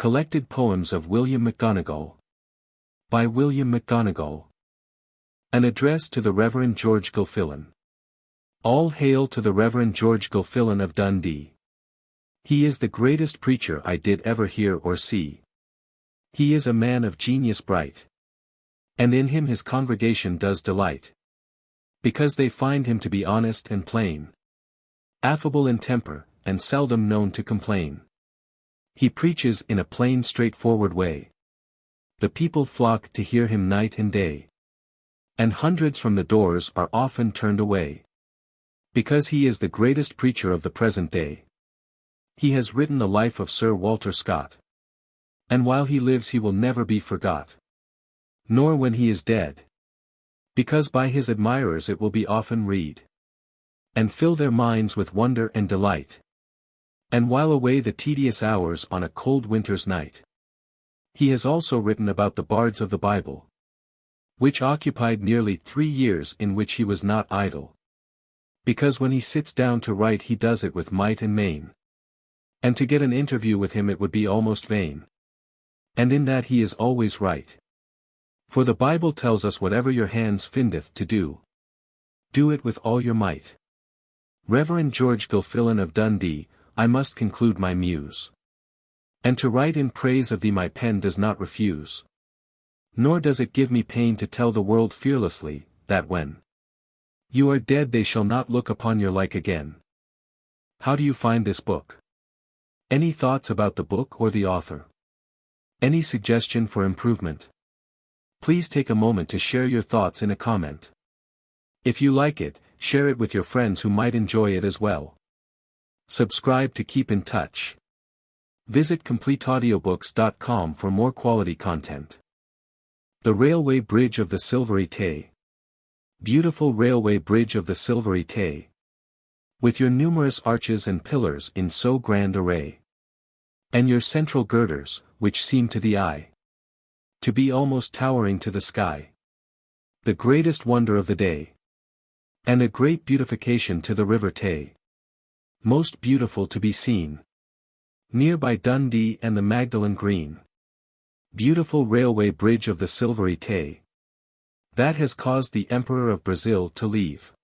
Collected Poems of William McGonagall. By William McGonagall. An Address to the Reverend George Gilfillan. All hail to the Reverend George Gilfillan of Dundee. He is the greatest preacher I did ever hear or see. He is a man of genius bright. And in him his congregation does delight. Because they find him to be honest and plain. Affable in temper, and seldom known to complain. He preaches in a plain straightforward way. The people flock to hear him night and day. And hundreds from the doors are often turned away. Because he is the greatest preacher of the present day. He has written the life of Sir Walter Scott. And while he lives he will never be forgot. Nor when he is dead. Because by his admirers it will be often read. And fill their minds with wonder and delight. And while away the tedious hours on a cold winter's night. He has also written about the bards of the Bible. Which occupied nearly 3 years, in which he was not idle. Because when he sits down to write he does it with might and main. And to get an interview with him it would be almost vain. And in that he is always right. For the Bible tells us whatever your hands findeth to do. Do it with all your might. Reverend George Gilfillan of Dundee, I must conclude my muse. And to write in praise of thee my pen does not refuse. Nor does it give me pain to tell the world fearlessly, that when you are dead they shall not look upon your like again. How do you find this book? Any thoughts about the book or the author? Any suggestion for improvement? Please take a moment to share your thoughts in a comment. If you like it, share it with your friends who might enjoy it as well. Subscribe to keep in touch. Visit CompleteAudiobooks.com for more quality content. The Railway Bridge of the Silvery Tay. Beautiful railway bridge of the Silvery Tay. With your numerous arches and pillars in so grand array. And your central girders, which seem to the eye to be almost towering to the sky. The greatest wonder of the day. And a great beautification to the River Tay. Most beautiful to be seen. Near by Dundee and the Magdalen Green. Beautiful railway bridge of the Silvery Tay. That has caused the Emperor of Brazil to leave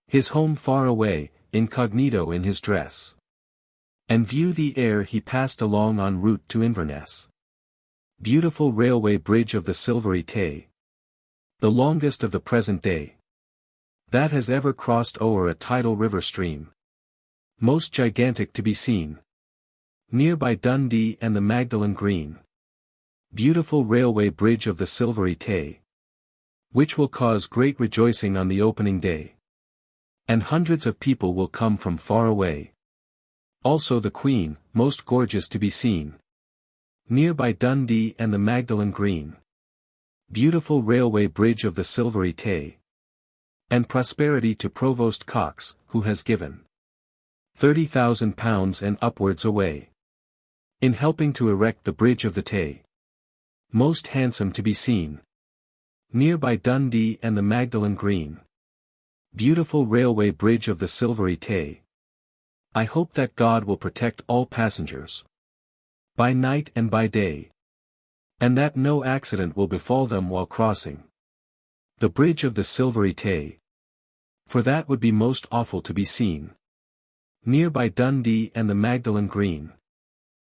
his home far away, incognito in his dress. And view the ere he passed along en route to Inverness. Beautiful railway bridge of the Silvery Tay. The longest of the present day. That has ever crossed o'er a tidal river stream. Most gigantic to be seen. Near by Dundee and the Magdalen Green. Beautiful railway bridge of the Silvery Tay. Which will cause great rejoicing on the opening day. And hundreds of people will come from far away. Also the Queen, most gorgeous to be seen. Near by Dundee and the Magdalen Green. Beautiful railway bridge of the Silvery Tay. And prosperity to Provost Cox, who has given £30,000 and upwards away. In helping to erect the bridge of the Tay. Most handsome to be seen. Near by Dundee and the Magdalen Green. Beautiful railway bridge of the Silvery Tay. I hope that God will protect all passengers. By night and by day. And that no accident will befall them while crossing the bridge of the Silvery Tay. For that would be most awful to be seen. Near by Dundee and the Magdalen Green.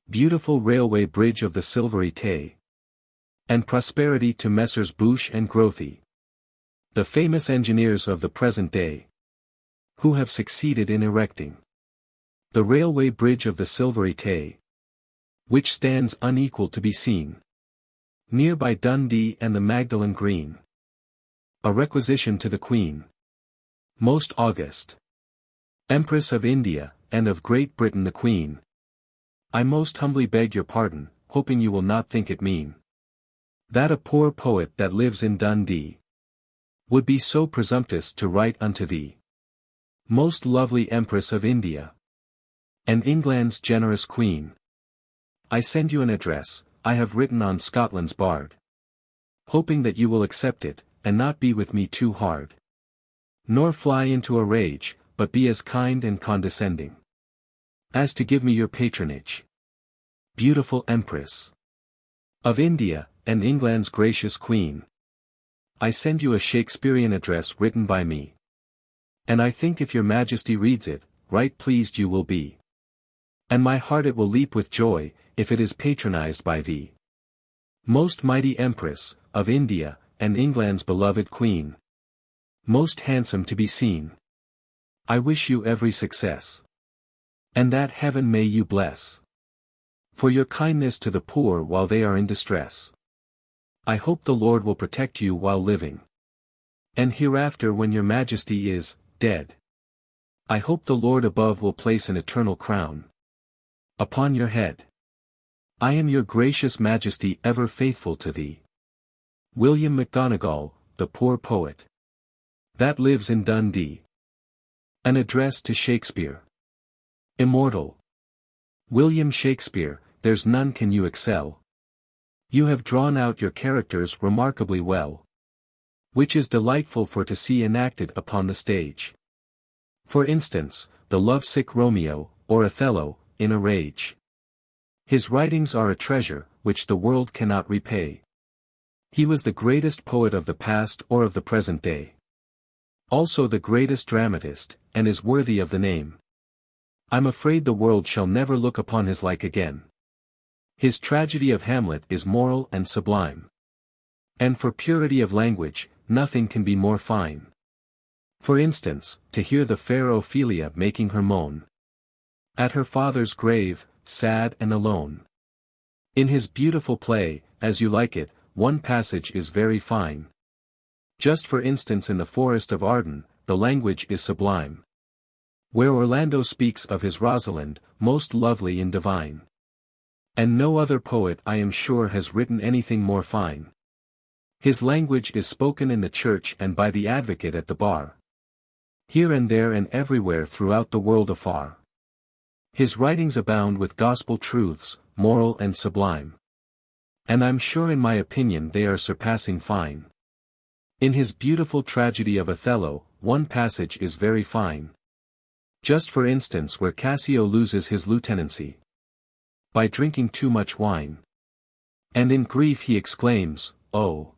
Beautiful railway bridge of the Silvery Tay. And prosperity to Messrs. Bush and Grothy. The famous engineers of the present day. Who have succeeded in erecting the railway bridge of the Silvery Tay. Which stands unequal to be seen. Near by Dundee and the Magdalen Green. A requisition to the Queen. Most august Empress of India, and of Great Britain the Queen. I most humbly beg your pardon, hoping you will not think it mean. That a poor poet that lives in Dundee would be so presumptuous to write unto thee. Most lovely Empress of India. And England's generous Queen. I send you an address, I have written on Scotland's bard. Hoping that you will accept it, and not be with me too hard. Nor fly into a rage, but be as kind and condescending as to give me your patronage. beautiful Empress of India, and England's gracious Queen. I send you a Shakespearean address written by me. And I think if your Majesty reads it, right pleased you will be. And my heart it will leap with joy, if it is patronized by thee. Most mighty Empress, of India, and England's beloved Queen. Most handsome to be seen. I wish you every success. And that heaven may you bless. For your kindness to the poor while they are in distress. I hope the Lord will protect you while living. And hereafter when your Majesty is dead. I hope the Lord above will place an eternal crown upon your head. I am your gracious Majesty ever faithful to thee. William McGonagall, the poor poet that lives in Dundee. An address to Shakespeare. Immortal William Shakespeare, there's none can you excel. You have drawn out your characters remarkably well. Which is delightful for to see enacted upon the stage. For instance, the love-sick Romeo, or Othello, in a rage. His writings are a treasure, which the world cannot repay. He was the greatest poet of the past or of the present day. Also the greatest dramatist, and is worthy of the name. I'm afraid the world shall never look upon his like again. His tragedy of Hamlet is moral and sublime. And for purity of language, nothing can be more fine. For instance, to hear the fair Ophelia making her moan at her father's grave, sad and alone. In his beautiful play, As You Like It, one passage is very fine. Just for instance in the Forest of Arden, the language is sublime. Where Orlando speaks of his Rosalind, most lovely and divine. And no other poet I am sure has written anything more fine. His language is spoken in the church and by the advocate at the bar. Here and there and everywhere throughout the world afar. His writings abound with gospel truths, moral and sublime. And I'm sure in my opinion they are surpassing fine. In his beautiful tragedy of Othello, one passage is very fine. Just for instance where Cassio loses his lieutenancy by drinking too much wine. And in grief he exclaims, "Oh,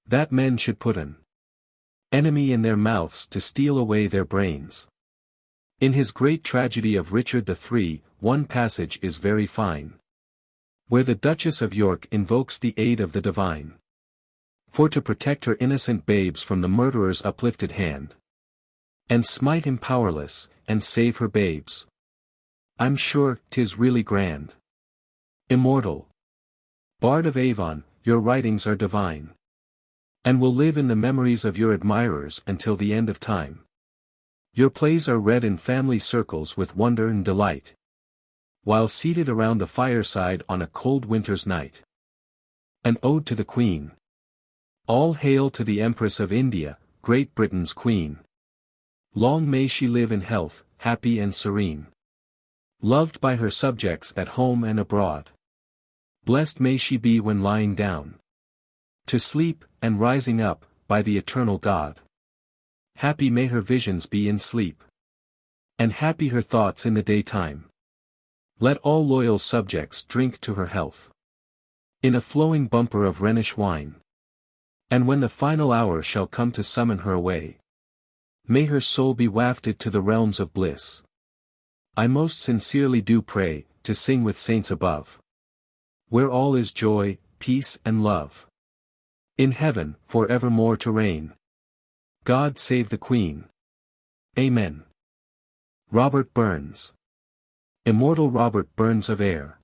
that men should put an enemy in their mouths to steal away their brains." In his great tragedy of Richard III, one passage is very fine. Where the Duchess of York invokes the aid of the divine. For to protect her innocent babes from the murderer's uplifted hand. And smite him powerless, and save her babes. I'm sure 'tis really grand. Immortal Bard of Avon, your writings are divine. And will live in the memories of your admirers until the end of time. Your plays are read in family circles with wonder and delight. While seated around the fireside on a cold winter's night. An Ode to the Queen. All hail to the Empress of India, Great Britain's Queen. Long may she live in health, happy and serene. Loved by her subjects at home and abroad. Blessed may she be when lying down to sleep, and rising up, by the eternal God. Happy may her visions be in sleep. And happy her thoughts in the daytime. Let all loyal subjects drink to her health. In a flowing bumper of Rhenish wine. And when the final hour shall come to summon her away, may her soul be wafted to the realms of bliss. I most sincerely do pray, to sing with saints above. Where all is joy, peace and love. In heaven, for evermore to reign. God save the Queen. Amen. Robert Burns. Immortal Robert Burns of Ayr.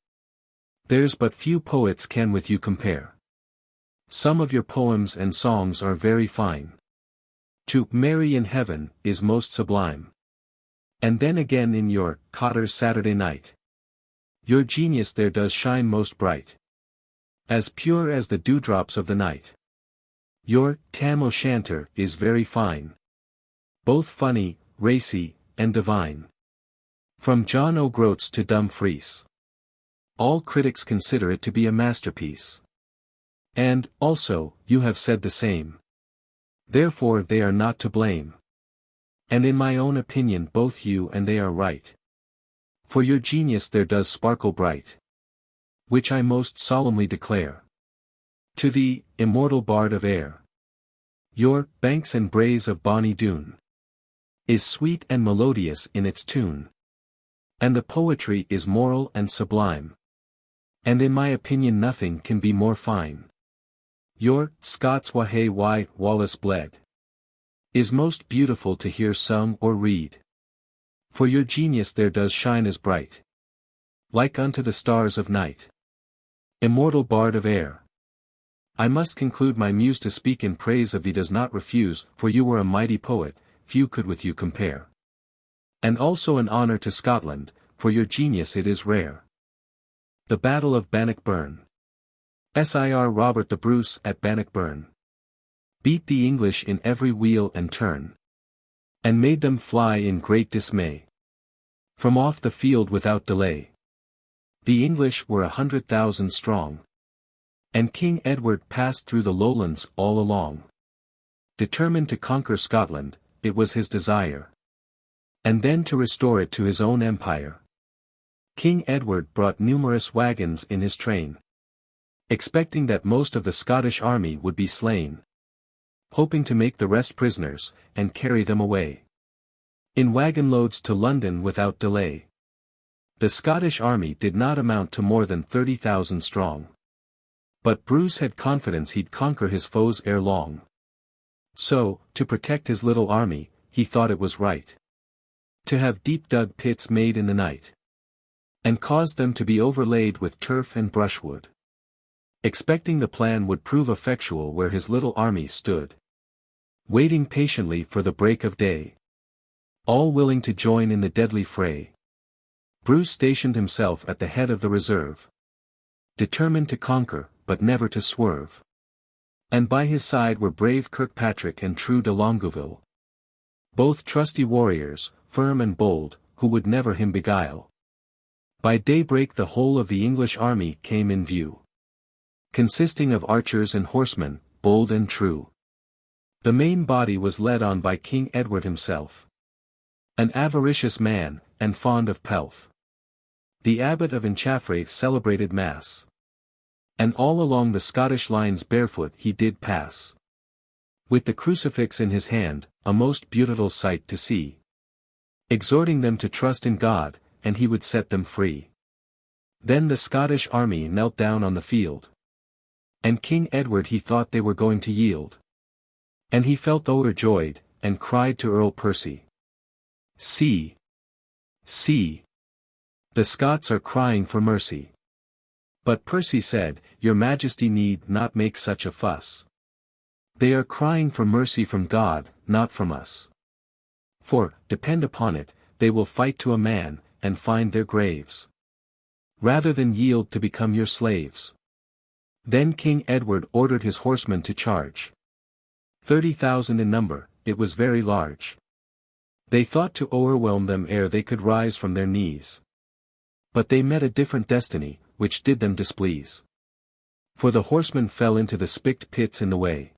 There's but few poets can with you compare. Some of your poems and songs are very fine. To Mary in Heaven is most sublime. And then again in your Cotter's Saturday Night. Your genius there does shine most bright. As pure as the dewdrops of the night. Your Tam O'Shanter is very fine. Both funny, racy, and divine. From John O'Groats to Dumfries. All critics consider it to be a masterpiece. And, also, you have said the same. Therefore they are not to blame. And in my own opinion both you and they are right. For your genius there does sparkle bright. which I most solemnly declare. To thee, immortal bard of air. Your banks and braes of bonny Doon is sweet and melodious in its tune. And the poetry is moral and sublime. And in my opinion nothing can be more fine. Your Scots Wha Why Wallace bled is most beautiful to hear sung or read. For your genius there does shine as bright, like unto the stars of night. Immortal bard of air. I must conclude my muse to speak in praise of thee does not refuse, for you were a mighty poet, few could with you compare. And also an honour to Scotland, for your genius it is rare. The Battle of Bannockburn. Sir Robert the Bruce at Bannockburn beat the English in every wheel and turn, and made them fly in great dismay from off the field without delay. The English were 100,000 strong, and King Edward passed through the lowlands all along. Determined to conquer Scotland, it was his desire, and then to restore it to his own empire. King Edward brought numerous wagons in his train, expecting that most of the Scottish army would be slain, hoping to make the rest prisoners, and carry them away in wagon loads to London without delay. The Scottish army did not amount to more than 30,000 strong. But Bruce had confidence he'd conquer his foes ere long. So, to protect his little army, he thought it was right to have deep-dug pits made in the night, and caused them to be overlaid with turf and brushwood, expecting the plan would prove effectual where his little army stood, waiting patiently for the break of day, all willing to join in the deadly fray. Bruce stationed himself at the head of the reserve, determined to conquer, but never to swerve. And by his side were brave Kirkpatrick and true de Longueville, both trusty warriors, firm and bold, who would never him beguile. By daybreak the whole of the English army came in view, consisting of archers and horsemen, bold and true. The main body was led on by King Edward himself, an avaricious man, and fond of pelf. The abbot of Inchaffray celebrated mass, and all along the Scottish lines barefoot he did pass, with the crucifix in his hand, a most beautiful sight to see, exhorting them to trust in God, and he would set them free. Then the Scottish army knelt down on the field, and King Edward he thought they were going to yield, and he felt overjoyed, and cried to Earl Percy, "See! See! The Scots are crying for mercy." But Percy said, "Your Majesty need not make such a fuss. They are crying for mercy from God, not from us. For, depend upon it, they will fight to a man, and find their graves, rather than yield to become your slaves." Then King Edward ordered his horsemen to charge. 30,000 in number, it was very large. They thought to o'erwhelm them ere they could rise from their knees. But they met a different destiny, which did them displease. For the horsemen fell into the spikt pits in the way,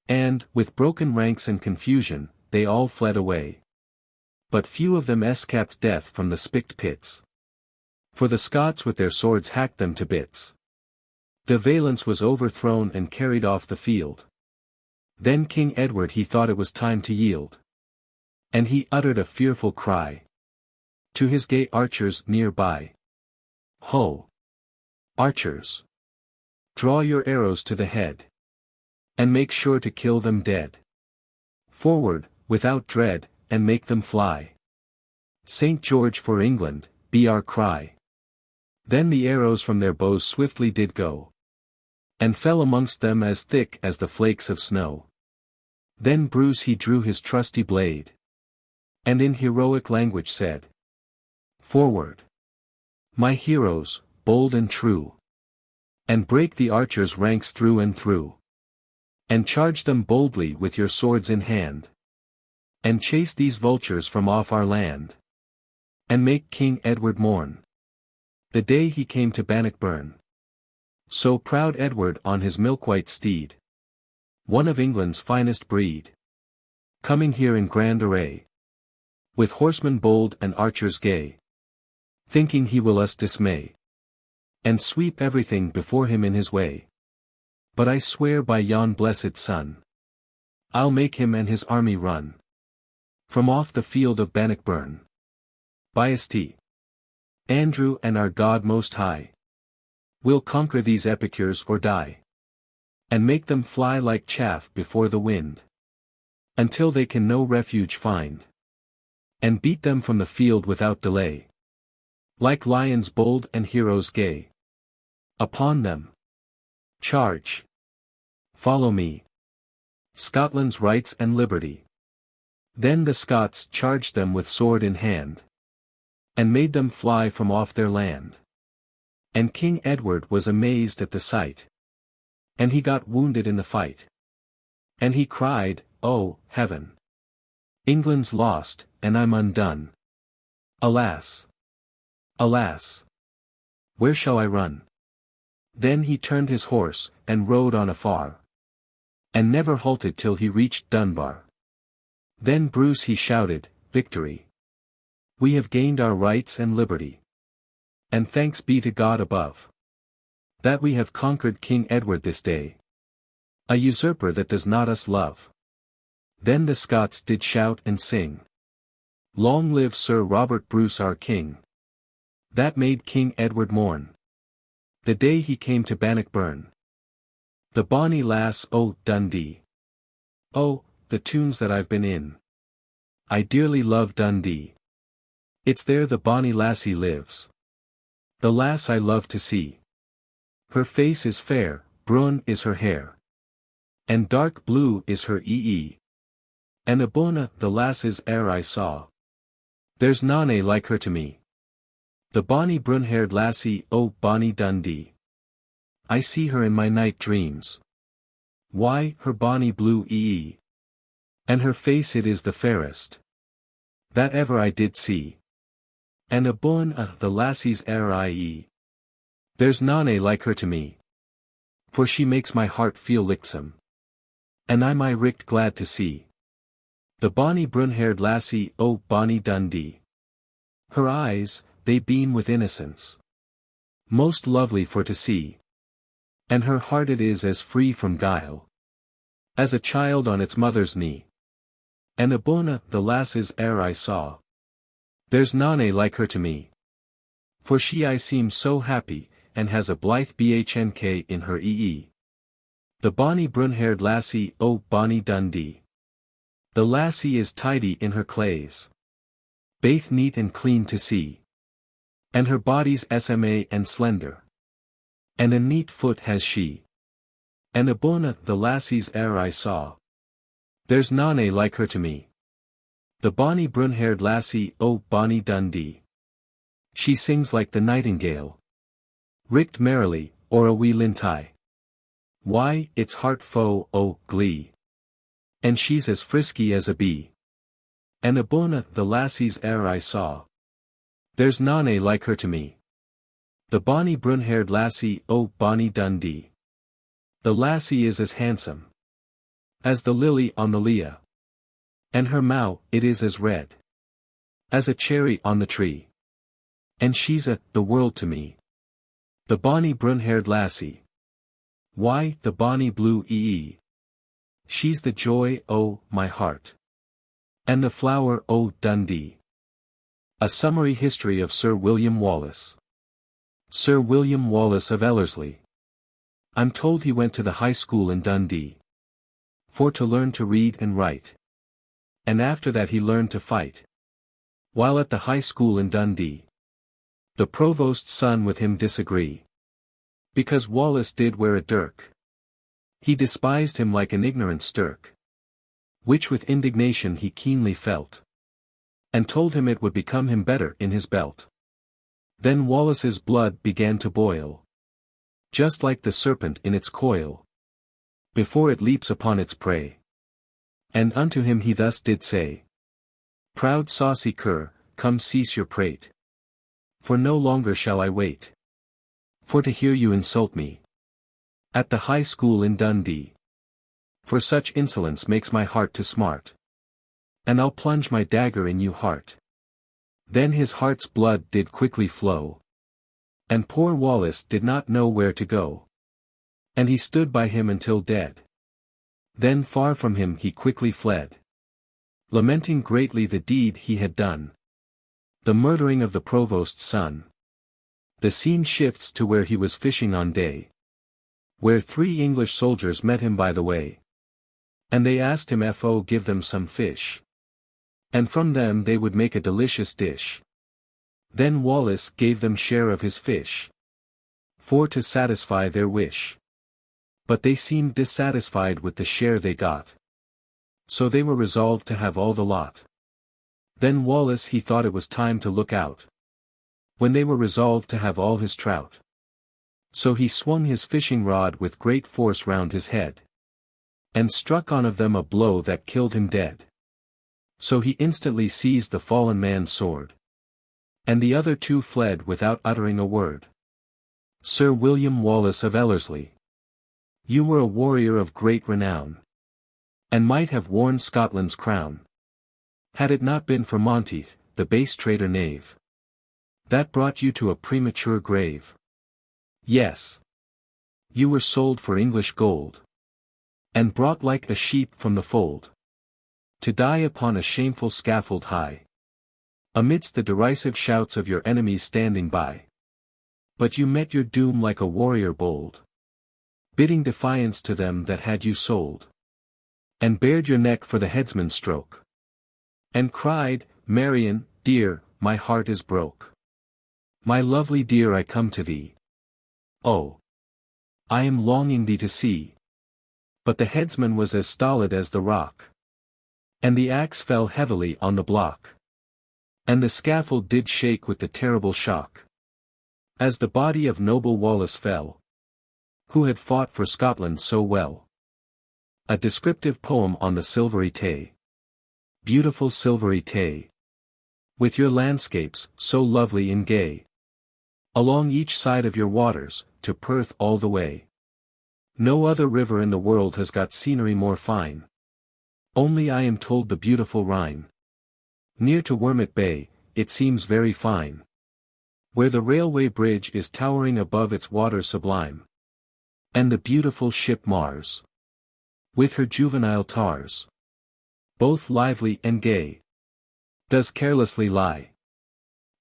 and, with broken ranks and confusion, they all fled away. But few of them escaped death from the spikt pits, for the Scots with their swords hacked them to bits. De Valence was overthrown and carried off the field. Then King Edward he thought it was time to yield, and he uttered a fearful cry to his gay archers near by. "Ho! Archers! Draw your arrows to the head, and make sure to kill them dead. Forward, without dread, and make them fly. St. George for England, be our cry." Then the arrows from their bows swiftly did go, and fell amongst them as thick as the flakes of snow. Then Bruce he drew his trusty blade, and in heroic language said, "Forward, my heroes, bold and true, and break the archers' ranks through and through, and charge them boldly with your swords in hand, and chase these vultures from off our land, and make King Edward mourn the day he came to Bannockburn. So proud Edward on his milk-white steed, one of England's finest breed, coming here in grand array, with horsemen bold and archers gay, thinking he will us dismay. and sweep everything before him in his way. But I swear by yon blessed sun, I'll make him and his army run from off the field of Bannockburn. By St. Andrew and our God Most High, we'll conquer these epicures or die, and make them fly like chaff before the wind, until they can no refuge find, and beat them from the field without delay, like lions bold and heroes gay. Upon them charge! Follow me! Scotland's rights and liberty. Then the Scots charged them with sword in hand, and made them fly from off their land. And King Edward was amazed at the sight, and he got wounded in the fight. And he cried, "Oh, heaven! England's lost, and I'm undone. Alas! Alas! Where shall I run?" Then he turned his horse, and rode on afar, and never halted till he reached Dunbar. Then Bruce he shouted, "Victory! We have gained our rights and liberty. And thanks be to God above, that we have conquered King Edward this day, a usurper that does not us love." Then the Scots did shout and sing, "Long live Sir Robert Bruce our King!" That made King Edward mourn the day he came to Bannockburn. The bonny lass o' Dundee. Oh, the tunes that I've been in. I dearly love Dundee. It's there the bonny lassie lives, the lass I love to see. Her face is fair, brun is her hair, and dark blue is her ee. And abona the lasses ere I saw, there's none like her to me. The bonny brun-haired lassie o' bonny Dundee. I see her in my night dreams. Why, her bonny blue ee. And her face it is the fairest that ever I did see. And abona the lassies ere I there's none like her to me. For she makes my heart feel licksome, and I'm richt glad to see the bonny brun-haired lassie o' bonny Dundee. Her eyes, they beam with innocence, most lovely for to see. And her heart it is as free from guile as a child on its mother's knee. And abona the lasses ere I saw, there's none like her to me. For she I seem so happy, and has a blithe bhnk in her ee. The bonny brun-haired lassie o' bonny Dundee. The lassie is tidy in her clays, baith neat and clean to see. And her body's sma and slender, and a neat foot has she. And abona the lassies ere I saw, there's none like her to me. The bonny brun-haired lassie o' bonny Dundee. She sings like the nightingale, richt merrily, or a wee lintai. Why, it's heart full o' glee, and she's as frisky as a bee. And abona the lassies ere I saw, there's none like her to me. The bonny brun-haired lassie o' bonny Dundee. The lassie is as handsome as the lily on the lea, and her mouth it is as red as a cherry on the tree. And she's the world to me. The bonny brun-haired lassie. Why, the bonny blue ee. She's the joy o' my heart, and the flower o' Dundee. A summary history of Sir William Wallace. Sir William Wallace of Ellerslie. I'm told he went to the high school in Dundee, for to learn to read and write. And after that he learned to fight. While at the high school in Dundee, the provost's son with him disagree, because Wallace did wear a dirk. He despised him like an ignorant stirk, which with indignation he keenly felt, and told him it would become him better in his belt. Then Wallace's blood began to boil, just like the serpent in its coil, before it leaps upon its prey. And unto him he thus did say, "Proud saucy cur, come cease your prate, for no longer shall I wait, for to hear you insult me, at the high school in Dundee. For such insolence makes my heart to smart, and I'll plunge my dagger in you heart." Then his heart's blood did quickly flow, And poor Wallace did not know where to go. And he stood by him until dead. Then far from him he quickly fled, lamenting greatly the deed he had done, the murdering of the provost's son. The scene shifts to where he was fishing on day, where 3 English soldiers met him by the way. And they asked him if give them some fish, and from them they would make a delicious dish. Then Wallace gave them share of his fish, for to satisfy their wish. But they seemed dissatisfied with the share they got, so they were resolved to have all the lot. Then Wallace he thought it was time to look out, when they were resolved to have all his trout. So he swung his fishing rod with great force round his head, and struck on of them a blow that killed him dead. So he instantly seized the fallen man's sword, and the other 2 fled without uttering a word. Sir William Wallace of Ellerslie, you were a warrior of great renown, and might have worn Scotland's crown, had it not been for Monteith, the base traitor knave, that brought you to a premature grave. Yes, you were sold for English gold, and brought like a sheep from the fold, to die upon a shameful scaffold high, amidst the derisive shouts of your enemies standing by. But you met your doom like a warrior bold, bidding defiance to them that had you sold, and bared your neck for the headsman's stroke, and cried, Marian, dear, my heart is broke. My lovely dear, I come to thee. Oh, I am longing thee to see. But the headsman was as stolid as the rock, and the axe fell heavily on the block, and the scaffold did shake with the terrible shock, as the body of noble Wallace fell, who had fought for Scotland so well. A descriptive poem on the Silvery Tay. Beautiful Silvery Tay, with your landscapes, so lovely and gay, along each side of your waters, to Perth all the way. No other river in the world has got scenery more fine. Only I am told the beautiful Rhine, near to Wermut Bay, it seems very fine, where the railway bridge is towering above its waters sublime, and the beautiful ship Mars, with her juvenile tars, both lively and gay, does carelessly lie,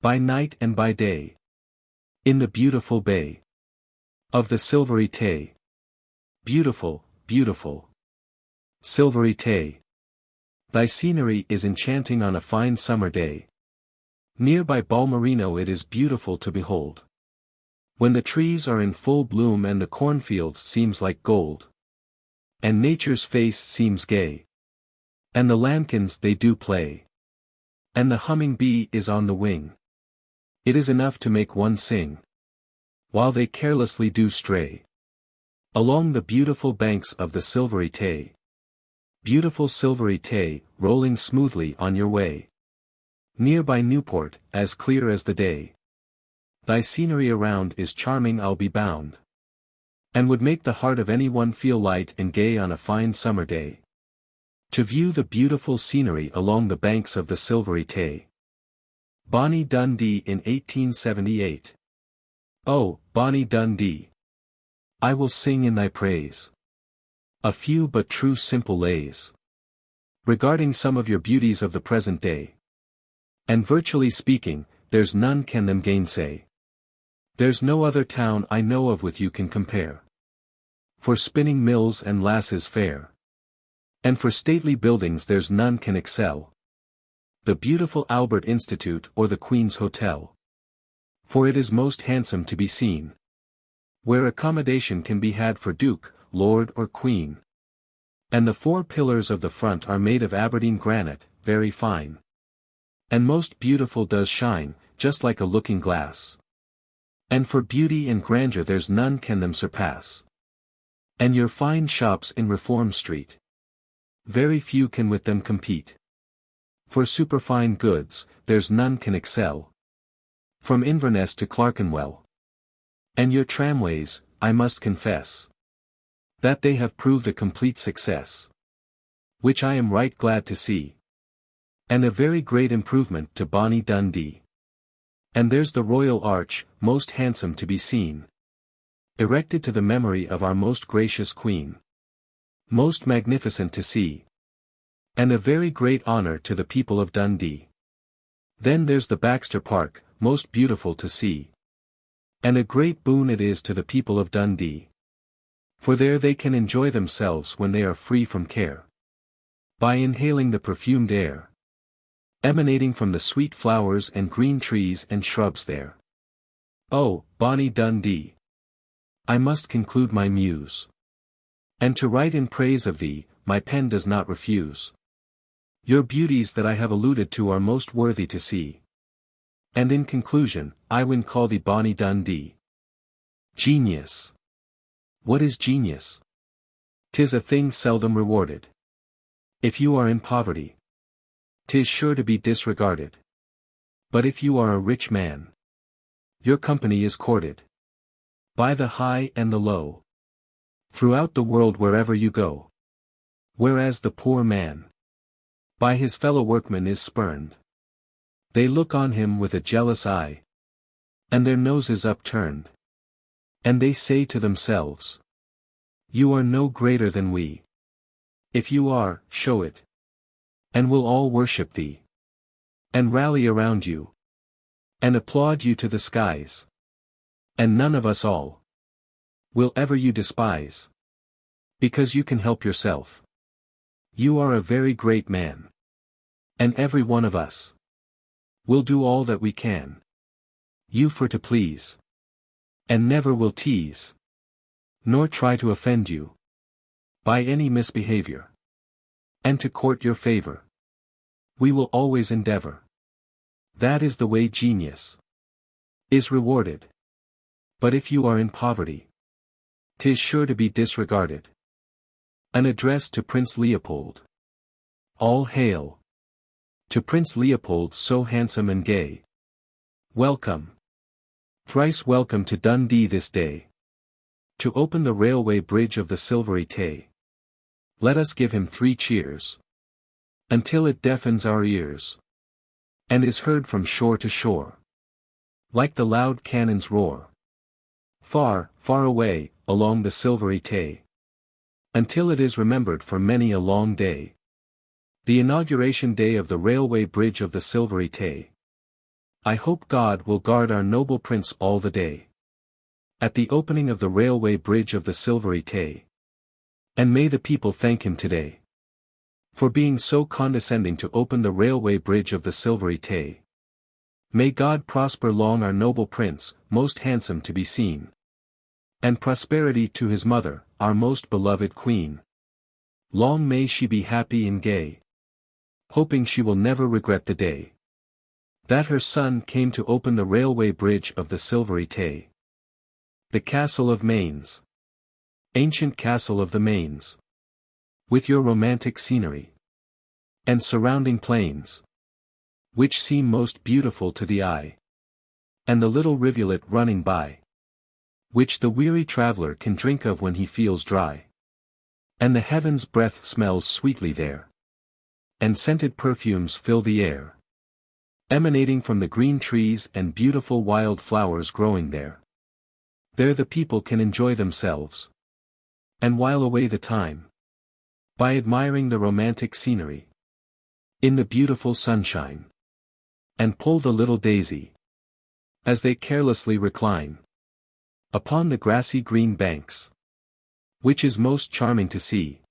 by night and by day, in the beautiful bay of the Silvery Tay. Beautiful, beautiful Silvery Tay, thy scenery is enchanting on a fine summer day. Near by Balmoral it is beautiful to behold, when the trees are in full bloom and the cornfields seems like gold, and nature's face seems gay, and the lambkins they do play, and the humming bee is on the wing. It is enough to make one sing, while they carelessly do stray along the beautiful banks of the Silvery Tay. Beautiful Silvery Tay, rolling smoothly on your way, near by Newport, as clear as the day. Thy scenery around is charming, I'll be bound, and would make the heart of anyone feel light and gay on a fine summer day, to view the beautiful scenery along the banks of the Silvery Tay. Bonnie Dundee in 1878. Oh, Bonnie Dundee, I will sing in thy praise a few but true simple lays, regarding some of your beauties of the present day. And virtually speaking, there's none can them gainsay. There's no other town I know of with you can compare, for spinning mills and lasses fair, and for stately buildings there's none can excel the beautiful Albert Institute or the Queen's Hotel, for it is most handsome to be seen, where accommodation can be had for duke, lord or queen. And the 4 pillars of the front are made of Aberdeen granite, very fine, and most beautiful does shine, just like a looking glass. And for beauty and grandeur there's none can them surpass. And your fine shops in Reform Street, very few can with them compete. For superfine goods, there's none can excel, from Inverness to Clerkenwell. And your tramways, I must confess, that they have proved a complete success, which I am right glad to see, and a very great improvement to Bonnie Dundee. And there's the royal arch, most handsome to be seen, erected to the memory of our most gracious Queen. Most magnificent to see. And a very great honour to the people of Dundee. Then there's the Baxter Park, most beautiful to see. And a great boon it is to the people of Dundee. For there they can enjoy themselves when they are free from care. By inhaling the perfumed air, emanating from the sweet flowers and green trees and shrubs there. Oh, bonny Dundee! I must conclude my muse. And to write in praise of thee, my pen does not refuse. Your beauties that I have alluded to are most worthy to see. And in conclusion, I will call thee bonny Dundee. Genius. What is genius? 'Tis a thing seldom rewarded. If you are in poverty, 'tis sure to be disregarded. But if you are a rich man, your company is courted. By the high and the low. Throughout the world wherever you go. Whereas the poor man, by his fellow workmen is spurned. They look on him with a jealous eye. And their noses upturned. And they say to themselves, you are no greater than we. If you are, show it. And we'll all worship thee. And rally around you. And applaud you to the skies. And none of us all will ever you despise. Because you can help yourself. You are a very great man. And every one of us will do all that we can. You for to please. And never will tease. Nor try to offend you. By any misbehavior. And to court your favor. We will always endeavor. That is the way genius is rewarded. But if you are in poverty, 'tis sure to be disregarded. An address to Prince Leopold. All hail. To Prince Leopold so handsome and gay. Welcome. Thrice welcome to Dundee this day. To open the railway bridge of the Silvery Tay. Let us give him 3 cheers. Until it deafens our ears. And is heard from shore to shore. Like the loud cannon's roar. Far, far away, along the Silvery Tay. Until it is remembered for many a long day. The inauguration day of the railway bridge of the Silvery Tay. I hope God will guard our noble prince all the day. At the opening of the railway bridge of the Silvery Tay. And may the people thank him today. For being so condescending to open the railway bridge of the Silvery Tay. May God prosper long our noble prince, most handsome to be seen. And prosperity to his mother, our most beloved queen. Long may she be happy and gay. Hoping she will never regret the day that her son came to open the railway bridge of the Silvery Tay. The Castle of Mains. Ancient Castle of the Mains. With your romantic scenery. And surrounding plains. Which seem most beautiful to the eye. And the little rivulet running by. Which the weary traveller can drink of when he feels dry. And the heaven's breath smells sweetly there. And scented perfumes fill the air. Emanating from the green trees and beautiful wild flowers growing there. There the people can enjoy themselves. And while away the time. By admiring the romantic scenery. In the beautiful sunshine. And pull the little daisy. As they carelessly recline. Upon the grassy green banks. Which is most charming to see.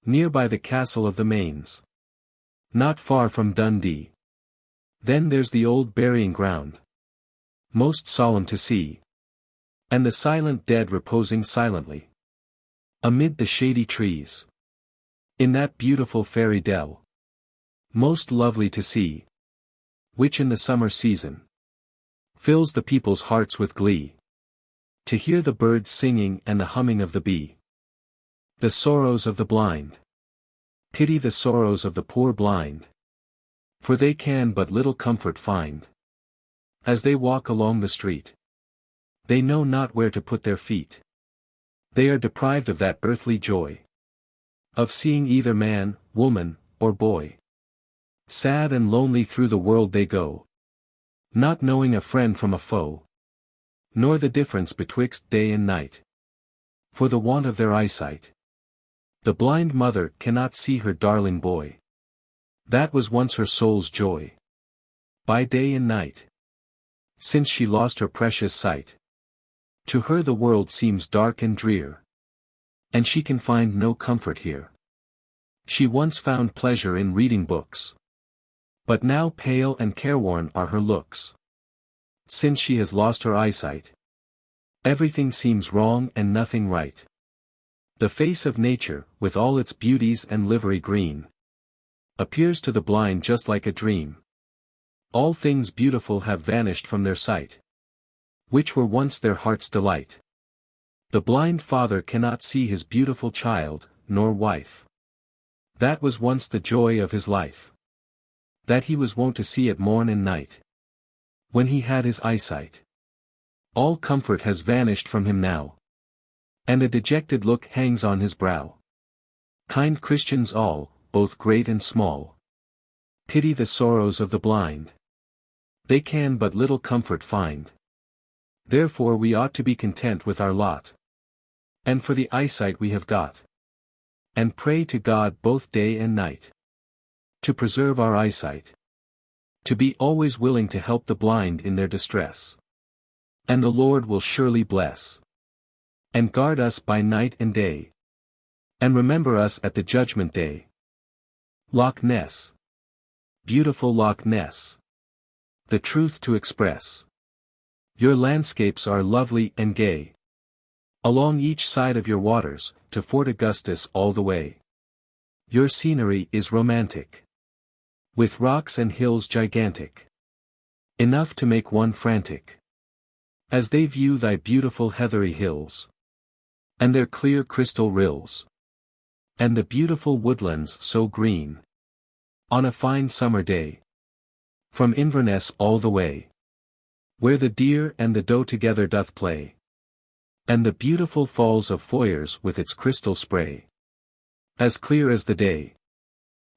Near by the Castle of the Mains. Not far from Dundee. Then there's the old burying ground. Most solemn to see. And the silent dead reposing silently. Amid the shady trees. In that beautiful fairy dell. Most lovely to see. Which in the summer season. Fills the people's hearts with glee. To hear the birds singing and the humming of the bee. The sorrows of the blind. Pity the sorrows of the poor blind. For they can but little comfort find. As they walk along the street. They know not where to put their feet. They are deprived of that earthly joy. Of seeing either man, woman, or boy. Sad and lonely through the world they go. not knowing a friend from a foe, nor the difference betwixt day and night, for the want of their eyesight. The blind mother cannot see her darling boy, that was once her soul's joy, by day and night, since she lost her precious sight. To her the world seems dark and drear, and she can find no comfort here. She once found pleasure in reading books, but now pale and careworn are her looks. Since she has lost her eyesight, everything seems wrong and nothing right. The face of nature, with all its beauties and livery green, appears to the blind just like a dream. All things beautiful have vanished from their sight, which were once their heart's delight. The blind father cannot see his beautiful child, nor wife, that was once the joy of his life, that he was wont to see at morn and night, when he had his eyesight. All comfort has vanished from him now, and a dejected look hangs on his brow. Kind Christians all, both great and small, pity the sorrows of the blind. They can but little comfort find. Therefore we ought to be content with our lot, and for the eyesight we have got, and pray to God both day and night, to preserve our eyesight, to be always willing to help the blind in their distress. And the Lord will surely bless, and guard us by night and day, and remember us at the judgment day. Loch Ness. Beautiful Loch Ness. The truth to express. Your landscapes are lovely and gay, along each side of your waters, to Fort Augustus all the way. Your scenery is romantic, with rocks and hills gigantic, enough to make one frantic, as they view thy beautiful heathery hills, and their clear crystal rills, and the beautiful woodlands so green, on a fine summer day, from Inverness all the way, where the deer and the doe together doth play, and the beautiful falls of Foyers with its crystal spray, as clear as the day,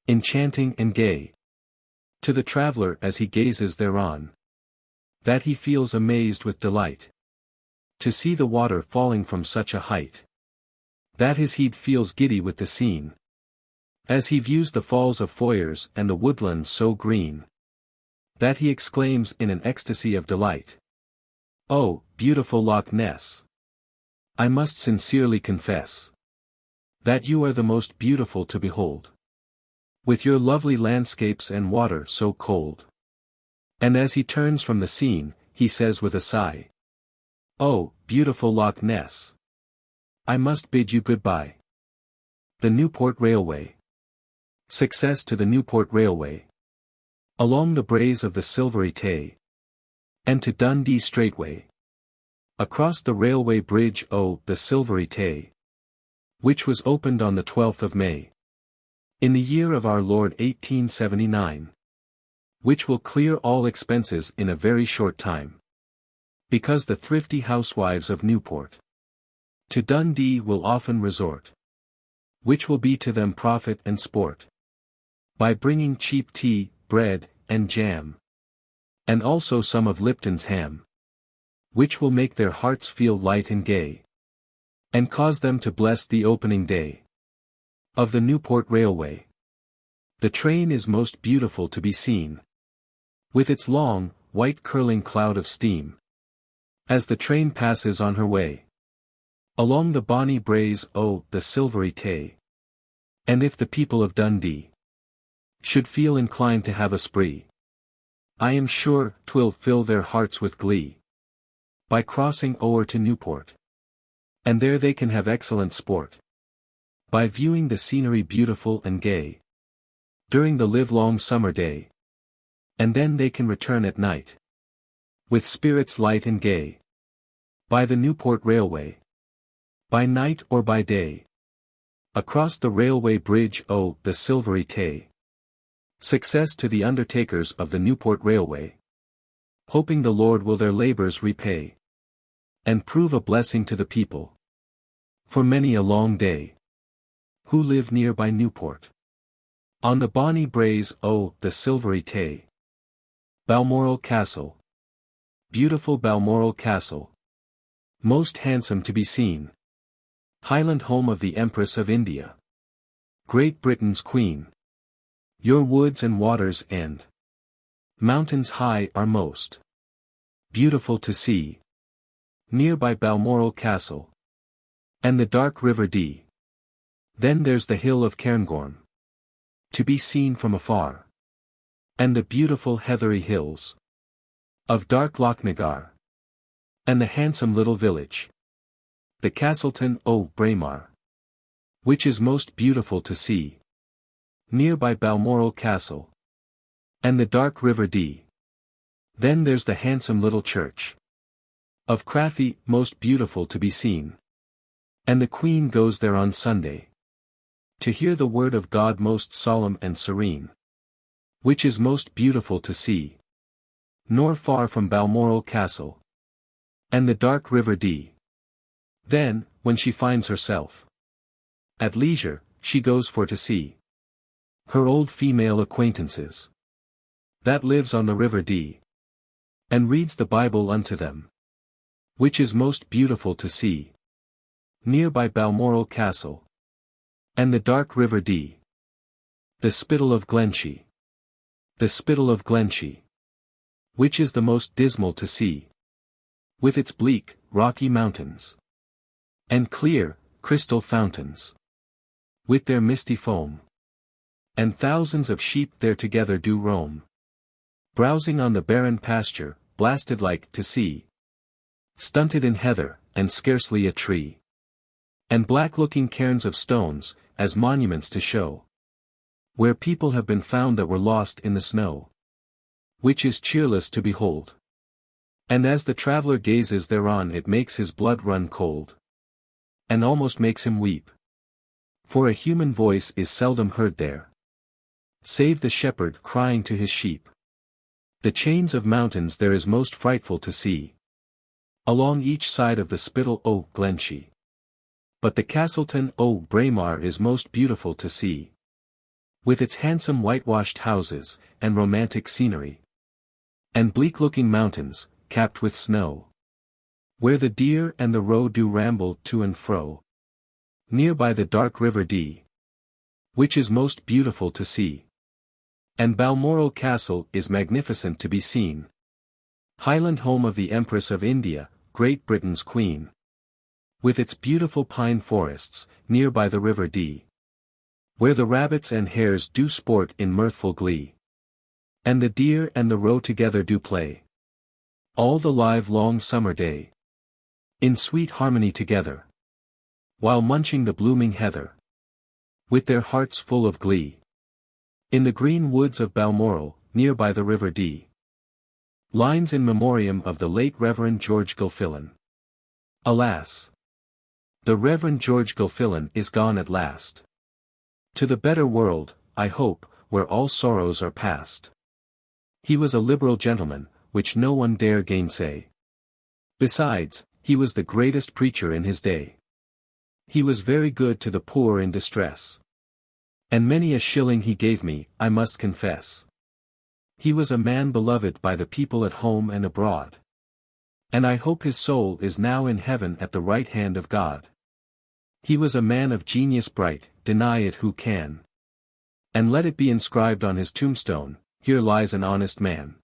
enchanting and gay, to the traveller as he gazes thereon, that he feels amazed with delight, to see the water falling from such a height, that his heed feels giddy with the scene, as he views the falls of Foyers and the woodlands so green, that he exclaims in an ecstasy of delight, "Oh, beautiful Loch Ness! I must sincerely confess that you are the most beautiful to behold, with your lovely landscapes and water so cold." And as he turns from the scene, he says with a sigh, "Oh, beautiful Loch Ness! I must bid you goodbye." The Newport Railway. Success to the Newport Railway, along the braes of the Silvery Tay, and to Dundee straightway, across the railway bridge the Silvery Tay, which was opened on the 12th of May, in the year of our Lord 1879, which will clear all expenses in a very short time, because the thrifty housewives of Newport to Dundee will often resort, which will be to them profit and sport, by bringing cheap tea, bread, and jam, and also some of Lipton's ham, which will make their hearts feel light and gay, and cause them to bless the opening day of the Newport Railway. The train is most beautiful to be seen, with its long, white curling cloud of steam, as the train passes on her way, along the bonny braes the Silvery Tay. And if the people of Dundee should feel inclined to have a spree, I am sure 'twill fill their hearts with glee, by crossing o'er to Newport, and there they can have excellent sport, by viewing the scenery beautiful and gay, during the livelong summer day, and then they can return at night, with spirits light and gay, by the Newport Railway, by night or by day, across the railway bridge the Silvery Tay. Success to the undertakers of the Newport Railway, hoping the Lord will their labours repay, and prove a blessing to the people, for many a long day, who live near by Newport, on the bonny braes the Silvery Tay. Balmoral Castle. beautiful Balmoral Castle. Most handsome to be seen. Highland home of the Empress of India. Great Britain's Queen. Your woods and waters and mountains high are most beautiful to see. Near by Balmoral Castle. And the dark River Dee. Then there's the hill of Cairngorm. To be seen from afar. And the beautiful heathery hills. Of dark Lochnagar. And the handsome little village. The Castleton o' Braemar. Which is most beautiful to see. Near by Balmoral Castle. And the dark River Dee. Then there's the handsome little church. Of Crathy, most beautiful to be seen. And the Queen goes there on Sunday. To hear the word of God most solemn and serene. Which is most beautiful to see. Nor far from Balmoral Castle. And the dark River Dee. Then, when she finds herself at leisure, she goes for to see her old female acquaintances that lives on the River Dee. And reads the Bible unto them. Which is most beautiful to see. Near by Balmoral Castle. And the dark River Dee. The Spittal of Glenshee. The Spittal of Glenshee. Which is the most dismal to see. With its bleak, rocky mountains. And clear, crystal fountains. With their misty foam. And thousands of sheep there together do roam. Browsing on the barren pasture, blasted like to see. Stunted in heather, and scarcely a tree. And black-looking cairns of stones, as monuments to show. Where people have been found that were lost in the snow. Which is cheerless to behold. And as the traveller gazes thereon it makes his blood run cold. And almost makes him weep. For a human voice is seldom heard there. Save the shepherd crying to his sheep. The chains of mountains there is most frightful to see. Along each side of the Spittal o' Glenshee. But the Castleton o' Braemar is most beautiful to see. With its handsome whitewashed houses, and romantic scenery. And bleak-looking mountains, capped with snow. Where the deer and the roe do ramble to and fro. Near by the dark River Dee. Which is most beautiful to see. And Balmoral Castle is magnificent to be seen. Highland home of the Empress of India, Great Britain's Queen. With its beautiful pine forests, near by the River Dee. Where the rabbits and hares do sport in mirthful glee. And the deer and the roe together do play. All the live long summer day. In sweet harmony together. While munching the blooming heather. With their hearts full of glee. In the green woods of Balmoral, near by the River Dee. Lines in memoriam of the late Reverend George Gilfillan. Alas! The Reverend George Gilfillan is gone at last. To the better world, I hope, where all sorrows are past. He was a liberal gentleman, which no one dare gainsay. Besides, he was the greatest preacher in his day. He was very good to the poor in distress. And many a shilling he gave me, I must confess. He was a man beloved by the people at home and abroad. And I hope his soul is now in heaven at the right hand of God. He was a man of genius bright, deny it who can. And let it be inscribed on his tombstone, here lies an honest man.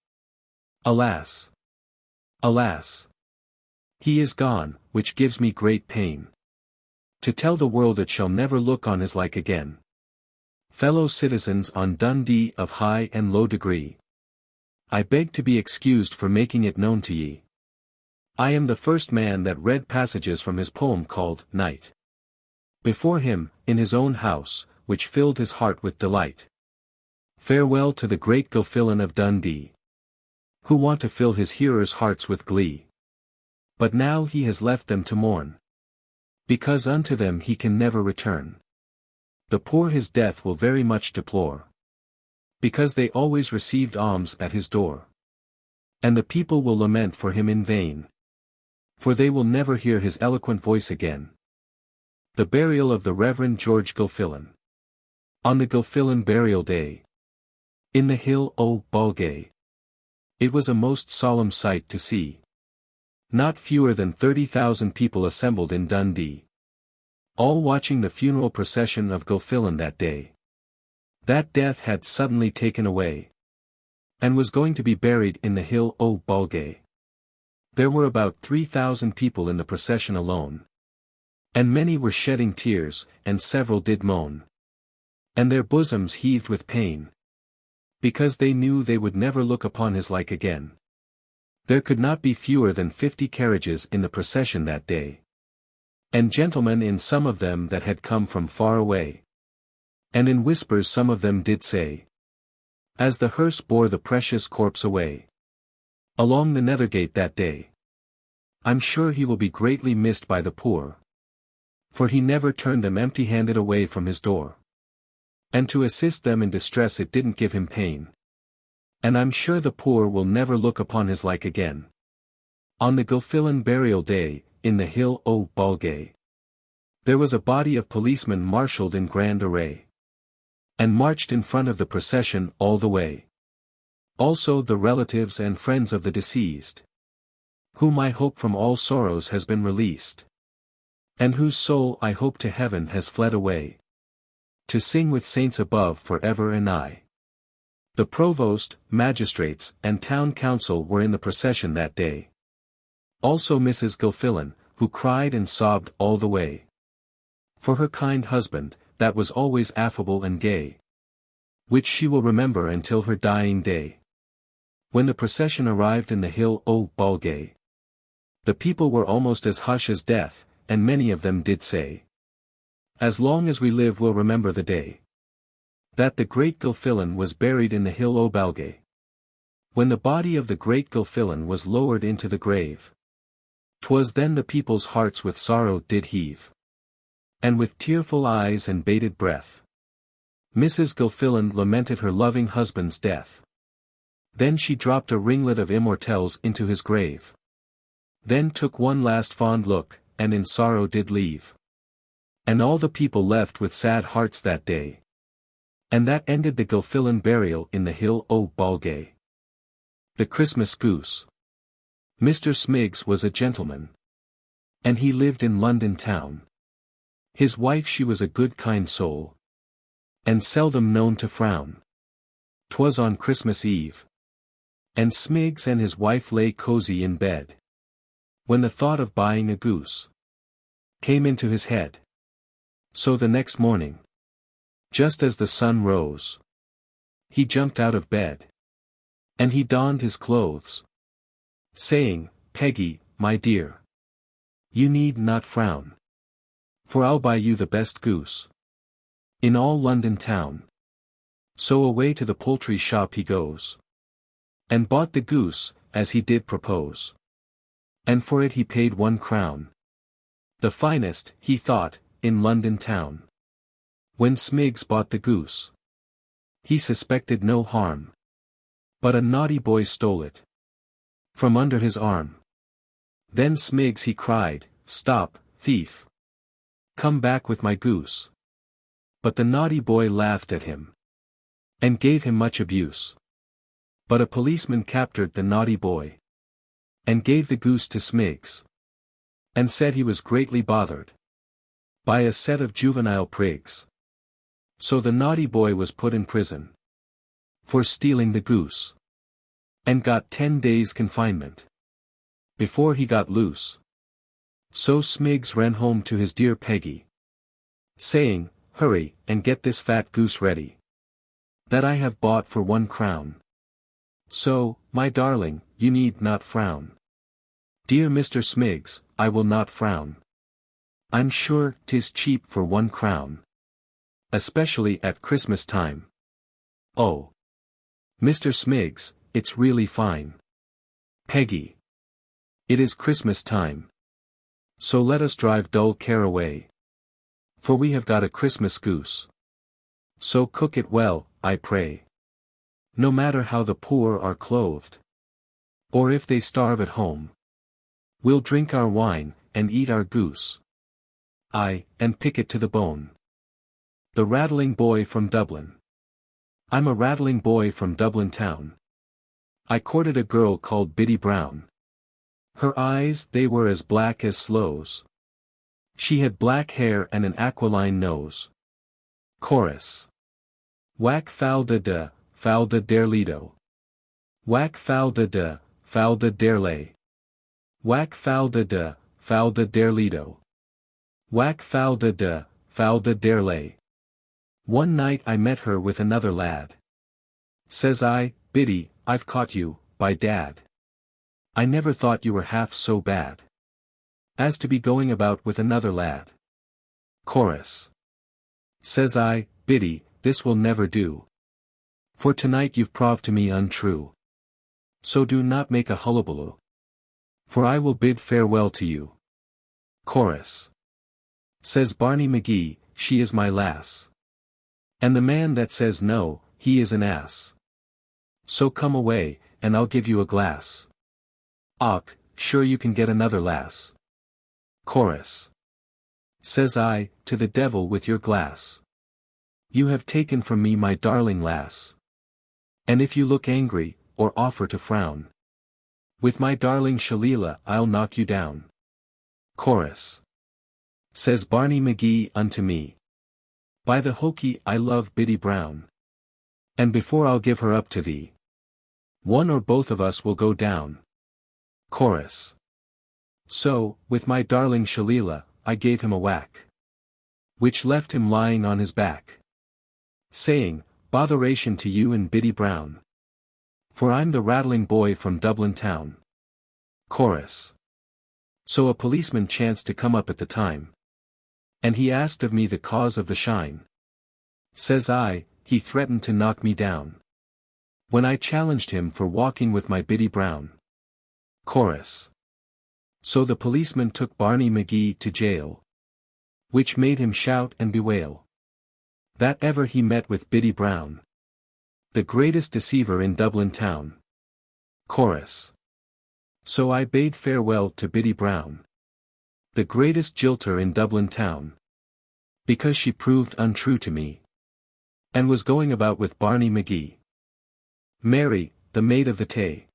Alas! Alas! He is gone, which gives me great pain. To tell the world it shall never look on his like again. Fellow citizens on Dundee of high and low degree. I beg to be excused for making it known to ye. I am the first man that read passages from his poem called Night. Before him, in his own house, which filled his heart with delight. Farewell to the great Gilfillan of Dundee. Who want to fill his hearers' hearts with glee. But now he has left them to mourn. Because unto them he can never return. The poor his death will very much deplore. Because they always received alms at his door. And the people will lament for him in vain. For they will never hear his eloquent voice again. The burial of the Reverend George Gilfillan. On the Gilfillan burial day. In the hill o' Balgay. It was a most solemn sight to see. Not fewer than 30,000 people assembled in Dundee, all watching the funeral procession of Gilfillan that day. That death had suddenly taken away, and was going to be buried in the hill o' Balgay. There were about 3,000 people in the procession alone. And many were shedding tears, and several did moan. And their bosoms heaved with pain, because they knew they would never look upon his like again. There could not be fewer than 50 carriages in the procession that day, and gentlemen in some of them that had come from far away. And in whispers some of them did say, as the hearse bore the precious corpse away along the Nethergate that day, I'm sure he will be greatly missed by the poor, for he never turned them empty-handed away from his door. And to assist them in distress it didn't give him pain. And I'm sure the poor will never look upon his like again. On the Gilfillan burial day, in the hill o' Balgay, there was a body of policemen marshalled in grand array, and marched in front of the procession all the way. Also the relatives and friends of the deceased, whom I hope from all sorrows has been released, and whose soul I hope to heaven has fled away, to sing with saints above for ever and aye. The provost, magistrates, and town council were in the procession that day. Also Mrs. Gilfillan, who cried and sobbed all the way for her kind husband, that was always affable and gay, which she will remember until her dying day. When the procession arrived in the hill o' Balgay, the people were almost as hush as death, and many of them did say, as long as we live we'll remember the day that the great Gilfillan was buried in the hill o' Balgay. When the body of the great Gilfillan was lowered into the grave, 'twas then the people's hearts with sorrow did heave, and with tearful eyes and bated breath, Mrs. Gilfillan lamented her loving husband's death. Then she dropped a ringlet of immortelles into his grave, then took one last fond look, and in sorrow did leave. And all the people left with sad hearts that day. And that ended the Gilfillan burial in the hill o' Balgay. The Christmas Goose. Mr. Smiggs was a gentleman, and he lived in London town. His wife she was a good kind soul, and seldom known to frown. 'Twas on Christmas Eve, and Smiggs and his wife lay cosy in bed, when the thought of buying a goose came into his head. So the next morning, just as the sun rose, he jumped out of bed, and he donned his clothes, saying, Peggy, my dear, you need not frown, for I'll buy you the best goose in all London town. So away to the poultry shop he goes, and bought the goose, as he did propose. And for it he paid 1 crown. The finest, he thought, in London town. When Smiggs bought the goose, he suspected no harm, but a naughty boy stole it from under his arm. Then Smiggs he cried, Stop, thief! Come back with my goose. But the naughty boy laughed at him, and gave him much abuse. But a policeman captured the naughty boy, and gave the goose to Smiggs, and said he was greatly bothered by a set of juvenile prigs. So the naughty boy was put in prison for stealing the goose, and got 10 days' confinement before he got loose. So Smiggs ran home to his dear Peggy, saying, Hurry, and get this fat goose ready, that I have bought for 1 crown. So, my darling, you need not frown. Dear Mr. Smiggs, I will not frown. I'm sure 'tis cheap for 1 crown. Especially at Christmas time. Oh, Mr. Smiggs, it's really fine. Peggy, it is Christmas time, so let us drive dull care away, for we have got a Christmas goose. So cook it well, I pray, no matter how the poor are clothed, or if they starve at home. We'll drink our wine, and eat our goose. Aye, and pick it to the bone. The Rattling Boy from Dublin. I'm a rattling boy from Dublin town. I courted a girl called Biddy Brown. Her eyes, they were as black as sloes. She had black hair and an aquiline nose. Chorus. Whack foul da der lido. Whack foul da der lay. Whack foul da der lido. Whack foul da der lay. One night I met her with another lad. Says I, Biddy, I've caught you, by dad. I never thought you were half so bad as to be going about with another lad. Chorus. Says I, Biddy, this will never do. For tonight you've proved to me untrue. So do not make a hullabaloo. For I will bid farewell to you. Chorus. Says Barney McGee, she is my lass. And the man that says no, he is an ass. So come away, and I'll give you a glass. Och, sure you can get another lass. Chorus. Says I, to the devil with your glass. You have taken from me my darling lass. And if you look angry, or offer to frown, with my darling Shalila I'll knock you down. Chorus. Says Barney McGee unto me. By the hokey I love Biddy Brown. And before I'll give her up to thee, one or both of us will go down. Chorus. So, with my darling Shalila, I gave him a whack, which left him lying on his back, saying, botheration to you and Biddy Brown. For I'm the Rattling Boy from Dublin town. Chorus. So a policeman chanced to come up at the time, and he asked of me the cause of the shine. Says I, he threatened to knock me down, when I challenged him for walking with my Biddy Brown. Chorus. So the policeman took Barney McGee to jail, which made him shout and bewail that ever he met with Biddy Brown, the greatest deceiver in Dublin town. Chorus. So I bade farewell to Biddy Brown, the greatest jilter in Dublin town, because she proved untrue to me, and was going about with Barney McGee. Mary, the maid of the Tay.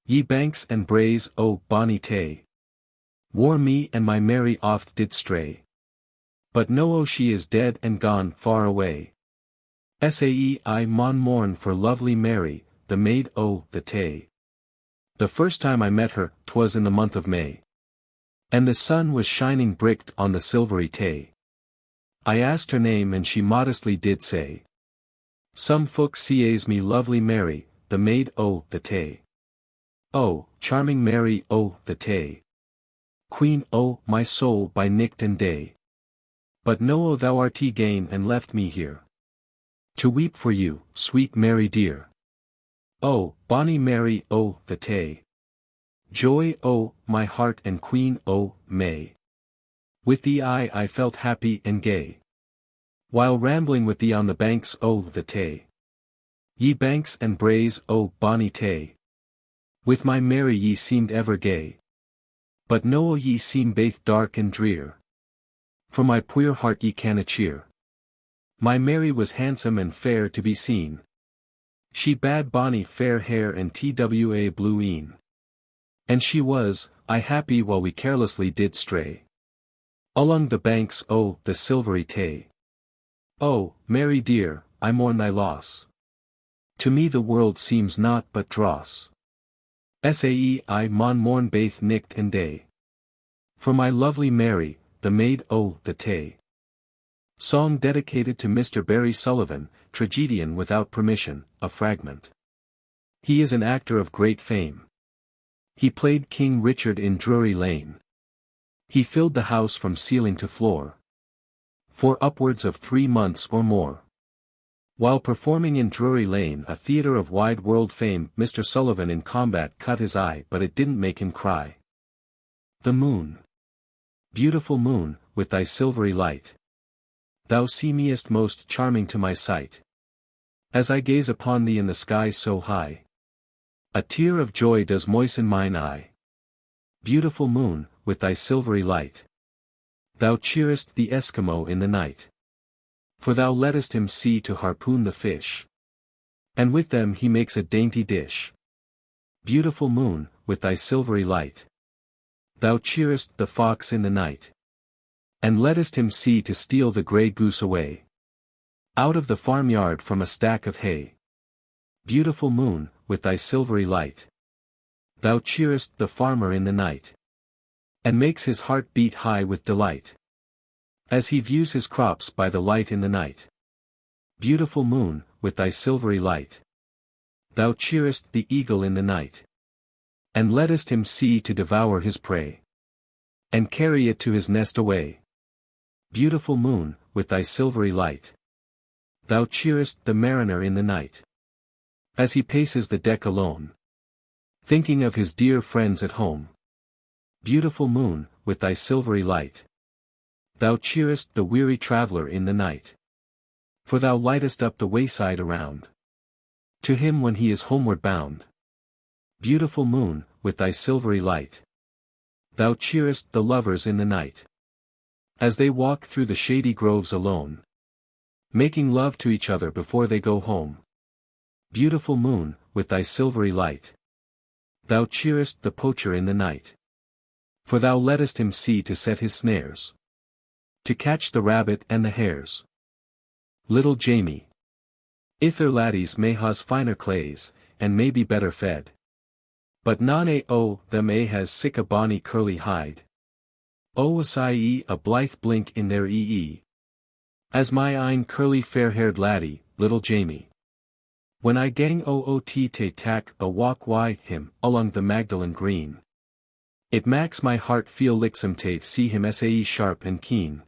Ye banks and braes, O bonny Tay, wore me and my Mary oft did stray. But no, she is dead and gone far away. Sae I maun mourn for lovely Mary, the maid o' the Tay. The first time I met her, 'twas in the month of May, and the sun was shining bricht on the silvery Tay. I asked her name and she modestly did say, some folk sees me lovely Mary, the maid o' the Tay. Oh, charming Mary o' the Tay, Queen o' my soul by night and day. But no, thou art gane and left me here to weep for you, sweet Mary dear. Oh, bonny Mary o' the Tay, joy o' my heart and Queen o' May. With thee I felt happy and gay, while rambling with thee on the banks o' the Tay. Ye banks and braes o' bonny Tay, with my Mary ye seemed ever gay. But no, ye seem baith dark and drear, for my puir heart ye canna cheer. My Mary was handsome and fair to be seen. She bad bonny fair hair and twa blue een. And she was, I happy while we carelessly did stray along the banks o' the silvery Tay. Oh, Mary dear, I mourn thy loss. To me the world seems naught but dross. Sae I maun mourn baith nicht and day, for my lovely Mary, the maid o' the Tay. Song dedicated to Mr. Barry Sullivan, Tragedian without permission, a fragment. He is an actor of great fame. He played King Richard in Drury Lane. He filled the house from ceiling to floor for upwards of 3 months or more. While performing in Drury Lane, a theatre of wide world fame, Mr. Sullivan in combat cut his eye, but it didn't make him cry. The moon. Beautiful moon, with thy silvery light, thou seemest most charming to my sight. As I gaze upon thee in the sky so high, a tear of joy does moisten mine eye. Beautiful moon, with thy silvery light, thou cheerest the Eskimo in the night. For thou lettest him see to harpoon the fish, and with them he makes a dainty dish. Beautiful moon, with thy silvery light. Thou cheerest the fox in the night. And lettest him see to steal the grey goose away. Out of the farmyard from a stack of hay. Beautiful moon, with thy silvery light. Thou cheerest the farmer in the night. And makes his heart beat high with delight. As he views his crops by the light in the night. Beautiful moon, with thy silvery light. Thou cheerest the eagle in the night. And lettest him see to devour his prey. And carry it to his nest away. Beautiful moon, with thy silvery light. Thou cheerest the mariner in the night. As he paces the deck alone. Thinking of his dear friends at home. Beautiful moon, with thy silvery light. Thou cheerest the weary traveller in the night. For thou lightest up the wayside around. To him when he is homeward bound. Beautiful moon, with thy silvery light. Thou cheerest the lovers in the night. As they walk through the shady groves alone. Making love to each other before they go home. Beautiful moon, with thy silvery light. Thou cheerest the poacher in the night. For thou lettest him see to set his snares. To catch the rabbit and the hares. Little Jamie. Ither laddies may ha's finer clays, and may be better fed. But none o' them has sic a bonny curly hide. O a blithe blink in their as my ein curly fair-haired laddie, little Jamie. When I gang oot to tak a walk wi' him along the Magdalen Green. It maks my heart feel licksome to see him sae sharp and keen.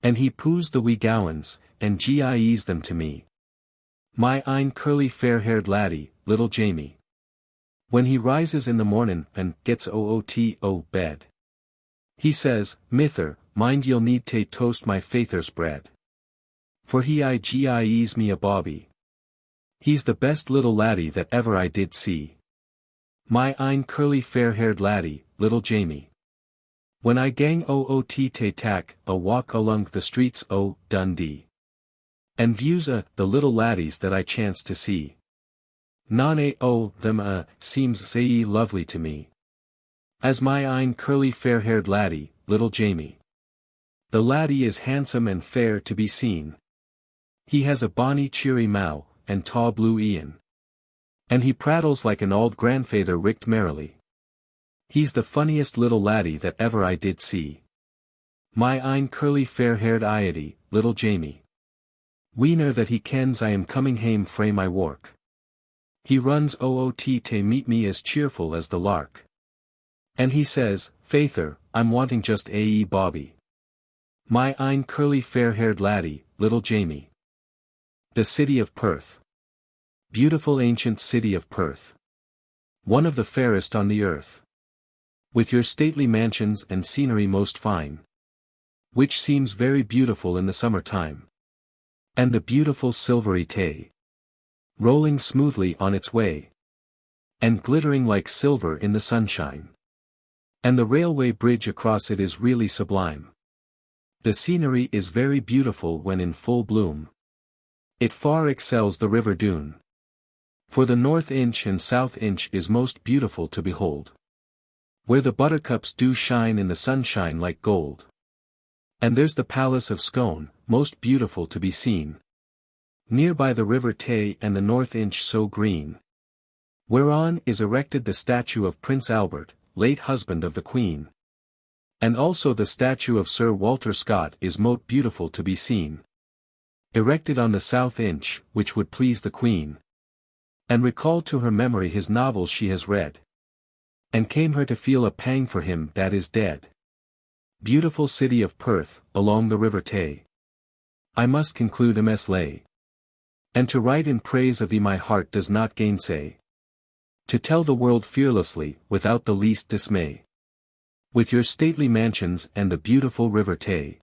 And he poos the wee gowans, and gies them to me. My ein curly fair-haired laddie, little Jamie. When he rises in the mornin' and gets o bed. He says, Mither, mind ye'll need to toast my faither's bread. For he gies me a bobby. He's the best little laddie that ever I did see. My ein curly fair-haired laddie, little Jamie. When I gang oot to tak a walk along the streets o' Dundee. And views the little laddies that I chance to see. None o' them seems sae lovely to me. As my ein curly fair-haired laddie, little Jamie. The laddie is handsome and fair to be seen. He has a bonny cheery mow, and taw blue e'en. And he prattles like an auld grandfeyther richt merrily. He's the funniest little laddie that ever I did see. My ein curly fair-haired iady, little Jamie. Weener that he kens I am coming hame frae my work. He runs oot to meet me as cheerful as the lark. And he says, Faither, I'm wanting just a bobby. My ein curly fair-haired laddie, little Jamie. The City of Perth. Beautiful ancient City of Perth. One of the fairest on the earth. With your stately mansions and scenery most fine. Which seems very beautiful in the summer time. And the beautiful Silvery Tay. Rolling smoothly on its way. And glittering like silver in the sunshine. And the railway bridge across it is really sublime. The scenery is very beautiful when in full bloom. It far excels the river Doon. For the North Inch and South Inch is most beautiful to behold. Where the buttercups do shine in the sunshine like gold. And there's the Palace of Scone, most beautiful to be seen. Near by the river Tay and the North Inch so green. Whereon is erected the statue of Prince Albert, late husband of the Queen. And also the statue of Sir Walter Scott is most beautiful to be seen. Erected on the South Inch, which would please the Queen. And recall to her memory his novels she has read. And came her to feel a pang for him that is dead. Beautiful City of Perth, along the river Tay. I must conclude ms lay. And to write in praise of thee my heart does not gainsay. To tell the world fearlessly, without the least dismay. With your stately mansions and the beautiful river Tay.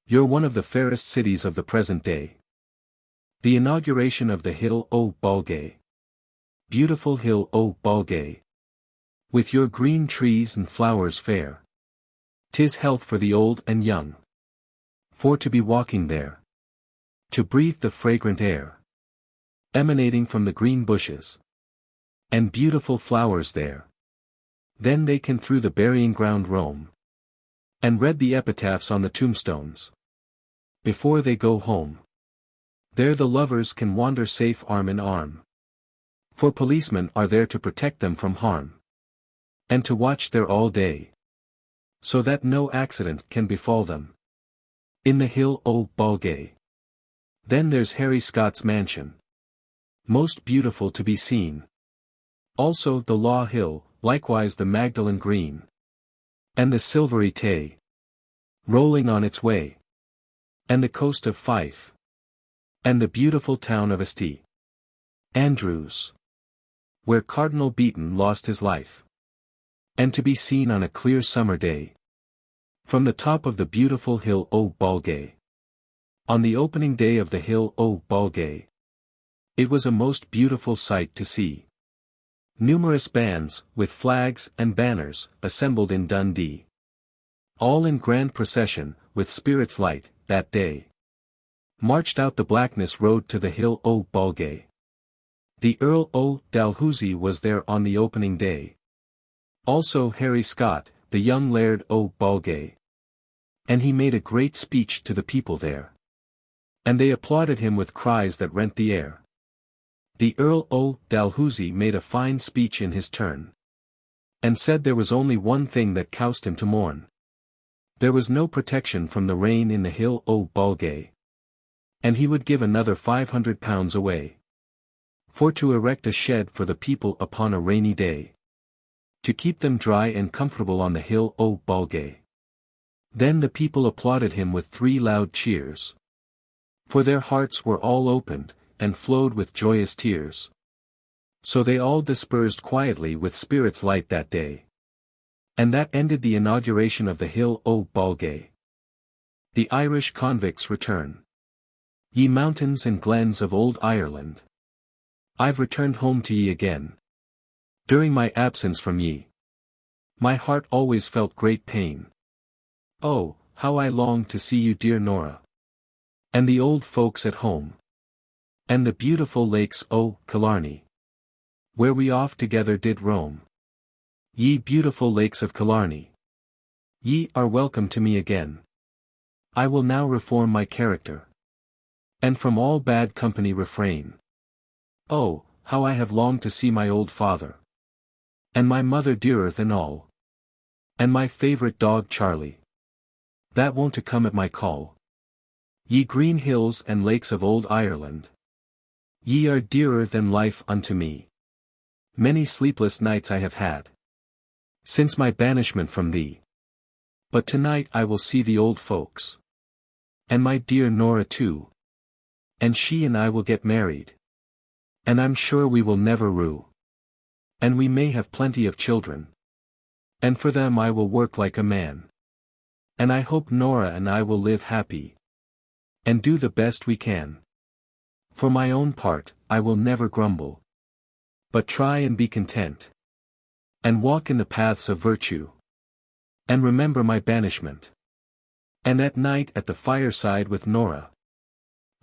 You're one of the fairest cities of the present day. The inauguration of the hill o' Balgay. Beautiful hill o' Balgay. With your green trees and flowers fair. 'Tis health for the old and young. For to be walking there. To breathe the fragrant air. Emanating from the green bushes. and beautiful flowers there. Then they can through the burying ground roam, and read the epitaphs on the tombstones. Before they go home, there the lovers can wander safe arm in arm. For policemen are there to protect them from harm, and to watch there all day, so that no accident can befall them. In the hill o' Balgay. Then there's Harry Scott's mansion, most beautiful to be seen. Also the Law Hill, likewise the Magdalen Green, and the Silvery Tay, rolling on its way, and the coast of Fife, and the beautiful town of St. Andrews, where Cardinal Beaton lost his life, and to be seen on a clear summer day, from the top of the beautiful hill o' Balgay. On the opening day of the hill o' Balgay, it was a most beautiful sight to see. Numerous bands, with flags and banners, assembled in Dundee. All in grand procession, with spirits light, that day, marched out the Blackness road to the hill o' Balgay. The Earl o' Dalhousie was there on the opening day. Also Harry Scott, the young Laird o' Balgay. And he made a great speech to the people there, and they applauded him with cries that rent the air. The Earl o' Dalhousie made a fine speech in his turn, and said there was only one thing that caused him to mourn. There was no protection from the rain in the hill o' Balgay, and he would give another £500 away, for to erect a shed for the people upon a rainy day, to keep them dry and comfortable on the hill o' Balgay. Then the people applauded him with 3 loud cheers, for their hearts were all opened, and flowed with joyous tears. So they all dispersed quietly with spirits light that day. And that ended the inauguration of the hill o' Balgay. The Irish convicts return. Ye mountains and glens of old Ireland, I've returned home to ye again. During my absence from ye, my heart always felt great pain. Oh, how I long to see you, dear Nora, and the old folks at home, and the beautiful lakes o' Killarney, where we oft together did roam. Ye beautiful lakes of Killarney, ye are welcome to me again. I will now reform my character, and from all bad company refrain. Oh, how I have longed to see my old father, and my mother dearer than all, and my favourite dog Charlie, that wont to come at my call. Ye green hills and lakes of old Ireland, ye are dearer than life unto me. Many sleepless nights I have had, since my banishment from thee. But tonight I will see the old folks, and my dear Nora too, and she and I will get married, and I'm sure we will never rue, and we may have plenty of children, and for them I will work like a man, and I hope Nora and I will live happy, and do the best we can. For my own part, I will never grumble, but try and be content, and walk in the paths of virtue, and remember my banishment. And at night at the fireside with Nora,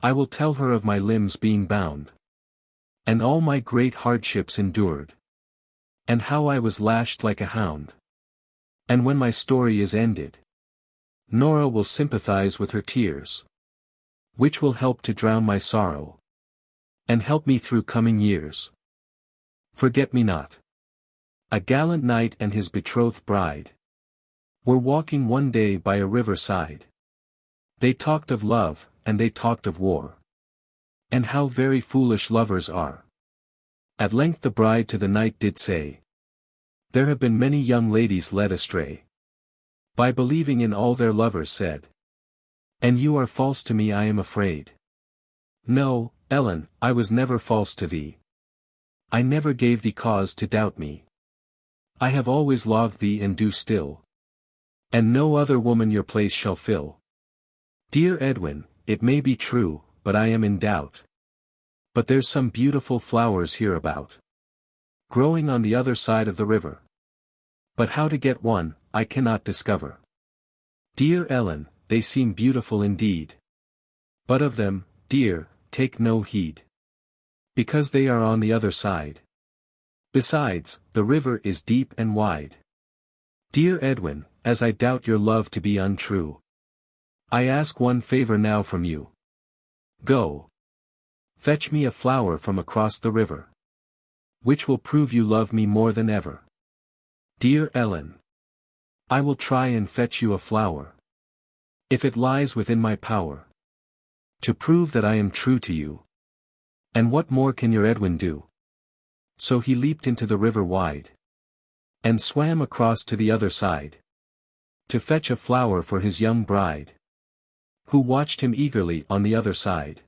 I will tell her of my limbs being bound, and all my great hardships endured, and how I was lashed like a hound. And when my story is ended, Nora will sympathize with her tears, which will help to drown my sorrow, and help me through coming years. Forget-me-not. A gallant knight and his betrothed bride were walking one day by a river side. They talked of love, and they talked of war, and how very foolish lovers are. At length the bride to the knight did say, there have been many young ladies led astray, by believing in all their lovers said. And you are false to me, I am afraid. No, Ellen, I was never false to thee. I never gave thee cause to doubt me. I have always loved thee and do still, and no other woman your place shall fill. Dear Edwin, it may be true, but I am in doubt. But there's some beautiful flowers hereabout, growing on the other side of the river. But how to get one, I cannot discover. Dear Ellen, they seem beautiful indeed. But of them, dear, take no heed, because they are on the other side. Besides, the river is deep and wide. Dear Edwin, as I doubt your love to be untrue, I ask one favor now from you. Go. Fetch me a flower from across the river, which will prove you love me more than ever. Dear Ellen, I will try and fetch you a flower, if it lies within my power, to prove that I am true to you. And what more can your Edwin do? So he leaped into the river wide, and swam across to the other side, to fetch a flower for his young bride, who watched him eagerly on the other side.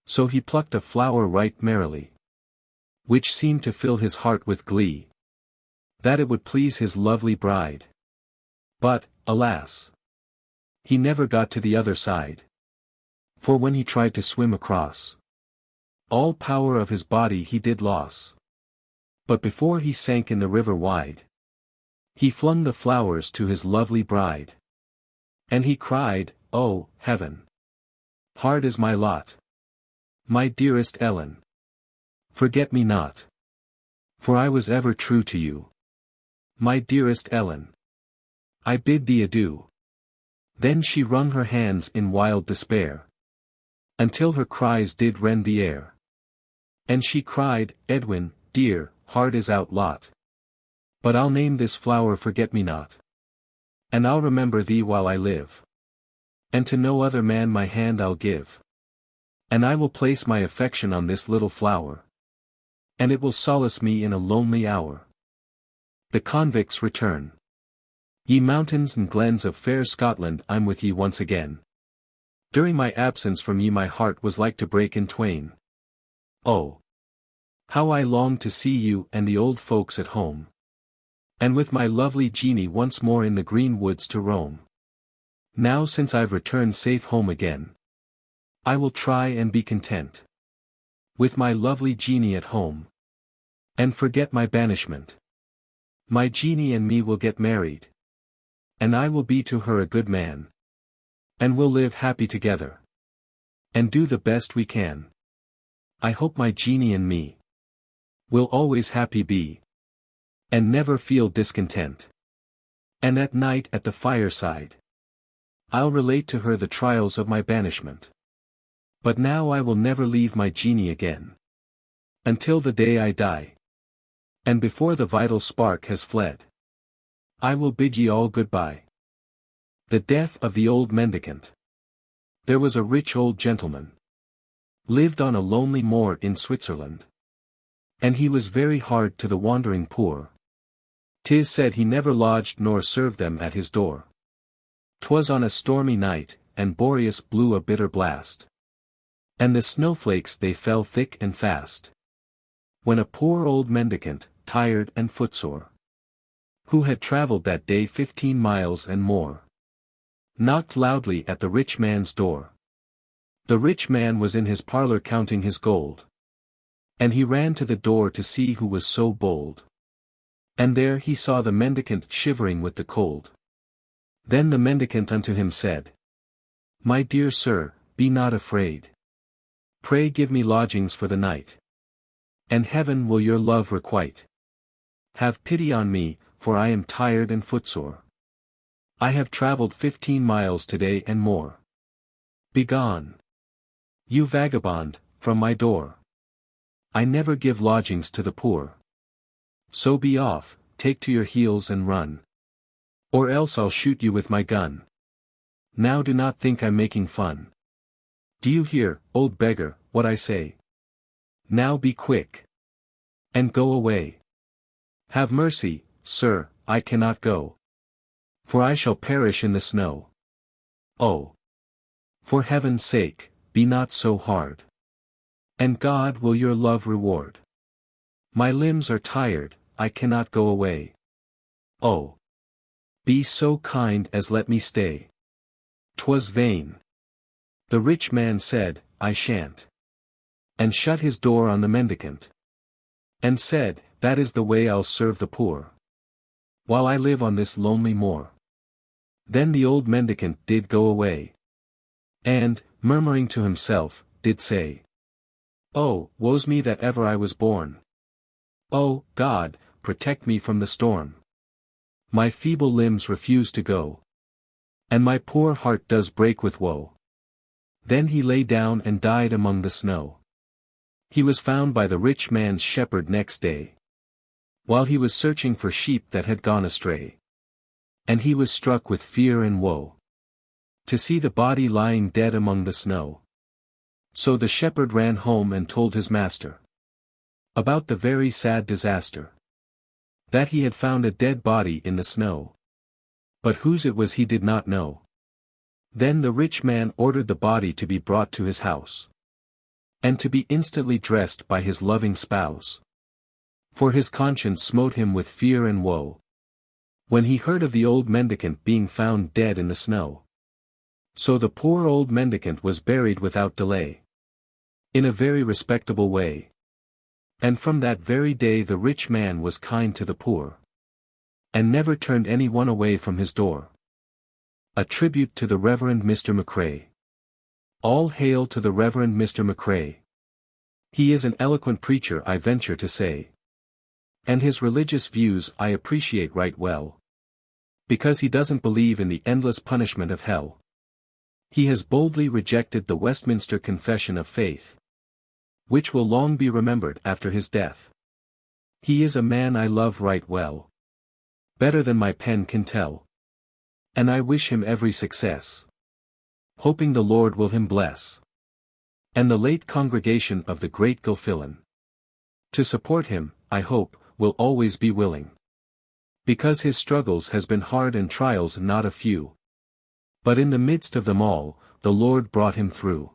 So he plucked a flower right merrily, which seemed to fill his heart with glee, that it would please his lovely bride. But, alas! He never got to the other side. For when he tried to swim across, all power of his body he did loss. But before he sank in the river wide, he flung the flowers to his lovely bride. And he cried, "Oh, heaven! Hard is my lot. My dearest Ellen, forget me not. For I was ever true to you. My dearest Ellen, I bid thee adieu." Then she wrung her hands in wild despair, until her cries did rend the air. And she cried, "Edwin, dear, hard is our lot. But I'll name this flower Forget-me-not. And I'll remember thee while I live. And to no other man my hand I'll give. And I will place my affection on this little flower. And it will solace me in a lonely hour. The Convicts Return. Ye mountains and glens of fair Scotland, I'm with ye once again. During my absence from ye my heart was like to break in twain. Oh! How I long to see you and the old folks at home. And with my lovely Jeanie once more in the green woods to roam. Now since I've returned safe home again, I will try and be content with my lovely Jeanie at home, and forget my banishment. My Jeanie and me will get married, and I will be to her a good man, and we'll live happy together, and do the best we can. I hope my Jeanie and me will always happy be, and never feel discontent. And at night at the fireside, I'll relate to her the trials of my banishment. But now I will never leave my Jeanie again, until the day I die. And before the vital spark has fled, I will bid ye all goodbye. The Death of the Old Mendicant. There was a rich old gentleman, lived on a lonely moor in Switzerland. And he was very hard to the wandering poor. 'Tis said he never lodged nor served them at his door. 'Twas on a stormy night, and Boreas blew a bitter blast, and the snowflakes they fell thick and fast. When a poor old mendicant, tired and footsore, who had travelled that day 15 miles and more, knocked loudly at the rich man's door. The rich man was in his parlour counting his gold, and he ran to the door to see who was so bold. And there he saw the mendicant shivering with the cold. Then the mendicant unto him said, "My dear sir, be not afraid. Pray give me lodgings for the night, and heaven will your love requite. Have pity on me, for I am tired and footsore. I have travelled 15 miles today and more. Begone, you vagabond, from my door. I never give lodgings to the poor. So be off, take to your heels and run. Or else I'll shoot you with my gun. Now do not think I'm making fun. Do you hear, old beggar, what I say? Now be quick, and go away. Have mercy, sir, I cannot go, for I shall perish in the snow. Oh! For heaven's sake, be not so hard, and God will your love reward. My limbs are tired, I cannot go away. Oh! Be so kind as let me stay. 'Twas vain. The rich man said, I shan't, and shut his door on the mendicant, and said, that is the way I'll serve the poor, while I live on this lonely moor. Then the old mendicant did go away, and, murmuring to himself, did say, Oh, woe's me that ever I was born. Oh, God, protect me from the storm. My feeble limbs refuse to go. And my poor heart does break with woe. Then he lay down and died among the snow. He was found by the rich man's shepherd next day, while he was searching for sheep that had gone astray. And he was struck with fear and woe, to see the body lying dead among the snow. So the shepherd ran home and told his master about the very sad disaster, that he had found a dead body in the snow. But whose it was he did not know. Then the rich man ordered the body to be brought to his house, and to be instantly dressed by his loving spouse. For his conscience smote him with fear and woe, when he heard of the old mendicant being found dead in the snow. So the poor old mendicant was buried without delay, in a very respectable way. And from that very day the rich man was kind to the poor, and never turned any one away from his door. A tribute to the Reverend Mr. McCrae. All hail to the Reverend Mr. McCrae. He is an eloquent preacher, I venture to say. And his religious views I appreciate right well, because he doesn't believe in the endless punishment of hell. He has boldly rejected the Westminster Confession of Faith, which will long be remembered after his death. He is a man I love right well, better than my pen can tell. And I wish him every success, hoping the Lord will him bless, and the late congregation of the great Gilfillan. To support him, I hope, will always be willing, because his struggles has been hard and trials not a few. But in the midst of them all, the Lord brought him through.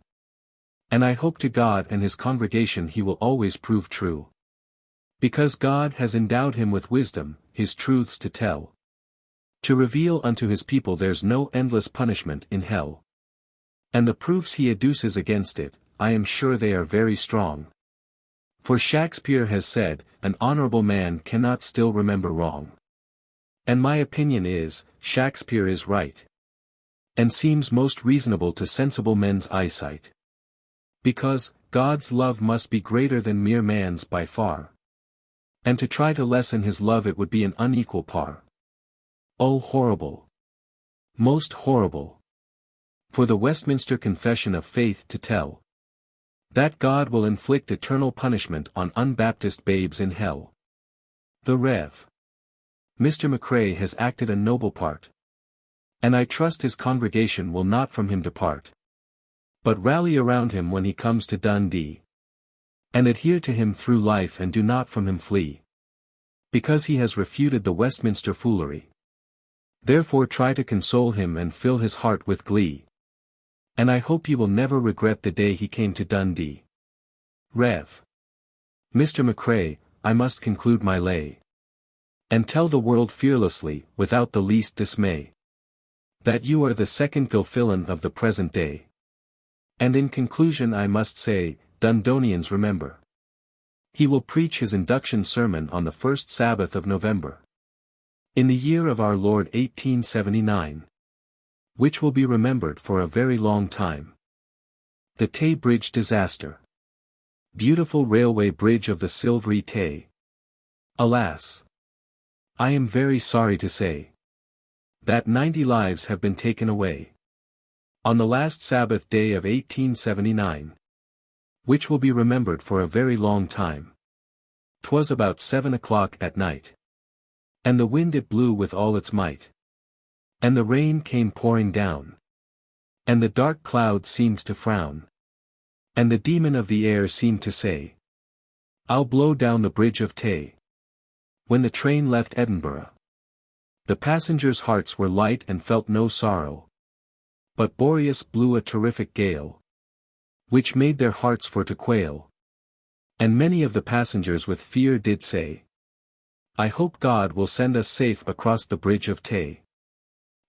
And I hope to God and his congregation he will always prove true, because God has endowed him with wisdom, his truths to tell, to reveal unto his people there's no endless punishment in hell. And the proofs he adduces against it, I am sure they are very strong. For Shakespeare has said, an honorable man cannot still remember wrong. And my opinion is, Shakespeare is right, and seems most reasonable to sensible men's eyesight. Because, God's love must be greater than mere man's by far. And to try to lessen his love it would be an unequal par. Oh horrible! Most horrible! For the Westminster Confession of Faith to tell, that God will inflict eternal punishment on unbaptized babes in hell. The Rev. Mr. McCrae has acted a noble part, and I trust his congregation will not from him depart, but rally around him when he comes to Dundee, and adhere to him through life and do not from him flee, because he has refuted the Westminster foolery. Therefore try to console him and fill his heart with glee, and I hope he will never regret the day he came to Dundee. Rev. Mr. McCrae, I must conclude my lay, and tell the world fearlessly, without the least dismay, that you are the second Gilfillan of the present day. And in conclusion I must say, Dundonians remember, he will preach his induction sermon on the first Sabbath of November, in the year of our Lord 1879, which will be remembered for a very long time. The Tay Bridge Disaster. Beautiful railway bridge of the Silvery Tay. Alas! I am very sorry to say that 90 lives have been taken away on the last Sabbath day of 1879, which will be remembered for a very long time. 'Twas about 7 o'clock at night, and the wind it blew with all its might, and the rain came pouring down, and the dark cloud seemed to frown, and the demon of the air seemed to say, I'll blow down the bridge of Tay. When the train left Edinburgh, the passengers' hearts were light and felt no sorrow, but Boreas blew a terrific gale, which made their hearts for to quail, and many of the passengers with fear did say, I hope God will send us safe across the bridge of Tay.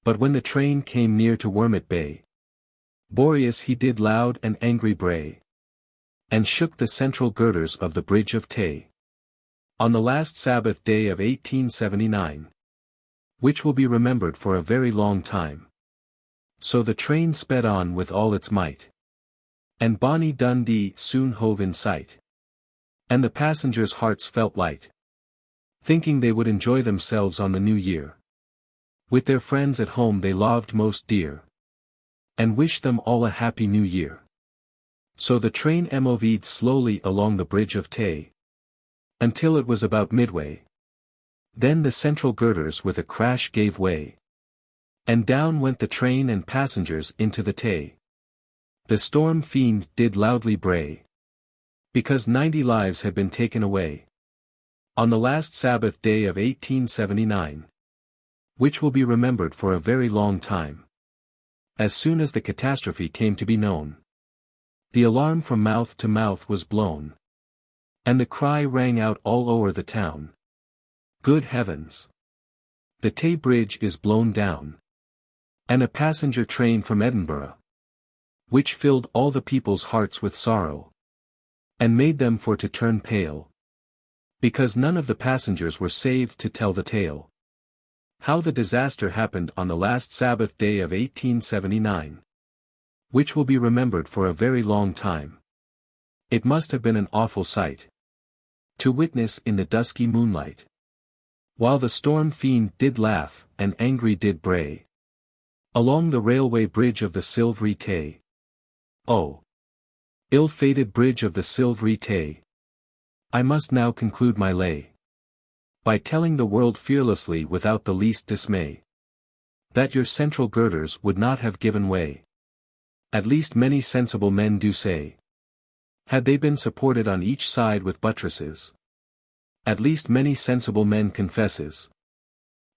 But when the train came near to Wormit Bay, Boreas he did loud and angry bray, and shook the central girders of the bridge of Tay. On the last Sabbath day of 1879, which will be remembered for a very long time. So the train sped on with all its might, and bonny Dundee soon hove in sight, and the passengers' hearts felt light. thinking they would enjoy themselves on the new year. With their friends at home they loved most dear, and wished them all a happy new year. So the train moved slowly along the bridge of Tay, until it was about midway. Then the central girders with a crash gave way, and down went the train and passengers into the Tay. The storm fiend did loudly bray, because 90 lives had been taken away, on the last Sabbath day of 1879, which will be remembered for a very long time. As soon as the catastrophe came to be known, the alarm from mouth to mouth was blown, and the cry rang out all o'er the town. Good heavens! The Tay Bridge is blown down, and a passenger train from Edinburgh, which filled all the people's hearts with sorrow, and made them for to turn pale, because none of the passengers were saved to tell the tale. How the disaster happened on the last Sabbath day of 1879, which will be remembered for a very long time. It must have been an awful sight to witness in the dusky moonlight, while the storm fiend did laugh, and angry did bray, along the railway bridge of the Silvery Tay. Oh, ill-fated bridge of the Silvery Tay! I must now conclude my lay, by telling the world fearlessly without the least dismay, that your central girders would not have given way. At least many sensible men do say, had they been supported on each side with buttresses. At least many sensible men confesses,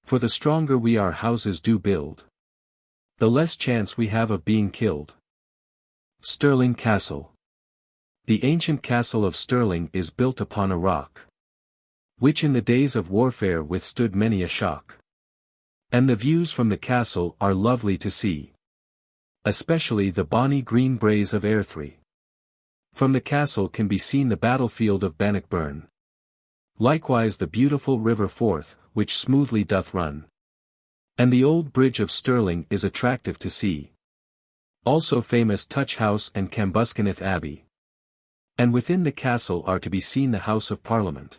for the stronger we our houses do build, the less chance we have of being killed. Stirling Castle. The ancient castle of Stirling is built upon a rock, which in the days of warfare withstood many a shock. And the views from the castle are lovely to see, especially the bonny green braes of Airthry. From the castle can be seen the battlefield of Bannockburn, likewise the beautiful river Forth, which smoothly doth run. And the old bridge of Stirling is attractive to see. Also famous Touch House and Cambuskenneth Abbey. And within the castle are to be seen the House of Parliament,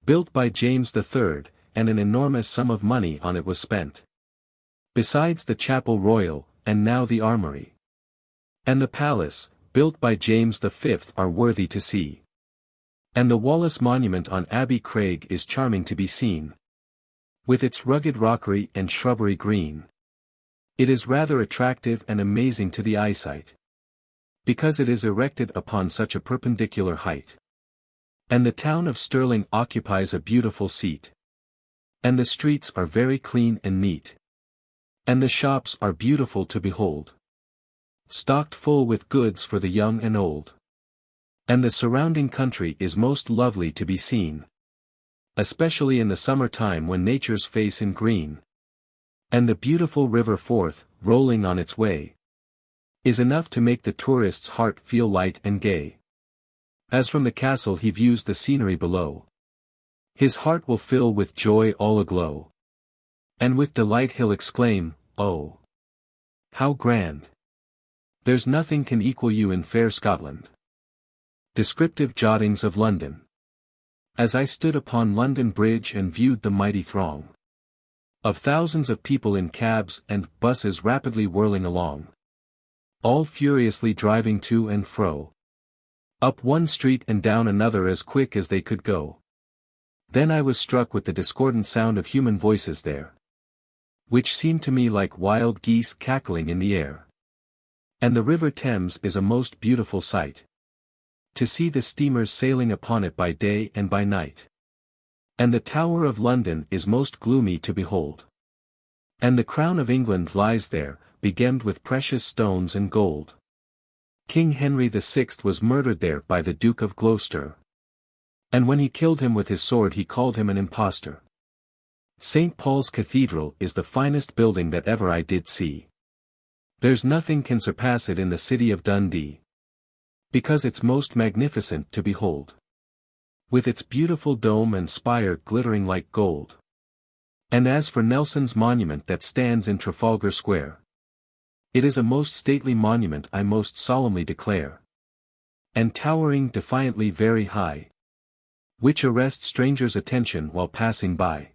built by James III, and an enormous sum of money on it was spent. Besides the Chapel Royal, and now the Armoury, and the Palace, built by James V, are worthy to see. And the Wallace Monument on Abbey Craig is charming to be seen, with its rugged rockery and shrubbery green. It is rather attractive and amazing to the eyesight, because it is erected upon such a perpendicular height. And the town of Stirling occupies a beautiful seat. And the streets are very clean and neat. And the shops are beautiful to behold, stocked full with goods for the young and old. And the surrounding country is most lovely to be seen, especially in the summer time when nature's face in green. And the beautiful river Forth, rolling on its way, is enough to make the tourist's heart feel light and gay. As from the castle he views the scenery below, his heart will fill with joy all aglow, and with delight he'll exclaim, "Oh, how grand! There's nothing can equal you in fair Scotland." Descriptive Jottings of London. As I stood upon London Bridge and viewed the mighty throng of thousands of people in cabs and buses rapidly whirling along, all furiously driving to and fro, up one street and down another as quick as they could go, then I was struck with the discordant sound of human voices there, which seemed to me like wild geese cackling in the air. And the River Thames is a most beautiful sight, to see the steamers sailing upon it by day and by night. And the Tower of London is most gloomy to behold. And the crown of England lies there, begemmed with precious stones and gold. King Henry VI was murdered there by the Duke of Gloucester. And when he killed him with his sword he called him an impostor. St. Paul's Cathedral is the finest building that ever I did see. There's nothing can surpass it in the city of Dundee, because it's most magnificent to behold, with its beautiful dome and spire glittering like gold. And as for Nelson's monument that stands in Trafalgar Square, it is a most stately monument, I most solemnly declare, and towering defiantly very high. which arrest strangers' attention while passing by.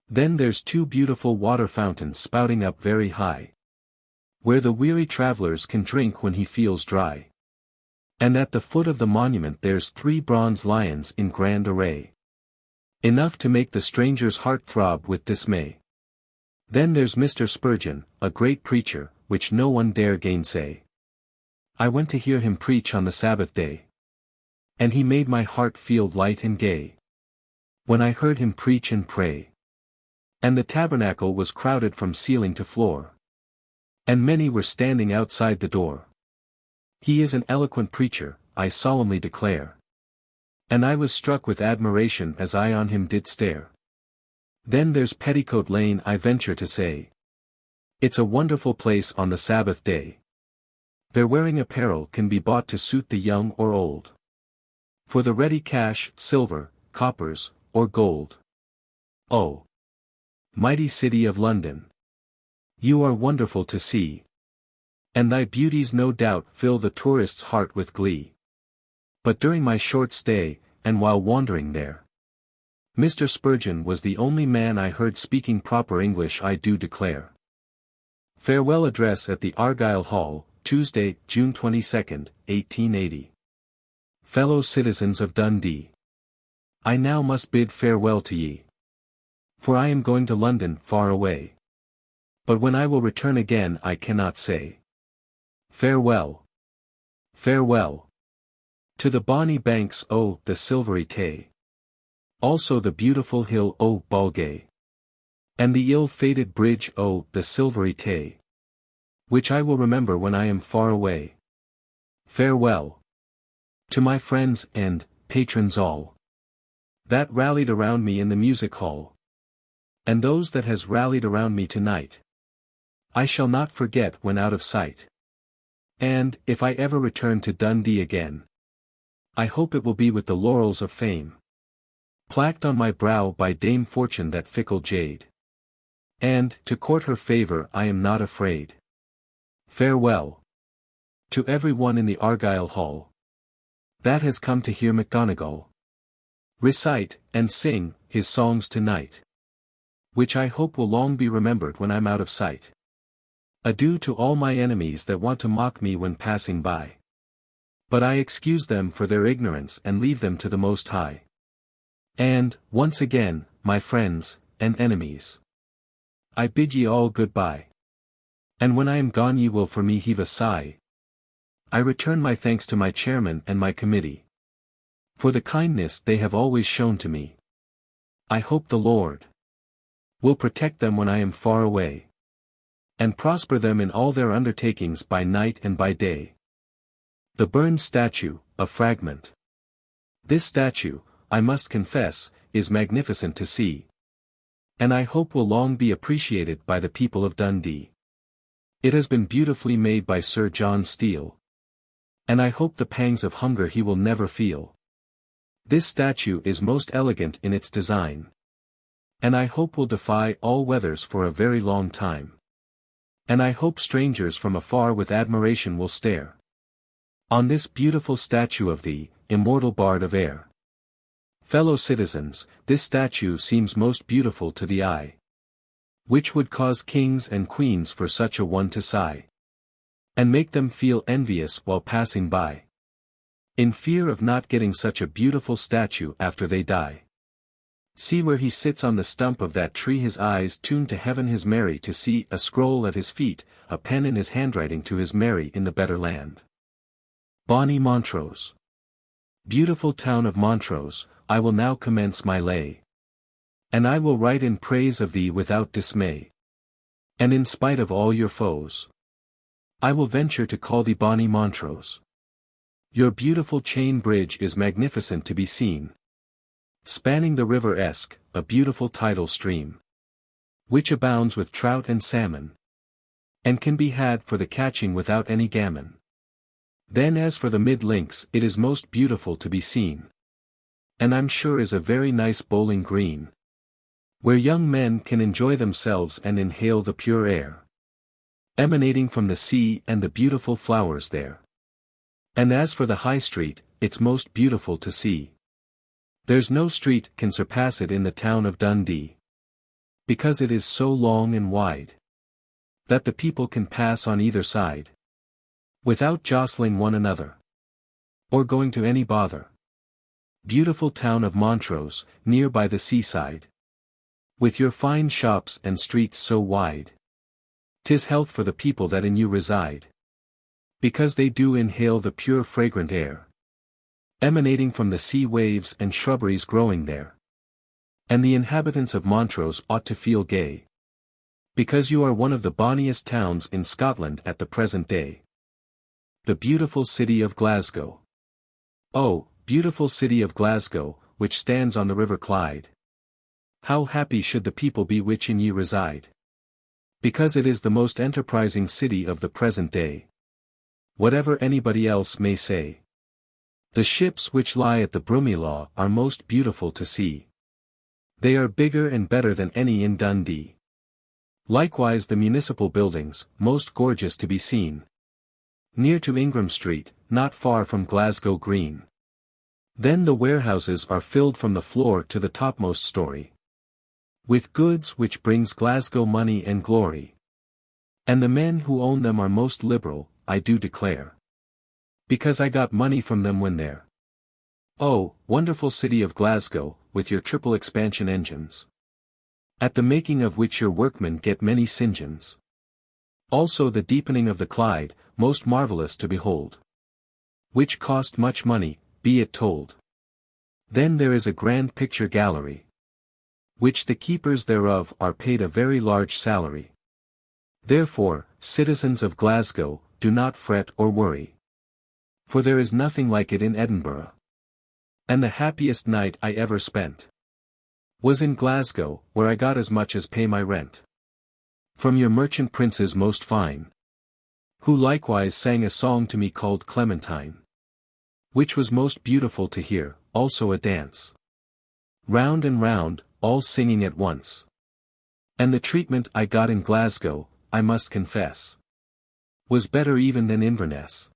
Then there's two beautiful water fountains spouting up very high, where the weary travellers can drink when he feels dry. And at the foot of the monument there's 3 bronze lions in grand array, enough to make the stranger's heart throb with dismay. Then there's Mr. Spurgeon, a great preacher, which no one dare gainsay. I went to hear him preach on the Sabbath day, and he made my heart feel light and gay, when I heard him preach and pray. And the tabernacle was crowded from ceiling to floor, and many were standing outside the door. He is an eloquent preacher, I solemnly declare, and I was struck with admiration as I on him did stare. Then there's Petticoat Lane, I venture to say, it's a wonderful place on the Sabbath day. Their wearing apparel can be bought to suit the young or old, for the ready cash, silver, coppers, or gold. Oh, mighty city of London, you are wonderful to see, and thy beauties no doubt fill the tourist's heart with glee. But during my short stay, and while wandering there, Mr. Spurgeon was the only man I heard speaking proper English, I do declare. Farewell Address at the Argyle Hall, Tuesday, June 22, 1880. Fellow citizens of Dundee, I now must bid farewell to ye, for I am going to London far away. But when I will return again I cannot say. Farewell, farewell, to the bonny banks o' the Silvery Tay, also the beautiful hill o' Balgay, and the ill-fated bridge o' the Silvery Tay, which I will remember when I am far away. Farewell, to my friends and patrons all, that rallied around me in the music hall, and those that has rallied around me tonight, I shall not forget when out of sight. And, if I ever return to Dundee again, I hope it will be with the laurels of fame placked on my brow by Dame Fortune, that fickle jade. And, to court her favour I am not afraid. Farewell to every one in the Argyle Hall that has come to hear McGonagall recite, and sing, his songs tonight, which I hope will long be remembered when I'm out of sight. Adieu to all my enemies that want to mock me when passing by, but I excuse them for their ignorance and leave them to the Most High. And, once again, my friends, and enemies, I bid ye all good-bye. And when I am gone ye will for me heave a sigh. I return my thanks to my chairman and my committee, for the kindness they have always shown to me. I hope the Lord will protect them when I am far away, and prosper them in all their undertakings by night and by day. The burned statue, a fragment. This statue, I must confess, is magnificent to see, and I hope will long be appreciated by the people of Dundee. It has been beautifully made by Sir John Steele, and I hope the pangs of hunger he will never feel. This statue is most elegant in its design, and I hope will defy all weathers for a very long time. And I hope strangers from afar with admiration will stare on this beautiful statue of the immortal bard of air. Fellow citizens, this statue seems most beautiful to the eye, which would cause kings and queens for such a one to sigh, and make them feel envious while passing by, in fear of not getting such a beautiful statue after they die. See where he sits on the stump of that tree, his eyes tuned to heaven, his Mary to see, a scroll at his feet, a pen in his handwriting to his Mary in the better land. Bonny Montrose, beautiful town of Montrose, I will now commence my lay, and I will write in praise of thee without dismay, and in spite of all your foes, I will venture to call thee Bonny Montrose. Your beautiful chain bridge is magnificent to be seen, spanning the river Esk, a beautiful tidal stream, which abounds with trout and salmon, and can be had for the catching without any gammon. Then as for the mid-links, it is most beautiful to be seen, and I'm sure is a very nice bowling green, where young men can enjoy themselves and inhale the pure air emanating from the sea and the beautiful flowers there. And as for the High Street, it's most beautiful to see, There's no street can surpass it in the town of Dundee. Because it is so long and wide, that the people can pass on either side, without jostling one another, or going to any bother. Beautiful town of Montrose, near by the seaside, with your fine shops and streets so wide. 'Tis health for the people that in you reside, because they do inhale the pure fragrant air, emanating from the sea waves and shrubberies growing there. And the inhabitants of Montrose ought to feel gay, because you are one of the bonniest towns in Scotland at the present day. The beautiful city of Glasgow. Oh, beautiful city of Glasgow, which stands on the river Clyde. How happy should the people be which in ye reside, because it is the most enterprising city of the present day. Whatever anybody else may say, the ships which lie at the Broomielaw are most beautiful to see. They are bigger and better than any in Dundee. Likewise the municipal buildings, most gorgeous to be seen, near to Ingram Street, not far from Glasgow Green. Then the warehouses are filled from the floor to the topmost story, with goods which brings Glasgow money and glory. And the men who own them are most liberal, I do declare, because I got money from them when there. Oh, wonderful city of Glasgow, with your triple expansion engines, at the making of which your workmen get many singeons. Also the deepening of the Clyde, most marvellous to behold, which cost much money, be it told. Then there is a grand picture gallery, which the keepers thereof are paid a very large salary. Therefore, citizens of Glasgow, do not fret or worry, for there is nothing like it in Edinburgh. And the happiest night I ever spent was in Glasgow, where I got as much as pay my rent from your merchant princes most fine, who likewise sang a song to me called Clementine, which was most beautiful to hear, also a dance, round and round, all singing at once. And the treatment I got in Glasgow, I must confess, was better even than Inverness.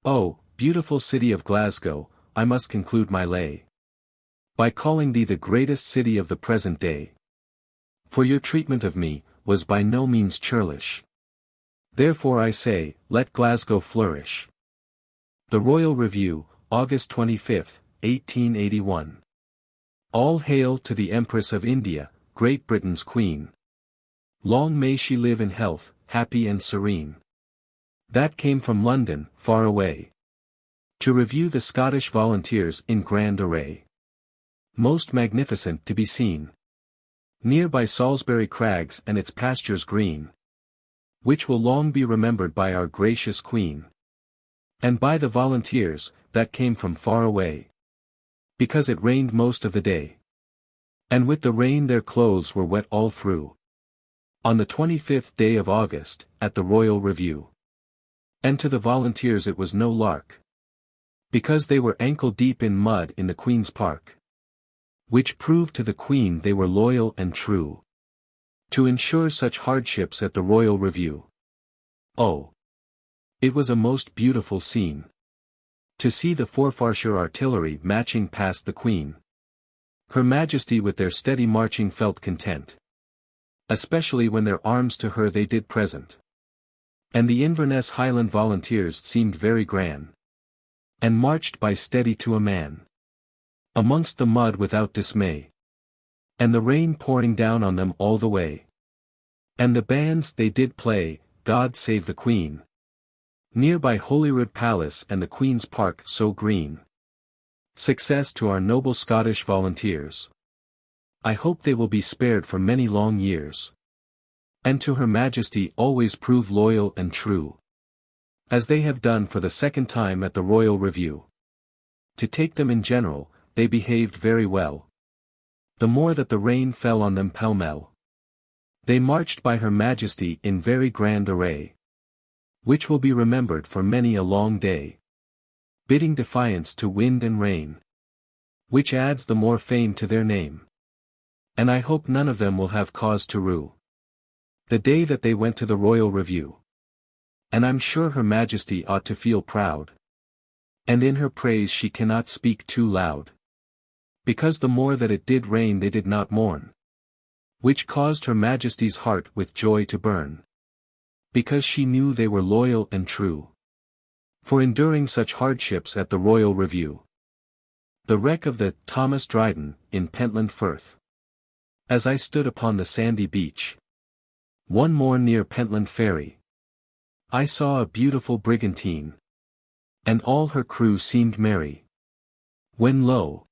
Oh, beautiful city of Glasgow, I must conclude my lay by calling thee the greatest city of the present day. For your treatment of me was by no means churlish. Therefore I say, let Glasgow flourish. The Royal Review, August 25, 1881. All hail to the Empress of India, Great Britain's Queen. Long may she live in health, happy and serene. That came from London, far away, to review the Scottish volunteers in grand array, most magnificent to be seen, near by Salisbury Crags and its pastures green, which will long be remembered by our gracious Queen, and by the volunteers, that came from far away, because it rained most of the day, and with the rain their clothes were wet all through, on the 25th day of August, at the Royal Review. And to the volunteers it was no lark, because they were ankle deep in mud in the Queen's Park, which proved to the Queen they were loyal and true, to ensure such hardships at the Royal Review. Oh! It was a most beautiful scene, to see the Forfarshire artillery marching past the Queen. Her Majesty with their steady marching felt content, especially when their arms to her they did present. And the Inverness Highland volunteers seemed very grand, and marched by steady to a man, amongst the mud without dismay, and the rain pouring down on them all the way. And the bands they did play, God Save the Queen, near by Holyrood Palace and the Queen's Park so green. Success to our noble Scottish volunteers. I hope they will be spared for many long years, and to Her Majesty always prove loyal and true, as they have done for the second time at the Royal Review. To take them in general, they behaved very well. The more that the rain fell on them pell-mell, they marched by Her Majesty in very grand array, which will be remembered for many a long day, bidding defiance to wind and rain, which adds the more fame to their name. And I hope none of them will have cause to rue the day that they went to the Royal Review. And I'm sure Her Majesty ought to feel proud, and in her praise she cannot speak too loud. Because the more that it did rain they did not mourn. Which caused her Majesty's heart with joy to burn. Because she knew they were loyal and true. For enduring such hardships at the Royal Review. The wreck of the Thomas Dryden, in Pentland Firth. As I stood upon the sandy beach, one morn near Pentland Ferry, I saw a beautiful brigantine, and all her crew seemed merry. When lo!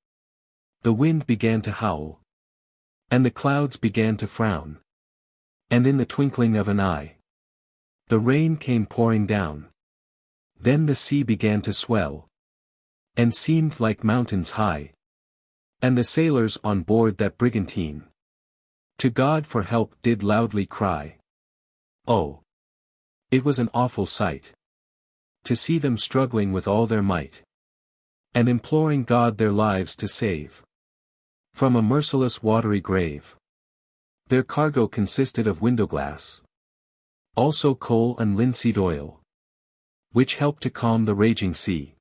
The wind began to howl, and the clouds began to frown, and in the twinkling of an eye, the rain came pouring down. Then the sea began to swell, and seemed like mountains high, and the sailors on board that brigantine, to God for help did loudly cry. Oh! It was an awful sight, to see them struggling with all their might, and imploring God their lives to save, from a merciless watery grave. Their cargo consisted of window glass, also coal and linseed oil, which helped to calm the raging sea,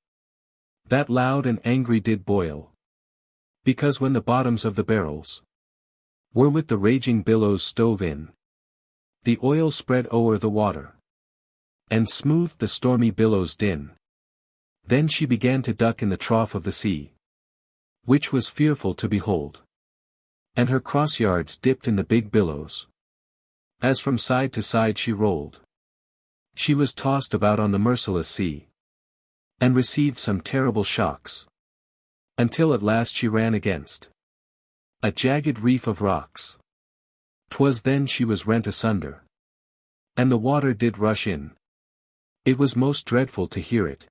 that loud and angry did boil. Because when the bottoms of the barrels were with the raging billows stove in, the oil spread o'er the water, and smoothed the stormy billows' din. Then she began to duck in the trough of the sea, which was fearful to behold. And her cross-yards dipped in the big billows. As from side to side she rolled, she was tossed about on the merciless sea, and received some terrible shocks, until at last she ran against a jagged reef of rocks. 'Twas then she was rent asunder, and the water did rush in. It was most dreadful to hear it.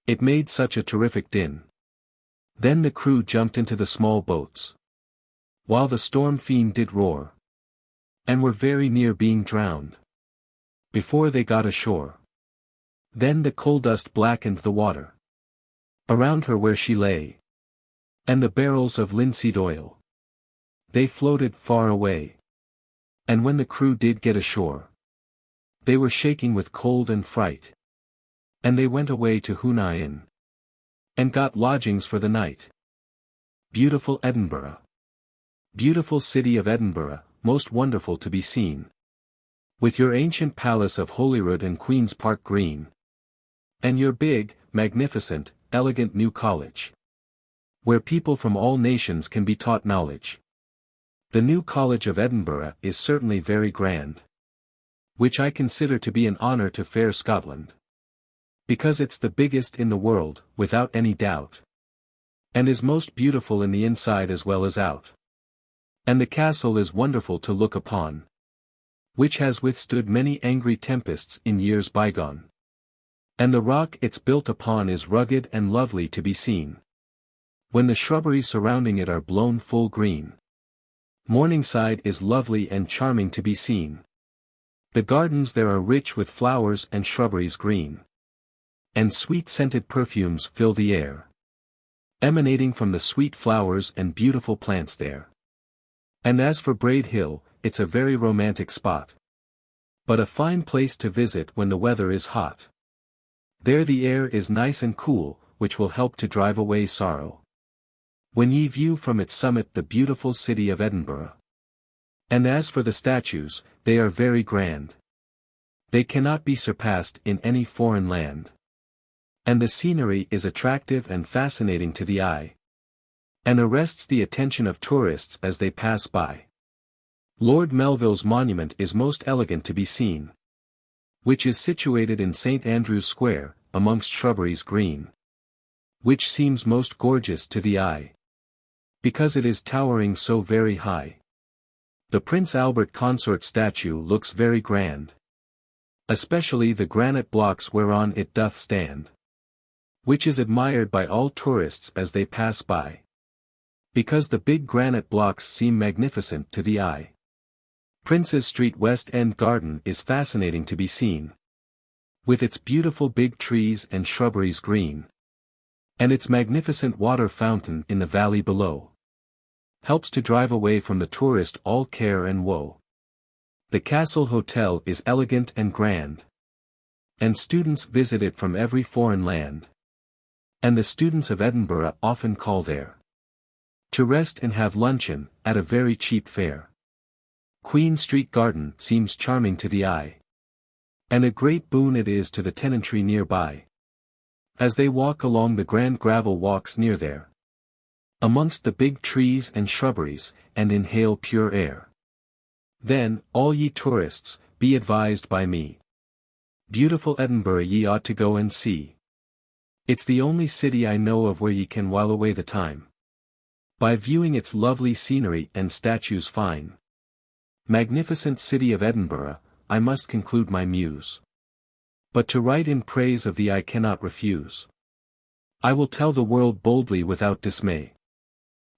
It made such a terrific din. Then the crew jumped into the small boats, while the storm fiend did roar, and were very near being drowned, before they got ashore. Then the coal dust blackened the water around her where she lay, and the barrels of linseed oil, they floated far away. And when the crew did get ashore, they were shaking with cold and fright, and they went away to Hunain, and got lodgings for the night. Beautiful Edinburgh, beautiful city of Edinburgh, most wonderful to be seen, with your ancient palace of Holyrood and Queen's Park Green, and your big, magnificent, elegant new college, where people from all nations can be taught knowledge. The new College of Edinburgh is certainly very grand, which I consider to be an honour to fair Scotland, because it's the biggest in the world, without any doubt, and is most beautiful in the inside as well as out. And the castle is wonderful to look upon, which has withstood many angry tempests in years bygone. And the rock it's built upon is rugged and lovely to be seen, when the shrubberies surrounding it are blown full green. Morningside is lovely and charming to be seen. The gardens there are rich with flowers and shrubberies green, and sweet-scented perfumes fill the air, emanating from the sweet flowers and beautiful plants there. And as for Braid Hill, it's a very romantic spot, but a fine place to visit when the weather is hot. There the air is nice and cool, which will help to drive away sorrow, when ye view from its summit the beautiful city of Edinburgh. And as for the statues, they are very grand. They cannot be surpassed in any foreign land. And the scenery is attractive and fascinating to the eye, and arrests the attention of tourists as they pass by. Lord Melville's monument is most elegant to be seen, which is situated in St. Andrew's Square, amongst shrubberies green, which seems most gorgeous to the eye, because it is towering so very high. The Prince Albert Consort statue looks very grand, especially the granite blocks whereon it doth stand, which is admired by all tourists as they pass by, because the big granite blocks seem magnificent to the eye. Prince's Street West End Garden is fascinating to be seen, with its beautiful big trees and shrubberies green, and its magnificent water fountain in the valley below, helps to drive away from the tourist all care and woe. The Castle Hotel is elegant and grand, and students visit it from every foreign land, and the students of Edinburgh often call there. To rest and have luncheon, at a very cheap fare. Queen Street Garden seems charming to the eye. And a great boon it is to the tenantry nearby. As they walk along the grand gravel walks near there. Amongst the big trees and shrubberies, and inhale pure air. Then, all ye tourists, be advised by me. Beautiful Edinburgh ye ought to go and see. It's the only city I know of where ye can while away the time. By viewing its lovely scenery and statues fine. Magnificent city of Edinburgh, I must conclude my muse. But to write in praise of thee I cannot refuse. I will tell the world boldly without dismay.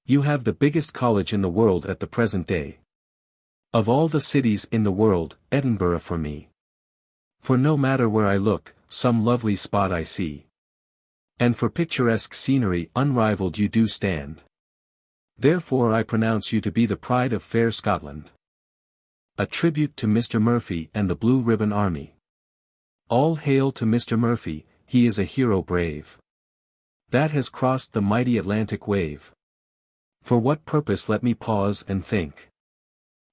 You have the biggest college in the world at the present day. Of all the cities in the world, Edinburgh for me. For no matter where I look, some lovely spot I see. And for picturesque scenery unrivalled you do stand. Therefore I pronounce you to be the pride of fair Scotland. A tribute to Mr. Murphy and the Blue Ribbon Army. All hail to Mr. Murphy, he is a hero brave. That has crossed the mighty Atlantic wave. For what purpose let me pause and think.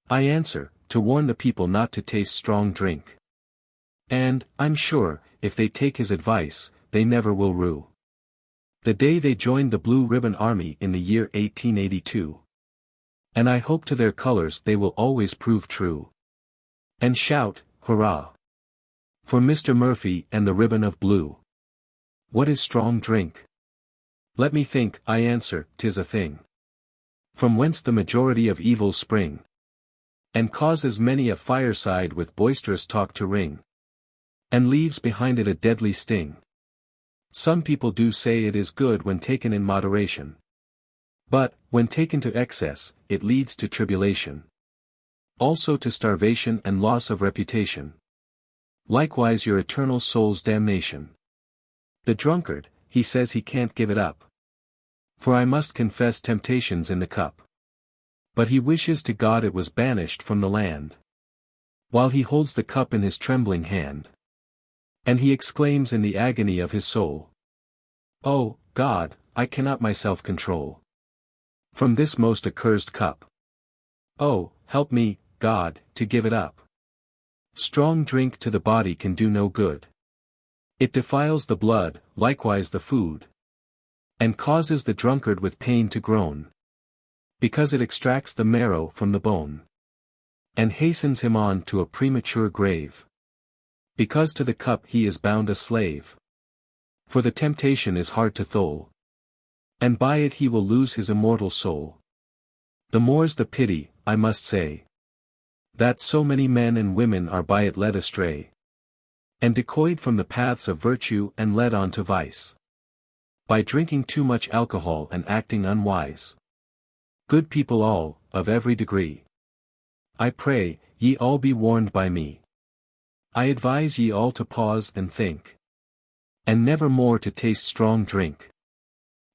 I answer, to warn the people not to taste strong drink. And, I'm sure, if they take his advice, they never will rue. The day they joined the Blue Ribbon Army in the year 1882. And I hope to their colors they will always prove true. And shout, hurrah! For Mr. Murphy and the ribbon of blue. What is strong drink? Let me think, I answer, 'tis a thing. From whence the majority of evils spring. And causes many a fireside with boisterous talk to ring. And leaves behind it a deadly sting. Some people do say it is good when taken in moderation. But, when taken to excess, it leads to tribulation. Also to starvation and loss of reputation. Likewise your eternal soul's damnation. The drunkard, he says he can't give it up. For I must confess temptations in the cup. But he wishes to God it was banished from the land. While he holds the cup in his trembling hand. And he exclaims in the agony of his soul. Oh, God, I cannot myself control. From this most accursed cup. Oh, help me, God, to give it up. Strong drink to the body can do no good. It defiles the blood, likewise the food. And causes the drunkard with pain to groan. Because it extracts the marrow from the bone. And hastens him on to a premature grave. Because to the cup he is bound a slave. For the temptation is hard to thole. And by it he will lose his immortal soul. The more's the pity, I must say. That so many men and women are by it led astray. And decoyed from the paths of virtue and led on to vice. By drinking too much alcohol and acting unwise. Good people all, of every degree. I pray, ye all be warned by me. I advise ye all to pause and think. And never more to taste strong drink.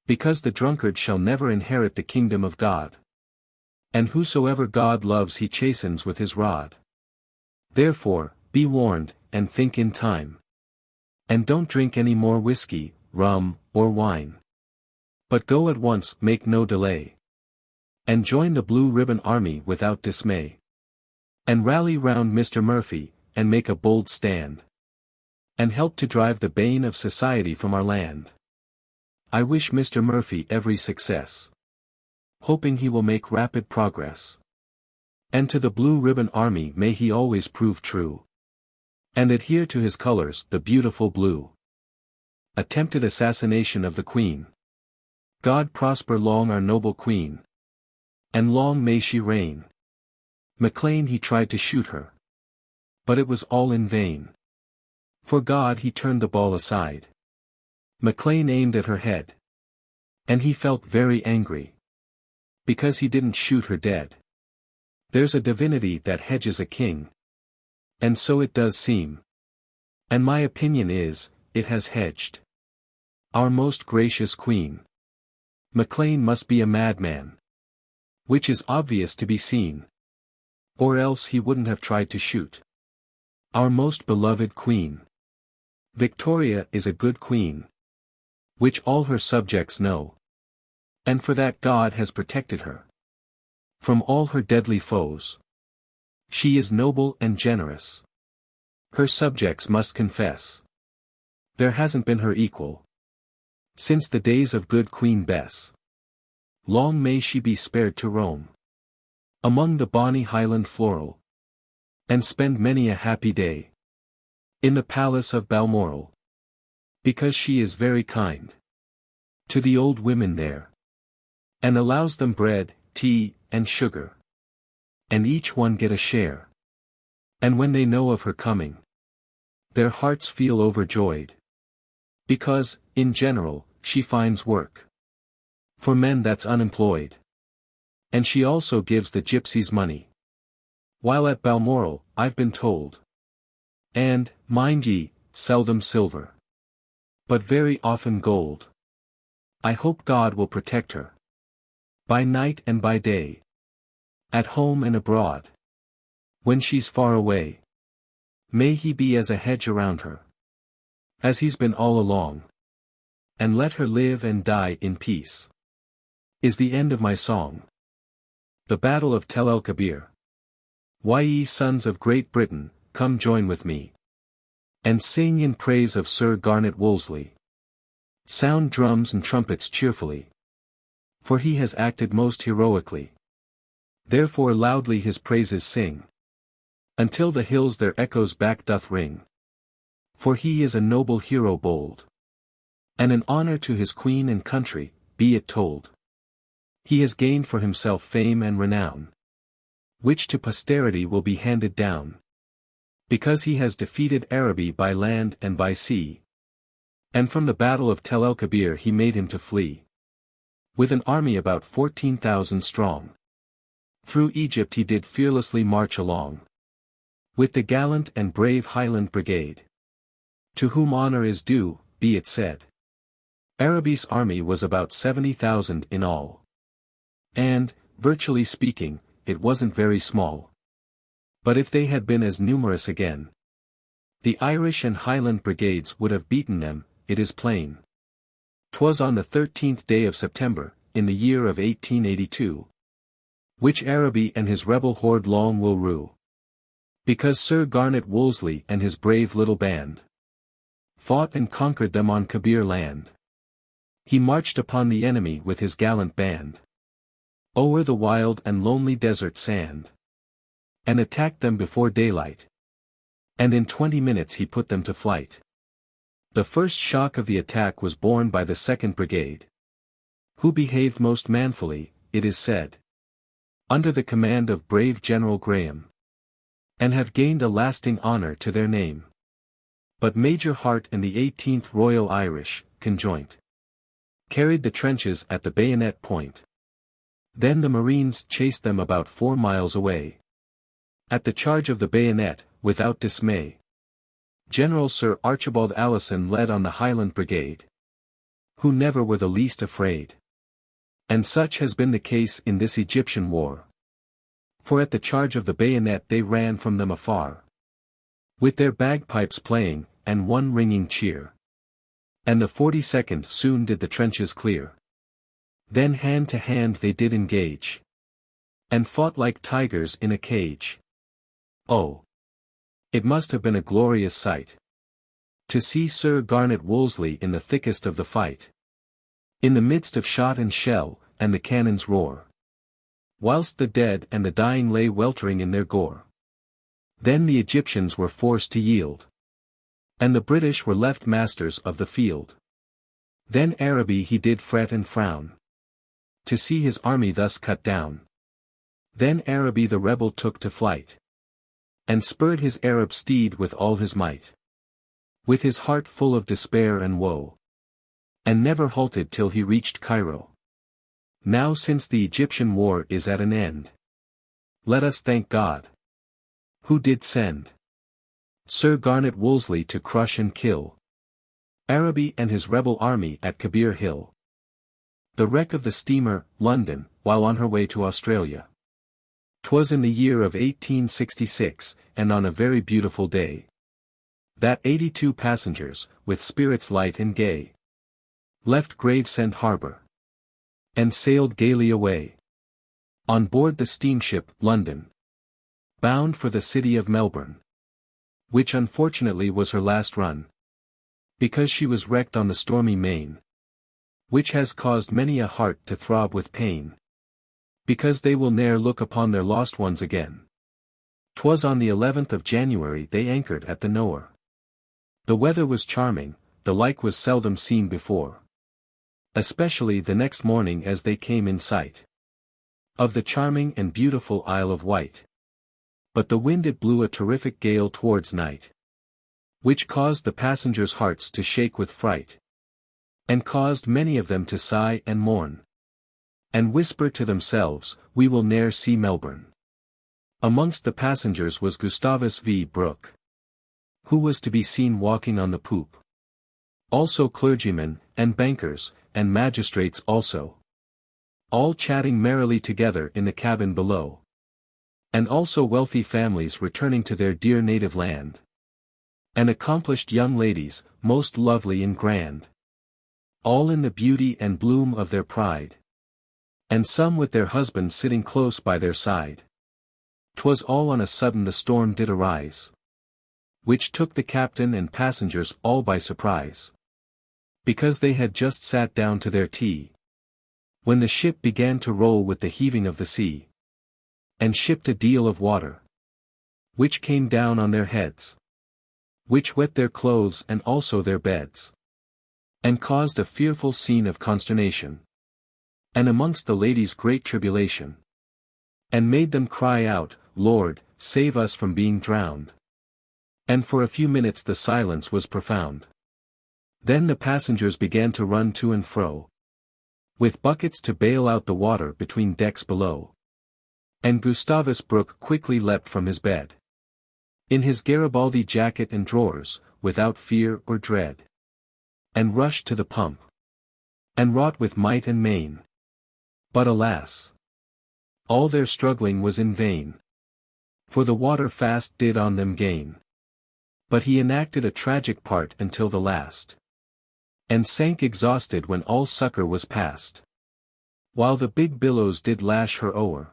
Because the drunkard shall never inherit the kingdom of God. And whosoever God loves he chastens with his rod. Therefore, be warned, and think in time. And don't drink any more whiskey, rum, or wine. But go at once, make no delay. And join the Blue Ribbon Army without dismay. And rally round Mr. Murphy, and make a bold stand. And help to drive the bane of society from our land. I wish Mr. Murphy every success. Hoping he will make rapid progress. And to the Blue Ribbon Army may he always prove true. And adhere to his colors, the beautiful blue. Attempted assassination of the Queen. God prosper long our noble Queen. And long may she reign. Maclean he tried to shoot her. But it was all in vain. For God he turned the ball aside. Maclean aimed at her head. And he felt very angry. Because he didn't shoot her dead. There's a divinity that hedges a king. And so it does seem. And my opinion is, it has hedged. Our most gracious Queen. Maclean must be a madman. Which is obvious to be seen. Or else he wouldn't have tried to shoot. Our most beloved Queen. Victoria is a good Queen. Which all her subjects know. And for that God has protected her from all her deadly foes. She is noble and generous. Her subjects must confess there hasn't been her equal since the days of good Queen Bess. Long may she be spared to roam among the bonny Highland floral, and spend many a happy day in the palace of Balmoral, because she is very kind to the old women there, and allows them bread, tea, and sugar, and each one get a share. And when they know of her coming, their hearts feel overjoyed, because, in general, she finds work for men that's unemployed. And she also gives the gypsies money, while at Balmoral, I've been told. And, mind ye, seldom silver, but very often gold. I hope God will protect her by night and by day, at home and abroad. When she's far away, may he be as a hedge around her, as he's been all along, and let her live and die in peace. Is the end of my song. The Battle of Tel-el-Kebir. Why, ye sons of Great Britain, come join with me, and sing in praise of Sir Garnet Wolseley. Sound drums and trumpets cheerfully, for he has acted most heroically. Therefore loudly his praises sing, until the hills their echoes back doth ring. For he is a noble hero bold, and an honour to his queen and country, be it told. He has gained for himself fame and renown, which to posterity will be handed down, because he has defeated Araby by land and by sea. And from the battle of Tel-el-Kebir he made him to flee, with an army about 14,000 strong. Through Egypt he did fearlessly march along, with the gallant and brave Highland Brigade, to whom honour is due, be it said. Araby's army was about 70,000 in all. And, virtually speaking, it wasn't very small. But if they had been as numerous again, the Irish and Highland brigades would have beaten them, it is plain. 'Twas on the 13th day of September, in the year of 1882, which Araby and his rebel horde long will rue, because Sir Garnet Wolseley and his brave little band fought and conquered them on Kebir land. He marched upon the enemy with his gallant band o'er the wild and lonely desert sand, and attacked them before daylight. And in 20 minutes he put them to flight. The first shock of the attack was borne by the 2nd Brigade, who behaved most manfully, it is said, under the command of brave General Graham, and have gained a lasting honour to their name. But Major Hart and the 18th Royal Irish, conjoint, carried the trenches at the bayonet point. Then the Marines chased them about 4 miles away. At the charge of the bayonet, without dismay, General Sir Archibald Allison led on the Highland Brigade, who never were the least afraid. And such has been the case in this Egyptian war. For at the charge of the bayonet they ran from them afar, with their bagpipes playing, and one ringing cheer. And the 42nd soon did the trenches clear. Then hand to hand they did engage, and fought like tigers in a cage. Oh! It must have been a glorious sight, to see Sir Garnet Wolseley in the thickest of the fight, in the midst of shot and shell, and the cannon's roar, whilst the dead and the dying lay weltering in their gore. Then the Egyptians were forced to yield, and the British were left masters of the field. Then Araby he did fret and frown, to see his army thus cut down. Then Araby the rebel took to flight, and spurred his Arab steed with all his might, with his heart full of despair and woe, and never halted till he reached Cairo. Now since the Egyptian war is at an end, let us thank God, who did send Sir Garnet Wolseley to crush and kill Araby and his rebel army at Kebir Hill. The wreck of the steamer, London, while on her way to Australia. 'Twas in the year of 1866, and on a very beautiful day, that 82 passengers, with spirits light and gay, left Gravesend harbour, and sailed gaily away. On board the steamship, London, bound for the city of Melbourne, which unfortunately was her last run, because she was wrecked on the stormy main, which has caused many a heart to throb with pain, because they will ne'er look upon their lost ones again. 'Twas on the 11th of January they anchored at the Nowhere. The weather was charming, the like was seldom seen before, especially the next morning as they came in sight of the charming and beautiful Isle of Wight. But the wind it blew a terrific gale towards night, which caused the passengers' hearts to shake with fright, and caused many of them to sigh and mourn, and whisper to themselves, "We will ne'er see Melbourne." Amongst the passengers was Gustavus v. Brooke, who was to be seen walking on the poop. Also clergymen, and bankers, and magistrates also, all chatting merrily together in the cabin below. And also wealthy families returning to their dear native land, and accomplished young ladies, most lovely and grand, all in the beauty and bloom of their pride, and some with their husbands sitting close by their side. 'Twas all on a sudden the storm did arise, which took the captain and passengers all by surprise, because they had just sat down to their tea, when the ship began to roll with the heaving of the sea, and shipped a deal of water, which came down on their heads, which wet their clothes and also their beds, and caused a fearful scene of consternation, and amongst the ladies great tribulation, and made them cry out, "Lord, save us from being drowned." And for a few minutes the silence was profound. Then the passengers began to run to and fro, with buckets to bail out the water between decks below. And Gustavus Brooke quickly leapt from his bed, in his Garibaldi jacket and drawers, without fear or dread, and rushed to the pump, and wrought with might and main. But alas! all their struggling was in vain, for the water fast did on them gain. But he enacted a tragic part until the last, and sank exhausted when all succor was past, while the big billows did lash her o'er,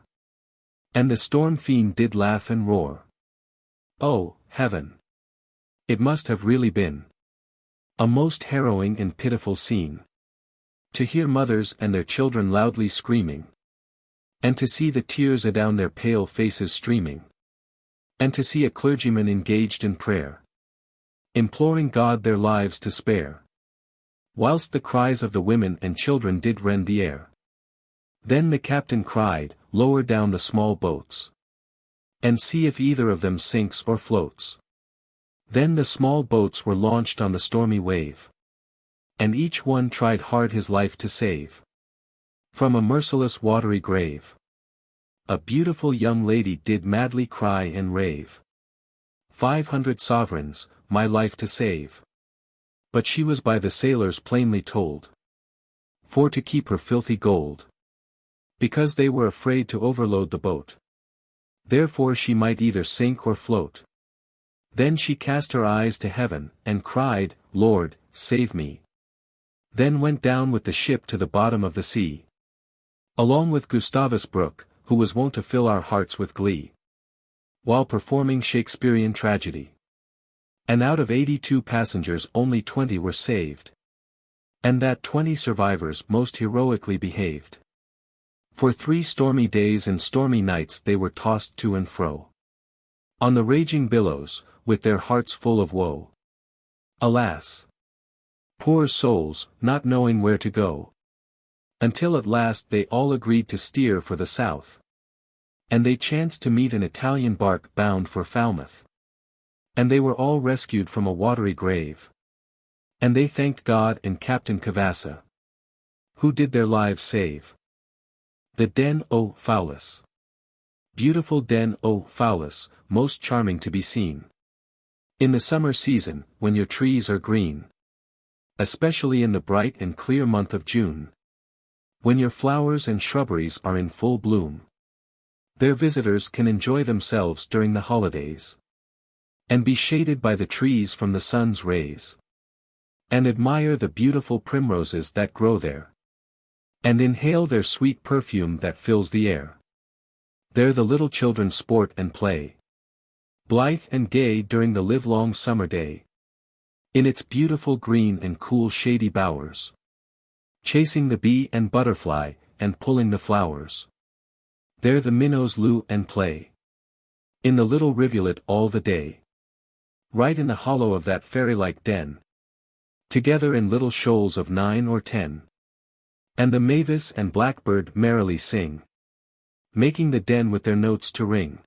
and the storm fiend did laugh and roar. Oh, heaven! It must have really been a most harrowing and pitiful scene, to hear mothers and their children loudly screaming, and to see the tears adown their pale faces streaming, and to see a clergyman engaged in prayer, imploring God their lives to spare, whilst the cries of the women and children did rend the air. Then the captain cried, "Lower down the small boats, and see if either of them sinks or floats." Then the small boats were launched on the stormy wave, and each one tried hard his life to save from a merciless watery grave. A beautiful young lady did madly cry and rave, 500 sovereigns, my life to save. But she was by the sailors plainly told, for to keep her filthy gold, because they were afraid to overload the boat. Therefore she might either sink or float. Then she cast her eyes to heaven, and cried, "Lord, save me." Then went down with the ship to the bottom of the sea, along with Gustavus Brooke, who was wont to fill our hearts with glee, while performing Shakespearean tragedy. And out of 82 passengers only 20 were saved, and that 20 survivors most heroically behaved. For 3 stormy days and stormy nights they were tossed to and fro on the raging billows, with their hearts full of woe. Alas! Poor souls, not knowing where to go, until at last they all agreed to steer for the south. And they chanced to meet an Italian bark bound for Falmouth, and they were all rescued from a watery grave. And they thanked God and Captain Cavassa, who did their lives save. The Den o' Fowlis. Beautiful Den o' Fowlis, most charming to be seen in the summer season, when your trees are green, especially in the bright and clear month of June, when your flowers and shrubberies are in full bloom. Their visitors can enjoy themselves during the holidays, and be shaded by the trees from the sun's rays, and admire the beautiful primroses that grow there. and inhale their sweet perfume that fills the air. There the little children sport and play, blithe and gay during the livelong summer day, in its beautiful green and cool shady bowers, chasing the bee and butterfly, and pulling the flowers. There the minnows loo and play, in the little rivulet all the day, right in the hollow of that fairy-like den, together in little shoals of 9 or 10. And the mavis and blackbird merrily sing, making the den with their notes to ring,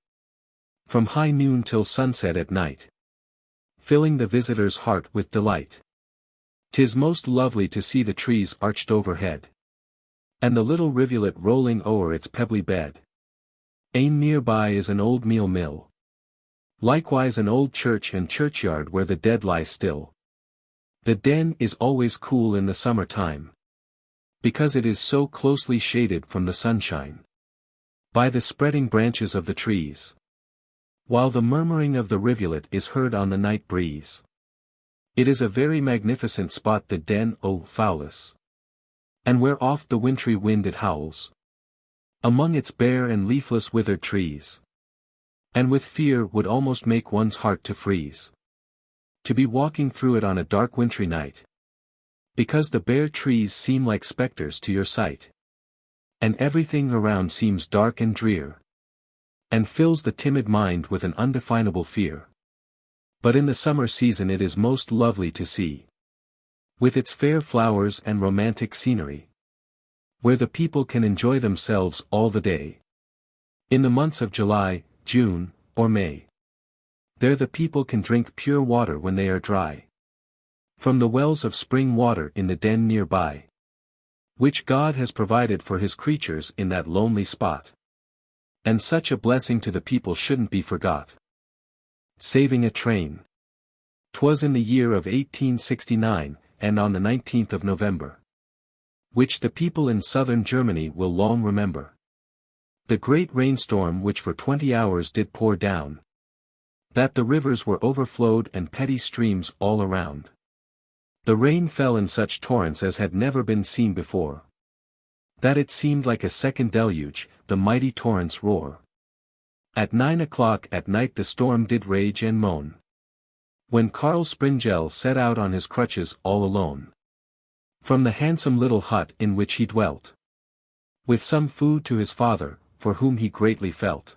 from high noon till sunset at night, filling the visitor's heart with delight. 'Tis most lovely to see the trees arched overhead, and the little rivulet rolling o'er its pebbly bed. Ane nearby is an old meal mill, likewise an old church and churchyard where the dead lie still. The den is always cool in the summer time, because it is so closely shaded from the sunshine by the spreading branches of the trees, while the murmuring of the rivulet is heard on the night breeze. It is a very magnificent spot, the den o' Fowlis, and where oft the wintry wind it howls among its bare and leafless withered trees, and with fear would almost make one's heart to freeze, to be walking through it on a dark wintry night, because the bare trees seem like spectres to your sight, and everything around seems dark and drear, and fills the timid mind with an undefinable fear. But in the summer season it is most lovely to see, with its fair flowers and romantic scenery, where the people can enjoy themselves all the day. In the months of July, June, or May, there the people can drink pure water when they are dry, from the wells of spring water in the den nearby, which God has provided for his creatures in that lonely spot. And such a blessing to the people shouldn't be forgot. Saving a train. 'Twas in the year of 1869, and on the 19th of November, which the people in southern Germany will long remember. The great rainstorm which for 20 hours did pour down, that the rivers were overflowed and petty streams all around. The rain fell in such torrents as had never been seen before, that it seemed like a second deluge, the mighty torrents roar. At 9 o'clock at night the storm did rage and moan, when Carl Springell set out on his crutches all alone, from the handsome little hut in which he dwelt, with some food to his father, for whom he greatly felt,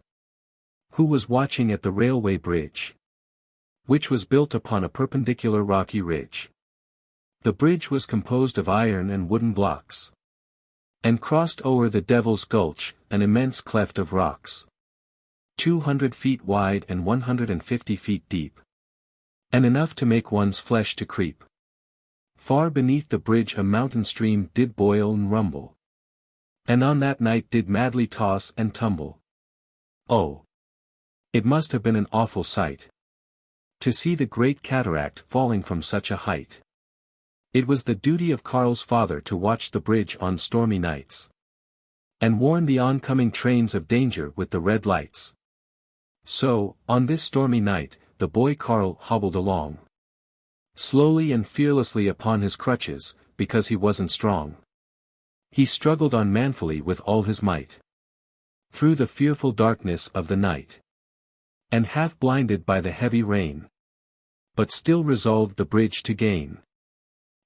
who was watching at the railway bridge, which was built upon a perpendicular rocky ridge. The bridge was composed of iron and wooden blocks, and crossed o'er the Devil's Gulch, an immense cleft of rocks, 200 feet wide and 150 feet deep, and enough to make one's flesh to creep. Far beneath the bridge a mountain stream did boil and rumble, and on that night did madly toss and tumble. Oh! It must have been an awful sight, to see the great cataract falling from such a height. It was the duty of Carl's father to watch the bridge on stormy nights, and warn the oncoming trains of danger with the red lights. So, on this stormy night, the boy Carl hobbled along, slowly and fearlessly upon his crutches, because he wasn't strong. He struggled on manfully with all his might, through the fearful darkness of the night, and half blinded by the heavy rain, but still resolved the bridge to gain.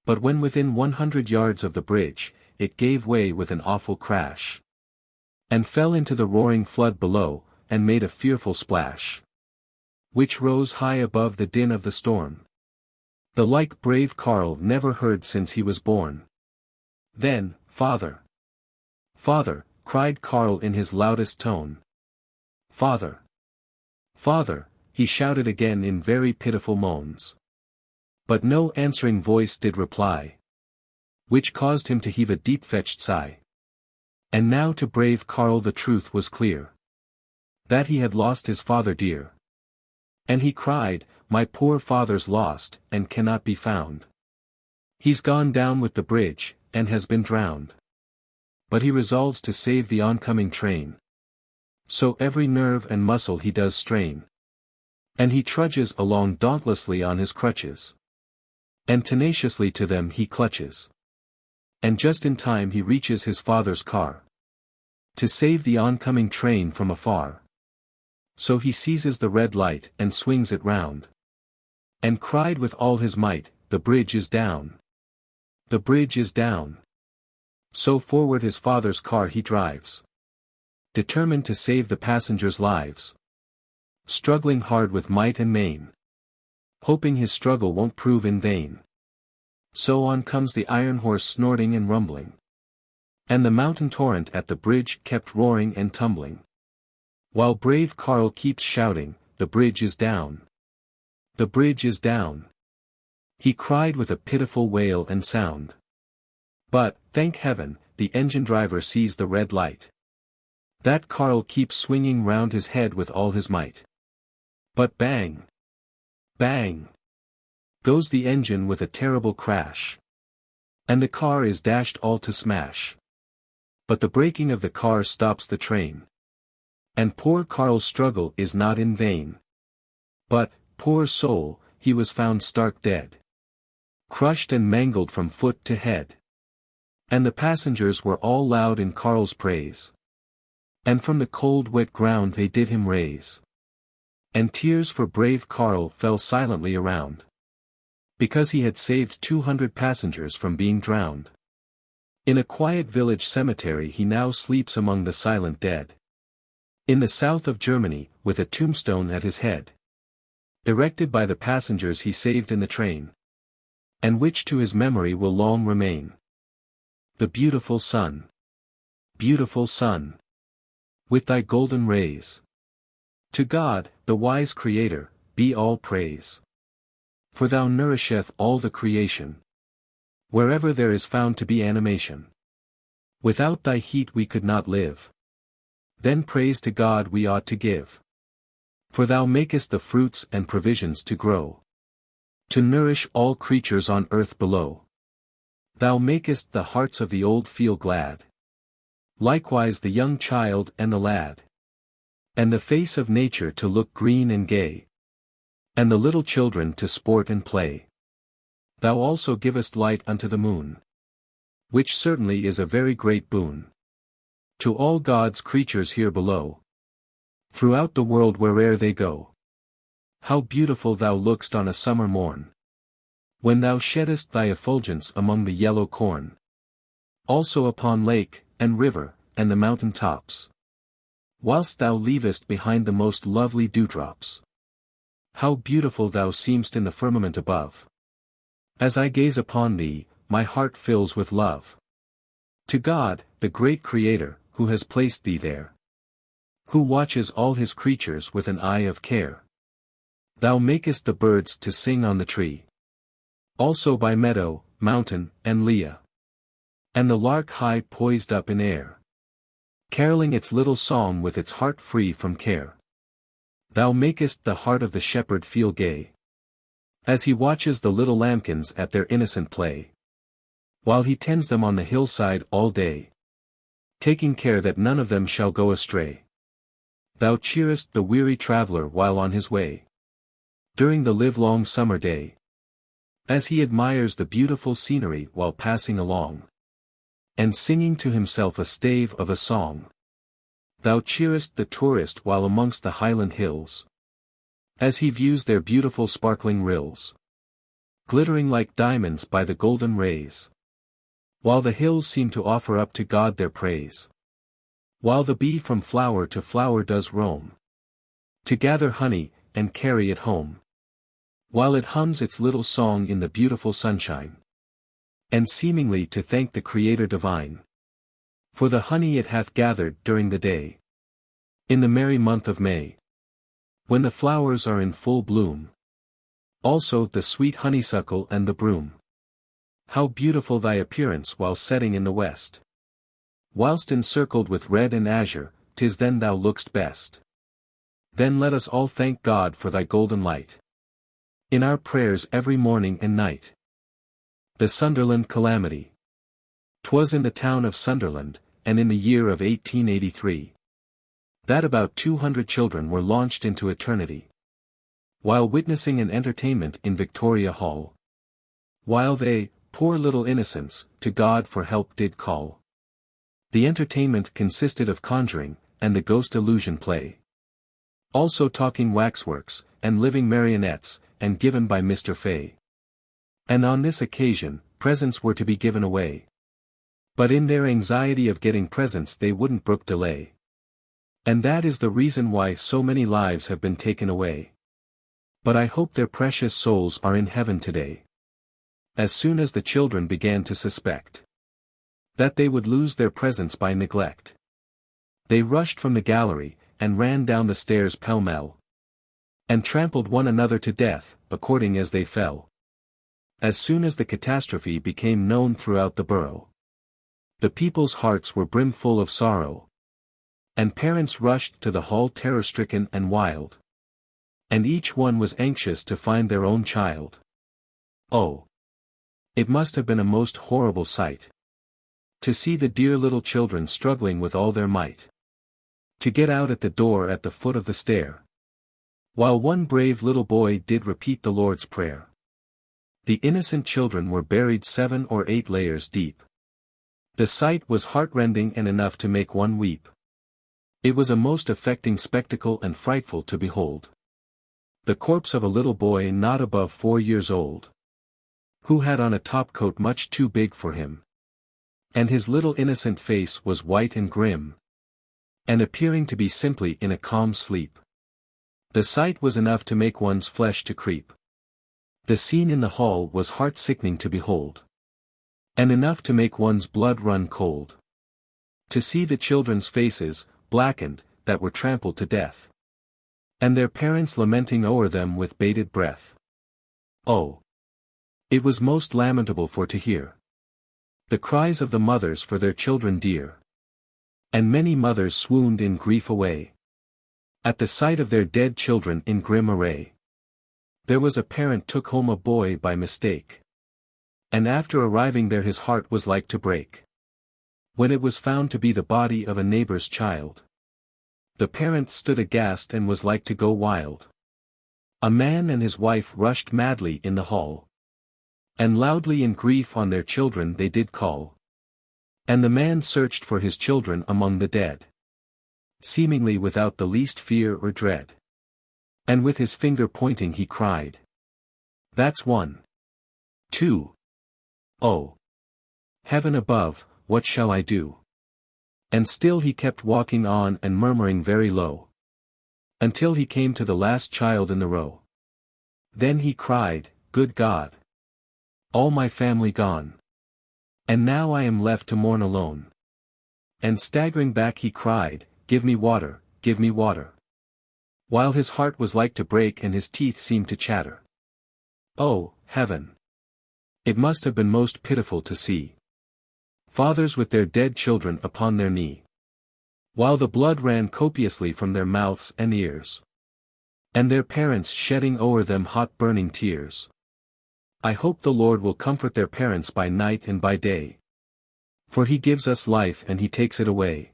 But when within 100 yards of the bridge, it gave way with an awful crash, and fell into the roaring flood below, and made a fearful splash, which rose high above the din of the storm. The like brave Carl never heard since he was born. Then, "Father! Father!" cried Carl in his loudest tone. "Father! Father!" he shouted again in very pitiful moans. But no answering voice did reply, which caused him to heave a deep-fetched sigh. And now to brave Carl the truth was clear, that he had lost his father dear. And he cried, "My poor father's lost, and cannot be found. He's gone down with the bridge, and has been drowned." But he resolves to save the oncoming train, so every nerve and muscle he does strain, and he trudges along dauntlessly on his crutches, and tenaciously to them he clutches. And just in time he reaches his father's car. To save the oncoming train from afar. So he seizes the red light and swings it round. And cried with all his might, "The bridge is down! The bridge is down!" So forward his father's car he drives. Determined to save the passengers' lives. Struggling hard with might and main. Hoping his struggle won't prove in vain. So on comes the iron horse snorting and rumbling. And the mountain torrent at the bridge kept roaring and tumbling. While brave Carl keeps shouting, "The bridge is down! The bridge is down!" He cried with a pitiful wail and sound. But, thank heaven, the engine driver sees the red light. That Carl keeps swinging round his head with all his might. But bang! Bang! Goes the engine with a terrible crash. And the car is dashed all to smash. But the braking of the car stops the train. And poor Carl's struggle is not in vain. But, poor soul, he was found stark dead. Crushed and mangled from foot to head. And the passengers were all loud in Carl's praise. And from the cold wet ground they did him raise. And tears for brave Carl fell silently around. Because he had saved 200 passengers from being drowned. In a quiet village cemetery he now sleeps among the silent dead. In the south of Germany, with a tombstone at his head. Erected by the passengers he saved in the train. And which to his memory will long remain. The beautiful sun. Beautiful sun. With thy golden rays. To God, the wise Creator, be all praise. For thou nourisheth all the creation. Wherever there is found to be animation. Without thy heat we could not live. Then praise to God we ought to give. For thou makest the fruits and provisions to grow. To nourish all creatures on earth below. Thou makest the hearts of the old feel glad. Likewise the young child and the lad. And the face of nature to look green and gay. And the little children to sport and play. Thou also givest light unto the moon. Which certainly is a very great boon. To all God's creatures here below. Throughout the world where'er they go. How beautiful thou look'st on a summer morn. When thou sheddest thy effulgence among the yellow corn. Also upon lake, and river, and the mountain tops. Whilst thou leavest behind the most lovely dewdrops. How beautiful thou seem'st in the firmament above. As I gaze upon thee, my heart fills with love. To God, the great Creator, who has placed thee there. Who watches all his creatures with an eye of care. Thou makest the birds to sing on the tree. Also by meadow, mountain, and lea. And the lark high poised up in air. Carolling its little song with its heart free from care. Thou makest the heart of the shepherd feel gay. As he watches the little lambkins at their innocent play. While he tends them on the hillside all day. Taking care that none of them shall go astray. Thou cheerest the weary traveler while on his way. During the livelong summer day. As he admires the beautiful scenery while passing along. And singing to himself a stave of a song. Thou cheerest the tourist while amongst the highland hills. As he views their beautiful sparkling rills. Glittering like diamonds by the golden rays. While the hills seem to offer up to God their praise. While the bee from flower to flower does roam. To gather honey, and carry it home. While it hums its little song in the beautiful sunshine. And seemingly to thank the Creator divine. For the honey it hath gathered during the day. In the merry month of May. When the flowers are in full bloom. Also the sweet honeysuckle and the broom. How beautiful thy appearance while setting in the west. Whilst encircled with red and azure, 'tis then thou look'st best. Then let us all thank God for thy golden light. In our prayers every morning and night. The Sunderland Calamity. 'Twas in the town of Sunderland, and in the year of 1883. That about 200 children were launched into eternity. While witnessing an entertainment in Victoria Hall. While they, poor little innocents, to God for help did call. The entertainment consisted of conjuring, and the ghost illusion play. Also talking waxworks, and living marionettes, and given by Mr. Fay. And on this occasion, presents were to be given away. But in their anxiety of getting presents they wouldn't brook delay. And that is the reason why so many lives have been taken away. But I hope their precious souls are in heaven today. As soon as the children began to suspect that they would lose their presents by neglect, they rushed from the gallery, and ran down the stairs pell-mell, and trampled one another to death, according as they fell. As soon as the catastrophe became known throughout the borough, the people's hearts were brimful of sorrow, and parents rushed to the hall terror-stricken and wild, and each one was anxious to find their own child. Oh! It must have been a most horrible sight, to see the dear little children struggling with all their might to get out at the door at the foot of the stair, while one brave little boy did repeat the Lord's Prayer. The innocent children were buried 7 or 8 layers deep. The sight was heartrending and enough to make one weep. It was a most affecting spectacle and frightful to behold. The corpse of a little boy not above 4 years old, who had on a topcoat much too big for him, and his little innocent face was white and grim, and appearing to be simply in a calm sleep. The sight was enough to make one's flesh to creep. The scene in the hall was heart-sickening to behold, and enough to make one's blood run cold. To see the children's faces, blackened, that were trampled to death, and their parents lamenting o'er them with bated breath. Oh! It was most lamentable for to hear the cries of the mothers for their children dear. And many mothers swooned in grief away at the sight of their dead children in grim array. There was a parent took home a boy by mistake, and after arriving there his heart was like to break, when it was found to be the body of a neighbor's child. The parent stood aghast and was like to go wild. A man and his wife rushed madly in the hall, and loudly in grief on their children they did call. And the man searched for his children among the dead, seemingly without the least fear or dread. And with his finger pointing he cried, "That's 1. 2. Oh! Heaven above, what shall I do?" And still he kept walking on and murmuring very low, until he came to the last child in the row. Then he cried, "Good God! All my family gone! And now I am left to mourn alone." And staggering back he cried, "Give me water, give me water," while his heart was like to break and his teeth seemed to chatter. Oh, heaven! It must have been most pitiful to see fathers with their dead children upon their knee, while the blood ran copiously from their mouths and ears, and their parents shedding o'er them hot burning tears. I hope the Lord will comfort their parents by night and by day, for he gives us life and he takes it away.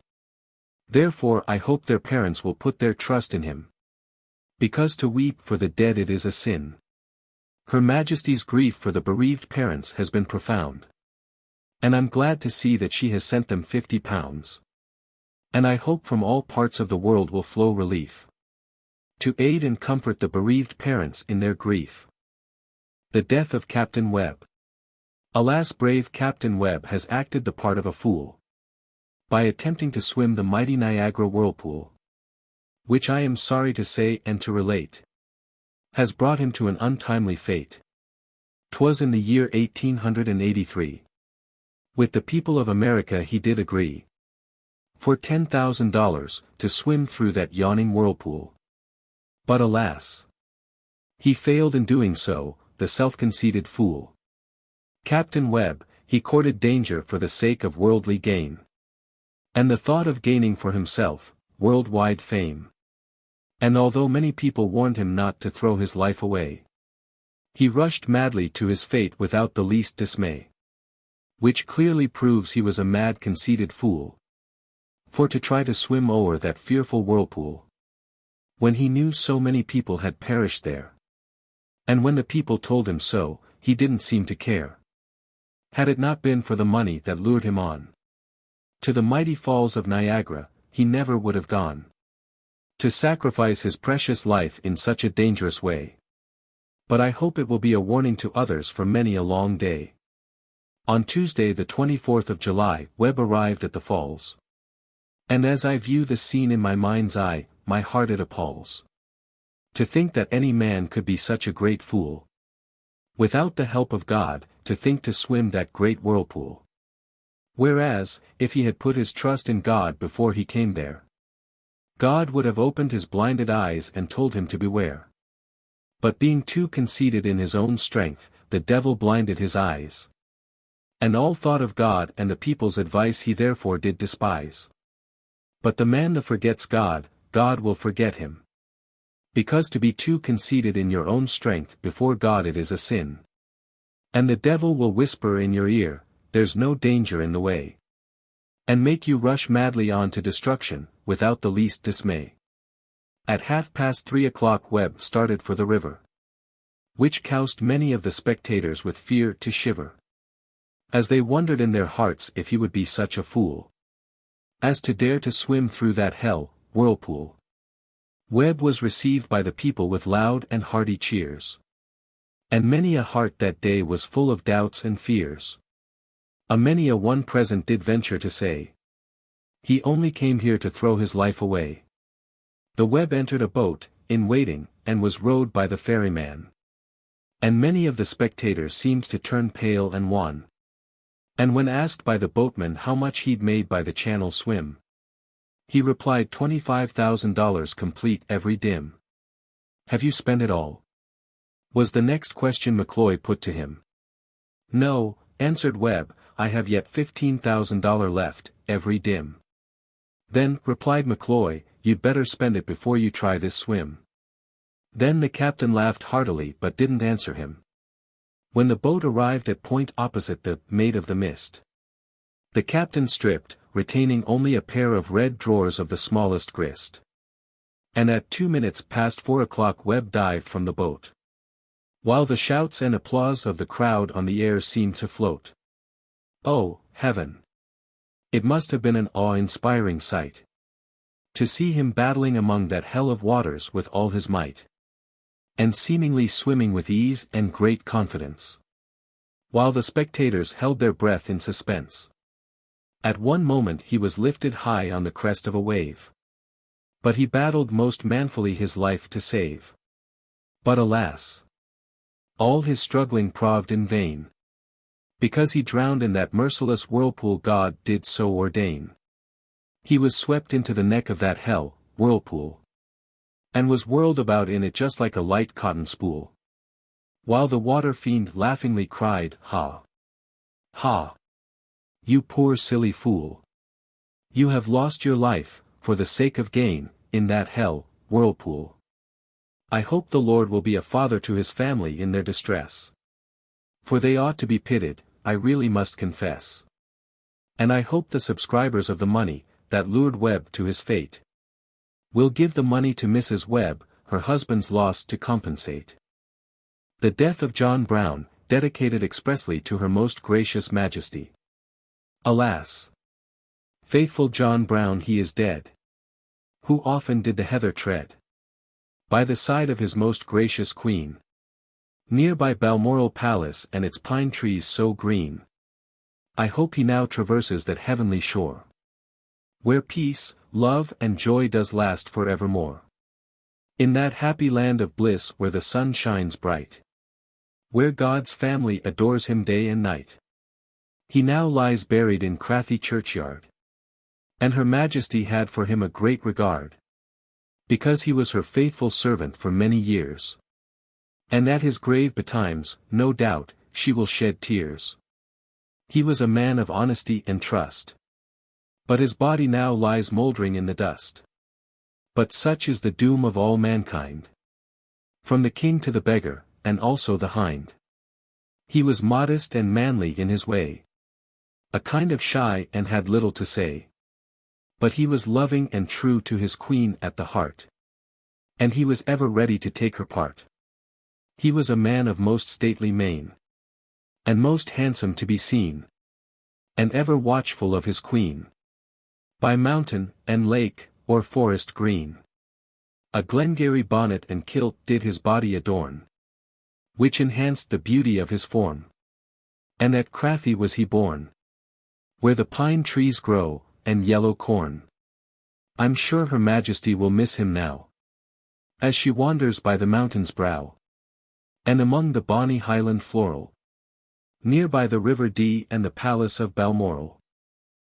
Therefore I hope their parents will put their trust in him, because to weep for the dead it is a sin. Her Majesty's grief for the bereaved parents has been profound, and I'm glad to see that she has sent them £50. And I hope from all parts of the world will flow relief, to aid and comfort the bereaved parents in their grief. The death of Captain Webb. Alas, brave Captain Webb has acted the part of a fool, by attempting to swim the mighty Niagara whirlpool, which I am sorry to say and to relate, has brought him to an untimely fate. 'Twas in the year 1883. With the people of America he did agree, for $10,000, to swim through that yawning whirlpool. But alas! He failed in doing so, the self-conceited fool. Captain Webb, he courted danger for the sake of worldly gain, and the thought of gaining for himself worldwide fame. And although many people warned him not to throw his life away, he rushed madly to his fate without the least dismay, which clearly proves he was a mad conceited fool, for to try to swim o'er that fearful whirlpool, when he knew so many people had perished there. And when the people told him so, he didn't seem to care. Had it not been for the money that lured him on to the mighty falls of Niagara, he never would have gone to sacrifice his precious life in such a dangerous way. But I hope it will be a warning to others for many a long day. On Tuesday the 24th of July, Webb arrived at the falls. And as I view the scene in my mind's eye, my heart it appalls. To think that any man could be such a great fool. Without the help of God, to think to swim that great whirlpool. Whereas, if he had put his trust in God before he came there, God would have opened his blinded eyes and told him to beware. But being too conceited in his own strength, the devil blinded his eyes. And all thought of God and the people's advice he therefore did despise. But the man that forgets God, God will forget him. Because to be too conceited in your own strength before God it is a sin. And the devil will whisper in your ear, there's no danger in the way. And make you rush madly on to destruction, without the least dismay. At 3:30 Webb started for the river, which caused many of the spectators with fear to shiver, as they wondered in their hearts if he would be such a fool as to dare to swim through that hell whirlpool. Webb was received by the people with loud and hearty cheers. And many a heart that day was full of doubts and fears. A many a one present did venture to say, he only came here to throw his life away. The Webb entered a boat, in waiting, and was rowed by the ferryman. And many of the spectators seemed to turn pale and wan. And when asked by the boatman how much he'd made by the channel swim, he replied $25,000 complete every dim. Have you spent it all? Was the next question McCloy put to him. No, answered Webb, I have yet $15,000 left, every dim. Then, replied McCloy, you'd better spend it before you try this swim. Then the captain laughed heartily but didn't answer him. When the boat arrived at point opposite the Maid of the Mist, the captain stripped, retaining only a pair of red drawers of the smallest grist. And at 4:02 Webb dived from the boat, while the shouts and applause of the crowd on the air seemed to float. Oh, heaven! It must have been an awe-inspiring sight to see him battling among that hell of waters with all his might, and seemingly swimming with ease and great confidence, while the spectators held their breath in suspense. At one moment he was lifted high on the crest of a wave, but he battled most manfully his life to save. But alas! All his struggling proved in vain, because he drowned in that merciless whirlpool God did so ordain. He was swept into the neck of that hell whirlpool, and was whirled about in it just like a light cotton spool, while the water fiend laughingly cried, Ha! Ha! You poor silly fool! You have lost your life, for the sake of gain, in that hell whirlpool. I hope the Lord will be a father to his family in their distress, for they ought to be pitied, I really must confess. And I hope the subscribers of the money, that lured Webb to his fate, will give the money to Mrs. Webb, her husband's loss to compensate. The death of John Brown, dedicated expressly to her most gracious Majesty. Alas! Faithful John Brown he is dead, who often did the heather tread by the side of his most gracious Queen, near by Balmoral Palace and its pine trees so green. I hope he now traverses that heavenly shore, where peace, love and joy does last for evermore. In that happy land of bliss where the sun shines bright, where God's family adores him day and night. He now lies buried in Crathy churchyard, and her Majesty had for him a great regard, because he was her faithful servant for many years. And at his grave betimes, no doubt, she will shed tears. He was a man of honesty and trust, but his body now lies mouldering in the dust. But such is the doom of all mankind, from the king to the beggar, and also the hind. He was modest and manly in his way, a kind of shy and had little to say. But he was loving and true to his Queen at the heart, and he was ever ready to take her part. He was a man of most stately mien, and most handsome to be seen, and ever watchful of his queen. By mountain, and lake, or forest green, a Glengarry bonnet and kilt did his body adorn, which enhanced the beauty of his form. And at Crathy was he born, where the pine trees grow, and yellow corn. I'm sure Her Majesty will miss him now, as she wanders by the mountain's brow, and among the bonny Highland floral, near by the River Dee and the palace of Balmoral.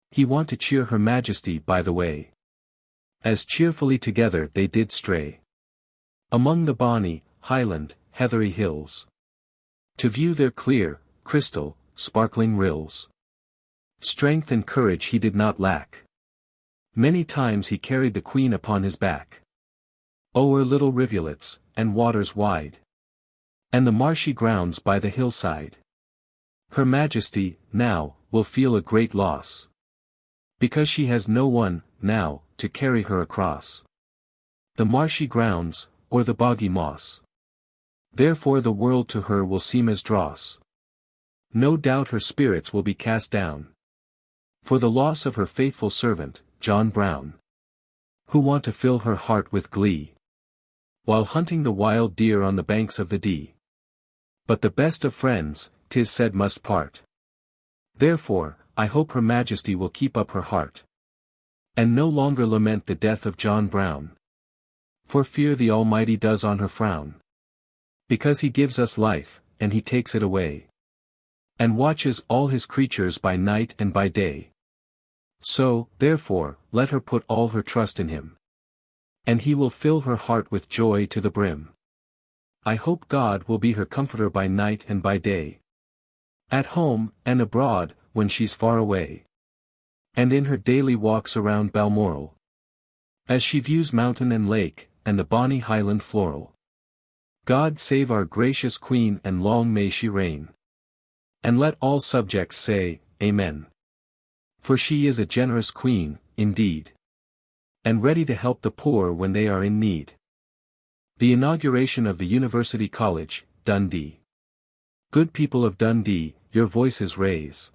He want to cheer Her Majesty by the way, as cheerfully together they did stray, among the bonny, Highland, heathery hills, to view their clear, crystal, sparkling rills. Strength and courage he did not lack. Many times he carried the Queen upon his back, o'er little rivulets, and waters wide, and the marshy grounds by the hillside. Her Majesty, now, will feel a great loss, because she has no one, now, to carry her across the marshy grounds, or the boggy moss. Therefore the world to her will seem as dross. No doubt her spirits will be cast down, for the loss of her faithful servant, John Brown, who want to fill her heart with glee, while hunting the wild deer on the banks of the Dee. But the best of friends, 'tis said must part. Therefore, I hope Her Majesty will keep up her heart, and no longer lament the death of John Brown, for fear the Almighty does on her frown, because he gives us life, and he takes it away, and watches all his creatures by night and by day. So, therefore, let her put all her trust in him, and he will fill her heart with joy to the brim. I hope God will be her comforter by night and by day, at home, and abroad, when she's far away, and in her daily walks around Balmoral, as she views mountain and lake, and the bonny Highland floral. God save our gracious Queen, and long may she reign. And let all subjects say, Amen. For she is a generous Queen, indeed, and ready to help the poor when they are in need. The inauguration of the University College, Dundee. Good people of Dundee, your voices raise,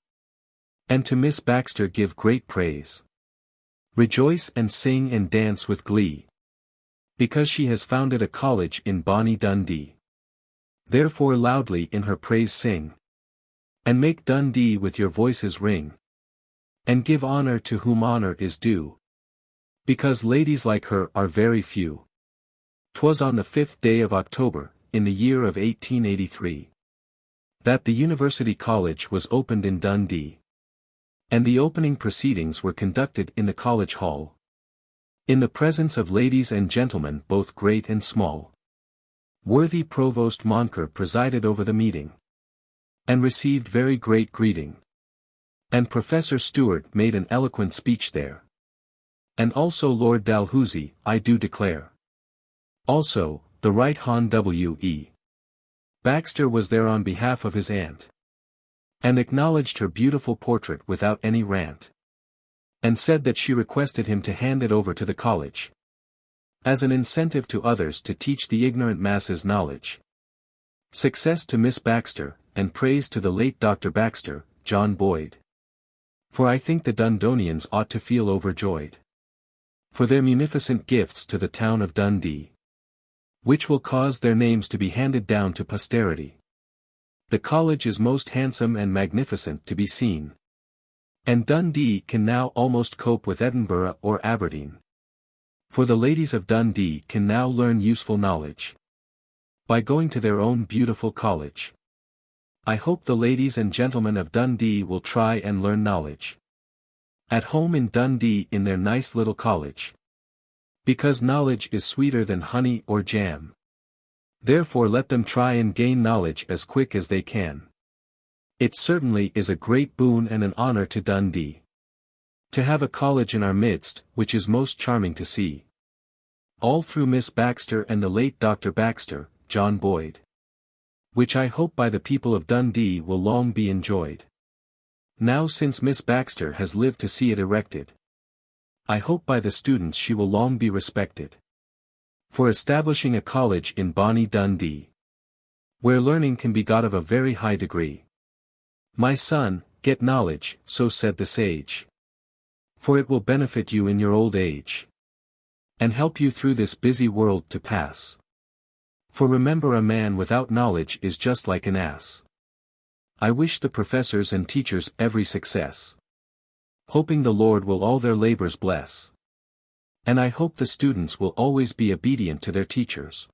and to Miss Baxter give great praise. Rejoice and sing and dance with glee, because she has founded a college in bonny Dundee. Therefore loudly in her praise sing, and make Dundee with your voices ring, and give honor to whom honor is due, because ladies like her are very few. 'Twas on the 5th day of October, in the year of 1883, that the University College was opened in Dundee, and the opening proceedings were conducted in the College Hall, in the presence of ladies and gentlemen both great and small. Worthy Provost Moncur presided over the meeting, and received very great greeting. And Professor Stewart made an eloquent speech there. And also Lord Dalhousie, I do declare. Also, the Right Hon W.E. Baxter was there on behalf of his aunt, and acknowledged her beautiful portrait without any rant, and said that she requested him to hand it over to the college, as an incentive to others to teach the ignorant masses knowledge. Success to Miss Baxter, and praise to the late Dr. Baxter, John Boyd. For I think the Dundonians ought to feel overjoyed, for their munificent gifts to the town of Dundee, which will cause their names to be handed down to posterity. The college is most handsome and magnificent to be seen, and Dundee can now almost cope with Edinburgh or Aberdeen. For the ladies of Dundee can now learn useful knowledge, by going to their own beautiful college. I hope the ladies and gentlemen of Dundee will try and learn knowledge, at home in Dundee in their nice little college, because knowledge is sweeter than honey or jam. Therefore let them try and gain knowledge as quick as they can. It certainly is a great boon and an honor to Dundee, to have a college in our midst, which is most charming to see. All through Miss Baxter and the late Dr. Baxter, John Boyd, which I hope by the people of Dundee will long be enjoyed. Now since Miss Baxter has lived to see it erected, I hope by the students she will long be respected, for establishing a college in bonny Dundee, where learning can be got of a very high degree. My son, get knowledge, so said the sage. For it will benefit you in your old age. And help you through this busy world to pass. For remember, a man without knowledge is just like an ass. I wish the professors and teachers every success. Hoping the Lord will all their labors bless. And I hope the students will always be obedient to their teachers.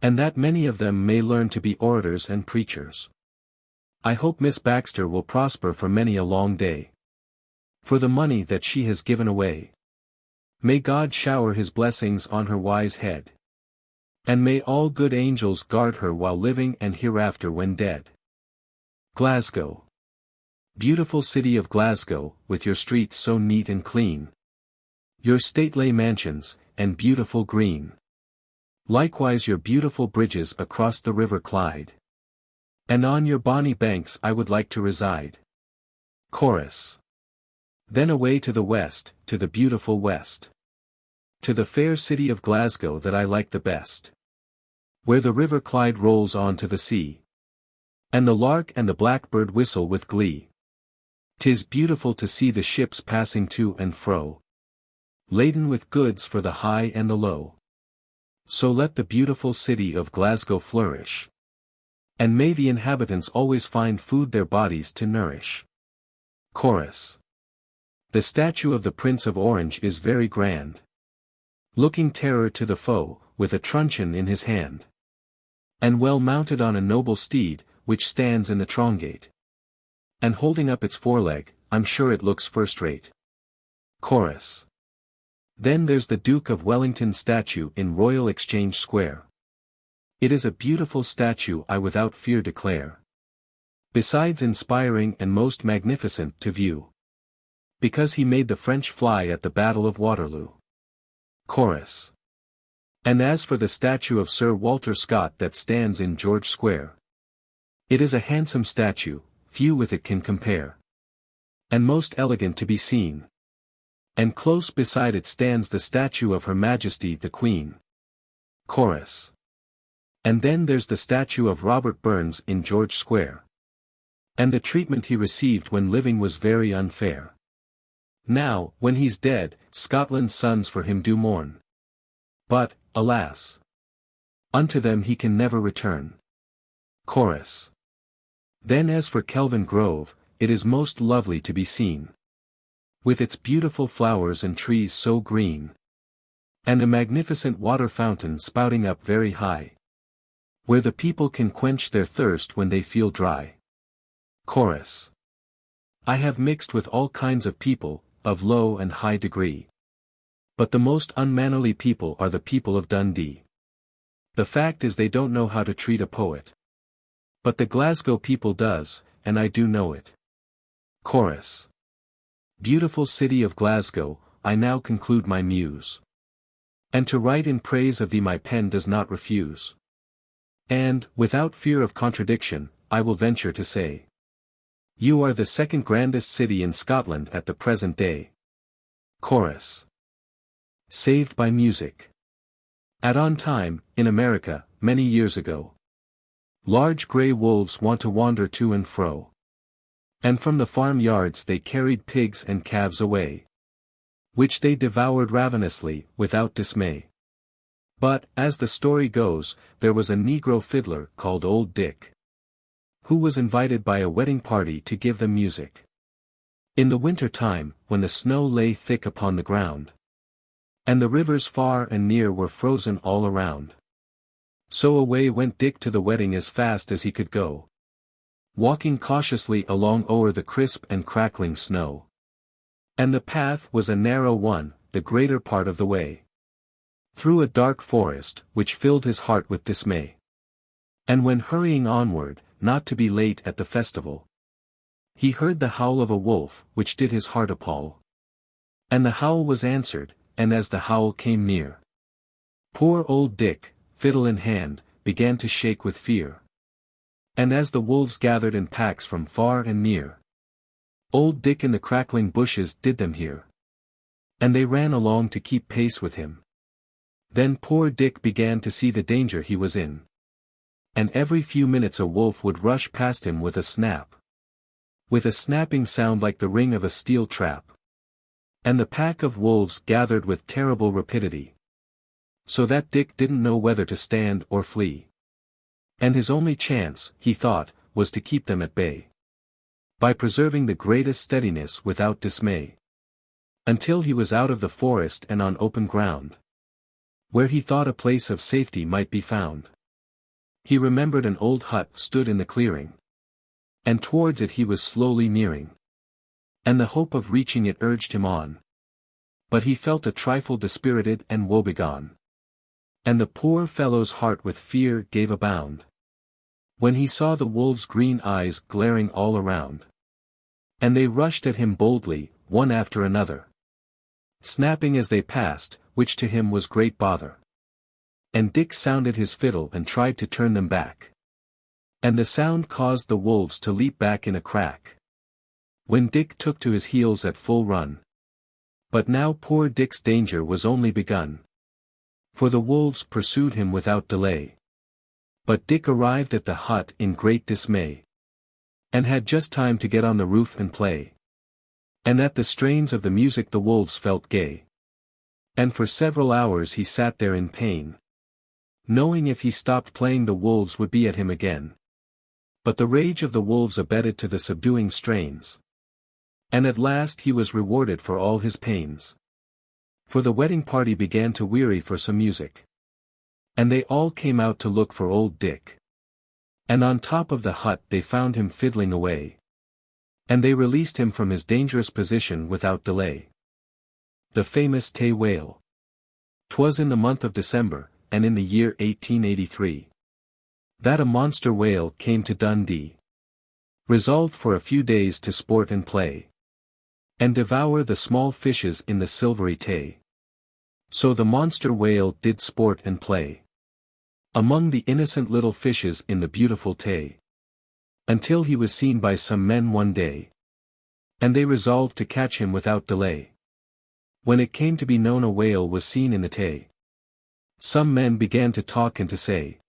And that many of them may learn to be orators and preachers. I hope Miss Baxter will prosper for many a long day. For the money that she has given away. May God shower his blessings on her wise head. And may all good angels guard her while living and hereafter when dead. Glasgow. Beautiful city of Glasgow, with your streets so neat and clean. Your stately mansions, and beautiful green. Likewise your beautiful bridges across the river Clyde. And on your bonny banks I would like to reside. Chorus. Then away to the west, to the beautiful west. To the fair city of Glasgow that I like the best. Where the river Clyde rolls on to the sea. And the lark and the blackbird whistle with glee. 'Tis beautiful to see the ships passing to and fro. Laden with goods for the high and the low. So let the beautiful city of Glasgow flourish. And may the inhabitants always find food their bodies to nourish. Chorus. The statue of the Prince of Orange is very grand. Looking terror to the foe, with a truncheon in his hand. And well mounted on a noble steed, which stands in the Trongate. And holding up its foreleg, I'm sure it looks first-rate. Chorus. Then there's the Duke of Wellington's statue in Royal Exchange Square. It is a beautiful statue, I without fear declare. Besides inspiring and most magnificent to view. Because he made the French fly at the Battle of Waterloo. Chorus. And as for the statue of Sir Walter Scott that stands in George Square. It is a handsome statue, few with it can compare. And most elegant to be seen. And close beside it stands the statue of Her Majesty the Queen. Chorus. And then there's the statue of Robert Burns in George Square. And the treatment he received when living was very unfair. Now, when he's dead, Scotland's sons for him do mourn. But, alas! Unto them he can never return. Chorus. Then as for Kelvin Grove, it is most lovely to be seen. With its beautiful flowers and trees so green. And a magnificent water fountain spouting up very high. Where the people can quench their thirst when they feel dry. Chorus. I have mixed with all kinds of people, of low and high degree. But the most unmannerly people are the people of Dundee. The fact is they don't know how to treat a poet. But the Glasgow people does, and I do know it. Chorus. Beautiful city of Glasgow, I now conclude my muse. And to write in praise of thee my pen does not refuse. And, without fear of contradiction, I will venture to say. You are the second grandest city in Scotland at the present day. Chorus. Saved by music. At on time, in America, many years ago. Large grey wolves want to wander to and fro. And from the farmyards they carried pigs and calves away. Which they devoured ravenously, without dismay. But, as the story goes, there was a Negro fiddler called Old Dick. Who was invited by a wedding party to give them music. In the winter time, when the snow lay thick upon the ground. And the rivers far and near were frozen all around. So away went Dick to the wedding as fast as he could go. Walking cautiously along o'er the crisp and crackling snow. And the path was a narrow one, the greater part of the way. Through a dark forest, which filled his heart with dismay. And when hurrying onward, not to be late at the festival, he heard the howl of a wolf, which did his heart appall. And the howl was answered, and as the howl came near, poor old Dick, fiddle in hand, began to shake with fear. And as the wolves gathered in packs from far and near, old Dick in the crackling bushes did them hear. And they ran along to keep pace with him. Then poor Dick began to see the danger he was in. And every few minutes a wolf would rush past him with a snap. with a snapping sound like the ring of a steel trap. And the pack of wolves gathered with terrible rapidity. So that Dick didn't know whether to stand or flee. And his only chance, he thought, was to keep them at bay. By preserving the greatest steadiness without dismay. Until he was out of the forest and on open ground. Where he thought a place of safety might be found. He remembered an old hut stood in the clearing. And towards it he was slowly nearing. And the hope of reaching it urged him on. But he felt a trifle dispirited and woebegone. And the poor fellow's heart with fear gave a bound. When he saw the wolves' green eyes glaring all around. And they rushed at him boldly, one after another. Snapping as they passed, which to him was great bother. And Dick sounded his fiddle and tried to turn them back. And the sound caused the wolves to leap back in a crack. When Dick took to his heels at full run. But now poor Dick's danger was only begun. For the wolves pursued him without delay. But Dick arrived at the hut in great dismay. And had just time to get on the roof and play. And at the strains of the music the wolves felt gay. And for several hours he sat there in pain. Knowing if he stopped playing the wolves would be at him again. But the rage of the wolves abetted to the subduing strains. And at last he was rewarded for all his pains. For the wedding party began to weary for some music. And they all came out to look for old Dick. And on top of the hut they found him fiddling away. And they released him from his dangerous position without delay. The famous Tay Whale. 'Twas in the month of December, and in the year 1883. That a monster whale came to Dundee. Resolved for a few days to sport and play. And devour the small fishes in the Silvery Tay. So the monster whale did sport and play. Among the innocent little fishes in the beautiful Tay. Until he was seen by some men one day. And they resolved to catch him without delay. When it came to be known a whale was seen in the Tay. Some men began to talk and to say,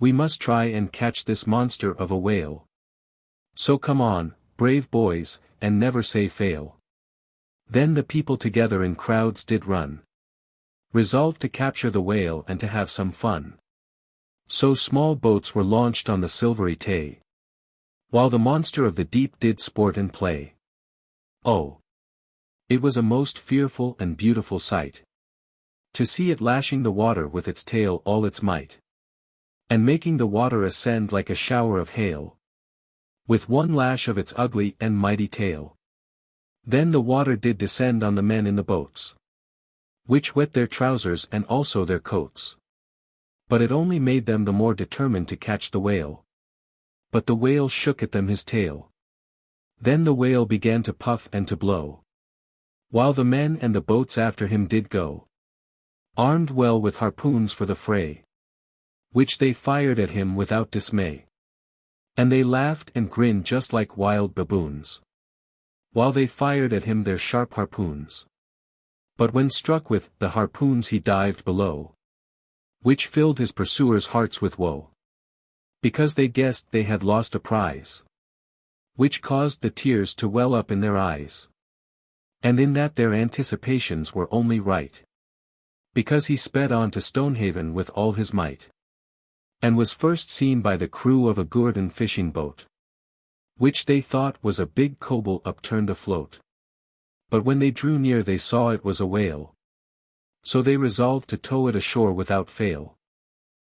"We must try and catch this monster of a whale. So come on, brave boys, and never say fail." Then the people together in crowds did run. Resolved to capture the whale and to have some fun. So small boats were launched on the Silvery Tay. While the monster of the deep did sport and play. Oh! It was a most fearful and beautiful sight. To see it lashing the water with its tail all its might. And making the water ascend like a shower of hail. With one lash of its ugly and mighty tail. Then the water did descend on the men in the boats. Which wet their trousers and also their coats. But it only made them the more determined to catch the whale. But the whale shook at them his tail. Then the whale began to puff and to blow. While the men and the boats after him did go. Armed well with harpoons for the fray. Which they fired at him without dismay. And they laughed and grinned just like wild baboons. While they fired at him their sharp harpoons. But when struck with the harpoons he dived below. Which filled his pursuers' hearts with woe. Because they guessed they had lost a prize. Which caused the tears to well up in their eyes. And in that their anticipations were only right. Because he sped on to Stonehaven with all his might. And was first seen by the crew of a Gordon fishing boat. Which they thought was a big coble upturned afloat. But when they drew near they saw it was a whale. So they resolved to tow it ashore without fail.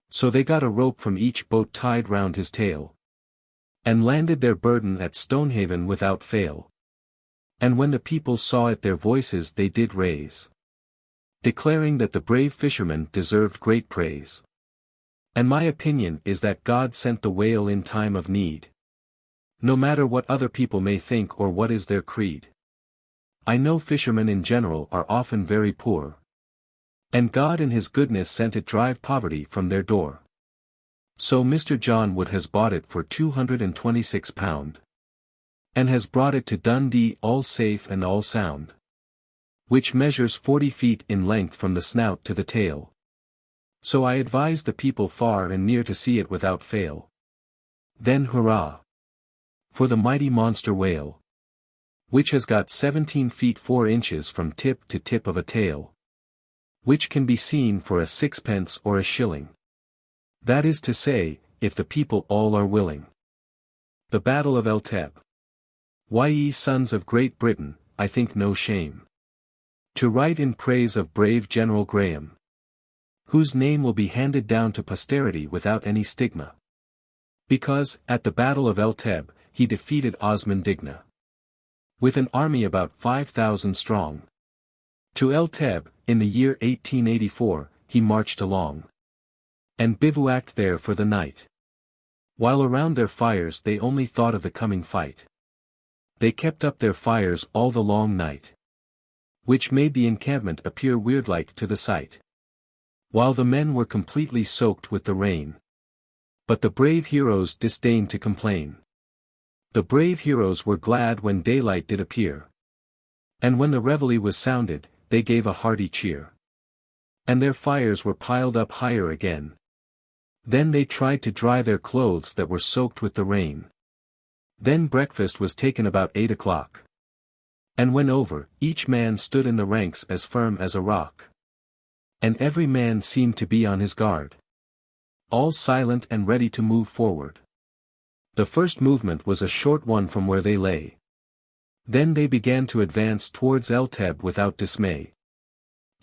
So they got a rope from each boat tied round his tail. And landed their burden at Stonehaven without fail. And when the people saw it their voices they did raise. Declaring that the brave fisherman deserved great praise. And my opinion is that God sent the whale in time of need. No matter what other people may think or what is their creed. I know fishermen in general are often very poor. And God in his goodness sent it drive poverty from their door. So Mr. John Wood has bought it for £226. And has brought it to Dundee all safe and all sound. Which measures 40 feet in length from the snout to the tail. So I advise the people far and near to see it without fail. Then hurrah! for the mighty monster whale, which has got 17 feet 4 inches from tip to tip of a tail, which can be seen for a sixpence or a shilling. That is to say, if the people all are willing. The Battle of El-Teb. Why, ye sons of Great Britain, I think no shame to write in praise of brave General Graham, whose name will be handed down to posterity without any stigma. Because, at the Battle of El-Teb, he defeated Osman Digna with an army about 5,000 strong. To El-Teb, in the year 1884, he marched along and bivouacked there for the night. While around their fires they only thought of the coming fight. They kept up their fires all the long night, which made the encampment appear weird-like to the sight, while the men were completely soaked with the rain. But the brave heroes disdained to complain. The brave heroes were glad when daylight did appear. And when the reveille was sounded, they gave a hearty cheer. And their fires were piled up higher again. Then they tried to dry their clothes that were soaked with the rain. Then breakfast was taken about 8 o'clock. And when over, each man stood in the ranks as firm as a rock. And every man seemed to be on his guard, all silent and ready to move forward. The first movement was a short one from where they lay. Then they began to advance towards El-Teb without dismay,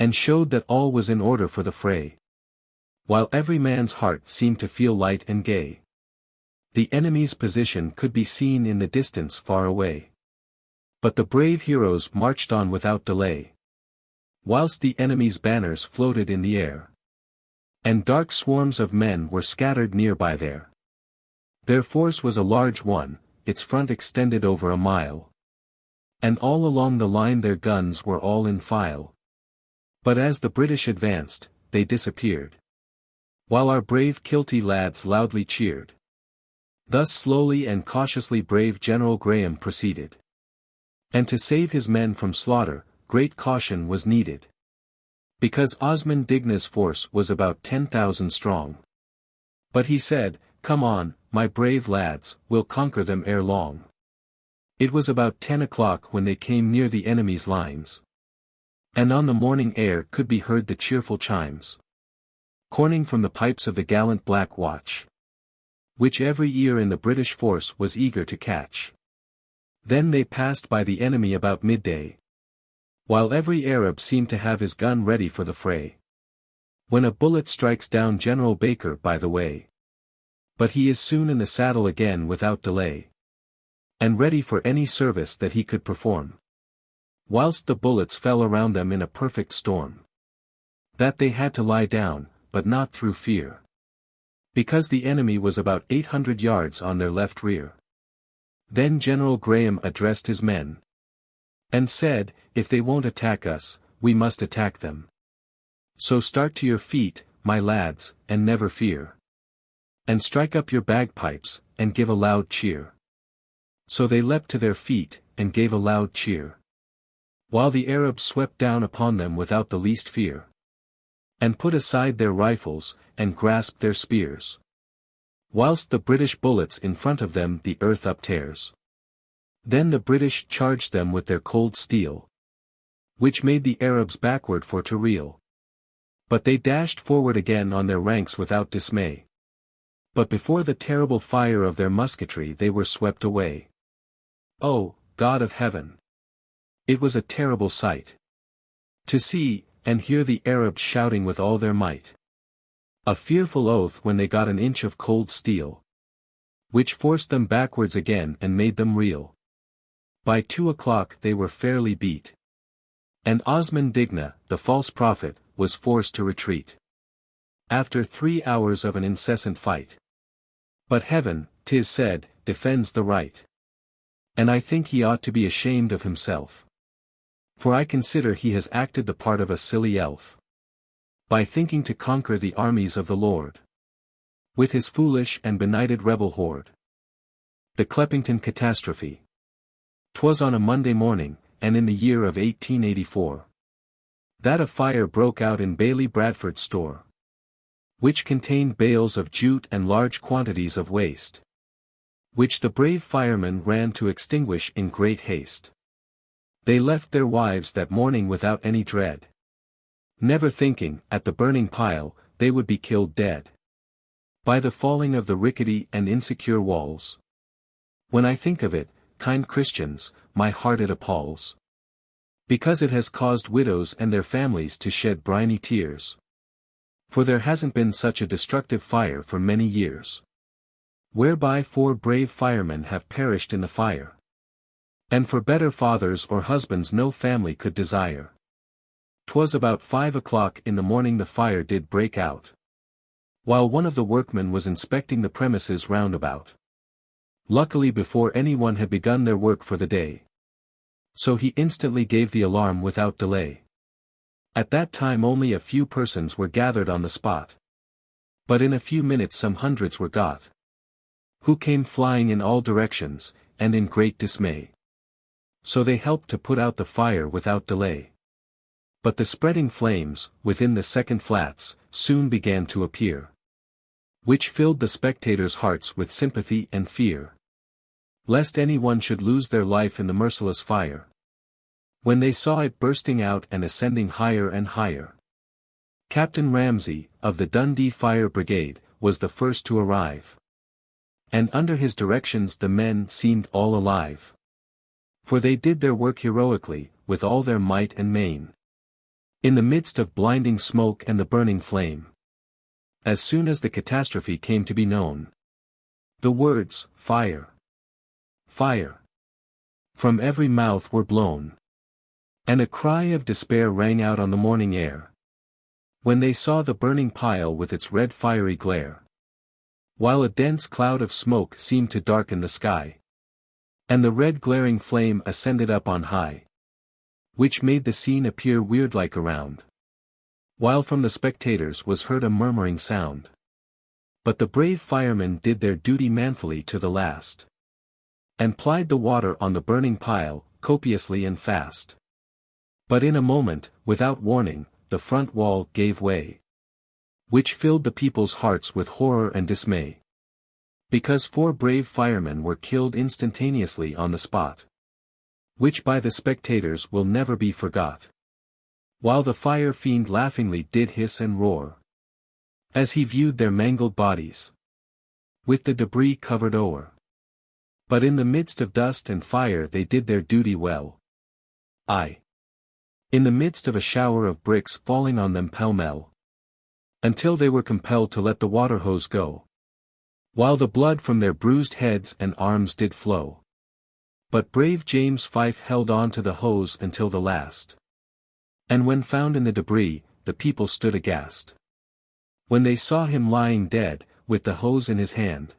and showed that all was in order for the fray, while every man's heart seemed to feel light and gay. The enemy's position could be seen in the distance far away. But the brave heroes marched on without delay, whilst the enemy's banners floated in the air, and dark swarms of men were scattered nearby there. Their force was a large one, its front extended over a mile, and all along the line their guns were all in file. But as the British advanced, they disappeared, while our brave Kilty lads loudly cheered. Thus slowly and cautiously brave General Graham proceeded. And to save his men from slaughter, great caution was needed, because Osman Digna's force was about 10,000 strong. But he said, "Come on, my brave lads, we'll conquer them ere long." It was about 10 o'clock when they came near the enemy's lines, and on the morning air could be heard the cheerful chimes, corning from the pipes of the gallant Black Watch, which every ear in the British force was eager to catch. Then they passed by the enemy about midday, while every Arab seemed to have his gun ready for the fray, when a bullet strikes down General Baker by the way. But he is soon in the saddle again without delay, and ready for any service that he could perform, whilst the bullets fell around them in a perfect storm, that they had to lie down, but not through fear, because the enemy was about 800 yards on their left rear. Then General Graham addressed his men, and said, "If they won't attack us, we must attack them. So start to your feet, my lads, and never fear. And strike up your bagpipes, and give a loud cheer." So they leapt to their feet, and gave a loud cheer, while the Arabs swept down upon them without the least fear, and put aside their rifles, and grasped their spears, whilst the British bullets in front of them the earth uptears. Then the British charged them with their cold steel, which made the Arabs backward for to reel. But they dashed forward again on their ranks without dismay. But before the terrible fire of their musketry they were swept away. Oh, God of heaven! It was a terrible sight to see, and hear the Arabs shouting with all their might. A fearful oath when they got an inch of cold steel, which forced them backwards again and made them reel. By 2 o'clock they were fairly beat, and Osman Digna, the false prophet, was forced to retreat, after 3 hours of an incessant fight. But heaven, 'tis said, defends the right, and I think he ought to be ashamed of himself, for I consider he has acted the part of a silly elf, by thinking to conquer the armies of the Lord, with his foolish and benighted rebel horde. The Cleppington Catastrophe. 'Twas on a Monday morning, and in the year of 1884, that a fire broke out in Bailey Bradford's store, which contained bales of jute and large quantities of waste, which the brave firemen ran to extinguish in great haste. They left their wives that morning without any dread, never thinking, at the burning pile, they would be killed dead by the falling of the rickety and insecure walls. When I think of it, kind Christians, my heart it appalls, because it has caused widows and their families to shed briny tears. For there hasn't been such a destructive fire for many years, whereby 4 brave firemen have perished in the fire. And for better fathers or husbands no family could desire. 'Twas about 5 o'clock in the morning the fire did break out, while one of the workmen was inspecting the premises round about. Luckily before anyone had begun their work for the day, so he instantly gave the alarm without delay. At that time only a few persons were gathered on the spot, but in a few minutes some hundreds were got, who came flying in all directions, and in great dismay. So they helped to put out the fire without delay. But the spreading flames, within the second flats, soon began to appear, which filled the spectators' hearts with sympathy and fear, lest anyone should lose their life in the merciless fire. When they saw it bursting out and ascending higher and higher, Captain Ramsay, of the Dundee Fire Brigade, was the first to arrive. And under his directions the men seemed all alive, for they did their work heroically, with all their might and main, in the midst of blinding smoke and the burning flame. As soon as the catastrophe came to be known, the words, "Fire! Fire!" from every mouth were blown, and a cry of despair rang out on the morning air, when they saw the burning pile with its red fiery glare, while a dense cloud of smoke seemed to darken the sky, and the red glaring flame ascended up on high, which made the scene appear weird-like around, while from the spectators was heard a murmuring sound. But the brave firemen did their duty manfully to the last, and plied the water on the burning pile, copiously and fast. But in a moment, without warning, the front wall gave way, which filled the people's hearts with horror and dismay, because 4 brave firemen were killed instantaneously on the spot, which by the spectators will never be forgot. While the fire fiend laughingly did hiss and roar, as he viewed their mangled bodies, with the debris covered o'er. But in the midst of dust and fire they did their duty well. Aye, in the midst of a shower of bricks falling on them pell-mell, until they were compelled to let the water hose go, while the blood from their bruised heads and arms did flow. But brave James Fife held on to the hose until the last. And when found in the debris, the people stood aghast, when they saw him lying dead, with the hose in his hand.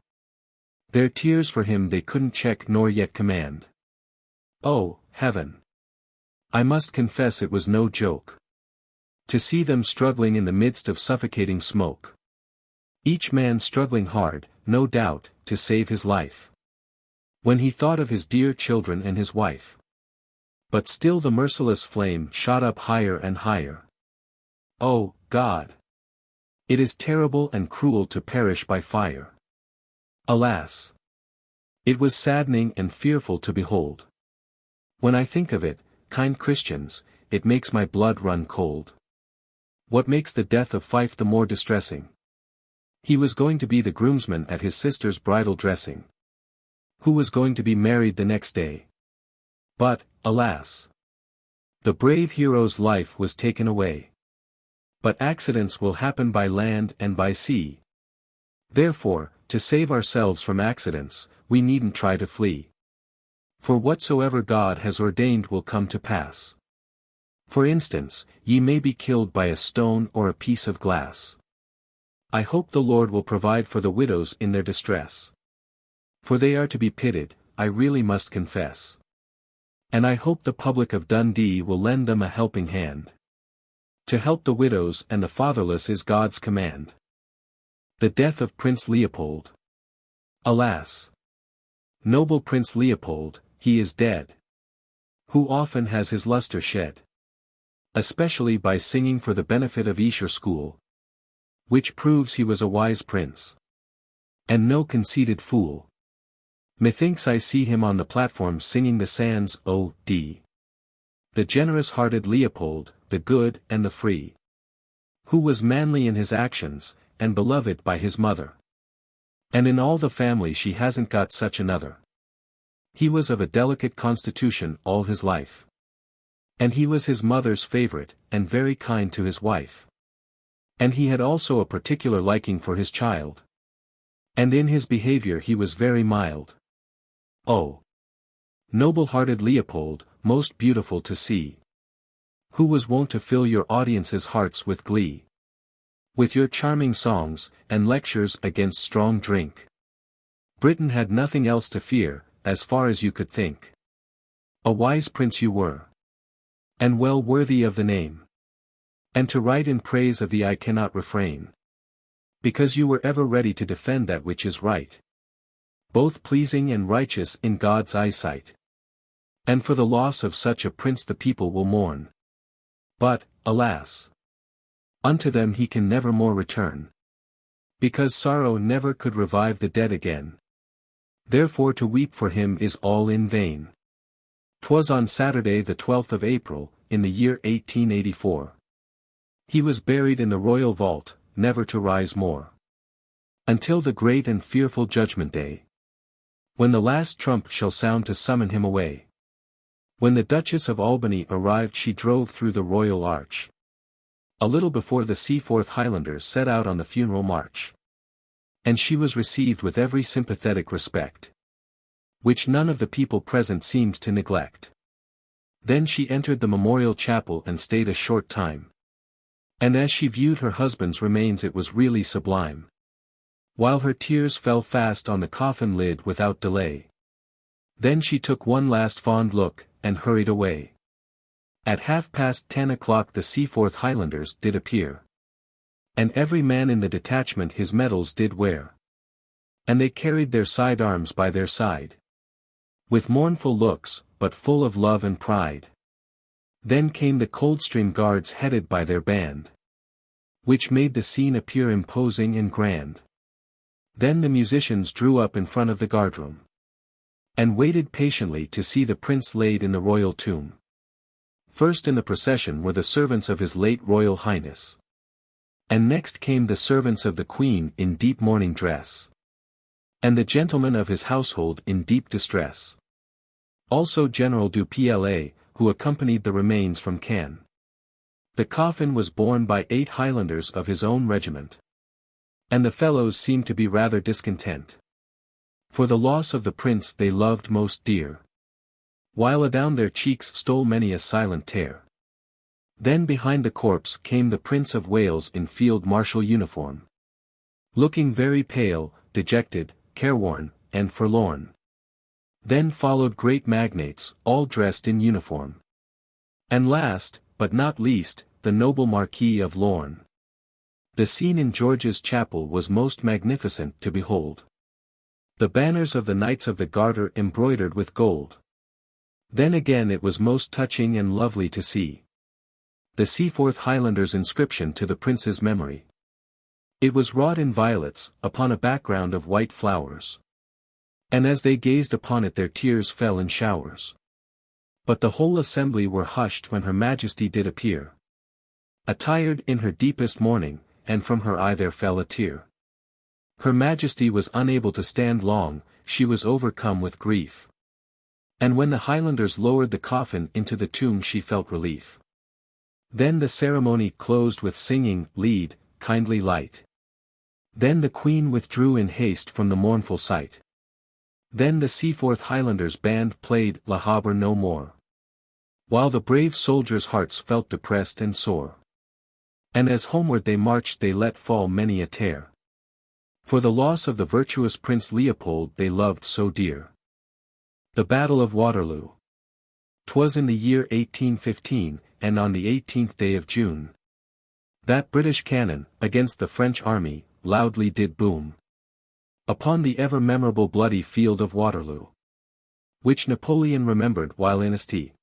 Their tears for him they couldn't check nor yet command. Oh, heaven! I must confess it was no joke, to see them struggling in the midst of suffocating smoke. Each man struggling hard, no doubt, to save his life, when he thought of his dear children and his wife. But still the merciless flame shot up higher and higher. Oh, God! It is terrible and cruel to perish by fire. Alas! It was saddening and fearful to behold. When I think of it, kind Christians, it makes my blood run cold. What makes the death of Fife the more distressing? He was going to be the groomsman at his sister's bridal dressing, who was going to be married the next day. But, alas! The brave hero's life was taken away. But accidents will happen by land and by sea. Therefore, to save ourselves from accidents, we needn't try to flee. For whatsoever God has ordained will come to pass. For instance, ye may be killed by a stone or a piece of glass. I hope the Lord will provide for the widows in their distress, for they are to be pitied, I really must confess. And I hope the public of Dundee will lend them a helping hand. To help the widows and the fatherless is God's command. The death of Prince Leopold. Alas! Noble Prince Leopold, he is dead, who often has his lustre shed, especially by singing for the benefit of Esher School, which proves he was a wise prince, and no conceited fool. Methinks I see him on the platform singing the sands O.D. The generous-hearted Leopold, the good and the free. Who was manly in his actions, and beloved by his mother. And in all the family she hasn't got such another. He was of a delicate constitution all his life. And he was his mother's favourite, and very kind to his wife. And he had also a particular liking for his child. And in his behaviour he was very mild. Oh! Noble-hearted Leopold, most beautiful to see. Who was wont to fill your audience's hearts with glee. With your charming songs, and lectures against strong drink. Britain had nothing else to fear, as far as you could think. A wise prince you were. And well worthy of the name. And to write in praise of thee I cannot refrain. Because you were ever ready to defend that which is right. Both pleasing and righteous in God's eyesight. And for the loss of such a prince the people will mourn. But, alas! Unto them he can never more return. Because sorrow never could revive the dead again. Therefore to weep for him is all in vain. 'Twas on Saturday the 12th of April, in the year 1884. He was buried in the royal vault, never to rise more. Until the great and fearful judgment day. When the last trump shall sound to summon him away. When the Duchess of Albany arrived she drove through the royal arch. A little before the Seaforth Highlanders set out on the funeral march. And she was received with every sympathetic respect. Which none of the people present seemed to neglect. Then she entered the memorial chapel and stayed a short time. And as she viewed her husband's remains it was really sublime. While her tears fell fast on the coffin lid without delay. Then she took one last fond look, and hurried away. At 10:30 the Seaforth Highlanders did appear. And every man in the detachment his medals did wear. And they carried their side arms by their side. With mournful looks, but full of love and pride. Then came the Coldstream Guards headed by their band. Which made the scene appear imposing and grand. Then the musicians drew up in front of the guardroom. And waited patiently to see the prince laid in the royal tomb. First in the procession were the servants of his late Royal Highness. And next came the servants of the Queen in deep mourning dress. And the gentlemen of his household in deep distress. Also General du Pla, who accompanied the remains from Caen. The coffin was borne by 8 Highlanders of his own regiment. And the fellows seemed to be rather discontent. For the loss of the prince they loved most dear. While adown their cheeks stole many a silent tear. Then behind the corpse came the Prince of Wales in field marshal uniform. Looking very pale, dejected, careworn, and forlorn. Then followed great magnates, all dressed in uniform. And last, but not least, the noble Marquis of Lorne. The scene in George's chapel was most magnificent to behold. The banners of the Knights of the Garter embroidered with gold. Then again it was most touching and lovely to see. The Seaforth Highlanders' inscription to the prince's memory. It was wrought in violets, upon a background of white flowers. And as they gazed upon it their tears fell in showers. But the whole assembly were hushed when her majesty did appear. Attired in her deepest mourning, and from her eye there fell a tear. Her majesty was unable to stand long, she was overcome with grief. And when the Highlanders lowered the coffin into the tomb she felt relief. Then the ceremony closed with singing, Lead, Kindly Light. Then the Queen withdrew in haste from the mournful sight. Then the Seaforth Highlanders band played La Habor no more. While the brave soldiers' hearts felt depressed and sore. And as homeward they marched they let fall many a tear. For the loss of the virtuous Prince Leopold they loved so dear. The Battle of Waterloo. 'Twas in the year 1815, and on the 18th day of June. That British cannon, against the French army, loudly did boom. Upon the ever memorable bloody field of Waterloo. Which Napoleon remembered while in St.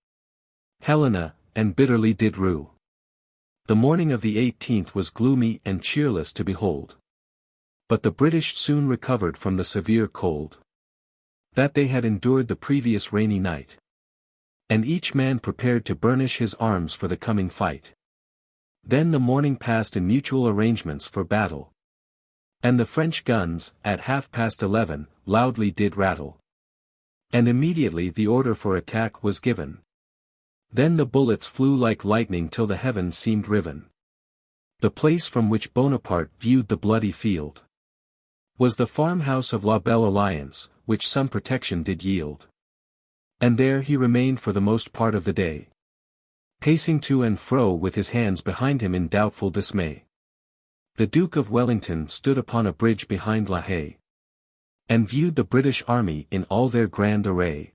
Helena, and bitterly did rue. The morning of the 18th was gloomy and cheerless to behold. But the British soon recovered from the severe cold. that they had endured the previous rainy night. And each man prepared to burnish his arms for the coming fight. Then the morning passed in mutual arrangements for battle. And the French guns, at 11:30, loudly did rattle. And immediately the order for attack was given. Then the bullets flew like lightning till the heavens seemed riven. The place from which Bonaparte viewed the bloody field was the farmhouse of La Belle Alliance, which some protection did yield. And there he remained for the most part of the day, pacing to and fro with his hands behind him in doubtful dismay. The Duke of Wellington stood upon a bridge behind La Haye, and viewed the British army in all their grand array.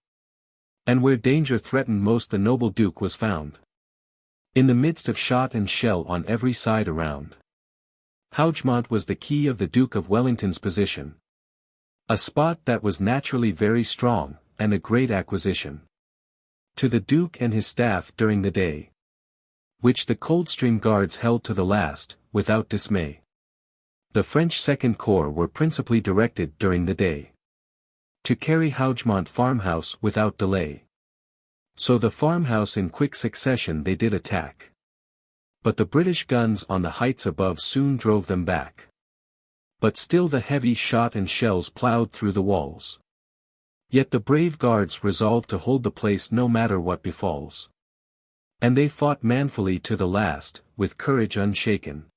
And where danger threatened most the noble Duke was found, in the midst of shot and shell on every side around. Hougemont was the key of the Duke of Wellington's position, a spot that was naturally very strong, and a great acquisition to the Duke and his staff during the day, which the Coldstream Guards held to the last, without dismay. The French Second Corps were principally directed during the day to carry Hougemont farmhouse without delay. So the farmhouse in quick succession they did attack. But the British guns on the heights above soon drove them back. But still the heavy shot and shells ploughed through the walls. Yet the brave guards resolved to hold the place no matter what befalls. And they fought manfully to the last, with courage unshaken,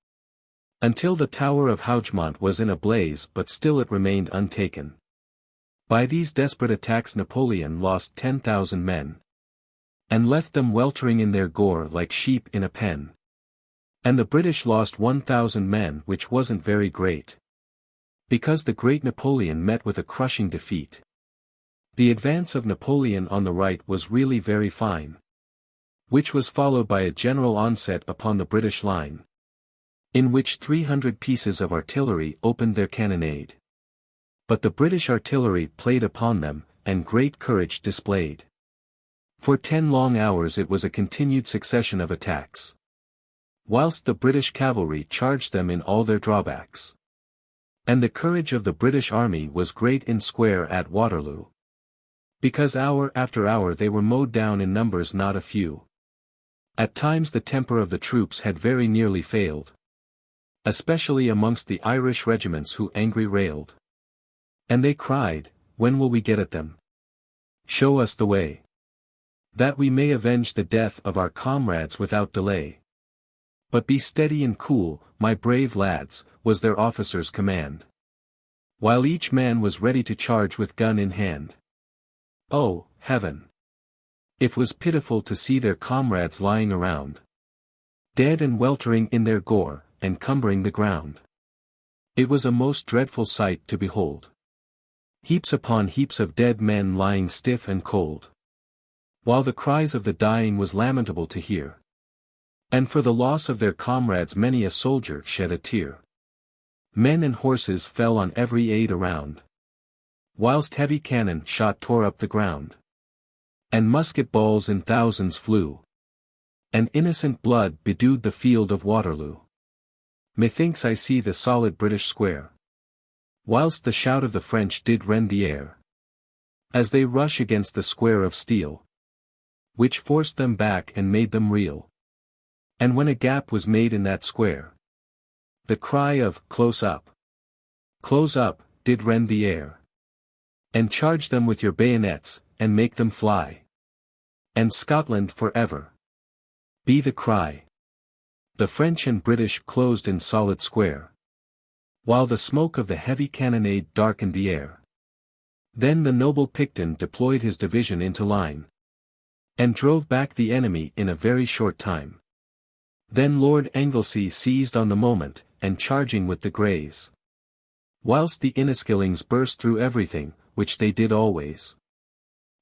until the tower of Hougemont was in a blaze, but still it remained untaken. By these desperate attacks Napoleon lost 10,000 men, and left them weltering in their gore like sheep in a pen. And the British lost 1,000 men, which wasn't very great, because the great Napoleon met with a crushing defeat. The advance of Napoleon on the right was really very fine, which was followed by a general onset upon the British line, in which 300 pieces of artillery opened their cannonade. But the British artillery played upon them, and great courage displayed. For 10 long hours it was a continued succession of attacks, whilst the British cavalry charged them in all their drawbacks. And the courage of the British army was great in square at Waterloo, because hour after hour they were mowed down in numbers not a few. At times the temper of the troops had very nearly failed, especially amongst the Irish regiments who angry railed. And they cried, "When will we get at them? Show us the way, that we may avenge the death of our comrades without delay." "But be steady and cool, my brave lads," was their officer's command, while each man was ready to charge with gun in hand. Oh, heaven! It was pitiful to see their comrades lying around, dead and weltering in their gore, and cumbering the ground. It was a most dreadful sight to behold. Heaps upon heaps of dead men lying stiff and cold, while the cries of the dying was lamentable to hear. And for the loss of their comrades many a soldier shed a tear. Men and horses fell on every aid around, whilst heavy cannon shot tore up the ground, and musket balls in thousands flew, and innocent blood bedewed the field of Waterloo. Methinks I see the solid British square, whilst the shout of the French did rend the air, as they rush against the square of steel, which forced them back and made them reel. And when a gap was made in that square, the cry of close up, did rend the air. And charge them with your bayonets, and make them fly. And Scotland for ever be the cry. The French and British closed in solid square, while the smoke of the heavy cannonade darkened the air. Then the noble Picton deployed his division into line, and drove back the enemy in a very short time. Then Lord Anglesey seized on the moment, and charging with the Greys, whilst the Inniskillings burst through everything, which they did always.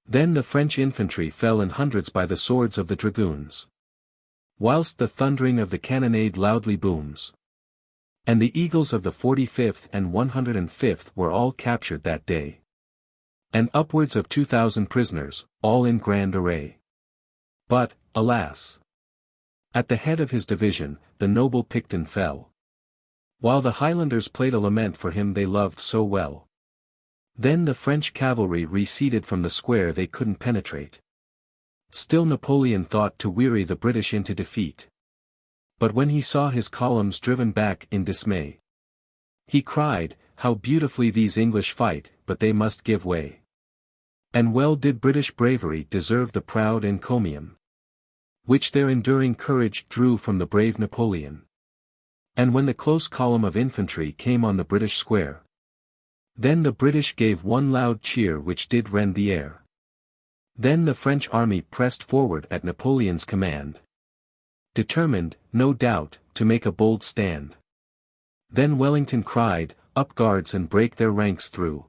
Then the French infantry fell in hundreds by the swords of the dragoons, whilst the thundering of the cannonade loudly booms. And the eagles of the 45th and 105th were all captured that day, and upwards of 2,000 prisoners, all in grand array. But, alas! At the head of his division, the noble Picton fell, while the Highlanders played a lament for him they loved so well. Then the French cavalry receded from the square they couldn't penetrate. Still Napoleon thought to weary the British into defeat. But when he saw his columns driven back in dismay, he cried, "How beautifully these English fight, but they must give way." And well did British bravery deserve the proud encomium which their enduring courage drew from the brave Napoleon. And when the close column of infantry came on the British square, then the British gave one loud cheer which did rend the air. Then the French army pressed forward at Napoleon's command, determined, no doubt, to make a bold stand. Then Wellington cried, "Up guards and break their ranks through,"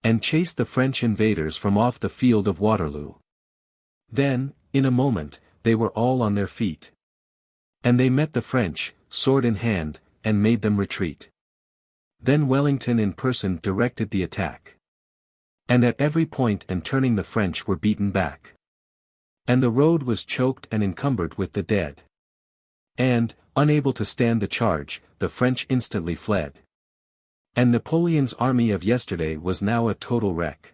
and chased the French invaders from off the field of Waterloo. Then, in a moment, they were all on their feet. And they met the French, sword in hand, and made them retreat. Then Wellington in person directed the attack. And at every point and turning the French were beaten back. And the road was choked and encumbered with the dead. And, unable to stand the charge, the French instantly fled. And Napoleon's army of yesterday was now a total wreck,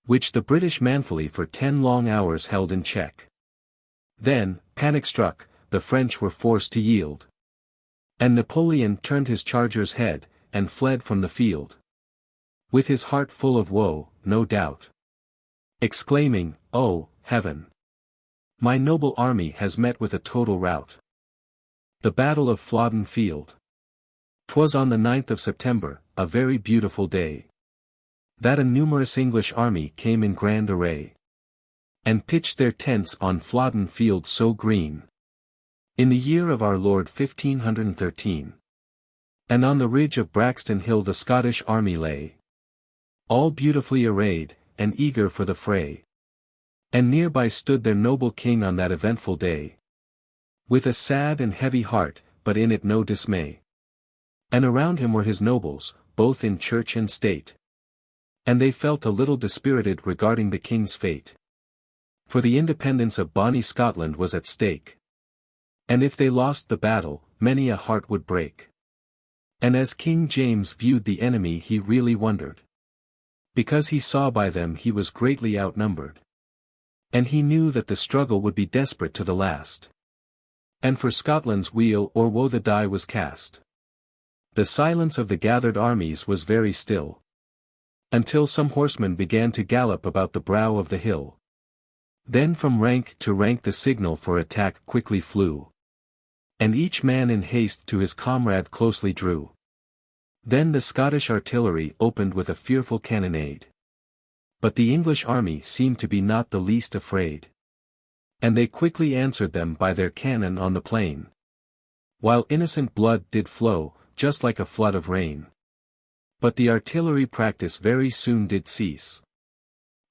which the British manfully for 10 long hours held in check. Then, panic struck, the French were forced to yield. And Napoleon turned his charger's head, and fled from the field, with his heart full of woe, no doubt, exclaiming, "Oh, heaven! My noble army has met with a total rout." The Battle of Flodden Field. 'Twas on the 9th of September, a very beautiful day, that a numerous English army came in grand array, and pitched their tents on Flodden Field so green, in the year of our Lord 1513. And on the ridge of Braxton Hill the Scottish army lay, all beautifully arrayed, and eager for the fray. And nearby stood their noble king on that eventful day, with a sad and heavy heart, but in it no dismay. And around him were his nobles, both in church and state. And they felt a little dispirited regarding the king's fate, for the independence of bonny Scotland was at stake. And if they lost the battle, many a heart would break. And as King James viewed the enemy he really wondered, because he saw by them he was greatly outnumbered. And he knew that the struggle would be desperate to the last. And for Scotland's weal or woe the die was cast. The silence of the gathered armies was very still, until some horsemen began to gallop about the brow of the hill. Then from rank to rank the signal for attack quickly flew, and each man in haste to his comrade closely drew. Then the Scottish artillery opened with a fearful cannonade. But the English army seemed to be not the least afraid, and they quickly answered them by their cannon on the plain, while innocent blood did flow, just like a flood of rain. But the artillery practice very soon did cease.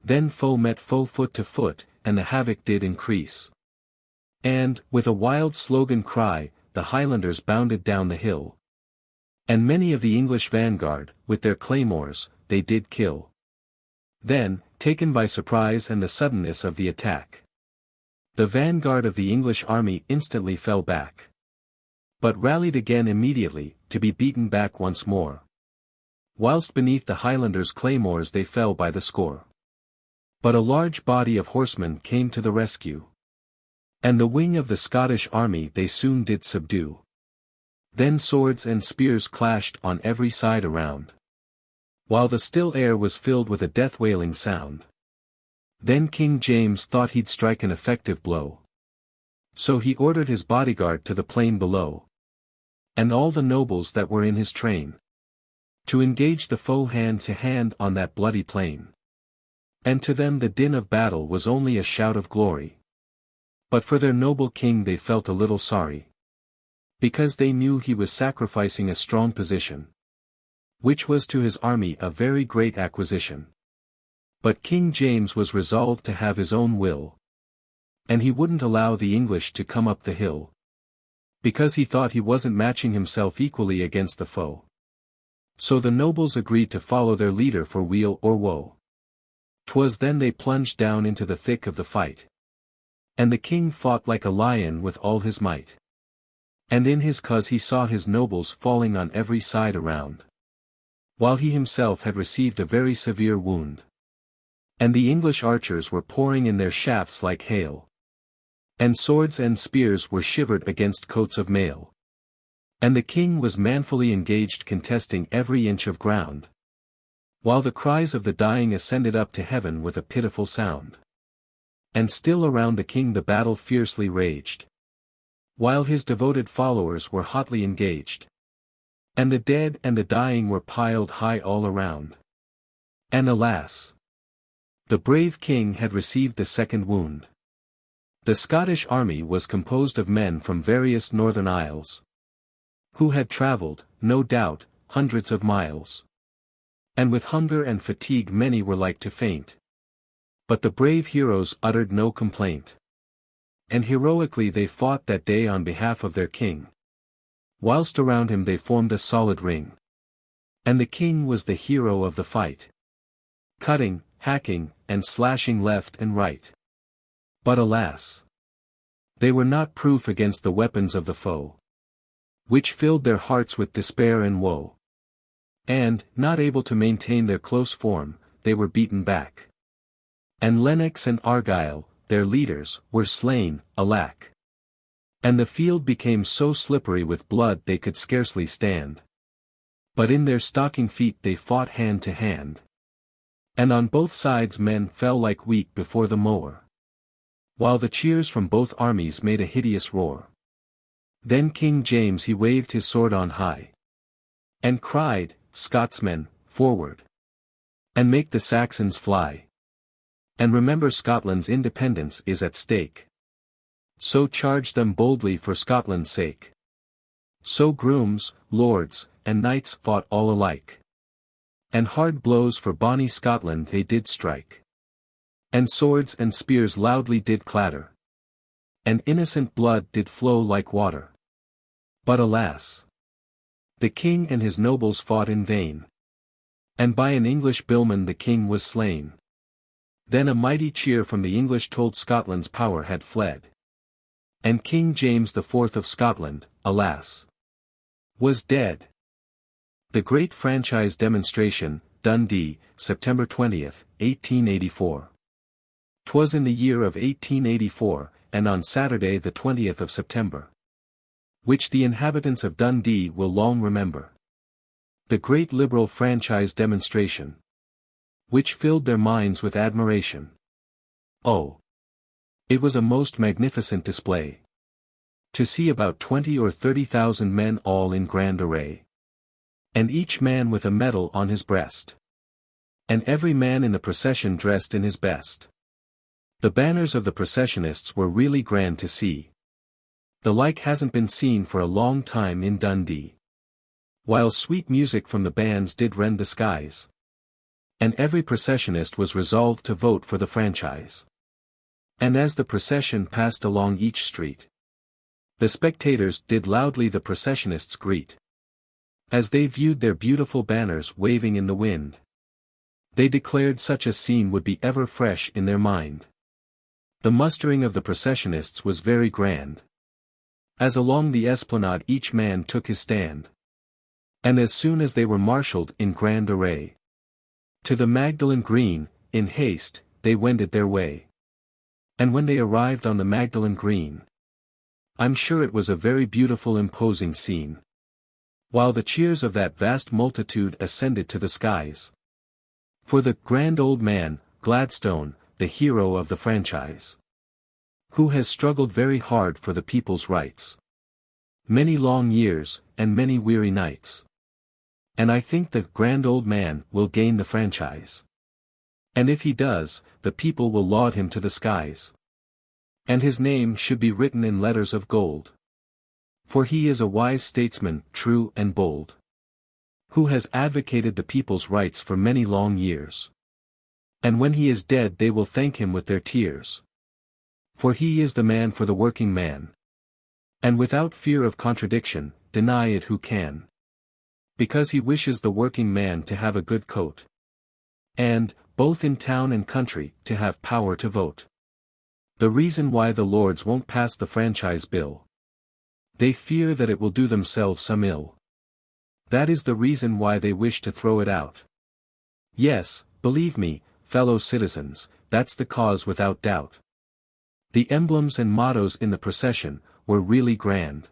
Then foe met foe foot to foot, and the havoc did increase. And, with a wild slogan cry, the Highlanders bounded down the hill. And many of the English vanguard, with their claymores, they did kill. Then, taken by surprise and the suddenness of the attack, the vanguard of the English army instantly fell back, but rallied again immediately, to be beaten back once more. Whilst beneath the Highlanders' claymores they fell by the score. But a large body of horsemen came to the rescue, and the wing of the Scottish army they soon did subdue. Then swords and spears clashed on every side around, while the still air was filled with a death-wailing sound. Then King James thought he'd strike an effective blow, so he ordered his bodyguard to the plain below, and all the nobles that were in his train, to engage the foe hand to hand on that bloody plain. And to them the din of battle was only a shout of glory. But for their noble king they felt a little sorry, because they knew he was sacrificing a strong position, which was to his army a very great acquisition. But King James was resolved to have his own will, and he wouldn't allow the English to come up the hill, because he thought he wasn't matching himself equally against the foe. So the nobles agreed to follow their leader for weal or woe. 'Twas then they plunged down into the thick of the fight, and the king fought like a lion with all his might. And in his cause he saw his nobles falling on every side around, while he himself had received a very severe wound. And the English archers were pouring in their shafts like hail. And swords and spears were shivered against coats of mail. And the king was manfully engaged contesting every inch of ground, while the cries of the dying ascended up to heaven with a pitiful sound. And still around the king the battle fiercely raged, while his devoted followers were hotly engaged. And the dead and the dying were piled high all around. And alas! The brave king had received the second wound. The Scottish army was composed of men from various northern isles, who had travelled, no doubt, hundreds of miles. And with hunger and fatigue many were like to faint. But the brave heroes uttered no complaint. And heroically they fought that day on behalf of their king, whilst around him they formed a solid ring. And the king was the hero of the fight, cutting, hacking, and slashing left and right. But alas! They were not proof against the weapons of the foe, which filled their hearts with despair and woe. And, not able to maintain their close form, they were beaten back. And Lennox and Argyle, their leaders, were slain, alack! And the field became so slippery with blood they could scarcely stand. But in their stocking feet they fought hand to hand. And on both sides men fell like wheat before the mower, while the cheers from both armies made a hideous roar. Then King James he waved his sword on high, and cried, Scotsmen, forward! And make the Saxons fly! And remember Scotland's independence is at stake. So charge them boldly for Scotland's sake. So grooms, lords, and knights fought all alike. And hard blows for bonny Scotland they did strike. And swords and spears loudly did clatter. And innocent blood did flow like water. But alas! The king and his nobles fought in vain. And by an English billman the king was slain. Then a mighty cheer from the English told Scotland's power had fled. And King James IV of Scotland, alas! Was dead. The Great Franchise Demonstration, Dundee, September 20th, 1884. 'Twas in the year of 1884, and on Saturday the 20th of September, which the inhabitants of Dundee will long remember. The great liberal franchise demonstration, which filled their minds with admiration. Oh! It was a most magnificent display. To see about 20 or 30,000 men all in grand array, and each man with a medal on his breast, and every man in the procession dressed in his best. The banners of the processionists were really grand to see. The like hasn't been seen for a long time in Dundee. While sweet music from the bands did rend the skies, and every processionist was resolved to vote for the franchise. And as the procession passed along each street, the spectators did loudly the processionists greet. As they viewed their beautiful banners waving in the wind, they declared such a scene would be ever fresh in their mind. The mustering of the processionists was very grand, as along the esplanade each man took his stand. And as soon as they were marshalled in grand array, to the Magdalen Green, in haste, they wended their way. And when they arrived on the Magdalen Green, I'm sure it was a very beautiful imposing scene, while the cheers of that vast multitude ascended to the skies. For the grand old man, Gladstone, the hero of the franchise, who has struggled very hard for the people's rights, many long years, and many weary nights. And I think the grand old man will gain the franchise. And if he does, the people will laud him to the skies. And his name should be written in letters of gold. For he is a wise statesman, true and bold, who has advocated the people's rights for many long years. And when he is dead they will thank him with their tears. For he is the man for the working man. And without fear of contradiction, deny it who can. Because he wishes the working man to have a good coat. And, both in town and country, to have power to vote. The reason why the Lords won't pass the franchise bill. They fear that it will do themselves some ill. That is the reason why they wish to throw it out. Yes, believe me, fellow citizens, that's the cause without doubt. The emblems and mottos in the procession were really grand.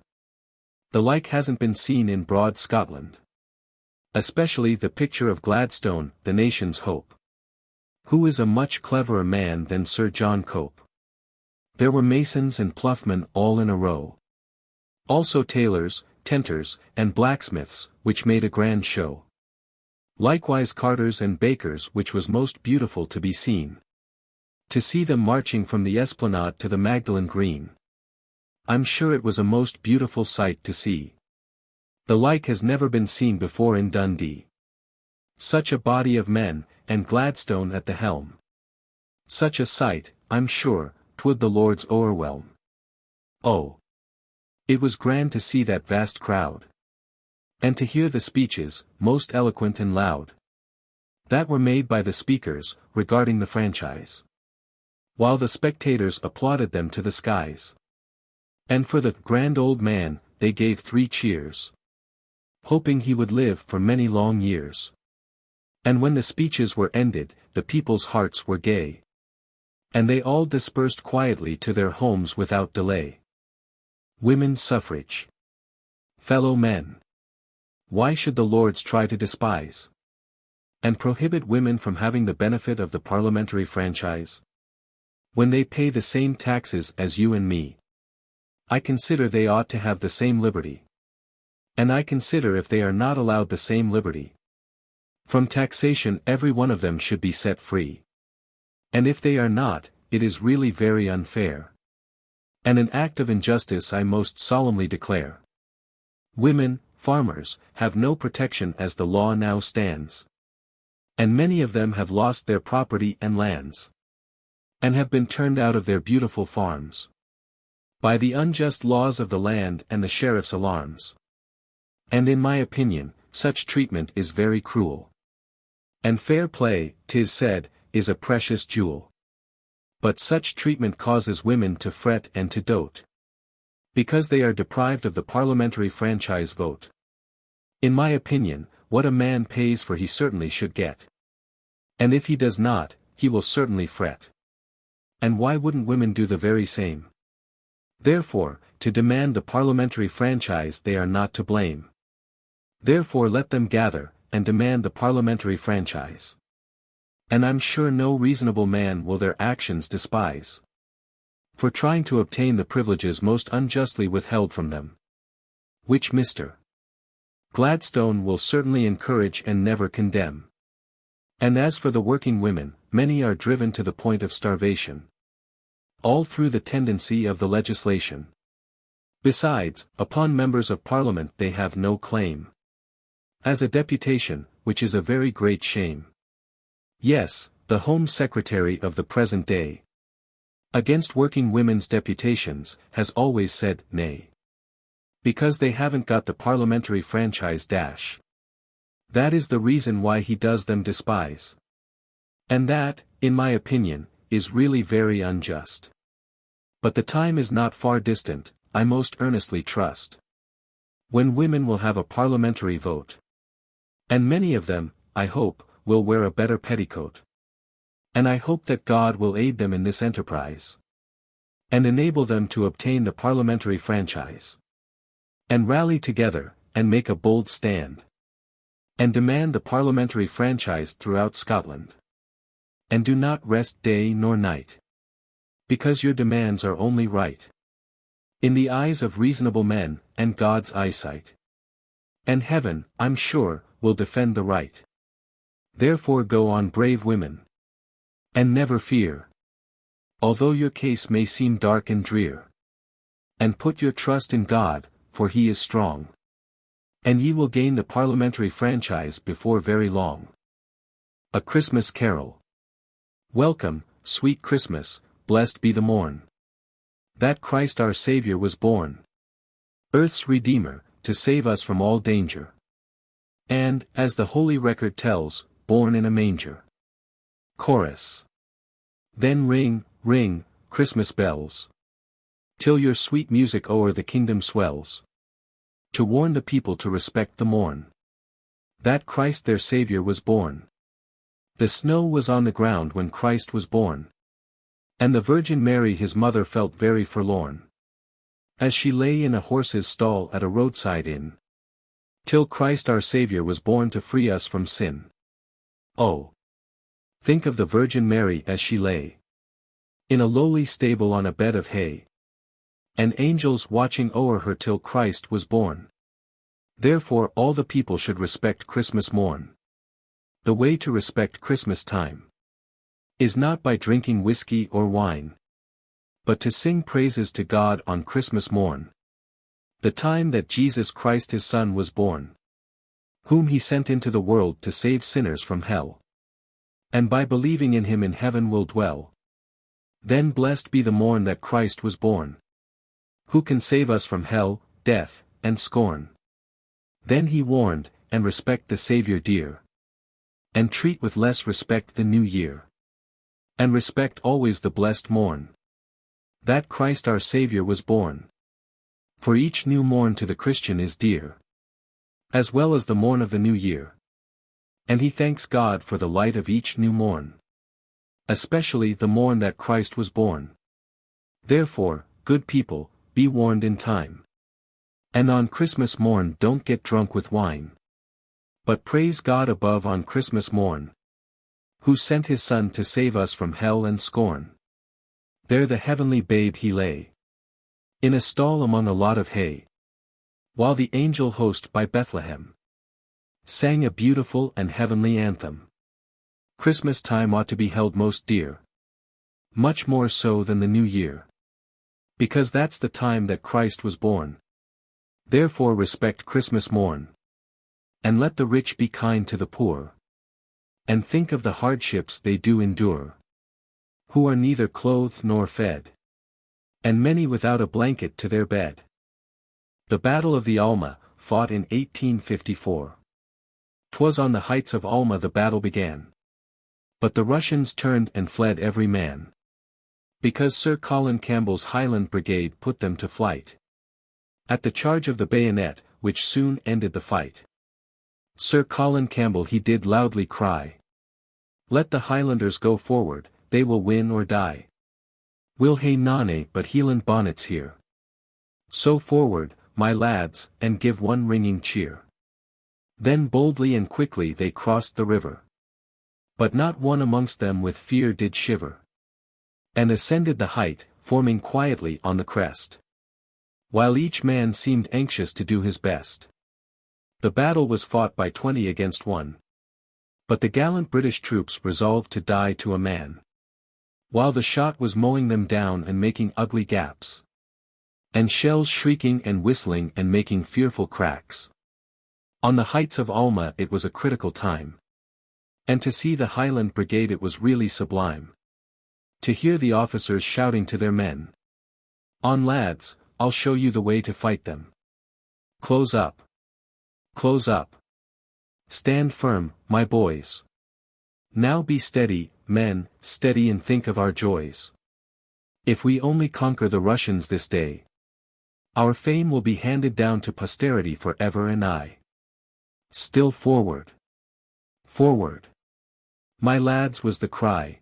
The like hasn't been seen in broad Scotland. Especially the picture of Gladstone, the nation's hope. Who is a much cleverer man than Sir John Cope. There were masons and ploughmen all in a row. Also tailors, tenters, and blacksmiths, which made a grand show. Likewise carters and bakers, which was most beautiful to be seen. To see them marching from the Esplanade to the Magdalen Green. I'm sure it was a most beautiful sight to see. The like has never been seen before in Dundee. Such a body of men, and Gladstone at the helm. Such a sight, I'm sure, 'twould the Lords o'erwhelm. Oh! It was grand to see that vast crowd. And to hear the speeches, most eloquent and loud, that were made by the speakers, regarding the franchise. While the spectators applauded them to the skies. And for the grand old man, they gave 3 cheers. Hoping he would live for many long years. And when the speeches were ended, the people's hearts were gay. And they all dispersed quietly to their homes without delay. Women's suffrage. Fellow men. Why should the Lords try to despise and prohibit women from having the benefit of the parliamentary franchise? When they pay the same taxes as you and me. I consider they ought to have the same liberty. And I consider if they are not allowed the same liberty from taxation, every one of them should be set free. And if they are not, it is really very unfair. And an act of injustice, I most solemnly declare. Women, farmers, have no protection as the law now stands. And many of them have lost their property and lands. And have been turned out of their beautiful farms. By the unjust laws of the land and the sheriff's alarms. And in my opinion, such treatment is very cruel. And fair play, 'tis said, is a precious jewel. But such treatment causes women to fret and to dote. Because they are deprived of the parliamentary franchise vote. In my opinion, what a man pays for he certainly should get. And if he does not, he will certainly fret. And why wouldn't women do the very same? Therefore, to demand the parliamentary franchise they are not to blame. Therefore let them gather, and demand the parliamentary franchise. And I'm sure no reasonable man will their actions despise. For trying to obtain the privileges most unjustly withheld from them. Which Mr. Gladstone will certainly encourage and never condemn. And as for the working women, many are driven to the point of starvation. All through the tendency of the legislation. Besides, upon members of Parliament they have no claim. As a deputation, which is a very great shame. Yes, the Home Secretary of the present day. Against working women's deputations, has always said, nay. Because they haven't got the parliamentary franchise dash. That is the reason why he does them despise. And that, in my opinion, is really very unjust. But the time is not far distant, I most earnestly trust. When women will have a parliamentary vote. And many of them, I hope, will wear a better petticoat. And I hope that God will aid them in this enterprise. And enable them to obtain the parliamentary franchise. And rally together, and make a bold stand. And demand the parliamentary franchise throughout Scotland. And do not rest day nor night. Because your demands are only right. In the eyes of reasonable men, and God's eyesight. And heaven, I'm sure, will defend the right. Therefore go on, brave women. And never fear. Although your case may seem dark and drear. And put your trust in God, for He is strong. And ye will gain the parliamentary franchise before very long. A Christmas Carol. Welcome, sweet Christmas, blessed be the morn. That Christ our Saviour was born. Earth's Redeemer, to save us from all danger. And, as the Holy Record tells, born in a manger. Chorus. Then ring, ring, Christmas bells. Till your sweet music o'er the kingdom swells. To warn the people to respect the morn. that Christ their Saviour was born. The snow was on the ground when Christ was born. And the Virgin Mary his mother felt very forlorn, as she lay in a horse's stall at a roadside inn, till Christ our Saviour was born to free us from sin. Oh! Think of the Virgin Mary as she lay in a lowly stable on a bed of hay, and angels watching o'er her till Christ was born. Therefore all the people should respect Christmas morn. The way to respect Christmas time is not by drinking whiskey or wine, but to sing praises to God on Christmas morn, the time that Jesus Christ his Son was born, whom he sent into the world to save sinners from hell, and by believing in him in heaven will dwell. Then blessed be the morn that Christ was born, who can save us from hell, death, and scorn. Then he warned, and respect the Saviour dear, and treat with less respect the new year, and respect always the blessed morn, that Christ our Saviour was born. For each new morn to the Christian is dear, as well as the morn of the new year. And he thanks God for the light of each new morn, especially the morn that Christ was born. Therefore, good people, be warned in time. And on Christmas morn don't get drunk with wine, but praise God above on Christmas morn, who sent his Son to save us from hell and scorn. There the heavenly babe he lay, in a stall among a lot of hay, while the angel host by Bethlehem sang a beautiful and heavenly anthem. Christmas time ought to be held most dear, much more so than the New Year, because that's the time that Christ was born. Therefore respect Christmas morn, and let the rich be kind to the poor, and think of the hardships they do endure, who are neither clothed nor fed, and many without a blanket to their bed. The Battle of the Alma, fought in 1854. 'Twas on the heights of Alma the battle began, but the Russians turned and fled every man, because Sir Colin Campbell's Highland Brigade put them to flight, at the charge of the bayonet, which soon ended the fight. Sir Colin Campbell he did loudly cry, "Let the Highlanders go forward, they will win or die. We'll hae none but Hieland bonnets here. So forward, my lads, and give one ringing cheer." Then boldly and quickly they crossed the river, but not one amongst them with fear did shiver, and ascended the height, forming quietly on the crest, while each man seemed anxious to do his best. The battle was fought by 20 against 1. But the gallant British troops resolved to die to a man, while the shot was mowing them down and making ugly gaps, and shells shrieking and whistling and making fearful cracks. On the heights of Alma it was a critical time, and to see the Highland Brigade it was really sublime, to hear the officers shouting to their men, "On lads, I'll show you the way to fight them. Close up. Close up. Stand firm, my boys. Now be steady, men, steady and think of our joys. If we only conquer the Russians this day, our fame will be handed down to posterity for ever and aye. Still forward. Forward. My lads was the cry.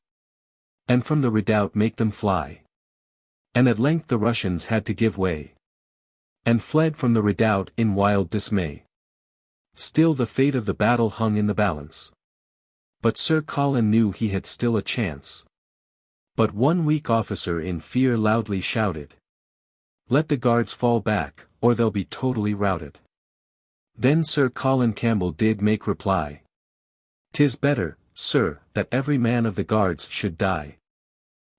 And from the redoubt make them fly." And at length the Russians had to give way, and fled from the redoubt in wild dismay. Still the fate of the battle hung in the balance, but Sir Colin knew he had still a chance. But one weak officer in fear loudly shouted, "Let the guards fall back, or they'll be totally routed." Then Sir Colin Campbell did make reply, "'Tis better, sir, that every man of the guards should die,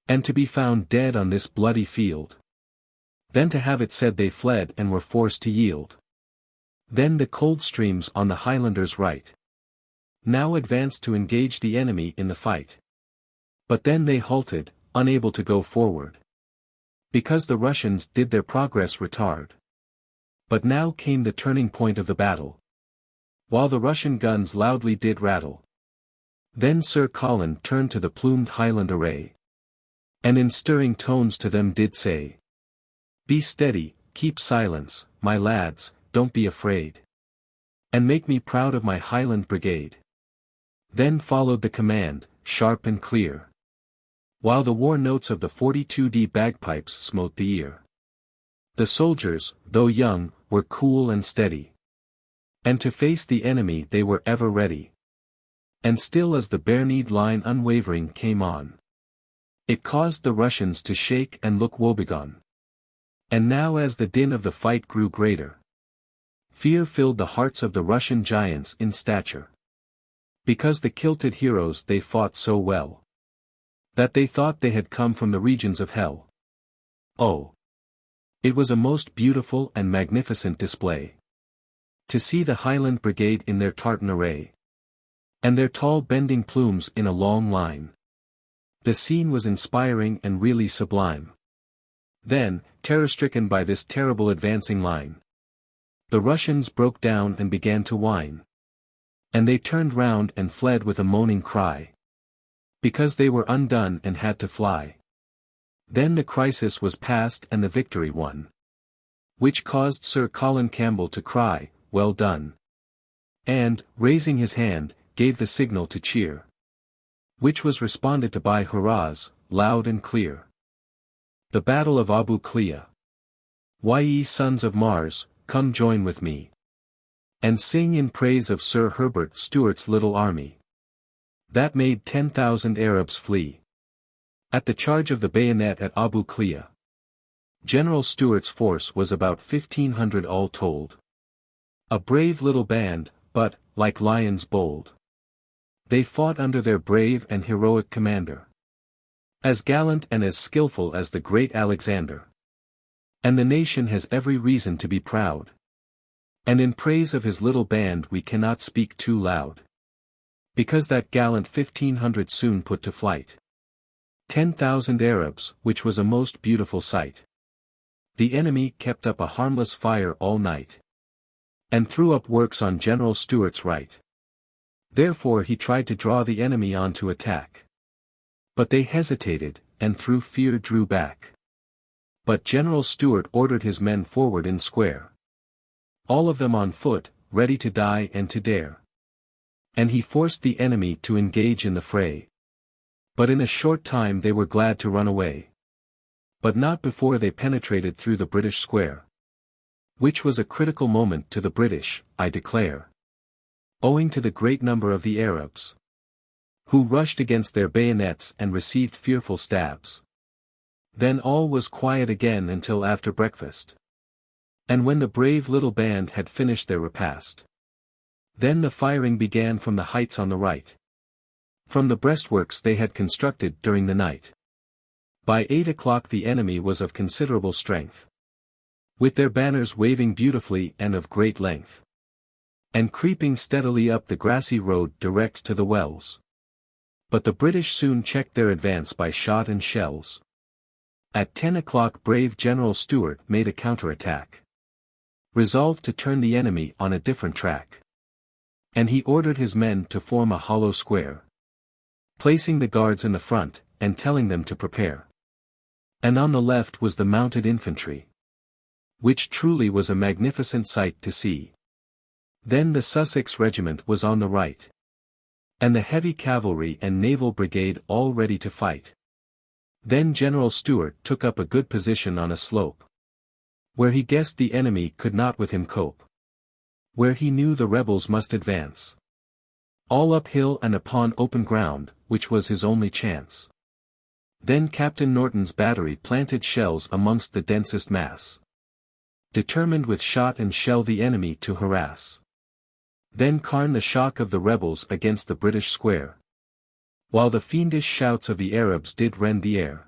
and to be found dead on this bloody field, than to have it said they fled and were forced to yield." Then the Coldstreams on the Highlanders' right now advanced to engage the enemy in the fight. But then they halted, unable to go forward, because the Russians did their progress retard. But now came the turning point of the battle, while the Russian guns loudly did rattle. Then Sir Colin turned to the plumed Highland array, and in stirring tones to them did say, "Be steady, keep silence, my lads, don't be afraid. And make me proud of my Highland Brigade. Then followed the command, sharp and clear, while the war notes of the 42D bagpipes smote the ear. The soldiers, though young, were cool and steady, and to face the enemy they were ever ready. And still as the bare-kneed line unwavering came on, it caused the Russians to shake and look woebegone. And now as the din of the fight grew greater, fear filled the hearts of the Russian giants in stature, because the kilted heroes they fought so well, that they thought they had come from the regions of hell. Oh! It was a most beautiful and magnificent display, to see the Highland Brigade in their tartan array, and their tall bending plumes in a long line. The scene was inspiring and really sublime. Then, terror-stricken by this terrible advancing line, the Russians broke down and began to whine. And they turned round and fled with a moaning cry, because they were undone and had to fly. Then the crisis was past and the victory won, which caused Sir Colin Campbell to cry, "Well done," and, raising his hand, gave the signal to cheer, which was responded to by hurrahs, loud and clear. The Battle of Abu Klea. Why, ye sons of Mars, come join with me, and sing in praise of Sir Herbert Stuart's little army, that made 10,000 Arabs flee, at the charge of the bayonet at Abu Klea. General Stuart's force was about 1,500 all told. A brave little band, but, like lions bold, they fought under their brave and heroic commander, as gallant and as skillful as the great Alexander. And the nation has every reason to be proud. And in praise of his little band we cannot speak too loud, because that gallant 1,500 soon put to flight 10,000 Arabs, which was a most beautiful sight. The enemy kept up a harmless fire all night, and threw up works on General Stuart's right. Therefore he tried to draw the enemy on to attack. But they hesitated, and through fear drew back. But General Stuart ordered his men forward in square, all of them on foot, ready to die and to dare. And he forced the enemy to engage in the fray. But in a short time they were glad to run away. But not before they penetrated through the British square, which was a critical moment to the British, I declare, owing to the great number of the Arabs, who rushed against their bayonets and received fearful stabs. Then all was quiet again until after breakfast, and when the brave little band had finished their repast, then the firing began from the heights on the right, from the breastworks they had constructed during the night. By 8 o'clock the enemy was of considerable strength, with their banners waving beautifully and of great length, and creeping steadily up the grassy road direct to the wells. But the British soon checked their advance by shot and shells. At 10 o'clock brave General Stuart made a counterattack, resolved to turn the enemy on a different track. And he ordered his men to form a hollow square, placing the guards in the front, and telling them to prepare. And on the left was the mounted infantry, which truly was a magnificent sight to see. Then the Sussex regiment was on the right, and the heavy cavalry and naval brigade all ready to fight. Then General Stuart took up a good position on a slope, where he guessed the enemy could not with him cope, where he knew the rebels must advance, all uphill and upon open ground, which was his only chance. Then Captain Norton's battery planted shells amongst the densest mass, determined with shot and shell the enemy to harass. Then Carn the shock of the rebels against the British square, while the fiendish shouts of the Arabs did rend the air.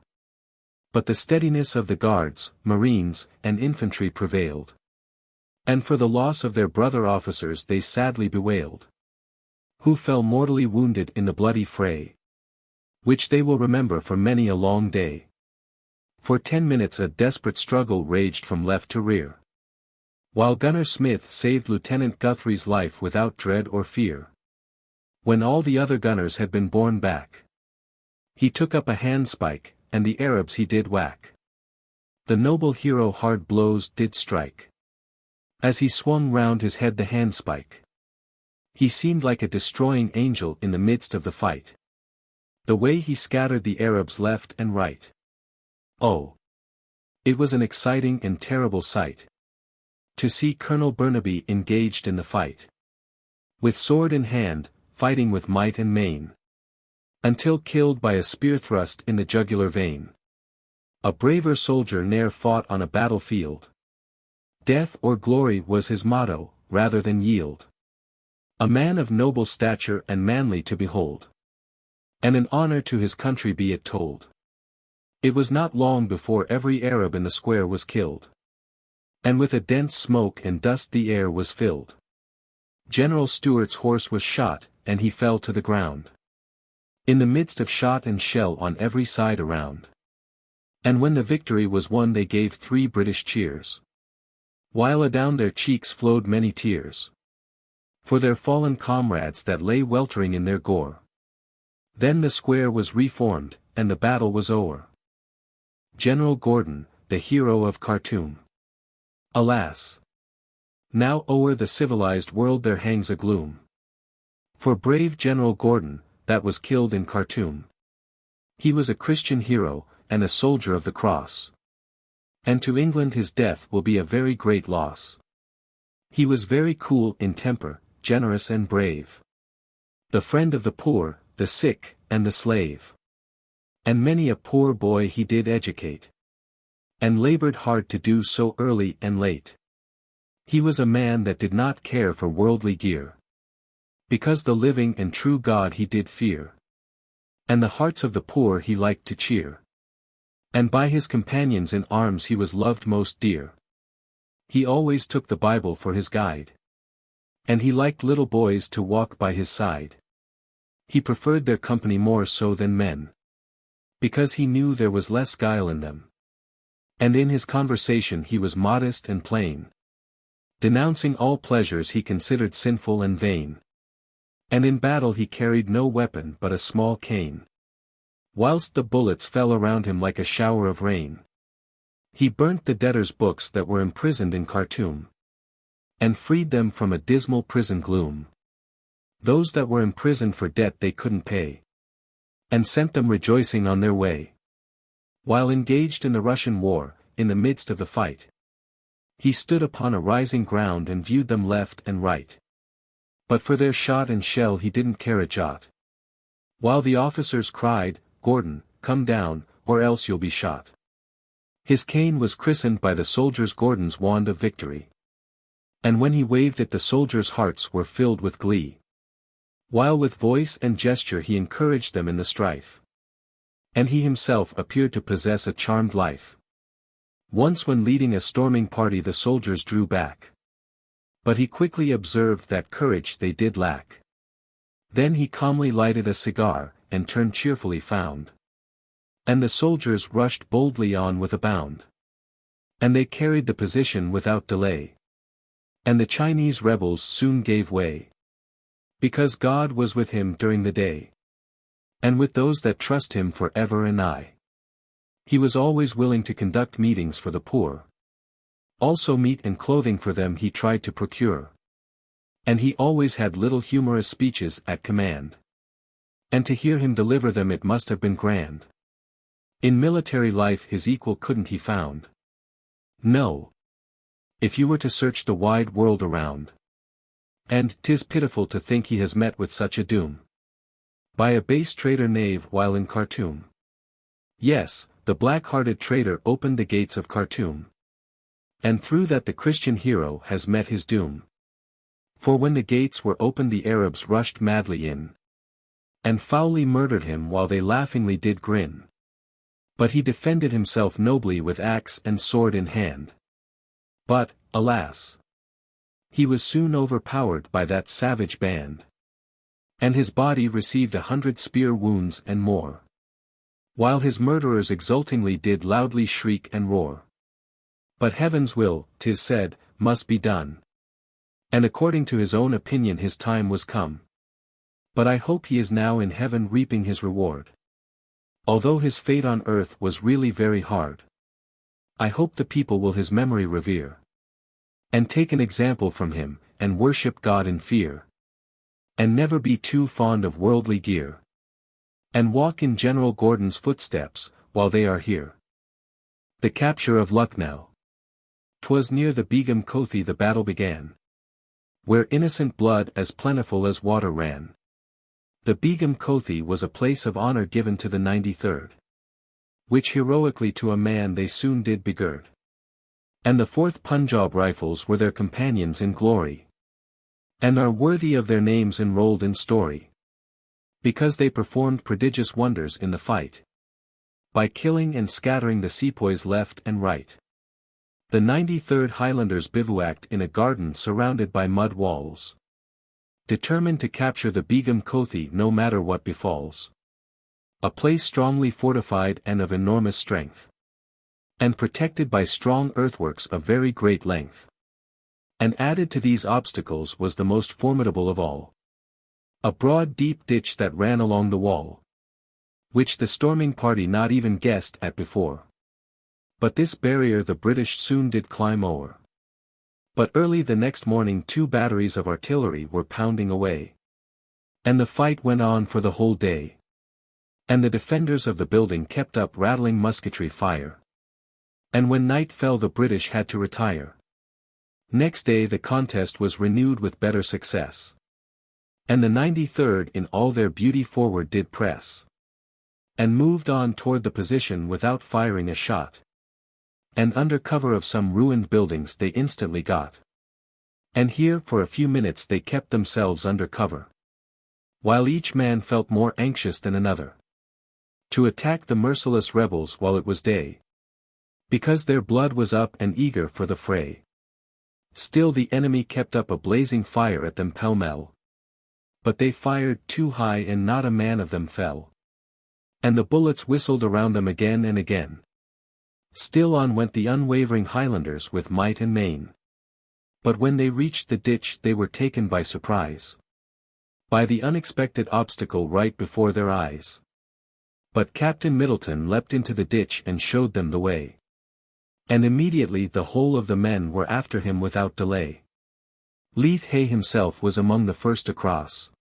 But the steadiness of the guards, marines, and infantry prevailed, and for the loss of their brother officers they sadly bewailed, who fell mortally wounded in the bloody fray, which they will remember for many a long day. For 10 minutes a desperate struggle raged from left to rear, while Gunner Smith saved Lieutenant Guthrie's life without dread or fear. When all the other gunners had been borne back, he took up a handspike, and the Arabs he did whack. The noble hero hard blows did strike, as he swung round his head the handspike, He seemed like a destroying angel in the midst of the fight. The way he scattered the Arabs left and right. Oh! It was an exciting and terrible sight. To see Colonel Burnaby engaged in the fight. With sword in hand, fighting with might and main. Until killed by a spear thrust in the jugular vein. A braver soldier ne'er fought on a battlefield. Death or glory was his motto, rather than yield. A man of noble stature and manly to behold. And an honor to his country be it told. It was not long before every Arab in the square was killed. And with a dense smoke and dust the air was filled. General Stuart's horse was shot, and he fell to the ground. In the midst of shot and shell on every side around. And when the victory was won they gave 3 British cheers. While adown their cheeks flowed many tears. For their fallen comrades that lay weltering in their gore. Then the square was reformed, and the battle was o'er. General Gordon, the hero of Khartoum. Alas! Now o'er the civilized world there hangs a gloom. For brave General Gordon, that was killed in Khartoum. He was a Christian hero, and a soldier of the cross. And to England his death will be a very great loss. He was very cool in temper, generous and brave. The friend of the poor, the sick, and the slave. And many a poor boy he did educate. And labored hard to do so early and late. He was a man that did not care for worldly gear. Because the living and true God he did fear. And the hearts of the poor he liked to cheer. And by his companions in arms he was loved most dear. He always took the Bible for his guide. And he liked little boys to walk by his side. He preferred their company more so than men. Because he knew there was less guile in them. And in his conversation he was modest and plain. Denouncing all pleasures he considered sinful and vain. And in battle he carried no weapon but a small cane. Whilst the bullets fell around him like a shower of rain. He burnt the debtors' books that were imprisoned in Khartoum. And freed them from a dismal prison gloom. Those that were imprisoned for debt they couldn't pay. And sent them rejoicing on their way. While engaged in the Russian war, in the midst of the fight. He stood upon a rising ground and viewed them left and right. But for their shot and shell he didn't care a jot. While the officers cried, "Gordon, come down, or else you'll be shot." His cane was christened by the soldiers Gordon's wand of victory. And when he waved it the soldiers' hearts were filled with glee. While with voice and gesture he encouraged them in the strife. And he himself appeared to possess a charmed life. Once when leading a storming party the soldiers drew back. But he quickly observed that courage they did lack. Then he calmly lighted a cigar, and turned cheerfully found. And the soldiers rushed boldly on with a bound. And they carried the position without delay. And the Chinese rebels soon gave way. Because God was with him during the day. And with those that trust him for ever and aye. He was always willing to conduct meetings for the poor. Also meat and clothing for them he tried to procure. And he always had little humorous speeches at command. And to hear him deliver them it must have been grand. In military life his equal couldn't he found. No. If you were to search the wide world around. And 'tis pitiful to think he has met with such a doom. By a base traitor knave while in Khartoum. Yes, the black-hearted traitor opened the gates of Khartoum. And through that the Christian hero has met his doom. For when the gates were opened the Arabs rushed madly in. And foully murdered him while they laughingly did grin. But he defended himself nobly with axe and sword in hand. But, alas! He was soon overpowered by that savage band. And his body received 100 spear wounds and more. While his murderers exultingly did loudly shriek and roar. But heaven's will, 'tis said, must be done. And according to his own opinion his time was come. But I hope he is now in heaven reaping his reward. Although his fate on earth was really very hard. I hope the people will his memory revere. And take an example from him, and worship God in fear. And never be too fond of worldly gear. And walk in General Gordon's footsteps, while they are here. The capture of Lucknow. 'Twas near the Begum Kothi the battle began, where innocent blood as plentiful as water ran. The Begum Kothi was a place of honor given to the 93rd, which heroically to a man they soon did begird. And the 4th Punjab Rifles were their companions in glory, and are worthy of their names enrolled in story, because they performed prodigious wonders in the fight, by killing and scattering the sepoys left and right. The 93rd Highlanders bivouacked in a garden surrounded by mud walls, determined to capture the Begum Kothi no matter what befalls. A place strongly fortified and of enormous strength, and protected by strong earthworks of very great length. And added to these obstacles was the most formidable of all, a broad deep ditch that ran along the wall, which the storming party not even guessed at before. But this barrier the British soon did climb o'er. But early the next morning 2 batteries of artillery were pounding away, and the fight went on for the whole day. And the defenders of the building kept up rattling musketry fire. And when night fell the British had to retire. Next day the contest was renewed with better success, and the 93rd in all their beauty forward did press, and moved on toward the position without firing a shot. And under cover of some ruined buildings they instantly got. And here for a few minutes they kept themselves under cover, while each man felt more anxious than another to attack the merciless rebels while it was day, because their blood was up and eager for the fray. Still the enemy kept up a blazing fire at them pell-mell, but they fired too high and not a man of them fell, and the bullets whistled around them again and again. Still on went the unwavering Highlanders with might and main. But when they reached the ditch they were taken by surprise, by the unexpected obstacle right before their eyes. But Captain Middleton leapt into the ditch and showed them the way. And immediately the whole of the men were after him without delay. Leith Hay himself was among the first across,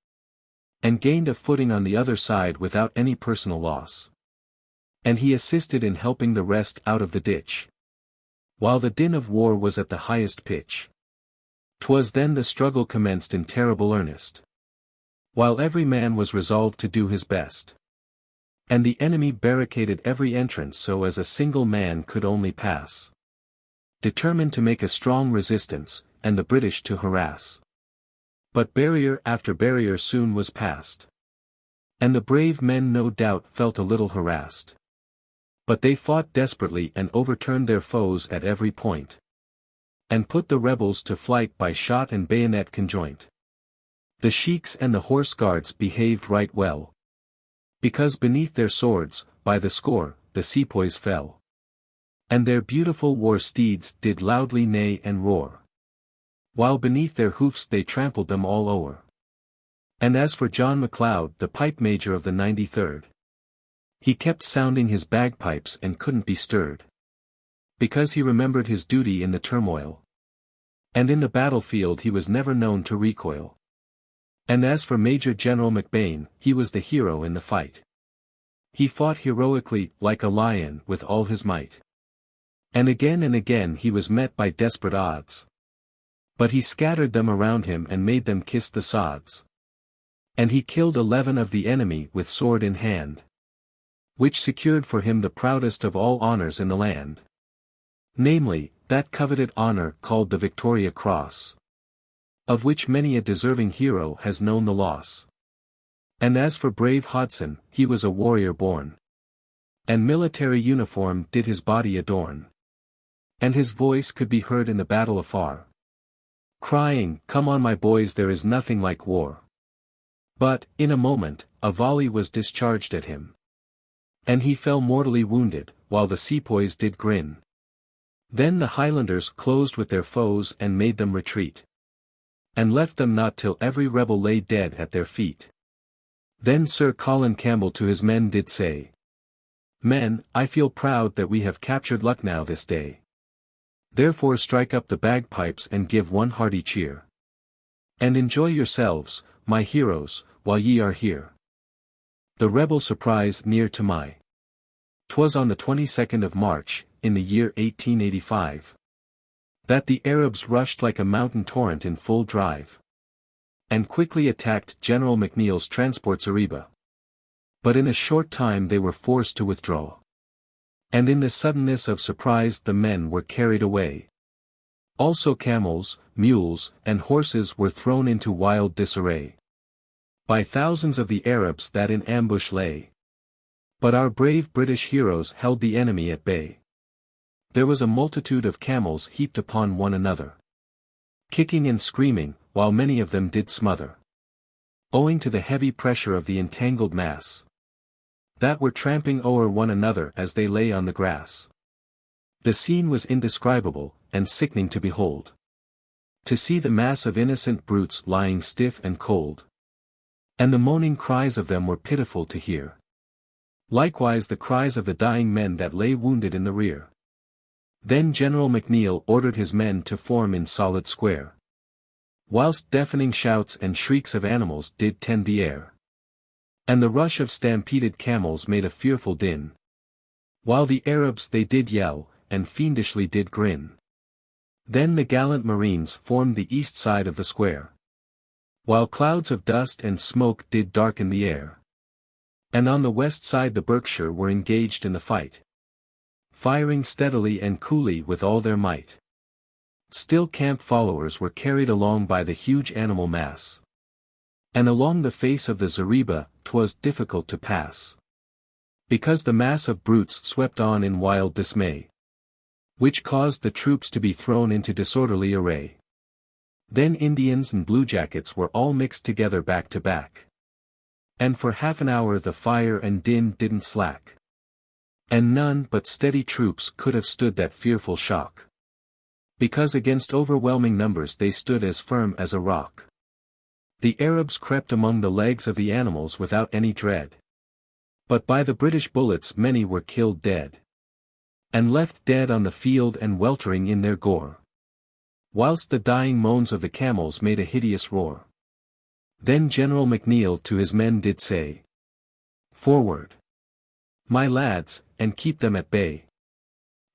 and gained a footing on the other side without any personal loss. And he assisted in helping the rest out of the ditch, while the din of war was at the highest pitch. 'Twas then the struggle commenced in terrible earnest, while every man was resolved to do his best. And the enemy barricaded every entrance so as a single man could only pass, determined to make a strong resistance, and the British to harass. But barrier after barrier soon was passed, and the brave men no doubt felt a little harassed. But they fought desperately and overturned their foes at every point, and put the rebels to flight by shot and bayonet conjoint. The sheiks and the horse guards behaved right well, because beneath their swords, by the score, the sepoys fell, and their beautiful war steeds did loudly neigh and roar, while beneath their hoofs they trampled them all o'er. And as for John MacLeod, the pipe major of the 93rd, he kept sounding his bagpipes and couldn't be stirred, because he remembered his duty in the turmoil, and in the battlefield he was never known to recoil. And as for Major General McBain, he was the hero in the fight. He fought heroically, like a lion, with all his might. And again he was met by desperate odds, but he scattered them around him and made them kiss the sods. And he killed 11 of the enemy with sword in hand, which secured for him the proudest of all honors in the land, namely, that coveted honor called the Victoria Cross, of which many a deserving hero has known the loss. And as for brave Hodson, he was a warrior born, and military uniform did his body adorn, and his voice could be heard in the battle afar, crying, "Come on my boys, there is nothing like war." But, in a moment, a volley was discharged at him, and he fell mortally wounded, while the sepoys did grin. Then the Highlanders closed with their foes and made them retreat, and left them not till every rebel lay dead at their feet. Then Sir Colin Campbell to his men did say, "Men, I feel proud that we have captured Lucknow this day. Therefore strike up the bagpipes and give one hearty cheer. And enjoy yourselves, my heroes, while ye are here. The rebel surprise near to my. 'Twas on the 22nd of March, in the year 1885. That the Arabs rushed like a mountain torrent in full drive. And quickly attacked General McNeill's transports Ariba. But in a short time they were forced to withdraw. And in the suddenness of surprise the men were carried away. Also camels, mules, and horses were thrown into wild disarray. By thousands of the Arabs that in ambush lay. But our brave British heroes held the enemy at bay. There was a multitude of camels heaped upon one another, kicking and screaming, while many of them did smother, owing to the heavy pressure of the entangled mass, that were tramping o'er one another as they lay on the grass. The scene was indescribable, and sickening to behold. To see the mass of innocent brutes lying stiff and cold. And the moaning cries of them were pitiful to hear. Likewise the cries of the dying men that lay wounded in the rear. Then General McNeill ordered his men to form in solid square, whilst deafening shouts and shrieks of animals did tend the air. And the rush of stampeded camels made a fearful din. While the Arabs they did yell, and fiendishly did grin. Then the gallant marines formed the east side of the square, while clouds of dust and smoke did darken the air. And on the west side the Berkshire were engaged in the fight, firing steadily and coolly with all their might. Still camp followers were carried along by the huge animal mass. And along the face of the Zareba 'twas difficult to pass, because the mass of brutes swept on in wild dismay, which caused the troops to be thrown into disorderly array. Then Indians and bluejackets were all mixed together back to back. And for half an hour the fire and din didn't slack. And none but steady troops could have stood that fearful shock, because against overwhelming numbers they stood as firm as a rock. The Arabs crept among the legs of the animals without any dread. But by the British bullets many were killed dead, and left dead on the field and weltering in their gore, whilst the dying moans of the camels made a hideous roar. Then General McNeill to his men did say, "Forward, my lads, and keep them at bay.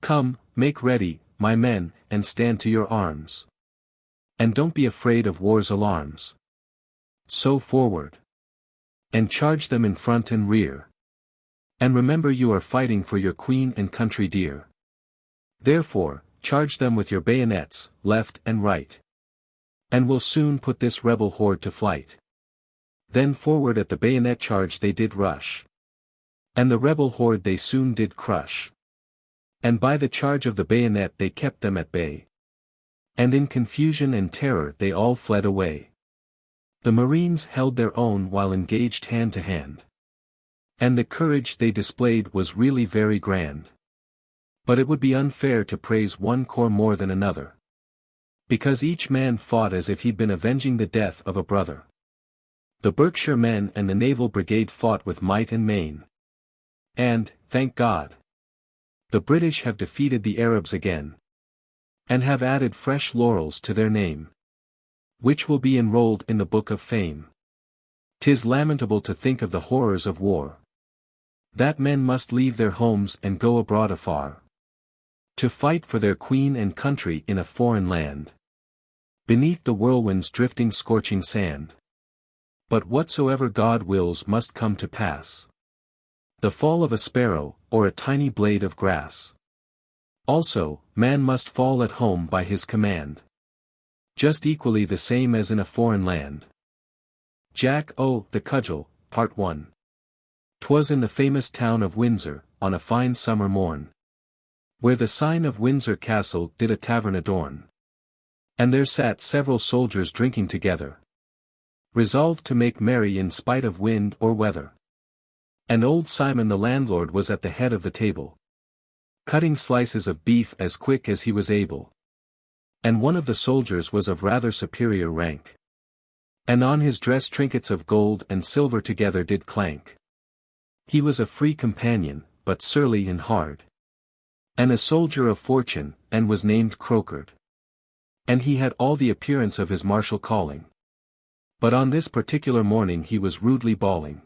Come, make ready, my men, and stand to your arms. And don't be afraid of war's alarms. So forward, and charge them in front and rear. And remember you are fighting for your queen and country dear. Therefore, charge them with your bayonets, left and right. And we'll soon put this rebel horde to flight." Then forward at the bayonet charge they did rush, and the rebel horde they soon did crush. And by the charge of the bayonet they kept them at bay. And in confusion and terror they all fled away. The Marines held their own while engaged hand to hand. And the courage they displayed was really very grand. But it would be unfair to praise one corps more than another, because each man fought as if he'd been avenging the death of a brother. The Berkshire men and the Naval Brigade fought with might and main. And, thank God, the British have defeated the Arabs again, and have added fresh laurels to their name, which will be enrolled in the Book of Fame. 'Tis lamentable to think of the horrors of war, that men must leave their homes and go abroad afar, to fight for their queen and country in a foreign land, beneath the whirlwind's drifting scorching sand. But whatsoever God wills must come to pass. The fall of a sparrow, or a tiny blade of grass. Also, man must fall at home by his command, just equally the same as in a foreign land. Jack O. the Cudgel, Part 1. 'Twas in the famous town of Windsor, on a fine summer morn, where the sign of Windsor Castle did a tavern adorn. And there sat several soldiers drinking together, resolved to make merry in spite of wind or weather. And old Simon the landlord was at the head of the table, cutting slices of beef as quick as he was able. And one of the soldiers was of rather superior rank, and on his dress trinkets of gold and silver together did clank. He was a free companion, but surly and hard, and a soldier of fortune, and was named Crocard. And he had all the appearance of his martial calling. But on this particular morning he was rudely bawling.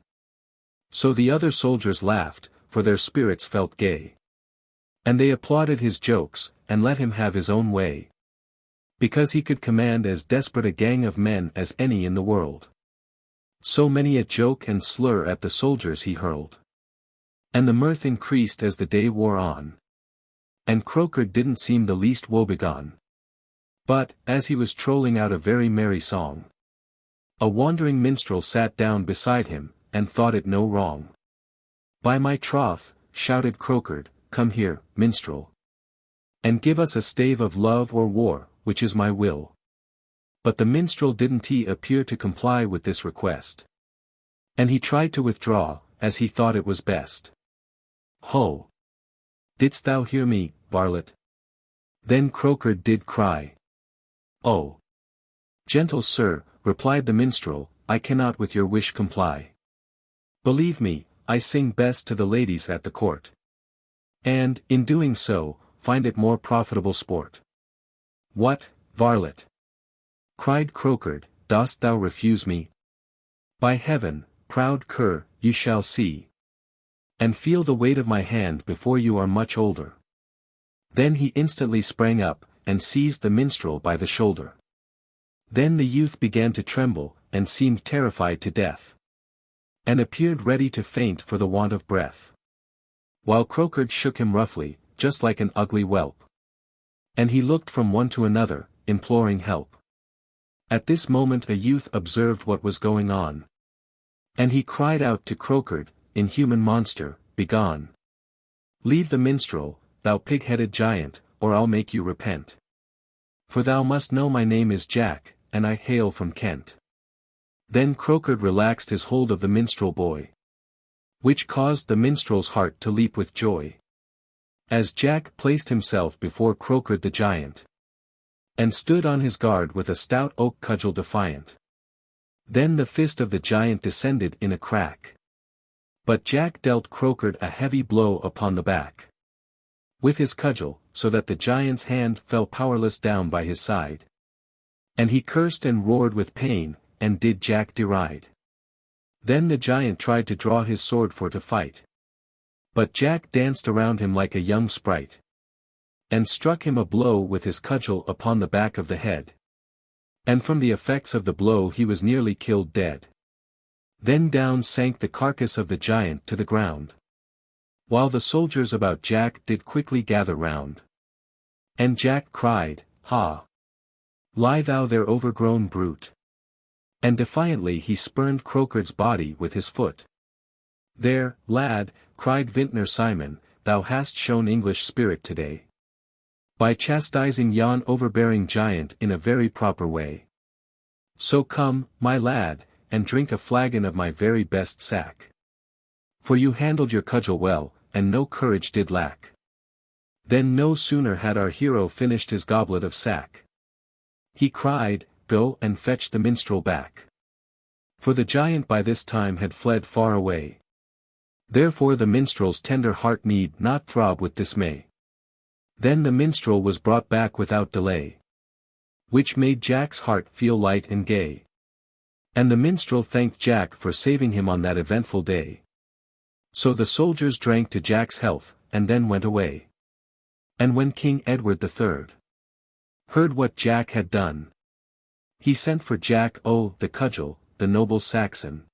So the other soldiers laughed, for their spirits felt gay. And they applauded his jokes, and let him have his own way. Because he could command as desperate a gang of men as any in the world. So many a joke and slur at the soldiers he hurled. And the mirth increased as the day wore on. And Croker didn't seem the least woebegone. But, as he was trolling out a very merry song, a wandering minstrel sat down beside him, and thought it no wrong. "By my troth," shouted Croker, "come here, minstrel, and give us a stave of love or war, which is my will." But the minstrel didn't appear to comply with this request. And he tried to withdraw, as he thought it was best. "Ho! Didst thou hear me, varlet?" Then Croker did cry. "Oh! Gentle sir," replied the minstrel, "I cannot with your wish comply. Believe me, I sing best to the ladies at the court. And, in doing so, find it more profitable sport." "What, varlet?" cried Croker, "dost thou refuse me? By heaven, proud cur, you shall see. And feel the weight of my hand before you are much older." Then he instantly sprang up, and seized the minstrel by the shoulder. Then the youth began to tremble, and seemed terrified to death. And appeared ready to faint for the want of breath. While Croker shook him roughly, just like an ugly whelp. And he looked from one to another, imploring help. At this moment a youth observed what was going on. And he cried out to Croker, "Inhuman monster, begone! Leave the minstrel, thou pig-headed giant, or I'll make you repent. For thou must know my name is Jack, and I hail from Kent." Then Croker relaxed his hold of the minstrel boy, which caused the minstrel's heart to leap with joy. As Jack placed himself before Croker the giant, and stood on his guard with a stout oak cudgel defiant. Then the fist of the giant descended in a crack. But Jack dealt Croker a heavy blow upon the back with his cudgel, so that the giant's hand fell powerless down by his side. And he cursed and roared with pain, and did Jack deride. Then the giant tried to draw his sword for to fight. But Jack danced around him like a young sprite, and struck him a blow with his cudgel upon the back of the head. And from the effects of the blow he was nearly killed dead. Then down sank the carcass of the giant to the ground, while the soldiers about Jack did quickly gather round. And Jack cried, "Ha! Lie thou there, overgrown brute!" And defiantly he spurned Croker's body with his foot. "There, lad," cried Vintner Simon, "thou hast shown English spirit today, by chastising yon overbearing giant in a very proper way. So come, my lad, and drink a flagon of my very best sack. For you handled your cudgel well, and no courage did lack." Then no sooner had our hero finished his goblet of sack, he cried, "Go and fetch the minstrel back." For the giant by this time had fled far away. Therefore the minstrel's tender heart need not throb with dismay. Then the minstrel was brought back without delay, which made Jack's heart feel light and gay. And the minstrel thanked Jack for saving him on that eventful day. So the soldiers drank to Jack's health, and then went away. And when King Edward III heard what Jack had done, he sent for Jack the cudgel, the noble Saxon.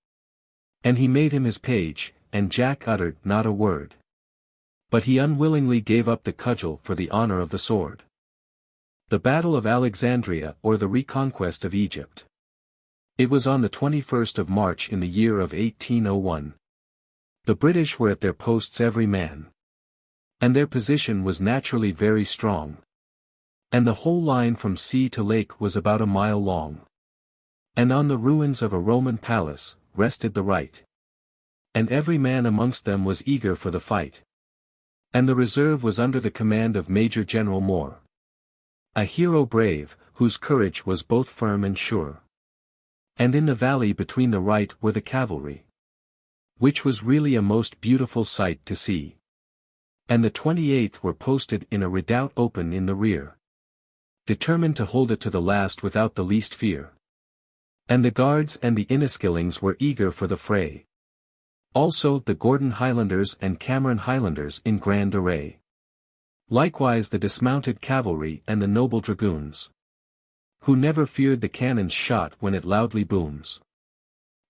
And he made him his page, and Jack uttered not a word. But he unwillingly gave up the cudgel for the honor of the sword. The Battle of Alexandria, or the Reconquest of Egypt. It was on the 21st of March in the year of 1801. The British were at their posts every man. And their position was naturally very strong. And the whole line from sea to lake was about a mile long. And on the ruins of a Roman palace, rested the right. And every man amongst them was eager for the fight. And the reserve was under the command of Major General Moore, a hero brave, whose courage was both firm and sure. And in the valley between the right were the cavalry, which was really a most beautiful sight to see. And the 28th were posted in a redoubt open in the rear, determined to hold it to the last without the least fear. And the guards and the Inniskillings were eager for the fray. Also the Gordon Highlanders and Cameron Highlanders in grand array. Likewise the dismounted cavalry and the noble dragoons, who never feared the cannon's shot when it loudly booms.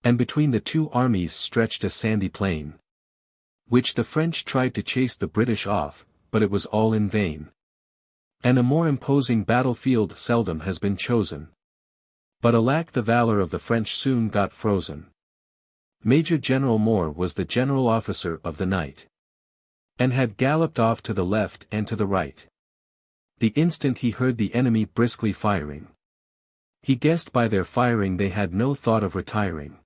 And between the two armies stretched a sandy plain, which the French tried to chase the British off, but it was all in vain. And a more imposing battlefield seldom has been chosen. But alack, the valor of the French soon got frozen. Major General Moore was the general officer of the night, and had galloped off to the left and to the right. The instant he heard the enemy briskly firing, he guessed by their firing they had no thought of retiring.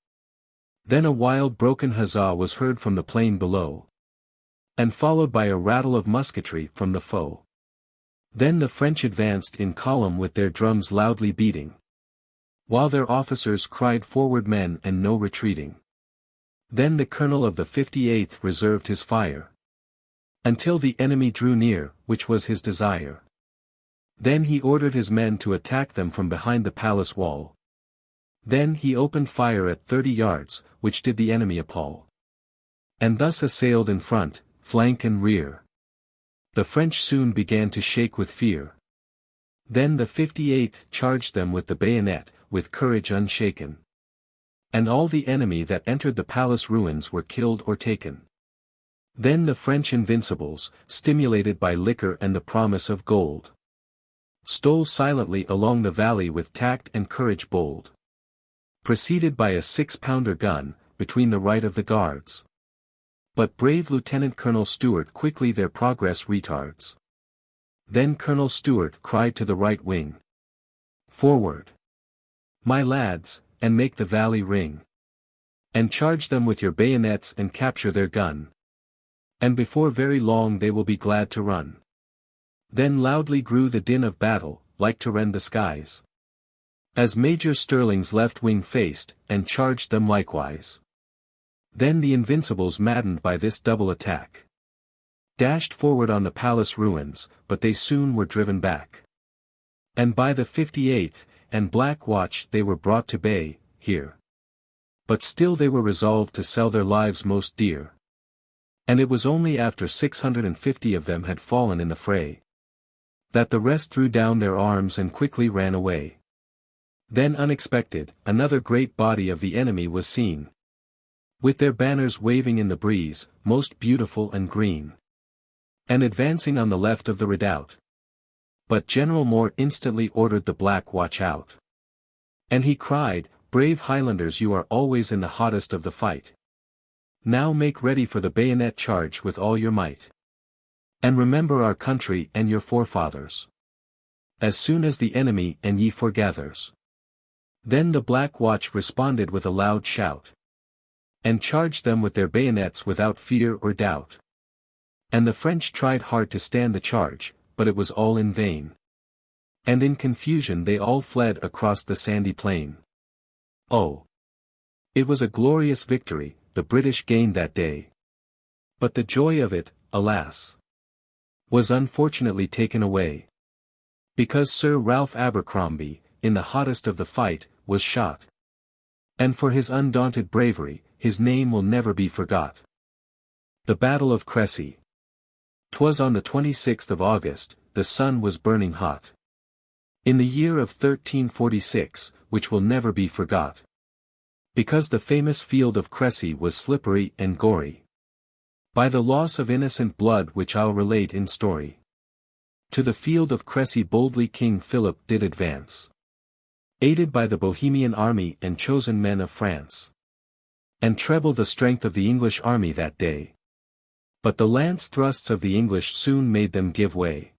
Then a wild broken huzzah was heard from the plain below, and followed by a rattle of musketry from the foe. Then the French advanced in column with their drums loudly beating, while their officers cried forward men and no retreating. Then the colonel of the 58th reserved his fire, until the enemy drew near, which was his desire. Then he ordered his men to attack them from behind the palace wall. Then he opened fire at 30 yards, which did the enemy appall. And thus assailed in front, flank and rear, the French soon began to shake with fear. Then the 58th charged them with the bayonet, with courage unshaken. And all the enemy that entered the palace ruins were killed or taken. Then the French invincibles, stimulated by liquor and the promise of gold, stole silently along the valley with tact and courage bold, preceded by a 6-pounder gun, between the right of the guards. But brave Lieutenant Colonel Stewart quickly their progress retards. Then Colonel Stewart cried to the right wing, "Forward, my lads, and make the valley ring. And charge them with your bayonets and capture their gun. And before very long they will be glad to run." Then loudly grew the din of battle, like to rend the skies, as Major Stirling's left wing faced, and charged them likewise. Then the Invincibles, maddened by this double attack, dashed forward on the palace ruins, but they soon were driven back. And by the 58th, and Black Watch they were brought to bay, here. But still they were resolved to sell their lives most dear. And it was only after 650 of them had fallen in the fray, that the rest threw down their arms and quickly ran away. Then unexpected, another great body of the enemy was seen, with their banners waving in the breeze, most beautiful and green, and advancing on the left of the redoubt. But General Moore instantly ordered the Black Watch out. And he cried, "Brave Highlanders, you are always in the hottest of the fight. Now make ready for the bayonet charge with all your might. And remember our country and your forefathers, as soon as the enemy and ye foregathers." Then the Black Watch responded with a loud shout, and charged them with their bayonets without fear or doubt. And the French tried hard to stand the charge, but it was all in vain. And in confusion they all fled across the sandy plain. Oh! It was a glorious victory, the British gained that day. But the joy of it, alas, was unfortunately taken away, because Sir Ralph Abercrombie, in the hottest of the fight, was shot. And for his undaunted bravery, his name will never be forgot. The Battle of Crecy. 'Twas on the 26th of August, the sun was burning hot, in the year of 1346, which will never be forgot, because the famous field of Crecy was slippery and gory, by the loss of innocent blood which I'll relate in story. To the field of Crecy boldly King Philip did advance, aided by the Bohemian army and chosen men of France, and trebled the strength of the English army that day. But the lance thrusts of the English soon made them give way.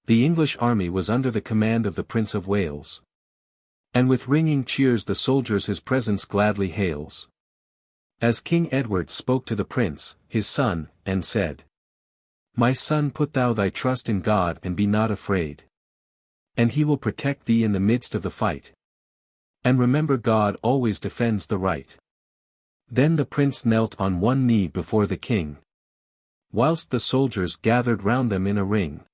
The English army was under the command of the Prince of Wales, and with ringing cheers the soldiers his presence gladly hails. As King Edward spoke to the prince, his son, and said, "My son, put thou thy trust in God and be not afraid. And he will protect thee in the midst of the fight. And remember, God always defends the right." Then the prince knelt on one knee before the king, whilst the soldiers gathered round them in a ring.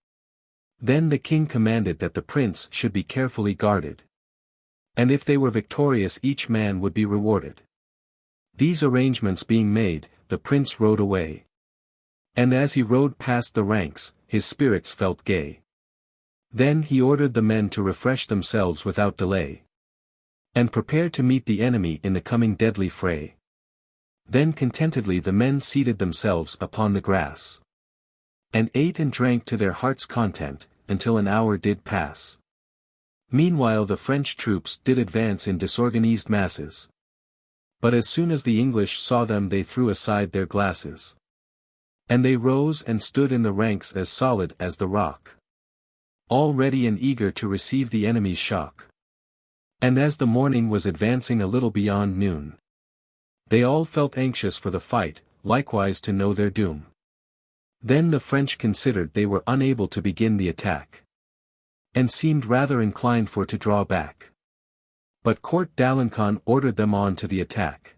Then the king commanded that the prince should be carefully guarded. And if they were victorious each man would be rewarded. These arrangements being made, the prince rode away. And as he rode past the ranks, his spirits felt gay. Then he ordered the men to refresh themselves without delay. And prepare to meet the enemy in the coming deadly fray. Then contentedly the men seated themselves upon the grass. And ate and drank to their heart's content, until an hour did pass. Meanwhile the French troops did advance in disorganized masses. But as soon as the English saw them they threw aside their glasses. And they rose and stood in the ranks as solid as the rock. All ready and eager to receive the enemy's shock. And as the morning was advancing a little beyond noon, they all felt anxious for the fight, likewise to know their doom. Then the French considered they were unable to begin the attack. And seemed rather inclined for to draw back. But Court d'Alencon ordered them on to the attack.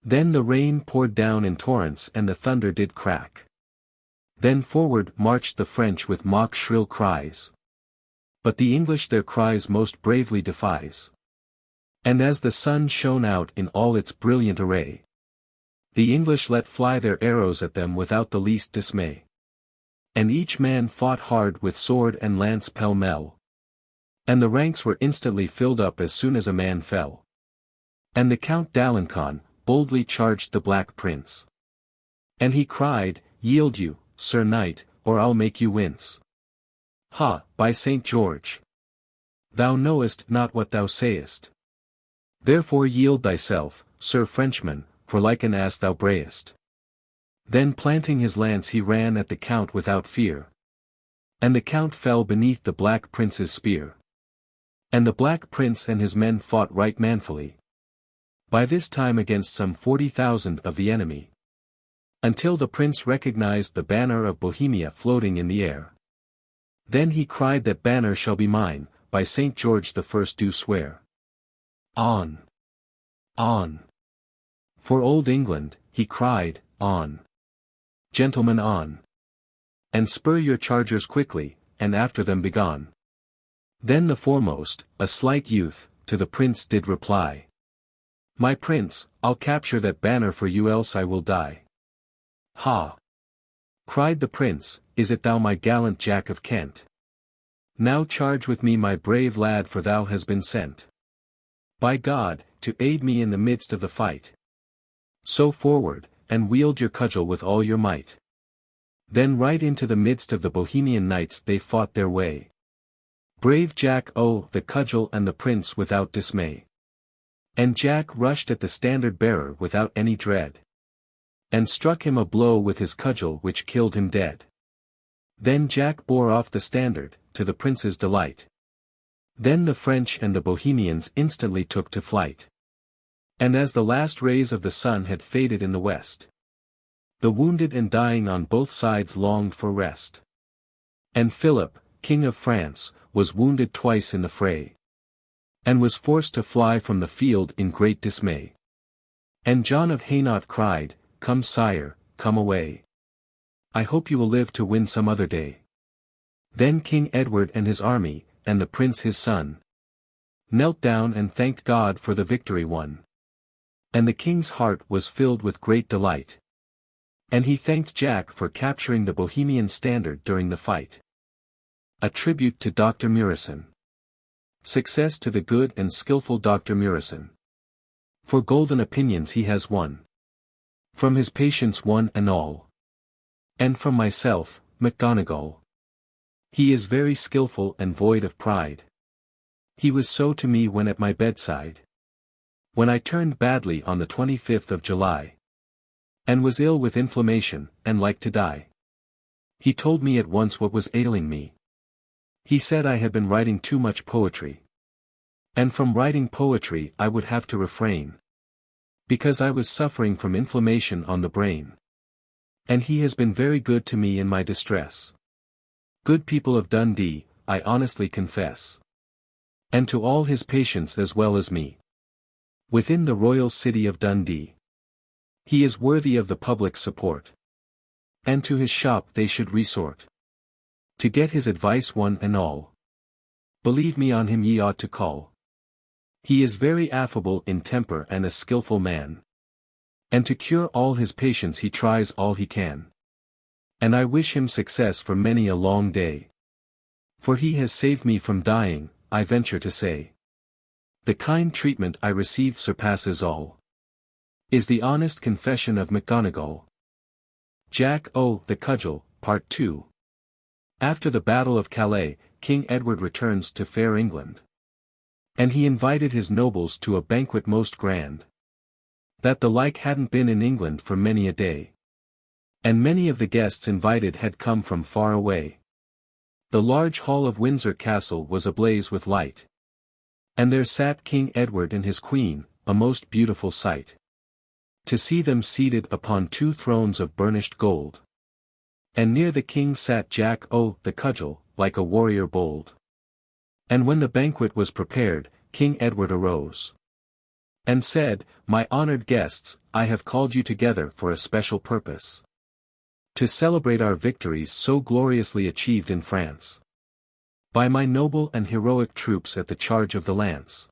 Then the rain poured down in torrents and the thunder did crack. Then forward marched the French with mock shrill cries. But the English their cries most bravely defies. And as the sun shone out in all its brilliant array, the English let fly their arrows at them without the least dismay. And each man fought hard with sword and lance pell-mell. And the ranks were instantly filled up as soon as a man fell. And the Count d'Alencon boldly charged the Black Prince. And he cried, "Yield you, Sir Knight, or I'll make you wince. Ha, by St. George! Thou knowest not what thou sayest. Therefore yield thyself, Sir Frenchman, for like an ass thou brayest." Then planting his lance he ran at the Count without fear. And the Count fell beneath the Black Prince's spear. And the Black Prince and his men fought right manfully. By this time against some 40,000 of the enemy. Until the Prince recognized the banner of Bohemia floating in the air. Then he cried, "That banner shall be mine, by St. George the First do swear." On! On! For Old England, he cried, on! Gentlemen, on! And spur your chargers quickly, and after them begone. Then the foremost, a slight youth, to the Prince did reply, "My Prince, I'll capture that banner for you else I will die." "Ha!" cried the Prince, "is it thou, my gallant Jack of Kent? Now charge with me, my brave lad, for thou hast been sent, by God, to aid me in the midst of the fight. So forward, and wield your cudgel with all your might." Then right into the midst of the Bohemian knights they fought their way. Brave Jack, oh, the cudgel and the Prince without dismay. And Jack rushed at the standard-bearer without any dread. And struck him a blow with his cudgel which killed him dead. Then Jack bore off the standard, to the Prince's delight. Then the French and the Bohemians instantly took to flight. And as the last rays of the sun had faded in the west, the wounded and dying on both sides longed for rest. And Philip, King of France, was wounded twice in the fray. And was forced to fly from the field in great dismay. And John of Hainaut cried, "Come, sire, come away. I hope you will live to win some other day." Then King Edward and his army, and the Prince his son, knelt down and thanked God for the victory won. And the King's heart was filled with great delight. And he thanked Jack for capturing the Bohemian standard during the fight. A tribute to Dr. Murison. Success to the good and skillful Dr. Murison. For golden opinions he has won. From his patients one and all. And from myself, McGonagall. He is very skillful and void of pride. He was so to me when at my bedside. When I turned badly on the 25th of July. And was ill with inflammation, and like to die. He told me at once what was ailing me. He said I had been writing too much poetry. And from writing poetry I would have to refrain. Because I was suffering from inflammation on the brain. And he has been very good to me in my distress. Good people of Dundee, I honestly confess. And to all his patients as well as me. Within the royal city of Dundee. He is worthy of the public support. And to his shop they should resort. To get his advice one and all. Believe me, on him ye ought to call. He is very affable in temper and a skilful man. And to cure all his patients he tries all he can. And I wish him success for many a long day. For he has saved me from dying, I venture to say. The kind treatment I received surpasses all. Is the honest confession of McGonagall. Jack O. the Cudgel, Part 2. After the Battle of Calais, King Edward returns to fair England. And he invited his nobles to a banquet most grand. That the like hadn't been in England for many a day. And many of the guests invited had come from far away. The large hall of Windsor Castle was ablaze with light. And there sat King Edward and his queen, a most beautiful sight. To see them seated upon 2 thrones of burnished gold. And near the king sat Jack O. the Cudgel, like a warrior bold. And when the banquet was prepared, King Edward arose. And said, My honored guests, I have called you together for a special purpose. To celebrate our victories so gloriously achieved in France. By my noble and heroic troops at the charge of the lance.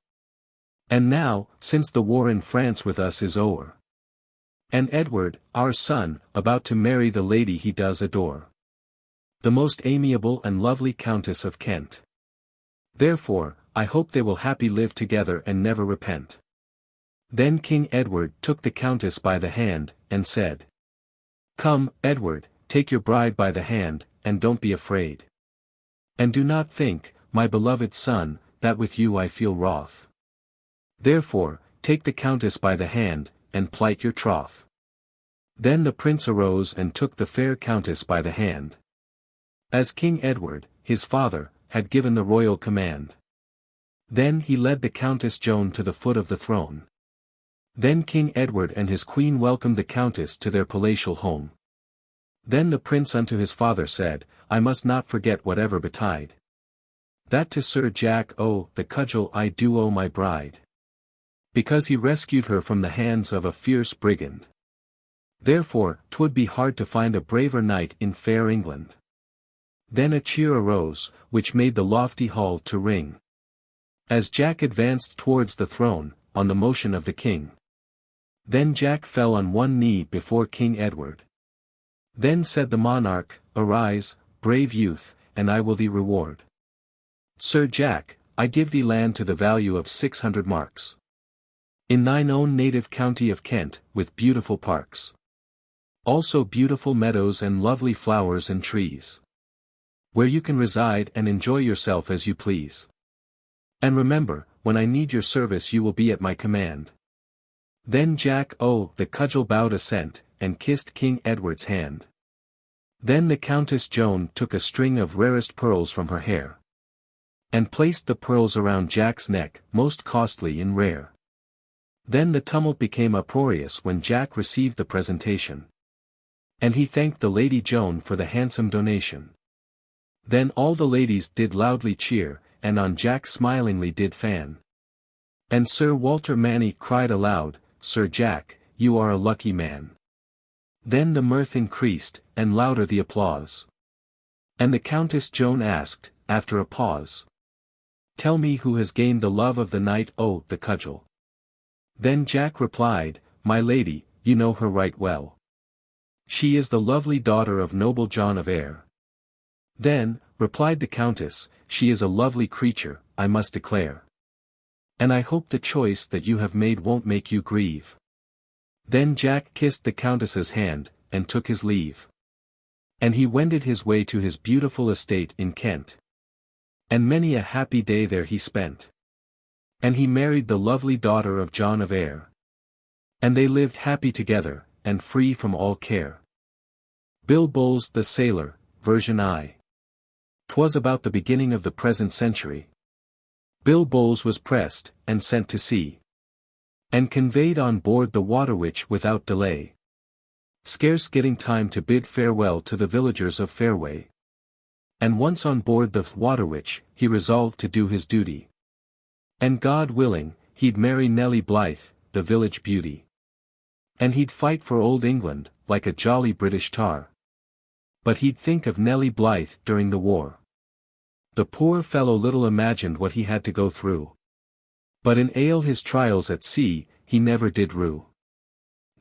And now, since the war in France with us is o'er. And Edward, our son, about to marry the lady he does adore. The most amiable and lovely Countess of Kent. Therefore, I hope they will happy live together and never repent. Then King Edward took the Countess by the hand, and said. Come, Edward, take your bride by the hand, and don't be afraid. And do not think, my beloved son, that with you I feel wroth. Therefore, take the Countess by the hand, and plight your troth. Then the prince arose and took the fair Countess by the hand. As King Edward, his father, had given the royal command. Then he led the Countess Joan to the foot of the throne. Then King Edward and his queen welcomed the Countess to their palatial home. Then the prince unto his father said, I must not forget whatever betide. That to Sir Jack O. the Cudgel I do owe my bride. Because he rescued her from the hands of a fierce brigand. Therefore, 'twould be hard to find a braver knight in fair England. Then a cheer arose, which made the lofty hall to ring. As Jack advanced towards the throne, on the motion of the king. Then Jack fell on one knee before King Edward. Then said the monarch, Arise, brave youth, and I will thee reward. Sir Jack, I give thee land to the value of 600 marks. In thine own native county of Kent, with beautiful parks. Also beautiful meadows and lovely flowers and trees. Where you can reside and enjoy yourself as you please. And remember, when I need your service you will be at my command. Then Jack O. the Cudgel bowed assent, and kissed King Edward's hand. Then the Countess Joan took a string of rarest pearls from her hair. And placed the pearls around Jack's neck, most costly and rare. Then the tumult became uproarious when Jack received the presentation. And he thanked the Lady Joan for the handsome donation. Then all the ladies did loudly cheer, and on Jack smilingly did fan. And Sir Walter Manny cried aloud, Sir Jack, you are a lucky man. Then the mirth increased, and louder the applause. And the Countess Joan asked, after a pause. Tell me who has gained the love of the knight O. the Cudgel. Then Jack replied, My lady, you know her right well. She is the lovely daughter of noble John of Ayr. Then, replied the Countess, she is a lovely creature, I must declare. And I hope the choice that you have made won't make you grieve. Then Jack kissed the Countess's hand, and took his leave. And he wended his way to his beautiful estate in Kent. And many a happy day there he spent. And he married the lovely daughter of John of Ayr. And they lived happy together, and free from all care. Bill Bowles the Sailor, version I. 'Twas about the beginning of the present century. Bill Bowles was pressed, and sent to sea. And conveyed on board the Waterwitch without delay. Scarce getting time to bid farewell to the villagers of Fairway. And once on board the Waterwitch, he resolved to do his duty. And God willing, he'd marry Nellie Blythe, the village beauty. And he'd fight for old England, like a jolly British tar. But he'd think of Nellie Blythe during the war. The poor fellow little imagined what he had to go through. But in ale his trials at sea, he never did rue.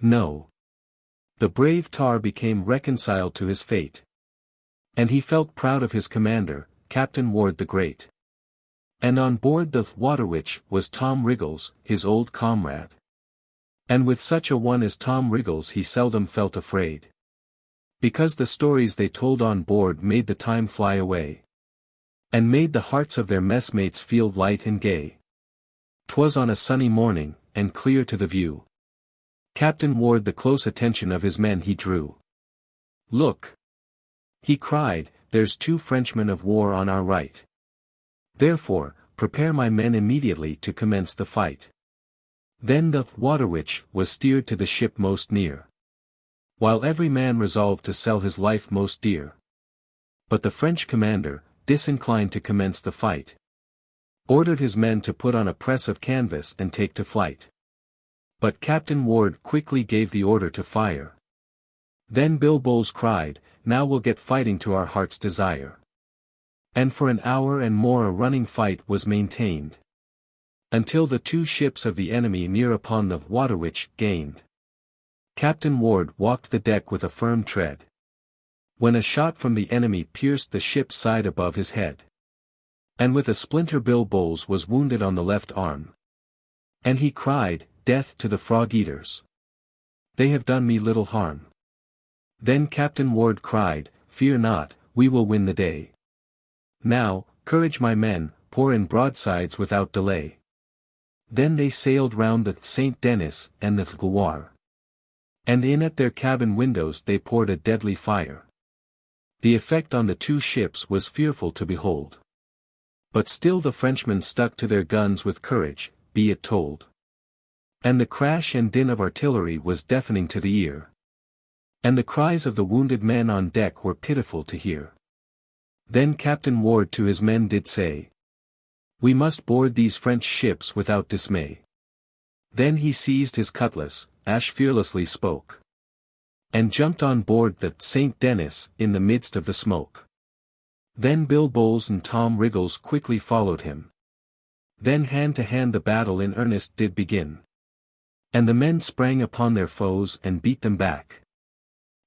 No. The brave tar became reconciled to his fate. And he felt proud of his commander, Captain Ward the Great. And on board the Waterwitch was Tom Wriggles, his old comrade. And with such a one as Tom Wriggles he seldom felt afraid. Because the stories they told on board made the time fly away. And made the hearts of their messmates feel light and gay. 'Twas on a sunny morning, and clear to the view. Captain Ward the close attention of his men he drew. "Look!" he cried, "there's 2 Frenchmen of war on our right. Therefore, prepare my men immediately to commence the fight." Then the Waterwitch was steered to the ship most near. While every man resolved to sell his life most dear. But the French commander, disinclined to commence the fight, ordered his men to put on a press of canvas and take to flight. But Captain Ward quickly gave the order to fire. Then Bill Bowles cried, "Now we'll get fighting to our heart's desire." And for an hour and more a running fight was maintained. Until the 2 ships of the enemy near upon the Waterwitch gained. Captain Ward walked the deck with a firm tread. When a shot from the enemy pierced the ship's side above his head. And with a splinter Bill Bowles was wounded on the left arm. And he cried, "Death to the frog-eaters! They have done me little harm." Then Captain Ward cried, "Fear not, we will win the day. Now, courage my men, pour in broadsides without delay." Then they sailed round the St. Denis and the Gloire. And in at their cabin windows they poured a deadly fire. The effect on the 2 ships was fearful to behold. But still the Frenchmen stuck to their guns with courage, be it told. And the crash and din of artillery was deafening to the ear. And the cries of the wounded men on deck were pitiful to hear. Then Captain Ward to his men did say, "We must board these French ships without dismay." Then he seized his cutlass, as fearlessly spoke. And jumped on board the St. Denis in the midst of the smoke. Then Bill Bowles and Tom Wriggles quickly followed him. Then hand to hand the battle in earnest did begin. And the men sprang upon their foes and beat them back.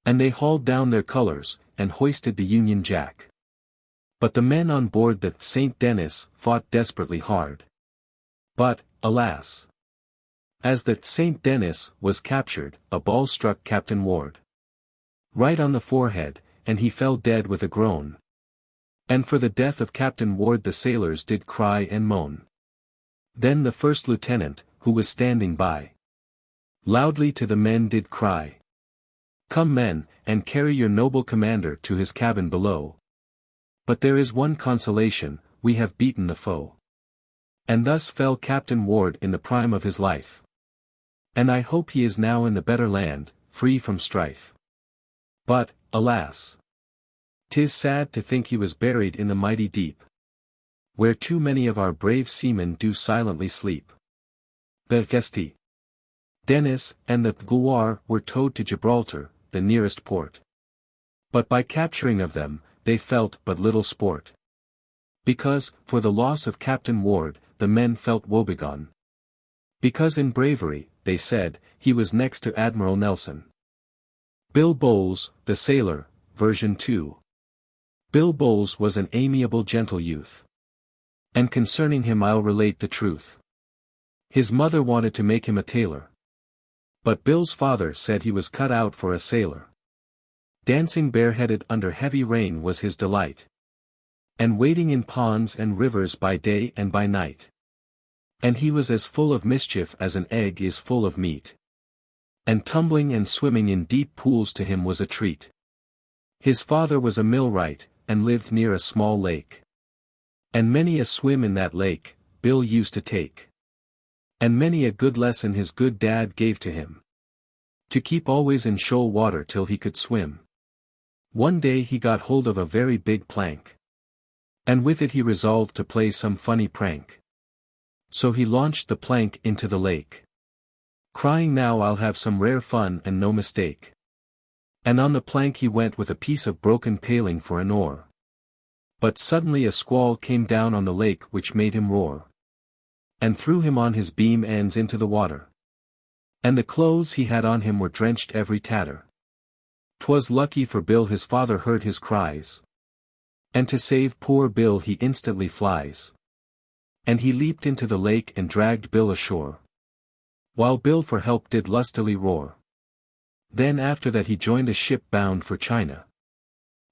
And they hauled down their colors, and hoisted the Union Jack. But the men on board the St. Denis fought desperately hard. But, alas! As the St. Denis was captured, a ball struck Captain Ward right on the forehead, and he fell dead with a groan. And for the death of Captain Ward the sailors did cry and moan. Then the first lieutenant, who was standing by, loudly to the men did cry, "Come men, and carry your noble commander to his cabin below. But there is one consolation, we have beaten the foe." And thus fell Captain Ward in the prime of his life. And I hope he is now in the better land, free from strife. But, alas! 'Tis sad to think he was buried in the mighty deep, where too many of our brave seamen do silently sleep. The St. Denis and the Gloire were towed to Gibraltar, the nearest port. But by capturing of them, they felt but little sport. Because, for the loss of Captain Ward, the men felt woebegone. Because in bravery, they said, he was next to Admiral Nelson. Bill Bowles, the Sailor, version 2. Bill Bowles was an amiable gentle youth. And concerning him I'll relate the truth. His mother wanted to make him a tailor. But Bill's father said he was cut out for a sailor. Dancing bareheaded under heavy rain was his delight. And wading in ponds and rivers by day and by night. And he was as full of mischief as an egg is full of meat. And tumbling and swimming in deep pools to him was a treat. His father was a millwright, and lived near a small lake. And many a swim in that lake, Bill used to take. And many a good lesson his good dad gave to him. To keep always in shoal water till he could swim. One day he got hold of a very big plank. And with it he resolved to play some funny prank. So he launched the plank into the lake, crying, "Now I'll have some rare fun and no mistake." And on the plank he went with a piece of broken paling for an oar. But suddenly a squall came down on the lake which made him roar. and threw him on his beam ends into the water. And the clothes he had on him were drenched every tatter. 'Twas lucky for Bill his father heard his cries. And to save poor Bill he instantly flies. And he leaped into the lake and dragged Bill ashore, while Bill for help did lustily roar. Then after that he joined a ship bound for China,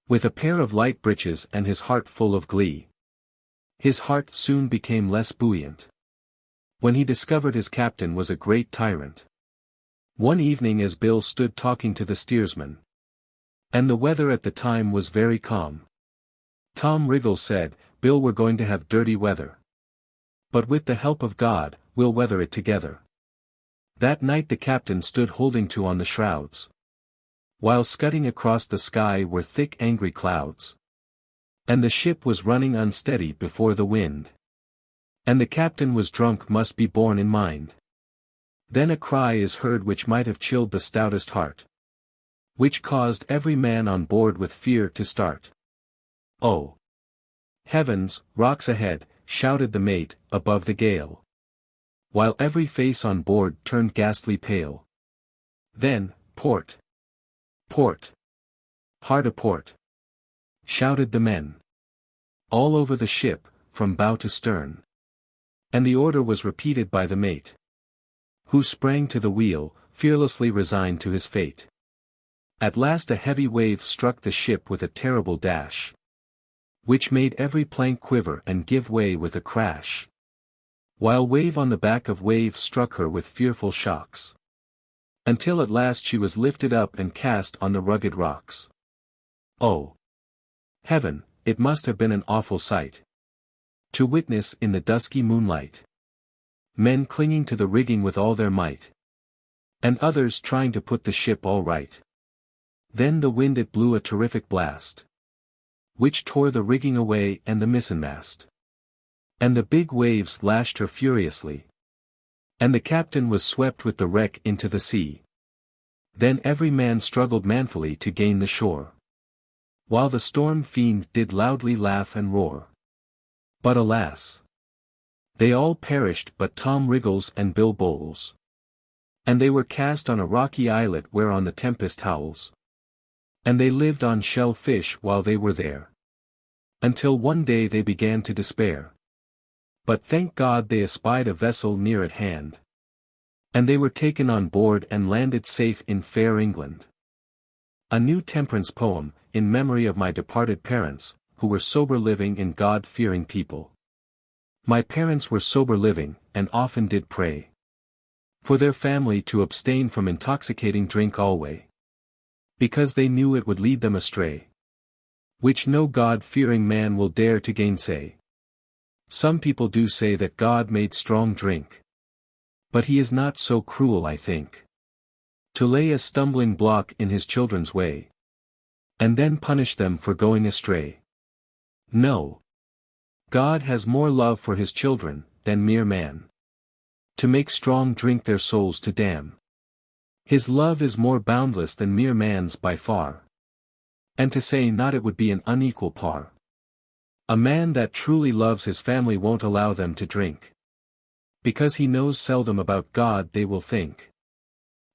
with a pair of light breeches and his heart full of glee. His heart soon became less buoyant, when he discovered his captain was a great tyrant. One evening as Bill stood talking to the steersman, and the weather at the time was very calm, Tom Wriggle said, "Bill, we're going to have dirty weather. But with the help of God, we'll weather it together." That night the captain stood holding to on the shrouds, while scudding across the sky were thick angry clouds. And the ship was running unsteady before the wind. And the captain was drunk must be borne in mind. Then a cry is heard which might have chilled the stoutest heart, which caused every man on board with fear to start. "Oh! Heavens, rocks ahead!" shouted the mate, above the gale, while every face on board turned ghastly pale. Then, "Port! Port! Hard a port!" shouted the men, all over the ship, from bow to stern. And the order was repeated by the mate, who sprang to the wheel, fearlessly resigned to his fate. At last a heavy wave struck the ship with a terrible dash, which made every plank quiver and give way with a crash, while wave on the back of wave struck her with fearful shocks, until at last she was lifted up and cast on the rugged rocks. Oh! Heaven, it must have been an awful sight to witness in the dusky moonlight, men clinging to the rigging with all their might, and others trying to put the ship all right. Then the wind it blew a terrific blast, which tore the rigging away and the mizzenmast, and the big waves lashed her furiously, and the captain was swept with the wreck into the sea. Then every man struggled manfully to gain the shore, while the storm fiend did loudly laugh and roar. But alas! They all perished but Tom Wriggles and Bill Bowles, and they were cast on a rocky islet whereon the tempest howls. And they lived on shell fish while they were there, until one day they began to despair. But thank God they espied a vessel near at hand, and they were taken on board and landed safe in fair England. A new temperance poem, in memory of my departed parents, who were sober living and God-fearing people. My parents were sober living, and often did pray for their family to abstain from intoxicating drink alway, because they knew it would lead them astray, which no God-fearing man will dare to gainsay. Some people do say that God made strong drink, but he is not so cruel, I think, to lay a stumbling block in his children's way, and then punish them for going astray. No. God has more love for his children, than mere man, to make strong drink their souls to damn. His love is more boundless than mere man's by far, and to say not it would be an unequal par. A man that truly loves his family won't allow them to drink, because he knows seldom about God they will think.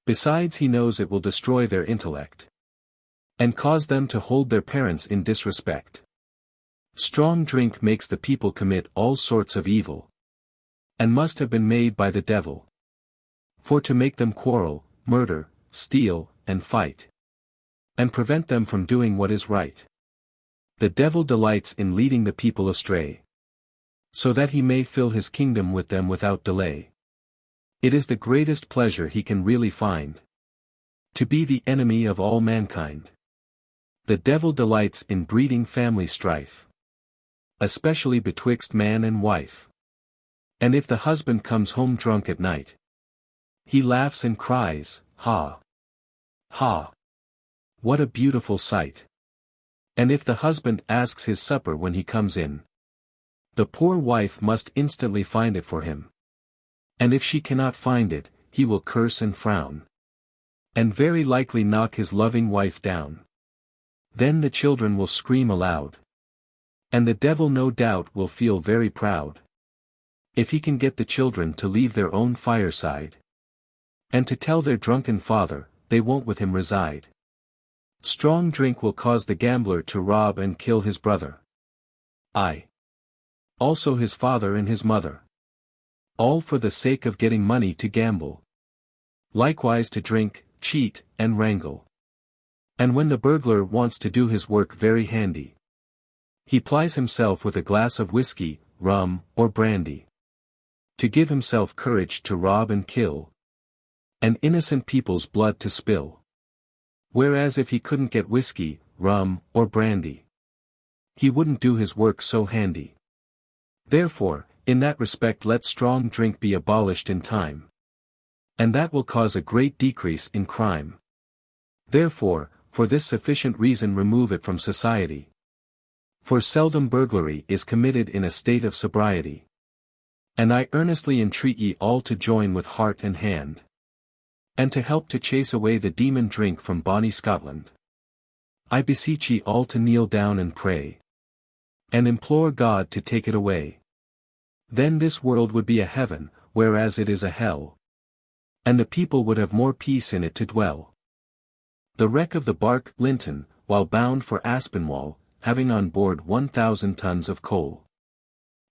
Besides he knows it will destroy their intellect, and cause them to hold their parents in disrespect. Strong drink makes the people commit all sorts of evil, and must have been made by the devil, for to make them quarrel, murder, steal, and fight, and prevent them from doing what is right. The devil delights in leading the people astray, so that he may fill his kingdom with them without delay. It is the greatest pleasure he can really find, to be the enemy of all mankind. The devil delights in breeding family strife, especially betwixt man and wife. And if the husband comes home drunk at night, he laughs and cries, "Ha! Ha! What a beautiful sight!" And if the husband asks his supper when he comes in, the poor wife must instantly find it for him. And if she cannot find it, he will curse and frown, and very likely knock his loving wife down. Then the children will scream aloud, and the devil no doubt will feel very proud, if he can get the children to leave their own fireside, and to tell their drunken father, they won't with him reside. Strong drink will cause the gambler to rob and kill his brother. Aye. Also his father and his mother. All for the sake of getting money to gamble. Likewise to drink, cheat, and wrangle. And when the burglar wants to do his work very handy, he plies himself with a glass of whiskey, rum, or brandy, to give himself courage to rob and kill, and innocent people's blood to spill. Whereas if he couldn't get whiskey, rum, or brandy, he wouldn't do his work so handy. Therefore, in that respect let strong drink be abolished in time, and that will cause a great decrease in crime. Therefore, for this sufficient reason remove it from society. For seldom burglary is committed in a state of sobriety. And I earnestly entreat ye all to join with heart and hand, and to help to chase away the demon drink from bonny Scotland. I beseech ye all to kneel down and pray, and implore God to take it away. Then this world would be a heaven, whereas it is a hell, and the people would have more peace in it to dwell. The wreck of the bark Linton, while bound for Aspinwall, having on board 1,000 tons of coal.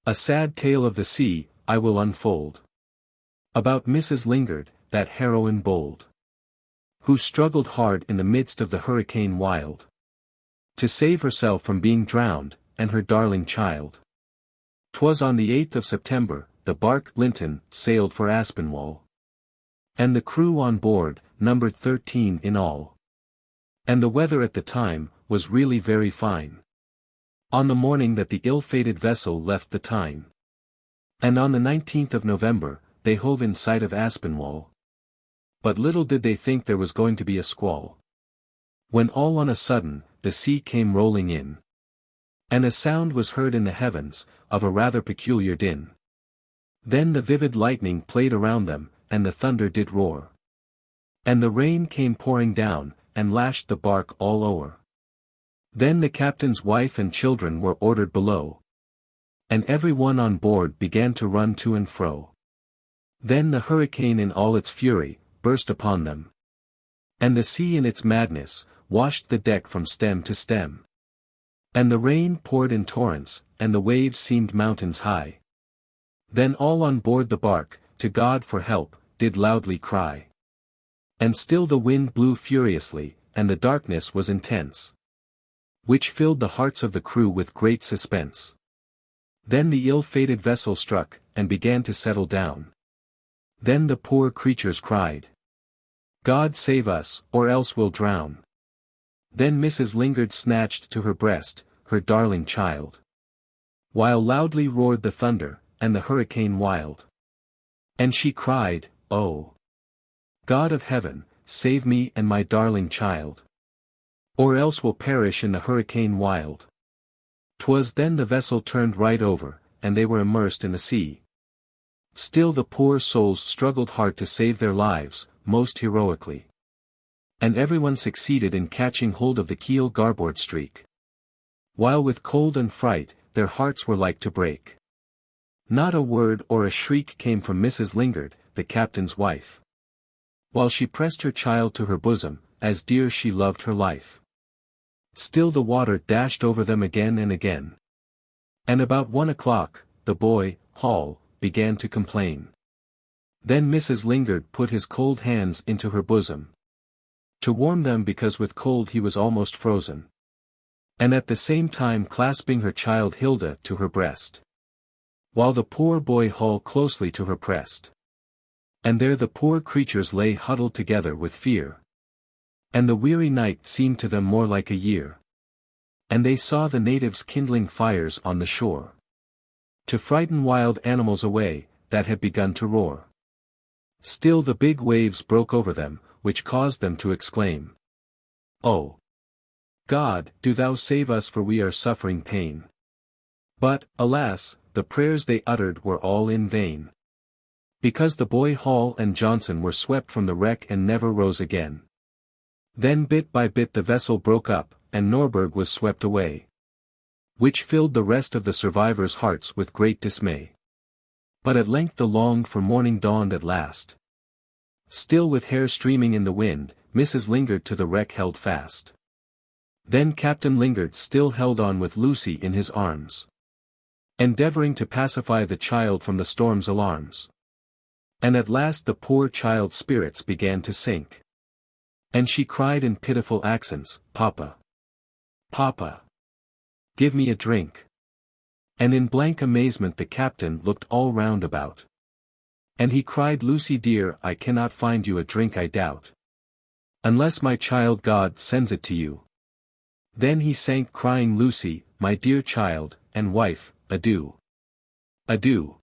A sad tale of the sea, I will unfold. About Mrs. Lingard, that heroine bold, who struggled hard in the midst of the hurricane wild, to save herself from being drowned, and her darling child. 'Twas on the 8th of September, the bark Linton sailed for Aspinwall, and the crew on board numbered 13 in all. And the weather at the time was really very fine. On the morning that the ill-fated vessel left the Tyne, and on the 19th of November, they hove in sight of Aspinwall. But little did they think there was going to be a squall, when all on a sudden, the sea came rolling in, and a sound was heard in the heavens, of a rather peculiar din. Then the vivid lightning played around them, and the thunder did roar, and the rain came pouring down, and lashed the bark all o'er. Then the captain's wife and children were ordered below, and every one on board began to run to and fro. Then the hurricane in all its fury burst upon them, and the sea in its madness washed the deck from stem to stem. And the rain poured in torrents, and the waves seemed mountains high. Then all on board the bark, to God for help, did loudly cry. And still the wind blew furiously, and the darkness was intense, which filled the hearts of the crew with great suspense. Then the ill-fated vessel struck, and began to settle down. Then the poor creatures cried, God save us, or else we'll drown. Then Mrs. Lingard snatched to her breast, her darling child, while loudly roared the thunder, and the hurricane wild. And she cried, Oh, God of heaven, save me and my darling child, or else we'll perish in the hurricane wild. 'Twas then the vessel turned right over, and they were immersed in the sea. Still the poor souls struggled hard to save their lives, most heroically. And everyone succeeded in catching hold of the keel garboard streak, while with cold and fright, their hearts were like to break. Not a word or a shriek came from Mrs. Lingard, the captain's wife, while she pressed her child to her bosom, as dear she loved her life. Still the water dashed over them again and again. And about 1 o'clock, the boy, Hall, began to complain. Then Mrs. Lingard put his cold hands into her bosom, to warm them because with cold he was almost frozen, and at the same time clasping her child Hilda to her breast, while the poor boy Hall closely to her pressed. And there the poor creatures lay huddled together with fear. And the weary night seemed to them more like a year. And they saw the natives kindling fires on the shore, to frighten wild animals away, that had begun to roar. Still the big waves broke over them, which caused them to exclaim, Oh, God, do thou save us, for we are suffering pain. But, alas, the prayers they uttered were all in vain, because the boy Hall and Johnson were swept from the wreck and never rose again. Then bit by bit the vessel broke up, and Norberg was swept away, which filled the rest of the survivors' hearts with great dismay. But at length the longed-for morning dawned at last. Still with hair streaming in the wind, Mrs. Lingard to the wreck held fast. Then Captain Lingard still held on with Lucy in his arms, endeavouring to pacify the child from the storm's alarms. And at last the poor child's spirits began to sink. And she cried in pitiful accents, "Papa! Papa! Give me a drink!" And in blank amazement the captain looked all round about. And he cried, "Lucy dear, I cannot find you a drink, I doubt. Unless my child God sends it to you." Then he sank crying, "Lucy, my dear child, and wife, adieu. Adieu."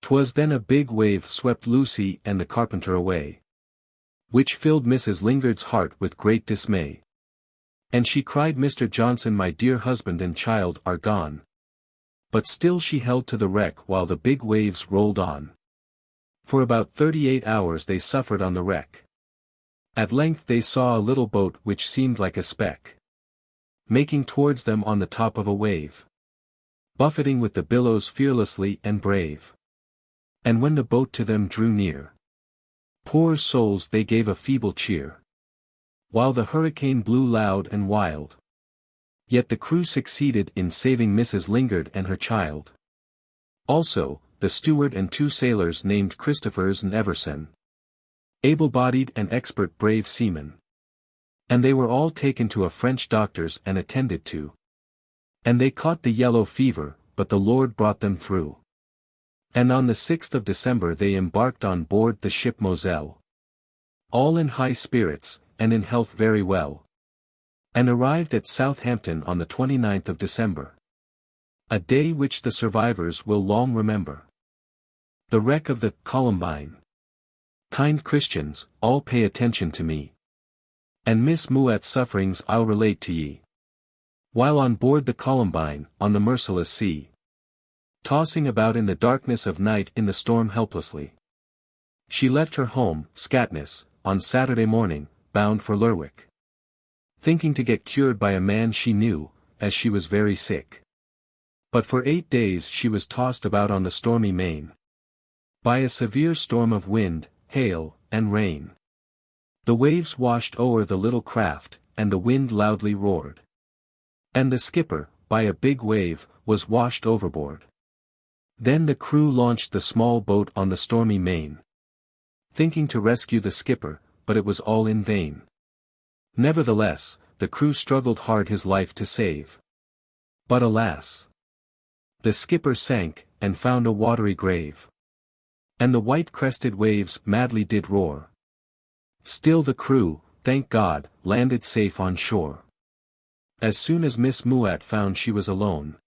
'Twas then a big wave swept Lucy and the carpenter away, which filled Mrs. Lingard's heart with great dismay. And she cried, "Mr. Johnson, my dear husband and child are gone." But still she held to the wreck while the big waves rolled on. For about 38 hours they suffered on the wreck. At length they saw a little boat which seemed like a speck, making towards them on the top of a wave, buffeting with the billows fearlessly and brave. And when the boat to them drew near, poor souls they gave a feeble cheer, while the hurricane blew loud and wild. Yet the crew succeeded in saving Mrs. Lingard and her child. Also, the steward and 2 sailors named Christophers and Everson, able-bodied and expert brave seamen. And they were all taken to a French doctor's and attended to. And they caught the yellow fever, but the Lord brought them through. And on the 6th of December they embarked on board the ship Moselle, all in high spirits, and in health very well, and arrived at Southampton on the 29th of December. A day which the survivors will long remember. The wreck of the Columbine. Kind Christians, all pay attention to me, and Miss Muat's sufferings I'll relate to ye. While on board the Columbine, on the merciless sea, tossing about in the darkness of night in the storm helplessly, she left her home, Scatness, on Saturday morning, bound for Lerwick, thinking to get cured by a man she knew, as she was very sick. But for 8 days she was tossed about on the stormy main, by a severe storm of wind, hail, and rain. The waves washed o'er the little craft, and the wind loudly roared. And the skipper, by a big wave, was washed overboard. Then the crew launched the small boat on the stormy main, thinking to rescue the skipper, but it was all in vain. Nevertheless, the crew struggled hard his life to save. But alas! The skipper sank, and found a watery grave. And the white-crested waves madly did roar. Still the crew, thank God, landed safe on shore. As soon as Miss Muat found she was alone,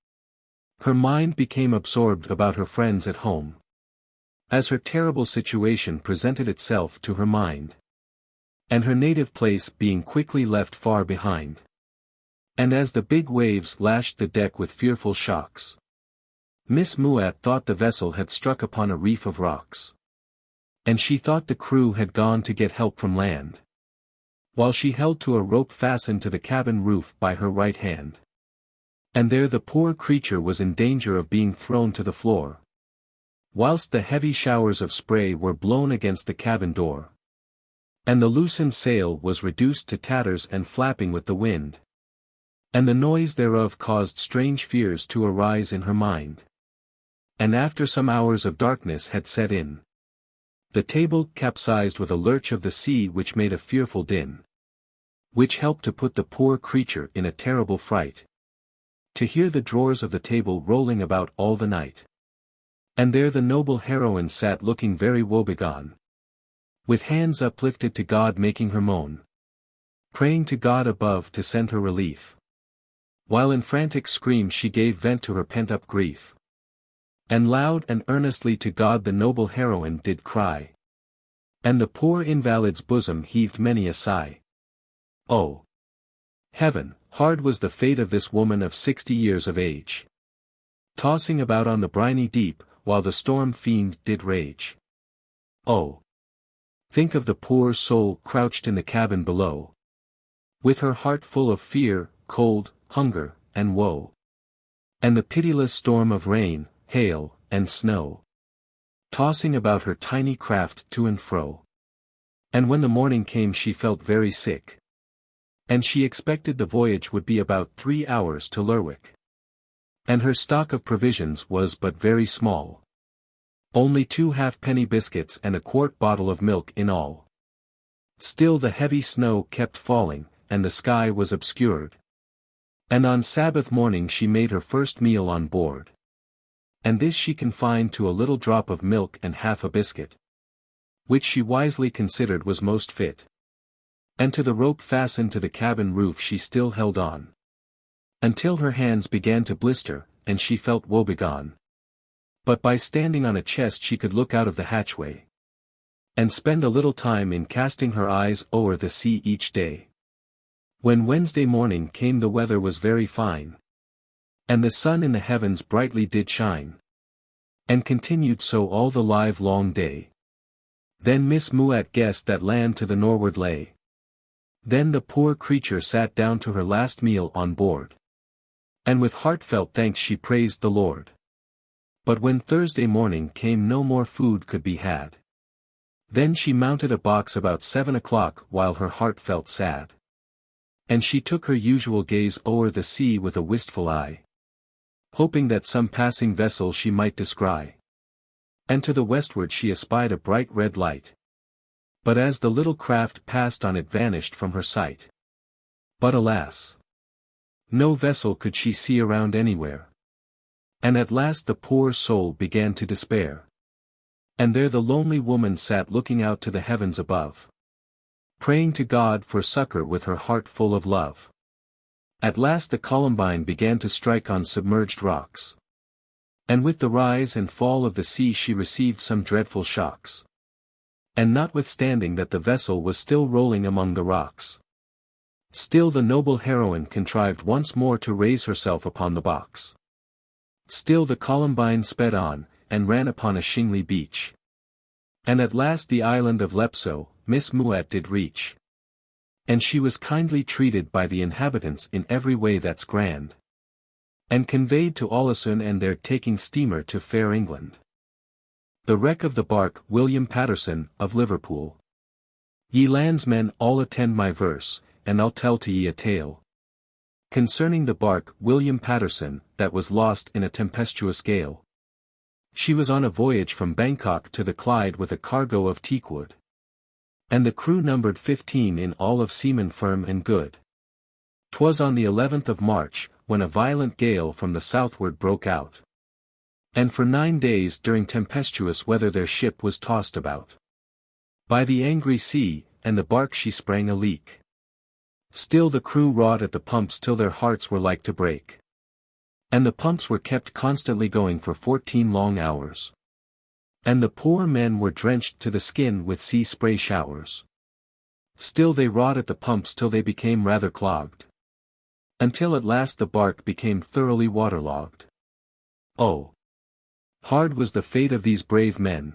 her mind became absorbed about her friends at home, as her terrible situation presented itself to her mind, and her native place being quickly left far behind. And as the big waves lashed the deck with fearful shocks, Miss Muat thought the vessel had struck upon a reef of rocks, and she thought the crew had gone to get help from land, while she held to a rope fastened to the cabin roof by her right hand. And there the poor creature was in danger of being thrown to the floor, whilst the heavy showers of spray were blown against the cabin door, and the loosened sail was reduced to tatters and flapping with the wind, and the noise thereof caused strange fears to arise in her mind. And after some hours of darkness had set in, the table capsized with a lurch of the sea which made a fearful din, which helped to put the poor creature in a terrible fright, to hear the drawers of the table rolling about all the night. And there the noble heroine sat looking very woebegone, with hands uplifted to God making her moan, praying to God above to send her relief, while in frantic screams she gave vent to her pent-up grief. And loud and earnestly to God the noble heroine did cry, and the poor invalid's bosom heaved many a sigh. Oh! Heaven, hard was the fate of this woman of 60 years of age, tossing about on the briny deep, while the storm fiend did rage. Oh! Think of the poor soul crouched in the cabin below, with her heart full of fear, cold, hunger, and woe, and the pitiless storm of rain, hail, and snow, tossing about her tiny craft to and fro. And when the morning came she felt very sick. And she expected the voyage would be about 3 hours to Lerwick. And her stock of provisions was but very small. Only 2 halfpenny biscuits and a quart bottle of milk in all. Still the heavy snow kept falling, and the sky was obscured. And on Sabbath morning she made her first meal on board. And this she confined to a little drop of milk and half a biscuit, which she wisely considered was most fit. And to the rope fastened to the cabin roof she still held on, until her hands began to blister, and she felt woebegone. But by standing on a chest she could look out of the hatchway, and spend a little time in casting her eyes o'er the sea each day. When Wednesday morning came the weather was very fine, and the sun in the heavens brightly did shine, and continued so all the live long day. Then Miss Muat guessed that land to the norward lay. Then the poor creature sat down to her last meal on board, and with heartfelt thanks she praised the Lord. But when Thursday morning came no more food could be had. Then she mounted a box about 7 o'clock while her heart felt sad. And she took her usual gaze o'er the sea with a wistful eye, hoping that some passing vessel she might descry. And to the westward she espied a bright red light. But as the little craft passed on it vanished from her sight. But alas! No vessel could she see around anywhere. And at last the poor soul began to despair. And there the lonely woman sat looking out to the heavens above, praying to God for succor with her heart full of love. At last the Columbine began to strike on submerged rocks. And with the rise and fall of the sea she received some dreadful shocks. And notwithstanding that the vessel was still rolling among the rocks, still the noble heroine contrived once more to raise herself upon the box. Still the Columbine sped on, and ran upon a shingly beach. And at last the island of Lepso, Miss Muat did reach. And she was kindly treated by the inhabitants in every way that's grand. And conveyed to Olosun and there taking steamer to fair England. The wreck of the bark William Patterson, of Liverpool. Ye landsmen all attend my verse, and I'll tell to ye a tale concerning the bark William Patterson, that was lost in a tempestuous gale. She was on a voyage from Bangkok to the Clyde with a cargo of teakwood. And the crew numbered 15 in all of seamen firm and good. 'Twas on the 11th of March, when a violent gale from the southward broke out. And for 9 days during tempestuous weather their ship was tossed about by the angry sea, and the bark she sprang a leak. Still the crew wrought at the pumps till their hearts were like to break. And the pumps were kept constantly going for 14 long hours. And the poor men were drenched to the skin with sea spray showers. Still they wrought at the pumps till they became rather clogged. Until at last the bark became thoroughly waterlogged. Oh! Hard was the fate of these brave men,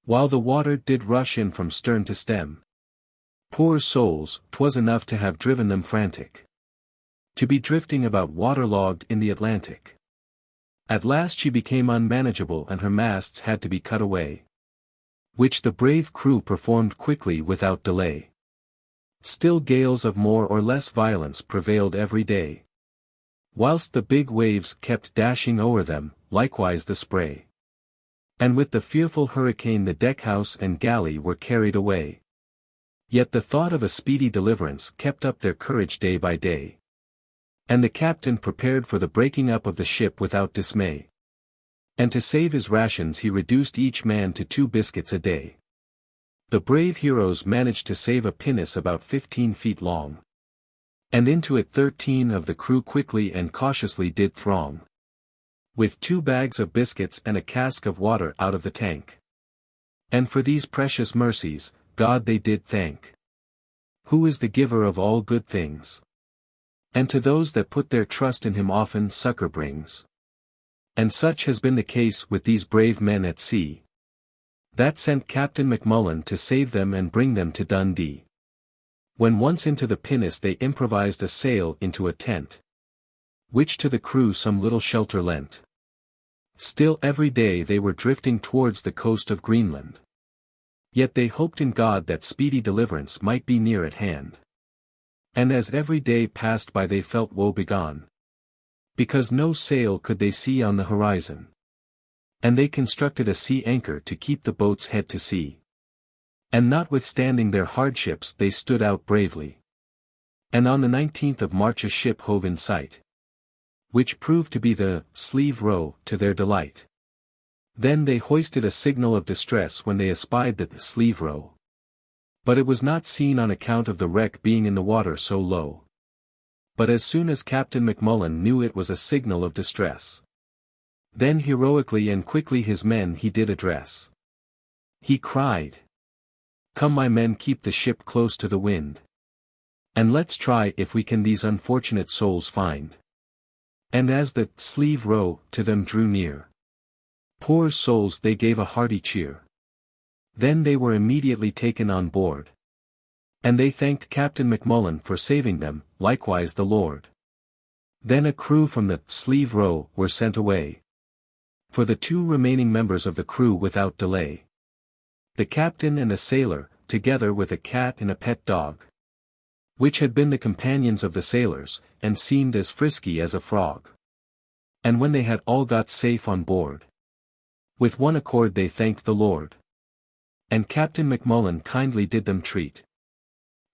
while the water did rush in from stern to stem. Poor souls, 'twas enough to have driven them frantic, to be drifting about waterlogged in the Atlantic. At last she became unmanageable and her masts had to be cut away, which the brave crew performed quickly without delay. Still gales of more or less violence prevailed every day, whilst the big waves kept dashing o'er them, likewise the spray. And with the fearful hurricane the deckhouse and galley were carried away. Yet the thought of a speedy deliverance kept up their courage day by day. And the captain prepared for the breaking up of the ship without dismay. And to save his rations he reduced each man to 2 biscuits a day. The brave heroes managed to save a pinnace about 15 feet long. And into it 13 of the crew quickly and cautiously did throng, with 2 bags of biscuits and a cask of water out of the tank. And for these precious mercies, God they did thank, who is the giver of all good things. And to those that put their trust in him often succor brings. And such has been the case with these brave men at sea, that sent Captain McMullen to save them and bring them to Dundee. When once into the pinnace they improvised a sail into a tent, which to the crew some little shelter lent. Still every day they were drifting towards the coast of Greenland. Yet they hoped in God that speedy deliverance might be near at hand. And as every day passed by they felt woebegone, because no sail could they see on the horizon. And they constructed a sea anchor to keep the boat's head to sea. And notwithstanding their hardships they stood out bravely. And on the 19th of March a ship hove in sight, which proved to be the Sleeve Row, to their delight. Then they hoisted a signal of distress when they espied the Sleeve Row. But it was not seen on account of the wreck being in the water so low. But as soon as Captain McMullen knew it was a signal of distress, then heroically and quickly his men he did address. He cried, "Come my men, keep the ship close to the wind. And let's try if we can these unfortunate souls find." And as the Sleeve Row to them drew near, poor souls they gave a hearty cheer. Then they were immediately taken on board. And they thanked Captain McMullen for saving them, likewise the Lord. Then a crew from the Sleeve Row were sent away, for the 2 remaining members of the crew without delay. The captain and a sailor, together with a cat and a pet dog, which had been the companions of the sailors, and seemed as frisky as a frog. And when they had all got safe on board, with one accord they thanked the Lord. And Captain McMullen kindly did them treat,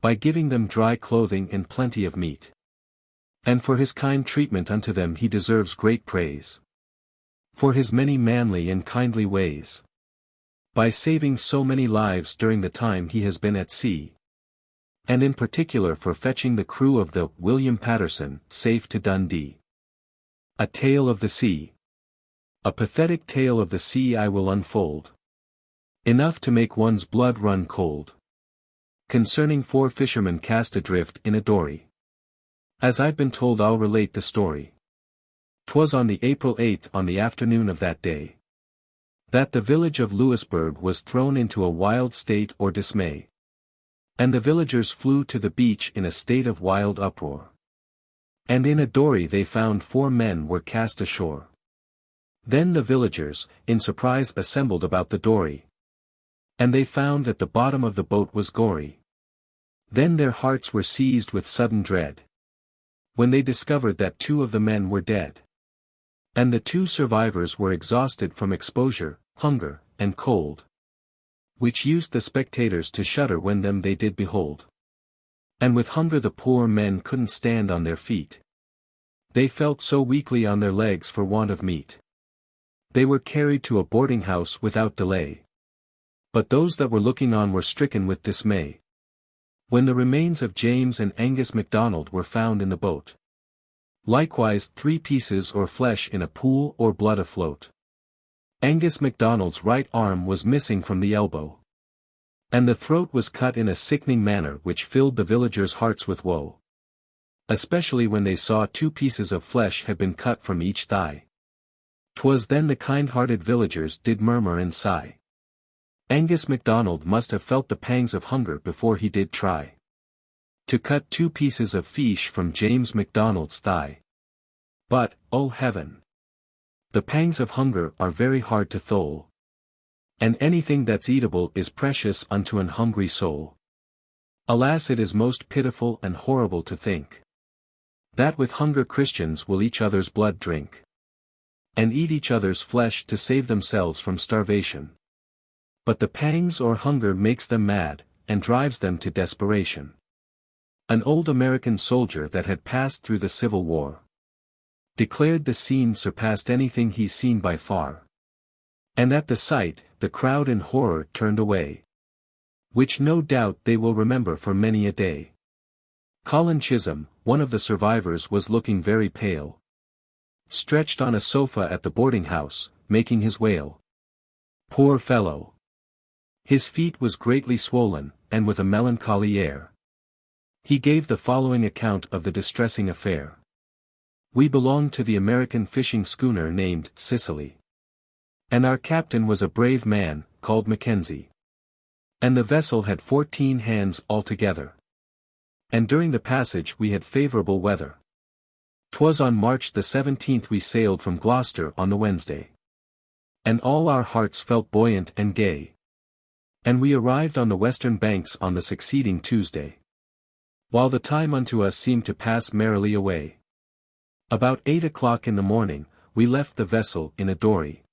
by giving them dry clothing and plenty of meat. And for his kind treatment unto them he deserves great praise, for his many manly and kindly ways, by saving so many lives during the time he has been at sea. And in particular for fetching the crew of the William Patterson safe to Dundee. A tale of the sea. A pathetic tale of the sea I will unfold, enough to make one's blood run cold, concerning 4 fishermen cast adrift in a dory. As I've been told I'll relate the story. 'Twas on the April 8th on the afternoon of that day, that the village of Louisbourg was thrown into a wild state or dismay. And the villagers flew to the beach in a state of wild uproar. And in a dory they found 4 men were cast ashore. Then the villagers, in surprise assembled about the dory. And they found that the bottom of the boat was gory. Then their hearts were seized with sudden dread, when they discovered that 2 of the men were dead. And the 2 survivors were exhausted from exposure, hunger, and cold, which used the spectators to shudder when them they did behold. And with hunger the poor men couldn't stand on their feet. They felt so weakly on their legs for want of meat. They were carried to a boarding house without delay. But those that were looking on were stricken with dismay, when the remains of James and Angus MacDonald were found in the boat. Likewise 3 pieces or flesh in a pool or blood afloat. Angus MacDonald's right arm was missing from the elbow, and the throat was cut in a sickening manner which filled the villagers' hearts with woe, especially when they saw 2 pieces of flesh had been cut from each thigh. 'Twas then the kind-hearted villagers did murmur and sigh. Angus MacDonald must have felt the pangs of hunger before he did try to cut 2 pieces of fish from James MacDonald's thigh. But, oh heaven! The pangs of hunger are very hard to thole, and anything that's eatable is precious unto an hungry soul. Alas, it is most pitiful and horrible to think that with hunger Christians will each other's blood drink, and eat each other's flesh to save themselves from starvation. But the pangs or hunger makes them mad, and drives them to desperation. An old American soldier that had passed through the Civil War declared the scene surpassed anything he's seen by far. And at the sight, the crowd in horror turned away, which no doubt they will remember for many a day. Colin Chisholm, one of the survivors, was looking very pale, stretched on a sofa at the boarding house, making his wail. Poor fellow! His feet was greatly swollen, and with a melancholy air, he gave the following account of the distressing affair. We belonged to the American fishing schooner named Sicily, and our captain was a brave man, called Mackenzie. And the vessel had 14 hands altogether. And during the passage we had favourable weather. 'Twas on March the 17th we sailed from Gloucester on the Wednesday. And all our hearts felt buoyant and gay. And we arrived on the western banks on the succeeding Tuesday. While the time unto us seemed to pass merrily away. About 8 o'clock in the morning, we left the vessel in a dory.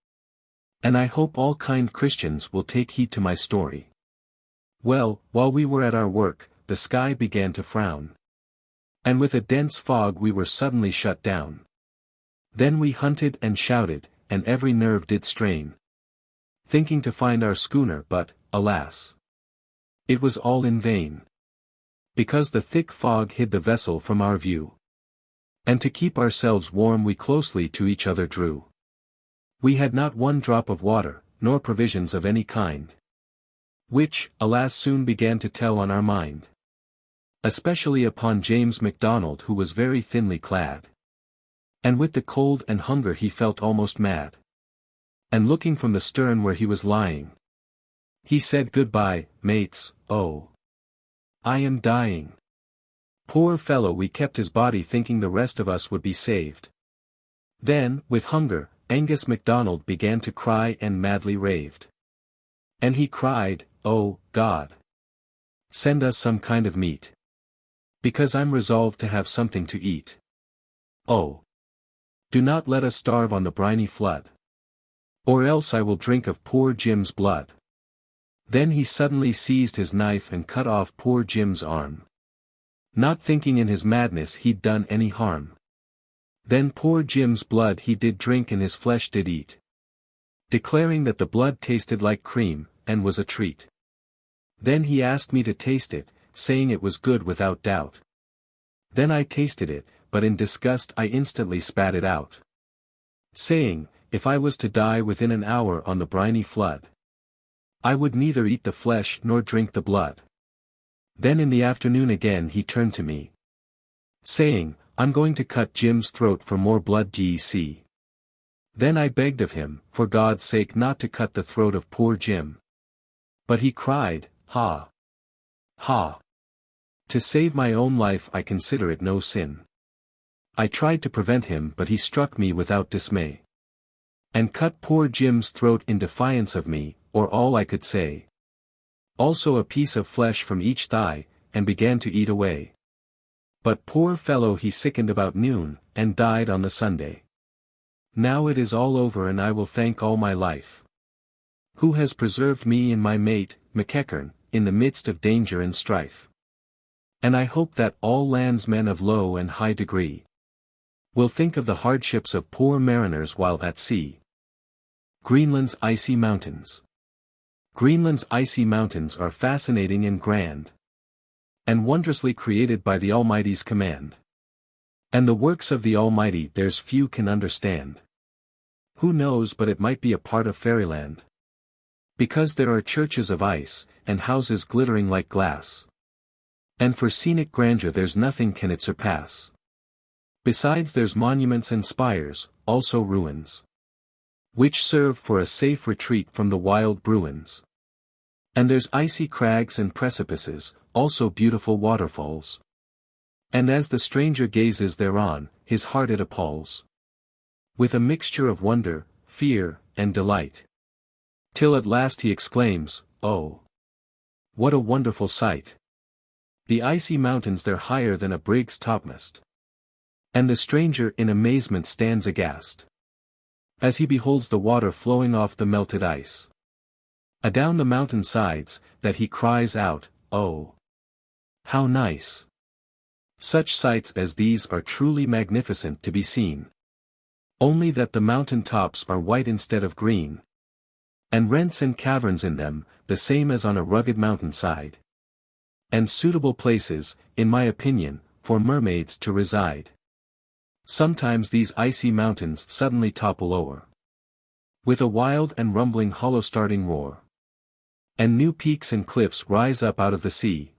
And I hope all kind Christians will take heed to my story. Well, while we were at our work, the sky began to frown. And with a dense fog we were suddenly shut down. Then we hunted and shouted, and every nerve did strain. Thinking to find our schooner, but, alas! It was all in vain. Because the thick fog hid the vessel from our view. And to keep ourselves warm we closely to each other drew. We had not one drop of water, nor provisions of any kind. Which, alas, soon began to tell on our mind. Especially upon James MacDonald, who was very thinly clad. And with the cold and hunger he felt almost mad. And looking from the stern where he was lying, he said, "Goodbye, mates, oh! I am dying." Poor fellow, we kept his body thinking the rest of us would be saved. Then, with hunger, Angus MacDonald began to cry and madly raved. And he cried, "Oh, God! Send us some kind of meat. Because I'm resolved to have something to eat. Oh! Do not let us starve on the briny flood. Or else I will drink of poor Jim's blood." Then he suddenly seized his knife and cut off poor Jim's arm. Not thinking in his madness he'd done any harm. Then poor Jim's blood he did drink and his flesh did eat. Declaring that the blood tasted like cream, and was a treat. Then he asked me to taste it, saying it was good without doubt. Then I tasted it, but in disgust I instantly spat it out. Saying, if I was to die within an hour on the briny flood, I would neither eat the flesh nor drink the blood. Then in the afternoon again he turned to me, saying, "I'm going to cut Jim's throat for more blood, d'ye see." Then I begged of him, for God's sake, not to cut the throat of poor Jim. But he cried, "Ha! Ha! To save my own life I consider it no sin." I tried to prevent him, but he struck me without dismay. And cut poor Jim's throat in defiance of me, or all I could say. Also a piece of flesh from each thigh, and began to eat away. But poor fellow, he sickened about noon, and died on the Sunday. Now it is all over, and I will thank all my life, who has preserved me and my mate, MacEachern, in the midst of danger and strife. And I hope that all landsmen of low and high degree will think of the hardships of poor mariners while at sea. Greenland's icy mountains. Greenland's icy mountains are fascinating and grand, and wondrously created by the Almighty's command. And the works of the Almighty there's few can understand. Who knows but it might be a part of fairyland? Because there are churches of ice, and houses glittering like glass. And for scenic grandeur there's nothing can it surpass. Besides there's monuments and spires, also ruins, which serve for a safe retreat from the wild bruins. And there's icy crags and precipices, also beautiful waterfalls. And as the stranger gazes thereon, his heart it appalls, with a mixture of wonder, fear, and delight. Till at last he exclaims, "Oh! What a wonderful sight! The icy mountains, they're higher than a brig's topmast." And the stranger in amazement stands aghast, as he beholds the water flowing off the melted ice. Adown the mountain sides, that he cries out, "Oh! How nice!" Such sights as these are truly magnificent to be seen. Only that the mountain tops are white instead of green, and rents and caverns in them, the same as on a rugged mountainside. And suitable places, in my opinion, for mermaids to reside. Sometimes these icy mountains suddenly topple o'er, with a wild and rumbling hollow starting roar. And new peaks and cliffs rise up out of the sea,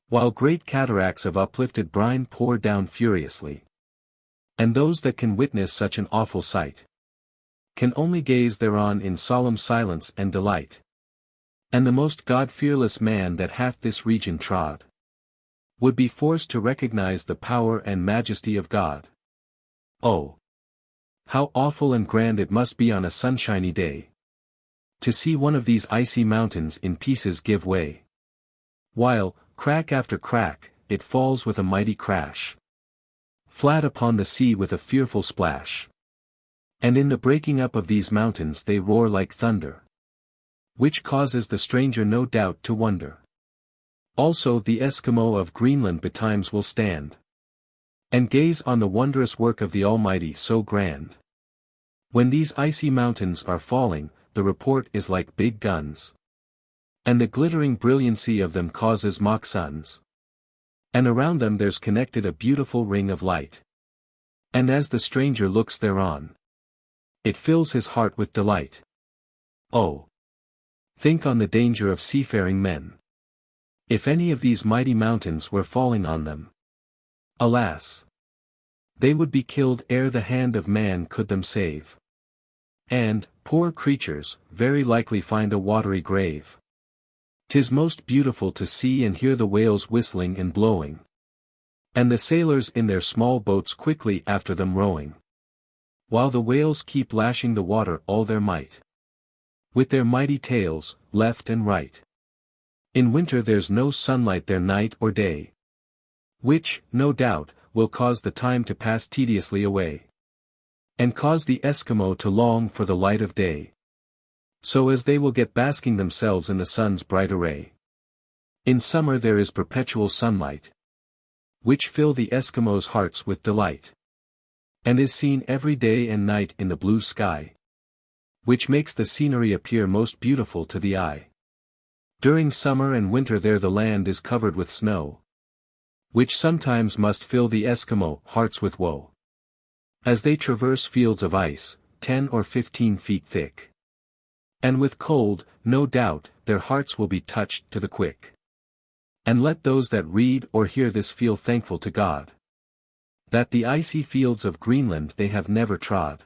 while great cataracts of uplifted brine pour down furiously. And those that can witness such an awful sight can only gaze thereon in solemn silence and delight. And the most God-fearless man that hath this region trod would be forced to recognize the power and majesty of God. Oh! How awful and grand it must be on a sunshiny day, to see one of these icy mountains in pieces give way, while, crack after crack, it falls with a mighty crash, flat upon the sea with a fearful splash. And in the breaking up of these mountains they roar like thunder, which causes the stranger no doubt to wonder. Also the Eskimo of Greenland betimes will stand, and gaze on the wondrous work of the Almighty so grand. When these icy mountains are falling, the report is like big guns, and the glittering brilliancy of them causes mock suns. And around them there's connected a beautiful ring of light. And as the stranger looks thereon, it fills his heart with delight. Oh! Think on the danger of seafaring men, if any of these mighty mountains were falling on them. Alas! They would be killed ere the hand of man could them save. And, poor creatures, very likely find a watery grave. 'Tis most beautiful to see and hear the whales whistling and blowing, and the sailors in their small boats quickly after them rowing, while the whales keep lashing the water all their might, with their mighty tails, left and right. In winter there's no sunlight there night or day, which, no doubt, will cause the time to pass tediously away, and cause the Eskimo to long for the light of day, so as they will get basking themselves in the sun's bright array. In summer there is perpetual sunlight, which fill the Eskimos' hearts with delight, and is seen every day and night in the blue sky, which makes the scenery appear most beautiful to the eye. During summer and winter there the land is covered with snow, which sometimes must fill the Eskimo hearts with woe, as they traverse fields of ice, 10 or 15 feet thick. And with cold, no doubt, their hearts will be touched to the quick. And let those that read or hear this feel thankful to God, that the icy fields of Greenland they have never trod,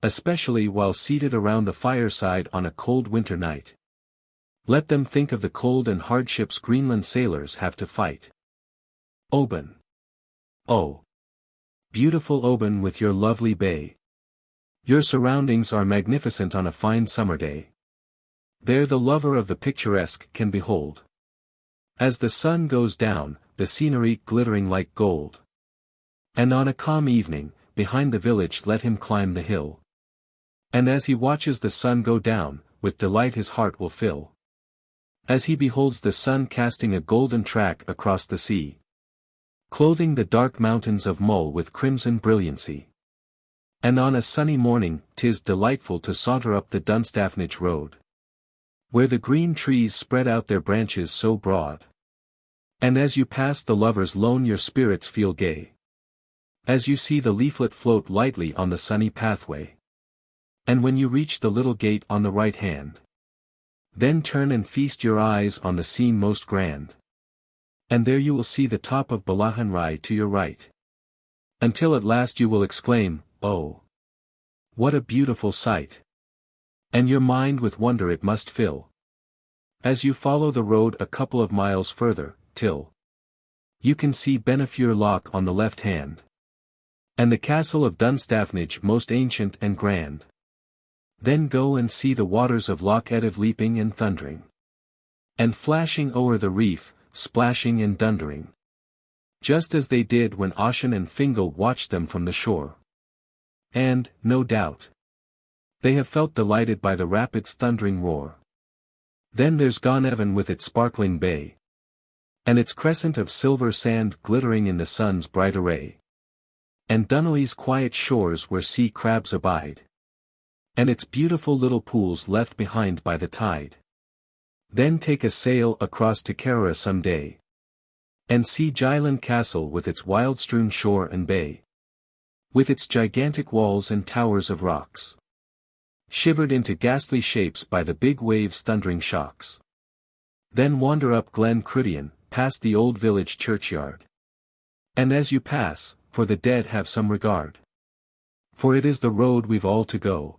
especially while seated around the fireside on a cold winter night. Let them think of the cold and hardships Greenland sailors have to fight. Oban. Oh! Beautiful Oban with your lovely bay. Your surroundings are magnificent on a fine summer day. There the lover of the picturesque can behold, as the sun goes down, the scenery glittering like gold. And on a calm evening, behind the village let him climb the hill, and as he watches the sun go down, with delight his heart will fill, as he beholds the sun casting a golden track across the sea, clothing the dark mountains of Mull with crimson brilliancy. And on a sunny morning 'tis delightful to saunter up the Dunstafnage road, where the green trees spread out their branches so broad, and as you pass the lover's lone your spirits feel gay, as you see the leaflet float lightly on the sunny pathway. And when you reach the little gate on the right hand, then turn and feast your eyes on the scene most grand, and there you will see the top of Balahanrai to your right, until at last you will exclaim, oh! What a beautiful sight! And your mind with wonder it must fill, as you follow the road a couple of miles further, till you can see Benefure Loch on the left hand, and the castle of Dunstafnage most ancient and grand. Then go and see the waters of Loch Etive leaping and thundering, and flashing o'er the reef, splashing and dundering, just as they did when Ossian and Fingal watched them from the shore. And, no doubt, they have felt delighted by the rapids' thundering roar. Then there's Gon Evan with its sparkling bay, and its crescent of silver sand glittering in the sun's bright array, and Dunolly's quiet shores where sea crabs abide, and its beautiful little pools left behind by the tide. Then take a sail across to Kerrera some day, and see Gilfillan Castle with its wild-strewn shore and bay, with its gigantic walls and towers of rocks, shivered into ghastly shapes by the big waves' thundering shocks. Then wander up Glen Crudian, past the old village churchyard. And as you pass, for the dead have some regard, for it is the road we've all to go,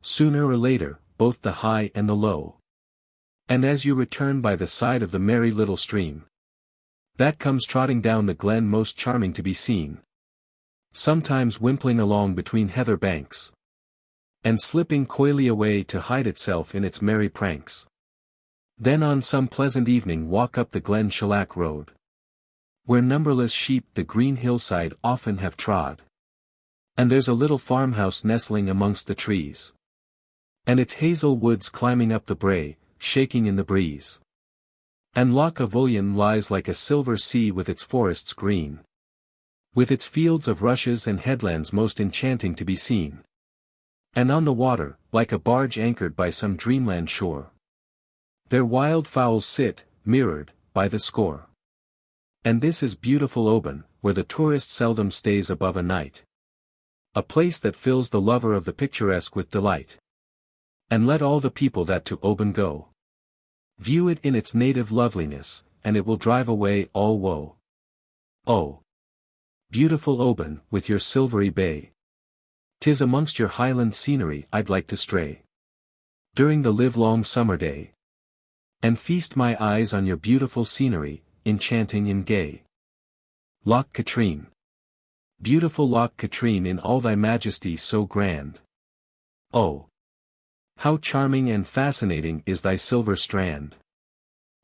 sooner or later, both the high and the low. And as you return by the side of the merry little stream that comes trotting down the glen most charming to be seen, sometimes wimpling along between heather banks, and slipping coyly away to hide itself in its merry pranks. Then on some pleasant evening walk up the Glen Shellac road, where numberless sheep the green hillside often have trod. And there's a little farmhouse nestling amongst the trees, and its hazel woods climbing up the brae, shaking in the breeze. And Loch Avullion lies like a silver sea with its forests green, with its fields of rushes and headlands most enchanting to be seen. And on the water, like a barge anchored by some dreamland shore, there wild fowls sit, mirrored, by the score. And this is beautiful Oban, where the tourist seldom stays above a night. A place that fills the lover of the picturesque with delight. And let all the people that to Oban go view it in its native loveliness, and it will drive away all woe. Oh, beautiful Oban, with your silvery bay, 'tis amongst your highland scenery I'd like to stray during the livelong summer day, and feast my eyes on your beautiful scenery, enchanting and gay. Loch Katrine, beautiful Loch Katrine, in all thy majesty so grand. Oh, how charming and fascinating is thy silver strand.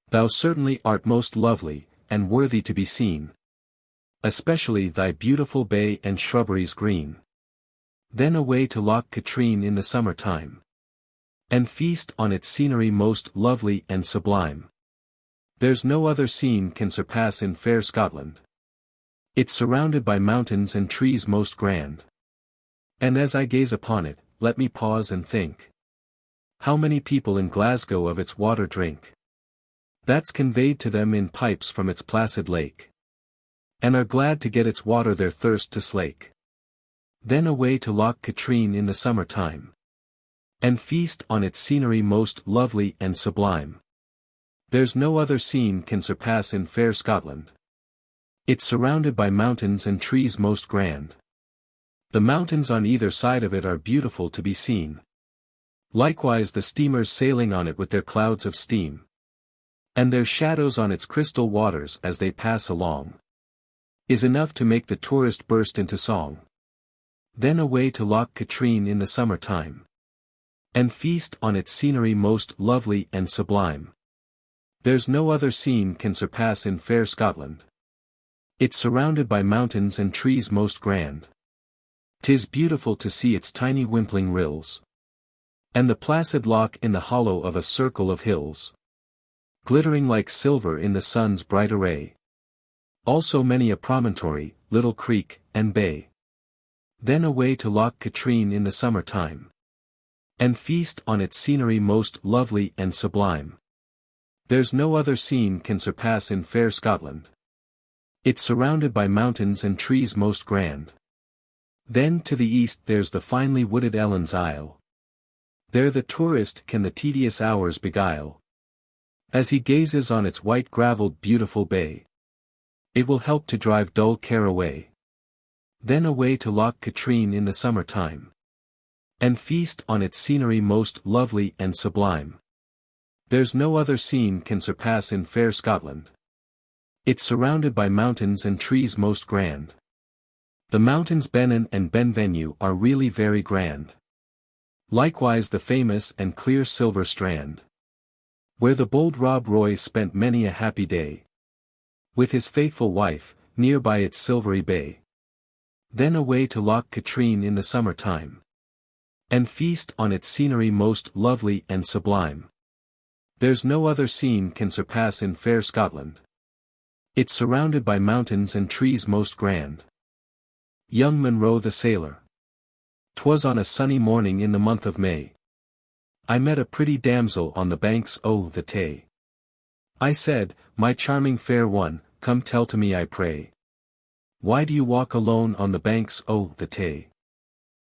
Thou certainly art most lovely, and worthy to be seen, especially thy beautiful bay and shrubberies green. Then away to Loch Katrine in the summer time, and feast on its scenery most lovely and sublime. There's no other scene can surpass in fair Scotland. It's surrounded by mountains and trees most grand. And as I gaze upon it, let me pause and think, how many people in Glasgow of its water drink, that's conveyed to them in pipes from its placid lake, and are glad to get its water their thirst to slake. Then away to Loch Katrine in the summer time, and feast on its scenery most lovely and sublime. There's no other scene can surpass in fair Scotland. It's surrounded by mountains and trees most grand. The mountains on either side of it are beautiful to be seen. Likewise the steamers sailing on it with their clouds of steam, and their shadows on its crystal waters as they pass along, is enough to make the tourist burst into song. Then away to Loch Katrine in the summer time, and feast on its scenery most lovely and sublime. There's no other scene can surpass in fair Scotland. It's surrounded by mountains and trees most grand. 'Tis beautiful to see its tiny wimpling rills, and the placid loch in the hollow of a circle of hills, glittering like silver in the sun's bright array. Also many a promontory, little creek, and bay. Then away to Loch Katrine in the summer time, and feast on its scenery most lovely and sublime. There's no other scene can surpass in fair Scotland. It's surrounded by mountains and trees most grand. Then to the east there's the finely wooded Ellen's Isle. There the tourist can the tedious hours beguile, as he gazes on its white gravelled beautiful bay. It will help to drive dull care away. Then away to Loch Katrine in the summer time, and feast on its scenery most lovely and sublime. There's no other scene can surpass in fair Scotland. It's surrounded by mountains and trees most grand. The mountains Benin and Benvenue are really very grand. Likewise the famous and clear Silver Strand, where the bold Rob Roy spent many a happy day with his faithful wife, near by its silvery bay. Then away to Loch Katrine in the summer time, and feast on its scenery most lovely and sublime. There's no other scene can surpass in fair Scotland. It's surrounded by mountains and trees most grand. Young Munro the sailor. 'Twas on a sunny morning in the month of May. I met a pretty damsel on the banks o' the Tay. I said, my charming fair one, come tell to me I pray, why do you walk alone on the banks o' the Tay?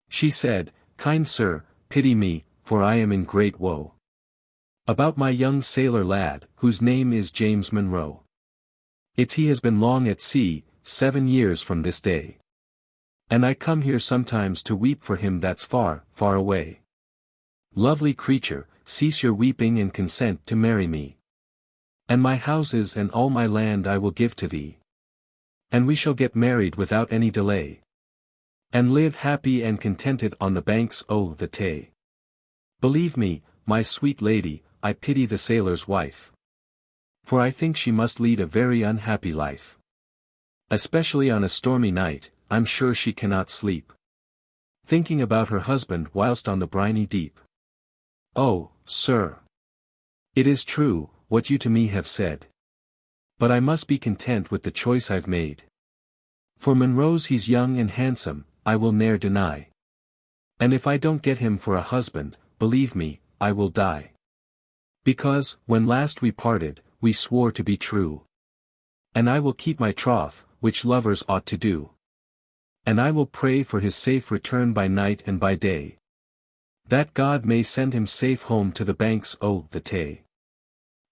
She said, kind sir, pity me, for I am in great woe about my young sailor lad, whose name is James Munro. He has been long at sea, 7 years from this day. And I come here sometimes to weep for him that's far, far away. Lovely creature, cease your weeping and consent to marry me. And my houses and all my land I will give to thee. And we shall get married without any delay. and live happy and contented on the banks o' the Tay. Believe me, my sweet lady, I pity the sailor's wife. For I think she must lead a very unhappy life. Especially on a stormy night, I'm sure she cannot sleep, thinking about her husband whilst on the briny deep. Oh, sir! It is true, what you to me have said. But I must be content with the choice I've made. For Monroe's he's young and handsome, I will ne'er deny. And if I don't get him for a husband, believe me, I will die. Because, when last we parted, we swore to be true. And I will keep my troth, which lovers ought to do. And I will pray for his safe return by night and by day, that God may send him safe home to the banks o' the Tay.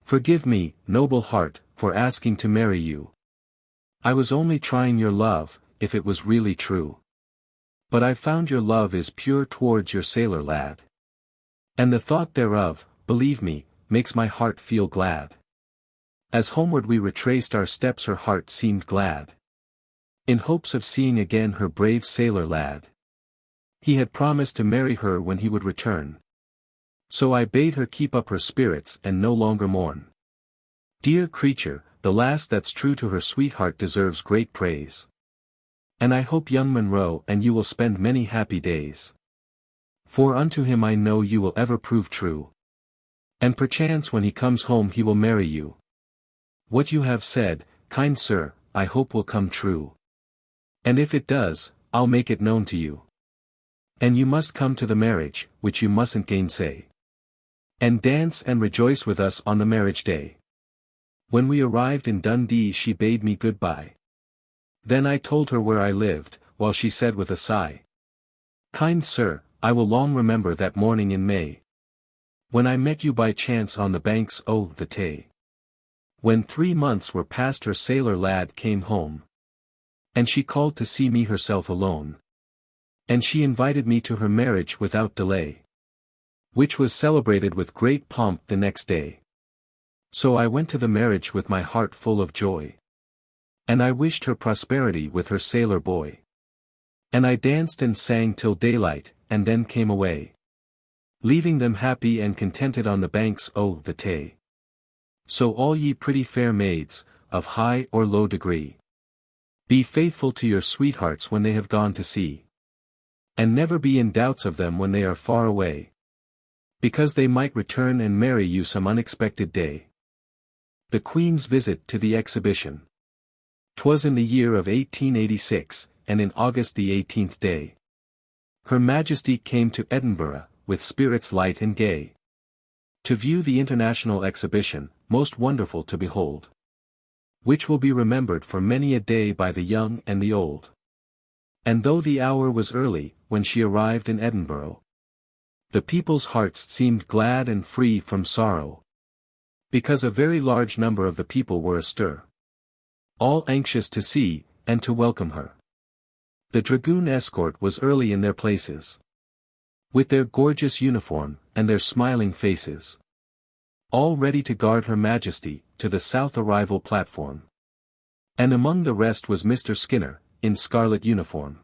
Forgive me, noble heart, for asking to marry you. I was only trying your love, if it was really true. But I've found your love is pure towards your sailor lad. And the thought thereof, believe me, makes my heart feel glad. As homeward we retraced our steps her heart seemed glad, in hopes of seeing again her brave sailor lad. He had promised to marry her when he would return. So I bade her keep up her spirits and no longer mourn. Dear creature, the lass that's true to her sweetheart deserves great praise. And I hope young Monroe and you will spend many happy days. For unto him I know you will ever prove true. And perchance when he comes home he will marry you. What you have said, kind sir, I hope will come true. And if it does, I'll make it known to you. And you must come to the marriage, which you mustn't gainsay. And dance and rejoice with us on the marriage day. When we arrived in Dundee she bade me goodbye. Then I told her where I lived, while she said with a sigh, kind sir, I will long remember that morning in May, when I met you by chance on the banks o' the Tay. When 3 months were past her sailor lad came home. And she called to see me herself alone. And she invited me to her marriage without delay, which was celebrated with great pomp the next day. So I went to the marriage with my heart full of joy. And I wished her prosperity with her sailor boy. And I danced and sang till daylight, and then came away, leaving them happy and contented on the banks o' the Tay. So all ye pretty fair maids, of high or low degree, be faithful to your sweethearts when they have gone to sea. And never be in doubts of them when they are far away, because they might return and marry you some unexpected day. The Queen's visit to the exhibition. 'Twas in the year of 1886, and in August the 18th day. Her Majesty came to Edinburgh, with spirits light and gay, to view the international exhibition, most wonderful to behold, which will be remembered for many a day by the young and the old. And though the hour was early, when she arrived in Edinburgh, the people's hearts seemed glad and free from sorrow, because a very large number of the people were astir, all anxious to see, and to welcome her. The dragoon escort was early in their places, with their gorgeous uniform, and their smiling faces, all ready to guard Her Majesty, to the south arrival platform. And among the rest was Mr. Skinner, in scarlet uniform.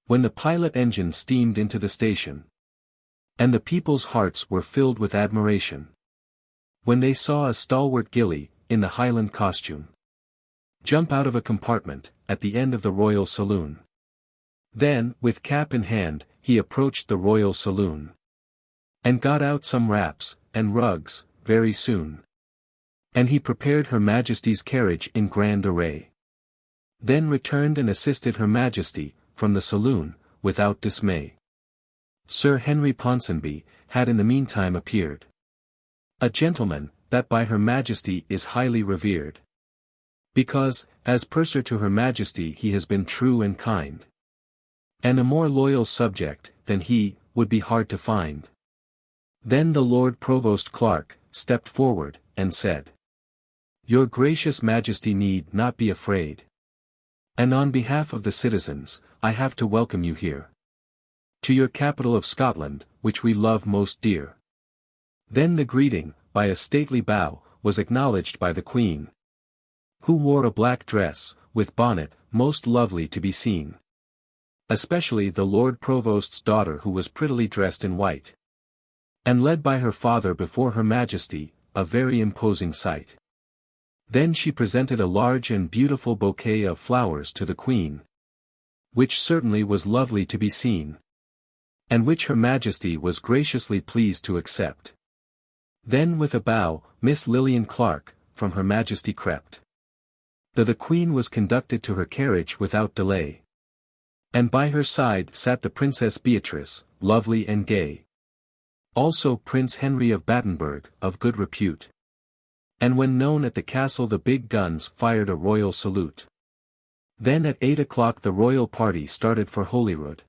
When the pilot engine steamed into the station, and the people's hearts were filled with admiration, when they saw a stalwart gillie, in the Highland costume, jump out of a compartment, at the end of the royal saloon. Then, with cap in hand, he approached the royal saloon, and got out some wraps, and rugs, very soon. And he prepared Her Majesty's carriage in grand array. Then returned and assisted Her Majesty, from the saloon, without dismay. Sir Henry Ponsonby, had in the meantime appeared. A gentleman, that by Her Majesty is highly revered, because, as purser to Her Majesty he has been true and kind. And a more loyal subject, than he, would be hard to find. Then the Lord Provost Clerk, stepped forward, and said, Your gracious Majesty need not be afraid. And on behalf of the citizens, I have to welcome you here, to your capital of Scotland, which we love most dear. Then the greeting, by a stately bow, was acknowledged by the Queen, who wore a black dress, with bonnet, most lovely to be seen. especially the Lord Provost's daughter, who was prettily dressed in white, and led by her father before her Majesty, a very imposing sight. Then she presented a large and beautiful bouquet of flowers to the Queen, which certainly was lovely to be seen, and which her Majesty was graciously pleased to accept. Then with a bow, Miss Lillian Clark, from her Majesty crept. The Queen was conducted to her carriage without delay, and by her side sat the Princess Beatrice, lovely and gay. Also Prince Henry of Battenberg, of good repute. And when known at the castle the big guns fired a royal salute. Then at 8 o'clock the royal party started for Holyrood,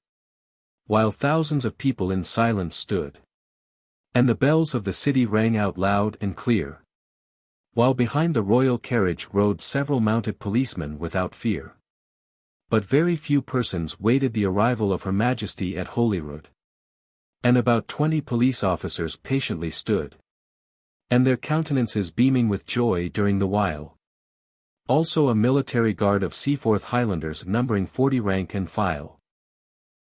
while thousands of people in silence stood, and the bells of the city rang out loud and clear, while behind the royal carriage rode several mounted policemen without fear. But very few persons waited the arrival of Her Majesty at Holyrood, and about 20 police officers patiently stood, and their countenances beaming with joy during the while. Also a military guard of Seaforth Highlanders numbering 40 rank and file.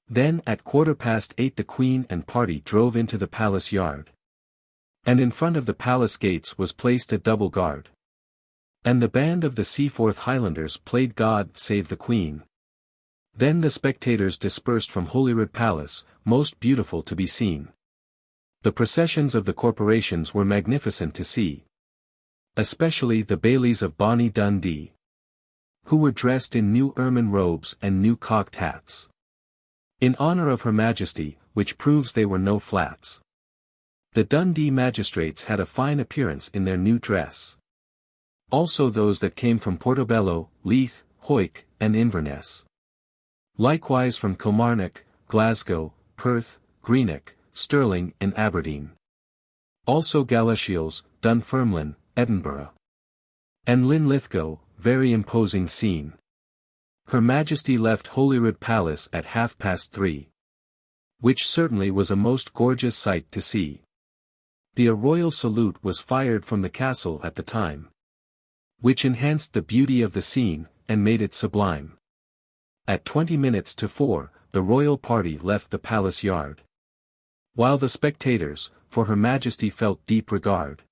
Then at 8:15 the Queen and party drove into the palace yard, and in front of the palace gates was placed a double guard, and the band of the Seaforth Highlanders played God Save the Queen. Then the spectators dispersed from Holyrood Palace, most beautiful to be seen. The processions of the corporations were magnificent to see, especially the bailies of bonny Dundee, who were dressed in new ermine robes and new cocked hats, in honor of Her Majesty, which proves they were no flats. The Dundee magistrates had a fine appearance in their new dress. Also those that came from Portobello, Leith, Hawick, and Inverness. Likewise from Kilmarnock, Glasgow, Perth, Greenock, Stirling and Aberdeen. Also Galashiels, Dunfermline, Edinburgh, and Linlithgow, very imposing scene. Her Majesty left Holyrood Palace at 3:30. Which certainly was a most gorgeous sight to see. The royal salute was fired from the castle at the time, which enhanced the beauty of the scene, and made it sublime. At 4:20, the royal party left the palace yard, while the spectators, for Her Majesty felt deep regard,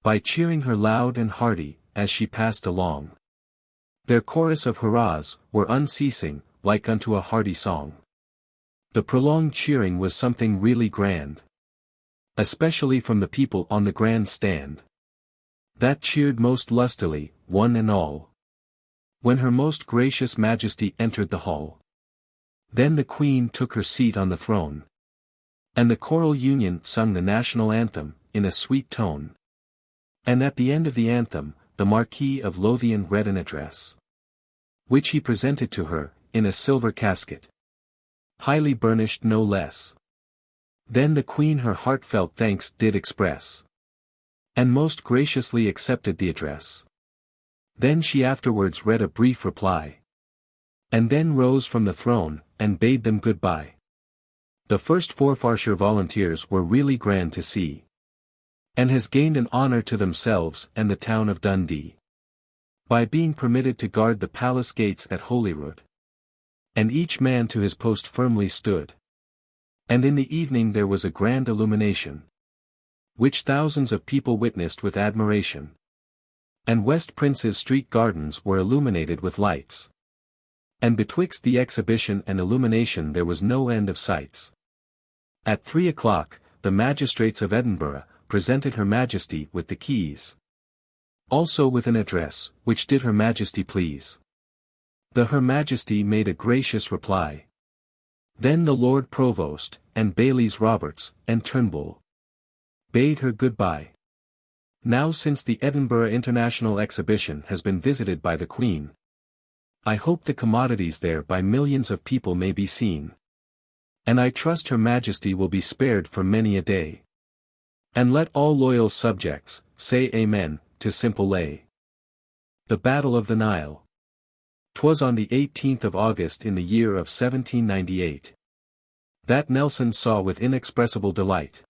by cheering her loud and hearty, as she passed along. Their chorus of hurrahs were unceasing, like unto a hearty song. The prolonged cheering was something really grand, especially from the people on the grand stand, that cheered most lustily, one and all, when Her Most Gracious Majesty entered the hall. Then the Queen took her seat on the throne, and the choral union sung the national anthem, in a sweet tone. And at the end of the anthem, the Marquis of Lothian read an address, which he presented to her, in a silver casket, highly burnished no less. Then the Queen her heartfelt thanks did express, and most graciously accepted the address. Then she afterwards read a brief reply, and then rose from the throne, and bade them good-bye. The first Forfarshire volunteers were really grand to see, and has gained an honour to themselves and the town of Dundee, by being permitted to guard the palace gates at Holyrood. And each man to his post firmly stood. And in the evening there was a grand illumination, which thousands of people witnessed with admiration. And West Prince's street gardens were illuminated with lights. And betwixt the exhibition and illumination there was no end of sights. At 3 o'clock, the magistrates of Edinburgh presented Her Majesty with the keys, also with an address, which did Her Majesty please. The Her Majesty made a gracious reply. Then the Lord Provost, and Bailies Roberts, and Turnbull, bade her good-bye. Now since the Edinburgh International Exhibition has been visited by the Queen, I hope the commodities there by millions of people may be seen. And I trust Her Majesty will be spared for many a day. And let all loyal subjects, say Amen, to simple lay. The Battle of the Nile. 'Twas on the 18th of August in the year of 1798. That Nelson saw with inexpressible delight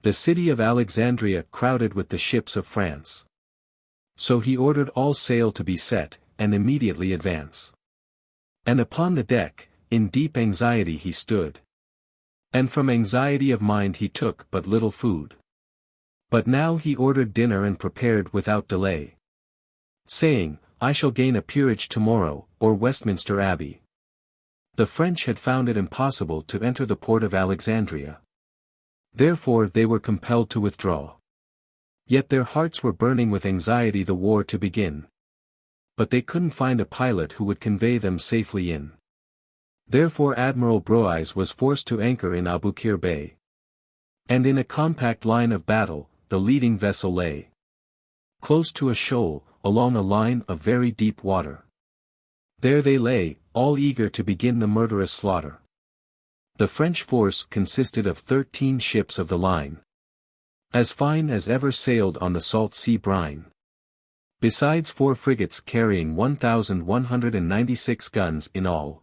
the city of Alexandria crowded with the ships of France. So he ordered all sail to be set, and immediately advance. And upon the deck, in deep anxiety he stood. And from anxiety of mind he took but little food. But now he ordered dinner and prepared without delay, saying, I shall gain a peerage tomorrow, or Westminster Abbey. The French had found it impossible to enter the port of Alexandria. Therefore they were compelled to withdraw. Yet their hearts were burning with anxiety the war to begin. But they couldn't find a pilot who would convey them safely in. Therefore Admiral Broyes was forced to anchor in Aboukir Bay. And in a compact line of battle, the leading vessel lay close to a shoal, along a line of very deep water. There they lay, all eager to begin the murderous slaughter. The French force consisted of 13 ships of the line, as fine as ever sailed on the salt sea brine. Besides 4 frigates carrying 1,196 guns in all.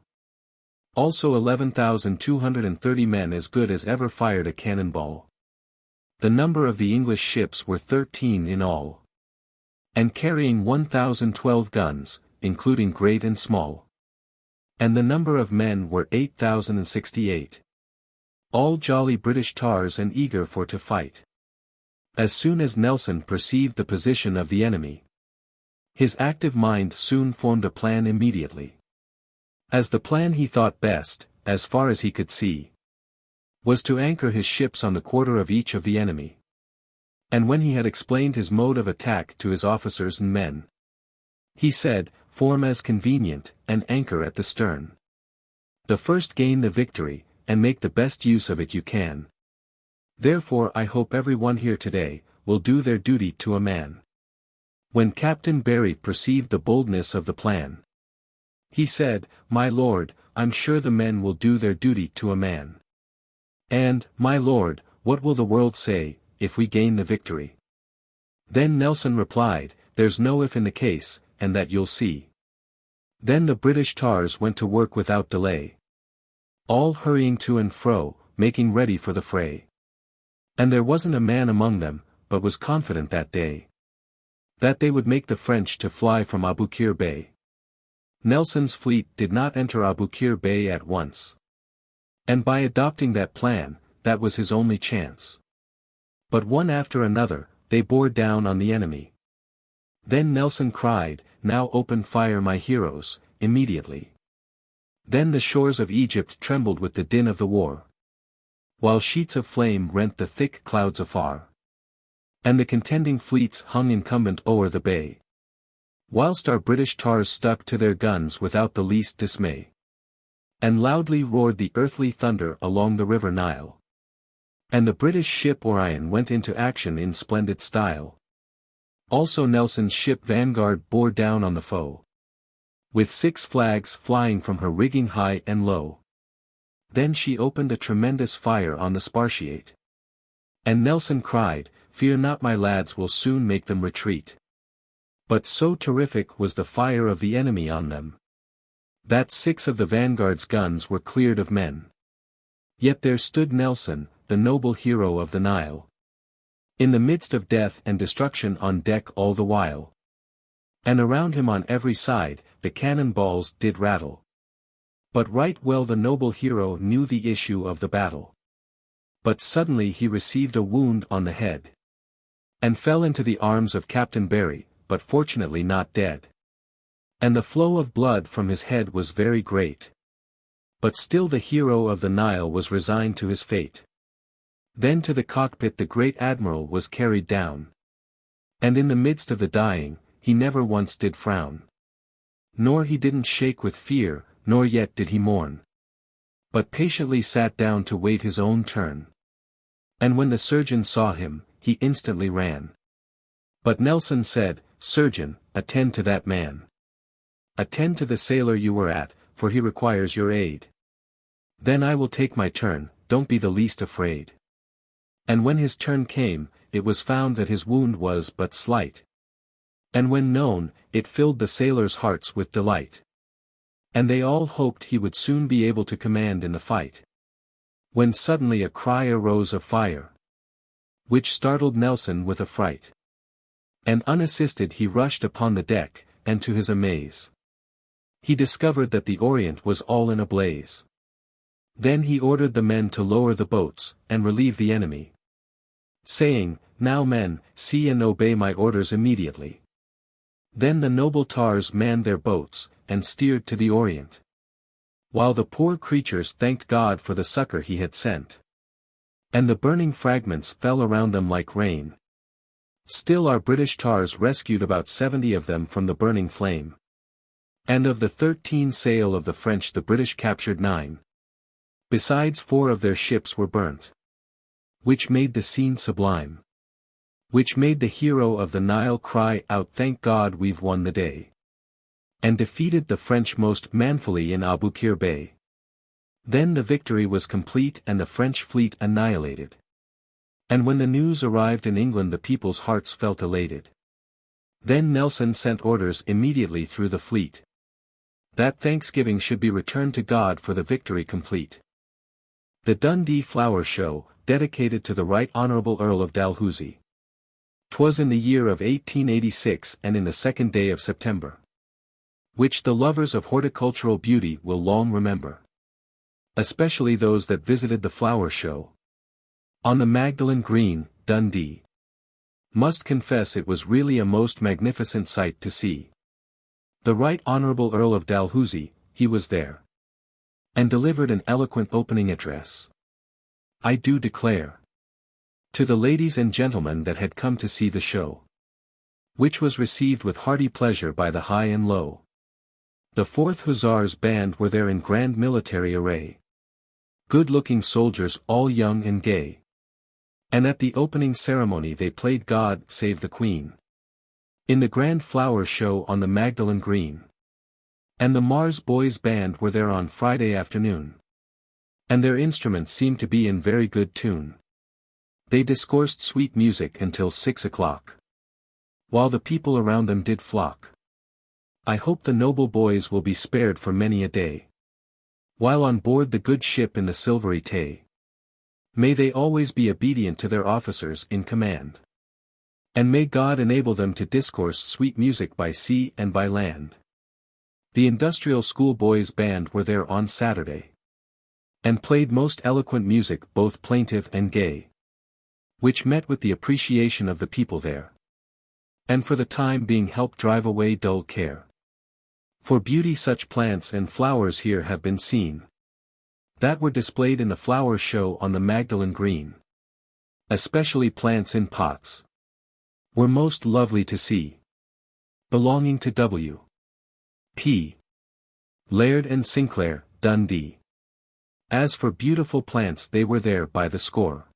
Also 11,230 men as good as ever fired a cannonball. The number of the English ships were 13 in all, and carrying 1,012 guns, including great and small. And the number of men were 8,068. All jolly British tars and eager for to fight. As soon as Nelson perceived the position of the enemy, his active mind soon formed a plan immediately. As the plan he thought best, as far as he could see, was to anchor his ships on the quarter of each of the enemy. And when he had explained his mode of attack to his officers and men, he said, form as convenient, and anchor at the stern. The first gain the victory, and make the best use of it you can. Therefore I hope every one here today, will do their duty to a man. When Captain Barry perceived the boldness of the plan, he said, my lord, I'm sure the men will do their duty to a man. And, my lord, what will the world say, if we gain the victory? Then Nelson replied, there's no if in the case, and that you'll see. Then the British tars went to work without delay, all hurrying to and fro, making ready for the fray. And there wasn't a man among them, but was confident that day, that they would make the French to fly from Aboukir Bay. Nelson's fleet did not enter Aboukir Bay at once. And by adopting that plan, that was his only chance. But one after another, they bore down on the enemy. Then Nelson cried, now open fire my heroes, immediately. Then the shores of Egypt trembled with the din of the war, while sheets of flame rent the thick clouds afar. And the contending fleets hung incumbent o'er the bay, whilst our British tars stuck to their guns without the least dismay. And loudly roared the earthly thunder along the river Nile. And the British ship Orion went into action in splendid style. Also Nelson's ship Vanguard bore down on the foe, with 6 flags flying from her rigging high and low. Then she opened a tremendous fire on the Spartiate. And Nelson cried, fear not my lads will soon make them retreat. But so terrific was the fire of the enemy on them, that 6 of the Vanguard's guns were cleared of men. Yet there stood Nelson, the noble hero of the Nile, in the midst of death and destruction on deck all the while. And around him on every side, the cannon balls did rattle. But right well the noble hero knew the issue of the battle. But suddenly he received a wound on the head, and fell into the arms of Captain Barry, but fortunately not dead. And the flow of blood from his head was very great. But still the hero of the Nile was resigned to his fate. Then to the cockpit the great admiral was carried down. And in the midst of the dying, he never once did frown. Nor he didn't shake with fear, nor yet did he mourn, but patiently sat down to wait his own turn. And when the surgeon saw him, he instantly ran. But Nelson said, surgeon, attend to that man. Attend to the sailor you were at, for he requires your aid. Then I will take my turn, don't be the least afraid. And when his turn came, it was found that his wound was but slight. And when known, it filled the sailors' hearts with delight. And they all hoped he would soon be able to command in the fight. When suddenly a cry arose of fire, which startled Nelson with affright. And unassisted he rushed upon the deck, and to his amaze, He discovered that the Orient was all in a blaze. Then he ordered the men to lower the boats, and relieve the enemy, saying, "Now men, see and obey my orders immediately." Then the noble tars manned their boats, and steered to the Orient, while the poor creatures thanked God for the succor he had sent. And the burning fragments fell around them like rain. Still our British tars rescued about 70 of them from the burning flame. And of the 13 sail of the French the British captured 9. Besides 4 of their ships were burnt. Which made the scene sublime. Which made the hero of the Nile cry out, "Thank God we've won the day." And defeated the French most manfully in Aboukir Bay. Then the victory was complete and the French fleet annihilated. And when the news arrived in England the people's hearts felt elated. Then Nelson sent orders immediately through the fleet, that thanksgiving should be returned to God for the victory complete. The Dundee Flower Show, dedicated to the Right Honourable Earl of Dalhousie. 'Twas in the year of 1886 and in the 2nd day of September, which the lovers of horticultural beauty will long remember, especially those that visited the flower show on the Magdalen Green, Dundee. Must confess it was really a most magnificent sight to see. The Right Honourable Earl of Dalhousie, he was there, and delivered an eloquent opening address, I do declare, to the ladies and gentlemen that had come to see the show, which was received with hearty pleasure by the high and low. The 4th Hussars Band were there in grand military array, good-looking soldiers all young and gay. And at the opening ceremony they played God Save the Queen, in the grand flower show on the Magdalen Green. And the Mars Boys Band were there on Friday afternoon, and their instruments seemed to be in very good tune. They discoursed sweet music until 6 o'clock, while the people around them did flock. I hope the noble boys will be spared for many a day, while on board the good ship in the Silvery Tay. May they always be obedient to their officers in command. And may God enable them to discourse sweet music by sea and by land. The Industrial School Boys Band were there on Saturday, and played most eloquent music both plaintive and gay, which met with the appreciation of the people there, and for the time being helped drive away dull care. For beauty such plants and flowers here have been seen, that were displayed in the flower show on the Magdalen Green, especially plants in pots, were most lovely to see, belonging to W. P. Laird and Sinclair, Dundee. As for beautiful plants they were there by the score,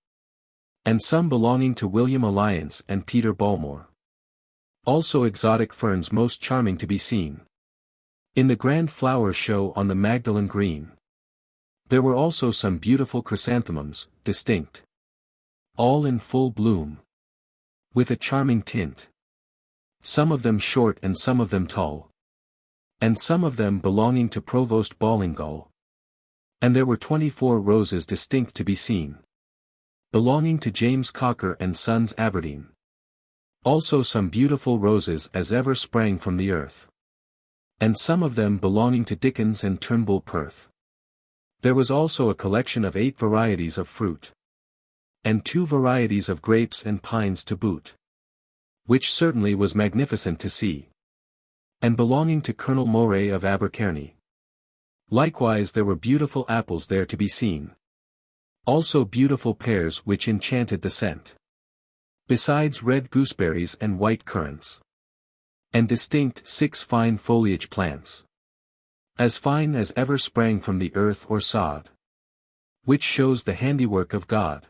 and some belonging to William Alliance and Peter Balmore. Also exotic ferns most charming to be seen, in the grand flower show on the Magdalen Green. There were also some beautiful chrysanthemums, distinct, all in full bloom, with a charming tint, some of them short and some of them tall, and some of them belonging to Provost Ballingall. And there were 24 roses distinct to be seen, belonging to James Cocker and Sons Aberdeen. Also some beautiful roses as ever sprang from the earth, and some of them belonging to Dickens and Turnbull Perth. There was also a collection of 8 varieties of fruit, and 2 varieties of grapes and pines to boot, which certainly was magnificent to see, and belonging to Colonel Moray of Abercairny. Likewise there were beautiful apples there to be seen, also beautiful pears which enchanted the scent, besides red gooseberries and white currants, and distinct 6 fine foliage plants, as fine as ever sprang from the earth or sod, which shows the handiwork of God,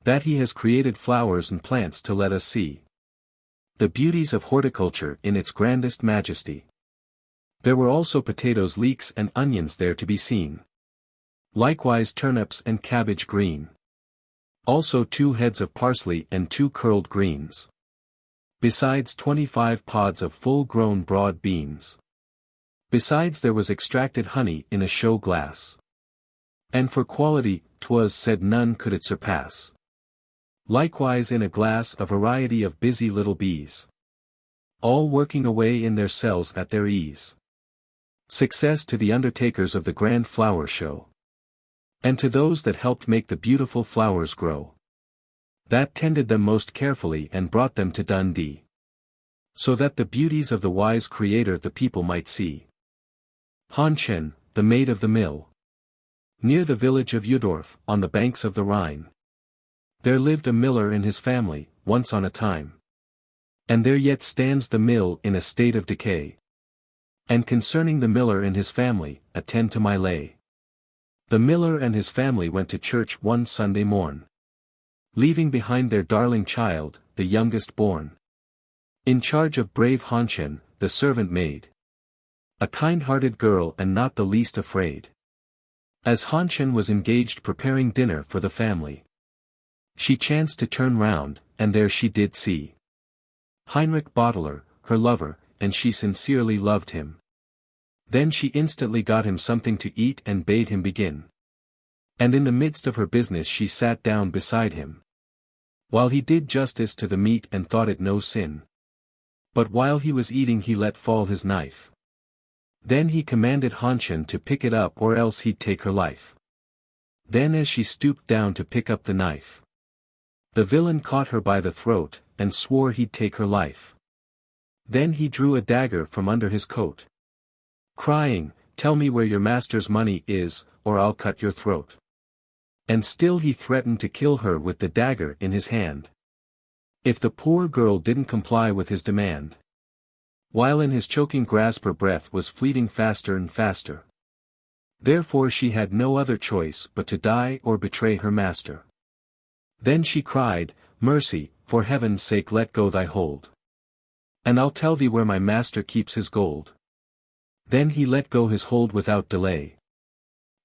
that he has created flowers and plants to let us see the beauties of horticulture in its grandest majesty. There were also potatoes, leeks and onions there to be seen, likewise turnips and cabbage green, also 2 heads of parsley and 2 curled greens, besides 25 pods of full-grown broad beans. Besides there was extracted honey in a show glass, and for quality 'twas said none could it surpass. Likewise in a glass a variety of busy little bees, all working away in their cells at their ease. Success to the undertakers of the grand flower show. And to those that helped make the beautiful flowers grow. That tended them most carefully and brought them to Dundee. So that the beauties of the wise Creator the people might see. Hannchen, the maid of the mill. Near the village of Eudorf, on the banks of the Rhine. There lived a miller and his family, once on a time. And there yet stands the mill in a state of decay. And concerning the miller and his family, attend to my lay. The miller and his family went to church one Sunday morn. Leaving behind their darling child, the youngest born. In charge of brave Hannchen, the servant maid. A kind-hearted girl and not the least afraid. As Hannchen was engaged preparing dinner for the family. She chanced to turn round, and there she did see Heinrich Bottler, her lover, and she sincerely loved him. Then she instantly got him something to eat and bade him begin. And in the midst of her business she sat down beside him. While he did justice to the meat and thought it no sin. But while he was eating he let fall his knife. Then he commanded Hannchen to pick it up or else he'd take her life. Then as she stooped down to pick up the knife, the villain caught her by the throat, and swore he'd take her life. Then he drew a dagger from under his coat, crying, "Tell me where your master's money is, or I'll cut your throat." And still he threatened to kill her with the dagger in his hand, if the poor girl didn't comply with his demand. While in his choking grasp her breath was fleeting faster and faster. Therefore she had no other choice but to die or betray her master. Then she cried, "Mercy, for heaven's sake let go thy hold. And I'll tell thee where my master keeps his gold." Then he let go his hold without delay.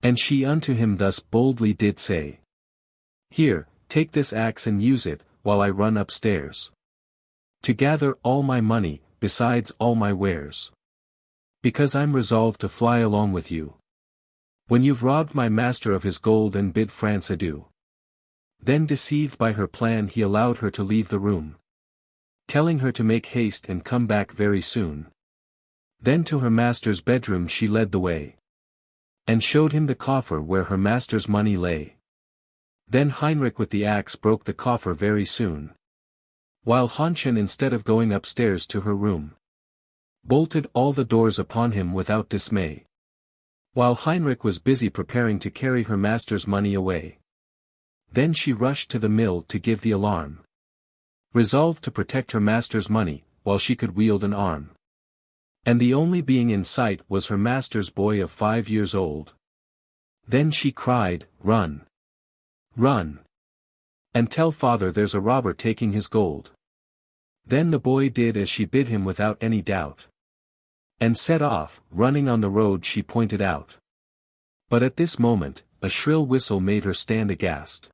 And she unto him thus boldly did say, "Here, take this axe and use it, while I run upstairs, to gather all my money, besides all my wares. Because I'm resolved to fly along with you, when you've robbed my master of his gold and bid France adieu." Then deceived by her plan he allowed her to leave the room, telling her to make haste and come back very soon. Then to her master's bedroom she led the way, and showed him the coffer where her master's money lay. Then Heinrich with the axe broke the coffer very soon, while Hannchen instead of going upstairs to her room, bolted all the doors upon him without dismay. While Heinrich was busy preparing to carry her master's money away. Then she rushed to the mill to give the alarm, resolved to protect her master's money, while she could wield an arm. And the only being in sight was her master's boy of 5 years old. Then she cried, "Run! Run! And tell father there's a robber taking his gold." Then the boy did as she bid him without any doubt, and set off, running on the road she pointed out. But at this moment, a shrill whistle made her stand aghast,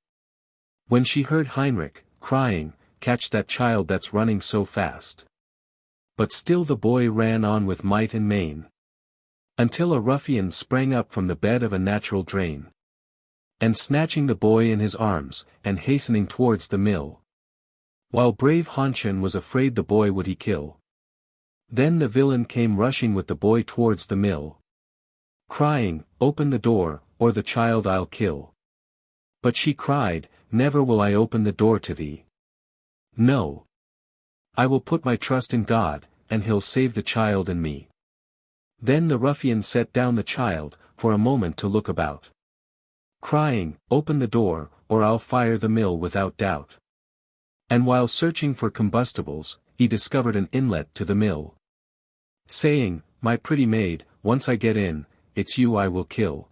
when she heard Heinrich, crying, "Catch that child that's running so fast." But still the boy ran on with might and main, until a ruffian sprang up from the bed of a natural drain, and snatching the boy in his arms, and hastening towards the mill, while brave Hannchen was afraid the boy would he kill. Then the villain came rushing with the boy towards the mill, crying, "Open the door, or the child I'll kill." But she cried, "Never will I open the door to thee. No. I will put my trust in God, and he'll save the child and me." Then the ruffian set down the child, for a moment to look about, crying, "Open the door, or I'll fire the mill without doubt." And while searching for combustibles, he discovered an inlet to the mill, saying, "My pretty maid, once I get in, it's you I will kill."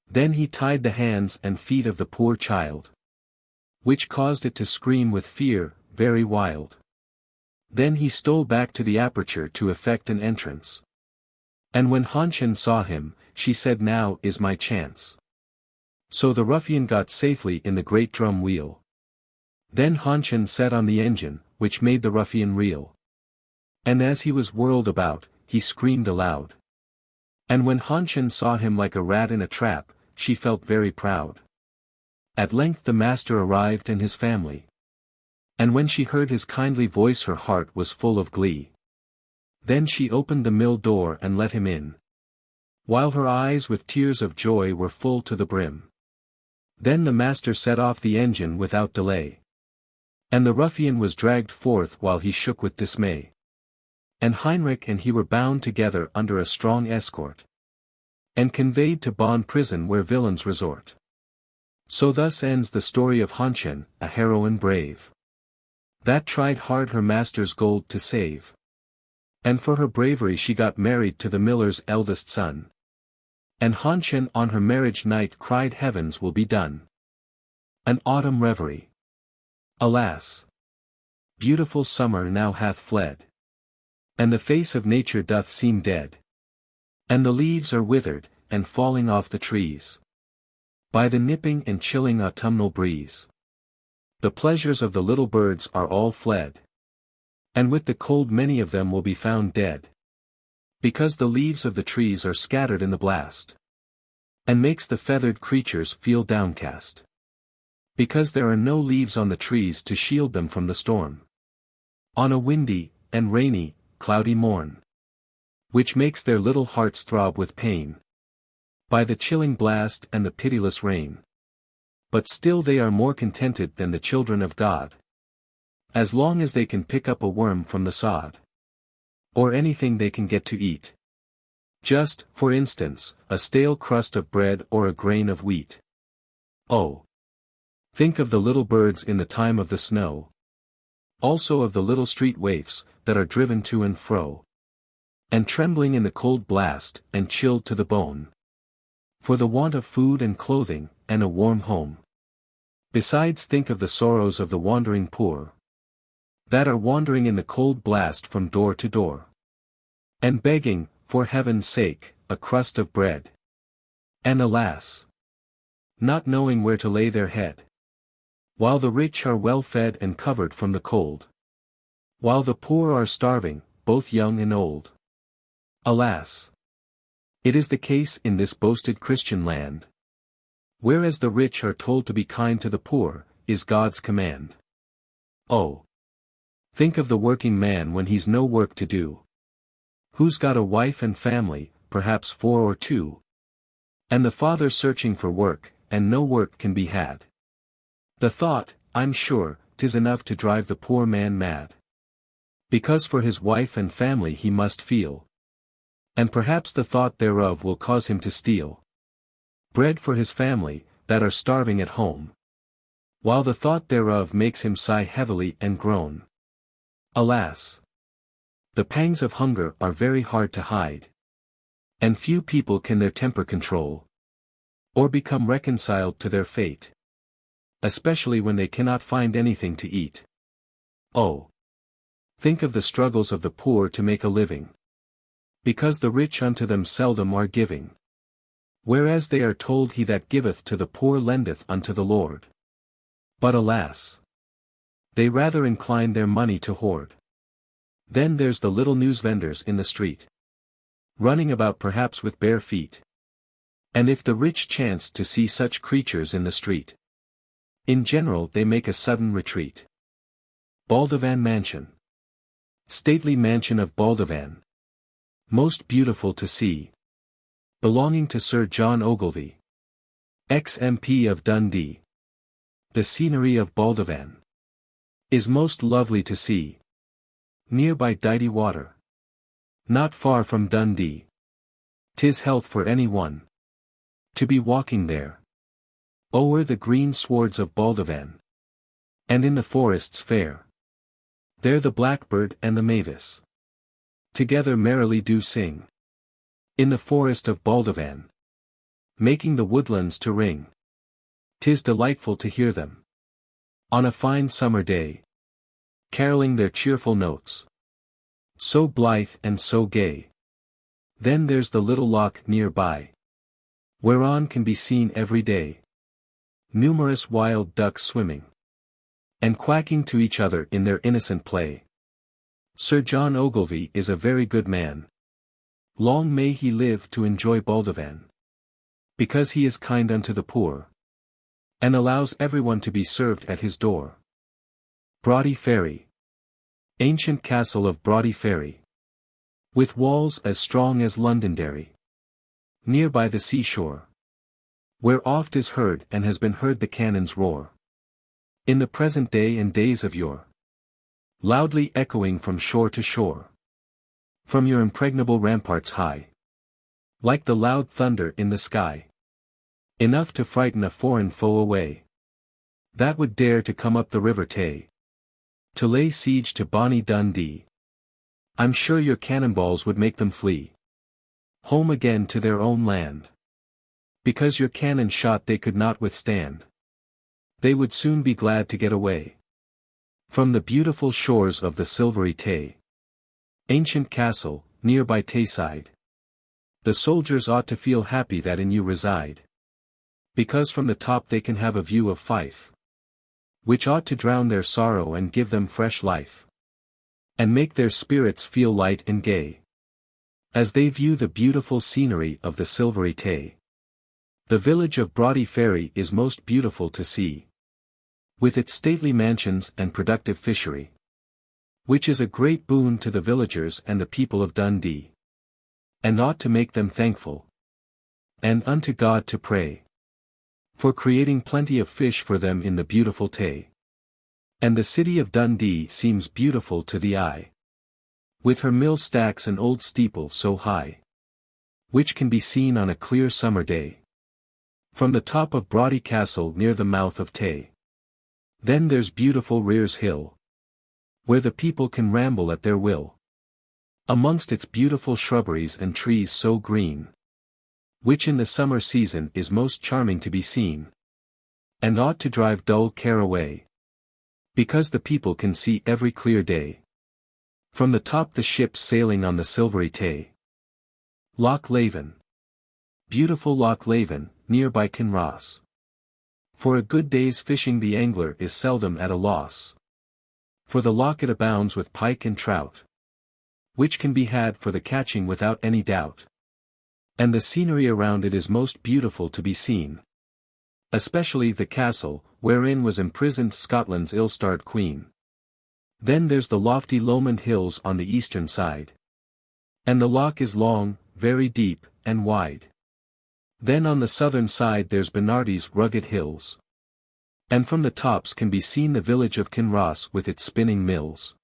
Then he tied the hands and feet of the poor child, which caused it to scream with fear, very wild. Then he stole back to the aperture to effect an entrance. And when Hannchen saw him, she said, "Now is my chance." So the ruffian got safely in the great drum wheel. Then Hannchen set on the engine, which made the ruffian reel. And as he was whirled about, he screamed aloud. And when Hannchen saw him like a rat in a trap, she felt very proud. At length the master arrived and his family. And when she heard his kindly voice her heart was full of glee. Then she opened the mill door and let him in. while her eyes with tears of joy were full to the brim. Then the master set off the engine without delay. And the ruffian was dragged forth while he shook with dismay. And Heinrich and he were bound together under a strong escort, and conveyed to bond prison where villains resort. So thus ends the story of Hannchen, a heroine brave, that tried hard her master's gold to save. And for her bravery she got married to the miller's eldest son. And Hannchen on her marriage night cried heavens will be done. An autumn reverie. Alas! Beautiful summer now hath fled. And the face of nature doth seem dead. And the leaves are withered, and falling off the trees, by the nipping and chilling autumnal breeze. The pleasures of the little birds are all fled. And with the cold many of them will be found dead, because the leaves of the trees are scattered in the blast, and makes the feathered creatures feel downcast, because there are no leaves on the trees to shield them from the storm, on a windy, and rainy, cloudy morn, which makes their little hearts throb with pain, by the chilling blast and the pitiless rain. But still they are more contented than the children of God, as long as they can pick up a worm from the sod, or anything they can get to eat. Just, for instance, a stale crust of bread or a grain of wheat. Oh! Think of the little birds in the time of the snow. Also of the little street waifs, that are driven to and fro, and trembling in the cold blast, and chilled to the bone, for the want of food and clothing, and a warm home. Besides think of the sorrows of the wandering poor, that are wandering in the cold blast from door to door, and begging, for heaven's sake, a crust of bread. And alas! Not knowing where to lay their head. While the rich are well fed and covered from the cold, while the poor are starving, both young and old. Alas! It is the case in this boasted Christian land. Whereas the rich are told to be kind to the poor, is God's command. Oh! Think of the working man when he's no work to do, who's got a wife and family, perhaps 4 or 2, and the father searching for work, and no work can be had. The thought, I'm sure, 'tis enough to drive the poor man mad, because for his wife and family he must feel, and perhaps the thought thereof will cause him to steal bread for his family, that are starving at home, while the thought thereof makes him sigh heavily and groan. Alas! The pangs of hunger are very hard to hide, and few people can their temper control, or become reconciled to their fate, especially when they cannot find anything to eat. Oh! Think of the struggles of the poor to make a living, because the rich unto them seldom are giving, whereas they are told he that giveth to the poor lendeth unto the Lord. But alas! They rather incline their money to hoard. Then there's the little news vendors in the street, running about perhaps with bare feet. And if the rich chance to see such creatures in the street, in general they make a sudden retreat. Baldovan Mansion. Stately mansion of Baldovan, most beautiful to see, belonging to Sir John Ogilvy, ex-MP of Dundee. The scenery of Baldovan is most lovely to see. Near by Dundee water, not far from Dundee. 'Tis health for any one to be walking there, o'er the green swards of Baldovan, and in the forests fair. There the blackbird and the mavis together merrily do sing, in the forest of Baldovan, making the woodlands to ring. 'Tis delightful to hear them, on a fine summer day, carolling their cheerful notes, so blithe and so gay. Then there's the little loch near by, whereon can be seen every day numerous wild ducks swimming, and quacking to each other in their innocent play. Sir John Ogilvy is a very good man. Long may he live to enjoy Baldovan, because he is kind unto the poor, and allows everyone to be served at his door. Broughty Ferry. Ancient castle of Broughty Ferry, with walls as strong as Londonderry, near by the seashore, where oft is heard and has been heard the cannon's roar. In the present day and days of yore, loudly echoing from shore to shore, from your impregnable ramparts high, like the loud thunder in the sky, enough to frighten a foreign foe away, that would dare to come up the river Tay, to lay siege to bonny Dundee. I'm sure your cannonballs would make them flee home again to their own land, because your cannon shot they could not withstand. They would soon be glad to get away from the beautiful shores of the Silvery Tay, ancient castle, near by Tayside. The soldiers ought to feel happy that in you reside, because from the top they can have a view of Fife, which ought to drown their sorrow and give them fresh life, and make their spirits feel light and gay, as they view the beautiful scenery of the Silvery Tay. The village of Broughty Ferry is most beautiful to see, with its stately mansions and productive fishery, which is a great boon to the villagers and the people of Dundee, and ought to make them thankful, and unto God to pray, for creating plenty of fish for them in the beautiful Tay. And the city of Dundee seems beautiful to the eye, with her mill stacks and old steeple so high, which can be seen on a clear summer day, from the top of Broughty Castle near the mouth of Tay. Then there's beautiful Rears Hill, where the people can ramble at their will, amongst its beautiful shrubberies and trees so green, which in the summer season is most charming to be seen, and ought to drive dull care away, because the people can see every clear day, from the top the ships sailing on the Silvery Tay. Loch Leven. Beautiful Loch Leven, near by Kinross. For a good day's fishing the angler is seldom at a loss, for the loch it abounds with pike and trout, which can be had for the catching without any doubt. And the scenery around it is most beautiful to be seen, especially the castle, wherein was imprisoned Scotland's ill-starred queen. Then there's the lofty Lowland hills on the eastern side, and the loch is long, very deep, and wide. Then on the southern side there's Bernardi's rugged hills, and from the tops can be seen the village of Kinross with its spinning mills.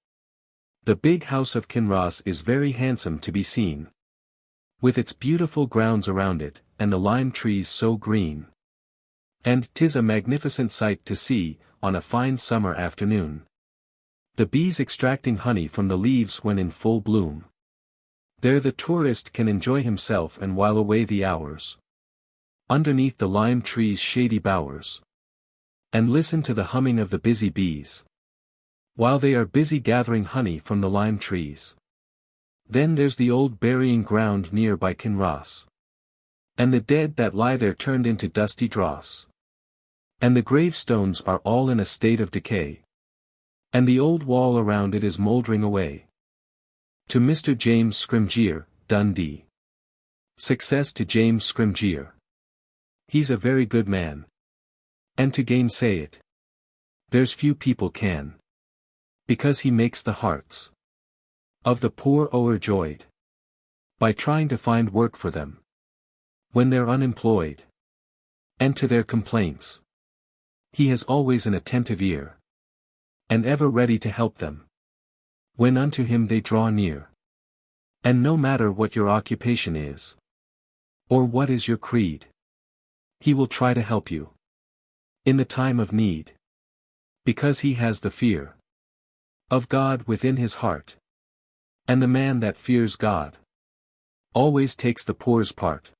The big house of Kinross is very handsome to be seen, with its beautiful grounds around it, and the lime trees so green. And 'tis a magnificent sight to see, on a fine summer afternoon, the bees extracting honey from the leaves when in full bloom. There the tourist can enjoy himself and while away the hours, underneath the lime trees' shady bowers, and listen to the humming of the busy bees, while they are busy gathering honey from the lime trees. Then there's the old burying ground near by Kinross, and the dead that lie there turned into dusty dross, and the gravestones are all in a state of decay, and the old wall around it is mouldering away. To Mr. James Scrimgeour, Dundee. Success to James Scrimgeour. He's a very good man, and to gainsay it, there's few people can, because he makes the hearts of the poor o'erjoyed, by trying to find work for them, when they're unemployed, and to their complaints, he has always an attentive ear, and ever ready to help them, when unto him they draw near. And no matter what your occupation is, or what is your creed, he will try to help you in the time of need, because he has the fear of God within his heart. And the man that fears God always takes the poor's part.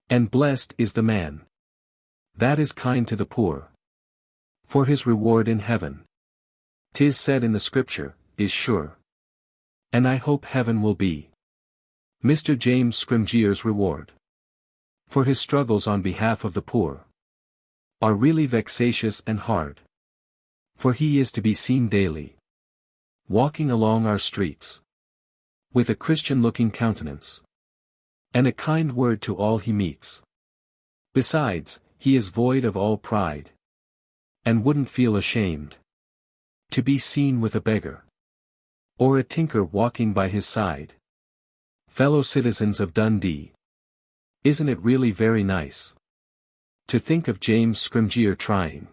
And blessed is the man that is kind to the poor, for his reward in heaven, 'tis said in the scripture, is sure. And I hope heaven will be Mr. James Scrimgeour's reward, for his struggles on behalf of the poor are really vexatious and hard, for he is to be seen daily walking along our streets, with a Christian-looking countenance, and a kind word to all he meets. Besides, he is void of all pride, and wouldn't feel ashamed to be seen with a beggar, or a tinker walking by his side. Fellow citizens of Dundee, Isn't it really very nice? To think of James Scrimgeour trying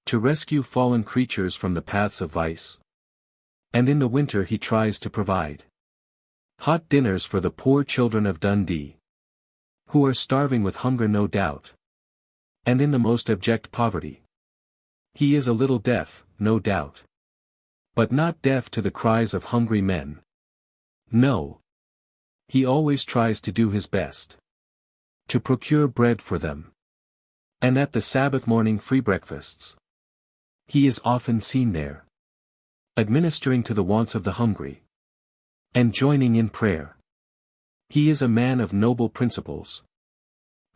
to rescue fallen creatures from the paths of vice. And in the winter he tries to provide hot dinners for the poor children of Dundee, who are starving with hunger no doubt, and in the most abject poverty. He is a little deaf, no doubt, but not deaf to the cries of hungry men. No. He always tries to do his best to procure bread for them. And at the Sabbath morning free breakfasts, he is often seen there, administering to the wants of the hungry, and joining in prayer. He is a man of noble principles,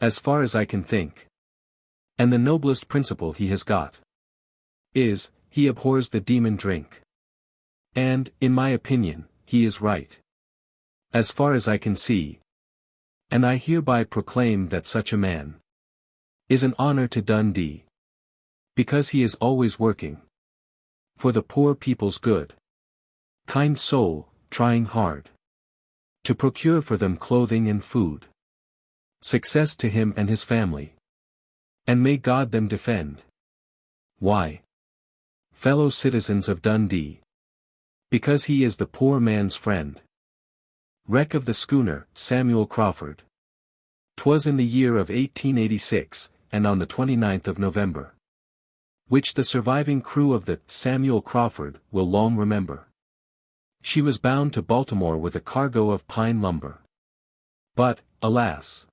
as far as I can think. And the noblest principle he has got is, he abhors the demon drink. And, in my opinion, he is right, as far as I can see. And I hereby proclaim that such a man is an honor to Dundee, because he is always working for the poor people's good. Kind soul, trying hard to procure for them clothing and food. Success to him and his family. And may God them defend. Why? Fellow citizens of Dundee. Because he is the poor man's friend. Wreck of the schooner, Samuel Crawford. 'Twas in the year of 1886, and on the 29th of November. Which the surviving crew of the Samuel Crawford will long remember. She was bound to Baltimore with a cargo of pine lumber. But, alas!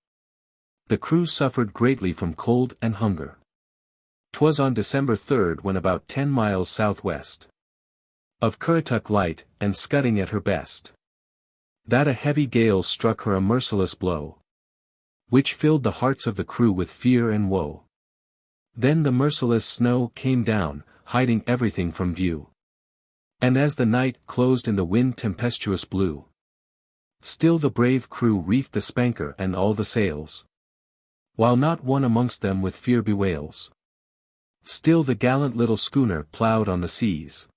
The crew suffered greatly from cold and hunger. 'Twas on December 3rd when about 10 miles southwest of Currituck Light, and scudding at her best, that a heavy gale struck her a merciless blow, which filled the hearts of the crew with fear and woe. Then the merciless snow came down, hiding everything from view. And as the night closed in the wind tempestuous blew, still the brave crew reefed the spanker and all the sails, while not one amongst them with fear bewails. Still the gallant little schooner ploughed on the seas,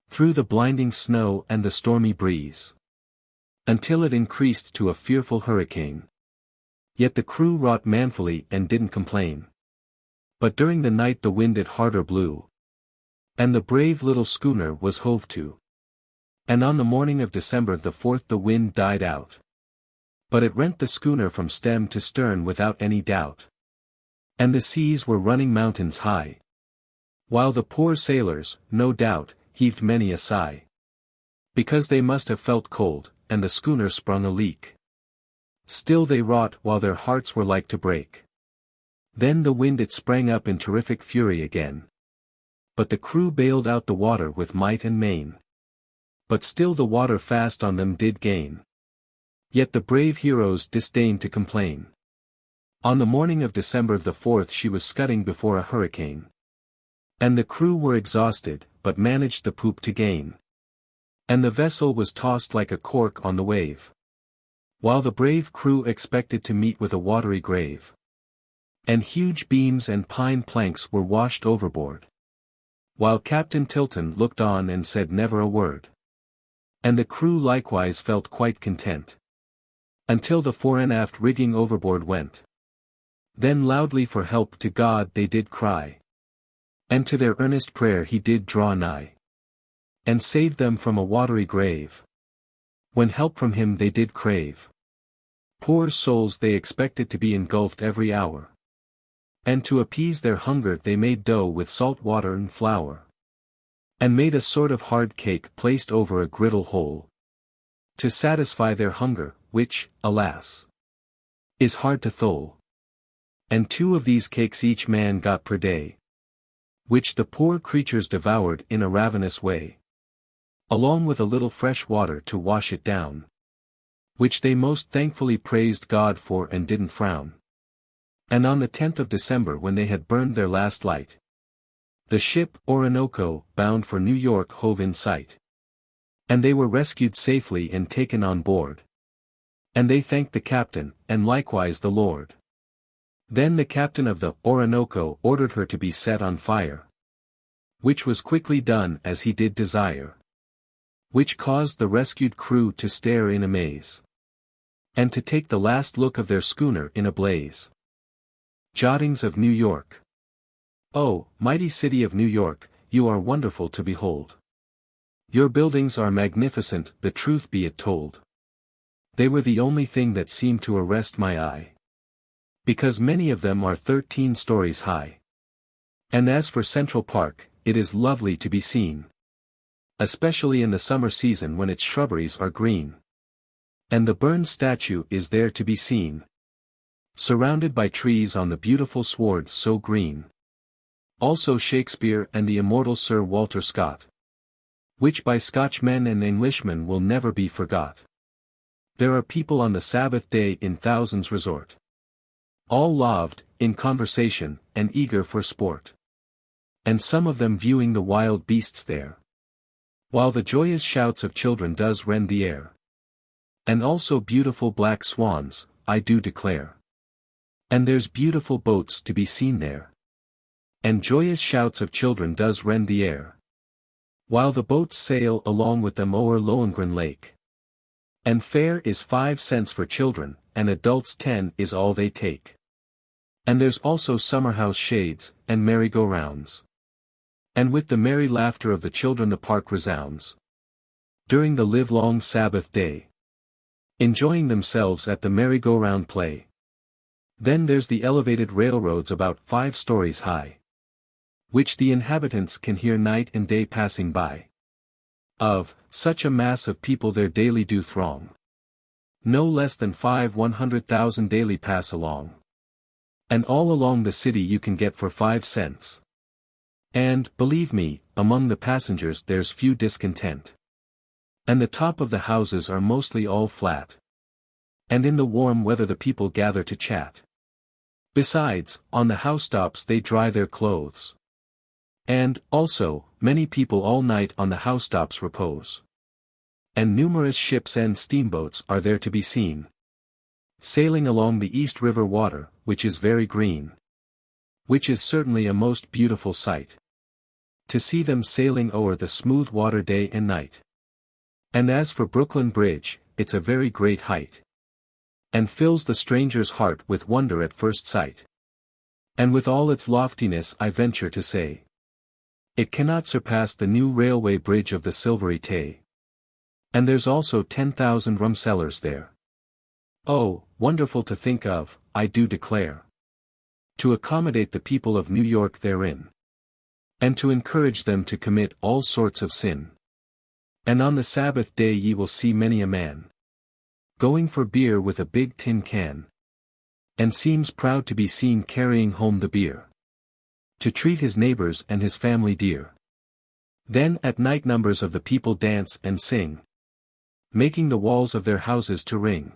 through the blinding snow and the stormy breeze, until it increased to a fearful hurricane. Yet the crew wrought manfully and didn't complain. But during the night the wind it harder blew, and the brave little schooner was hove to. And on the morning of December the 4th the wind died out, but it rent the schooner from stem to stern without any doubt. And the seas were running mountains high, while the poor sailors, no doubt, heaved many a sigh, because they must have felt cold, and the schooner sprung a leak. Still they wrought while their hearts were like to break. Then the wind it sprang up in terrific fury again, but the crew bailed out the water with might and main. But still the water fast on them did gain. Yet the brave heroes disdained to complain. On the morning of December the 4th she was scudding before a hurricane, and the crew were exhausted, but managed the poop to gain. And the vessel was tossed like a cork on the wave, while the brave crew expected to meet with a watery grave. And huge beams and pine planks were washed overboard, while Captain Tilton looked on and said never a word. And the crew likewise felt quite content, until the fore and aft rigging overboard went. Then loudly for help to God they did cry, and to their earnest prayer he did draw nigh, and saved them from a watery grave, when help from him they did crave. Poor souls, they expected to be engulfed every hour, and to appease their hunger they made dough with salt water and flour, and made a sort of hard cake placed over a griddle hole, to satisfy their hunger, which, alas, is hard to thole. And 2 of these cakes each man got per day, which the poor creatures devoured in a ravenous way, along with a little fresh water to wash it down, which they most thankfully praised God for and didn't frown. And on the 10th of December when they had burned their last light, the ship Orinoco, bound for New York, hove in sight. And they were rescued safely and taken on board. And they thanked the captain, and likewise the Lord. Then the captain of the Orinoco ordered her to be set on fire, which was quickly done as he did desire, which caused the rescued crew to stare in amaze. and to take the last look of their schooner in a blaze. Jottings of New York. Oh, mighty city of New York, you are wonderful to behold. Your buildings are magnificent, the truth be it told. They were the only thing that seemed to arrest my eye. Because many of them are 13 stories high. And as for Central Park, it is lovely to be seen. Especially in the summer season when its shrubberies are green. And the burned statue is there to be seen. Surrounded by trees on the beautiful sward so green. Also Shakespeare and the immortal Sir Walter Scott. Which by Scotchmen and Englishmen will never be forgot. There are people on the Sabbath day in thousands resort. All loved, in conversation, and eager for sport. And some of them viewing the wild beasts there. While the joyous shouts of children does rend the air. And also beautiful black swans, I do declare. And there's beautiful boats to be seen there. And joyous shouts of children does rend the air. While the boats sail along with them o'er Lohengrin Lake. And fare is 5 cents for children, and adults 10 is all they take. And there's also summerhouse shades, and merry-go-rounds. And with the merry laughter of the children the park resounds. During the livelong Sabbath day. Enjoying themselves at the merry-go-round play. Then there's the elevated railroads about 5 stories high. Which the inhabitants can hear night and day passing by. Of such a mass of people there daily do throng. No less than 100,000 daily pass along. And all along the city you can get for 5 cents. And, believe me, among the passengers there's few discontent. And the top of the houses are mostly all flat. And in the warm weather the people gather to chat. Besides, on the housetops they dry their clothes. And, also, many people all night on the housetops repose. And numerous ships and steamboats are there to be seen. Sailing along the East River water, which is very green. Which is certainly a most beautiful sight. To see them sailing o'er the smooth water day and night. And as for Brooklyn Bridge, it's a very great height. And fills the stranger's heart with wonder at first sight. And with all its loftiness I venture to say. It cannot surpass the new railway bridge of the Silvery Tay. And there's also 10,000 rumsellers there. Oh, wonderful to think of, I do declare. To accommodate the people of New York therein. And to encourage them to commit all sorts of sin. And on the Sabbath day ye will see many a man. Going for beer with a big tin can. And seems proud to be seen carrying home the beer. To treat his neighbors and his family dear. Then at night numbers of the people dance and sing. Making the walls of their houses to ring.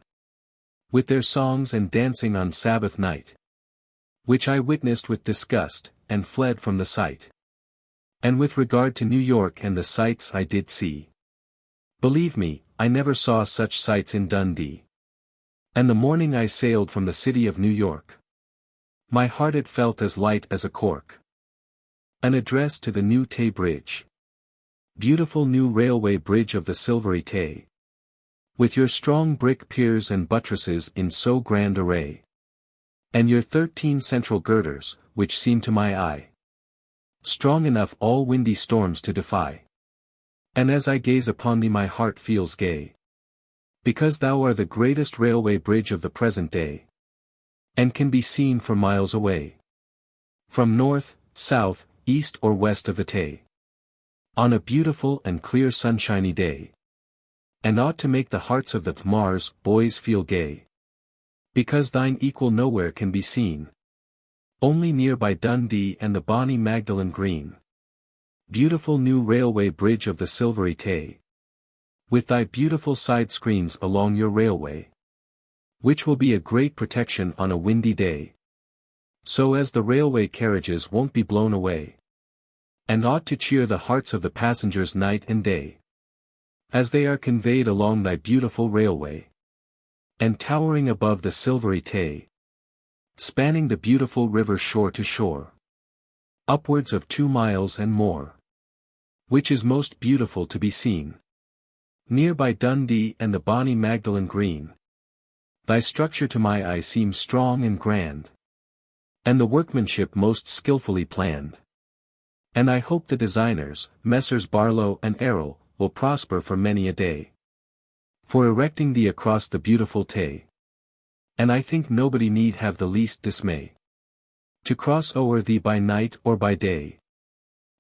With their songs and dancing on Sabbath night. Which I witnessed with disgust, and fled from the sight. And with regard to New York and the sights I did see. Believe me, I never saw such sights in Dundee. And the morning I sailed from the city of New York. My heart it felt as light as a cork. An address to the new Tay Bridge. Beautiful new railway bridge of the Silvery Tay. With your strong brick piers and buttresses in so grand array. And your 13 central girders, which seem to my eye strong enough all windy storms to defy. And as I gaze upon thee my heart feels gay. Because thou art the greatest railway bridge of the present day. And can be seen for miles away. From north, south, east or west of the Tay. On a beautiful and clear sunshiny day. And ought to make the hearts of the Mars boys feel gay. Because thine equal nowhere can be seen. Only near by Dundee and the bonny Magdalen Green. Beautiful new railway bridge of the Silvery Tay. With thy beautiful side screens along your railway. Which will be a great protection on a windy day. So as the railway carriages won't be blown away. And ought to cheer the hearts of the passengers night and day. As they are conveyed along thy beautiful railway. And towering above the Silvery Tay. Spanning the beautiful river shore to shore. Upwards of 2 miles and more. Which is most beautiful to be seen. Near by Dundee and the bonny Magdalen Green. Thy structure to my eye seems strong and grand, and the workmanship most skillfully planned. And I hope the designers, Messrs. Barlow and Errol, will prosper for many a day, for erecting thee across the beautiful Tay. And I think nobody need have the least dismay to cross o'er thee by night or by day,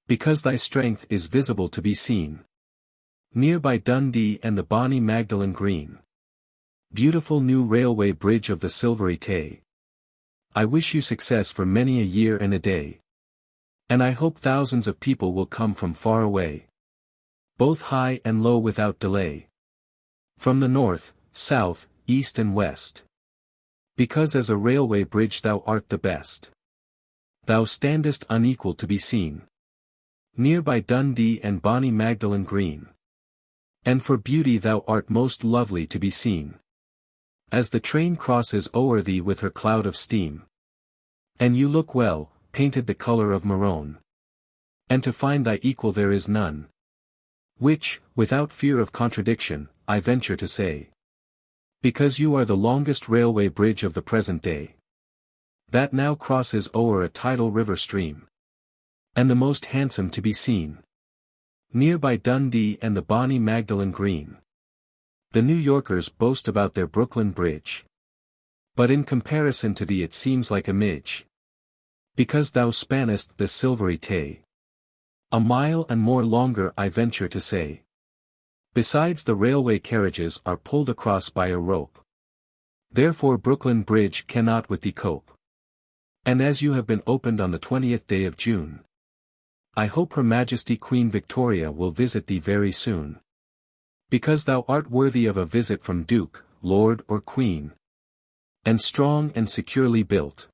because thy strength is visible to be seen, near by Dundee and the bonny Magdalen Green. Beautiful new railway bridge of the Silvery Tay. I wish you success for many a year and a day. And I hope thousands of people will come from far away, both high and low without delay, from the north, south, east and west, because as a railway bridge thou art the best. Thou standest unequal to be seen, near by Dundee and bonny Magdalen Green. And for beauty thou art most lovely to be seen, as the train crosses o'er thee with her cloud of steam. And you look well, painted the colour of maroon, and to find thy equal there is none, which, without fear of contradiction, I venture to say, because you are the longest railway bridge of the present day, that now crosses o'er a tidal river stream, and the most handsome to be seen, near by Dundee and the bonny Magdalen Green. The New Yorkers boast about their Brooklyn Bridge, but in comparison to thee it seems like a midge, because thou spannest the Silvery Tay, a mile and more longer I venture to say. Besides the railway carriages are pulled across by a rope, therefore Brooklyn Bridge cannot with thee cope. And as you have been opened on the 20th day of June, I hope Her Majesty Queen Victoria will visit thee very soon, because thou art worthy of a visit from Duke, Lord or Queen, and strong and securely built,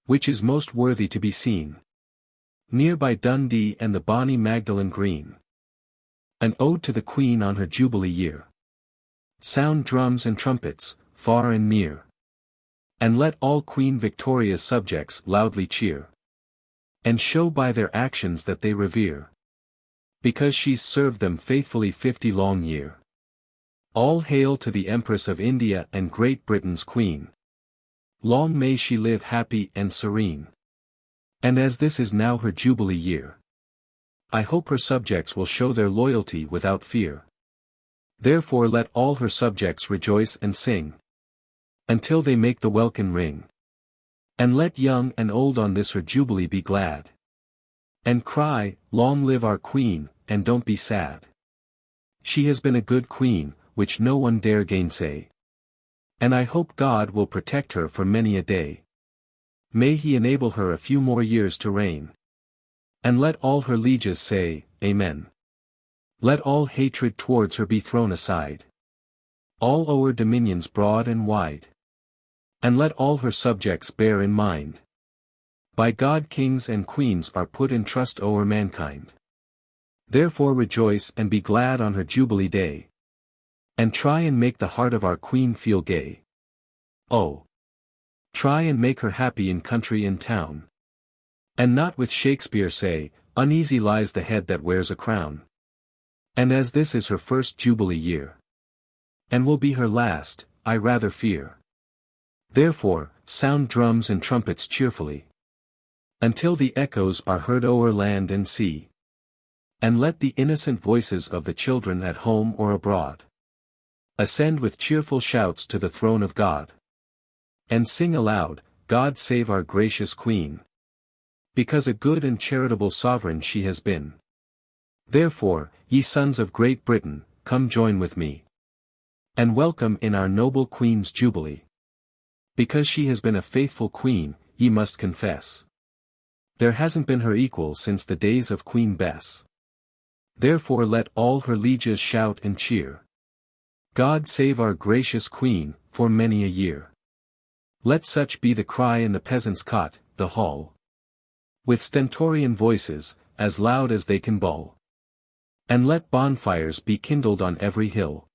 which is most worthy to be seen, near by Dundee and the bonny Magdalen Green. An ode to the Queen on her Jubilee year. Sound drums and trumpets, far and near, and let all Queen Victoria's subjects loudly cheer, and show by their actions that they revere, because she's served them faithfully 50 long year. All hail to the Empress of India and Great Britain's Queen. Long may she live happy and serene. And as this is now her Jubilee year, I hope her subjects will show their loyalty without fear. Therefore let all her subjects rejoice and sing, until they make the welkin ring. And let young and old on this her Jubilee be glad, and cry, long live our Queen, and don't be sad. She has been a good Queen, which no one dare gainsay. And I hope God will protect her for many a day. May He enable her a few more years to reign. And let all her lieges say, Amen. Let all hatred towards her be thrown aside, all o'er dominions broad and wide. And let all her subjects bear in mind, by God kings and queens are put in trust o'er mankind. Therefore rejoice and be glad on her Jubilee day, and try and make the heart of our Queen feel gay. Oh! Try and make her happy in country and town, and not with Shakespeare say, uneasy lies the head that wears a crown. And as this is her first Jubilee year, and will be her last, I rather fear. Therefore, sound drums and trumpets cheerfully, until the echoes are heard o'er land and sea. And let the innocent voices of the children at home or abroad ascend with cheerful shouts to the throne of God, and sing aloud, God save our gracious Queen, because a good and charitable sovereign she has been. Therefore, ye sons of Great Britain, come join with me, and welcome in our noble Queen's Jubilee. Because she has been a faithful Queen, ye must confess, there hasn't been her equal since the days of Queen Bess. Therefore let all her lieges shout and cheer, God save our gracious Queen, for many a year. Let such be the cry in the peasant's cot, the hall, with stentorian voices, as loud as they can bawl. And let bonfires be kindled on every hill,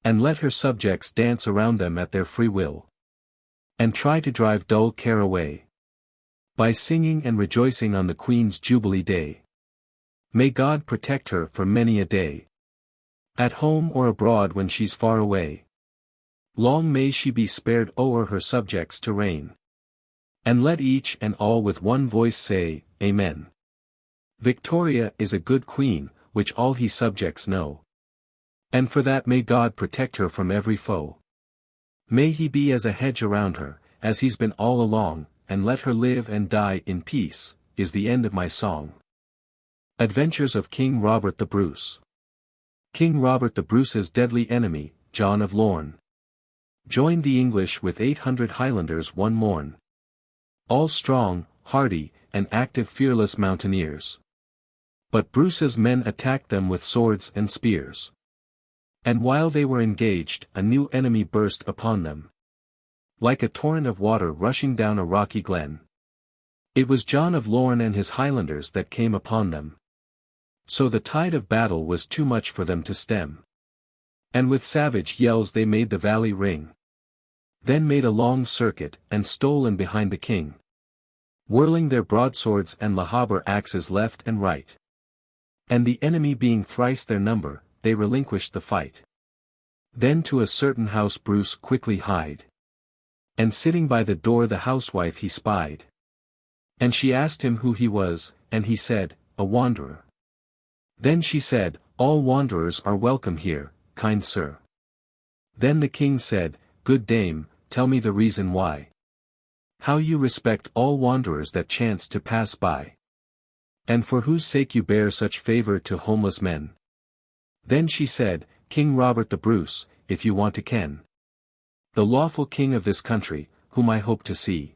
and let her subjects dance around them at their free will, and try to drive dull care away, by singing and rejoicing on the Queen's Jubilee day. May God protect her for many a day, at home or abroad when she's far away. Long may she be spared o'er her subjects to reign. And let each and all with one voice say, Amen. Victoria is a good queen, which all he subjects know. And for that may God protect her from every foe. May he be as a hedge around her, as he's been all along, and let her live and die in peace, is the end of my song. Adventures of King Robert the Bruce. King Robert the Bruce's deadly enemy, John of Lorne, joined the English with 800 Highlanders one morn. All strong, hardy, and active fearless mountaineers. But Bruce's men attacked them with swords and spears. And while they were engaged, a new enemy burst upon them. Like a torrent of water rushing down a rocky glen. It was John of Lorne and his Highlanders that came upon them. So the tide of battle was too much for them to stem. And with savage yells they made the valley ring. Then made a long circuit, and stole in behind the king. Whirling their broadswords and lahaber axes left and right. And the enemy being thrice their number, they relinquished the fight. Then to a certain house Bruce quickly hied. And sitting by the door the housewife he spied. And she asked him who he was, and he said, a wanderer. Then she said, all wanderers are welcome here, kind sir. Then the king said, good dame, tell me the reason why. How you respect all wanderers that chance to pass by. And for whose sake you bear such favor to homeless men. Then she said, King Robert the Bruce, if you want to ken. The lawful king of this country, whom I hope to see.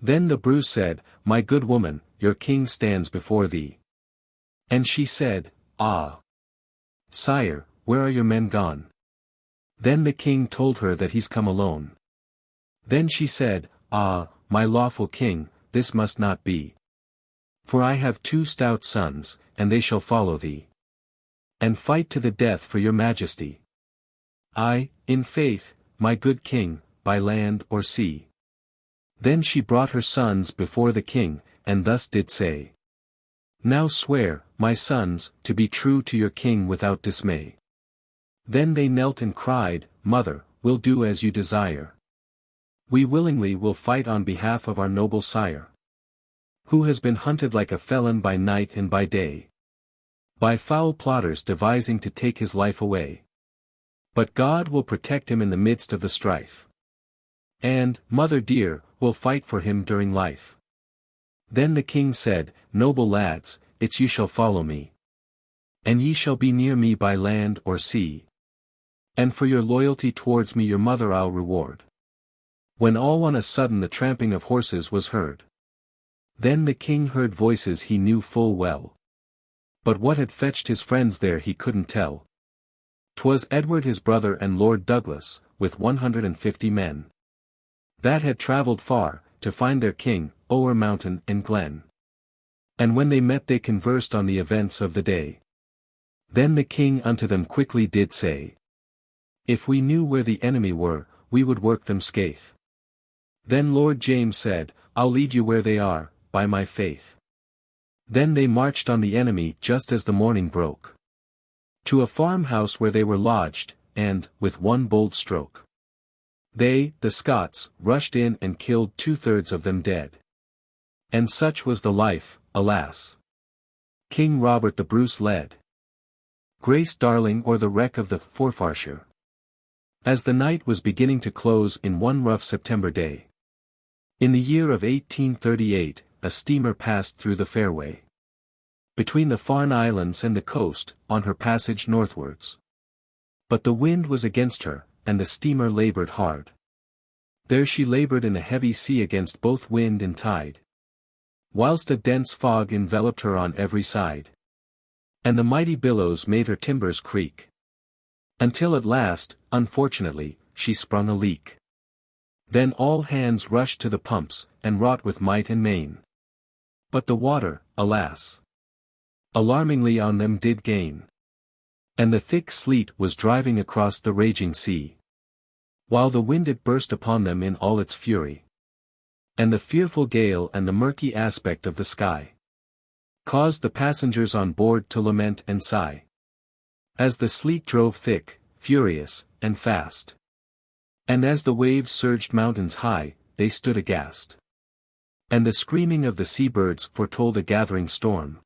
Then the Bruce said, my good woman, your king stands before thee. And she said, ah. Sire, where are your men gone? Then the king told her that he's come alone. Then she said, ah, my lawful king, this must not be. For I have 2 stout sons, and they shall follow thee. And fight to the death for your majesty. Aye, in faith, my good king, by land or sea. Then she brought her sons before the king, and thus did say. Now swear, my sons, to be true to your king without dismay. Then they knelt and cried, Mother, we'll do as you desire. We willingly will fight on behalf of our noble sire. Who has been hunted like a felon by night and by day. By foul plotters devising to take his life away. But God will protect him in the midst of the strife. And, mother dear, will fight for him during life. Then the king said, noble lads, it's you shall follow me. And ye shall be near me by land or sea. And for your loyalty towards me your mother I'll reward. When all on a sudden the tramping of horses was heard. Then the king heard voices he knew full well. But what had fetched his friends there he couldn't tell. 'Twas Edward his brother and Lord Douglas, with 150 men. That had travelled far, to find their king, o'er mountain and glen. And when they met they conversed on the events of the day. Then the king unto them quickly did say. If we knew where the enemy were, we would work them scathe. Then Lord James said, I'll lead you where they are, by my faith. Then they marched on the enemy just as the morning broke. To a farmhouse where they were lodged, and, with one bold stroke. They, the Scots, rushed in and killed 2/3 of them dead. And such was the life, alas. King Robert the Bruce led. Grace Darling or the wreck of the Forfarshire. As the night was beginning to close in one rough September day. In the year of 1838, a steamer passed through the fairway. Between the Farne Islands and the coast, on her passage northwards. But the wind was against her, and the steamer laboured hard. There she laboured in a heavy sea against both wind and tide. Whilst a dense fog enveloped her on every side. And the mighty billows made her timbers creak. Until at last, unfortunately, she sprung a leak. Then all hands rushed to the pumps, and wrought with might and main. But the water, alas! Alarmingly on them did gain. And the thick sleet was driving across the raging sea. While the wind it burst upon them in all its fury. And the fearful gale and the murky aspect of the sky caused the passengers on board to lament and sigh. As the sleet drove thick, furious, and fast. And as the waves surged mountains high, they stood aghast. And the screaming of the sea-birds foretold a gathering storm.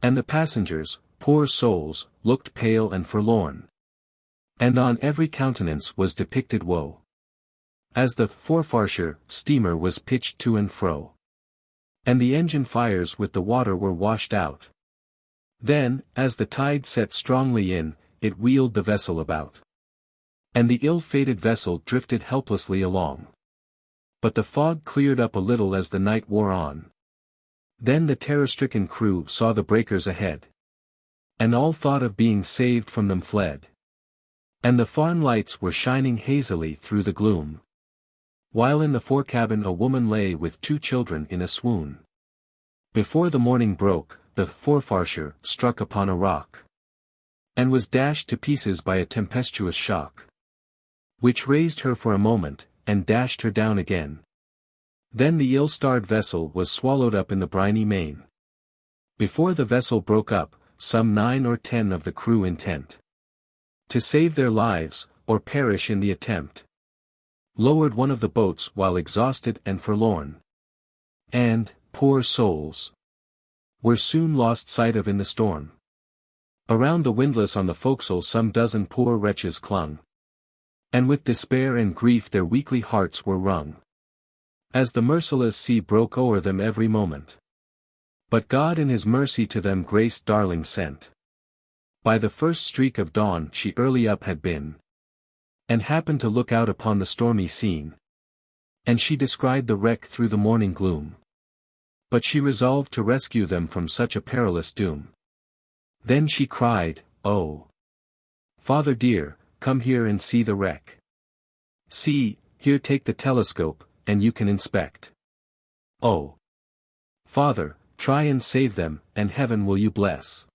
And the passengers, poor souls, looked pale and forlorn. And on every countenance was depicted woe. As the Forfarshire steamer was pitched to and fro. And the engine fires with the water were washed out. Then, as the tide set strongly in, it wheeled the vessel about. And the ill-fated vessel drifted helplessly along. But the fog cleared up a little as the night wore on. Then the terror-stricken crew saw the breakers ahead. And all thought of being saved from them fled. And the farm lights were shining hazily through the gloom. While in the forecabin a woman lay with 2 children in a swoon. Before the morning broke, the Forfarshire struck upon a rock. And was dashed to pieces by a tempestuous shock. Which raised her for a moment, and dashed her down again. Then the ill-starred vessel was swallowed up in the briny main. Before the vessel broke up, some 9 or 10 of the crew intent to save their lives, or perish in the attempt, lowered one of the boats while exhausted and forlorn. And, poor souls, were soon lost sight of in the storm. Around the windlass on the forecastle some dozen poor wretches clung. And with despair and grief their weakly hearts were wrung. As the merciless sea broke o'er them every moment. But God in his mercy to them Grace Darling sent. By the first streak of dawn she early up had been. And happened to look out upon the stormy scene. And she descried the wreck through the morning gloom. But she resolved to rescue them from such a perilous doom. Then she cried, "Oh, Father dear, come here and see the wreck. See, here take the telescope, and you can inspect. Oh, Father, try and save them, and heaven will you bless.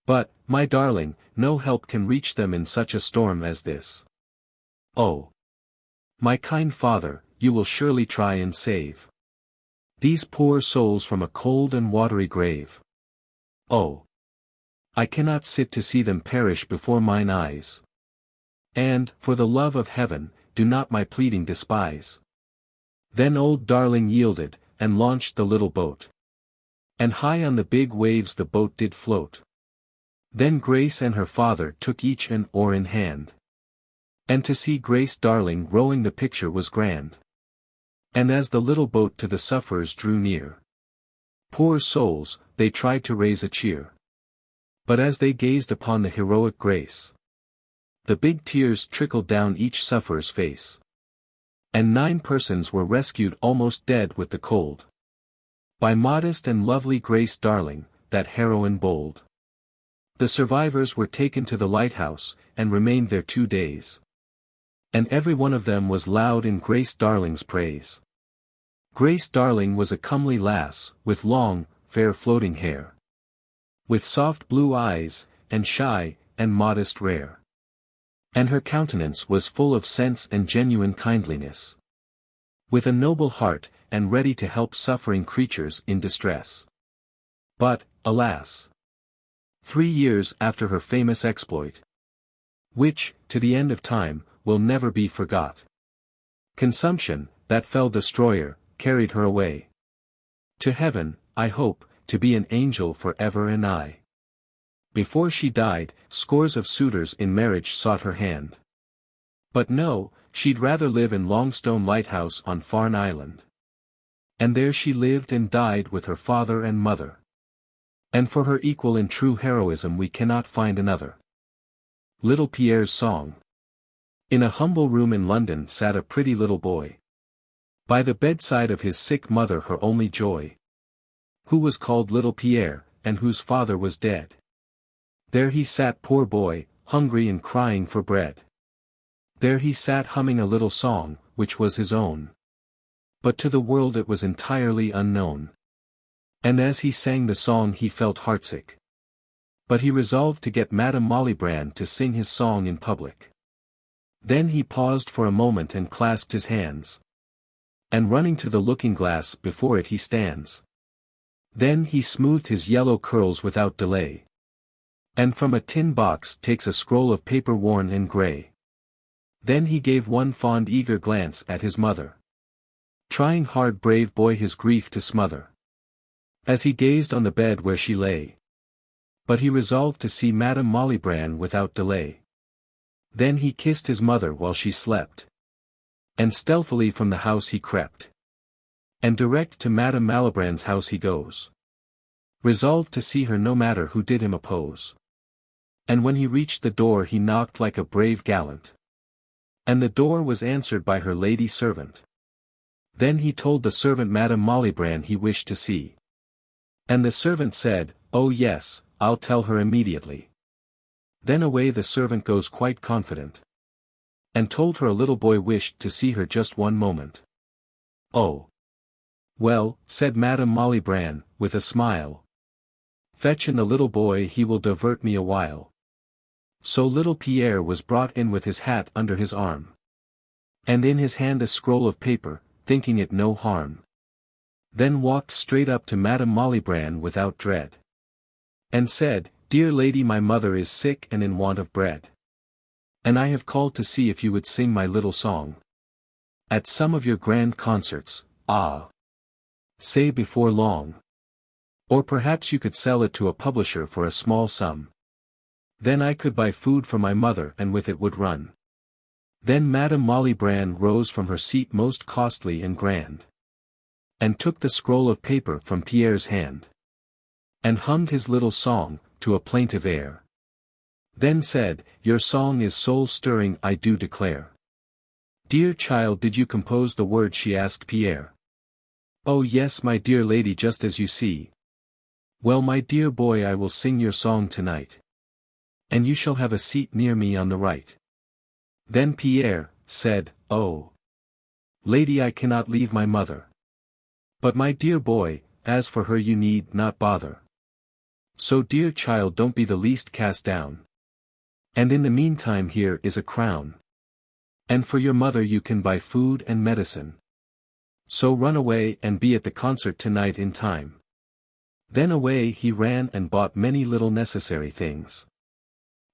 But, my darling, no help can reach them in such a storm as this. Oh, my kind Father, you will surely try and save these poor souls from a cold and watery grave. Oh, I cannot sit to see them perish before mine eyes. And, for the love of heaven, do not my pleading despise." Then old Darling yielded, and launched the little boat. And high on the big waves the boat did float. Then Grace and her father took each an oar in hand. And to see Grace Darling rowing the picture was grand. And as the little boat to the sufferers drew near, poor souls, they tried to raise a cheer. But as they gazed upon the heroic Grace, the big tears trickled down each sufferer's face. And 9 persons were rescued almost dead with the cold. By modest and lovely Grace Darling, that heroine bold. The survivors were taken to the lighthouse, and remained there 2 days. And every one of them was loud in Grace Darling's praise. Grace Darling was a comely lass, with long, fair floating hair. With soft blue eyes, and shy, and modest rare. And her countenance was full of sense and genuine kindliness. With a noble heart, and ready to help suffering creatures in distress. But, alas! 3 years after her famous exploit, which, to the end of time, will never be forgot, consumption, that fell destroyer, carried her away to heaven, I hope, to be an angel for ever and aye. Before she died, scores of suitors in marriage sought her hand. But no, she'd rather live in Longstone Lighthouse on Farne Island. And there she lived and died with her father and mother. And for her equal in true heroism we cannot find another. Little Pierre's Song. In a humble room in London sat a pretty little boy. By the bedside of his sick mother her only joy. Who was called Little Pierre, and whose father was dead. There he sat, poor boy, hungry and crying for bread. There he sat humming a little song, which was his own. But to the world it was entirely unknown. And as he sang the song he felt heartsick. But he resolved to get Madame Mollybrand to sing his song in public. Then he paused for a moment and clasped his hands. And running to the looking-glass before it he stands. Then he smoothed his yellow curls without delay. And from a tin box takes a scroll of paper worn and grey. Then he gave one fond eager glance at his mother. Trying hard brave boy his grief to smother, as he gazed on the bed where she lay. But he resolved to see Madame Malibran without delay. Then he kissed his mother while she slept, and stealthily from the house he crept, and direct to Madame Malibran's house he goes, resolved to see her no matter who did him oppose. And when he reached the door he knocked like a brave gallant, and the door was answered by her lady servant. Then he told the servant Madame Malibran he wished to see. And the servant said, "Oh yes, I'll tell her immediately." Then away the servant goes quite confident, and told her a little boy wished to see her just one moment. "Oh. Well," said Madame Malibran, with a smile. "Fetch in the little boy, he will divert me a while." So little Pierre was brought in with his hat under his arm, and in his hand a scroll of paper, thinking it no harm. Then walked straight up to Madame Malibran without dread, and said, "Dear lady, my mother is sick and in want of bread, and I have called to see if you would sing my little song at some of your grand concerts, say before long. Or perhaps you could sell it to a publisher for a small sum. Then I could buy food for my mother and with it would run." Then Madame Malibran rose from her seat most costly and grand, and took the scroll of paper from Pierre's hand, and hummed his little song, to a plaintive air. Then said, "Your song is soul-stirring, I do declare." "Dear child, did you compose the words?" she asked Pierre. "Oh yes, my dear lady, just as you see." "Well, my dear boy, I will sing your song tonight, and you shall have a seat near me on the right." Then Pierre said, "Oh, lady, I cannot leave my mother. But my dear boy, as for her you need not bother. So dear child, don't be the least cast down. And in the meantime here is a crown. And for your mother you can buy food and medicine. So run away and be at the concert tonight in time." Then away he ran and bought many little necessary things.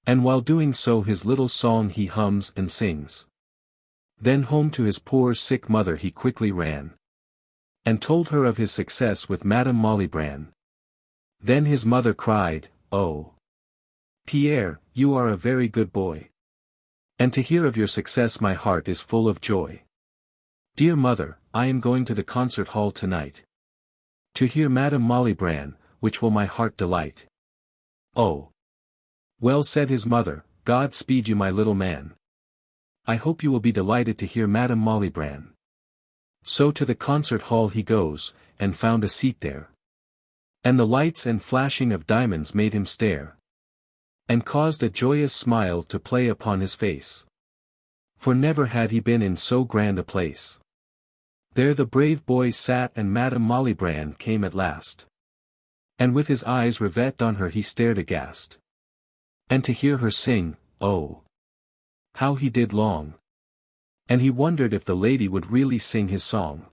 And while doing so his little song he hums and sings. Then home to his poor sick mother he quickly ran, and told her of his success with Madame Malibran. Then his mother cried, "Oh, Pierre, you are a very good boy. And to hear of your success my heart is full of joy. Dear mother, I am going to the concert hall tonight, to hear Madame Malibran, which will my heart delight." "Oh. Well," said his mother, "God speed you, my little man. I hope you will be delighted to hear Madame Malibran." So to the concert hall he goes, and found a seat there. And the lights and flashing of diamonds made him stare, and caused a joyous smile to play upon his face. For never had he been in so grand a place. There the brave boy sat, and Madame Malibran came at last, and with his eyes rivet on her he stared aghast. And to hear her sing, oh, how he did long. And he wondered if the lady would really sing his song.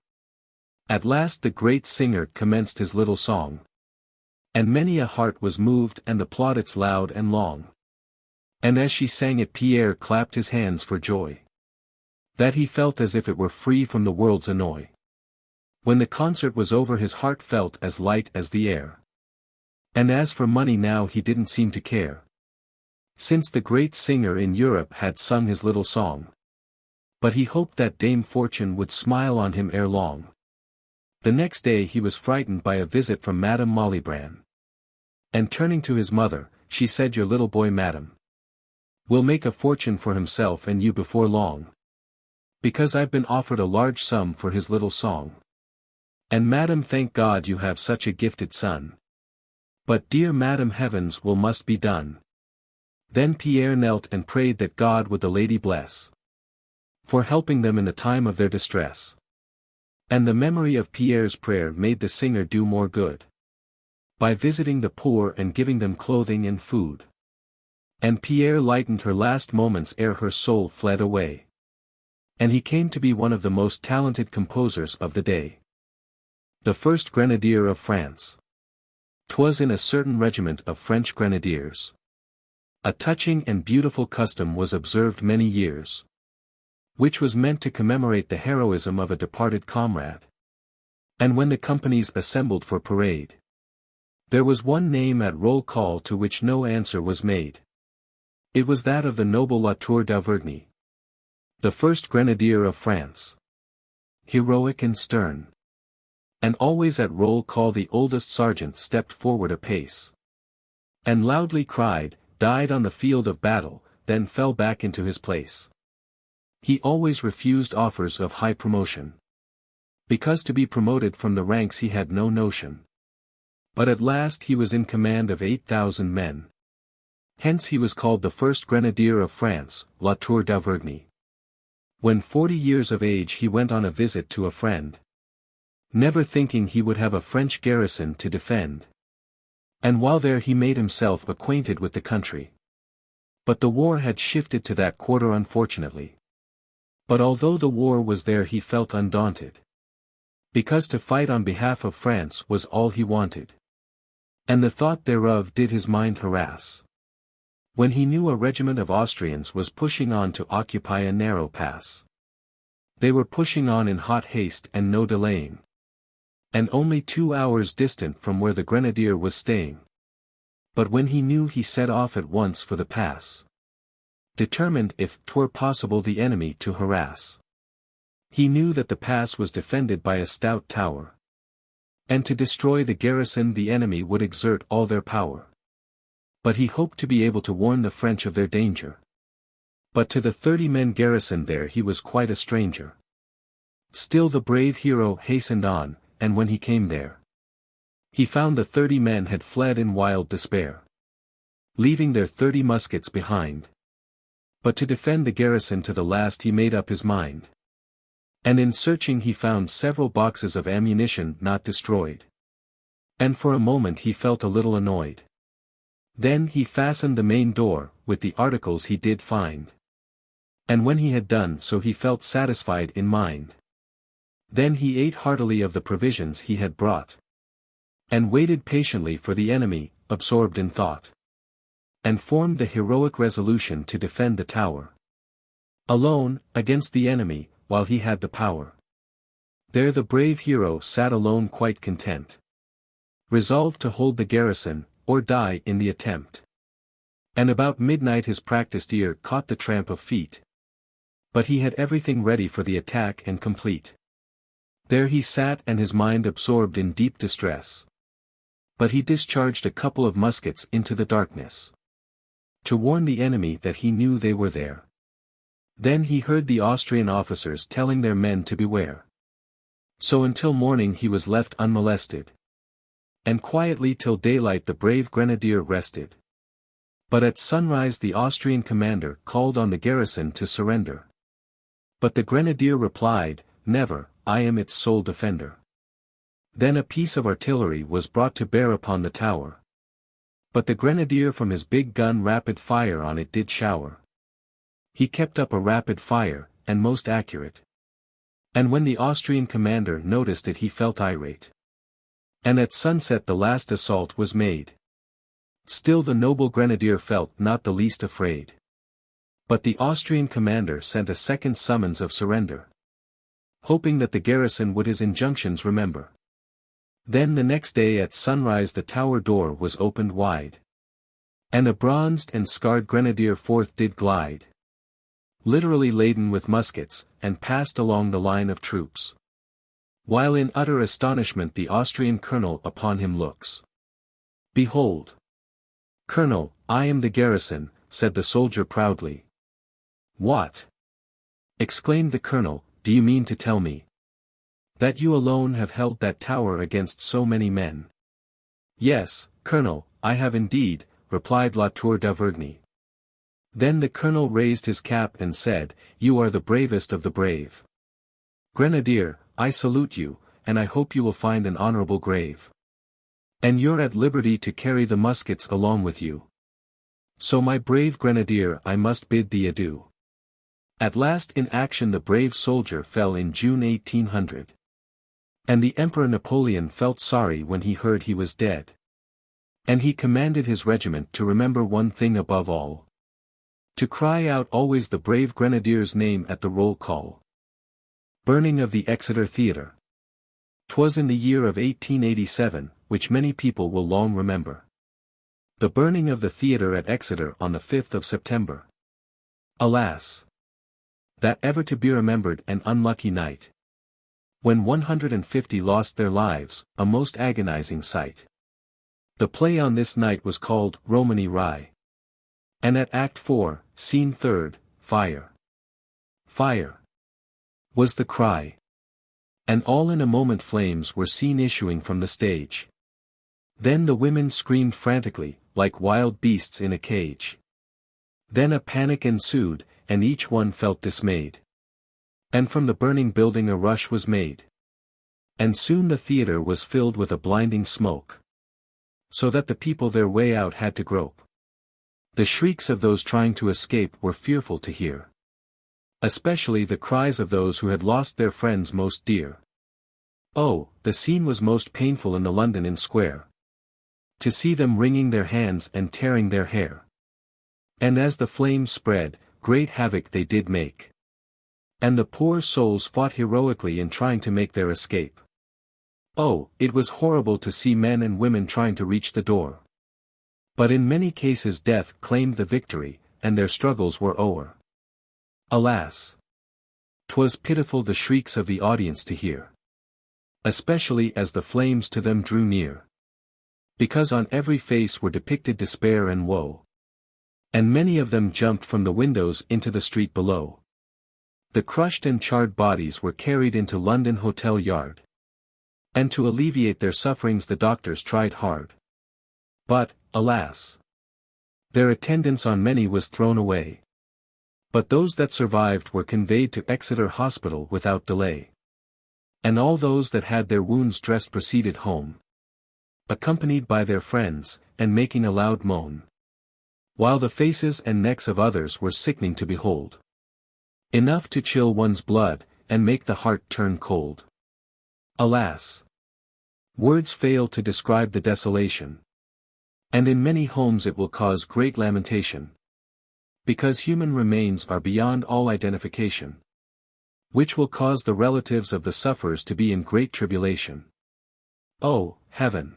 At last the great singer commenced his little song, and many a heart was moved and the plaudits loud and long. And as she sang it Pierre clapped his hands for joy, that he felt as if it were free from the world's annoy. When the concert was over his heart felt as light as the air. And as for money now he didn't seem to care, since the great singer in Europe had sung his little song. But he hoped that Dame Fortune would smile on him ere long. The next day he was frightened by a visit from Madame Malibran. And turning to his mother, she said, "Your little boy, madam, will make a fortune for himself and you before long, because I've been offered a large sum for his little song. And madam, thank God you have such a gifted son. But dear madam, heaven's will must be done." Then Pierre knelt and prayed that God would the lady bless, for helping them in the time of their distress. And the memory of Pierre's prayer made the singer do more good, by visiting the poor and giving them clothing and food. And Pierre lightened her last moments ere her soul fled away. And he came to be one of the most talented composers of the day. The first grenadier of France. 'Twas in a certain regiment of French grenadiers. A touching and beautiful custom was observed many years. which was meant to commemorate the heroism of a departed comrade. And when the companies assembled for parade, there was one name at roll call to which no answer was made. It was that of the noble La Tour d'Auvergne, the first grenadier of France. Heroic and stern. And always at roll call the oldest sergeant stepped forward a pace, and loudly cried, "Died on the field of battle," then fell back into his place. He always refused offers of high promotion, because to be promoted from the ranks he had no notion. But at last he was in command of 8,000 men. Hence he was called the first grenadier of France, La Tour d'Auvergne. When 40 years of age he went on a visit to a friend, never thinking he would have a French garrison to defend. And while there he made himself acquainted with the country. But the war had shifted to that quarter unfortunately. But although the war was there he felt undaunted, because to fight on behalf of France was all he wanted. And the thought thereof did his mind harass, when he knew a regiment of Austrians was pushing on to occupy a narrow pass. They were pushing on in hot haste and no delaying, and only 2 hours distant from where the grenadier was staying. But when he knew he set off at once for the pass, determined if 'twere possible the enemy to harass. He knew that the pass was defended by a stout tower, and to destroy the garrison the enemy would exert all their power. But he hoped to be able to warn the French of their danger. But to the 30 men garrisoned there he was quite a stranger. Still the brave hero hastened on, and when he came there, he found the 30 men had fled in wild despair, leaving their 30 muskets behind. But to defend the garrison to the last he made up his mind. And in searching he found several boxes of ammunition not destroyed. And for a moment he felt a little annoyed. Then he fastened the main door, with the articles he did find. And when he had done so he felt satisfied in mind. Then he ate heartily of the provisions he had brought, and waited patiently for the enemy, absorbed in thought, and formed the heroic resolution to defend the tower, alone, against the enemy, while he had the power. There the brave hero sat alone quite content, resolved to hold the garrison, or die in the attempt. And about midnight his practiced ear caught the tramp of feet. But he had everything ready for the attack and complete. There he sat and his mind absorbed in deep distress. But he discharged a couple of muskets into the darkness, to warn the enemy that he knew they were there. Then he heard the Austrian officers telling their men to beware. So until morning he was left unmolested, and quietly till daylight the brave grenadier rested. But at sunrise the Austrian commander called on the garrison to surrender. But the grenadier replied, "Never, I am its sole defender." Then a piece of artillery was brought to bear upon the tower. But the grenadier from his big gun rapid fire on it did shower. He kept up a rapid fire, and most accurate. And when the Austrian commander noticed it he felt irate. And at sunset the last assault was made. Still the noble grenadier felt not the least afraid. But the Austrian commander sent a second summons of surrender, hoping that the garrison would his injunctions remember. Then the next day at sunrise the tower door was opened wide, and a bronzed and scarred grenadier forth did glide, literally laden with muskets, and passed along the line of troops, while in utter astonishment the Austrian colonel upon him looks. "Behold, Colonel, I am the garrison," said the soldier proudly. "What?" exclaimed the colonel, "do you mean to tell me that you alone have held that tower against so many men?" "Yes, Colonel, I have indeed," replied La Tour d'Auvergne. Then the colonel raised his cap and said, "You are the bravest of the brave. Grenadier, I salute you, and I hope you will find an honorable grave. And you're at liberty to carry the muskets along with you. So my brave grenadier I must bid thee adieu." At last in action the brave soldier fell in June 1800. And the Emperor Napoleon felt sorry when he heard he was dead. And he commanded his regiment to remember one thing above all: To cry out always the brave grenadier's name at the roll call. Burning of the Exeter Theatre. 'Twas in the year of 1887, which many people will long remember. The burning of the theatre at Exeter on the 5th of September. Alas! That ever to be remembered and unlucky night. When 150 lost their lives, a most agonizing sight. The play on this night was called Romany Rye. And at Act 4, Scene 3rd, Fire! Fire! Was the cry. And all in a moment flames were seen issuing from the stage. Then the women screamed frantically, like wild beasts in a cage. Then a panic ensued, and each one felt dismayed. And from the burning building a rush was made. And soon the theatre was filled with a blinding smoke. So that the people their way out had to grope. The shrieks of those trying to escape were fearful to hear. Especially the cries of those who had lost their friends most dear. Oh, the scene was most painful in the London Inn Square. To see them wringing their hands and tearing their hair. And as the flames spread, great havoc they did make. And the poor souls fought heroically in trying to make their escape. Oh, it was horrible to see men and women trying to reach the door. But in many cases death claimed the victory, and their struggles were o'er. Alas! 'Twas pitiful the shrieks of the audience to hear. Especially as the flames to them drew near. Because on every face were depicted despair and woe. And many of them jumped from the windows into the street below. The crushed and charred bodies were carried into London Hotel Yard. And to alleviate their sufferings the doctors tried hard. But, alas! Their attendance on many was thrown away. But those that survived were conveyed to Exeter Hospital without delay. And all those that had their wounds dressed proceeded home. Accompanied by their friends, and making a loud moan. While the faces and necks of others were sickening to behold. Enough to chill one's blood, and make the heart turn cold. Alas! Words fail to describe the desolation. And in many homes it will cause great lamentation. Because human remains are beyond all identification. Which will cause the relatives of the sufferers to be in great tribulation. Oh, heaven!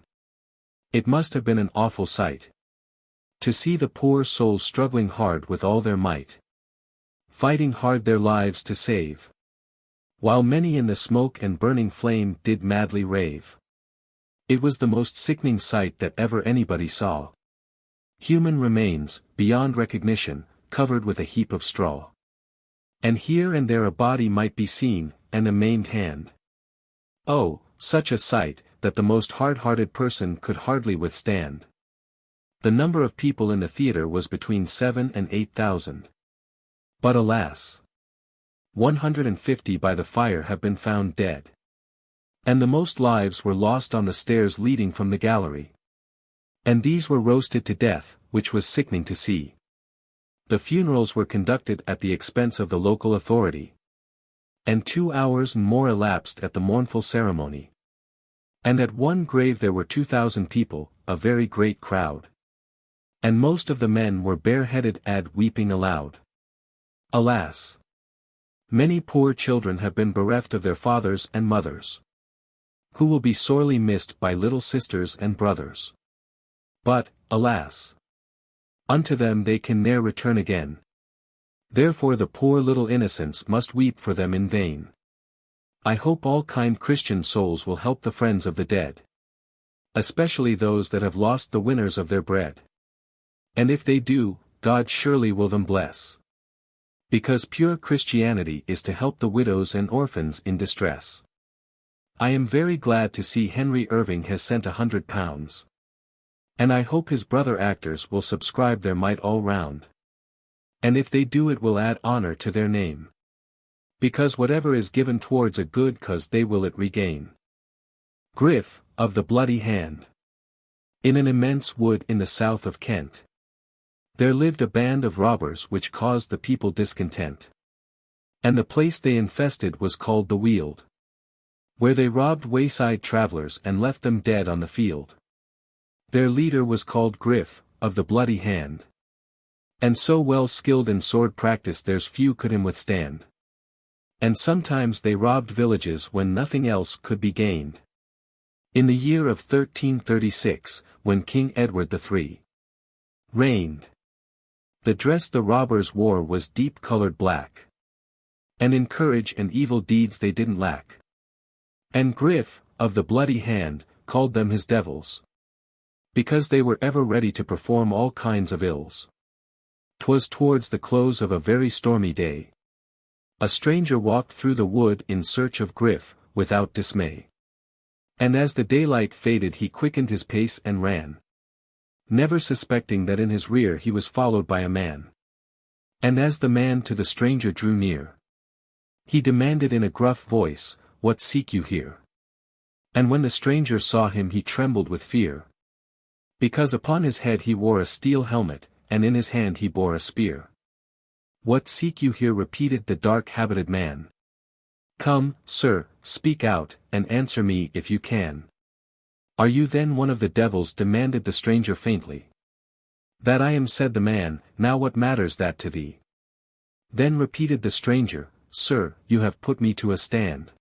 It must have been an awful sight. To see the poor souls struggling hard with all their might. Fighting hard their lives to save. While many in the smoke and burning flame did madly rave. It was the most sickening sight that ever anybody saw. Human remains, beyond recognition, covered with a heap of straw. And here and there a body might be seen, and a maimed hand. Oh, such a sight, that the most hard-hearted person could hardly withstand. The number of people in the theatre was between 7,000 and 8,000. But alas! 150 by the fire have been found dead. And the most lives were lost on the stairs leading from the gallery. And these were roasted to death, which was sickening to see. The funerals were conducted at the expense of the local authority. And 2 hours and more elapsed at the mournful ceremony. And at one grave there were 2,000 people, a very great crowd. And most of the men were bareheaded and weeping aloud. Alas! Many poor children have been bereft of their fathers and mothers. Who will be sorely missed by little sisters and brothers. But, alas! Unto them they can ne'er return again. Therefore the poor little innocents must weep for them in vain. I hope all kind Christian souls will help the friends of the dead. Especially those that have lost the winners of their bread. And if they do, God surely will them bless. Because pure Christianity is to help the widows and orphans in distress. I am very glad to see Henry Irving has sent £100. And I hope his brother actors will subscribe their mite all round. And if they do it will add honor to their name. Because whatever is given towards a good cause they will it regain. Griff, of the Bloody Hand. In an immense wood in the south of Kent. There lived a band of robbers which caused the people discontent. And the place they infested was called the Weald. Where they robbed wayside travelers and left them dead on the field. Their leader was called Griff, of the Bloody Hand. And so well skilled in sword practice there's few could him withstand. And sometimes they robbed villages when nothing else could be gained. In the year of 1336, when King Edward III reigned, the dress the robbers wore was deep-colored black. And in courage and evil deeds they didn't lack. And Griff, of the bloody hand, called them his devils, because they were ever ready to perform all kinds of ills. 'Twas towards the close of a very stormy day. A stranger walked through the wood in search of Griff, without dismay. And as the daylight faded he quickened his pace and ran, never suspecting that in his rear he was followed by a man. And as the man to the stranger drew near, he demanded in a gruff voice, "What seek you here?" And when the stranger saw him he trembled with fear, because upon his head he wore a steel helmet, and in his hand he bore a spear. "What seek you here?" repeated the dark-habited man. "Come, sir, speak out, and answer me if you can. Are you then one of the devils?" demanded the stranger faintly. "That I am," said the man. "Now what matters that to thee?" Then repeated the stranger, "Sir, you have put me to a stand.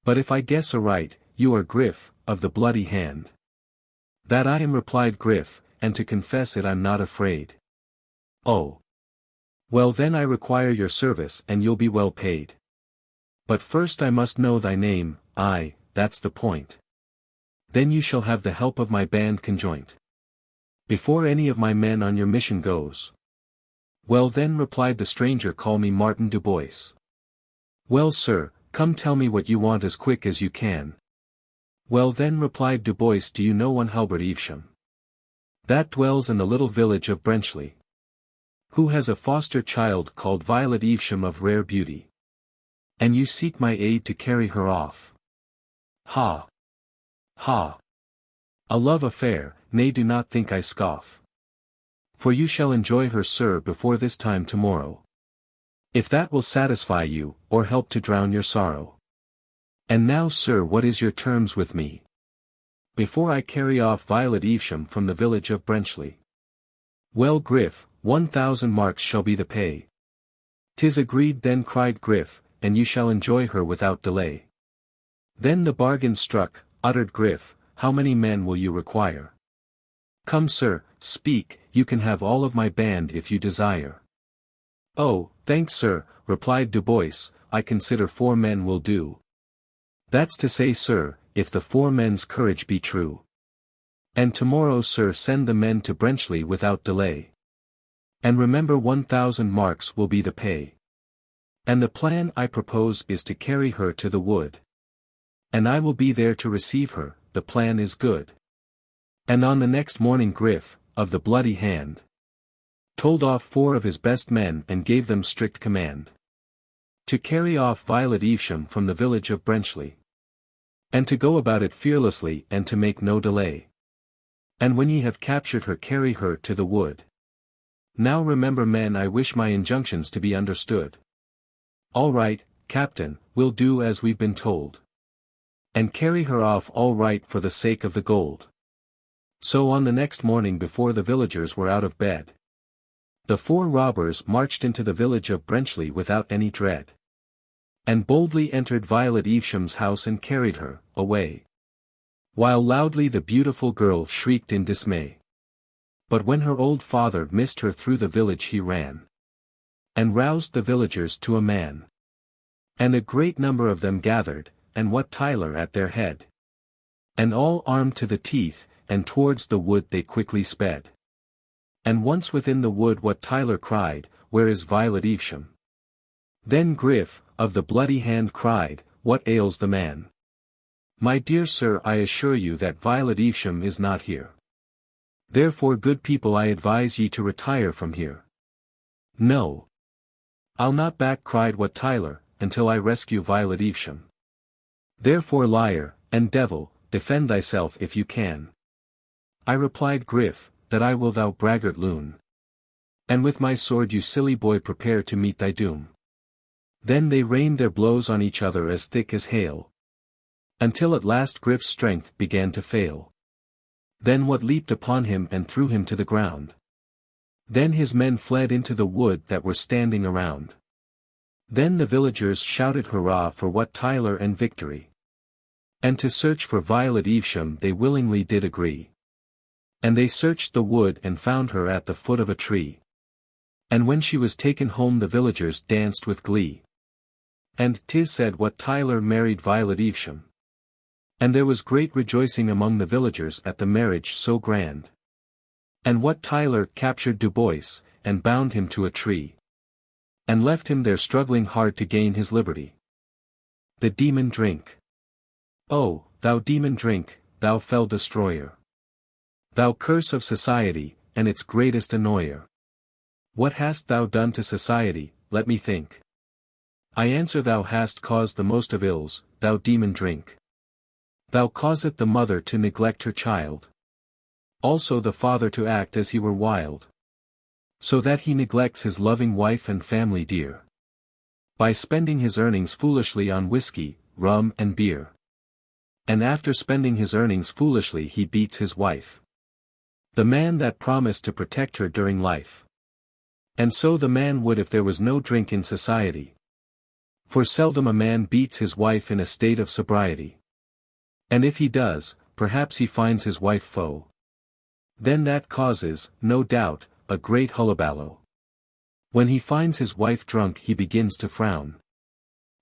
But if I guess aright, you are Griff, of the bloody hand." "That I am," replied Griff, "and to confess it I'm not afraid." "Oh. Well then I require your service and you'll be well paid. But first I must know thy name." "Aye, that's the point. Then you shall have the help of my band conjoint, before any of my men on your mission goes." "Well then," replied the stranger, "call me Martin Du Bois." "Well sir, come tell me what you want as quick as you can." "Well then," replied Du Bois, "do you know one Halbert Evesham, that dwells in the little village of Brenchley, who has a foster child called Violet Evesham of rare beauty? And you seek my aid to carry her off." "Ha! Ha! A love affair, nay do not think I scoff. For you shall enjoy her, sir, before this time tomorrow, if that will satisfy you, or help to drown your sorrow. And now, sir, what is your terms with me, before I carry off Violet Evesham from the village of Brenchley?" "Well, Griff, 1,000 marks shall be the pay." "'Tis agreed then," cried Griff, "and you shall enjoy her without delay." "Then the bargain struck," uttered Griff. "How many men will you require?" "Come sir, speak, you can have all of my band if you desire." "Oh, thanks sir," replied Du Bois, "I consider 4 men will do." "That's to say, sir, if the 4 men's courage be true. And tomorrow, sir, send the men to Brenchley without delay. And remember 1,000 marks will be the pay. And the plan I propose is to carry her to the wood. And I will be there to receive her, the plan is good." And on the next morning Griff, of the bloody hand, told off 4 of his best men and gave them strict command to carry off Violet Evesham from the village of Brenchley, and to go about it fearlessly and to make no delay. And when ye have captured her, carry her to the wood. Now remember, men, I wish my injunctions to be understood." "All right, Captain, we'll do as we've been told. And carry her off all right for the sake of the gold." So on the next morning, before the villagers were out of bed, the 4 robbers marched into the village of Brenchley without any dread, and boldly entered Violet Evesham's house and carried her away, while loudly the beautiful girl shrieked in dismay. But when her old father missed her through the village he ran, and roused the villagers to a man. And a great number of them gathered, and Wat Tyler at their head. And all armed to the teeth, and towards the wood they quickly sped. And once within the wood Wat Tyler cried, "Where is Violet Evesham?" Then Griff, of the bloody hand, cried, "What ails the man?" "My dear sir, I assure you that Violet Evesham is not here. Therefore, good people, I advise ye to retire from here." "No, I'll not back," cried Wat Tyler, "until I rescue Violet Evesham. Therefore, liar, and devil, defend thyself if you can." "I," replied Griff, "that I will, thou braggart loon. And with my sword, you silly boy, prepare to meet thy doom." Then they rained their blows on each other as thick as hail, until at last Griff's strength began to fail. Then Wat leaped upon him and threw him to the ground. Then his men fled into the wood that were standing around. Then the villagers shouted hurrah for Wat Tyler and victory. And to search for Violet Evesham they willingly did agree. And they searched the wood and found her at the foot of a tree. And when she was taken home the villagers danced with glee. And 'tis said Wat Tyler married Violet Evesham. And there was great rejoicing among the villagers at the marriage so grand. And Wat Tyler captured Du Bois, and bound him to a tree. And left him there struggling hard to gain his liberty. The demon drink. Oh, thou demon drink, thou fell destroyer. Thou curse of society, and its greatest annoyer. What hast thou done to society, let me think. I answer thou hast caused the most of ills, thou demon drink. Thou causest the mother to neglect her child. Also the father to act as he were wild. So that he neglects his loving wife and family dear. By spending his earnings foolishly on whiskey, rum and beer. And after spending his earnings foolishly he beats his wife. The man that promised to protect her during life. And so the man would if there was no drink in society. For seldom a man beats his wife in a state of sobriety. And if he does, perhaps he finds his wife foe. Then that causes, no doubt, a great hullabaloo. When he finds his wife drunk he begins to frown.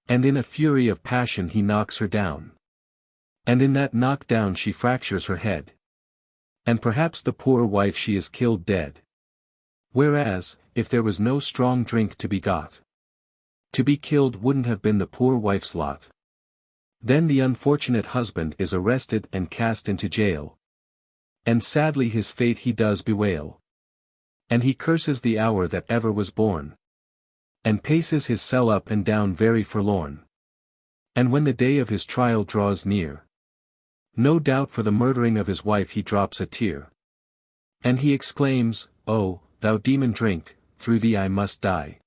And in a fury of passion he knocks her down. And in that knock-down she fractures her head. And perhaps the poor wife she is killed dead. Whereas, if there was no strong drink to be got, to be killed wouldn't have been the poor wife's lot. Then the unfortunate husband is arrested and cast into jail. And sadly his fate he does bewail. And he curses the hour that ever was born. And paces his cell up and down very forlorn. And when the day of his trial draws near, no doubt for the murdering of his wife he drops a tear. And he exclaims, "Oh, thou demon drink, through thee I must die."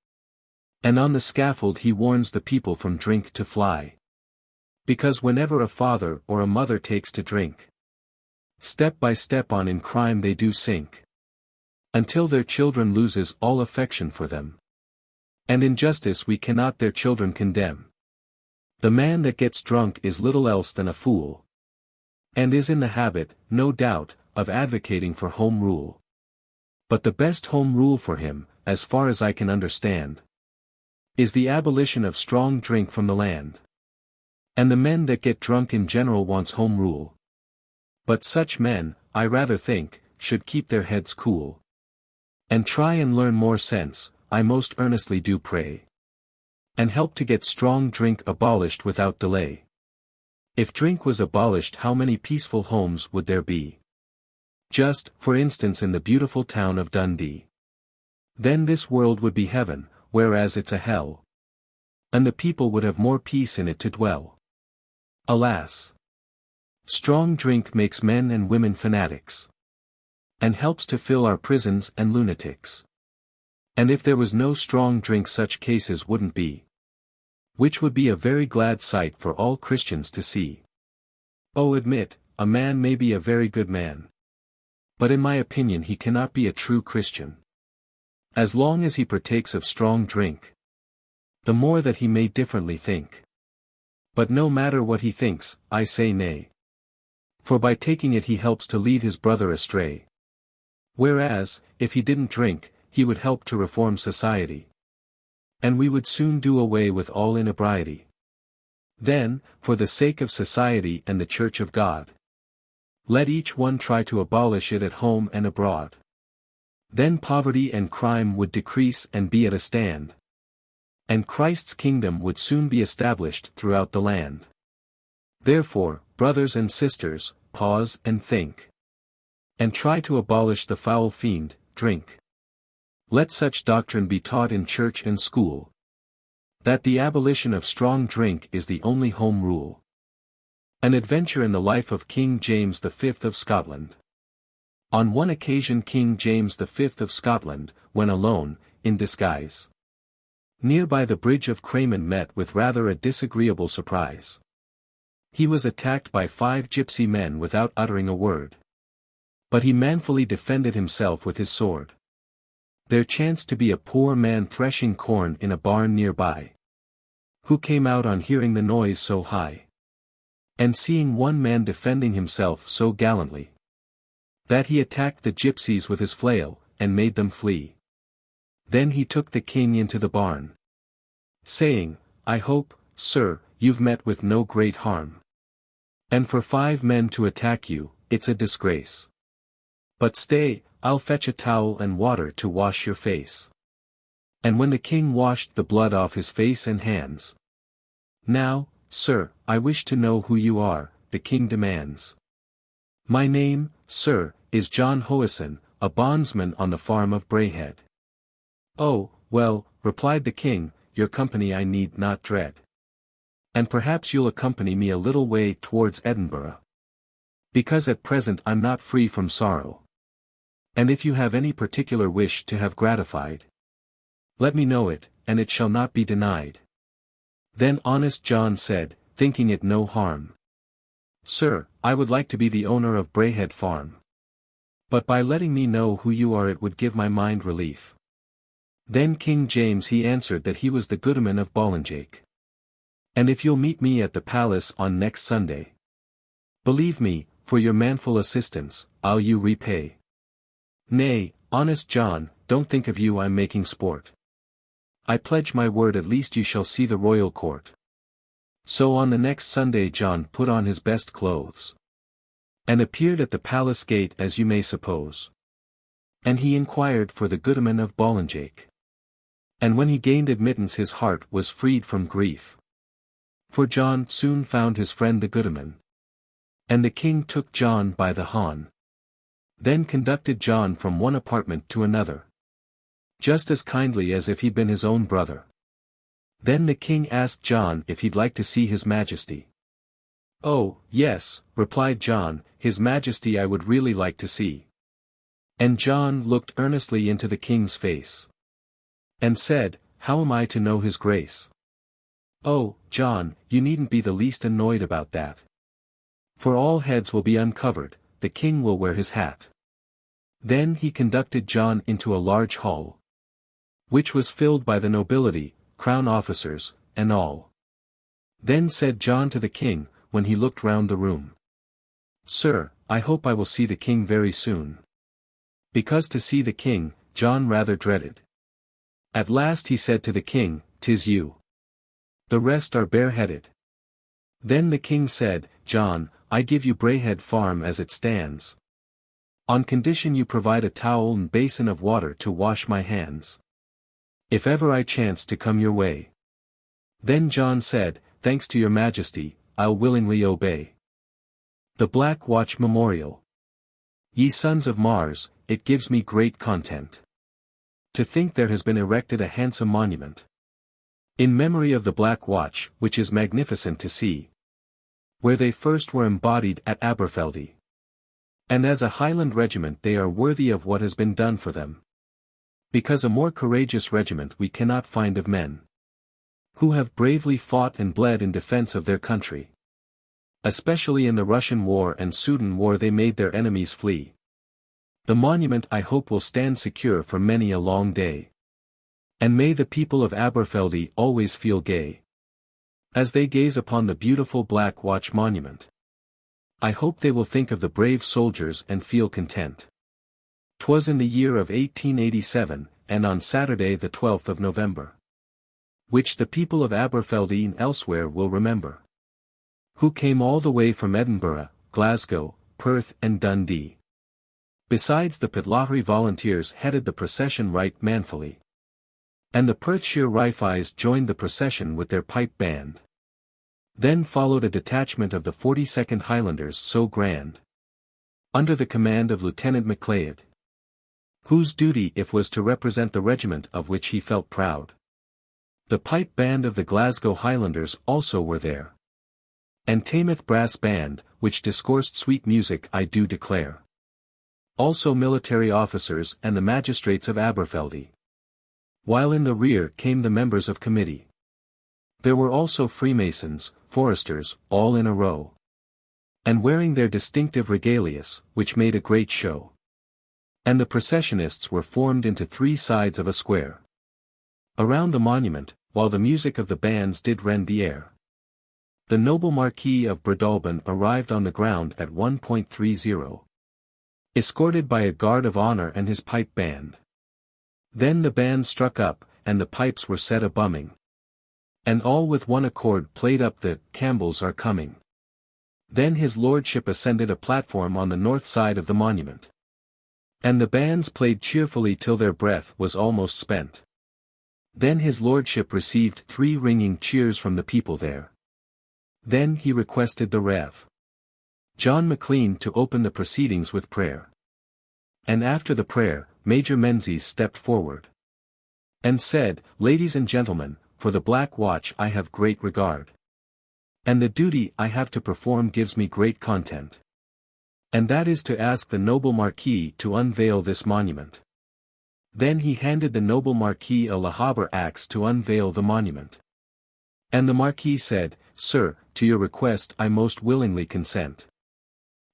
And on the scaffold he warns the people from drink to fly. Because whenever a father or a mother takes to drink, step by step on in crime they do sink. Until their children loses all affection for them. And in justice we cannot their children condemn. The man that gets drunk is little else than a fool. And is in the habit, no doubt, of advocating for home rule. But the best home rule for him, as far as I can understand, is the abolition of strong drink from the land. And the men that get drunk in general wants home rule. But such men, I rather think, should keep their heads cool. And try and learn more sense, I most earnestly do pray. And help to get strong drink abolished without delay. If drink was abolished how many peaceful homes would there be? Just, for instance in the beautiful town of Dundee. Then this world would be heaven, whereas it's a hell. And the people would have more peace in it to dwell. Alas! Strong drink makes men and women fanatics. And helps to fill our prisons and lunatics. And if there was no strong drink such cases wouldn't be. Which would be a very glad sight for all Christians to see. Oh admit, a man may be a very good man. But in my opinion he cannot be a true Christian. As long as he partakes of strong drink. The more that he may differently think. But no matter what he thinks, I say nay. For by taking it he helps to lead his brother astray. Whereas, if he didn't drink, he would help to reform society. And we would soon do away with all inebriety. Then, for the sake of society and the Church of God, let each one try to abolish it at home and abroad. Then poverty and crime would decrease and be at a stand. And Christ's kingdom would soon be established throughout the land. Therefore, brothers and sisters, pause and think. And try to abolish the foul fiend, drink. Let such doctrine be taught in church and school. That the abolition of strong drink is the only home rule. An adventure in the life of King James V of Scotland. On one occasion King James V of Scotland, when alone, in disguise, near by the bridge of Cramen met with rather a disagreeable surprise. He was attacked by 5 gypsy men without uttering a word. But he manfully defended himself with his sword. There chanced to be a poor man threshing corn in a barn nearby, who came out on hearing the noise so high, and seeing one man defending himself so gallantly, that he attacked the gypsies with his flail, and made them flee. Then he took the king into the barn, saying, I hope, sir, you've met with no great harm. And for 5 men to attack you, it's a disgrace. But stay, I'll fetch a towel and water to wash your face. And when the king washed the blood off his face and hands, Now, sir, I wish to know who you are, the king demands. My name, sir, is John Hoason, a bondsman on the farm of Braehead. Oh, well, replied the king, your company I need not dread. And perhaps you'll accompany me a little way towards Edinburgh, because at present I'm not free from sorrow. And if you have any particular wish to have gratified, let me know it, and it shall not be denied. Then honest John said, thinking it no harm, Sir, I would like to be the owner of Braehead Farm. But by letting me know who you are it would give my mind relief. Then King James he answered that he was the goodman of Ballinjake. And if you'll meet me at the palace on next Sunday, believe me, for your manful assistance, I'll you repay. Nay, honest John, don't think of you I'm making sport. I pledge my word at least you shall see the royal court. So on the next Sunday John put on his best clothes, and appeared at the palace gate as you may suppose. And he inquired for the goodman of Ballinjake. And when he gained admittance his heart was freed from grief. For John soon found his friend the goodman. And the king took John by the haun, then conducted John from one apartment to another, just as kindly as if he'd been his own brother. Then the king asked John if he'd like to see his majesty. Oh, yes, replied John, his majesty I would really like to see. And John looked earnestly into the king's face, and said, How am I to know his grace? Oh, John, you needn't be the least annoyed about that. For all heads will be uncovered, the king will wear his hat. Then he conducted John into a large hall, which was filled by the nobility, crown officers, and all. Then said John to the king, when he looked round the room, Sir, I hope I will see the king very soon. Because to see the king, John rather dreaded. At last he said to the king, 'Tis you. The rest are bareheaded. Then the king said, John, I give you Braehead Farm as it stands, on condition you provide a towel and basin of water to wash my hands, if ever I chance to come your way. Then John said, Thanks to your majesty, I'll willingly obey. The Black Watch Memorial. Ye sons of Mars, it gives me great content to think there has been erected a handsome monument in memory of the Black Watch, which is magnificent to see, where they first were embodied at Aberfeldy. And as a Highland regiment they are worthy of what has been done for them, because a more courageous regiment we cannot find of men, who have bravely fought and bled in defense of their country. Especially in the Russian War and Sudan War they made their enemies flee. The monument I hope will stand secure for many a long day. And may the people of Aberfeldy always feel gay, as they gaze upon the beautiful Black Watch monument. I hope they will think of the brave soldiers and feel content. 'Twas in the year of 1887, and on Saturday the 12th of November, which the people of Aberfeldy and elsewhere will remember, who came all the way from Edinburgh, Glasgow, Perth and Dundee. Besides the Pitlochry volunteers headed the procession right manfully, and the Perthshire Rifles joined the procession with their pipe band. Then followed a detachment of the 42nd Highlanders so grand, under the command of Lieutenant MacLeod, whose duty it was to represent the regiment of which he felt proud. The pipe band of the Glasgow Highlanders also were there, and Tamworth Brass Band, which discoursed sweet music I do declare. Also military officers and the magistrates of Aberfeldy. While in the rear came the members of committee. There were also Freemasons, foresters, all in a row, and wearing their distinctive regalias, which made a great show. And the processionists were formed into 3 sides of a square. Around the monument, while the music of the bands did rend the air. The noble Marquis of Breadalbane arrived on the ground at 1:30. Escorted by a guard of honor and his pipe band. Then the band struck up, and the pipes were set a-bumming. And all with one accord played up the "Campbells Are Coming." Then his lordship ascended a platform on the north side of the monument. And the bands played cheerfully till their breath was almost spent. Then his lordship received 3 ringing cheers from the people there. Then he requested the Rev. John Maclean to open the proceedings with prayer. And after the prayer, Major Menzies stepped forward. And said, "Ladies and gentlemen, for the Black Watch I have great regard. And the duty I have to perform gives me great content. And that is to ask the noble Marquis to unveil this monument." Then he handed the noble Marquis a Lahaber axe to unveil the monument. And the Marquis said, "Sir, to your request I most willingly consent."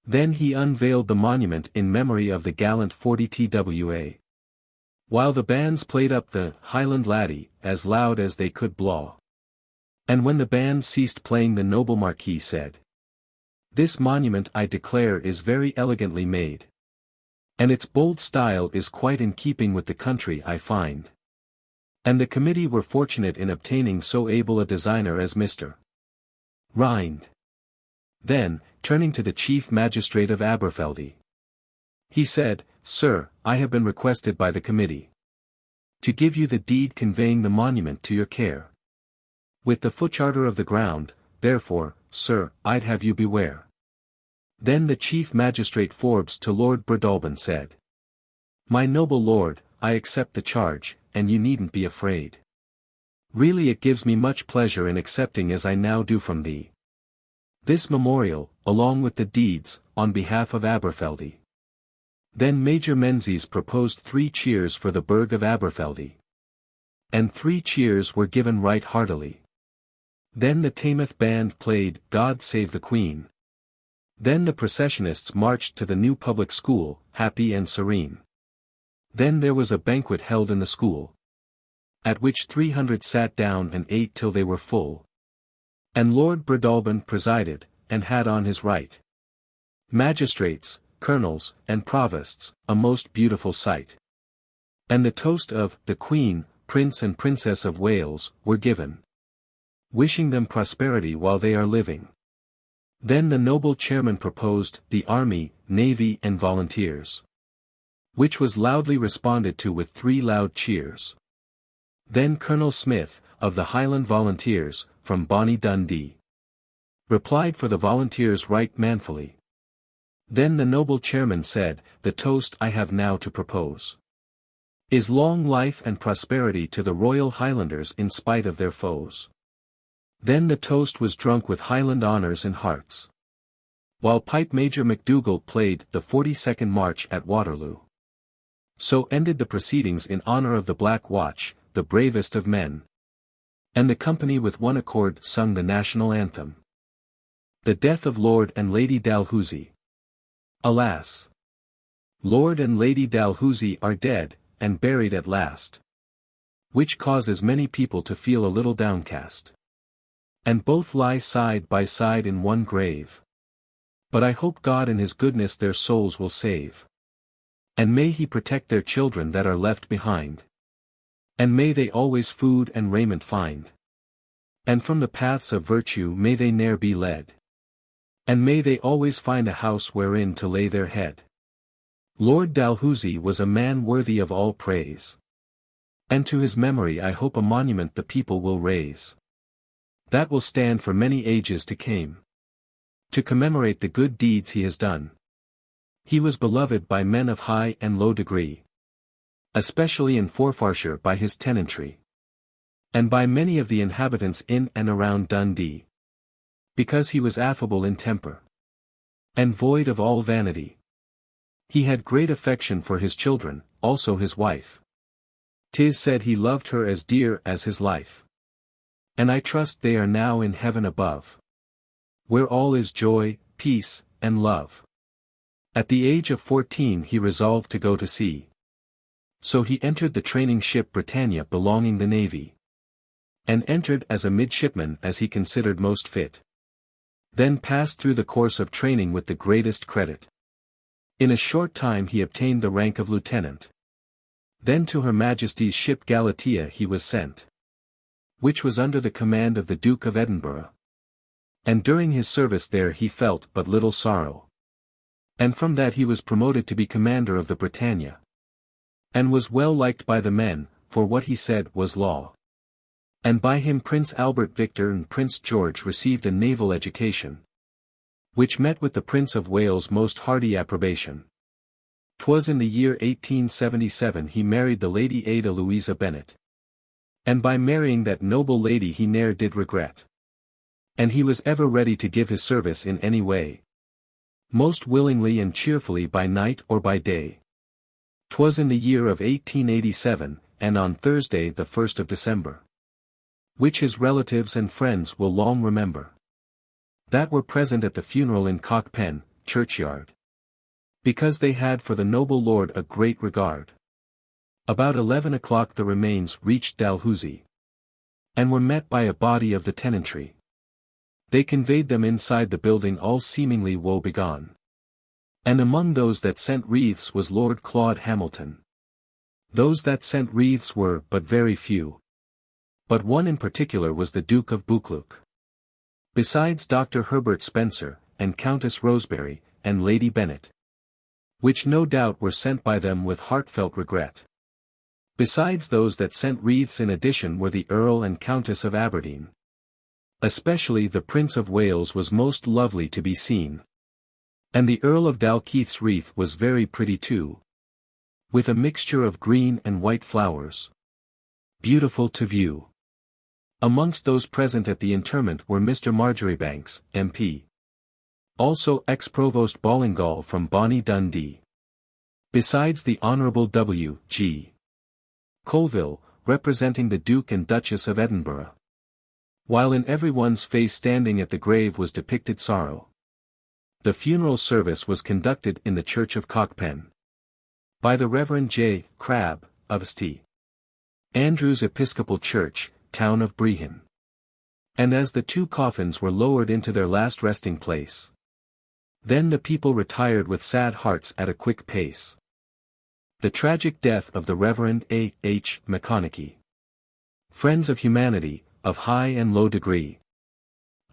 Then he unveiled the monument in memory of the gallant 40 TWA. While the bands played up the "Highland Laddie" as loud as they could blaw. And when the band ceased playing, the noble Marquis said, "This monument I declare is very elegantly made. And its bold style is quite in keeping with the country I find. And the committee were fortunate in obtaining so able a designer as Mr. Rind." Then, turning to the Chief Magistrate of Aberfeldy, he said, "Sir, I have been requested by the committee to give you the deed conveying the monument to your care. With the footcharter of the ground, therefore, sir, I'd have you beware." Then the Chief Magistrate Forbes to Lord Breadalbane said, "My noble lord, I accept the charge, and you needn't be afraid. Really it gives me much pleasure in accepting as I now do from thee this memorial, along with the deeds, on behalf of Aberfeldy." Then Major Menzies proposed 3 cheers for the burgh of Aberfeldy. And 3 cheers were given right heartily. Then the Tameth band played "God Save the Queen." Then the processionists marched to the new public school, happy and serene. Then there was a banquet held in the school, at which 300 sat down and ate till they were full. And Lord Breadalbane presided, and had on his right magistrates, colonels, and provosts, a most beautiful sight. And the toast of "the Queen, Prince and Princess of Wales" were given, wishing them prosperity while they are living. Then the noble chairman proposed the Army, Navy and Volunteers, which was loudly responded to with 3 loud cheers. Then Colonel Smith, of the Highland Volunteers, from bonny Dundee, replied for the Volunteers right manfully. Then the noble chairman said, "The toast I have now to propose is long life and prosperity to the Royal Highlanders in spite of their foes." Then the toast was drunk with Highland honours in hearts, while Pipe Major MacDougall played the 42nd March at Waterloo. So ended the proceedings in honour of the Black Watch, the bravest of men. And the company with one accord sung the national anthem. The death of Lord and Lady Dalhousie. Alas! Lord and Lady Dalhousie are dead, and buried at last, which causes many people to feel a little downcast. And both lie side by side in one grave. But I hope God in his goodness their souls will save. And may he protect their children that are left behind. And may they always food and raiment find. And from the paths of virtue may they ne'er be led. And may they always find a house wherein to lay their head. Lord Dalhousie was a man worthy of all praise. And to his memory I hope a monument the people will raise, that will stand for many ages to come, to commemorate the good deeds he has done. He was beloved by men of high and low degree, especially in Forfarshire by his tenantry, and by many of the inhabitants in and around Dundee, because he was affable in temper, and void of all vanity. He had great affection for his children, also his wife. 'Tis said he loved her as dear as his life. And I trust they are now in heaven above, where all is joy, peace, and love. At the age of 14 he resolved to go to sea. So he entered the training ship Britannia belonging the Navy. And entered as a midshipman as he considered most fit. Then passed through the course of training with the greatest credit. In a short time he obtained the rank of lieutenant. Then to Her Majesty's ship Galatea he was sent. Which was under the command of the Duke of Edinburgh. And during his service there he felt but little sorrow. And from that he was promoted to be commander of the Britannia. And was well liked by the men, for what he said was law. And by him Prince Albert Victor and Prince George received a naval education. Which met with the Prince of Wales' most hearty approbation. 'Twas in the year 1877 he married the Lady Ada Louisa Bennet. And by marrying that noble lady he ne'er did regret. And he was ever ready to give his service in any way. Most willingly and cheerfully by night or by day. 'Twas in the year of 1887, and on Thursday the 1st of December. Which his relatives and friends will long remember. That were present at the funeral in Cock Pen, churchyard. Because they had for the noble lord a great regard. About 11 o'clock the remains reached Dalhousie. And were met by a body of the tenantry. They conveyed them inside the building all seemingly woe-begone. And among those that sent wreaths was Lord Claude Hamilton. Those that sent wreaths were but very few. But one in particular was the Duke of Buccleuch. Besides Dr. Herbert Spencer, and Countess Rosebery, and Lady Bennet. Which no doubt were sent by them with heartfelt regret. Besides those that sent wreaths in addition were the Earl and Countess of Aberdeen. Especially the Prince of Wales was most lovely to be seen. And the Earl of Dalkeith's wreath was very pretty too. With a mixture of green and white flowers. Beautiful to view. Amongst those present at the interment were Mr. Marjoribanks, MP. Also ex-Provost Ballingall from bonny Dundee. Besides the Honourable W. G. Colville, representing the Duke and Duchess of Edinburgh. While in everyone's face standing at the grave was depicted sorrow. The funeral service was conducted in the church of Cockpen. By the Reverend J. Crabb, of St. Andrew's Episcopal Church, town of Brehin. And as the two coffins were lowered into their last resting place. Then the people retired with sad hearts at a quick pace. The tragic death of the Reverend A. H. McConaughey. Friends of humanity, of high and low degree.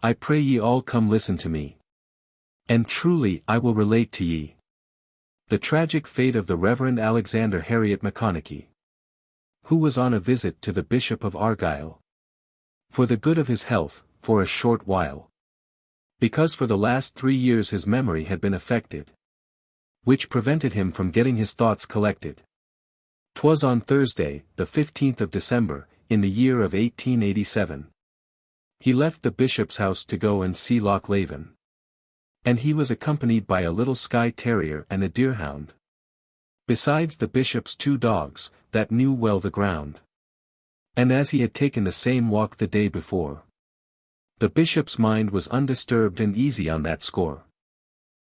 I pray ye all come listen to me. And truly I will relate to ye. The tragic fate of the Reverend Alexander Harriet McConaughey. Who was on a visit to the Bishop of Argyll. For the good of his health, for a short while. Because for the last 3 years his memory had been affected. Which prevented him from getting his thoughts collected. 'Twas on Thursday, the 15th of December, in the year of 1887. He left the bishop's house to go and see Loch Leven. And he was accompanied by a little Skye terrier and a deerhound. Besides the bishop's 2 dogs, that knew well the ground. And as he had taken the same walk the day before. The bishop's mind was undisturbed and easy on that score.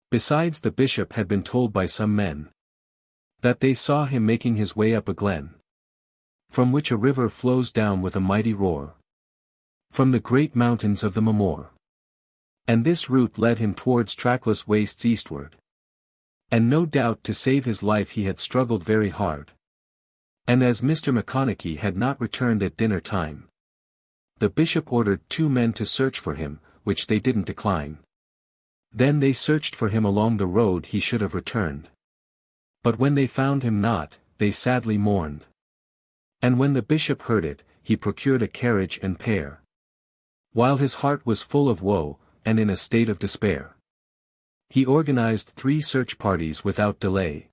Besides the bishop had been told by some men. That they saw him making his way up a glen. From which a river flows down with a mighty roar. From the great mountains of the Memoriam. And this route led him towards trackless wastes eastward. And no doubt to save his life he had struggled very hard. And as Mr. McConaughey had not returned at dinner time. The bishop ordered 2 men to search for him, which they didn't decline. Then they searched for him along the road he should have returned. But when they found him not, they sadly mourned. And when the bishop heard it, he procured a carriage and pair. While his heart was full of woe, and in a state of despair. He organized 3 search parties without delay.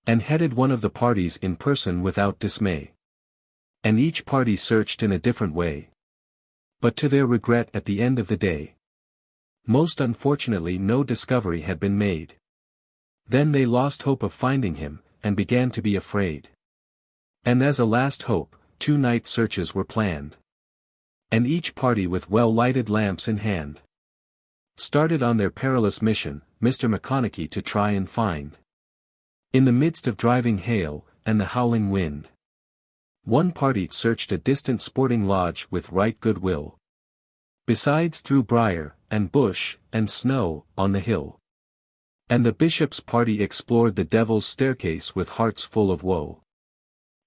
And headed one of the parties in person without dismay. And each party searched in a different way. But to their regret at the end of the day. Most unfortunately no discovery had been made. Then they lost hope of finding him, and began to be afraid. And as a last hope, 2 night searches were planned. And each party with well-lighted lamps in hand. Started on their perilous mission, Mr. McConaughey to try and find. In the midst of driving hail, and the howling wind. One party searched a distant sporting lodge with right good will. Besides through briar, and bush, and snow, on the hill. And the bishop's party explored the devil's staircase with hearts full of woe.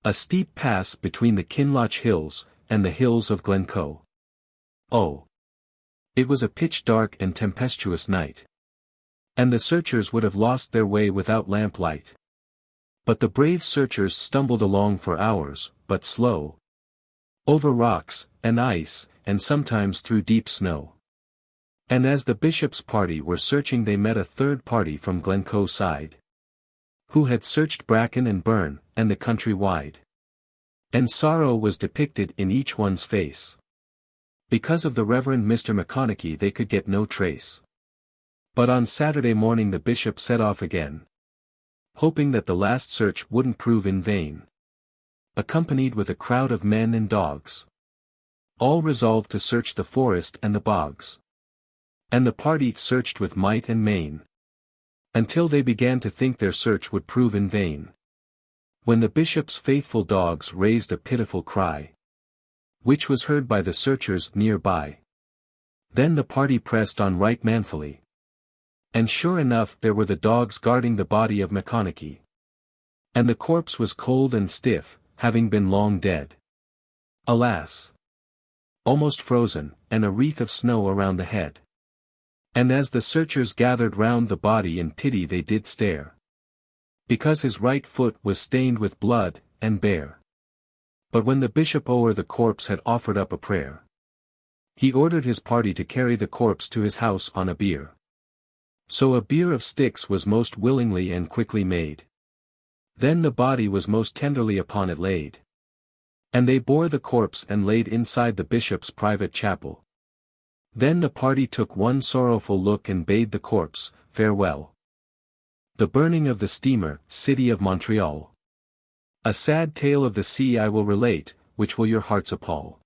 A steep pass between the Kinloch hills, and the hills of Glencoe. Oh! It was a pitch-dark and tempestuous night. And the searchers would have lost their way without lamplight. But the brave searchers stumbled along for hours, but slow. Over rocks, and ice, and sometimes through deep snow. And as the bishop's party were searching they met a third party from Glencoe side. Who had searched Bracken and Burn, and the country wide. And sorrow was depicted in each one's face. Because of the Reverend Mr. McConaughey they could get no trace. But on Saturday morning the bishop set off again. Hoping that the last search wouldn't prove in vain. Accompanied with a crowd of men and dogs. All resolved to search the forest and the bogs. And the party searched with might and main. Until they began to think their search would prove in vain. When the bishop's faithful dogs raised a pitiful cry. Which was heard by the searchers near by. Then the party pressed on right manfully. And sure enough there were the dogs guarding the body of McConaughey. And the corpse was cold and stiff, having been long dead. Alas! Almost frozen, and a wreath of snow around the head. And as the searchers gathered round the body in pity they did stare. Because his right foot was stained with blood, and bare. But when the bishop o'er the corpse had offered up a prayer. He ordered his party to carry the corpse to his house on a bier. So a bier of sticks was most willingly and quickly made. Then the body was most tenderly upon it laid. And they bore the corpse and laid inside the bishop's private chapel. Then the party took one sorrowful look and bade the corpse farewell. The burning of the steamer, City of Montreal. A sad tale of the sea I will relate, which will your hearts appall.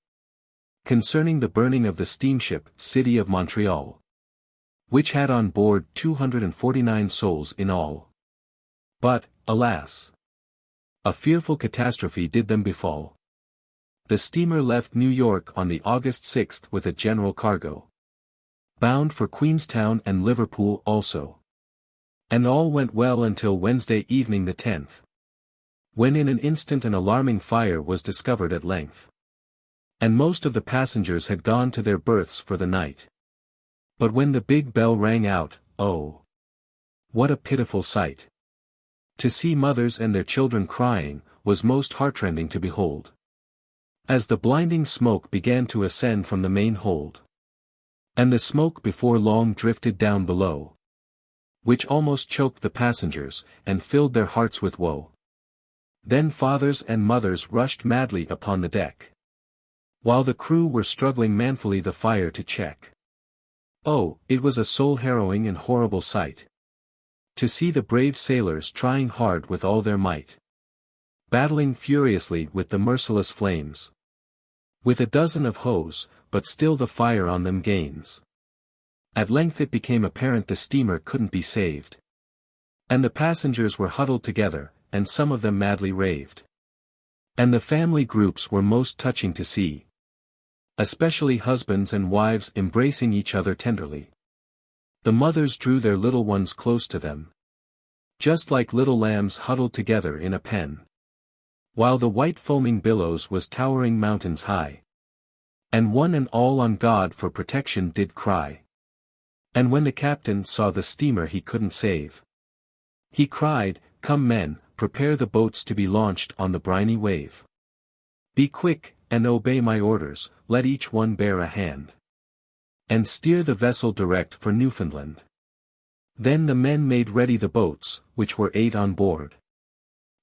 Concerning the burning of the steamship, City of Montreal. Which had on board 249 souls in all. But, alas! A fearful catastrophe did them befall. The steamer left New York on the August 6th with a general cargo. Bound for Queenstown and Liverpool also. And all went well until Wednesday evening the 10th. When in an instant an alarming fire was discovered at length. And most of the passengers had gone to their berths for the night. But when the big bell rang out, oh! What a pitiful sight! To see mothers and their children crying, was most heartrending to behold. As the blinding smoke began to ascend from the main hold. And the smoke before long drifted down below. Which almost choked the passengers, and filled their hearts with woe. Then fathers and mothers rushed madly upon the deck. While the crew were struggling manfully the fire to check. Oh, it was a soul-harrowing and horrible sight. To see the brave sailors trying hard with all their might. Battling furiously with the merciless flames. With a dozen of hose, but still the fire on them gains. At length it became apparent the steamer couldn't be saved. And the passengers were huddled together, and some of them madly raved. And the family groups were most touching to see. Especially husbands and wives embracing each other tenderly. The mothers drew their little ones close to them. Just like little lambs huddled together in a pen. While the white foaming billows was towering mountains high. And one and all on God for protection did cry. And when the captain saw the steamer he couldn't save. He cried, "Come men, prepare the boats to be launched on the briny wave. Be quick, and obey my orders, let each one bear a hand. And steer the vessel direct for Newfoundland." Then the men made ready the boats, which were 8 on board.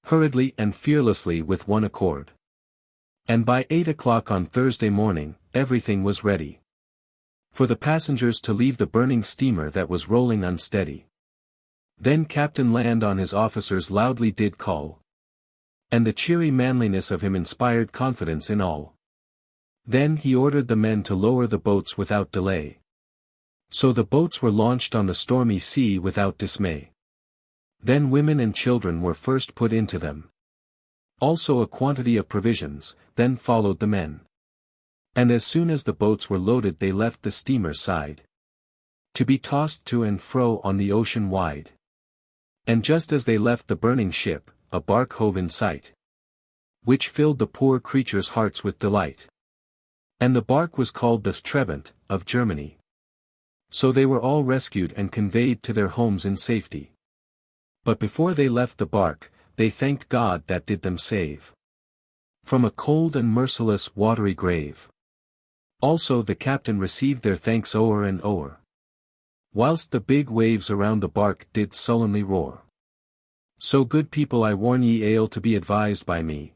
Hurriedly and fearlessly with one accord. And by 8 o'clock on Thursday morning, everything was ready. For the passengers to leave the burning steamer that was rolling unsteady. Then Captain Land on his officers loudly did call. And the cheery manliness of him inspired confidence in all. Then he ordered the men to lower the boats without delay. So the boats were launched on the stormy sea without dismay. Then women and children were first put into them. Also a quantity of provisions, then followed the men. And as soon as the boats were loaded they left the steamer's side, to be tossed to and fro on the ocean wide. And just as they left the burning ship, a bark hove in sight, which filled the poor creatures' hearts with delight. And the bark was called the Trebant, of Germany. So they were all rescued and conveyed to their homes in safety. But before they left the bark, they thanked God that did them save from a cold and merciless watery grave. Also the captain received their thanks o'er and o'er, whilst the big waves around the bark did sullenly roar. So good people, I warn ye ale to be advised by me,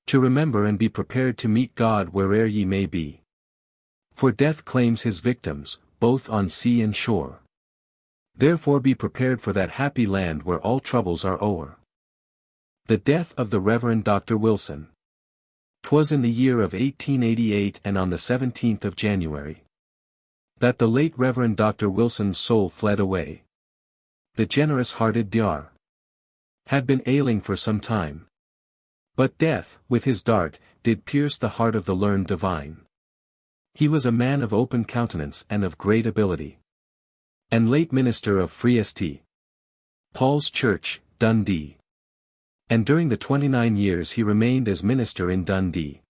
to remember and be prepared to meet God where'er ye may be. For death claims his victims, both on sea and shore. Therefore be prepared for that happy land where all troubles are o'er. The death of the Reverend Dr. Wilson. 'Twas in the year of 1888 and on the 17th of January, that the late Reverend Dr. Wilson's soul fled away. The generous-hearted Dr. had been ailing for some time. But death, with his dart, did pierce the heart of the learned divine. He was a man of open countenance and of great ability, and late minister of Free St. Paul's Church, Dundee. And during the 29 years he remained as minister in Dundee,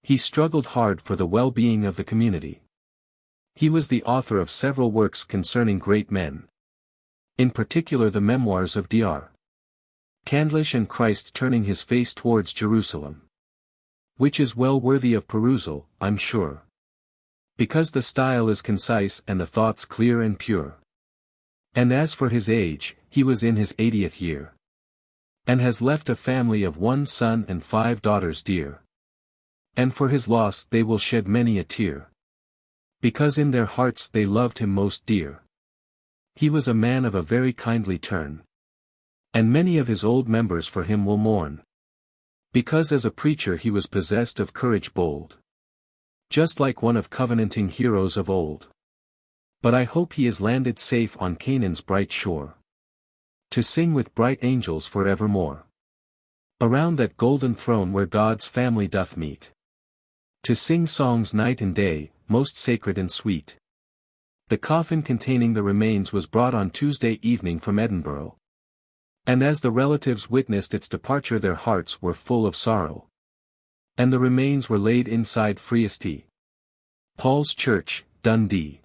he struggled hard for the well-being of the community. He was the author of several works concerning great men, in particular the memoirs of Dr. Candlish and Christ turning his face towards Jerusalem, which is well worthy of perusal, I'm sure, because the style is concise and the thoughts clear and pure. And as for his age, he was in his 80th year, and has left a family of 1 son and 5 daughters dear. And for his loss they will shed many a tear, because in their hearts they loved him most dear. He was a man of a very kindly turn, and many of his old members for him will mourn, because as a preacher he was possessed of courage bold, just like one of covenanting heroes of old. But I hope he is landed safe on Canaan's bright shore, to sing with bright angels for evermore, around that golden throne where God's family doth meet, to sing songs night and day, most sacred and sweet. The coffin containing the remains was brought on Tuesday evening from Edinburgh, and as the relatives witnessed its departure their hearts were full of sorrow. And the remains were laid inside Free St. Paul's Church, Dundee,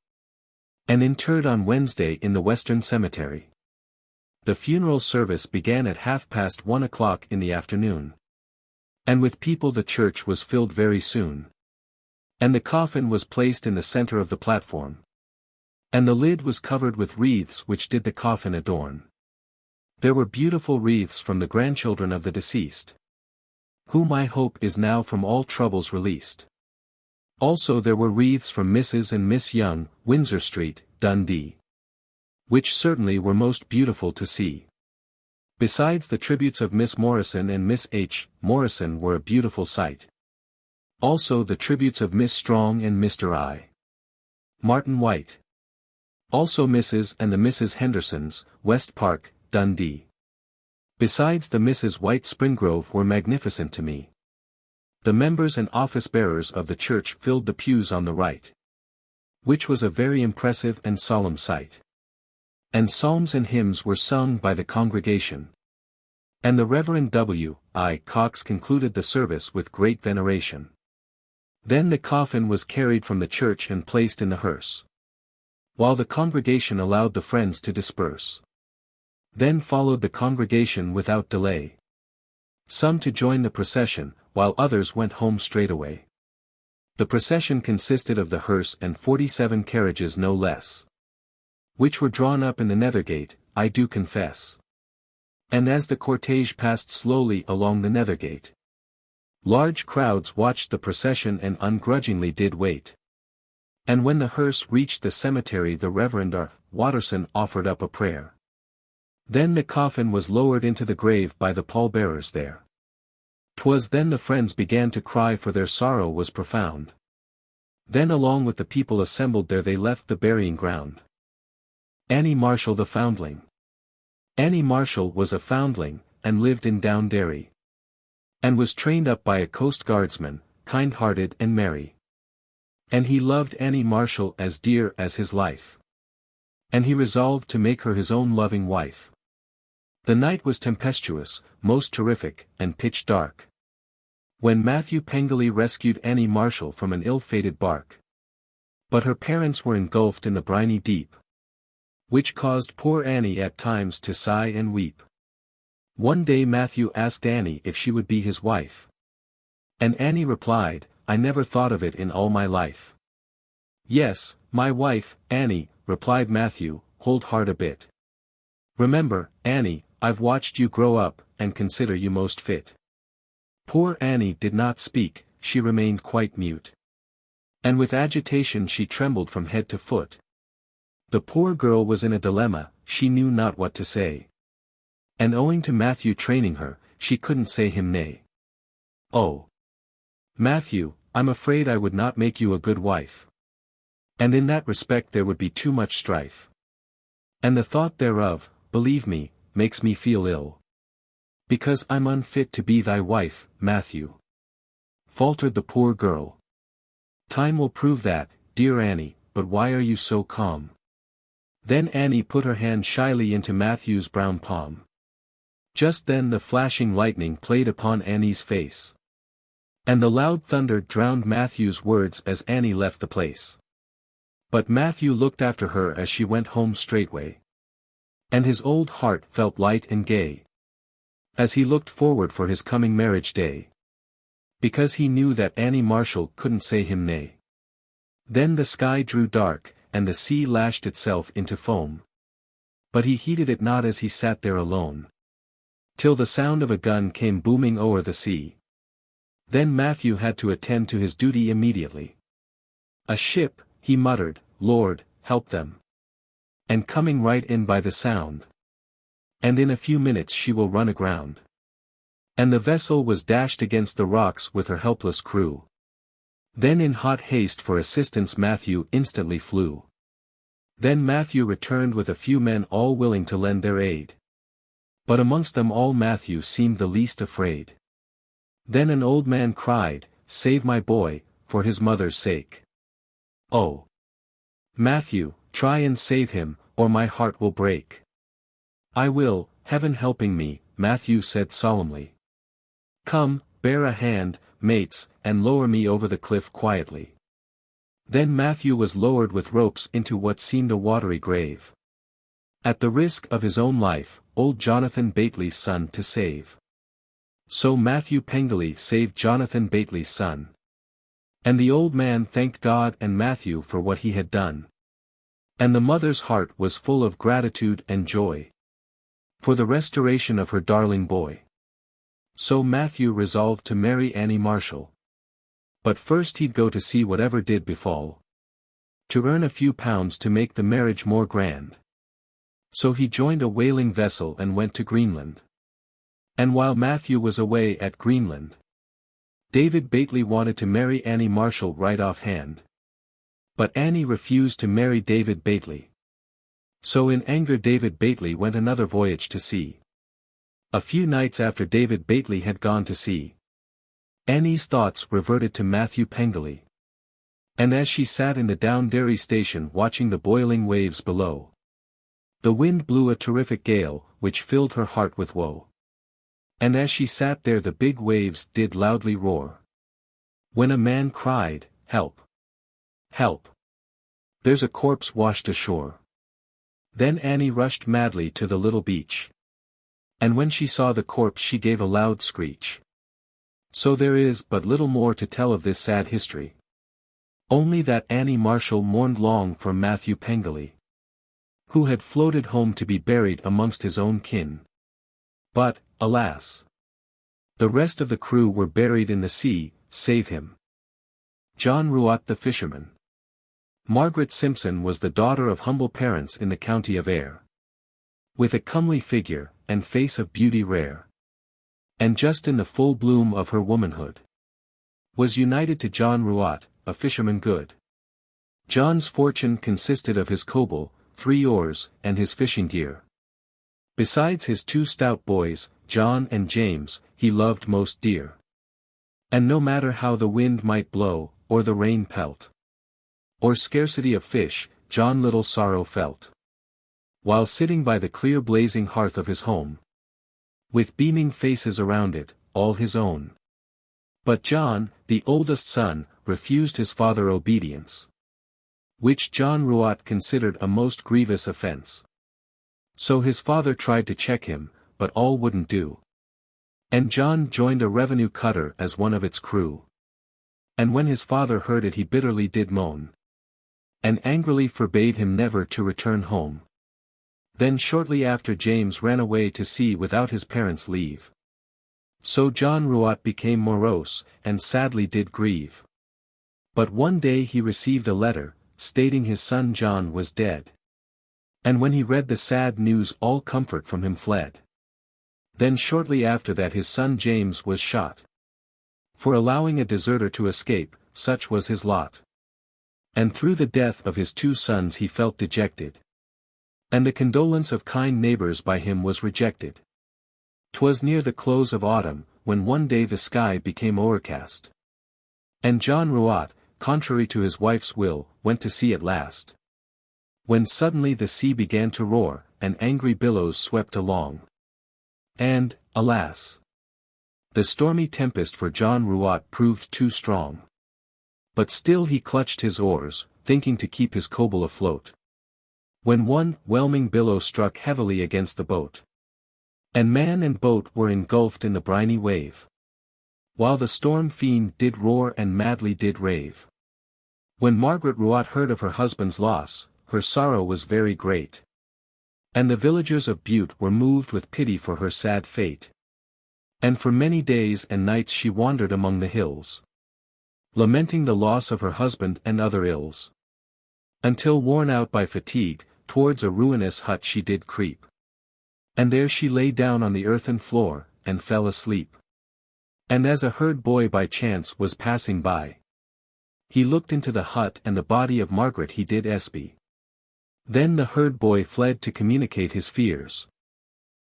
and interred on Wednesday in the Western Cemetery. The funeral service began at 1:30 in the afternoon, and with people the church was filled very soon. And the coffin was placed in the center of the platform, and the lid was covered with wreaths which did the coffin adorn. There were beautiful wreaths from the grandchildren of the deceased, whom I hope is now from all troubles released. Also there were wreaths from Mrs. and Miss Young, Windsor Street, Dundee, which certainly were most beautiful to see. Besides the tributes of Miss Morrison and Miss H. Morrison were a beautiful sight. Also the tributes of Miss Strong and Mr. I. Martin White. Also Mrs. and the Mrs. Hendersons, West Park, Dundee. Besides the Mrs. White Springrove were magnificent to me. The members and office-bearers of the church filled the pews on the right, which was a very impressive and solemn sight. And psalms and hymns were sung by the congregation. And the Reverend W. I. Cox concluded the service with great veneration. Then the coffin was carried from the church and placed in the hearse, while the congregation allowed the friends to disperse. Then followed the congregation without delay, some to join the procession, while others went home straightaway. The procession consisted of the hearse and 47 carriages no less, which were drawn up in the Nethergate, I do confess. And as the cortege passed slowly along the Nethergate, large crowds watched the procession and ungrudgingly did wait. And when the hearse reached the cemetery the Reverend R. Watterson offered up a prayer. Then the coffin was lowered into the grave by the pallbearers there. 'Twas then the friends began to cry for their sorrow was profound. Then along with the people assembled there they left the burying ground. Annie Marshall the Foundling. Annie Marshall was a foundling, and lived in Downderry. And was trained up by a coast guardsman, kind-hearted and merry. And he loved Annie Marshall as dear as his life. And he resolved to make her his own loving wife. The night was tempestuous, most terrific, and pitch dark, when Matthew Pengelly rescued Annie Marshall from an ill-fated bark. But her parents were engulfed in the briny deep, which caused poor Annie at times to sigh and weep. One day Matthew asked Annie if she would be his wife. And Annie replied, "I never thought of it in all my life." "Yes, my wife, Annie," replied Matthew, "hold hard a bit. Remember, Annie, I've watched you grow up, and consider you most fit." Poor Annie did not speak, she remained quite mute. And with agitation she trembled from head to foot. The poor girl was in a dilemma, she knew not what to say. And owing to Matthew training her, she couldn't say him nay. "Oh, Matthew, I'm afraid I would not make you a good wife. And in that respect there would be too much strife. And the thought thereof, believe me, makes me feel ill. Because I'm unfit to be thy wife, Matthew," faltered the poor girl. "Time will prove that, dear Annie, but why are you so calm?" Then Annie put her hand shyly into Matthew's brown palm. Just then the flashing lightning played upon Annie's face. And the loud thunder drowned Matthew's words as Annie left the place. But Matthew looked after her as she went home straightway. And his old heart felt light and gay, as he looked forward for his coming marriage day. Because he knew that Annie Marshall couldn't say him nay. Then the sky drew dark, and the sea lashed itself into foam. But he heeded it not as he sat there alone, till the sound of a gun came booming o'er the sea. Then Matthew had to attend to his duty immediately. "A ship," he muttered, "Lord, help them. And coming right in by the sound. And in a few minutes she will run aground." And the vessel was dashed against the rocks with her helpless crew. Then in hot haste for assistance Matthew instantly flew. Then Matthew returned with a few men all willing to lend their aid. But amongst them all Matthew seemed the least afraid. Then an old man cried, "Save my boy, for his mother's sake." "Oh, Matthew, try and save him, or my heart will break." "I will, heaven helping me," Matthew said solemnly. "Come, bear a hand, mates, and lower me over the cliff quietly." Then Matthew was lowered with ropes into what seemed a watery grave, at the risk of his own life, old Jonathan Bately's son to save. So Matthew Pengelly saved Jonathan Bately's son. And the old man thanked God and Matthew for what he had done. And the mother's heart was full of gratitude and joy for the restoration of her darling boy. So Matthew resolved to marry Annie Marshall. But first he'd go to sea whatever did befall, to earn a few pounds to make the marriage more grand. So he joined a whaling vessel and went to Greenland. And while Matthew was away at Greenland, David Bately wanted to marry Annie Marshall right off hand. But Annie refused to marry David Bately. So in anger David Bately went another voyage to sea. A few nights after David Bately had gone to sea, Annie's thoughts reverted to Matthew Pengelly. And as she sat in the Downderry station watching the boiling waves below, the wind blew a terrific gale, which filled her heart with woe. And as she sat there the big waves did loudly roar, when a man cried, "Help! Help! There's a corpse washed ashore." Then Annie rushed madly to the little beach. And when she saw the corpse she gave a loud screech. So there is but little more to tell of this sad history. Only that Annie Marshall mourned long for Matthew Pengelly, who had floated home to be buried amongst his own kin. But, alas! The rest of the crew were buried in the sea, save him. John Ruat the fisherman. Margaret Simpson was the daughter of humble parents in the county of Ayr, with a comely figure, and face of beauty rare, and just in the full bloom of her womanhood, was united to John Ruat, a fisherman good. John's fortune consisted of his coble, 3 oars, and his fishing gear. Besides his 2 stout boys, John and James, he loved most dear. And no matter how the wind might blow, or the rain pelt, or scarcity of fish, John little sorrow felt. While sitting by the clear blazing hearth of his home, with beaming faces around it, all his own. But John, the oldest son, refused his father obedience, which John Ruat considered a most grievous offence. So his father tried to check him, but all wouldn't do. And John joined a revenue cutter as one of its crew. And when his father heard it he bitterly did moan, and angrily forbade him never to return home. Then shortly after James ran away to sea without his parents' leave. So John Ruat became morose, and sadly did grieve. But one day he received a letter, stating his son John was dead. And when he read the sad news all comfort from him fled. Then shortly after that his son James was shot, for allowing a deserter to escape, such was his lot. And through the death of his 2 sons he felt dejected, and the condolence of kind neighbors by him was rejected. 'Twas near the close of autumn, when one day the sky became overcast. And John Ruat, contrary to his wife's will, went to sea at last. When suddenly the sea began to roar, and angry billows swept along. And, alas! The stormy tempest for John Ruat proved too strong. But still he clutched his oars, thinking to keep his coble afloat. When one whelming billow struck heavily against the boat, and man and boat were engulfed in the briny wave, while the storm fiend did roar and madly did rave. When Margaret Ruat heard of her husband's loss, her sorrow was very great. And the villagers of Bute were moved with pity for her sad fate. And for many days and nights she wandered among the hills, lamenting the loss of her husband and other ills. Until worn out by fatigue, towards a ruinous hut she did creep. And there she lay down on the earthen floor, and fell asleep. And as a herd boy by chance was passing by, he looked into the hut and the body of Margaret he did espy. Then the herd boy fled to communicate his fears.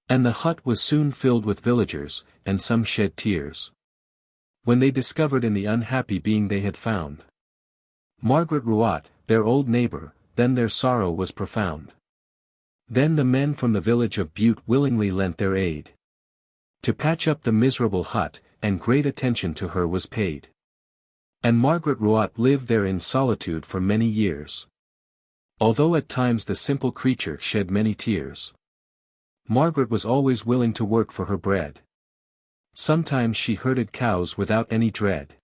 And the hut was soon filled with villagers, and some shed tears, when they discovered in the unhappy being they had found Margaret Ruat, their old neighbor. Then their sorrow was profound. Then the men from the village of Bute willingly lent their aid to patch up the miserable hut, and great attention to her was paid. And Margaret Ruat lived there in solitude for many years. Although at times the simple creature shed many tears, Margaret was always willing to work for her bread. Sometimes she herded cows without any dread.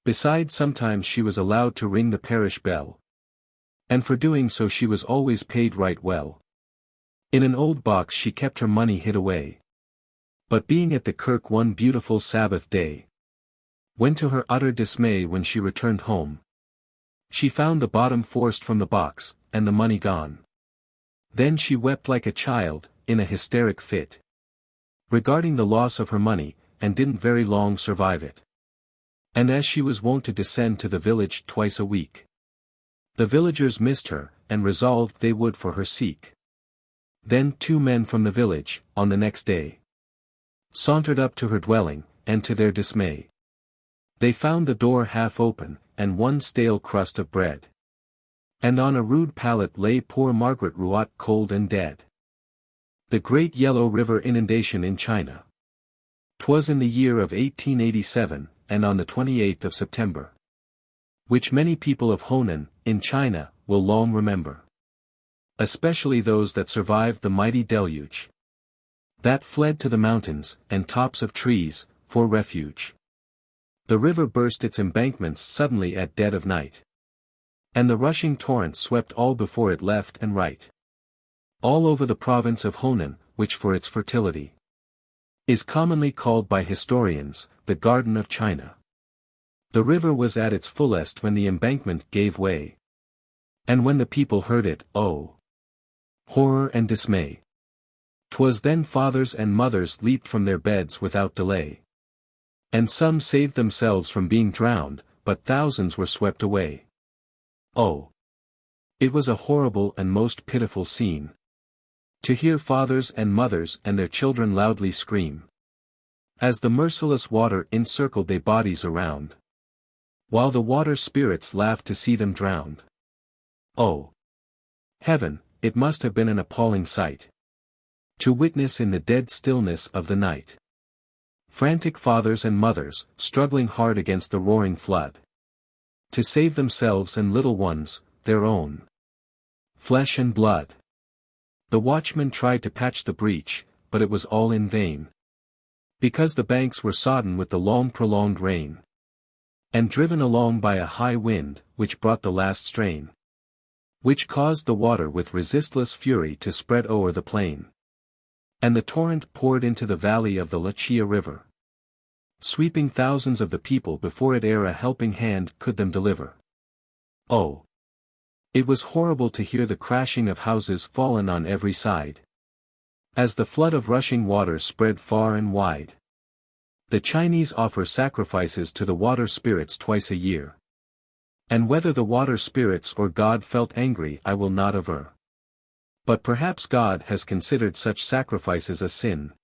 Besides, sometimes she was allowed to ring the parish bell. And for doing so she was always paid right well. In an old box she kept her money hid away. But being at the kirk one beautiful Sabbath day, when to her utter dismay when she returned home, she found the bottom forced from the box, and the money gone. Then she wept like a child, in a hysteric fit, regarding the loss of her money, and didn't very long survive it. And as she was wont to descend to the village twice a week, the villagers missed her, and resolved they would for her seek. Then 2 men from the village, on the next day, sauntered up to her dwelling, and to their dismay, they found the door half open, and one stale crust of bread. And on a rude pallet lay poor Margaret Ruat cold and dead. The Great Yellow River Inundation in China. 'Twas in the year of 1887, and on the 28th of September. Which many people of Honan, in China, will long remember. Especially those that survived the mighty deluge, that fled to the mountains, and tops of trees, for refuge. The river burst its embankments suddenly at dead of night, and the rushing torrent swept all before it left and right. All over the province of Honan, which for its fertility is commonly called by historians, the Garden of China. The river was at its fullest when the embankment gave way. And when the people heard it, oh! Horror and dismay. 'Twas then fathers and mothers leaped from their beds without delay. And some saved themselves from being drowned, but thousands were swept away. Oh! It was a horrible and most pitiful scene. To hear fathers and mothers and their children loudly scream, as the merciless water encircled their bodies around, while the water spirits laughed to see them drowned. Oh! Heaven, it must have been an appalling sight to witness in the dead stillness of the night. Frantic fathers and mothers, struggling hard against the roaring flood, to save themselves and little ones, their own flesh and blood. The watchmen tried to patch the breach, but it was all in vain, because the banks were sodden with the long-prolonged rain, and driven along by a high wind, which brought the last strain, which caused the water with resistless fury to spread o'er the plain. And the torrent poured into the valley of the Lucia river, sweeping thousands of the people before it ere a helping hand could them deliver. Oh! It was horrible to hear the crashing of houses fallen on every side, as the flood of rushing water spread far and wide. The Chinese offer sacrifices to the water spirits twice a year, and whether the water spirits or God felt angry I will not aver. But perhaps God has considered such sacrifices a sin,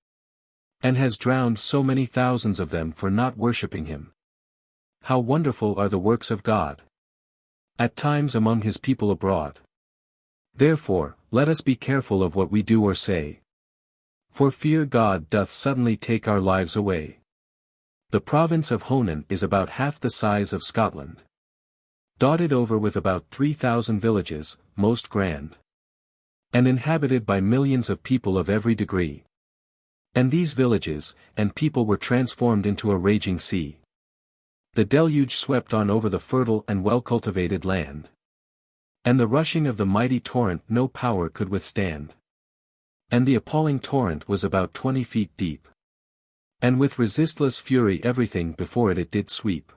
and has drowned so many thousands of them for not worshipping him. How wonderful are the works of God, at times among his people abroad. Therefore, let us be careful of what we do or say, for fear God doth suddenly take our lives away. The province of Honan is about half the size of Scotland, dotted over with about 3,000 villages, most grand, and inhabited by millions of people of every degree. And these villages and people were transformed into a raging sea. The deluge swept on over the fertile and well-cultivated land, and the rushing of the mighty torrent no power could withstand. And the appalling torrent was about 20 feet deep, and with resistless fury everything before it did sweep.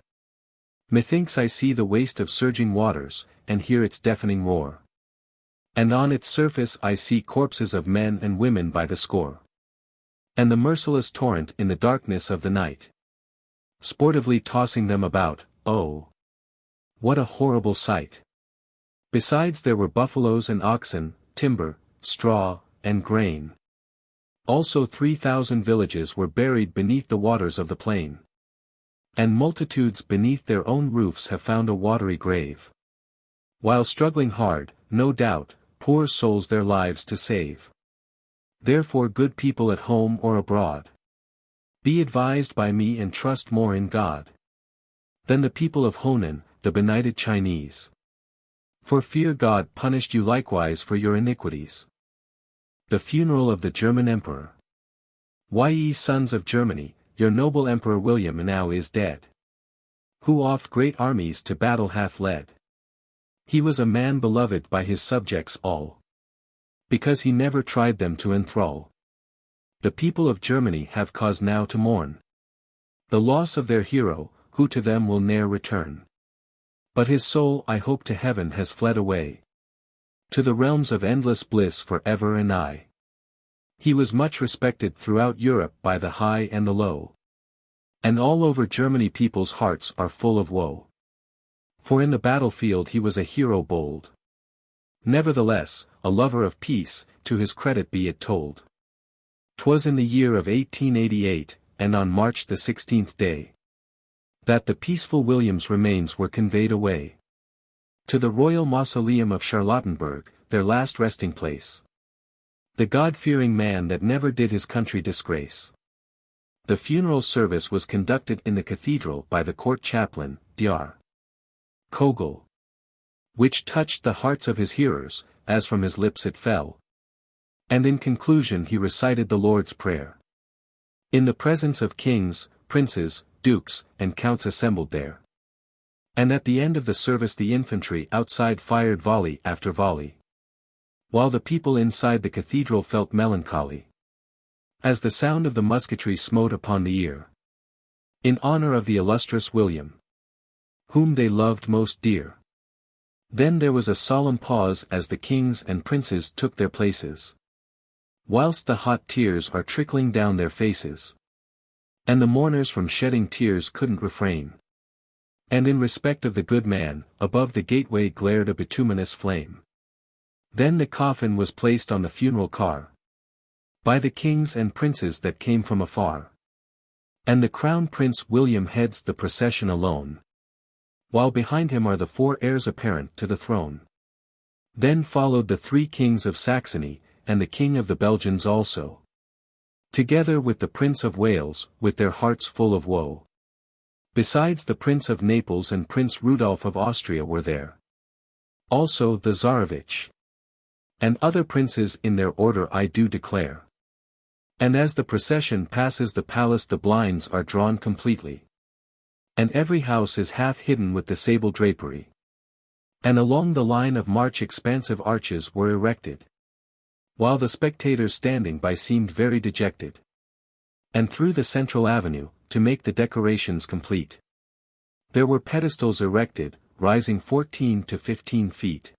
Methinks I see the waste of surging waters, and hear its deafening roar. And on its surface I see corpses of men and women by the score, and the merciless torrent in the darkness of the night, sportively tossing them about. Oh! What a horrible sight! Besides there were buffaloes and oxen, timber, straw, and grain. Also 3,000 villages were buried beneath the waters of the plain, and multitudes beneath their own roofs have found a watery grave, while struggling hard, no doubt, poor souls their lives to save. Therefore good people at home or abroad, be advised by me and trust more in God than the people of Honan, the benighted Chinese. For fear God punished you likewise for your iniquities. The funeral of the German Emperor. Why ye sons of Germany, your noble Emperor William now is dead, who oft great armies to battle hath led. He was a man beloved by his subjects all, because he never tried them to enthrall. The people of Germany have cause now to mourn the loss of their hero, who to them will ne'er return. But his soul I hope to heaven has fled away, to the realms of endless bliss for ever and aye. He was much respected throughout Europe by the high and the low, and all over Germany people's hearts are full of woe. For in the battlefield he was a hero bold. Nevertheless, a lover of peace, to his credit be it told. 'Twas in the year of 1888, and on March the 16th day, that the peaceful William's remains were conveyed away to the royal mausoleum of Charlottenburg, their last resting place. The God-fearing man that never did his country disgrace. The funeral service was conducted in the cathedral by the court chaplain, Dr. Kogel, which touched the hearts of his hearers, as from his lips it fell. And in conclusion he recited the Lord's Prayer, in the presence of kings, princes, dukes, and counts assembled there. And at the end of the service the infantry outside fired volley after volley, while the people inside the cathedral felt melancholy, as the sound of the musketry smote upon the ear, in honor of the illustrious William, whom they loved most dear. Then there was a solemn pause as the kings and princes took their places, whilst the hot tears are trickling down their faces, and the mourners from shedding tears couldn't refrain. And in respect of the good man, above the gateway glared a bituminous flame. Then the coffin was placed on the funeral car, by the kings and princes that came from afar. And the crown prince William heads the procession alone, while behind him are the 4 heirs apparent to the throne. Then followed the 3 kings of Saxony, and the king of the Belgians also, together with the Prince of Wales, with their hearts full of woe. Besides the Prince of Naples and Prince Rudolph of Austria were there. Also the Tsarevich. And other princes in their order I do declare. And as the procession passes the palace the blinds are drawn completely. And every house is half hidden with the sable drapery. And along the line of march expansive arches were erected, while the spectators standing by seemed very dejected. And through the central avenue, to make the decorations complete, there were pedestals erected, rising 14 to 15 feet.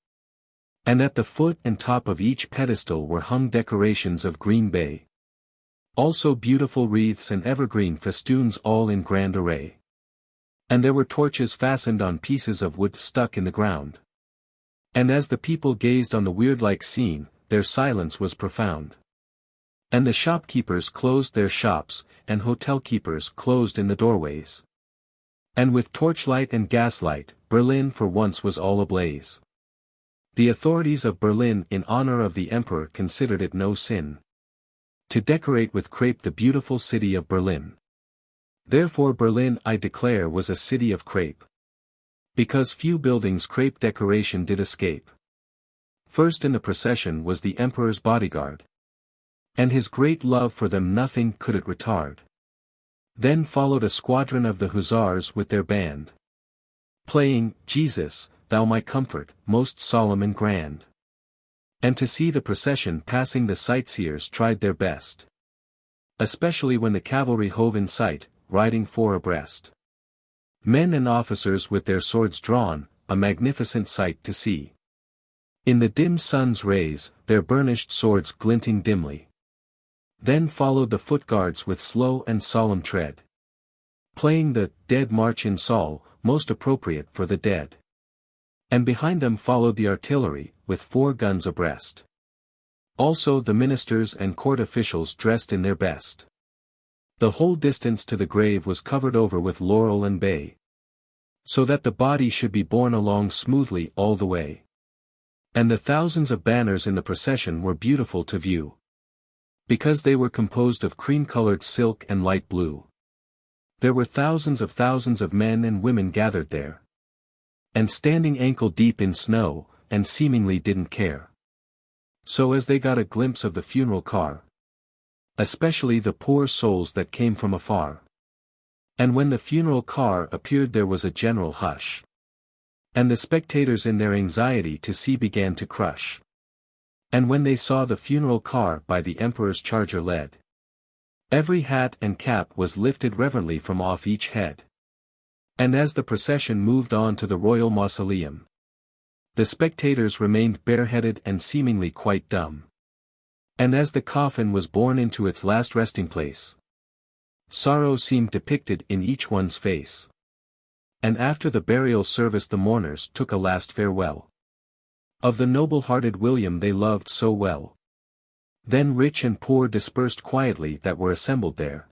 And at the foot and top of each pedestal were hung decorations of green bay. Also beautiful wreaths and evergreen festoons all in grand array. And there were torches fastened on pieces of wood stuck in the ground. And as the people gazed on the weird-like scene, their silence was profound. And the shopkeepers closed their shops, and hotel keepers closed in the doorways. And with torchlight and gaslight, Berlin for once was all ablaze. The authorities of Berlin in honor of the emperor considered it no sin to decorate with crepe the beautiful city of Berlin. Therefore Berlin I declare was a city of crepe, because few buildings crepe decoration did escape. First in the procession was the emperor's bodyguard, and his great love for them nothing could it retard. Then followed a squadron of the hussars with their band, playing, Jesus, Thou my comfort, most solemn and grand. And to see the procession passing the sightseers tried their best, especially when the cavalry hove in sight, riding 4 abreast. Men and officers with their swords drawn, a magnificent sight to see. In the dim sun's rays, their burnished swords glinting dimly. Then followed the footguards with slow and solemn tread, playing the Dead March in Saul, most appropriate for the dead. And behind them followed the artillery, with 4 guns abreast. Also the ministers and court officials dressed in their best. The whole distance to the grave was covered over with laurel and bay, so that the body should be borne along smoothly all the way. And the thousands of banners in the procession were beautiful to view, because they were composed of cream-colored silk and light blue. There were thousands of men and women gathered there, and standing ankle-deep in snow, and seemingly didn't care. So as they got a glimpse of the funeral car, especially the poor souls that came from afar. And when the funeral car appeared there was a general hush, and the spectators in their anxiety to see began to crush. And when they saw the funeral car by the emperor's charger led, every hat and cap was lifted reverently from off each head. And as the procession moved on to the royal mausoleum, the spectators remained bareheaded and seemingly quite dumb. And as the coffin was borne into its last resting place, sorrow seemed depicted in each one's face. And after the burial service the mourners took a last farewell of the noble-hearted William they loved so well. Then rich and poor dispersed quietly that were assembled there,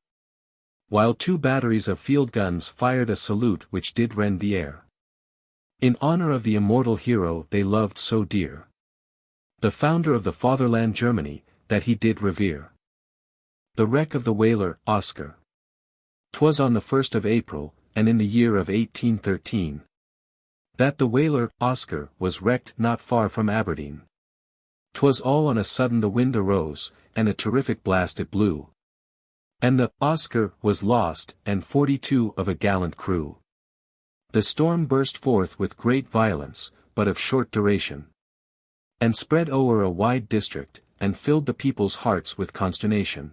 while 2 batteries of field guns fired a salute which did rend the air, in honor of the immortal hero they loved so dear, the founder of the fatherland Germany, that he did revere. The wreck of the whaler, Oscar. 'Twas on the 1st of April, and in the year of 1813, that the whaler, Oscar, was wrecked not far from Aberdeen. 'Twas all on a sudden the wind arose, and a terrific blast it blew, and the Oscar was lost, and 42 of a gallant crew. The storm burst forth with great violence, but of short duration, and spread o'er a wide district, and filled the people's hearts with consternation.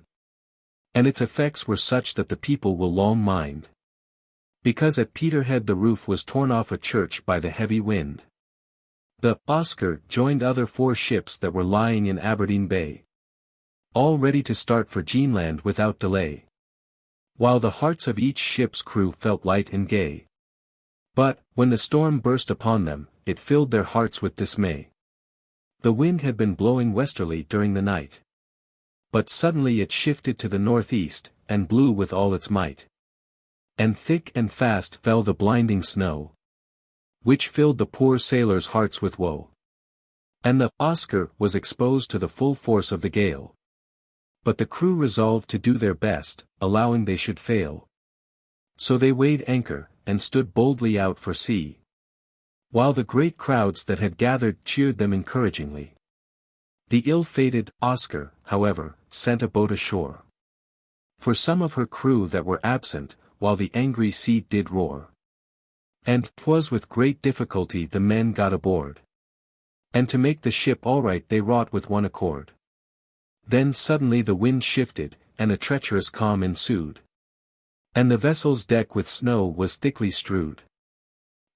And its effects were such that the people will long mind, because at Peterhead the roof was torn off a church by the heavy wind. The Oscar joined other 4 ships that were lying in Aberdeen Bay, all ready to start for Greenland without delay, while the hearts of each ship's crew felt light and gay. But, when the storm burst upon them, it filled their hearts with dismay. The wind had been blowing westerly during the night. But suddenly it shifted to the northeast, and blew with all its might. And thick and fast fell the blinding snow, which filled the poor sailors' hearts with woe. And the Oscar was exposed to the full force of the gale. But the crew resolved to do their best, allowing they should fail. So they weighed anchor, and stood boldly out for sea, while the great crowds that had gathered cheered them encouragingly. The ill-fated Oscar, however, sent a boat ashore for some of her crew that were absent, while the angry sea did roar. And 'twas with great difficulty the men got aboard. And to make the ship all right they wrought with one accord. Then suddenly the wind shifted, and a treacherous calm ensued. And the vessel's deck with snow was thickly strewed.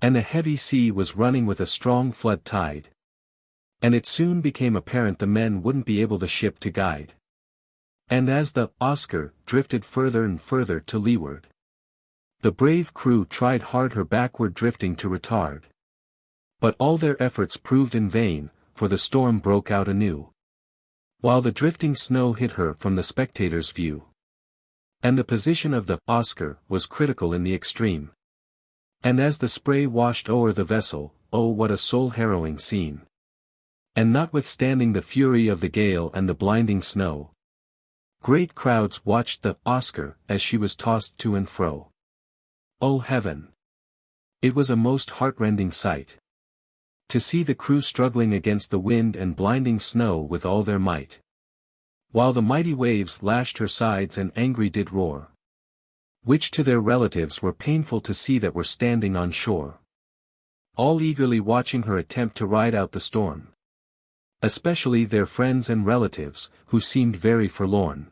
And the heavy sea was running with a strong flood tide. And it soon became apparent the men wouldn't be able the ship to guide. And as the Oscar drifted further and further to leeward, the brave crew tried hard her backward drifting to retard. But all their efforts proved in vain, for the storm broke out anew, while the drifting snow hid her from the spectators' view. And the position of the Oscar was critical in the extreme. And as the spray washed o'er the vessel, oh what a soul-harrowing scene! And notwithstanding the fury of the gale and the blinding snow, great crowds watched the Oscar as she was tossed to and fro. Oh heaven! It was a most heartrending sight, to see the crew struggling against the wind and blinding snow with all their might, while the mighty waves lashed her sides and angry did roar, which to their relatives were painful to see that were standing on shore, all eagerly watching her attempt to ride out the storm. Especially their friends and relatives, who seemed very forlorn,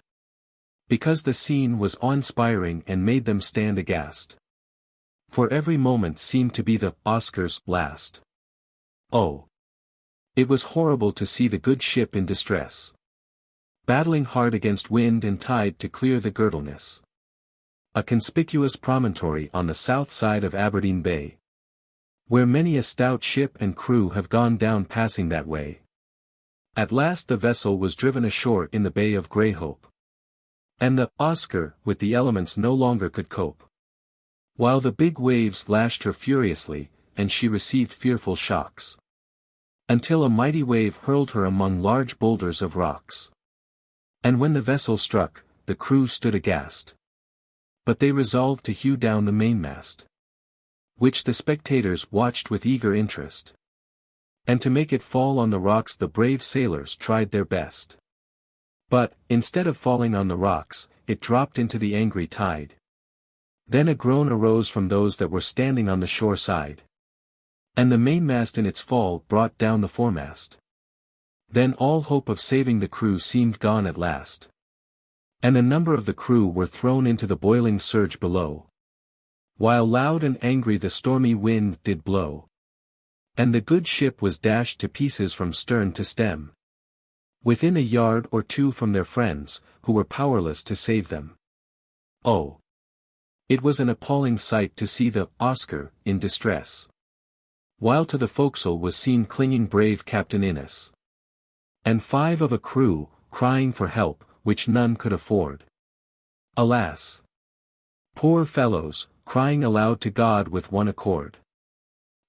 because the scene was awe-inspiring and made them stand aghast. For every moment seemed to be the Oscar's last. Oh! It was horrible to see the good ship in distress, battling hard against wind and tide to clear the Girdleness, a conspicuous promontory on the south side of Aberdeen Bay, where many a stout ship and crew have gone down passing that way. At last the vessel was driven ashore in the Bay of Greyhope, and the Oscar with the elements no longer could cope, while the big waves lashed her furiously, and she received fearful shocks, until a mighty wave hurled her among large boulders of rocks. And when the vessel struck, the crew stood aghast. But they resolved to hew down the mainmast, which the spectators watched with eager interest. And to make it fall on the rocks the brave sailors tried their best. But, instead of falling on the rocks, it dropped into the angry tide. Then a groan arose from those that were standing on the shore side, and the mainmast in its fall brought down the foremast. Then all hope of saving the crew seemed gone at last, and a number of the crew were thrown into the boiling surge below, while loud and angry the stormy wind did blow. And the good ship was dashed to pieces from stern to stem, within a yard or two from their friends, who were powerless to save them. Oh! It was an appalling sight to see the Oscar in distress, while to the forecastle was seen clinging brave Captain Innes, and 5 of a crew, crying for help, which none could afford. Alas! Poor fellows, crying aloud to God with one accord.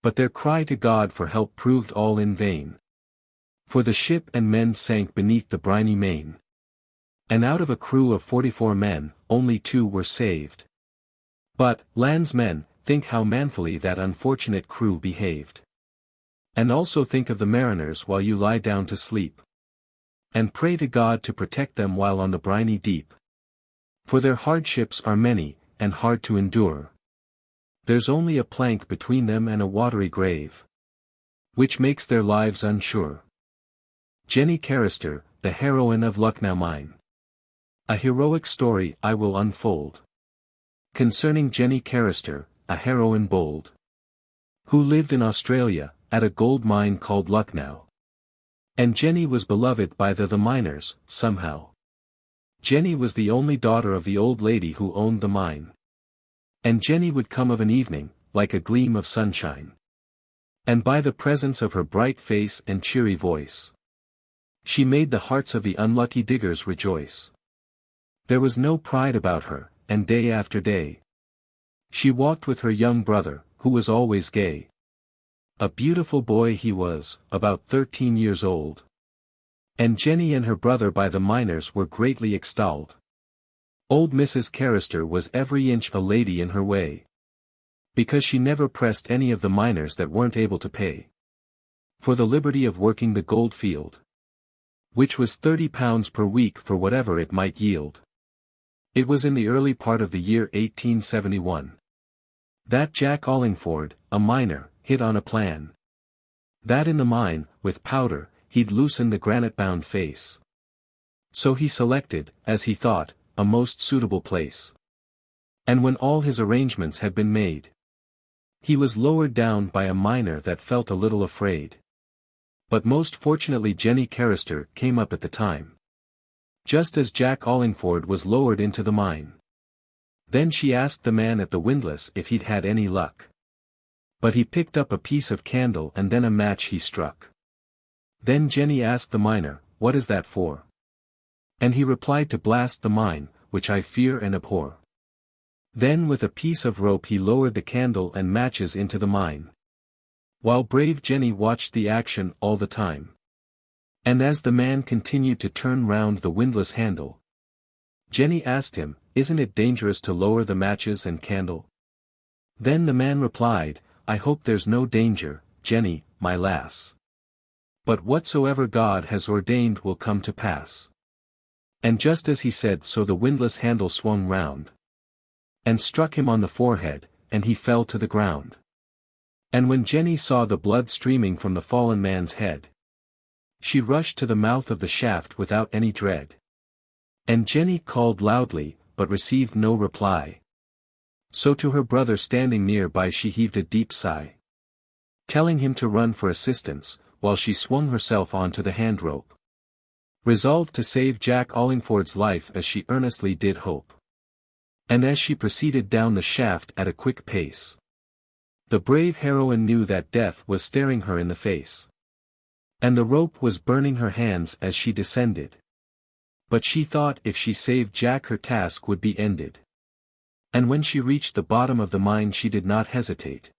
But their cry to God for help proved all in vain, for the ship and men sank beneath the briny main, and out of a crew of 44 men, only 2 were saved. But, landsmen, think how manfully that unfortunate crew behaved. And also think of the mariners while you lie down to sleep, and pray to God to protect them while on the briny deep. For their hardships are many, and hard to endure. There's only a plank between them and a watery grave, which makes their lives unsure. Jenny Carrister, the heroine of Loch Ness. A heroic story I will unfold, concerning Jenny Carrister, a heroine bold, who lived in Australia, at a gold mine called Loch Ness. And Jenny was beloved by the miners, somehow. Jenny was the only daughter of the old lady who owned the mine. And Jenny would come of an evening, like a gleam of sunshine. And by the presence of her bright face and cheery voice, she made the hearts of the unlucky diggers rejoice. There was no pride about her, and day after day she walked with her young brother, who was always gay. A beautiful boy he was, about 13 years old. And Jenny and her brother by the miners were greatly extolled. Old Mrs. Carrister was every inch a lady in her way, because she never pressed any of the miners that weren't able to pay for the liberty of working the gold field, which was £30 per week for whatever it might yield. It was in the early part of the year 1871 that Jack Ollingford, a miner, hit on a plan. That in the mine, with powder, he'd loosen the granite-bound face. So he selected, as he thought, a most suitable place. And when all his arrangements had been made, he was lowered down by a miner that felt a little afraid. But most fortunately Jenny Carrister came up at the time, just as Jack Ollingford was lowered into the mine. Then she asked the man at the windlass if he'd had any luck. But he picked up a piece of candle and then a match he struck. Then Jenny asked the miner, "What is that for?" And he replied, "To blast the mine, which I fear and abhor." Then with a piece of rope he lowered the candle and matches into the mine, while brave Jenny watched the action all the time. And as the man continued to turn round the windlass handle, Jenny asked him, "Isn't it dangerous to lower the matches and candle?" Then the man replied, "I hope there's no danger, Jenny, my lass. But whatsoever God has ordained will come to pass." And just as he said so the windlass handle swung round, and struck him on the forehead, and he fell to the ground. And when Jenny saw the blood streaming from the fallen man's head, she rushed to the mouth of the shaft without any dread. And Jenny called loudly, but received no reply. So to her brother standing near by she heaved a deep sigh, telling him to run for assistance, while she swung herself onto the hand rope, resolved to save Jack Ollingford's life as she earnestly did hope. And as she proceeded down the shaft at a quick pace, the brave heroine knew that death was staring her in the face, and the rope was burning her hands as she descended. But she thought if she saved Jack her task would be ended. And when she reached the bottom of the mine she did not hesitate,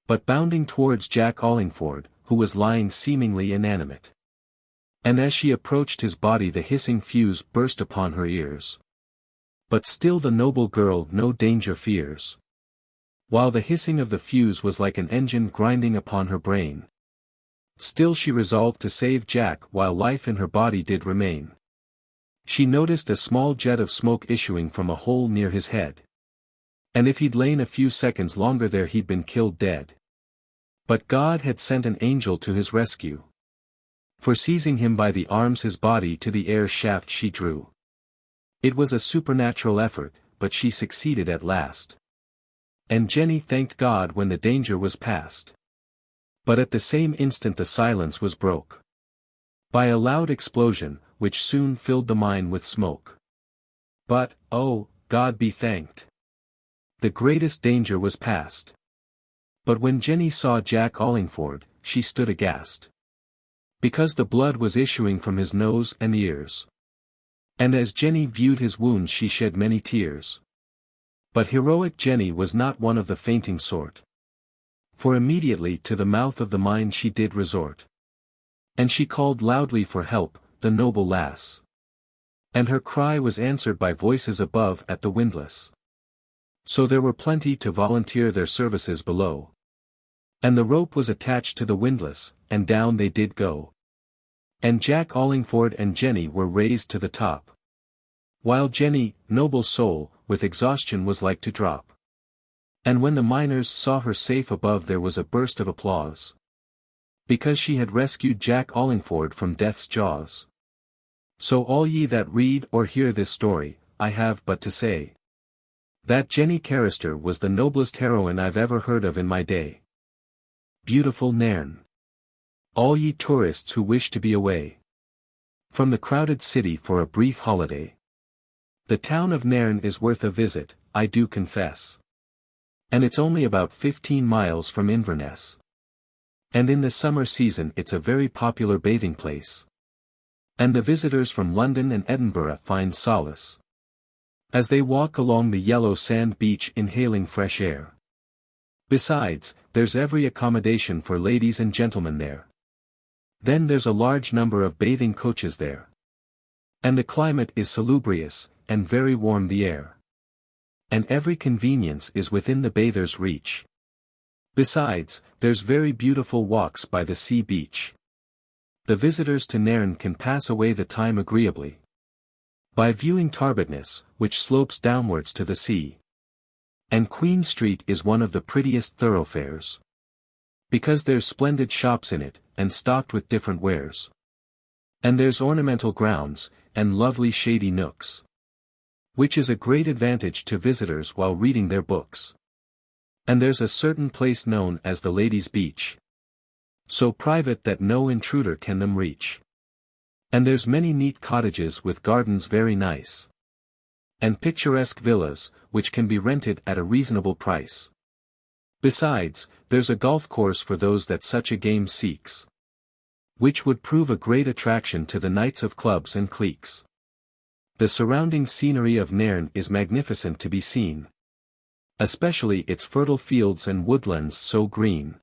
but bounding towards Jack Ollingford, who was lying seemingly inanimate. And as she approached his body the hissing fuse burst upon her ears. But still the noble girl no danger fears, while the hissing of the fuse was like an engine grinding upon her brain. Still she resolved to save Jack while life in her body did remain. She noticed a small jet of smoke issuing from a hole near his head. And if he'd lain a few seconds longer there he'd been killed dead. But God had sent an angel to his rescue. For seizing him by the arms his body to the air shaft she drew. It was a supernatural effort, but she succeeded at last. And Jenny thanked God when the danger was past. But at the same instant the silence was broke by a loud explosion, which soon filled the mine with smoke. But, oh, God be thanked! The greatest danger was past. But when Jenny saw Jack Ollingford, she stood aghast, because the blood was issuing from his nose and ears. And as Jenny viewed his wounds she shed many tears. But heroic Jenny was not one of the fainting sort. For immediately to the mouth of the mine she did resort. And she called loudly for help, the noble lass. And her cry was answered by voices above at the windlass. So there were plenty to volunteer their services below. And the rope was attached to the windlass, and down they did go. And Jack Ollingford and Jenny were raised to the top. While Jenny, noble soul, with exhaustion was like to drop. And when the miners saw her safe above there was a burst of applause, because she had rescued Jack Ollingford from death's jaws. So all ye that read or hear this story, I have but to say, that Jenny Carrister was the noblest heroine I've ever heard of in my day. Beautiful Nairn. All ye tourists who wish to be away from the crowded city for a brief holiday. The town of Nairn is worth a visit, I do confess. And it's only about 15 miles from Inverness. And in the summer season it's a very popular bathing place. And the visitors from London and Edinburgh find solace as they walk along the yellow sand beach inhaling fresh air. Besides, there's every accommodation for ladies and gentlemen there. Then there's a large number of bathing coaches there. And the climate is salubrious, and very warm the air. And every convenience is within the bather's reach. Besides, there's very beautiful walks by the sea beach. The visitors to Nairn can pass away the time agreeably by viewing Tarbetness, which slopes downwards to the sea. And Queen Street is one of the prettiest thoroughfares, because there's splendid shops in it, and stocked with different wares. And there's ornamental grounds, and lovely shady nooks, which is a great advantage to visitors while reading their books. And there's a certain place known as the Ladies' Beach, so private that no intruder can them reach. And there's many neat cottages with gardens very nice, and picturesque villas, which can be rented at a reasonable price. Besides, there's a golf course for those that such a game seeks, which would prove a great attraction to the knights of clubs and cliques. The surrounding scenery of Nairn is magnificent to be seen, especially its fertile fields and woodlands so green.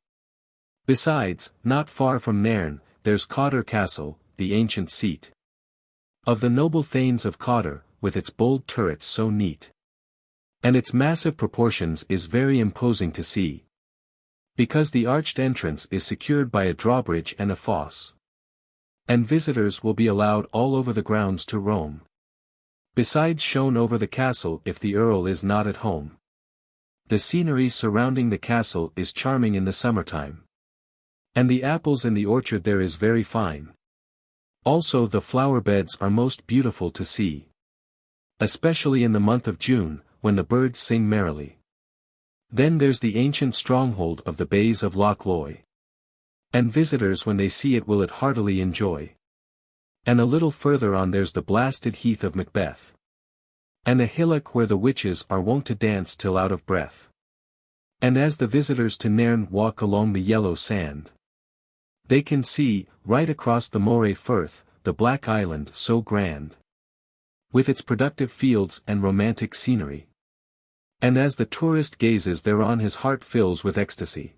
Besides, not far from Nairn, there's Cawdor Castle, the ancient seat of the noble Thanes of Cawdor, with its bold turrets so neat. And its massive proportions is very imposing to see, because the arched entrance is secured by a drawbridge and a fosse. And visitors will be allowed all over the grounds to roam, besides shown over the castle if the Earl is not at home. The scenery surrounding the castle is charming in the summertime, and the apples in the orchard there is very fine. Also the flower beds are most beautiful to see, especially in the month of June, when the birds sing merrily. Then there's the ancient stronghold of the Bays of Loch Loy, and visitors when they see it will it heartily enjoy. And a little further on there's the blasted heath of Macbeth, and a hillock where the witches are wont to dance till out of breath. And as the visitors to Nairn walk along the yellow sand, they can see, right across the Moray Firth, the Black Island so grand, with its productive fields and romantic scenery. And as the tourist gazes thereon his heart fills with ecstasy.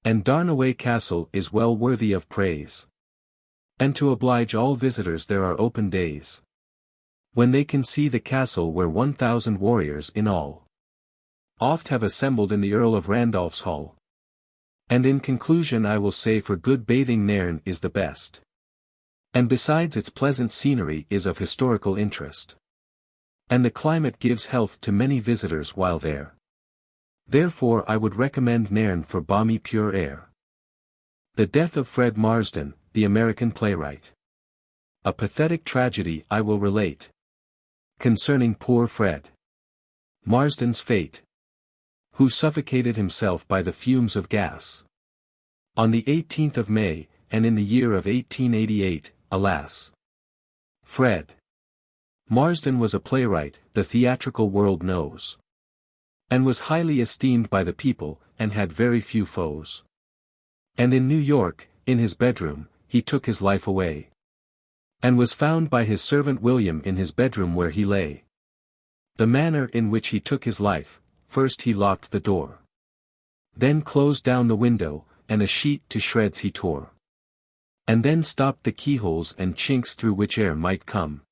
And Darnaway Castle is well worthy of praise. And to oblige all visitors there are open days, when they can see the castle where 1,000 warriors in all oft have assembled in the Earl of Randolph's hall. And in conclusion I will say for good bathing Nairn is the best. And besides its pleasant scenery is of historical interest. And the climate gives health to many visitors while there. Therefore I would recommend Nairn for balmy pure air. The Death of Fred Marsden, the American playwright. A pathetic tragedy I will relate, concerning poor Fred Marsden's fate, who suffocated himself by the fumes of gas, on the 18th of May, and in the year of 1888, alas. Fred Marsden was a playwright, the theatrical world knows, and was highly esteemed by the people, and had very few foes. And in New York, in his bedroom, he took his life away, and was found by his servant William in his bedroom where he lay. The manner in which he took his life: first he locked the door, then closed down the window, and a sheet to shreds he tore, and then stopped the keyholes and chinks through which air might come,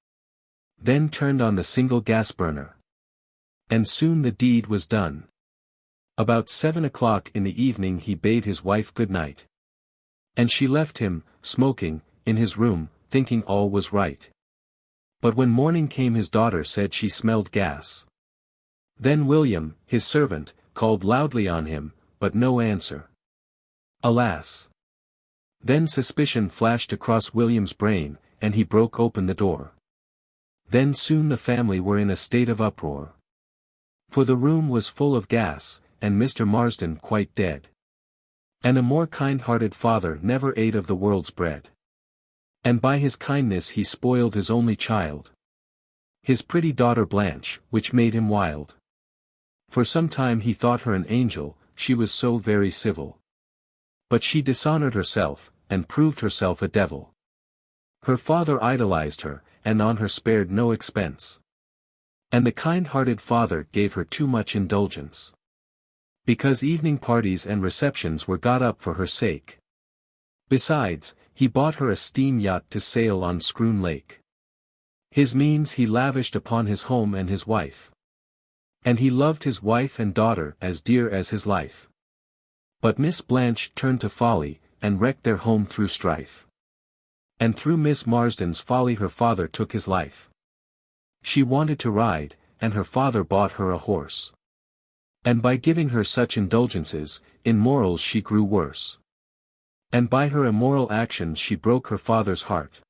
then turned on the single gas burner, and soon the deed was done. About 7 o'clock in the evening he bade his wife good night, and she left him, smoking, in his room, thinking all was right. But when morning came his daughter said she smelled gas. Then William, his servant, called loudly on him, but no answer. Alas! Then suspicion flashed across William's brain, and he broke open the door. Then soon the family were in a state of uproar, for the room was full of gas, and Mr. Marsden quite dead. And a more kind-hearted father never ate of the world's bread. And by his kindness he spoiled his only child, his pretty daughter Blanche, which made him wild. For some time he thought her an angel, she was so very civil. But she dishonored herself, and proved herself a devil. Her father idolized her, and on her spared no expense. And the kind-hearted father gave her too much indulgence. Because evening parties and receptions were got up for her sake. Besides, he bought her a steam yacht to sail on Scroon Lake. His means he lavished upon his home and his wife. And he loved his wife and daughter as dear as his life. But Miss Blanche turned to folly, and wrecked their home through strife. And through Miss Marsden's folly her father took his life. She wanted to ride, and her father bought her a horse. And by giving her such indulgences, in morals she grew worse. And by her immoral actions she broke her father's heart.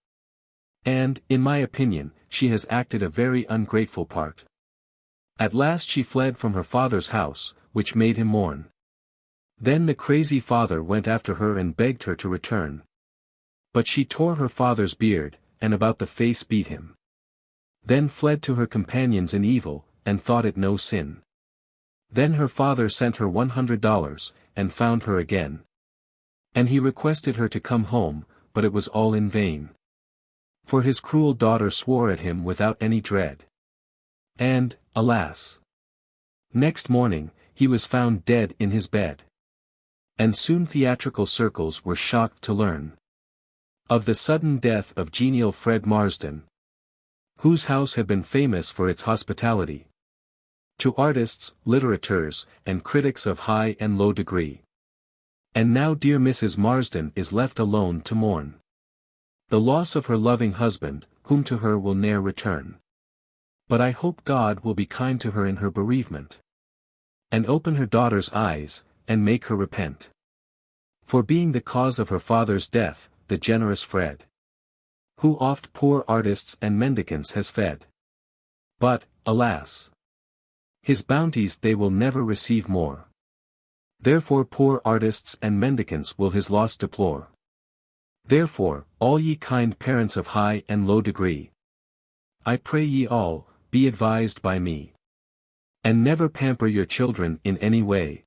And, in my opinion, she has acted a very ungrateful part. At last she fled from her father's house, which made him mourn. Then the crazy father went after her and begged her to return. But she tore her father's beard, and about the face beat him. Then fled to her companions in evil, and thought it no sin. Then her father sent her $100, and found her again. And he requested her to come home, but it was all in vain. For his cruel daughter swore at him without any dread. And, alas! Next morning, he was found dead in his bed. And soon theatrical circles were shocked to learn of the sudden death of genial Fred Marsden, whose house had been famous for its hospitality to artists, litterateurs, and critics of high and low degree. And now dear Mrs. Marsden is left alone to mourn the loss of her loving husband, whom to her will ne'er return. But I hope God will be kind to her in her bereavement, and open her daughter's eyes, and make her repent. For being the cause of her father's death, the generous Fred, who oft poor artists and mendicants has fed. But, alas! His bounties they will never receive more. Therefore poor artists and mendicants will his loss deplore. Therefore, all ye kind parents of high and low degree, I pray ye all, be advised by me. And never pamper your children in any way.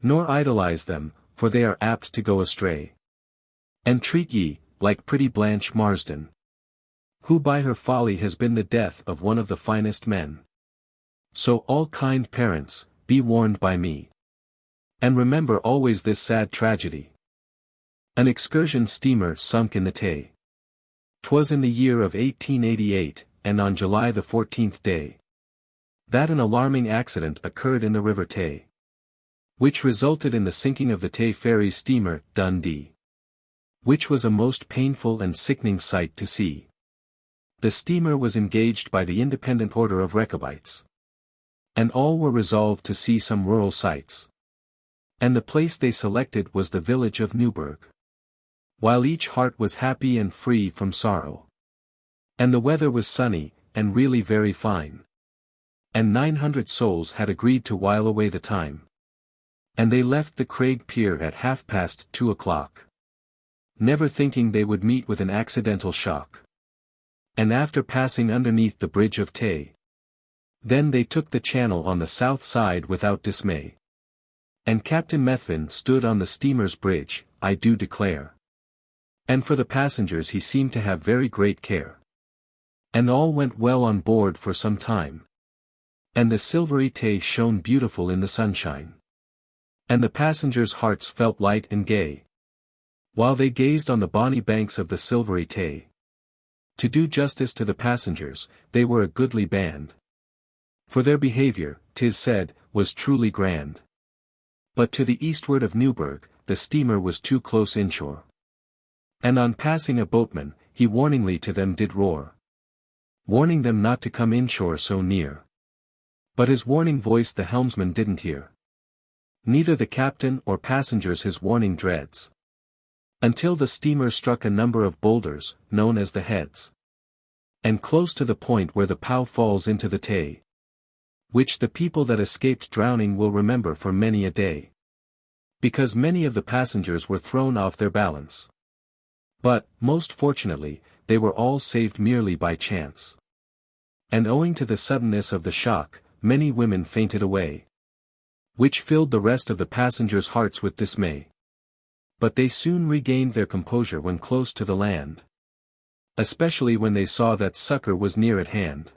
Nor idolize them, for they are apt to go astray. And treat ye, like pretty Blanche Marsden, who by her folly has been the death of one of the finest men. So all kind parents, be warned by me. And remember always this sad tragedy. An excursion steamer sunk in the Tay. 'Twas in the year of 1888, and on July the 14th day, that an alarming accident occurred in the River Tay, which resulted in the sinking of the Tay ferry steamer, Dundee, which was a most painful and sickening sight to see. The steamer was engaged by the Independent Order of Rechabites, and all were resolved to see some rural sights. And the place they selected was the village of Newburgh, while each heart was happy and free from sorrow. And the weather was sunny, and really very fine. And 900 souls had agreed to while away the time. And they left the Craig Pier at 2:30, never thinking they would meet with an accidental shock. And after passing underneath the bridge of Tay, then they took the channel on the south side without dismay. And Captain Methvin stood on the steamer's bridge, I do declare. And for the passengers he seemed to have very great care. And all went well on board for some time. And the Silvery Tay shone beautiful in the sunshine. And the passengers' hearts felt light and gay, while they gazed on the bonny banks of the Silvery Tay. To do justice to the passengers, they were a goodly band. For their behaviour, 'tis said, was truly grand. But to the eastward of Newburgh, the steamer was too close inshore. And on passing a boatman, he warningly to them did roar, warning them not to come inshore so near. But his warning voice the helmsman didn't hear, neither the captain or passengers his warning dreads, until the steamer struck a number of boulders, known as the Heads, and close to the point where the Pow falls into the Tay, which the people that escaped drowning will remember for many a day, because many of the passengers were thrown off their balance. But, most fortunately, they were all saved merely by chance. And owing to the suddenness of the shock, many women fainted away, which filled the rest of the passengers' hearts with dismay. But they soon regained their composure when close to the land, especially when they saw that succor was near at hand.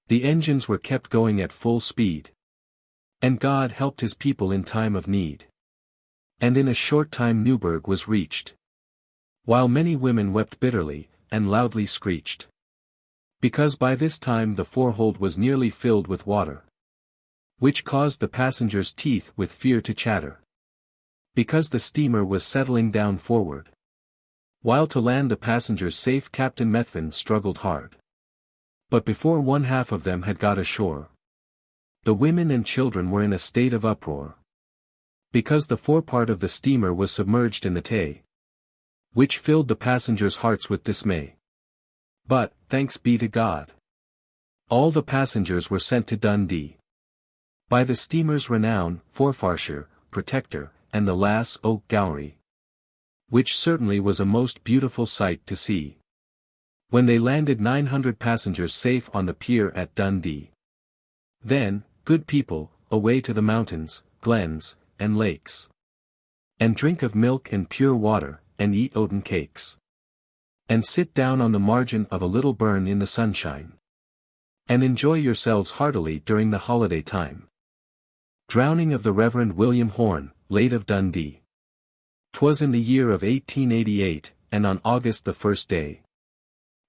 The engines were kept going at full speed, and God helped his people in time of need. And in a short time Newburgh was reached, while many women wept bitterly, and loudly screeched, because by this time the forehold was nearly filled with water, which caused the passengers' teeth with fear to chatter, because the steamer was settling down forward. While to land the passengers safe Captain Methven struggled hard. But before one half of them had got ashore, the women and children were in a state of uproar, because the forepart of the steamer was submerged in the Tay, which filled the passengers' hearts with dismay. But, thanks be to God, all the passengers were sent to Dundee by the steamer's Renown, Forfarshire, Protector, and the Lass o' Gowrie, which certainly was a most beautiful sight to see, when they landed 900 passengers safe on the pier at Dundee. Then, good people, away to the mountains, glens, and lakes, and drink of milk and pure water, and eat oaten cakes, and sit down on the margin of a little burn in the sunshine, and enjoy yourselves heartily during the holiday time. Drowning of the Reverend William Horne, late of Dundee. 'Twas in the year of 1888, and on August the 1st day,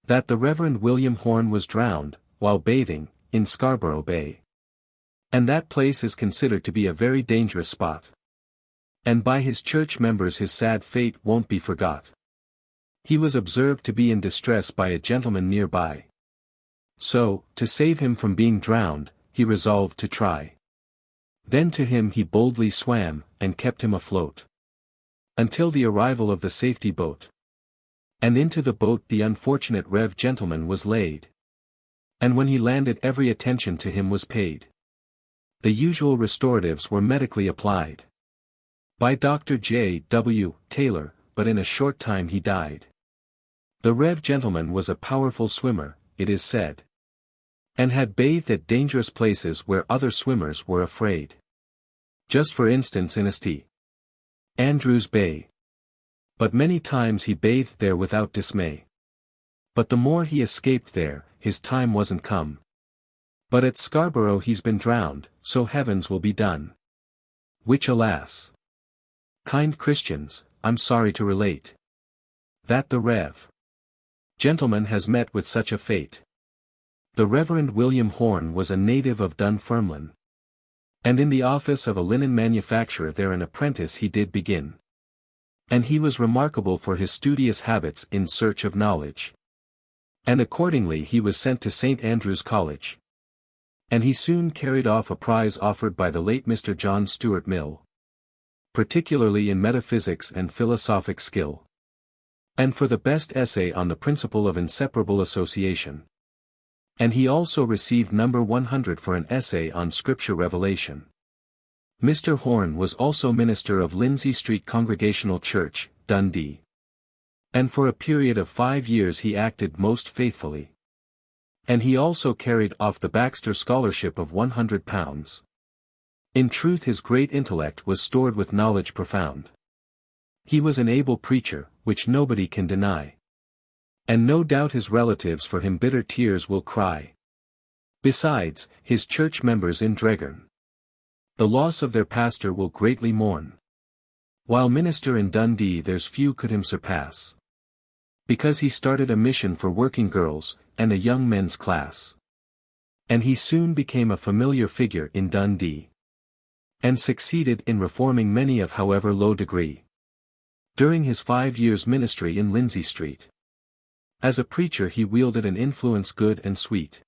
that the Reverend William Horne was drowned, while bathing, in Scarborough Bay. And that place is considered to be a very dangerous spot. And by his church members his sad fate won't be forgot. He was observed to be in distress by a gentleman nearby. So, to save him from being drowned, he resolved to try. Then to him he boldly swam, and kept him afloat, until the arrival of the safety boat. And into the boat the unfortunate Rev. gentleman was laid. And when he landed every attention to him was paid. The usual restoratives were medically applied by Dr. J. W. Taylor, but in a short time he died. The Rev. gentleman was a powerful swimmer, it is said, and had bathed at dangerous places where other swimmers were afraid. Just for instance in St. Andrews Bay. But many times he bathed there without dismay. But the more he escaped there, his time wasn't come. But at Scarborough he's been drowned, so heavens will be done. Which alas, kind Christians, I'm sorry to relate, that the Rev. gentleman has met with such a fate. The Reverend William Horne was a native of Dunfermline, and in the office of a linen manufacturer there an apprentice he did begin. And he was remarkable for his studious habits in search of knowledge. And accordingly he was sent to St. Andrew's College. And he soon carried off a prize offered by the late Mr. John Stuart Mill, particularly in metaphysics and philosophic skill, and for the best essay on the principle of inseparable association. And he also received number 100 for an essay on scripture revelation. Mr. Horne was also minister of Lindsay Street Congregational Church, Dundee. And for a period of 5 years he acted most faithfully. And he also carried off the Baxter Scholarship of £100. In truth his great intellect was stored with knowledge profound. He was an able preacher, which nobody can deny. And no doubt his relatives for him bitter tears will cry. Besides, his church members in Dreghern, the loss of their pastor will greatly mourn. While minister in Dundee there's few could him surpass, because he started a mission for working girls, and a young men's class. And he soon became a familiar figure in Dundee, and succeeded in reforming many of however low degree. During his 5 years' ministry in Lindsay Street, as a preacher he wielded an influence good and sweet.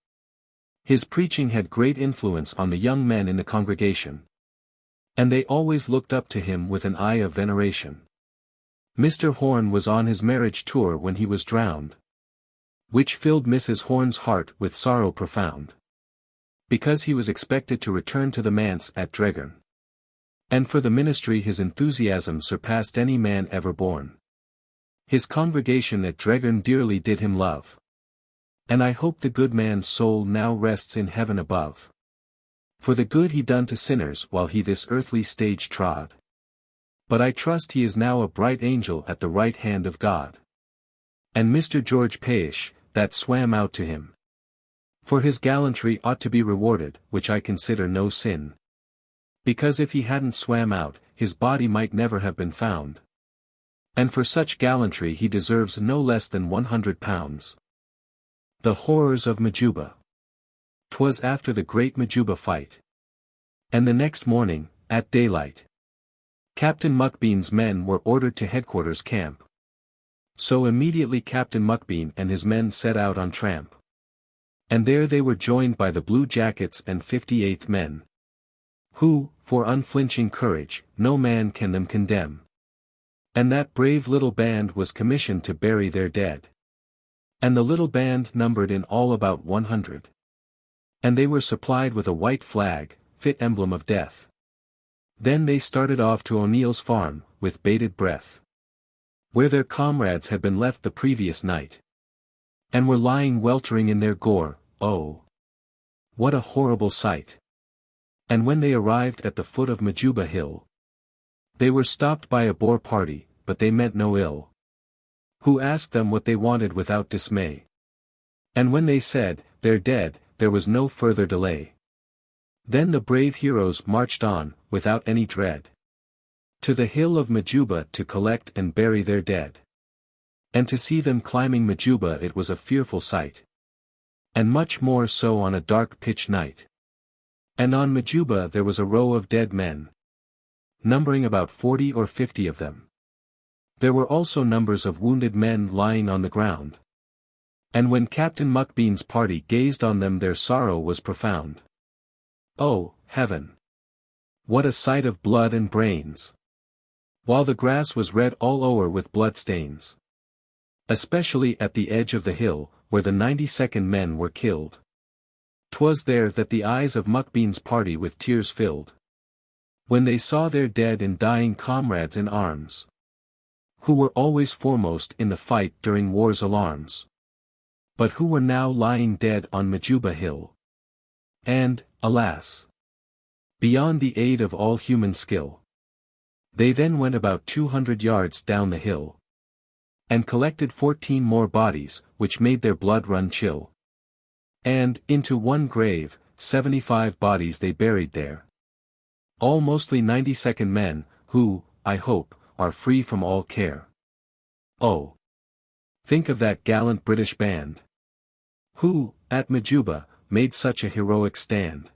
His preaching had great influence on the young men in the congregation, and they always looked up to him with an eye of veneration. Mr. Horne was on his marriage tour when he was drowned, which filled Mrs. Horne's heart with sorrow profound, because he was expected to return to the manse at Dreghern. And for the ministry his enthusiasm surpassed any man ever born. His congregation at Dreghern dearly did him love, and I hope the good man's soul now rests in heaven above. For the good he done to sinners while he this earthly stage trod. But I trust he is now a bright angel at the right hand of God. And Mr. George Payish, that swam out to him. For his gallantry ought to be rewarded, which I consider no sin. Because if he hadn't swam out, his body might never have been found. And for such gallantry he deserves no less than £100. The horrors of Majuba. 'Twas after the great Majuba fight. And the next morning, at daylight, Captain Muckbean's men were ordered to headquarters camp. So immediately Captain Muckbean and his men set out on tramp. And there they were joined by the Blue Jackets and 58th men. Who, for unflinching courage, no man can them condemn. And that brave little band was commissioned to bury their dead. And the little band numbered in all about 100. And they were supplied with a white flag, fit emblem of death. Then they started off to O'Neill's farm, with bated breath. Where their comrades had been left the previous night. And were lying weltering in their gore, oh! What a horrible sight! And when they arrived at the foot of Majuba Hill, they were stopped by a Boer party, but they meant no ill. Who asked them what they wanted without dismay. And when they said, "They're dead," there was no further delay. Then the brave heroes marched on, without any dread, to the hill of Majuba to collect and bury their dead. And to see them climbing Majuba it was a fearful sight. And much more so on a dark pitch night. And on Majuba there was a row of dead men, numbering about 40 or 50 of them. There were also numbers of wounded men lying on the ground. And when Captain Muckbean's party gazed on them their sorrow was profound. Oh, heaven! What a sight of blood and brains! While the grass was red all o'er with blood stains. Especially at the edge of the hill, where the 92nd men were killed. 'Twas there that the eyes of Muckbean's party with tears filled. When they saw their dead and dying comrades in arms. Who were always foremost in the fight during war's alarms. But who were now lying dead on Majuba Hill. And, alas! Beyond the aid of all human skill. They then went about 200 yards down the hill. And collected 14 more bodies, which made their blood run chill. And, into one grave, 75 bodies they buried there. All mostly 92nd men, who, I hope, are free from all care. Oh! Think of that gallant British band. Who, at Majuba, made such a heroic stand.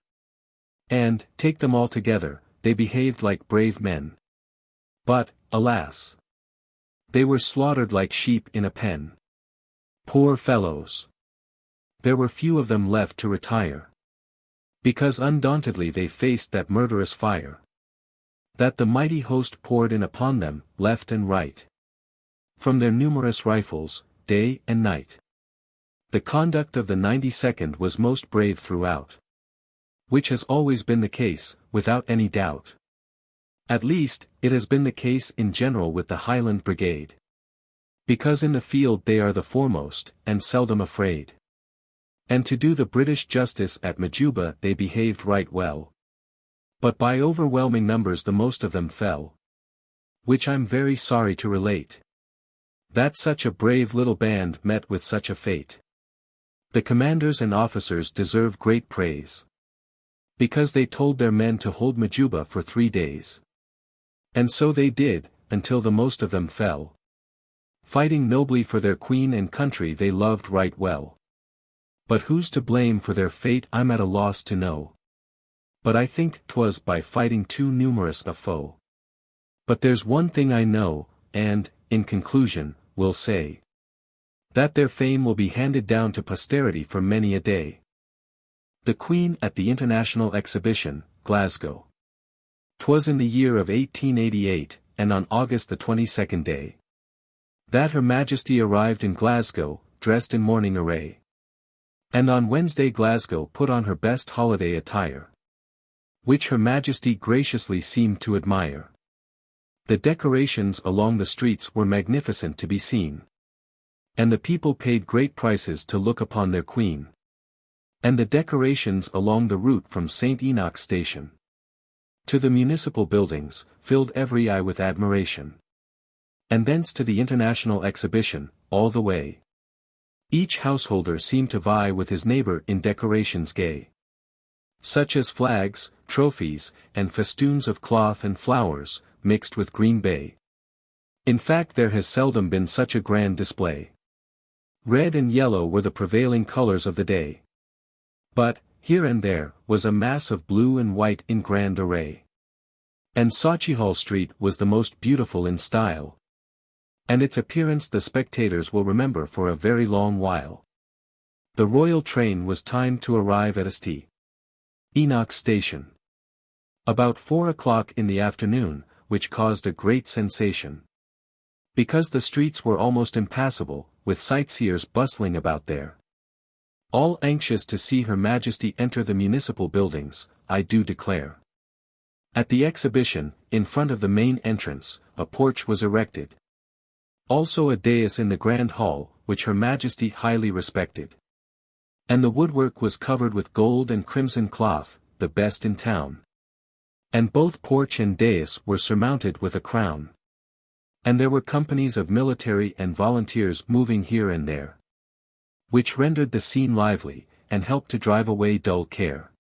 And, take them all together, they behaved like brave men. But, alas! They were slaughtered like sheep in a pen. Poor fellows! There were few of them left to retire. Because undauntedly they faced that murderous fire. That the mighty host poured in upon them, left and right. From their numerous rifles, day and night. The conduct of the 92nd was most brave throughout. Which has always been the case, without any doubt. At least, it has been the case in general with the Highland Brigade. Because in the field they are the foremost, and seldom afraid. And to do the British justice at Majuba they behaved right well. But by overwhelming numbers the most of them fell. Which I'm very sorry to relate. That such a brave little band met with such a fate. The commanders and officers deserve great praise. Because they told their men to hold Majuba for 3 days. And so they did, until the most of them fell. Fighting nobly for their queen and country they loved right well. But who's to blame for their fate I'm at a loss to know. But I think 'twas by fighting too numerous a foe. But there's one thing I know, and, in conclusion, will say. That their fame will be handed down to posterity for many a day. The Queen at the International Exhibition, Glasgow. 'Twas in the year of 1888, and on August the 22nd day. That Her Majesty arrived in Glasgow, dressed in mourning array. And on Wednesday Glasgow put on her best holiday attire. Which Her Majesty graciously seemed to admire. The decorations along the streets were magnificent to be seen. And the people paid great prices to look upon their queen. And the decorations along the route from St. Enoch Station to the municipal buildings, filled every eye with admiration. And thence to the International Exhibition, all the way. Each householder seemed to vie with his neighbor in decorations gay, such as flags, trophies, and festoons of cloth and flowers, mixed with green bay. In fact, there has seldom been such a grand display. Red and yellow were the prevailing colors of the day. But, here and there, was a mass of blue and white in grand array. And Sauchiehall Street was the most beautiful in style. And its appearance the spectators will remember for a very long while. The royal train was timed to arrive at St. Enoch Station about 4 o'clock in the afternoon, which caused a great sensation. Because the streets were almost impassable, with sightseers bustling about there, all anxious to see Her Majesty enter the municipal buildings, I do declare. At the exhibition, in front of the main entrance, a porch was erected. Also a dais in the grand hall, which Her Majesty highly respected. And the woodwork was covered with gold and crimson cloth, the best in town. And both porch and dais were surmounted with a crown. And there were companies of military and volunteers moving here and there, which rendered the scene lively, and helped to drive away dull care.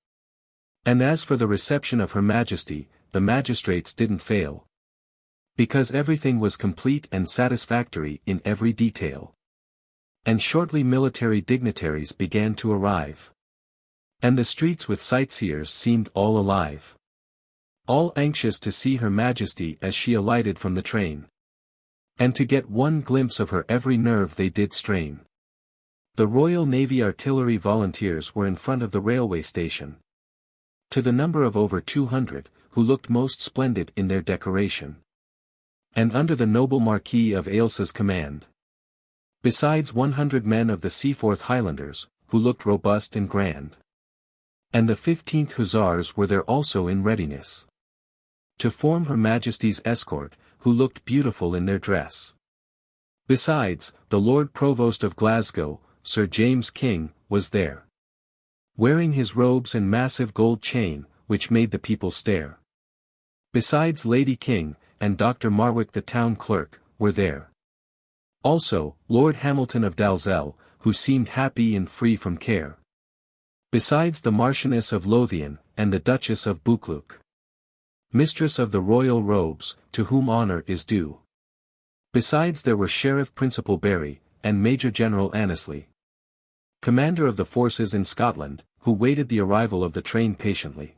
And as for the reception of Her Majesty, the magistrates didn't fail. Because everything was complete and satisfactory in every detail. And shortly military dignitaries began to arrive. And the streets with sightseers seemed all alive. All anxious to see Her Majesty as she alighted from the train. And to get one glimpse of her every nerve they did strain. The Royal Navy Artillery Volunteers were in front of the railway station, to the number of over 200, who looked most splendid in their decoration. And under the noble Marquis of Ailsa's command. Besides 100 men of the Seaforth Highlanders, who looked robust and grand. And the 15th Hussars were there also in readiness to form Her Majesty's escort, who looked beautiful in their dress. Besides, the Lord Provost of Glasgow, Sir James King, was there, wearing his robes and massive gold chain, which made the people stare. Besides Lady King, and Dr. Marwick the town clerk, were there. Also, Lord Hamilton of Dalzell, who seemed happy and free from care. Besides the Marchioness of Lothian, and the Duchess of Buccleuch, Mistress of the Royal Robes, to whom honour is due. Besides there were Sheriff Principal Barry, and Major General Annesley, commander of the forces in Scotland, who waited the arrival of the train patiently.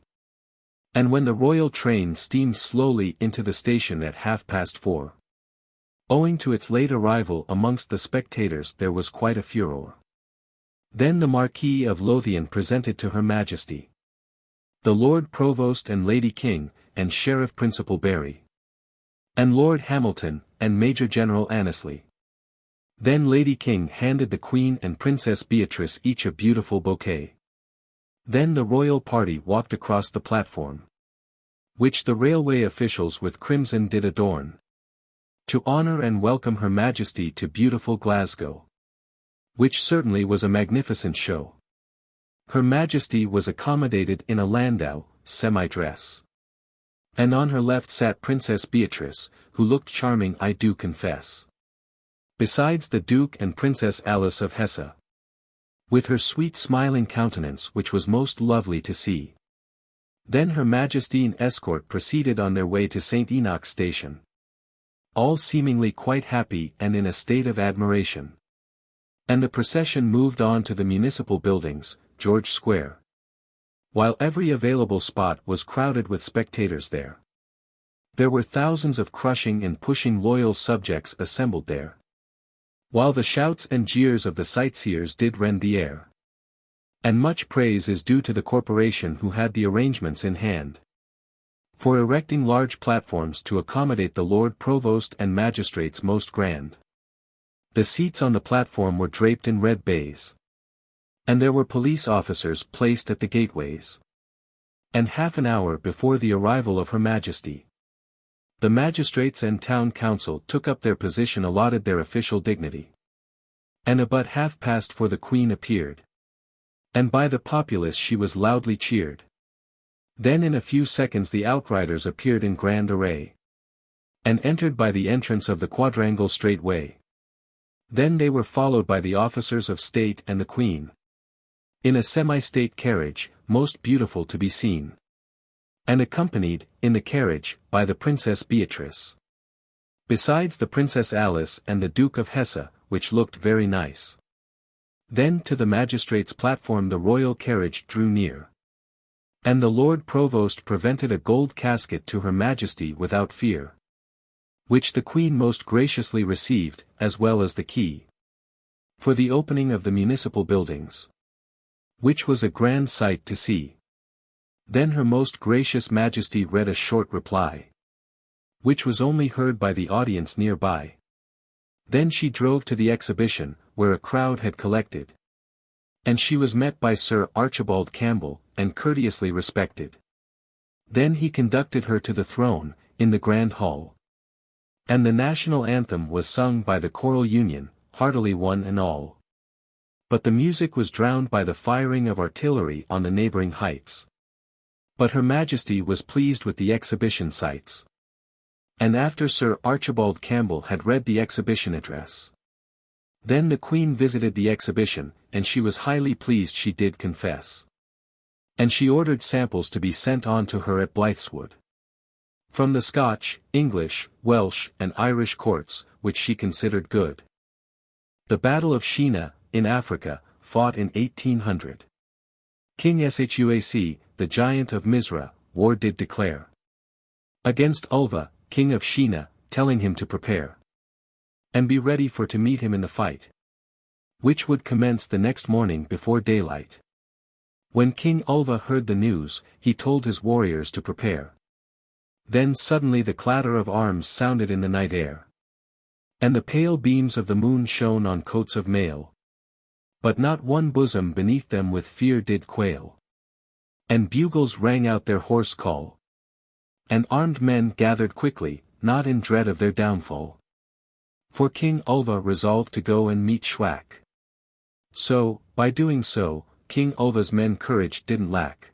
And when the royal train steamed slowly into the station at 4:30, owing to its late arrival amongst the spectators there was quite a furore. Then the Marquis of Lothian presented to Her Majesty the Lord Provost and Lady King, and Sheriff Principal Barry, and Lord Hamilton, and Major General Annesley. Then Lady King handed the Queen and Princess Beatrice each a beautiful bouquet. Then the royal party walked across the platform, which the railway officials with crimson did adorn, to honour and welcome Her Majesty to beautiful Glasgow, which certainly was a magnificent show. Her Majesty was accommodated in a landau, semi-dress. And on her left sat Princess Beatrice, who looked charming I do confess. Besides the Duke and Princess Alice of Hesse, with her sweet smiling countenance which was most lovely to see. Then Her Majesty and escort proceeded on their way to St. Enoch Station, all seemingly quite happy and in a state of admiration. And the procession moved on to the municipal buildings, George Square, while every available spot was crowded with spectators there. There were thousands of crushing and pushing loyal subjects assembled there, while the shouts and jeers of the sightseers did rend the air. And much praise is due to the corporation who had the arrangements in hand for erecting large platforms to accommodate the Lord Provost and magistrates most grand. The seats on the platform were draped in red baize, and there were police officers placed at the gateways. And half an hour before the arrival of Her Majesty, the magistrates and town council took up their position allotted their official dignity. And about 4:30 the Queen appeared. And by the populace she was loudly cheered. Then in a few seconds the outriders appeared in grand array. And entered by the entrance of the quadrangle straightway. Then they were followed by the officers of state and the queen. In a semi-state carriage, most beautiful to be seen. And accompanied, in the carriage, by the Princess Beatrice. Besides the Princess Alice and the Duke of Hesse, which looked very nice. Then to the magistrate's platform the royal carriage drew near. And the Lord Provost presented a gold casket to Her Majesty without fear. Which the Queen most graciously received, as well as the key. For the opening of the municipal buildings. Which was a grand sight to see. Then Her Most Gracious Majesty read a short reply. Which was only heard by the audience nearby. Then she drove to the exhibition, where a crowd had collected. And she was met by Sir Archibald Campbell, and courteously respected. Then he conducted her to the throne, in the grand hall. And the national anthem was sung by the choral union, heartily one and all. But the music was drowned by the firing of artillery on the neighboring heights. But Her Majesty was pleased with the exhibition sights. And after Sir Archibald Campbell had read the exhibition address. Then the Queen visited the exhibition, and she was highly pleased, she did confess. And she ordered samples to be sent on to her at Blythswood. From the Scotch, English, Welsh and Irish courts, which she considered good. The Battle of Sheena, in Africa, fought in 1800. King Shuac, the giant of Misra, war did declare. Against Ulva, king of Sheena, telling him to prepare. And be ready for to meet him in the fight. Which would commence the next morning before daylight. When King Ulva heard the news, he told his warriors to prepare. Then suddenly the clatter of arms sounded in the night air. And the pale beams of the moon shone on coats of mail. But not one bosom beneath them with fear did quail. And bugles rang out their hoarse call. And armed men gathered quickly, not in dread of their downfall. For King Ulva resolved to go and meet Shwak. So, by doing so, King Ulva's men courage didn't lack.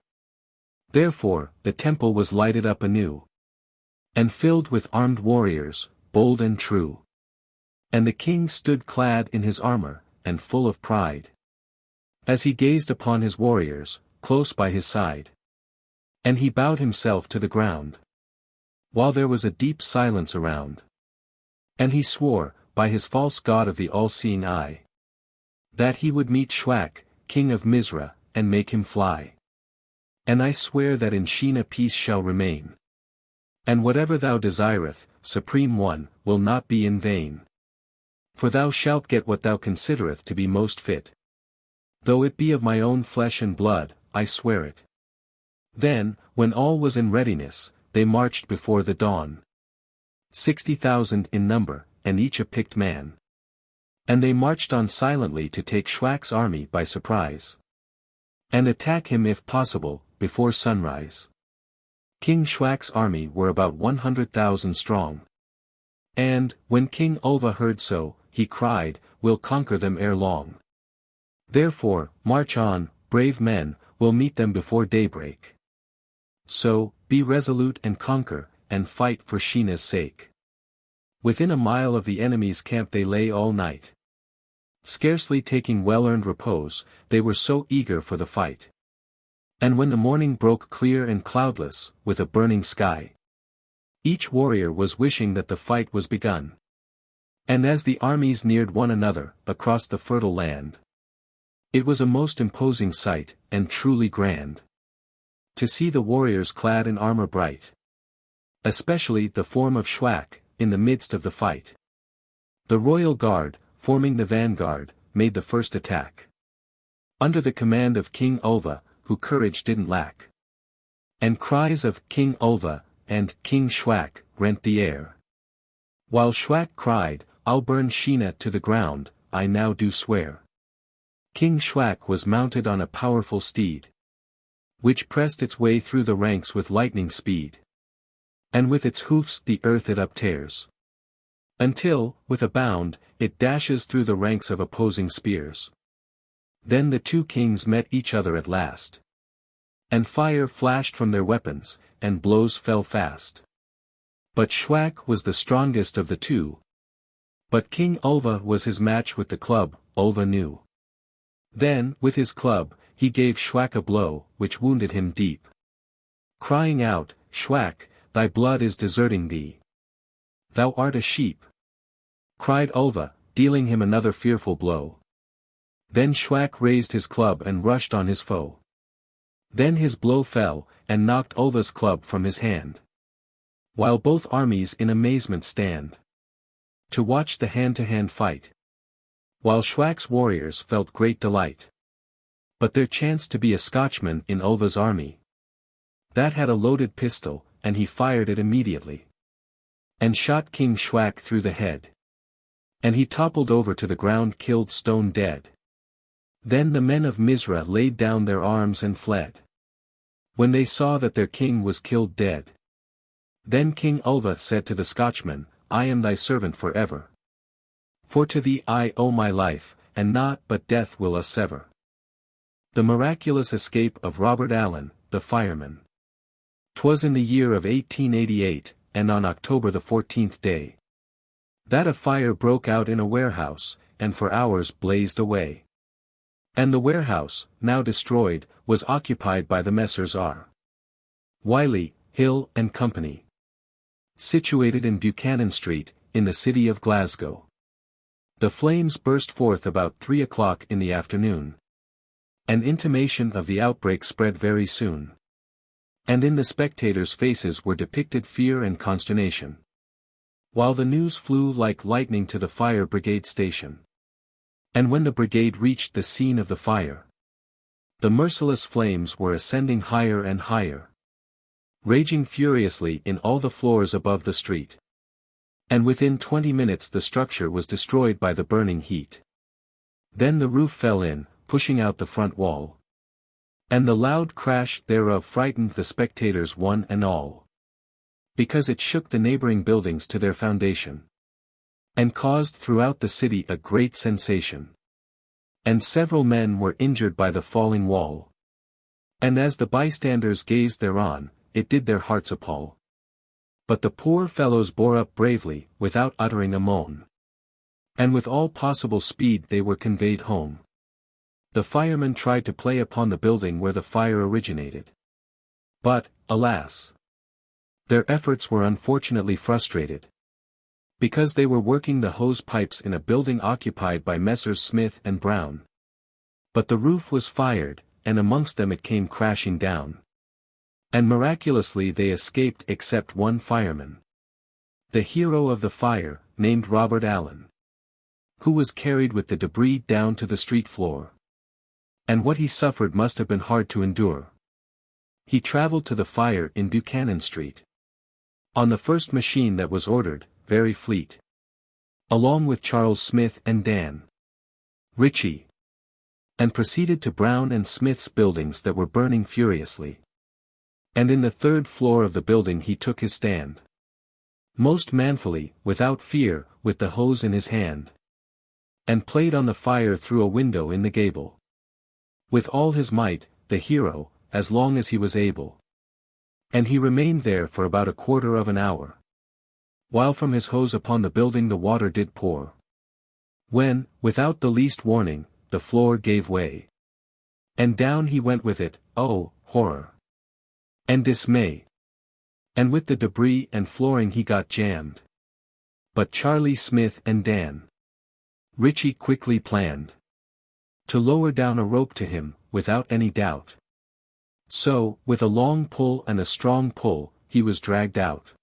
Therefore, the temple was lighted up anew. And filled with armed warriors, bold and true. And the king stood clad in his armor, and full of pride. As he gazed upon his warriors, close by his side. And he bowed himself to the ground. While there was a deep silence around. And he swore, by his false god of the all-seeing eye. That he would meet Shwak, king of Misra, and make him fly. And I swear that in Sheena peace shall remain. And whatever thou desireth, Supreme One, will not be in vain. For thou shalt get what thou considereth to be most fit. Though it be of my own flesh and blood, I swear it. Then, when all was in readiness, they marched before the dawn. 60,000 in number, and each a picked man. And they marched on silently to take Shwak's army by surprise. And attack him if possible, before sunrise. King Shwak's army were about 100,000 strong. And, when King Ulva heard so, he cried, we'll conquer them ere long. Therefore, march on, brave men, we'll meet them before daybreak. So, be resolute and conquer, and fight for Sheena's sake. Within a mile of the enemy's camp they lay all night. Scarcely taking well-earned repose, they were so eager for the fight. And when the morning broke clear and cloudless, with a burning sky, each warrior was wishing that the fight was begun. And as the armies neared one another, across the fertile land, it was a most imposing sight, and truly grand, to see the warriors clad in armor bright. Especially the form of Shwak, in the midst of the fight. The royal guard, forming the vanguard, made the first attack. Under the command of King Ulva, who courage didn't lack. And cries of King Ulva, and King Shwak, rent the air. While Shwak cried, I'll burn Sheena to the ground, I now do swear. King Shwak was mounted on a powerful steed, which pressed its way through the ranks with lightning speed. And with its hoofs the earth it uptears. Until, with a bound, it dashes through the ranks of opposing spears. Then the two kings met each other at last. And fire flashed from their weapons, and blows fell fast. But Shwak was the strongest of the two. But King Ulva was his match with the club, Ulva knew. Then, with his club, he gave Shwak a blow, which wounded him deep. Crying out, "Shwak, thy blood is deserting thee. Thou art a sheep," cried Ulva, dealing him another fearful blow. Then Shwak raised his club and rushed on his foe. Then his blow fell, and knocked Ulva's club from his hand. While both armies in amazement stand, to watch the hand-to-hand fight. While Shwak's warriors felt great delight. But there chanced to be a Scotchman in Ulva's army, that had a loaded pistol, and he fired it immediately, and shot King Shwak through the head. And he toppled over to the ground, killed stone dead. Then the men of Misra laid down their arms and fled, when they saw that their king was killed dead. Then King Ulva said to the Scotchman, "I am thy servant for ever. For to thee I owe my life, and naught but death will us sever." The miraculous escape of Robert Allen, the fireman. 'Twas in the year of 1888, and on October the 14th day, that a fire broke out in a warehouse, and for hours blazed away. And the warehouse, now destroyed, was occupied by the Messrs. R. Wiley, Hill and Company, situated in Buchanan Street, in the city of Glasgow. The flames burst forth about 3 o'clock in the afternoon. An intimation of the outbreak spread very soon. And in the spectators' faces were depicted fear and consternation, while the news flew like lightning to the fire brigade station. And when the brigade reached the scene of the fire, the merciless flames were ascending higher and higher, raging furiously in all the floors above the street. And within 20 minutes the structure was destroyed by the burning heat. Then the roof fell in, pushing out the front wall. And the loud crash thereof frightened the spectators one and all, because it shook the neighboring buildings to their foundation, and caused throughout the city a great sensation. And several men were injured by the falling wall. And as the bystanders gazed thereon, it did their hearts appall. But the poor fellows bore up bravely, without uttering a moan. And with all possible speed they were conveyed home. The firemen tried to play upon the building where the fire originated. But, alas! Their efforts were unfortunately frustrated, because they were working the hose pipes in a building occupied by Messrs. Smith and Brown. But the roof was fired, and amongst them it came crashing down. And miraculously they escaped except one fireman, the hero of the fire, named Robert Allen, who was carried with the debris down to the street floor. And what he suffered must have been hard to endure. He traveled to the fire in Buchanan Street, on the first machine that was ordered, very fleet, along with Charles Smith and Dan Ritchie, and proceeded to Brown and Smith's buildings that were burning furiously. And in the third floor of the building he took his stand, most manfully, without fear, with the hose in his hand, and played on the fire through a window in the gable, with all his might, the hero, as long as he was able. And he remained there for about a quarter of an hour, while from his hose upon the building the water did pour. When, without the least warning, the floor gave way, and down he went with it, oh, horror! And dismay. And with the debris and flooring he got jammed. But Charlie Smith and Dan Ritchie quickly planned to lower down a rope to him, without any doubt. So, with a long pull and a strong pull, he was dragged out.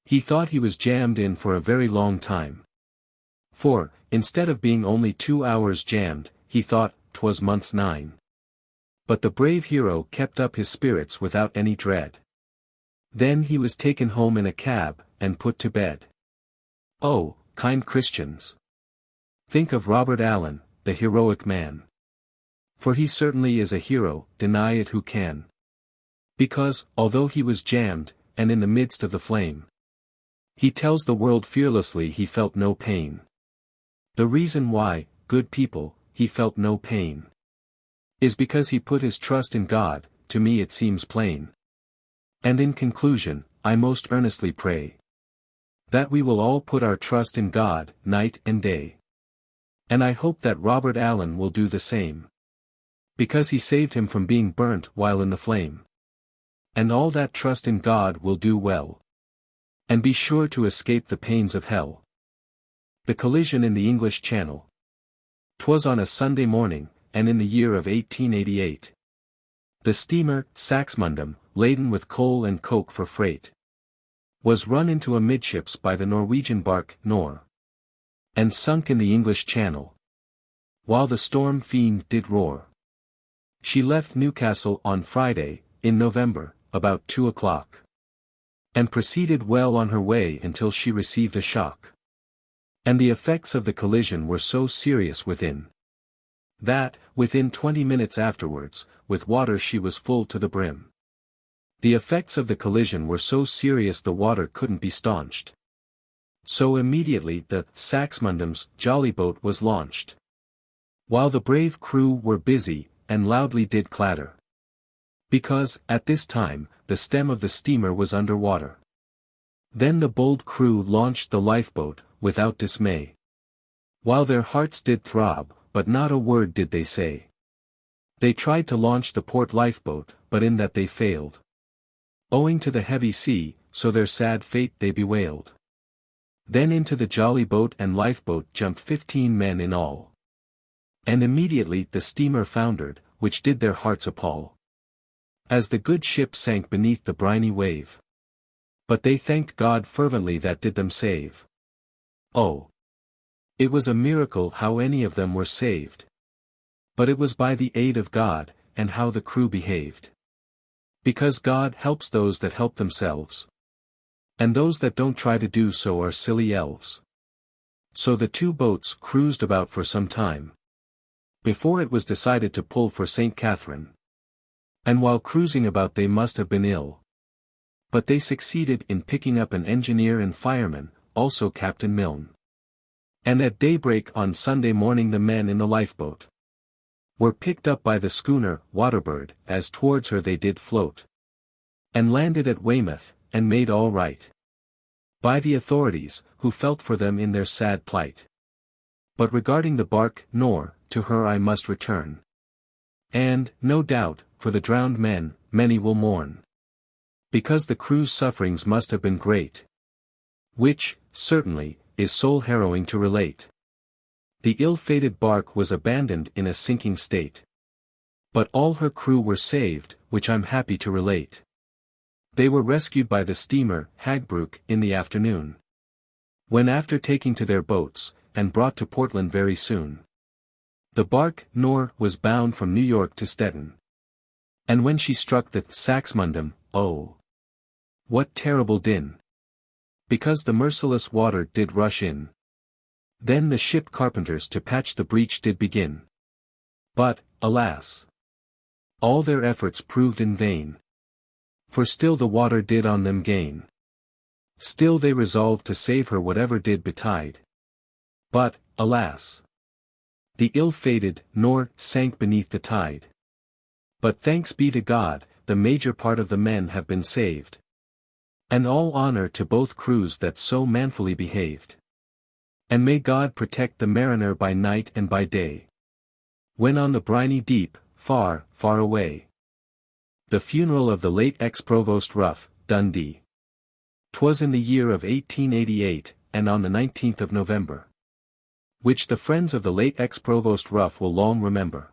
He thought he was jammed in for a very long time. For, instead of being only 2 hours jammed, he thought 'twas months 9. But the brave hero kept up his spirits without any dread. Then he was taken home in a cab, and put to bed. Oh, kind Christians! Think of Robert Allen, the heroic man. For he certainly is a hero, deny it who can. Because, although he was jammed, and in the midst of the flame, he tells the world fearlessly he felt no pain. The reason why, good people, he felt no pain. Is because he put his trust in God, to me it seems plain. And in conclusion, I most earnestly pray that we will all put our trust in God, night and day. And I hope that Robert Allen will do the same. Because he saved him from being burnt while in the flame. And all that trust in God will do well. And be sure to escape the pains of hell. The collision in the English Channel. 'Twas on a Sunday morning, and in the year of 1888. The steamer, Saxmundham, laden with coal and coke for freight, was run into amidships by the Norwegian bark, Nor, and sunk in the English Channel, while the storm fiend did roar. She left Newcastle on Friday, in November, about 2 o'clock, and proceeded well on her way until she received a shock. And the effects of the collision were so serious within, that, within 20 minutes afterwards, with water she was full to the brim. The effects of the collision were so serious the water couldn't be staunched. So immediately the Saxmundham's jolly boat was launched, while the brave crew were busy, and loudly did clatter. Because, at this time, the stem of the steamer was under water. Then the bold crew launched the lifeboat, without dismay, while their hearts did throb, but not a word did they say. They tried to launch the port lifeboat, but in that they failed, owing to the heavy sea, so their sad fate they bewailed. Then into the jolly boat and lifeboat jumped 15 men in all. And immediately the steamer foundered, which did their hearts appall, as the good ship sank beneath the briny wave. But they thanked God fervently that did them save. Oh! It was a miracle how any of them were saved. But it was by the aid of God, and how the crew behaved. Because God helps those that help themselves. And those that don't try to do so are silly elves. So the two boats cruised about for some time, before it was decided to pull for St. Catherine. And while cruising about they must have been ill. But they succeeded in picking up an engineer and fireman, also Captain Milne. And at daybreak on Sunday morning the men in the lifeboat were picked up by the schooner, Waterbird, as towards her they did float, and landed at Weymouth, and made all right by the authorities, who felt for them in their sad plight. But regarding the bark, Nor, to her I must return. And, no doubt, for the drowned men, many will mourn, because the crew's sufferings must have been great. Which, certainly, is soul-harrowing to relate. The ill-fated bark was abandoned in a sinking state, but all her crew were saved, which I'm happy to relate. They were rescued by the steamer, Hagbrook, in the afternoon, when after taking to their boats, and brought to Portland very soon. The bark, Nor, was bound from New York to Stettin. And when she struck the Saxmundham, oh! What terrible din! Because the merciless water did rush in. Then the ship carpenters to patch the breach did begin. But, alas! All their efforts proved in vain. For still the water did on them gain. Still they resolved to save her whatever did betide. But, alas! The ill-fated, Nor, sank beneath the tide. But thanks be to God, the major part of the men have been saved. And all honor to both crews that so manfully behaved. And may God protect the mariner by night and by day, when on the briny deep, far, far away. The funeral of the late ex-Provost Rough, Dundee. 'Twas in the year of 1888, and on the 19th of November. Which the friends of the late ex-Provost Rough will long remember.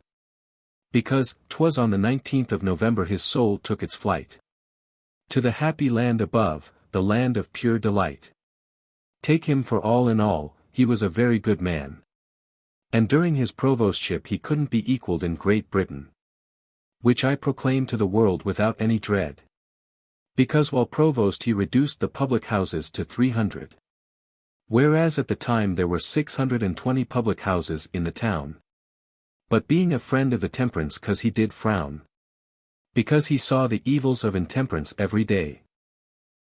Because, 'twas on the 19th of November his soul took its flight to the happy land above, the land of pure delight. Take him for all in all, he was a very good man. And during his provostship he couldn't be equalled in Great Britain. Which I proclaim to the world without any dread. Because while provost he reduced the public houses to 300. Whereas at the time there were 620 public houses in the town. But being a friend of the temperance cause he did frown. Because he saw the evils of intemperance every day.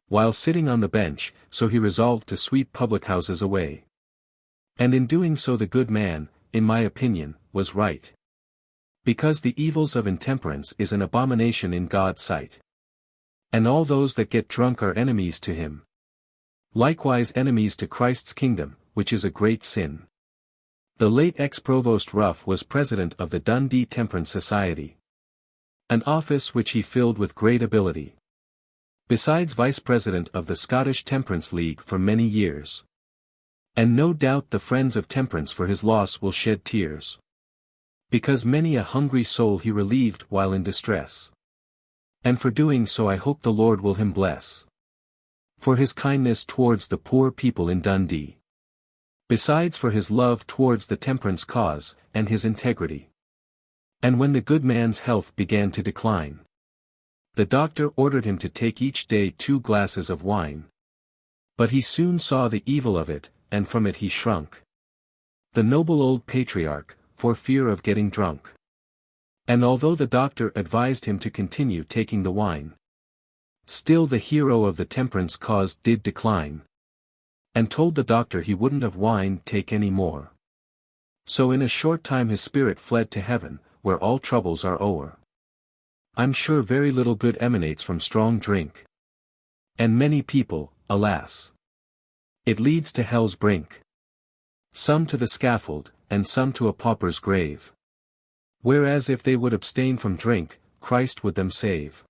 While sitting on the bench, so he resolved to sweep public houses away. And in doing so the good man, in my opinion, was right. Because the evils of intemperance is an abomination in God's sight. And all those that get drunk are enemies to him. Likewise enemies to Christ's kingdom, which is a great sin. The late ex-Provost Rough was president of the Dundee Temperance Society. An office which he filled with great ability. Besides vice-president of the Scottish Temperance League for many years. And no doubt the friends of temperance for his loss will shed tears. Because many a hungry soul he relieved while in distress. And for doing so I hope the Lord will him bless. For his kindness towards the poor people in Dundee. Besides for his love towards the temperance cause, and his integrity. And when the good man's health began to decline, the doctor ordered him to take each day 2 glasses of wine. But he soon saw the evil of it, and from it he shrunk. The noble old patriarch, for fear of getting drunk. And although the doctor advised him to continue taking the wine, still the hero of the temperance cause did decline. And told the doctor he wouldn't have wine take any more. So in a short time his spirit fled to heaven, where all troubles are o'er. I'm sure very little good emanates from strong drink. And many people, alas, it leads to hell's brink. Some to the scaffold, and some to a pauper's grave. Whereas if they would abstain from drink, Christ would them save.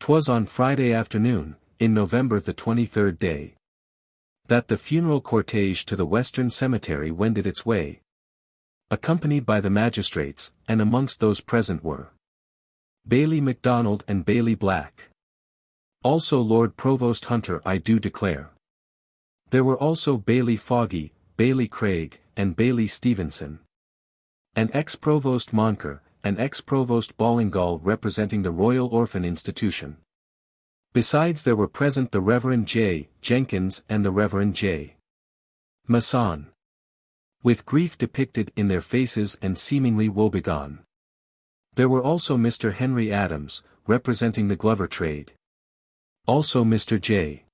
'Twas on Friday afternoon, in November the 23rd day, that the funeral cortege to the Western Cemetery wended its way, accompanied by the magistrates, and amongst those present were Bailie MacDonald and Bailie Black. Also Lord Provost Hunter I do declare. There were also Bailie Foggy, Bailie Craig, and Bailie Stevenson. And ex-Provost Moncur, and ex-Provost Ballingall representing the Royal Orphan Institution. Besides there were present the Reverend J. Jenkins and the Reverend J. Masson. With grief depicted in their faces and seemingly woebegone. There were also Mr. Henry Adams, representing the Glover trade. Also Mr. J.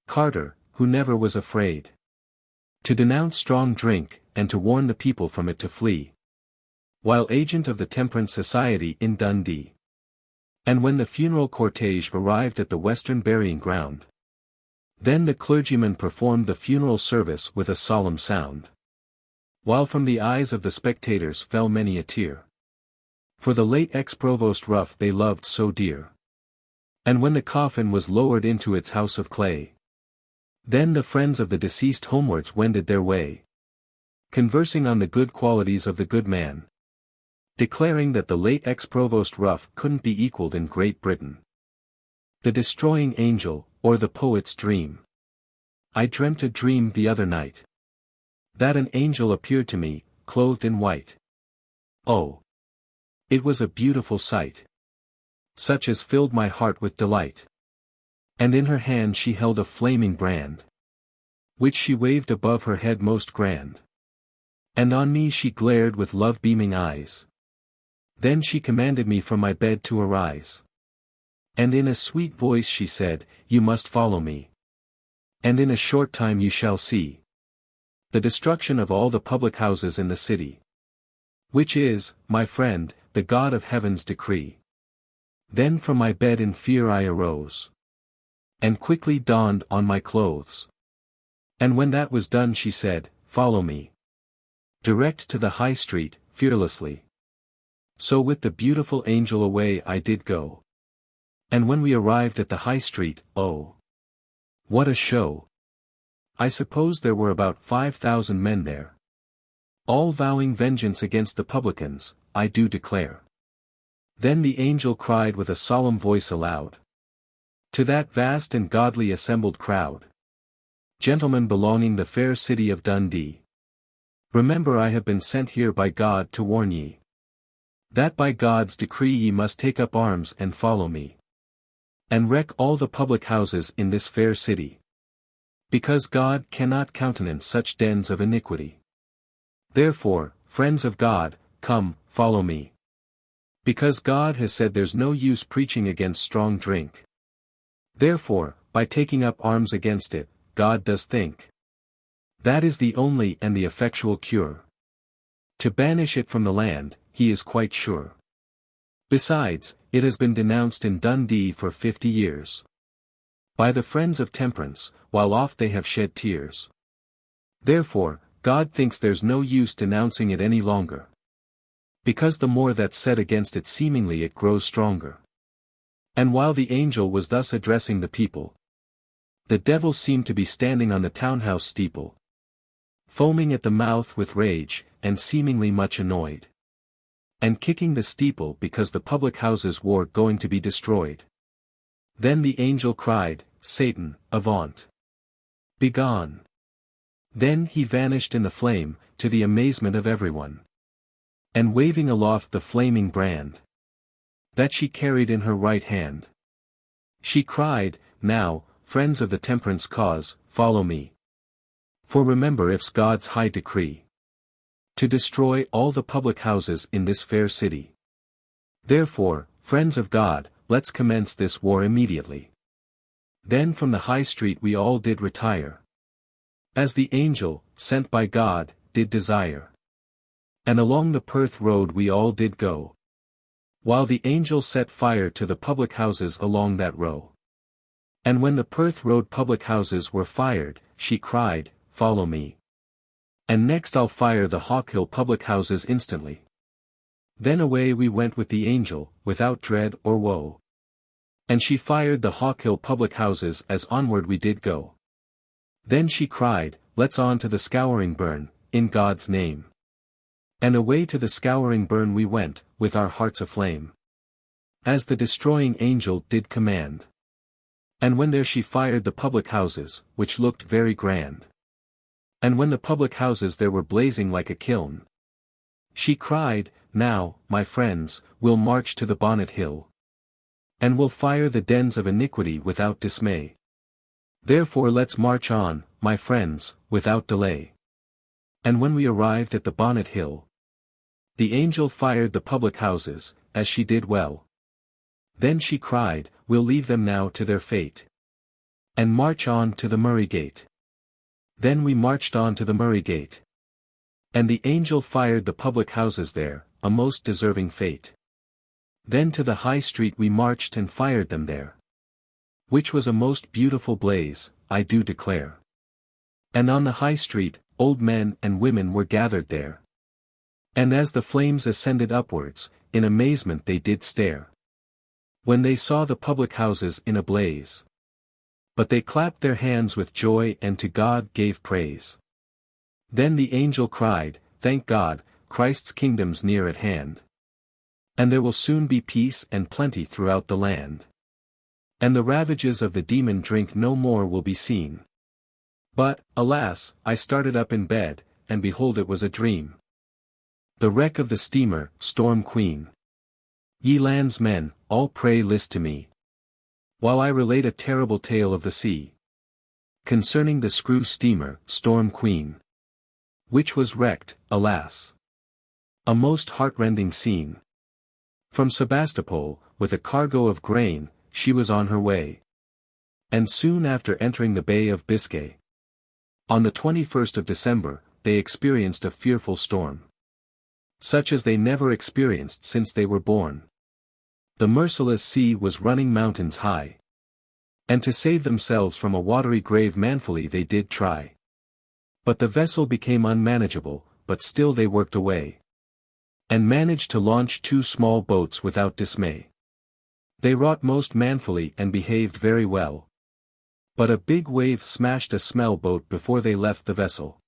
Carter, who never was afraid to denounce strong drink, and to warn the people from it to flee. While agent of the Temperance Society in Dundee. And when the funeral cortege arrived at the Western burying ground, then the clergyman performed the funeral service with a solemn sound. While from the eyes of the spectators fell many a tear. For the late ex-Provost Rough they loved so dear. And when the coffin was lowered into its house of clay, then the friends of the deceased homewards wended their way, conversing on the good qualities of the good man, declaring that the late ex-Provost Rough couldn't be equalled in Great Britain. The destroying angel, or the poet's dream. I dreamt a dream the other night, that an angel appeared to me, clothed in white. Oh! It was a beautiful sight, such as filled my heart with delight. And in her hand she held a flaming brand, which she waved above her head most grand. And on me she glared with love-beaming eyes. Then she commanded me from my bed to arise. And in a sweet voice she said, "You must follow me. And in a short time you shall see the destruction of all the public houses in the city. Which is, my friend, the God of heaven's decree." Then from my bed in fear I arose, and quickly donned on my clothes. And when that was done she said, "Follow me direct to the High Street, fearlessly." So with the beautiful angel away I did go. And when we arrived at the High Street, oh! What a show! I suppose there were about 5,000 men there. All vowing vengeance against the publicans, I do declare. Then the angel cried with a solemn voice aloud, to that vast and godly assembled crowd, "Gentlemen belonging the fair city of Dundee, remember I have been sent here by God to warn ye, that by God's decree ye must take up arms and follow me, and wreck all the public houses in this fair city. Because God cannot countenance such dens of iniquity. Therefore, friends of God, come, follow me. Because God has said there's no use preaching against strong drink. Therefore, by taking up arms against it, God does think that is the only and the effectual cure. To banish it from the land, he is quite sure. Besides, it has been denounced in Dundee for 50 years. By the friends of temperance, while oft they have shed tears. Therefore, God thinks there's no use denouncing it any longer. Because the more that's said against it seemingly it grows stronger. And while the angel was thus addressing the people, the devil seemed to be standing on the townhouse steeple, foaming at the mouth with rage, and seemingly much annoyed. And kicking the steeple because the public houses were going to be destroyed. Then the angel cried, Satan, avaunt! Begone! Then he vanished in the flame, to the amazement of everyone. And waving aloft the flaming brand that she carried in her right hand, she cried, Now, friends of the temperance cause, follow me. For remember if's God's high decree to destroy all the public houses in this fair city. Therefore, friends of God, let's commence this war immediately. Then from the high street we all did retire, as the angel, sent by God, did desire. And along the Perth road we all did go, while the angel set fire to the public houses along that row. And when the Perth road public houses were fired, she cried, Follow me. And next I'll fire the Hawkhill public houses instantly. Then away we went with the angel, without dread or woe. And she fired the Hawkhill public houses as onward we did go. Then she cried, Let's on to the Scouring Burn, in God's name. And away to the Scouring Burn we went, with our hearts aflame, as the destroying angel did command. And when there she fired the public houses, which looked very grand. And when the public houses there were blazing like a kiln, she cried, Now, my friends, we'll march to the Bonnet Hill. And we'll fire the dens of iniquity without dismay. Therefore let's march on, my friends, without delay. And when we arrived at the Bonnet Hill, the angel fired the public houses, as she did well. Then she cried, We'll leave them now to their fate, and march on to the Murray Gate. Then we marched on to the Murray Gate. And the angel fired the public houses there, a most deserving fate. Then to the High Street we marched and fired them there, which was a most beautiful blaze, I do declare. And on the High Street, old men and women were gathered there. And as the flames ascended upwards, in amazement they did stare, when they saw the public houses in a blaze. But they clapped their hands with joy and to God gave praise. Then the angel cried, Thank God, Christ's kingdom's near at hand. And there will soon be peace and plenty throughout the land. And the ravages of the demon drink no more will be seen. But, alas, I started up in bed, and behold it was a dream. The wreck of the steamer, Storm Queen. Ye land's men, all pray list to me, while I relate a terrible tale of the sea, concerning the screw steamer, Storm Queen, which was wrecked, alas. A most heartrending scene. From Sebastopol, with a cargo of grain, she was on her way. And soon after entering the Bay of Biscay, on the 21st of December, they experienced a fearful storm, such as they never experienced since they were born. The merciless sea was running mountains high, and to save themselves from a watery grave manfully they did try. But the vessel became unmanageable, but still they worked away, and managed to launch 2 small boats without dismay. They wrought most manfully and behaved very well. But a big wave smashed a small boat before they left the vessel.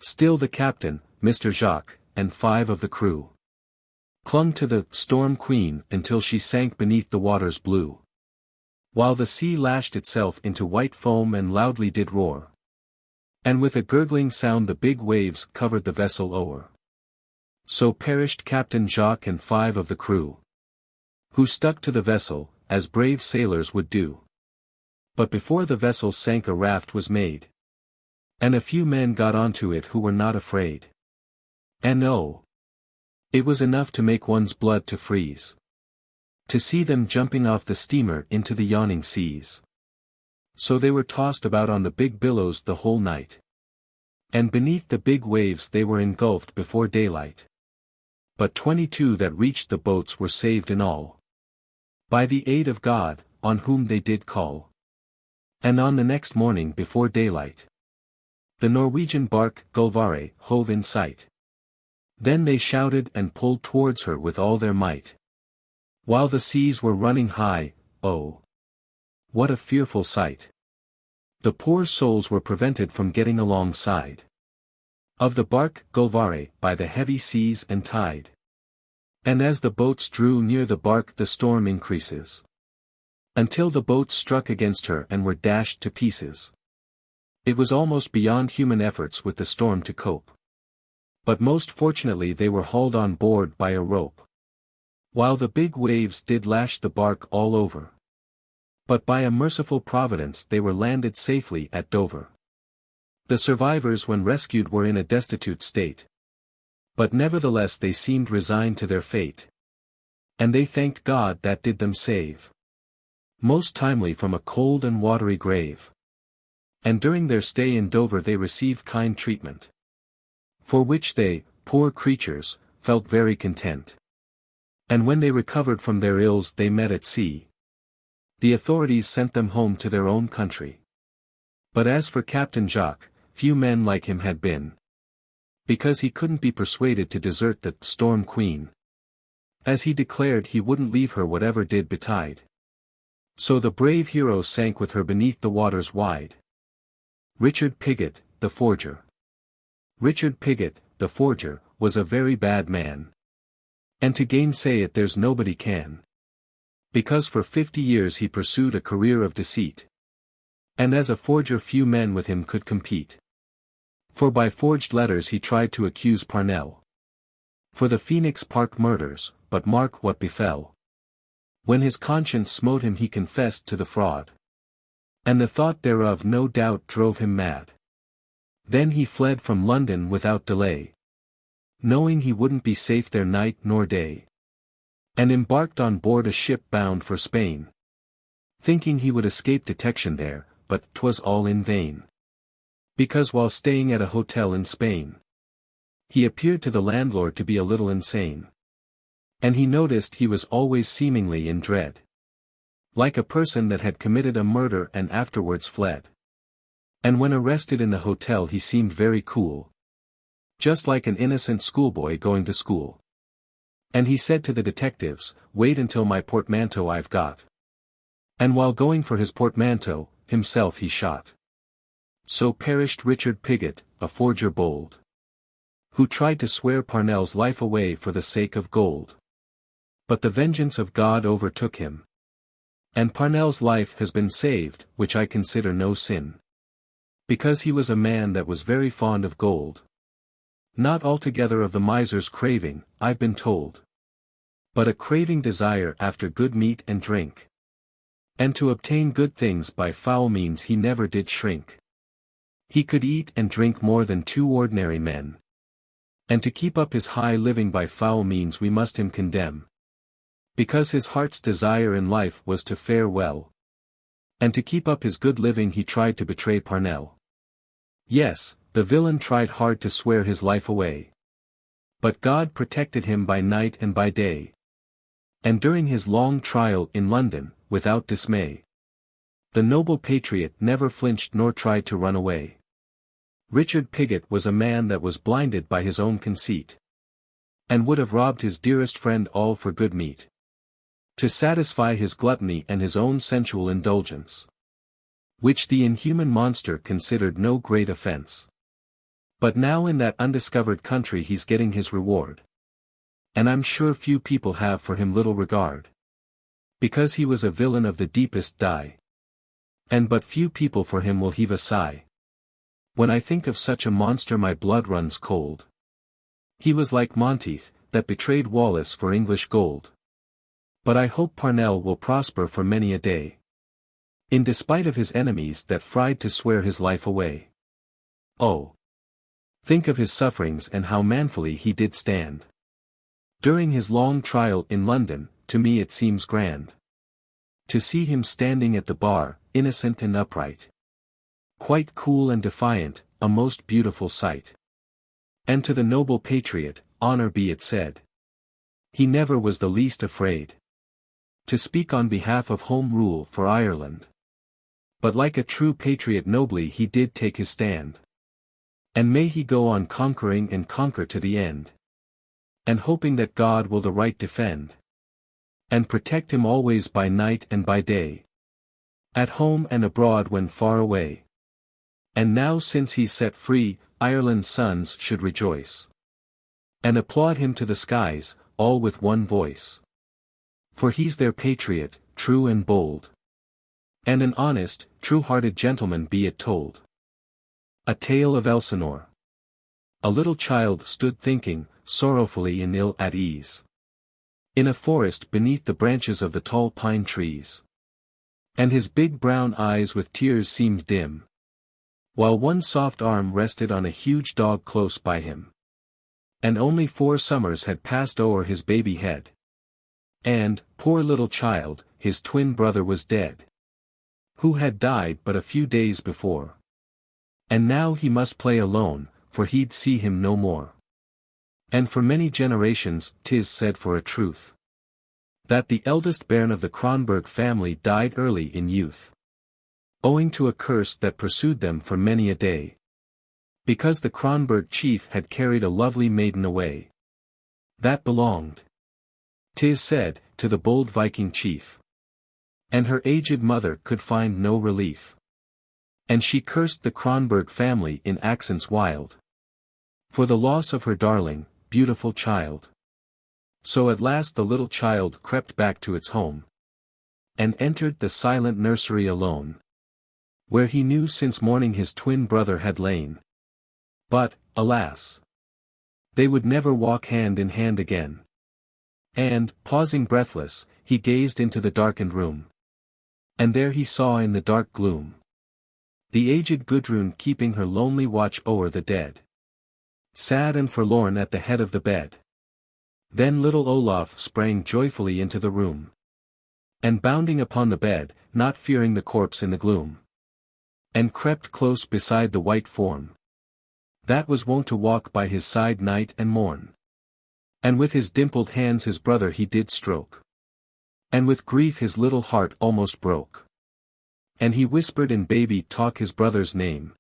Still the captain, Mr. Jacques, and 5 of the crew clung to the Storm Queen until she sank beneath the water's blue, while the sea lashed itself into white foam and loudly did roar. And with a gurgling sound the big waves covered the vessel o'er. So perished Captain Jacques and 5 of the crew, who stuck to the vessel, as brave sailors would do. But before the vessel sank a raft was made, and a few men got onto it who were not afraid. And oh, it was enough to make one's blood to freeze, to see them jumping off the steamer into the yawning seas. So they were tossed about on the big billows the whole night, And beneath the big waves they were engulfed before daylight. But 22 that reached the boats were saved in all. By the aid of God, on whom they did call. And on the next morning before daylight, the Norwegian bark Gulvare hove in sight. Then they shouted and pulled towards her with all their might. While the seas were running high, oh! What a fearful sight! The poor souls were prevented from getting alongside of the bark Gulvare by the heavy seas and tide. And as the boats drew near the bark the storm increases, until the boats struck against her and were dashed to pieces. It was almost beyond human efforts with the storm to cope. But most fortunately they were hauled on board by a rope, while the big waves did lash the bark all over. But by a merciful providence they were landed safely at Dover. The survivors when rescued were in a destitute state. But nevertheless they seemed resigned to their fate. And they thanked God that did them save most timely from a cold and watery grave. And during their stay in Dover they received kind treatment, for which they, poor creatures, felt very content. And when they recovered from their ills they met at sea, the authorities sent them home to their own country. But as for Captain Jacques, few men like him had been, because he couldn't be persuaded to desert the Storm Queen, as he declared he wouldn't leave her whatever did betide. So the brave hero sank with her beneath the waters wide. Richard Pigott, the forger. Richard Pigott, the forger, was a very bad man. And to gainsay it there's nobody can. Because for 50 years he pursued a career of deceit. And as a forger few men with him could compete. For by forged letters he tried to accuse Parnell for the Phoenix Park murders, but mark what befell. When his conscience smote him he confessed to the fraud. And the thought thereof no doubt drove him mad. Then he fled from London without delay, knowing he wouldn't be safe there night nor day. And embarked on board a ship bound for Spain, thinking he would escape detection there, but 'twas all in vain. Because while staying at a hotel in Spain, he appeared to the landlord to be a little insane. And he noticed he was always seemingly in dread, like a person that had committed a murder and afterwards fled. And when arrested in the hotel he seemed very cool, just like an innocent schoolboy going to school. And he said to the detectives, "Wait until my portmanteau I've got." And while going for his portmanteau, himself he shot. So perished Richard Pigott, a forger bold, who tried to swear Parnell's life away for the sake of gold. But the vengeance of God overtook him, and Parnell's life has been saved, which I consider no sin, because he was a man that was very fond of gold. Not altogether of the miser's craving, I've been told, but a craving desire after good meat and drink. And to obtain good things by foul means he never did shrink. He could eat and drink more than 2 ordinary men. And to keep up his high living by foul means we must him condemn, because his heart's desire in life was to fare well. And to keep up his good living he tried to betray Parnell. Yes, the villain tried hard to swear his life away. But God protected him by night and by day. And during his long trial in London, without dismay, the noble patriot never flinched nor tried to run away. Richard Pigott was a man that was blinded by his own conceit, and would have robbed his dearest friend all for good meat, to satisfy his gluttony and his own sensual indulgence, which the inhuman monster considered no great offense. But now in that undiscovered country he's getting his reward. And I'm sure few people have for him little regard, because he was a villain of the deepest dye. And but few people for him will heave a sigh. When I think of such a monster my blood runs cold. He was like Monteith, that betrayed Wallace for English gold. But I hope Parnell will prosper for many a day, in despite of his enemies that fried to swear his life away. Oh! Think of his sufferings and how manfully he did stand. During his long trial in London, to me it seems grand to see him standing at the bar, innocent and upright, Quite cool and defiant, a most beautiful sight. And to the noble patriot, honor be it said. He never was the least afraid to speak on behalf of Home Rule for Ireland. But like a true patriot nobly he did take his stand. And may he go on conquering and conquer to the end. And hoping that God will the right defend. And protect him always by night and by day. At home and abroad when far away. And now since he's set free, Ireland's sons should rejoice. And applaud him to the skies, all with one voice. For he's their patriot, true and bold. And an honest, true-hearted gentleman be it told. A Tale of Elsinore. A little child stood thinking, sorrowfully and ill at ease. In a forest beneath the branches of the tall pine trees. And his big brown eyes with tears seemed dim. While one soft arm rested on a huge dog close by him. And only 4 summers had passed o'er his baby head. And, poor little child, his twin brother was dead. Who had died but a few days before. And now he must play alone, for he'd see him no more. And for many generations, 'tis said for a truth, that the eldest bairn of the Cronberg family died early in youth. Owing to a curse that pursued them for many a day. Because the Cronberg chief had carried a lovely maiden away. That belonged, 'tis said, to the bold Viking chief. And her aged mother could find no relief. And she cursed the Cronberg family in accents wild. For the loss of her darling, beautiful child. So at last the little child crept back to its home. And entered the silent nursery alone. Where he knew since morning his twin brother had lain. But, alas! They would never walk hand in hand again. And, pausing breathless, he gazed into the darkened room. And there he saw in the dark gloom the aged Gudrun keeping her lonely watch o'er the dead. Sad and forlorn at the head of the bed. Then little Olaf sprang joyfully into the room. And bounding upon the bed, not fearing the corpse in the gloom. And crept close beside the white form. That was wont to walk by his side night and morn. And with his dimpled hands his brother he did stroke. And with grief his little heart almost broke. And he whispered in baby talk his brother's name.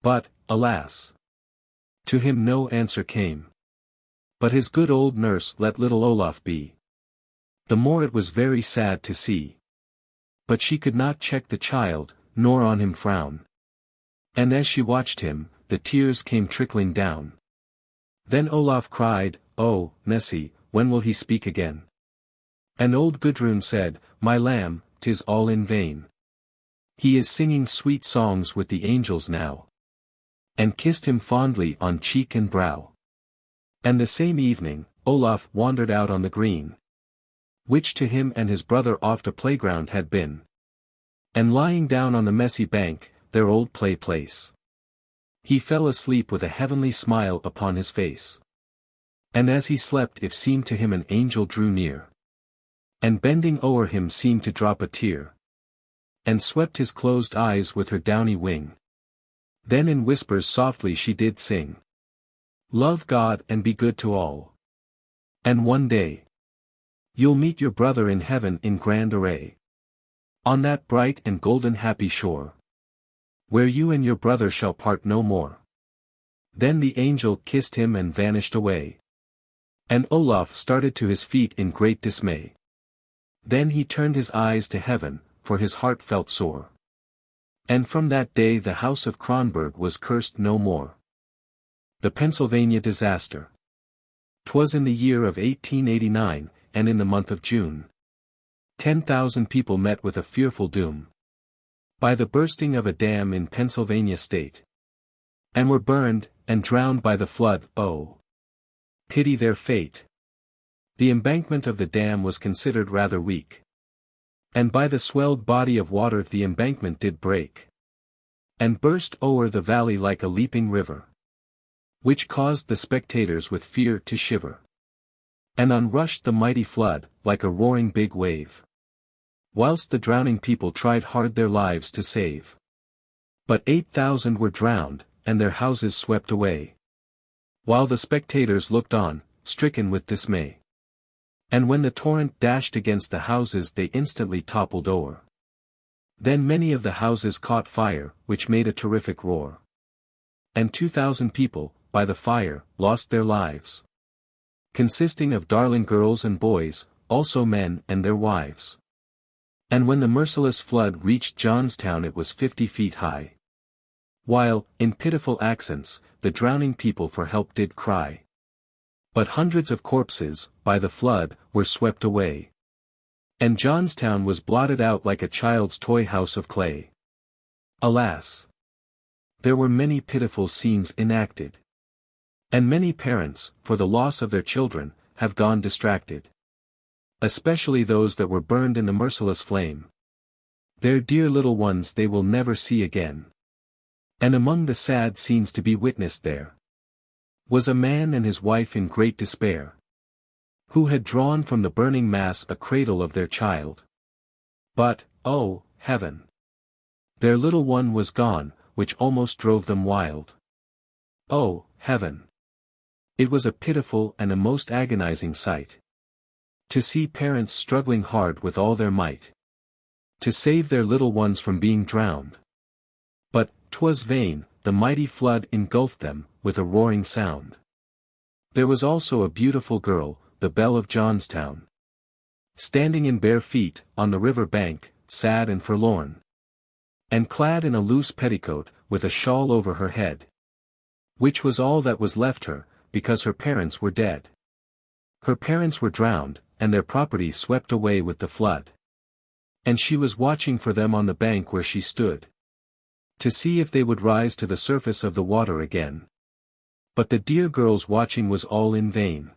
But, alas! To him no answer came. But his good old nurse let little Olaf be. The more it was very sad to see. But she could not check the child, nor on him frown. And as she watched him, the tears came trickling down. Then Olaf cried, "Oh, Nessie, when will he speak again?" And old Gudrun said, "My lamb, 'tis all in vain. He is singing sweet songs with the angels now." And kissed him fondly on cheek and brow. And the same evening, Olaf wandered out on the green. Which to him and his brother oft a playground had been. And lying down on the messy bank, their old play place. He fell asleep with a heavenly smile upon his face. And as he slept it seemed to him an angel drew near. And bending o'er him seemed to drop a tear. And swept his closed eyes with her downy wing. Then in whispers softly she did sing. "Love God and be good to all. And one day you'll meet your brother in heaven in grand array. On that bright and golden happy shore. Where you and your brother shall part no more." Then the angel kissed him and vanished away. And Olaf started to his feet in great dismay. Then he turned his eyes to heaven, for his heart felt sore. And from that day the house of Cronberg was cursed no more. The Pennsylvania Disaster. 'Twas in the year of 1889, and in the month of June. 10,000 people met with a fearful doom. By the bursting of a dam in Pennsylvania state. And were burned, and drowned by the flood, oh! Pity their fate. The embankment of the dam was considered rather weak. And by the swelled body of water the embankment did break. And burst o'er the valley like a leaping river. Which caused the spectators with fear to shiver. And on rushed the mighty flood, like a roaring big wave. Whilst the drowning people tried hard their lives to save. But 8,000 were drowned, and their houses swept away. While the spectators looked on, stricken with dismay. And when the torrent dashed against the houses they instantly toppled o'er. Then many of the houses caught fire, which made a terrific roar. And 2,000 people, by the fire, lost their lives. Consisting of darling girls and boys, also men and their wives. And when the merciless flood reached Johnstown it was 50 feet high. While, in pitiful accents, the drowning people for help did cry. But hundreds of corpses, by the flood, were swept away. And Johnstown was blotted out like a child's toy house of clay. Alas! There were many pitiful scenes enacted. And many parents, for the loss of their children, have gone distracted. Especially those that were burned in the merciless flame. Their dear little ones they will never see again. And among the sad scenes to be witnessed there was a man and his wife in great despair, who had drawn from the burning mass a cradle of their child. But, oh, heaven! Their little one was gone, which almost drove them wild. Oh, heaven! It was a pitiful and a most agonizing sight. To see parents struggling hard with all their might, to save their little ones from being drowned. But, 'twas vain, the mighty flood engulfed them, with a roaring sound. There was also a beautiful girl, the belle of Johnstown, standing in bare feet, on the river bank, sad and forlorn. And clad in a loose petticoat, with a shawl over her head. Which was all that was left her, because her parents were dead. Her parents were drowned, and their property swept away with the flood. And she was watching for them on the bank where she stood, to see if they would rise to the surface of the water again. But the dear girl's watching was all in vain.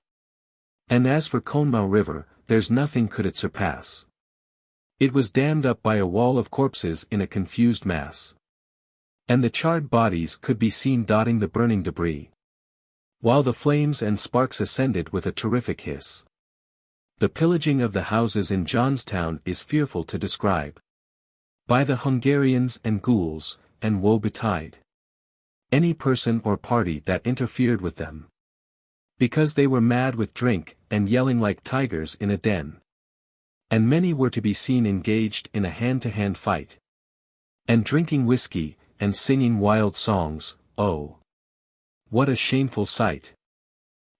And as for Conemaugh River, there's nothing could it surpass. It was dammed up by a wall of corpses in a confused mass. And the charred bodies could be seen dotting the burning debris, while the flames and sparks ascended with a terrific hiss. The pillaging of the houses in Johnstown is fearful to describe. By the Hungarians and ghouls, and woe betide any person or party that interfered with them, because they were mad with drink, and yelling like tigers in a den. And many were to be seen engaged in a hand-to-hand fight, and drinking whiskey, and singing wild songs. Oh, what a shameful sight!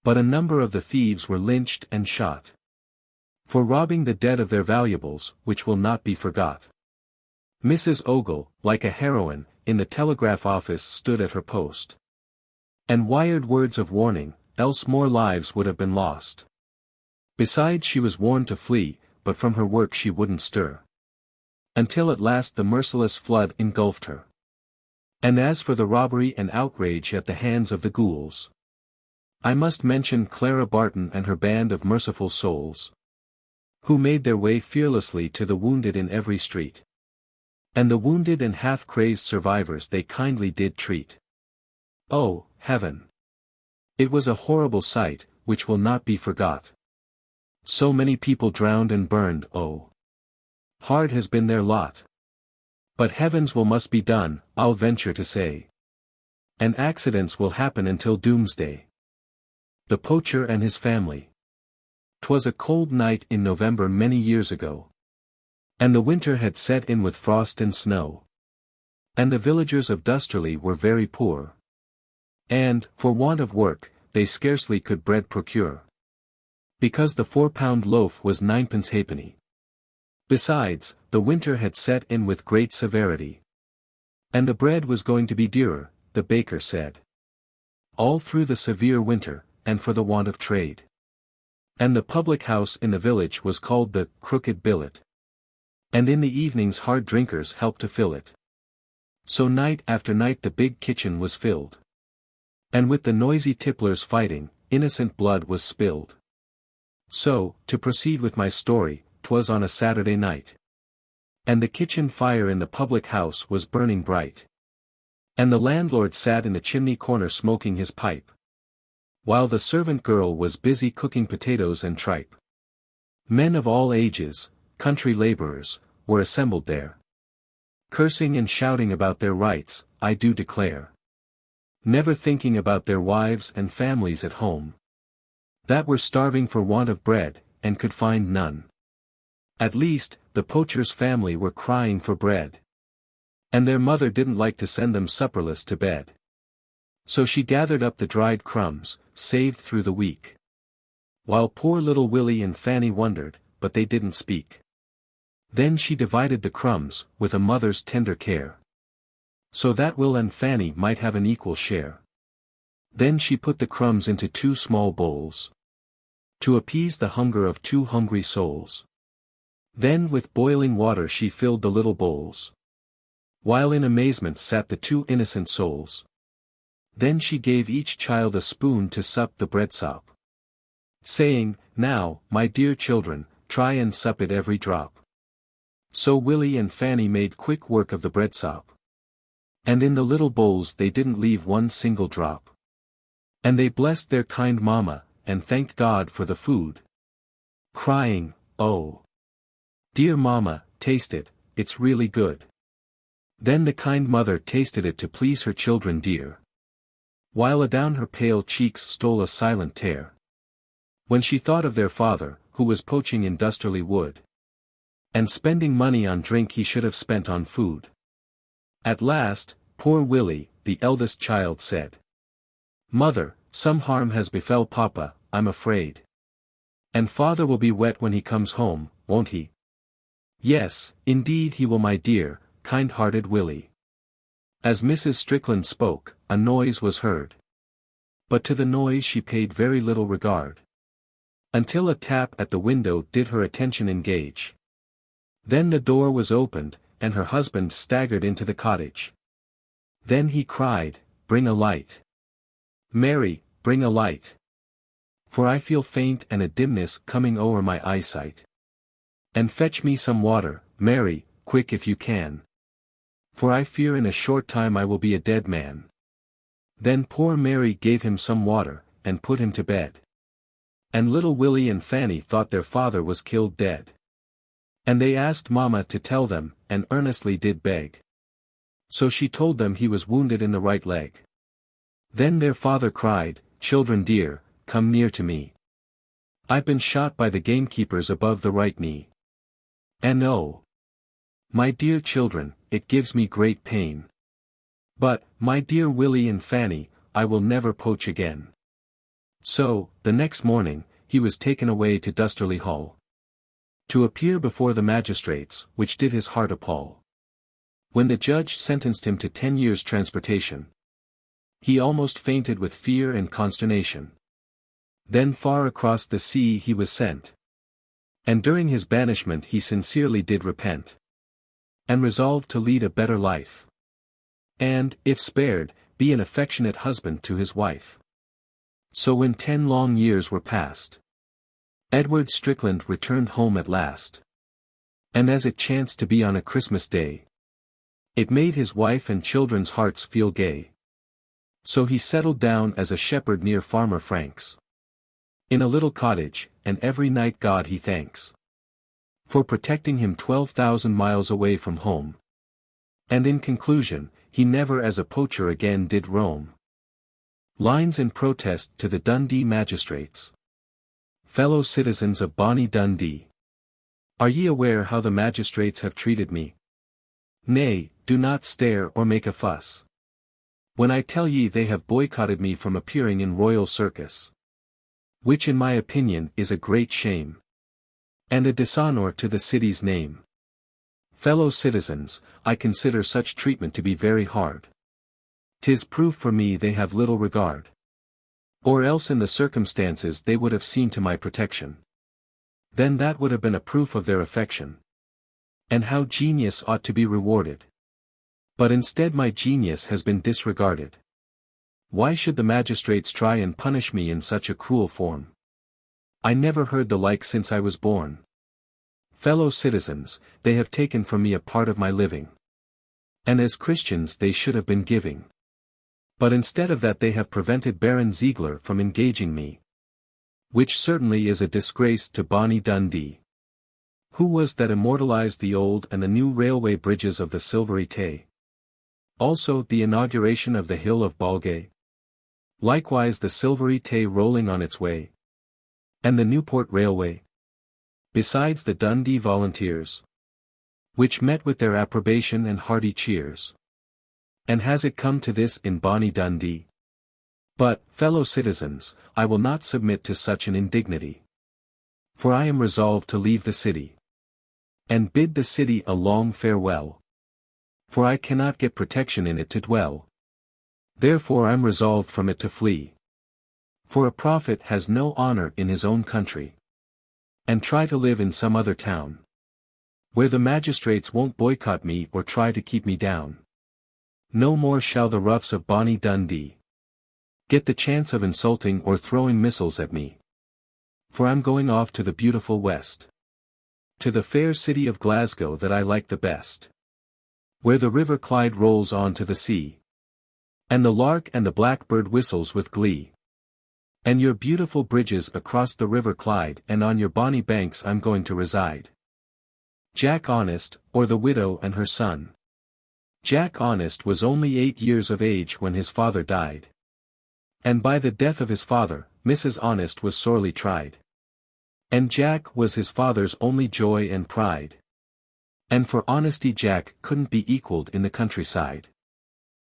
But a number of the thieves were lynched and shot, for robbing the dead of their valuables, which will not be forgot. Mrs. Ogle, like a heroine, in the telegraph office stood at her post, and wired words of warning, else more lives would have been lost. Besides she was warned to flee, but from her work she wouldn't stir, until at last the merciless flood engulfed her. And as for the robbery and outrage at the hands of the ghouls, I must mention Clara Barton and her band of merciful souls, who made their way fearlessly to the wounded in every street. And the wounded and half-crazed survivors they kindly did treat. Oh, heaven! It was a horrible sight, which will not be forgot. So many people drowned and burned, oh! Hard has been their lot. But heaven's will must be done, I'll venture to say. And accidents will happen until doomsday. The poacher and his family. 'Twas a cold night in November many years ago, and the winter had set in with frost and snow. And the villagers of Dusterley were very poor. And, for want of work, they scarcely could bread procure, because the 4-pound loaf was 9 halfpenny. Besides, the winter had set in with great severity, and the bread was going to be dearer, the baker said, all through the severe winter, and for the want of trade. And the public house in the village was called the Crooked Billet, and in the evenings hard drinkers helped to fill it. So night after night the big kitchen was filled, and with the noisy tipplers fighting, innocent blood was spilled. So, to proceed with my story, 'twas on a Saturday night, and the kitchen fire in the public house was burning bright, and the landlord sat in the chimney corner smoking his pipe, while the servant girl was busy cooking potatoes and tripe. Men of all ages, country labourers, were assembled there, cursing and shouting about their rights, I do declare. Never thinking about their wives and families at home, that were starving for want of bread, and could find none. At least, the poacher's family were crying for bread. And their mother didn't like to send them supperless to bed. So she gathered up the dried crumbs, saved through the week. While poor little Willie and Fanny wondered, but they didn't speak. Then she divided the crumbs, with a mother's tender care, so that Will and Fanny might have an equal share. Then she put the crumbs into 2 small bowls, to appease the hunger of 2 hungry souls. Then with boiling water she filled the little bowls, while in amazement sat the 2 innocent souls. Then she gave each child a spoon to sup the bread-sop, saying, "Now, my dear children, try and sup it every drop." So Willie and Fanny made quick work of the bread-sop. And in the little bowls they didn't leave one single drop. And they blessed their kind mamma, and thanked God for the food, crying, "Oh, dear mamma, taste it, it's really good." Then the kind mother tasted it to please her children dear, while adown her pale cheeks stole a silent tear, when she thought of their father, who was poaching in Dusterly Wood, and spending money on drink he should have spent on food. At last, poor Willie, the eldest child, said, "Mother, some harm has befell papa, I'm afraid. And father will be wet when he comes home, won't he?" "Yes, indeed he will, my dear, kind-hearted Willie." As Mrs. Strickland spoke, a noise was heard. But to the noise she paid very little regard, until a tap at the window did her attention engage. Then the door was opened, and her husband staggered into the cottage. Then he cried, "Bring a light. Mary, bring a light. For I feel faint and a dimness coming o'er my eyesight. And fetch me some water, Mary, quick if you can. For I fear in a short time I will be a dead man." Then poor Mary gave him some water, and put him to bed. And little Willie and Fanny thought their father was killed dead. And they asked mamma to tell them, and earnestly did beg. So she told them he was wounded in the right leg. Then their father cried, "Children dear, come near to me. I've been shot by the gamekeepers above the right knee. And oh, my dear children, it gives me great pain. But, my dear Willie and Fanny, I will never poach again." So, the next morning, he was taken away to Dusterly Hall, to appear before the magistrates, which did his heart appall. When the judge sentenced him to 10 years' transportation, he almost fainted with fear and consternation. Then far across the sea he was sent, and during his banishment he sincerely did repent, and resolved to lead a better life, and, if spared, be an affectionate husband to his wife. So when 10 long years were past, Edward Strickland returned home at last. And as it chanced to be on a Christmas day, it made his wife and children's hearts feel gay. So he settled down as a shepherd near Farmer Frank's, in a little cottage, and every night God he thanks for protecting him 12,000 miles away from home. And in conclusion, he never as a poacher again did roam. Lines in protest to the Dundee magistrates. Fellow citizens of bonny Dundee, are ye aware how the magistrates have treated me? Nay, do not stare or make a fuss, when I tell ye they have boycotted me from appearing in Royal Circus, which in my opinion is a great shame, and a dishonour to the city's name. Fellow citizens, I consider such treatment to be very hard. 'Tis proof for me they have little regard, or else in the circumstances they would have seen to my protection. Then that would have been a proof of their affection, and how genius ought to be rewarded. But instead my genius has been disregarded. Why should the magistrates try and punish me in such a cruel form? I never heard the like since I was born. Fellow citizens, they have taken from me a part of my living, and as Christians they should have been giving. But instead of that they have prevented Baron Ziegler from engaging me, which certainly is a disgrace to bonny Dundee. Who was that immortalized the old and the new railway bridges of the Silvery Tay? Also the inauguration of the hill of Balgay? Likewise the Silvery Tay rolling on its way? And the Newport Railway? Besides the Dundee volunteers, which met with their approbation and hearty cheers. And has it come to this in bonny Dundee? But, fellow citizens, I will not submit to such an indignity. For I am resolved to leave the city, and bid the city a long farewell. For I cannot get protection in it to dwell. Therefore I'm resolved from it to flee. For a prophet has no honor in his own country. And try to live in some other town, where the magistrates won't boycott me or try to keep me down. No more shall the roughs of bonny Dundee get the chance of insulting or throwing missiles at me. For I'm going off to the beautiful west, to the fair city of Glasgow that I like the best, where the river Clyde rolls on to the sea, and the lark and the blackbird whistles with glee. And your beautiful bridges across the river Clyde, and on your bonny banks I'm going to reside. Jack Honest, or the widow and her son. Jack Honest was only 8 years of age when his father died. And by the death of his father, Mrs. Honest was sorely tried. And Jack was his father's only joy and pride. And for honesty Jack couldn't be equalled in the countryside.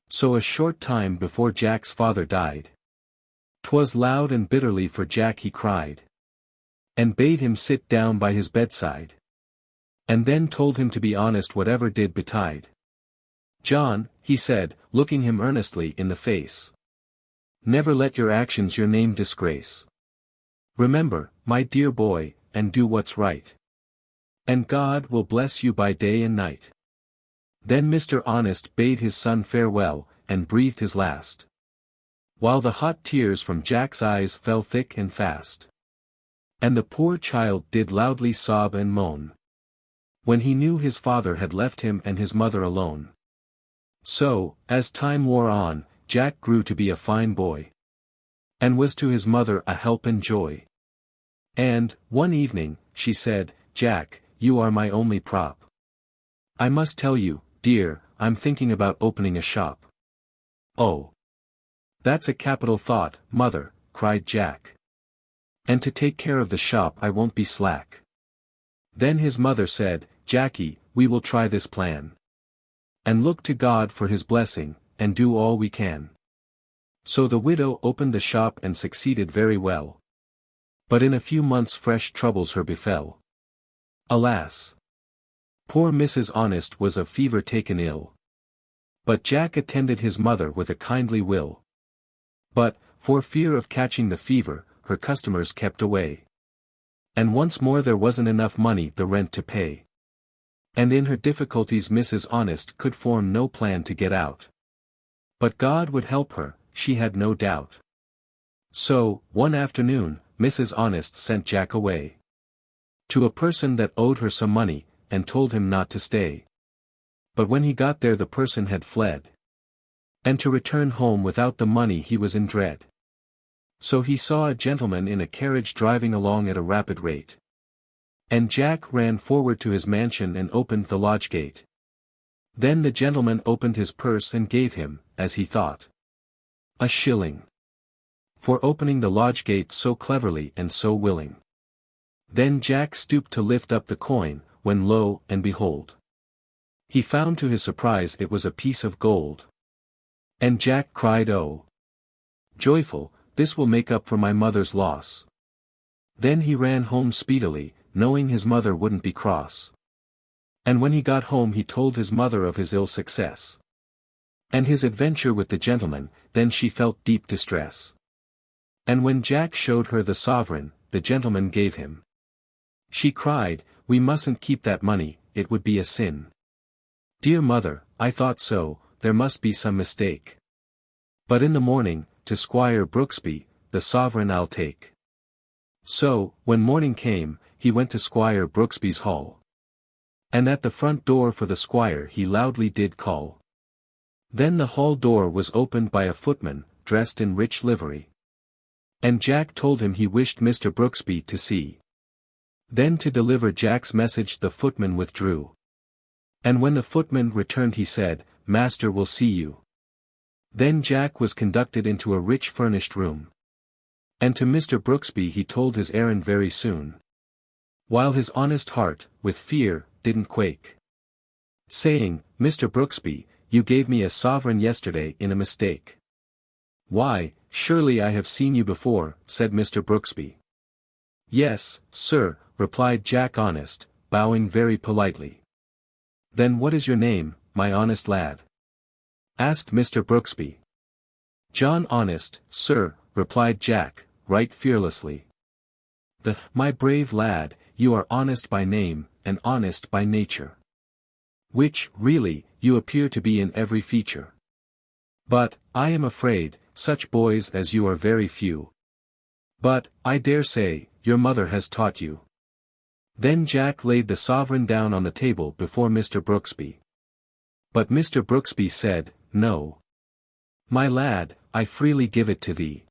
So a short time before Jack's father died, 'twas loud and bitterly for Jack he cried, and bade him sit down by his bedside, and then told him to be honest whatever did betide. John, he said, looking him earnestly in the face, never let your actions your name disgrace. Remember, my dear boy, and do what's right, and God will bless you by day and night. Then Mr. Honest bade his son farewell, and breathed his last, while the hot tears from Jack's eyes fell thick and fast. And the poor child did loudly sob and moan, when he knew his father had left him and his mother alone. So, as time wore on, Jack grew to be a fine boy, and was to his mother a help and joy. And, one evening, she said, Jack, you are my only prop. I must tell you, dear, I'm thinking about opening a shop. Oh! That's a capital thought, mother, cried Jack. And to take care of the shop I won't be slack. Then his mother said, Jackie, we will try this plan, and look to God for his blessing, and do all we can. So the widow opened the shop and succeeded very well. But in a few months fresh troubles her befell. Alas! Poor Mrs. Honest was of fever taken ill. But Jack attended his mother with a kindly will. But, for fear of catching the fever, her customers kept away. And once more there wasn't enough money the rent to pay. And in her difficulties Mrs. Honest could form no plan to get out. But God would help her, she had no doubt. So, one afternoon, Mrs. Honest sent Jack away to a person that owed her some money, and told him not to stay. But when he got there the person had fled, and to return home without the money he was in dread. So he saw a gentleman in a carriage driving along at a rapid rate. And Jack ran forward to his mansion and opened the lodge gate. Then the gentleman opened his purse and gave him, as he thought, a shilling, for opening the lodge gate so cleverly and so willing. Then Jack stooped to lift up the coin, when lo and behold, he found to his surprise it was a piece of gold. And Jack cried, oh! Joyful, this will make up for my mother's loss. Then he ran home speedily, knowing his mother wouldn't be cross. And when he got home he told his mother of his ill success, and his adventure with the gentleman. Then she felt deep distress. And when Jack showed her the sovereign, the gentleman gave him, she cried, we mustn't keep that money, it would be a sin. Dear mother, I thought so, there must be some mistake. But in the morning, to Squire Brooksby, the sovereign I'll take. So, when morning came, he went to Squire Brooksby's hall. And at the front door for the squire he loudly did call. Then the hall door was opened by a footman, dressed in rich livery. And Jack told him he wished Mr. Brooksby to see. Then to deliver Jack's message the footman withdrew. And when the footman returned he said, "Master will see you." Then Jack was conducted into a rich furnished room. And to Mr. Brooksby he told his errand very soon. While his honest heart, with fear, didn't quake. Saying, "Mr. Brooksby, you gave me a sovereign yesterday in a mistake." "Why, surely I have seen you before," said Mr. Brooksby. "Yes, sir," replied Jack Honest, bowing very politely. "Then what is your name, my honest lad?" asked Mr. Brooksby. "John Honest, sir," replied Jack, right fearlessly. "My brave lad, you are honest by name, and honest by nature. Which, really, you appear to be in every feature. But, I am afraid, such boys as you are very few. But, I dare say, your mother has taught you." Then Jack laid the sovereign down on the table before Mr. Brooksby. But Mr. Brooksby said, "No. My lad, I freely give it to thee."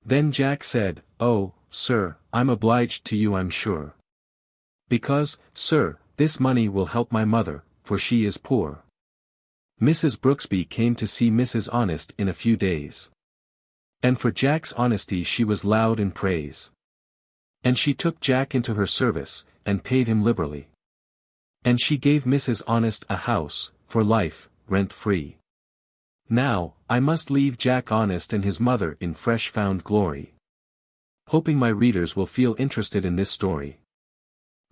Then Jack said, "Oh, sir, I'm obliged to you I'm sure. Because, sir, this money will help my mother, for she is poor." Mrs. Brooksby came to see Mrs. Honest in a few days. And for Jack's honesty she was loud in praise. And she took Jack into her service, and paid him liberally. And she gave Mrs. Honest a house, for life, rent-free. Now, I must leave Jack Honest and his mother in fresh-found glory. Hoping my readers will feel interested in this story.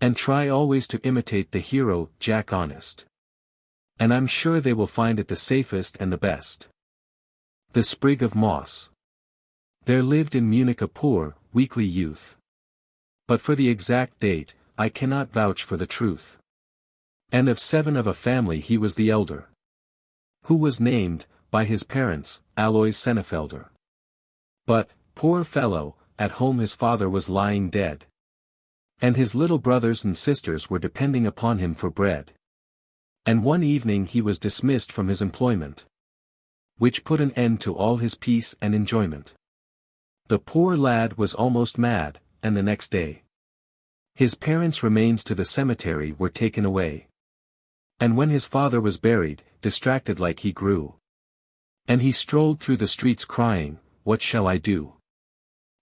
And try always to imitate the hero, Jack Honest. And I'm sure they will find it the safest and the best. The Sprig of Moss. There lived in Munich a poor, weakly youth. But for the exact date, I cannot vouch for the truth. And of 7 of a family he was the elder. Who was named, by his parents, Alois Senefelder. But, poor fellow, at home his father was lying dead. And his little brothers and sisters were depending upon him for bread. And one evening he was dismissed from his employment. Which put an end to all his peace and enjoyment. The poor lad was almost mad, and the next day his parents' remains to the cemetery were taken away. And when his father was buried, distracted like he grew. And he strolled through the streets crying, "What shall I do?"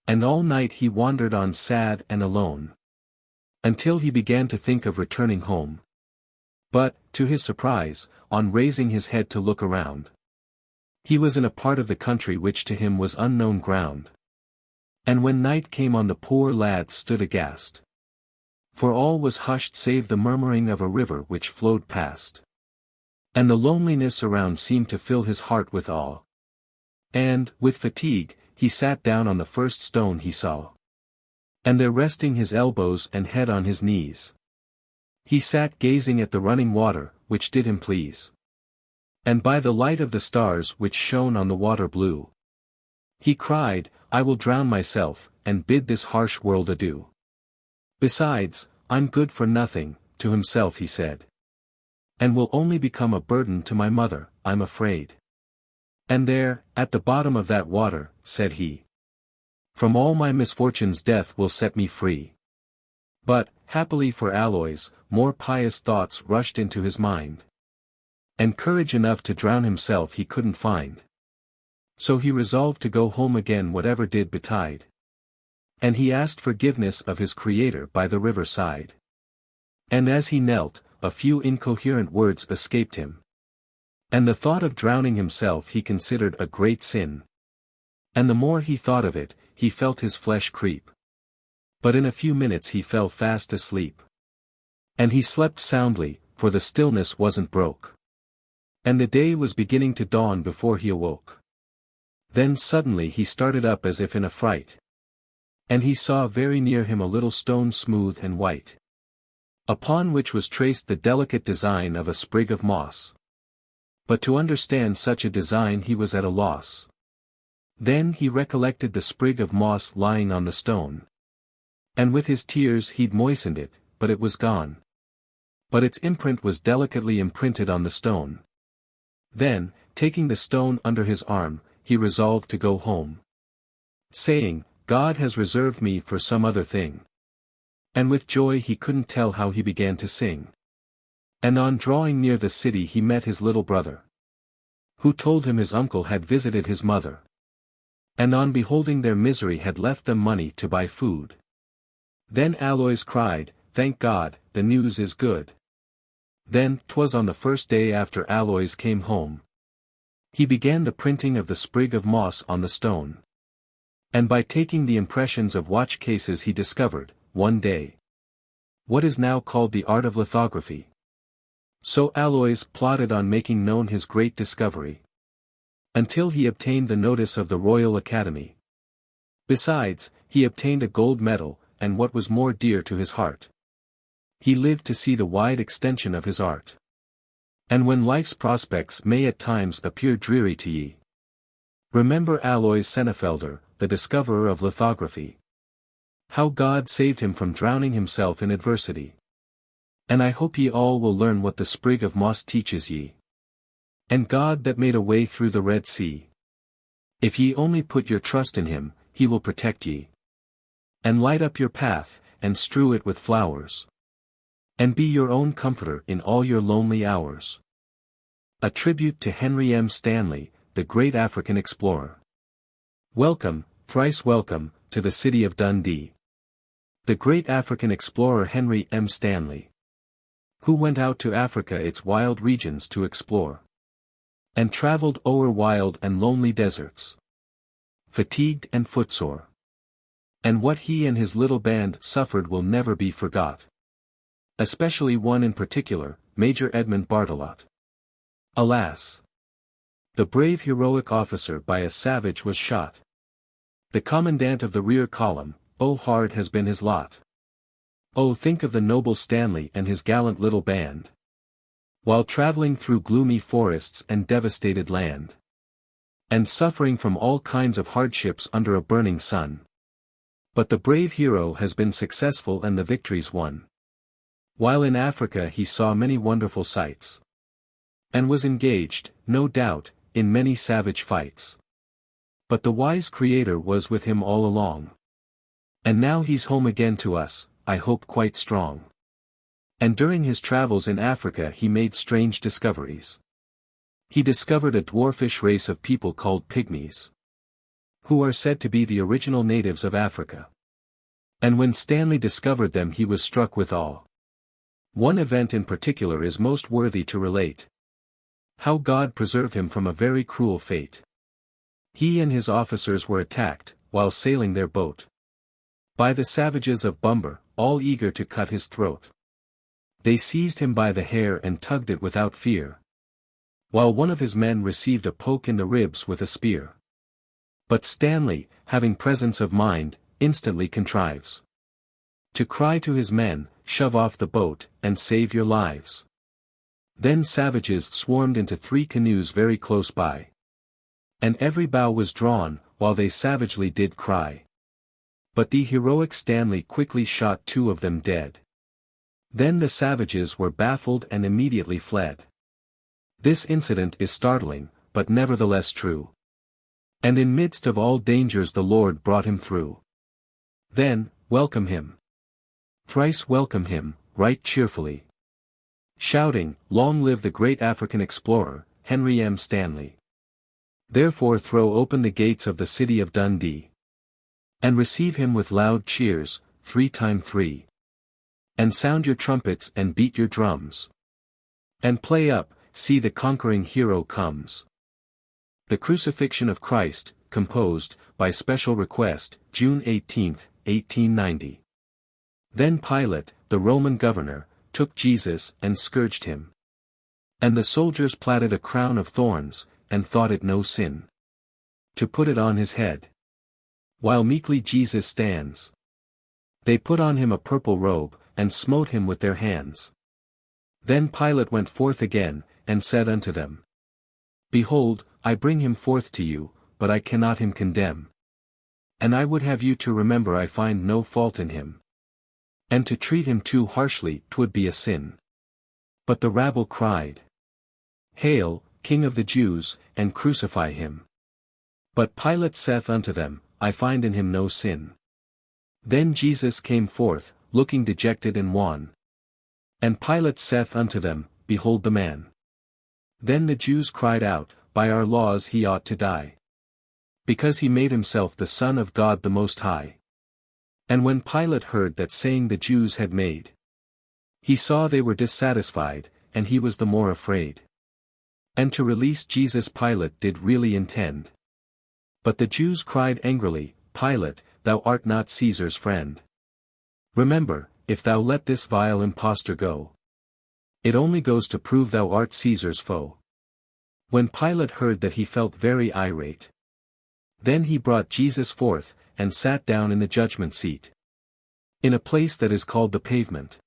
And all night he wandered on sad and alone. Until he began to think of returning home. But, to his surprise, on raising his head to look around, he was in a part of the country which to him was unknown ground. And when night came on the poor lad stood aghast. For all was hushed save the murmuring of a river which flowed past. And the loneliness around seemed to fill his heart with awe. And, with fatigue, he sat down on the first stone he saw. And there resting his elbows and head on his knees, he sat gazing at the running water, which did him please. And by the light of the stars which shone on the water blue, he cried, "I will drown myself, and bid this harsh world adieu. Besides, I'm good for nothing," to himself he said. "And will only become a burden to my mother, I'm afraid. And there, at the bottom of that water," said he, "from all my misfortunes death will set me free." But, happily for Alois, more pious thoughts rushed into his mind. And courage enough to drown himself he couldn't find. So he resolved to go home again whatever did betide. And he asked forgiveness of his Creator by the riverside. And as he knelt, a few incoherent words escaped him. And the thought of drowning himself he considered a great sin. And the more he thought of it, he felt his flesh creep. But in a few minutes he fell fast asleep. And he slept soundly, for the stillness wasn't broke. And the day was beginning to dawn before he awoke. Then suddenly he started up as if in a fright. And he saw very near him a little stone smooth and white, upon which was traced the delicate design of a sprig of moss. But to understand such a design he was at a loss. Then he recollected the sprig of moss lying on the stone. And with his tears he'd moistened it, but it was gone. But its imprint was delicately imprinted on the stone. Then, taking the stone under his arm, he resolved to go home, saying, "God has reserved me for some other thing." And with joy he couldn't tell how he began to sing. And on drawing near the city he met his little brother, who told him his uncle had visited his mother, and on beholding their misery had left them money to buy food. Then Aloys cried, "Thank God, the news is good." Then, 'twas on the first day after Aloys came home, he began the printing of the sprig of moss on the stone. And by taking the impressions of watch cases he discovered, one day, what is now called the art of lithography. So Aloys plodded on making known his great discovery, until he obtained the notice of the Royal Academy. Besides, he obtained a gold medal, and what was more dear to his heart, he lived to see the wide extension of his art. And when life's prospects may at times appear dreary to ye, remember Aloys Senefelder, the discoverer of lithography. How God saved him from drowning himself in adversity. And I hope ye all will learn what the sprig of moss teaches ye. And God that made a way through the Red Sea, if ye only put your trust in him, he will protect ye, and light up your path, and strew it with flowers, and be your own comforter in all your lonely hours. A tribute to Henry M. Stanley, the great African explorer. Welcome, thrice welcome, to the city of Dundee. The great African explorer Henry M. Stanley, who went out to Africa its wild regions to explore, and travelled o'er wild and lonely deserts, fatigued and footsore. And what he and his little band suffered will never be forgot. Especially one in particular, Major Edmund Barttelot. Alas! The brave heroic officer by a savage was shot. The commandant of the rear column, oh hard has been his lot. Oh think of the noble Stanley and his gallant little band, while travelling through gloomy forests and devastated land, and suffering from all kinds of hardships under a burning sun. But the brave hero has been successful and the victories won. While in Africa he saw many wonderful sights, and was engaged, no doubt, in many savage fights. But the wise Creator was with him all along. And now he's home again to us, I hope quite strong. And during his travels in Africa he made strange discoveries. He discovered a dwarfish race of people called pygmies, who are said to be the original natives of Africa. And when Stanley discovered them he was struck with awe. One event in particular is most worthy to relate. How God preserved him from a very cruel fate. He and his officers were attacked, while sailing their boat, by the savages of Bumber, all eager to cut his throat. They seized him by the hair and tugged it without fear, while one of his men received a poke in the ribs with a spear. But Stanley, having presence of mind, instantly contrives to cry to his men, "Shove off the boat, and save your lives." Then savages swarmed into 3 canoes very close by, and every bow was drawn, while they savagely did cry. But the heroic Stanley quickly shot 2 of them dead. Then the savages were baffled and immediately fled. This incident is startling, but nevertheless true. And in midst of all dangers the Lord brought him through. Then, welcome him. Thrice welcome him, right cheerfully, shouting, "Long live the great African explorer, Henry M. Stanley." Therefore throw open the gates of the city of Dundee, and receive him with loud cheers, 3 times 3. And sound your trumpets and beat your drums, and play up, see the conquering hero comes. The Crucifixion of Christ, composed, by special request, June 18, 1890. Then Pilate, the Roman governor, took Jesus and scourged him. And the soldiers plaited a crown of thorns, and thought it no sin to put it on his head. While meekly Jesus stands, they put on him a purple robe, and smote him with their hands. Then Pilate went forth again, and said unto them, Behold, I bring him forth to you, but I cannot him condemn. And I would have you to remember I find no fault in him. And to treat him too harshly 'twould be a sin. But the rabble cried, Hail, King of the Jews, and crucify him. But Pilate saith unto them, I find in him no sin. Then Jesus came forth, looking dejected and wan. And Pilate saith unto them, Behold the man. Then the Jews cried out, By our laws he ought to die, because he made himself the Son of God the Most High. And when Pilate heard that saying the Jews had made, he saw they were dissatisfied, and he was the more afraid. And to release Jesus Pilate did really intend. But the Jews cried angrily, Pilate, thou art not Caesar's friend. Remember, if thou let this vile impostor go, it only goes to prove thou art Caesar's foe. When Pilate heard that he felt very irate. Then he brought Jesus forth, and sat down in the judgment seat, in a place that is called the pavement,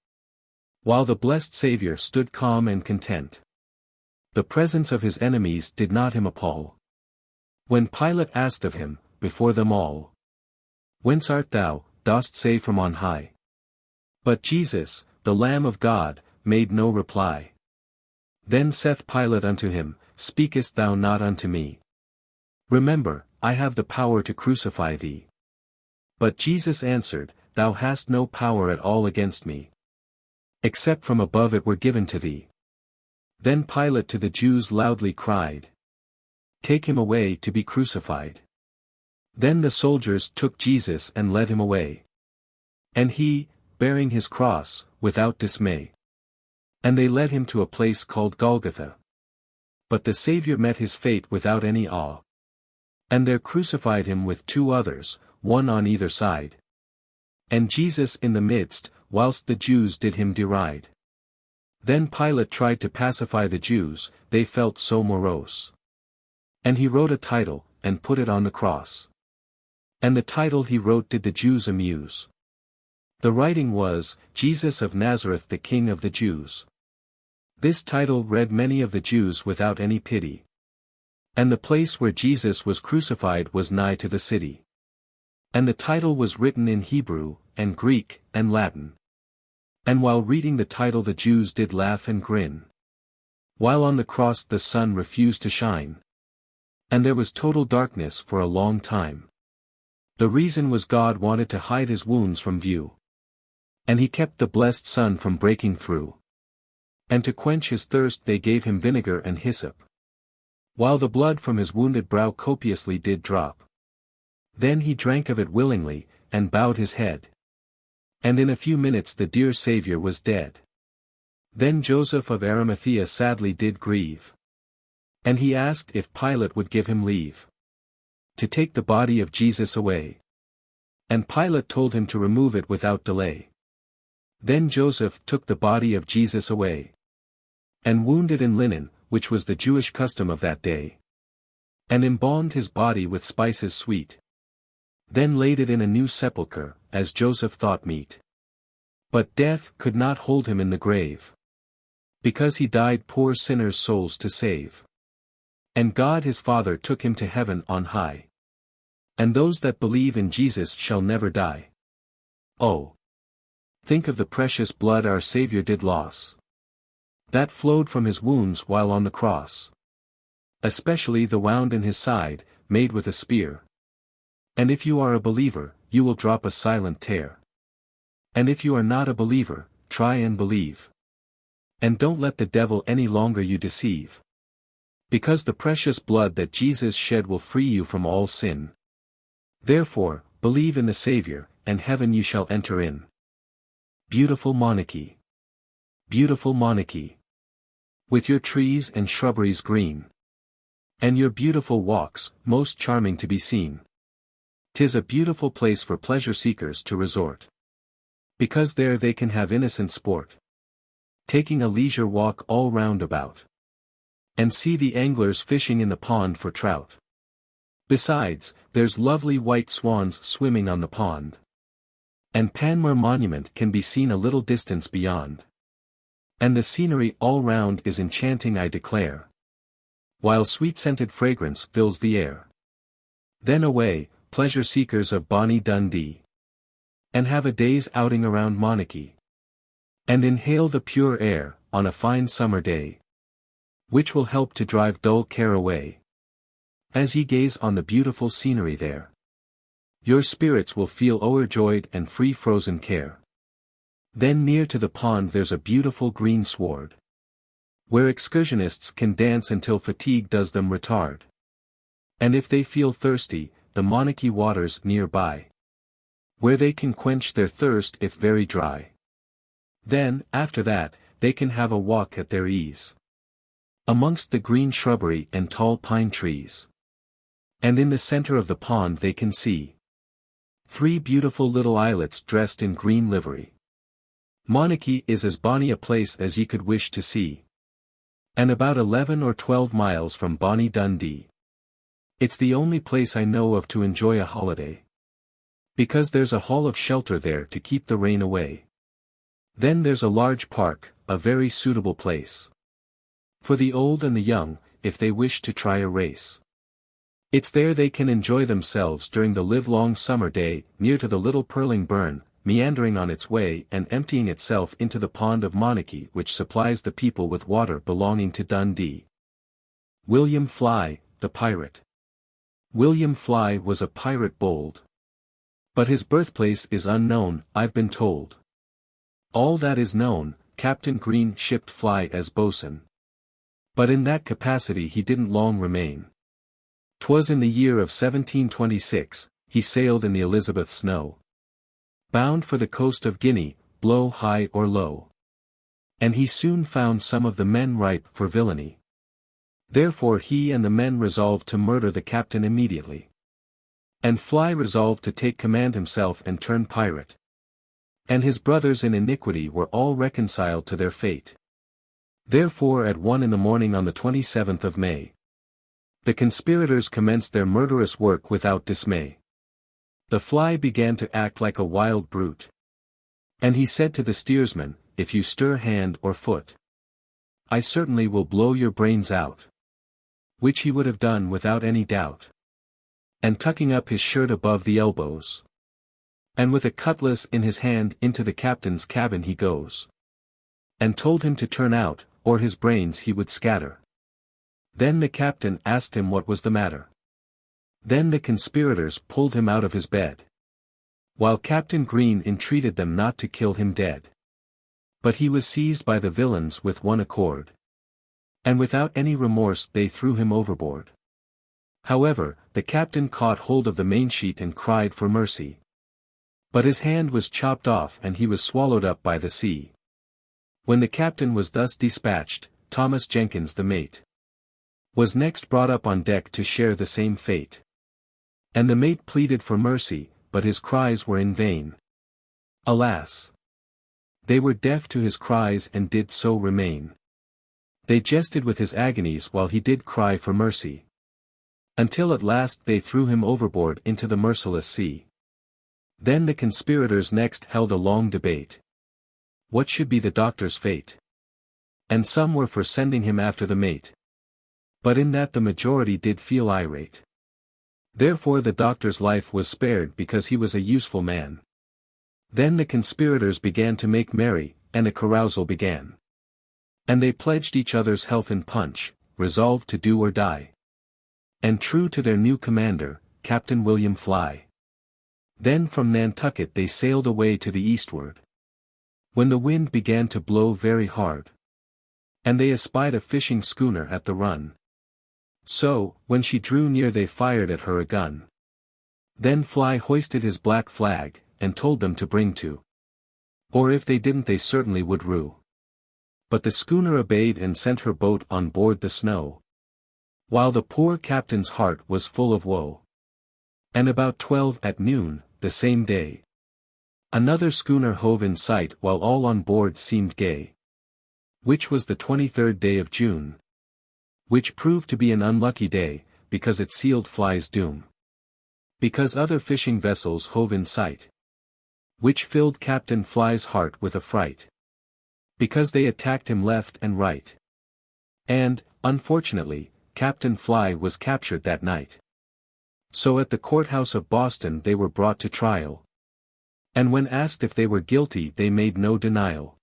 while the blessed Saviour stood calm and content. The presence of his enemies did not him appall. When Pilate asked of him, before them all, Whence art thou, dost say from on high? But Jesus, the Lamb of God, made no reply. Then saith Pilate unto him, Speakest thou not unto me? Remember, I have the power to crucify thee. But Jesus answered, Thou hast no power at all against me, except from above it were given to thee. Then Pilate to the Jews loudly cried, Take him away to be crucified. Then the soldiers took Jesus and led him away. And he, bearing his cross, without dismay. And they led him to a place called Golgotha. But the Saviour met his fate without any awe. And there crucified him with two others, one on either side. And Jesus in the midst, whilst the Jews did him deride. Then Pilate tried to pacify the Jews, they felt so morose. And he wrote a title, and put it on the cross. And the title he wrote did the Jews amuse. The writing was, Jesus of Nazareth the King of the Jews. This title read many of the Jews without any pity. And the place where Jesus was crucified was nigh to the city. And the title was written in Hebrew, and Greek, and Latin. And while reading the title the Jews did laugh and grin. While on the cross the sun refused to shine. And there was total darkness for a long time. The reason was God wanted to hide his wounds from view. And he kept the blessed sun from breaking through. And to quench his thirst they gave him vinegar and hyssop, while the blood from his wounded brow copiously did drop. Then he drank of it willingly, and bowed his head. And in a few minutes the dear Saviour was dead. Then Joseph of Arimathea sadly did grieve. And he asked if Pilate would give him leave to take the body of Jesus away. And Pilate told him to remove it without delay. Then Joseph took the body of Jesus away, and wound it in linen, which was the Jewish custom of that day. And embalmed his body with spices sweet. Then laid it in a new sepulchre, as Joseph thought meet. But death could not hold him in the grave, because he died poor sinners' souls to save. And God his Father took him to heaven on high. And those that believe in Jesus shall never die. Oh! Think of the precious blood our Saviour did loss, that flowed from his wounds while on the cross. Especially the wound in his side, made with a spear. And if you are a believer, you will drop a silent tear. And if you are not a believer, try and believe. And don't let the devil any longer you deceive. Because the precious blood that Jesus shed will free you from all sin. Therefore, believe in the Saviour, and heaven you shall enter in. Beautiful monarchy. Beautiful monarchy. With your trees and shrubberies green. And your beautiful walks, most charming to be seen. 'Tis a beautiful place for pleasure seekers to resort. Because there they can have innocent sport. Taking a leisure walk all round about. And see the anglers fishing in the pond for trout. Besides, there's lovely white swans swimming on the pond. And Panmure Monument can be seen a little distance beyond. And the scenery all round is enchanting I declare. While sweet-scented fragrance fills the air. Then away, pleasure seekers of bonny Dundee. And have a day's outing around Monarchy. And inhale the pure air, on a fine summer day. Which will help to drive dull care away. As ye gaze on the beautiful scenery there. Your spirits will feel o'erjoyed and free frozen care. Then near to the pond there's a beautiful green sward, where excursionists can dance until fatigue does them retard. And if they feel thirsty, the Monarchy waters nearby, where they can quench their thirst if very dry. Then, after that, they can have a walk at their ease, amongst the green shrubbery and tall pine trees. And in the center of the pond they can see 3 beautiful little islets dressed in green livery. Monarchy is as bonny a place as ye could wish to see, and about 11 or 12 miles from bonny Dundee. It's the only place I know of to enjoy a holiday, because there's a hall of shelter there to keep the rain away. Then there's a large park, a very suitable place for the old and the young, if they wish to try a race. It's there they can enjoy themselves during the livelong summer day, near to the little purling burn, meandering on its way and emptying itself into the pond of Monarchy which supplies the people with water belonging to Dundee. William Fly, the pirate. William Fly was a pirate bold, but his birthplace is unknown, I've been told. All that is known, Captain Green shipped Fly as boatswain, but in that capacity he didn't long remain. 'Twas in the year of 1726, he sailed in the Elizabeth Snow, bound for the coast of Guinea, blow high or low. And he soon found some of the men ripe for villainy. Therefore he and the men resolved to murder the captain immediately. And Fly resolved to take command himself and turn pirate. And his brothers in iniquity were all reconciled to their fate. Therefore at 1 in the morning on the 27th of May, the conspirators commenced their murderous work without dismay. The Fly began to act like a wild brute. And he said to the steersman, "If you stir hand or foot, I certainly will blow your brains out." Which he would have done without any doubt. And tucking up his shirt above the elbows, and with a cutlass in his hand into the captain's cabin he goes, and told him to turn out, or his brains he would scatter. Then the captain asked him what was the matter. Then the conspirators pulled him out of his bed, while Captain Green entreated them not to kill him dead. But he was seized by the villains with one accord, and without any remorse they threw him overboard. However, the captain caught hold of the mainsheet and cried for mercy. But his hand was chopped off and he was swallowed up by the sea. When the captain was thus dispatched, Thomas Jenkins the mate was next brought up on deck to share the same fate. And the mate pleaded for mercy, but his cries were in vain. Alas! They were deaf to his cries and did so remain. They jested with his agonies while he did cry for mercy, until at last they threw him overboard into the merciless sea. Then the conspirators next held a long debate. What should be the doctor's fate? And some were for sending him after the mate, but in that the majority did feel irate. Therefore the doctor's life was spared because he was a useful man. Then the conspirators began to make merry, and a carousal began. And they pledged each other's health in punch, resolved to do or die. And true to their new commander, Captain William Fly. Then from Nantucket they sailed away to the eastward, when the wind began to blow very hard, and they espied a fishing schooner at the run. So, when she drew near they fired at her a gun. Then Fly hoisted his black flag, and told them to bring to, or if they didn't they certainly would rue. But the schooner obeyed and sent her boat on board the Snow, while the poor captain's heart was full of woe. And about 12 at noon, the same day, another schooner hove in sight while all on board seemed gay. Which was the 23rd day of June. Which proved to be an unlucky day, because it sealed Fly's doom. Because other fishing vessels hove in sight, which filled Captain Fly's heart with affright. Because they attacked him left and right. And, unfortunately, Captain Fly was captured that night. So at the courthouse of Boston they were brought to trial. And when asked if they were guilty they made no denial.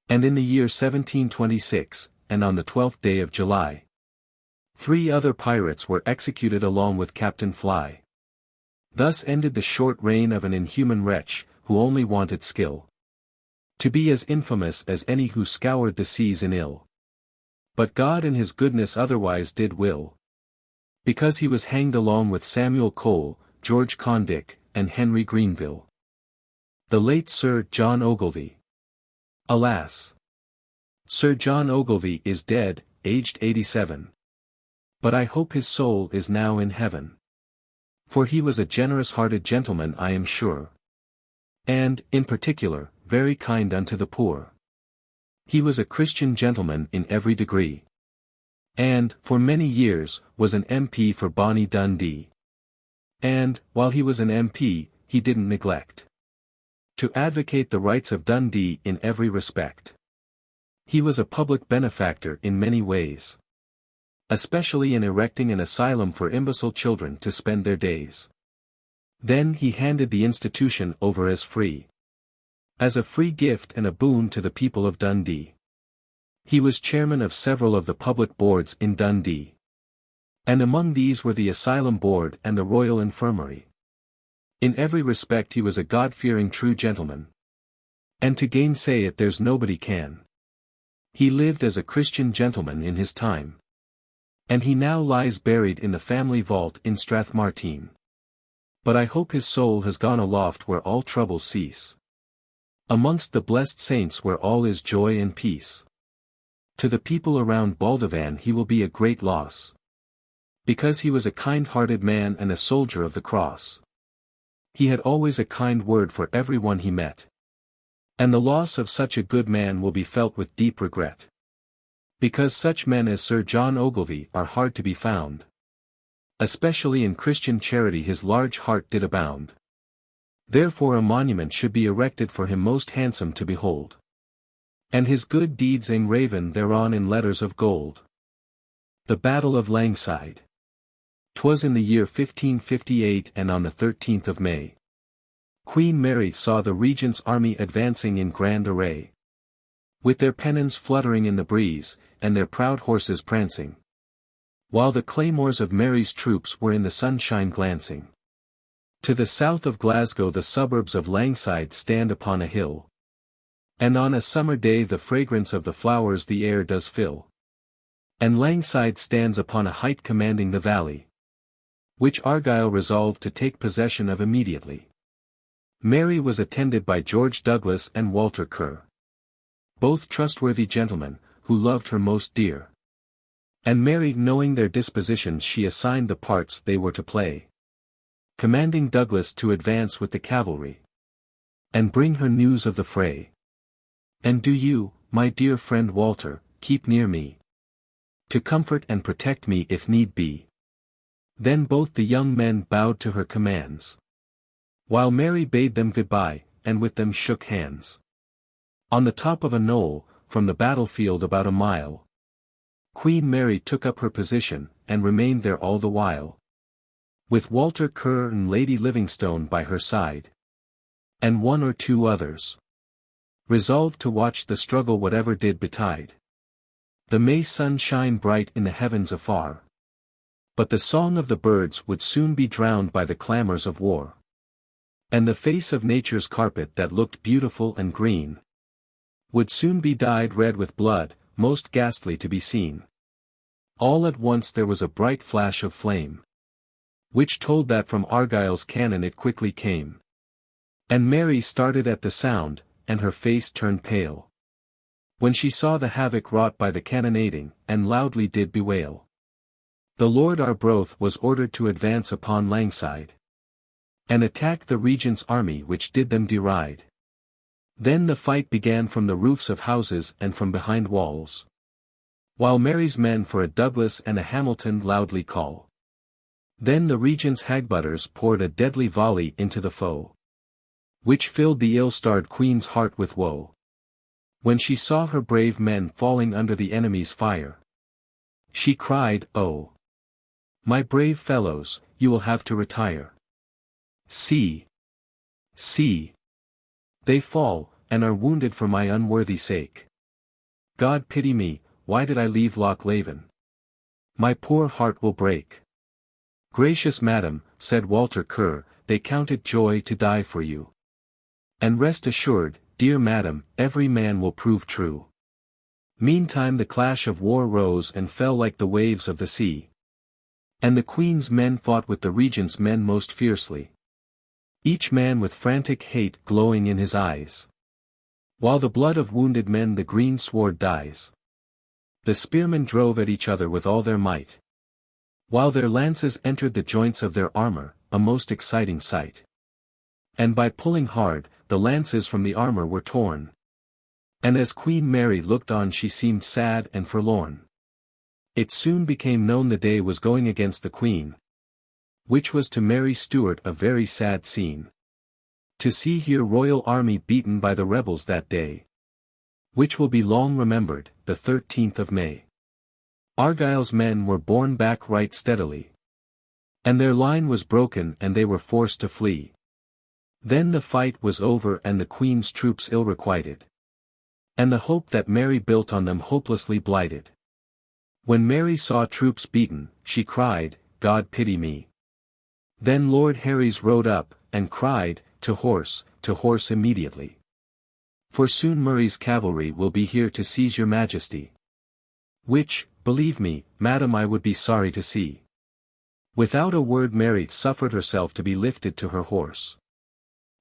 And in the year 1726, and on the 12th day of July, 3 other pirates were executed along with Captain Fly. Thus ended the short reign of an inhuman wretch, who only wanted skill. To be as infamous as any who scoured the seas in ill. But God in his goodness otherwise did will. Because he was hanged along with Samuel Cole, George Condick, and Henry Greenville. The late Sir John Ogilvy. Alas! Sir John Ogilvy is dead, aged 87. But I hope his soul is now in heaven. For he was a generous-hearted gentleman, I am sure. And, in particular, very kind unto the poor. He was a Christian gentleman in every degree. And, for many years, was an MP for bonny Dundee. And, while he was an MP, he didn't neglect to advocate the rights of Dundee in every respect. He was a public benefactor in many ways. Especially in erecting an asylum for imbecile children to spend their days. Then he handed the institution over as a free gift and a boon to the people of Dundee. He was chairman of several of the public boards in Dundee. And among these were the Asylum Board and the Royal Infirmary. In every respect he was a God-fearing true gentleman. And to gainsay it there's nobody can. He lived as a Christian gentleman in his time. And he now lies buried in the family vault in Strathmartine. But I hope his soul has gone aloft where all troubles cease. Amongst the blessed saints where all is joy and peace. To the people around Baldivan he will be a great loss. Because he was a kind-hearted man and a soldier of the cross. He had always a kind word for everyone he met. And the loss of such a good man will be felt with deep regret. Because such men as Sir John Ogilvy are hard to be found. Especially in Christian charity his large heart did abound. Therefore a monument should be erected for him most handsome to behold. And his good deeds engraven thereon in letters of gold. The Battle of Langside. 'Twas in the year 1558 and on the 13th of May. Queen Mary saw the regent's army advancing in grand array. With their pennons fluttering in the breeze, and their proud horses prancing. While the claymores of Mary's troops were in the sunshine glancing. To the south of Glasgow the suburbs of Langside stand upon a hill. And on a summer day the fragrance of the flowers the air does fill. And Langside stands upon a height commanding the valley. Which Argyle resolved to take possession of immediately. Mary was attended by George Douglas and Walter Kerr. Both trustworthy gentlemen, who loved her most dear. And Mary knowing their dispositions she assigned the parts they were to play. Commanding Douglas to advance with the cavalry. And bring her news of the fray. And do you, my dear friend Walter, keep near me. To comfort and protect me if need be. Then both the young men bowed to her commands. While Mary bade them goodbye, and with them shook hands. On the top of a knoll, from the battlefield about a mile. Queen Mary took up her position, and remained there all the while. With Walter Kerr and Lady Livingstone by her side. And one or two others. Resolved to watch the struggle whatever did betide. The May sun shine bright in the heavens afar. But the song of the birds would soon be drowned by the clamors of war. And the face of nature's carpet that looked beautiful and green. Would soon be dyed red with blood, most ghastly to be seen. All at once there was a bright flash of flame. Which told that from Argyle's cannon it quickly came. And Mary started at the sound, and her face turned pale. When she saw the havoc wrought by the cannonading, and loudly did bewail. The Lord Arbroath was ordered to advance upon Langside. And attack the regent's army which did them deride. Then the fight began from the roofs of houses and from behind walls. While Mary's men for a Douglas and a Hamilton loudly call. Then the regent's hagbutters poured a deadly volley into the foe. Which filled the ill-starred queen's heart with woe. When she saw her brave men falling under the enemy's fire. She cried, "Oh! My brave fellows, you will have to retire. See! See! They fall, and are wounded for my unworthy sake. God pity me, why did I leave Loch Leven? My poor heart will break." "Gracious madam," said Walter Kerr, "they count it joy to die for you. And rest assured, dear madam, every man will prove true. Meantime the clash of war rose and fell like the waves of the sea. And the Queen's men fought with the Regent's men most fiercely. Each man with frantic hate glowing in his eyes. While the blood of wounded men the green sword dyes. The spearmen drove at each other with all their might. While their lances entered the joints of their armor, a most exciting sight. And by pulling hard, the lances from the armor were torn. And as Queen Mary looked on she seemed sad and forlorn. It soon became known the day was going against the Queen. Which was to Mary Stuart a very sad scene. To see here royal army beaten by the rebels that day. Which will be long remembered, the 13th of May. Argyle's men were borne back right steadily. And their line was broken and they were forced to flee. Then the fight was over and the Queen's troops ill requited. And the hope that Mary built on them hopelessly blighted. When Mary saw troops beaten, she cried, God pity me. Then Lord Herries rode up, and cried, to horse immediately. For soon Murray's cavalry will be here to seize your majesty. Which, believe me, madam, I would be sorry to see. Without a word Mary suffered herself to be lifted to her horse.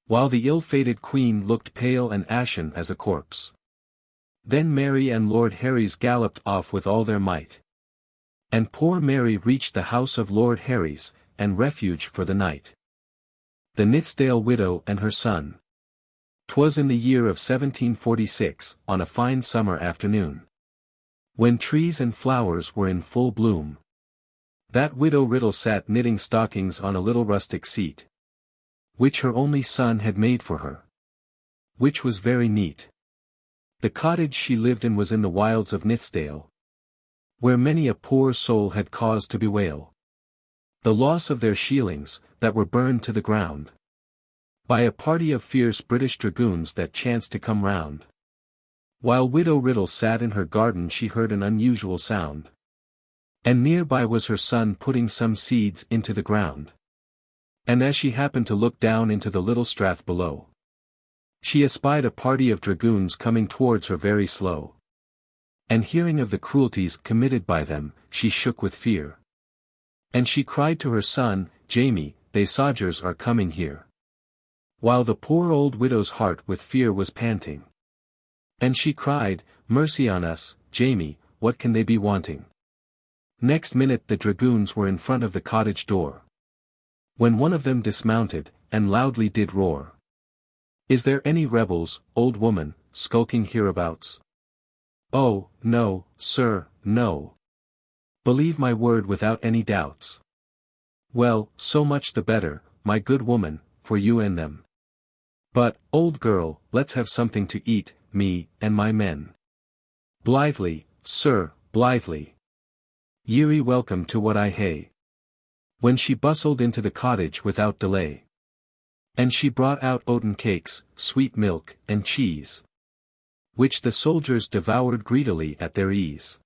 While the ill-fated Queen looked pale and ashen as a corpse. Then Mary and Lord Herries galloped off with all their might. And poor Mary reached the house of Lord Herries, and refuge for the night. The Nithsdale widow and her son. 'Twas in the year of 1746, on a fine summer afternoon. When trees and flowers were in full bloom. That widow Riddle sat knitting stockings on a little rustic seat. Which her only son had made for her. Which was very neat. The cottage she lived in was in the wilds of Nithsdale. Where many a poor soul had cause to bewail. The loss of their shillings, that were burned to the ground. By a party of fierce British dragoons that chanced to come round. While widow Riddle sat in her garden she heard an unusual sound. And nearby was her son putting some seeds into the ground. And as she happened to look down into the little strath below, she espied a party of dragoons coming towards her very slow. And hearing of the cruelties committed by them, she shook with fear. And she cried to her son, Jamie, they sodgers are coming here. While the poor old widow's heart with fear was panting. And she cried, mercy on us, Jamie, what can they be wanting? Next minute the dragoons were in front of the cottage door. When one of them dismounted, and loudly did roar. Is there any rebels, old woman, skulking hereabouts? Oh, no, sir, no. Believe my word without any doubts. Well, so much the better, my good woman, for you and them. But, old girl, let's have something to eat, me, and my men. Blithely, sir, blithely. Ye're welcome to what I hae. When she bustled into the cottage without delay. And she brought out oaten cakes, sweet milk, and cheese. Which the soldiers devoured greedily at their ease.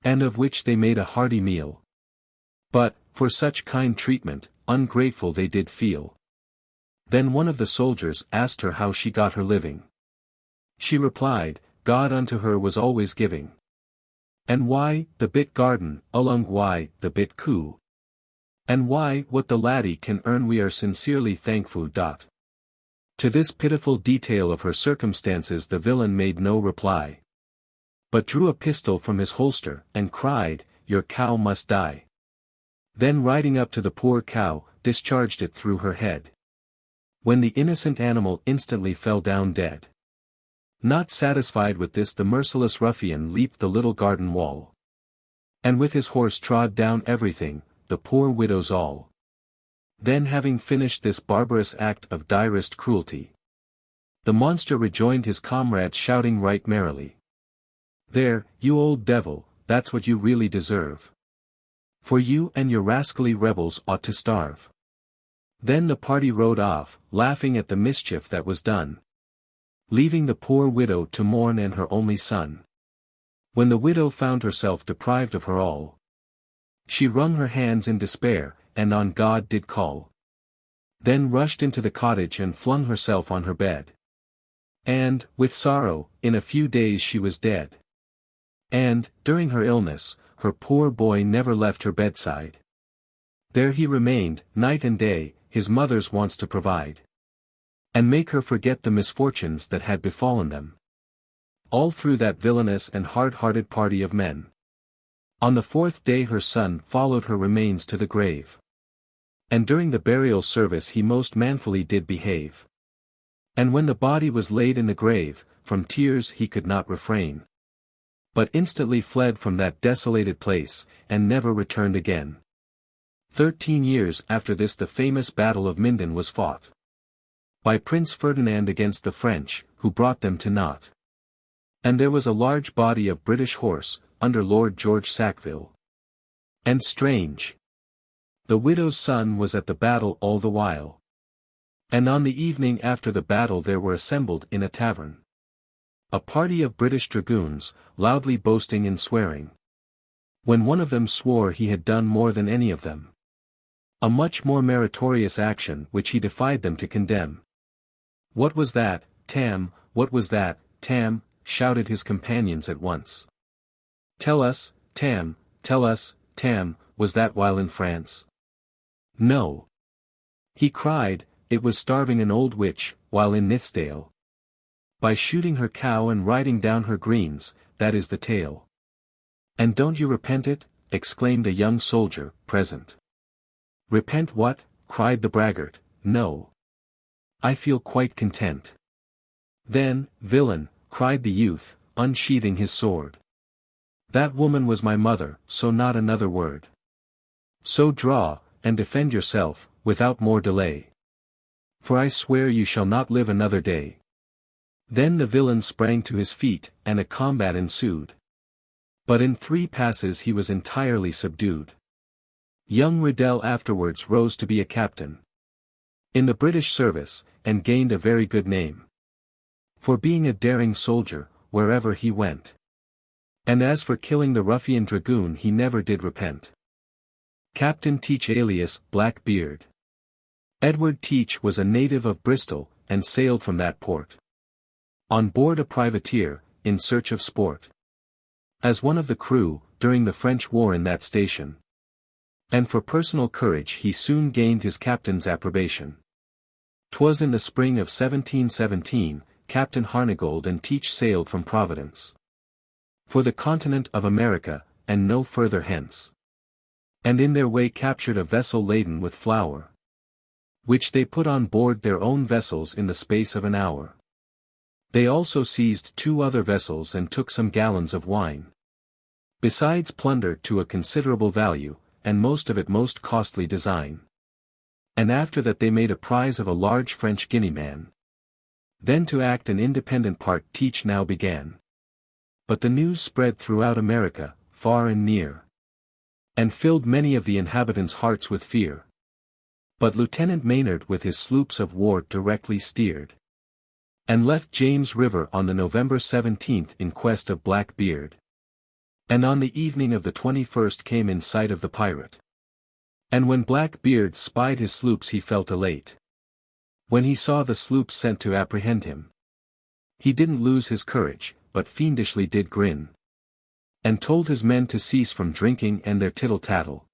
And of which they made a hearty meal. But, for such kind treatment, ungrateful they did feel. Then one of the soldiers asked her how she got her living. She replied, God unto her was always giving. And why, the bit garden, along why, the bit coo. And why, what the laddie can earn we are sincerely thankful. To this pitiful detail of her circumstances the villain made no reply. But drew a pistol from his holster, and cried, your cow must die. Then riding up to the poor cow, discharged it through her head. When the innocent animal instantly fell down dead. Not satisfied with this the merciless ruffian leaped the little garden wall. And with his horse trod down everything, the poor widow's all. Then having finished this barbarous act of direst cruelty, the monster rejoined his comrades shouting right merrily. There, you old devil, that's what you really deserve. For you and your rascally rebels ought to starve. Then the party rode off, laughing at the mischief that was done. Leaving the poor widow to mourn and her only son. When the widow found herself deprived of her all, she wrung her hands in despair, and on God did call. Then rushed into the cottage and flung herself on her bed. And, with sorrow, in a few days she was dead. And, during her illness, her poor boy never left her bedside. There he remained, night and day, his mother's wants to provide. And make her forget the misfortunes that had befallen them. All through that villainous and hard-hearted party of men. On the fourth day her son followed her remains to the grave. And during the burial service he most manfully did behave. And when the body was laid in the grave, from tears he could not refrain. But instantly fled from that desolated place, and never returned again. 13 years after this the famous Battle of Minden was fought. By Prince Ferdinand against the French, who brought them to naught. And there was a large body of British horse, under Lord George Sackville. And strange! The widow's son was at the battle all the while. And on the evening after the battle there were assembled in a tavern a party of British dragoons, loudly boasting and swearing. When one of them swore he had done more than any of them. A much more meritorious action which he defied them to condemn. What was that, Tam, what was that, Tam, shouted his companions at once. Tell us, Tam, was that while in France? No. He cried, it was starving an old witch, while in Nithsdale. By shooting her cow and riding down her greens, that is the tale. And don't you repent it? Exclaimed a young soldier, present. Repent what? Cried the braggart, no. I feel quite content. Then, villain, cried the youth, unsheathing his sword. That woman was my mother, so not another word. So draw, and defend yourself, without more delay. For I swear you shall not live another day. Then the villain sprang to his feet, and a combat ensued. But in 3 passes he was entirely subdued. Young Riddell afterwards rose to be a captain in the British service, and gained a very good name. For being a daring soldier, wherever he went. And as for killing the ruffian dragoon he never did repent. Captain Teach alias Blackbeard. Edward Teach was a native of Bristol, and sailed from that port. On board a privateer, in search of sport. As one of the crew, during the French war in that station. And for personal courage he soon gained his captain's approbation. 'Twas in the spring of 1717, Captain Harnigold and Teach sailed from Providence. For the continent of America, and no further hence. And in their way captured a vessel laden with flour. Which they put on board their own vessels in the space of an hour. They also seized 2 other vessels and took some gallons of wine. Besides plunder to a considerable value, and most of it most costly design. And after that they made a prize of a large French Guineaman. Then to act an independent part Teach now began. But the news spread throughout America, far and near. And filled many of the inhabitants' hearts with fear. But Lieutenant Maynard with his sloops of war directly steered. And left James River on the November 17th in quest of Blackbeard. And on the evening of the 21st came in sight of the pirate. And when Blackbeard spied his sloops he felt elate. When he saw the sloops sent to apprehend him. He didn't lose his courage, but fiendishly did grin. And told his men to cease from drinking and their tittle-tattle.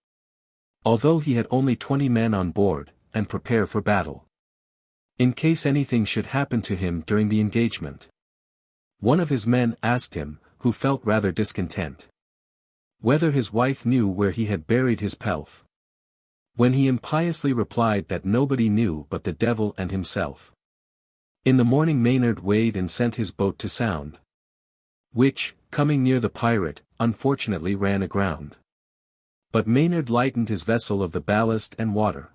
Although he had only 20 men on board, and prepare for battle. In case anything should happen to him during the engagement. One of his men asked him, who felt rather discontent, whether his wife knew where he had buried his pelf. When he impiously replied that nobody knew but the devil and himself. In the morning Maynard weighed and sent his boat to sound. Which, coming near the pirate, unfortunately ran aground. But Maynard lightened his vessel of the ballast and water.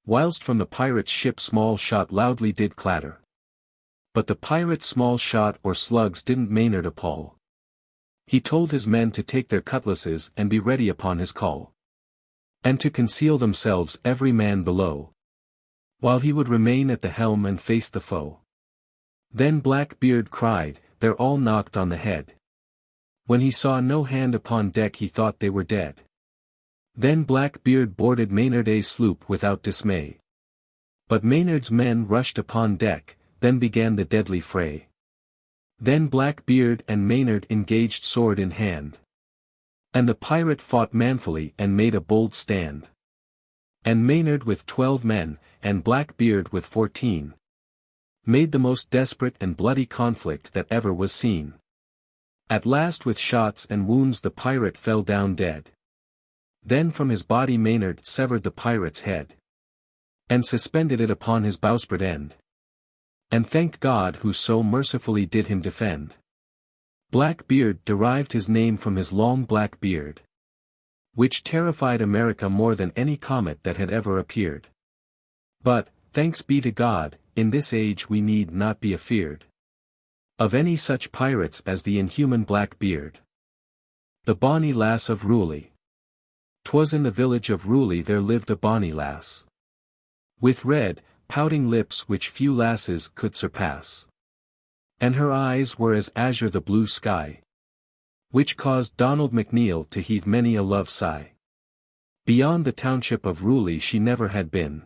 Whilst from the pirate's ship small shot loudly did clatter. But the pirate's small shot or slugs didn't Maynard appall. He told his men to take their cutlasses and be ready upon his call. And to conceal themselves every man below. While he would remain at the helm and face the foe. Then Blackbeard cried, they're all knocked on the head. When he saw no hand upon deck he thought they were dead. Then Blackbeard boarded Maynard's sloop without dismay. But Maynard's men rushed upon deck, then began the deadly fray. Then Blackbeard and Maynard engaged sword in hand. And the pirate fought manfully and made a bold stand. And Maynard with 12 men, and Blackbeard with 14, made the most desperate and bloody conflict that ever was seen. At last with shots and wounds the pirate fell down dead. Then from his body Maynard severed the pirate's head, and suspended it upon his bowsprit end, and thanked God who so mercifully did him defend. Blackbeard derived his name from his long black beard, which terrified America more than any comet that had ever appeared. But, thanks be to God, in this age we need not be afeard of any such pirates as the inhuman Blackbeard. The bonny lass of Rewley. 'Twas in the village of Rewley there lived a bonny lass, with red, pouting lips which few lasses could surpass. And her eyes were as azure the blue sky, which caused Donald McNeill to heave many a love sigh. Beyond the township of Rewley she never had been,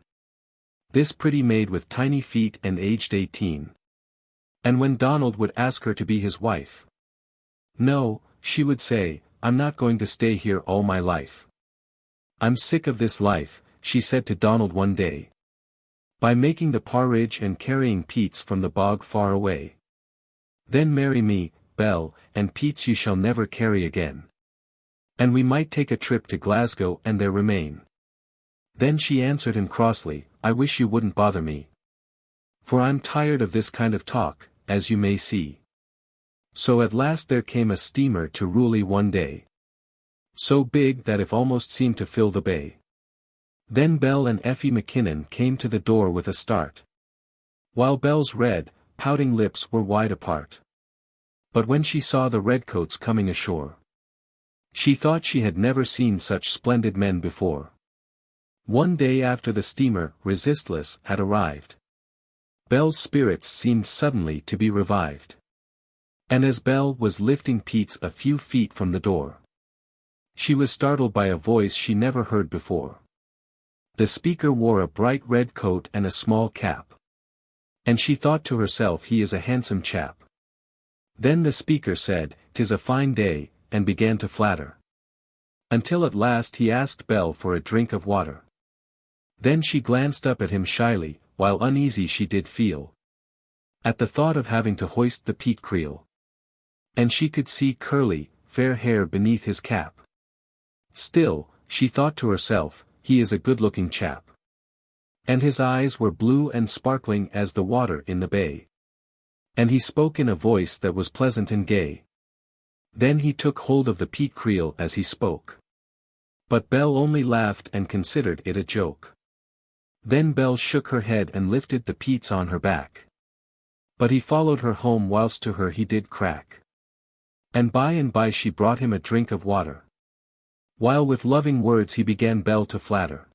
this pretty maid with tiny feet and aged 18. And when Donald would ask her to be his wife, no, she would say, I'm not going to stay here all my life. I'm sick of this life, she said to Donald one day, by making the porridge and carrying peats from the bog far away. Then marry me, Belle, and peats you shall never carry again. And we might take a trip to Glasgow and there remain. Then she answered him crossly, I wish you wouldn't bother me, for I'm tired of this kind of talk, as you may see. So at last there came a steamer to Rewley one day, so big that it almost seemed to fill the bay. Then Belle and Effie McKinnon came to the door with a start, while Belle's red, pouting lips were wide apart. But when she saw the redcoats coming ashore, she thought she had never seen such splendid men before. One day after the steamer, Resistless, had arrived, Belle's spirits seemed suddenly to be revived. And as Belle was lifting peats a few feet from the door, she was startled by a voice she never heard before. The speaker wore a bright red coat and a small cap, and she thought to herself, he is a handsome chap. Then the speaker said, 'Tis a fine day, and began to flatter, until at last he asked Belle for a drink of water. Then she glanced up at him shyly, while uneasy she did feel at the thought of having to hoist the peat creel. And she could see curly, fair hair beneath his cap. Still, she thought to herself, he is a good-looking chap. And his eyes were blue and sparkling as the water in the bay. And he spoke in a voice that was pleasant and gay. Then he took hold of the peat creel as he spoke. But Belle only laughed and considered it a joke. Then Belle shook her head and lifted the peats on her back. But he followed her home whilst to her he did crack. And by she brought him a drink of water, while with loving words he began Belle to flatter.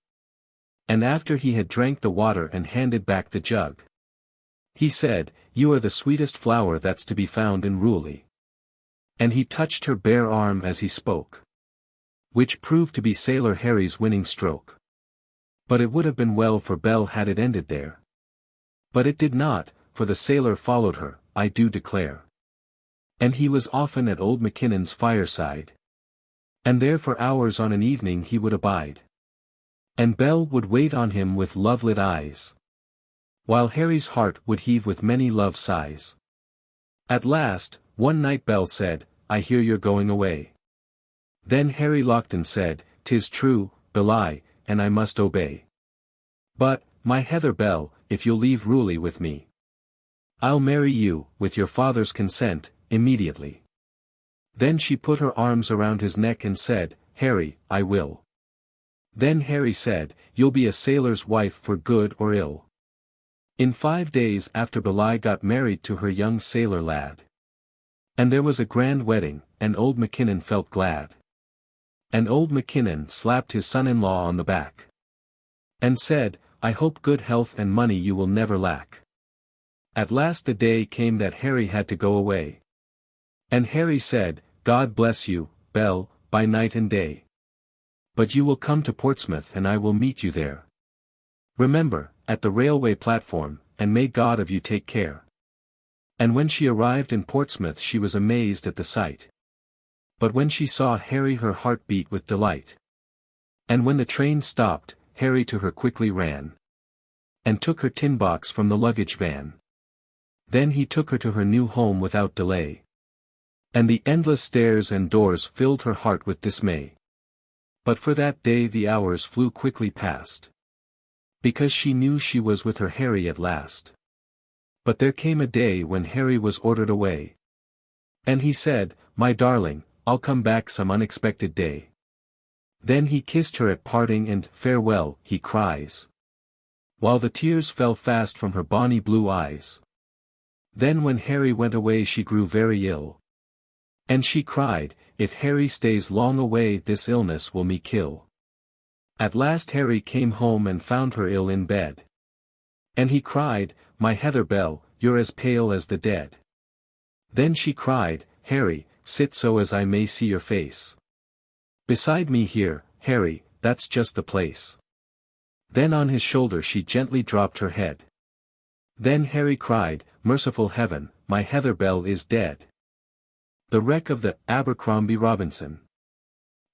And after he had drank the water and handed back the jug, he said, You are the sweetest flower that's to be found in Rewley. And he touched her bare arm as he spoke, which proved to be Sailor Harry's winning stroke. But it would have been well for Belle had it ended there. But it did not, for the sailor followed her, I do declare. And he was often at old McKinnon's fireside, and there for hours on an evening he would abide. And Belle would wait on him with love-lit eyes, while Harry's heart would heave with many love sighs. At last, one night Belle said, I hear you're going away. Then Harry Lockton said, 'Tis true, Belai, and I must obey. But, my Heather Belle, if you'll leave Rewley with me, I'll marry you, with your father's consent, immediately. Then she put her arms around his neck and said, Harry, I will. Then Harry said, You'll be a sailor's wife for good or ill. In 5 days after Belai got married to her young sailor lad. And there was a grand wedding, and old McKinnon felt glad. And old McKinnon slapped his son-in-law on the back, and said, I hope good health and money you will never lack. At last the day came that Harry had to go away. And Harry said, God bless you, Belle, by night and day. But you will come to Portsmouth and I will meet you there. Remember, at the railway platform, and may God of you take care. And when she arrived in Portsmouth she was amazed at the sight. But when she saw Harry her heart beat with delight. And when the train stopped, Harry to her quickly ran. And took her tin box from the luggage van. Then he took her to her new home without delay. And the endless stairs and doors filled her heart with dismay. But for that day the hours flew quickly past. Because she knew she was with her Harry at last. But there came a day when Harry was ordered away. And he said, "My darling, I'll come back some unexpected day." Then he kissed her at parting and "Farewell," he cries. While the tears fell fast from her bonny blue eyes. Then when Harry went away she grew very ill. And she cried, "If Harry stays long away this illness will me kill." At last Harry came home and found her ill in bed. And he cried, "My Heather Bell, you're as pale as the dead." Then she cried, "Harry, sit so as I may see your face. Beside me here, Harry, that's just the place." Then on his shoulder she gently dropped her head. Then Harry cried, "Merciful heaven, my Heather Bell is dead." The wreck of the Abercrombie Robinson.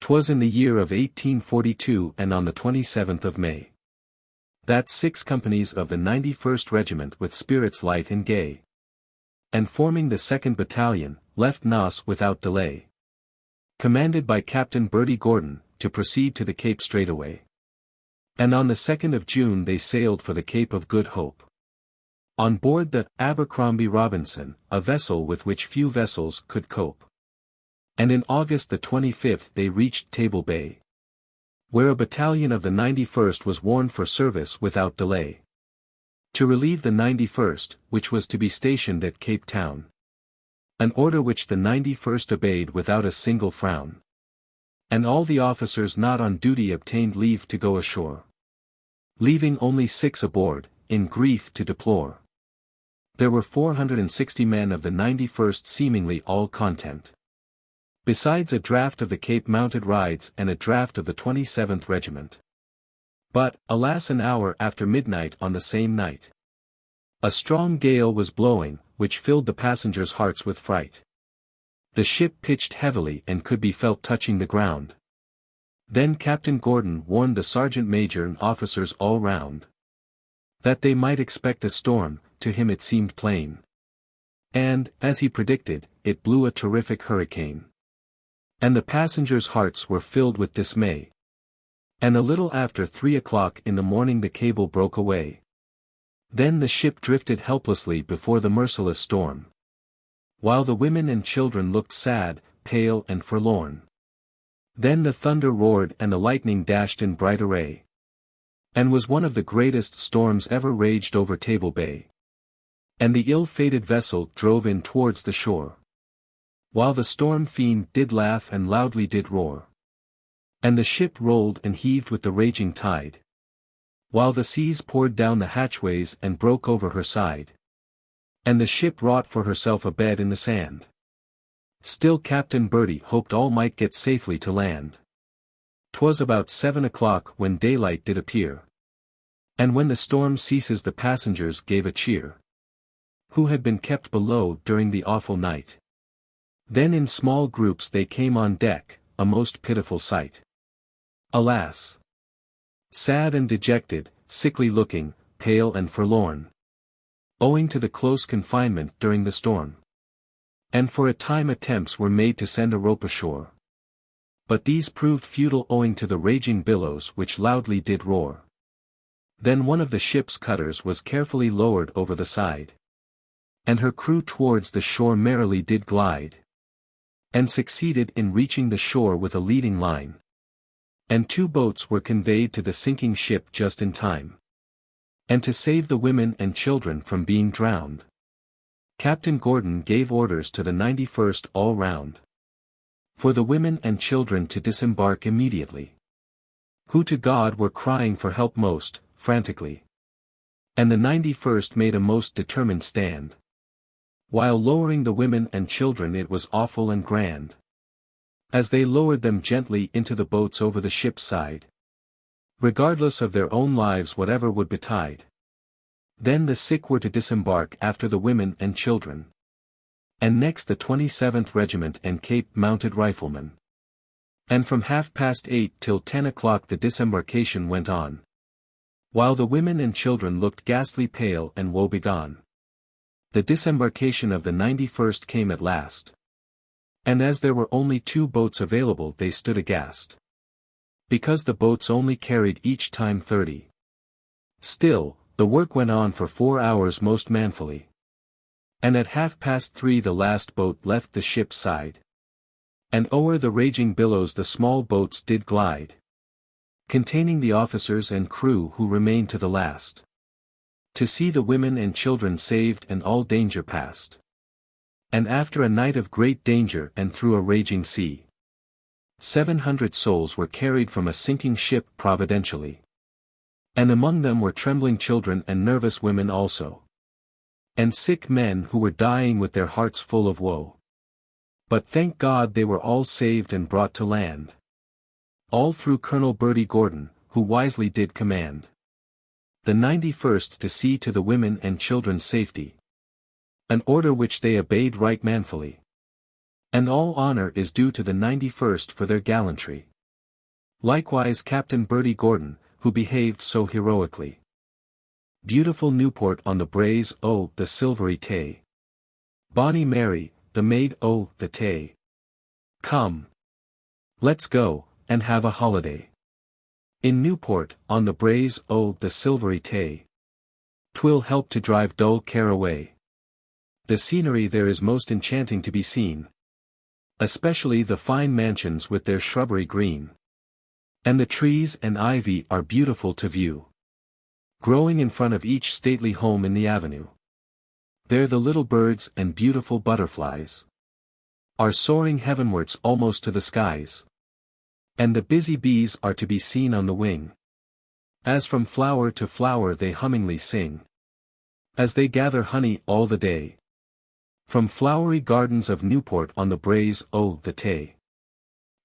'Twas in the year of 1842 and on the 27th of May. That 6 companies of the 91st Regiment with spirits light and gay. And forming the 2nd Battalion, left Noss without delay. Commanded by Captain Bertie Gordon, to proceed to the Cape straightaway. And on the 2nd of June they sailed for the Cape of Good Hope. On board the Abercrombie Robinson, a vessel with which few vessels could cope. And in August the 25th they reached Table Bay. Where a battalion of the 91st was warned for service without delay. To relieve the 91st, which was to be stationed at Cape Town. An order which the 91st obeyed without a single frown. And all the officers not on duty obtained leave to go ashore. Leaving only 6 aboard, in grief to deplore. There were 460 men of the 91st seemingly all content. Besides a draft of the Cape Mounted Rides and a draft of the 27th Regiment. But, alas, an hour after midnight on the same night. A strong gale was blowing, which filled the passengers' hearts with fright. The ship pitched heavily and could be felt touching the ground. Then Captain Gordon warned the sergeant major and officers all round. That they might expect a storm, to him it seemed plain. And, as he predicted, it blew a terrific hurricane. And the passengers' hearts were filled with dismay. And a little after 3 o'clock in the morning the cable broke away. Then the ship drifted helplessly before the merciless storm. While the women and children looked sad, pale and forlorn. Then the thunder roared and the lightning dashed in bright array. And was one of the greatest storms ever raged over Table Bay. And the ill-fated vessel drove in towards the shore. While the storm fiend did laugh and loudly did roar. And the ship rolled and heaved with the raging tide. While the seas poured down the hatchways and broke over her side. And the ship wrought for herself a bed in the sand. Still Captain Bertie hoped all might get safely to land. 'Twas about 7 o'clock when daylight did appear. And when the storm ceases the passengers gave a cheer. Who had been kept below during the awful night. Then in small groups they came on deck, a most pitiful sight. Alas! Sad and dejected, sickly looking, pale and forlorn. Owing to the close confinement during the storm. And for a time attempts were made to send a rope ashore. But these proved futile owing to the raging billows which loudly did roar. Then one of the ship's cutters was carefully lowered over the side. And her crew towards the shore merrily did glide. And succeeded in reaching the shore with a leading line. And 2 boats were conveyed to the sinking ship just in time. And to save the women and children from being drowned, Captain Gordon gave orders to the 91st all round. For the women and children to disembark immediately. Who to God were crying for help most, frantically. And the 91st made a most determined stand. While lowering the women and children it was awful and grand. As they lowered them gently into the boats over the ship's side. Regardless of their own lives whatever would betide. Then the sick were to disembark after the women and children. And next the 27th Regiment and Cape Mounted Riflemen. And from 8:30 till 10 o'clock the disembarkation went on. While the women and children looked ghastly pale and woebegone. The disembarkation of the 91st came at last. And as there were only 2 boats available they stood aghast. Because the boats only carried each time 30. Still, the work went on for 4 hours most manfully. And at 3:30 the last boat left the ship's side. And o'er the raging billows the small boats did glide, containing the officers and crew who remained to the last, to see the women and children saved and all danger past. And after a night of great danger and through a raging sea, 700 souls were carried from a sinking ship providentially. And among them were trembling children and nervous women also. And sick men who were dying with their hearts full of woe. But thank God they were all saved and brought to land. All through Colonel Bertie Gordon, who wisely did command the 91st to see to the women and children's safety. An order which they obeyed right manfully. And all honor is due to the 91st for their gallantry. Likewise Captain Bertie Gordon, who behaved so heroically. Beautiful Newport on the Braes, oh, the silvery Tay. Bonnie Mary, the Maid, oh, the Tay. Come. Let's go, and have a holiday. In Newport, on the Braes, oh, the silvery Tay. 'Twill help to drive dull care away. The scenery there is most enchanting to be seen. Especially the fine mansions with their shrubbery green. And the trees and ivy are beautiful to view. Growing in front of each stately home in the avenue. There the little birds and beautiful butterflies are soaring heavenwards almost to the skies. And the busy bees are to be seen on the wing. As from flower to flower they hummingly sing. As they gather honey all the day. From flowery gardens of Newport on the Braes, oh, the Tay.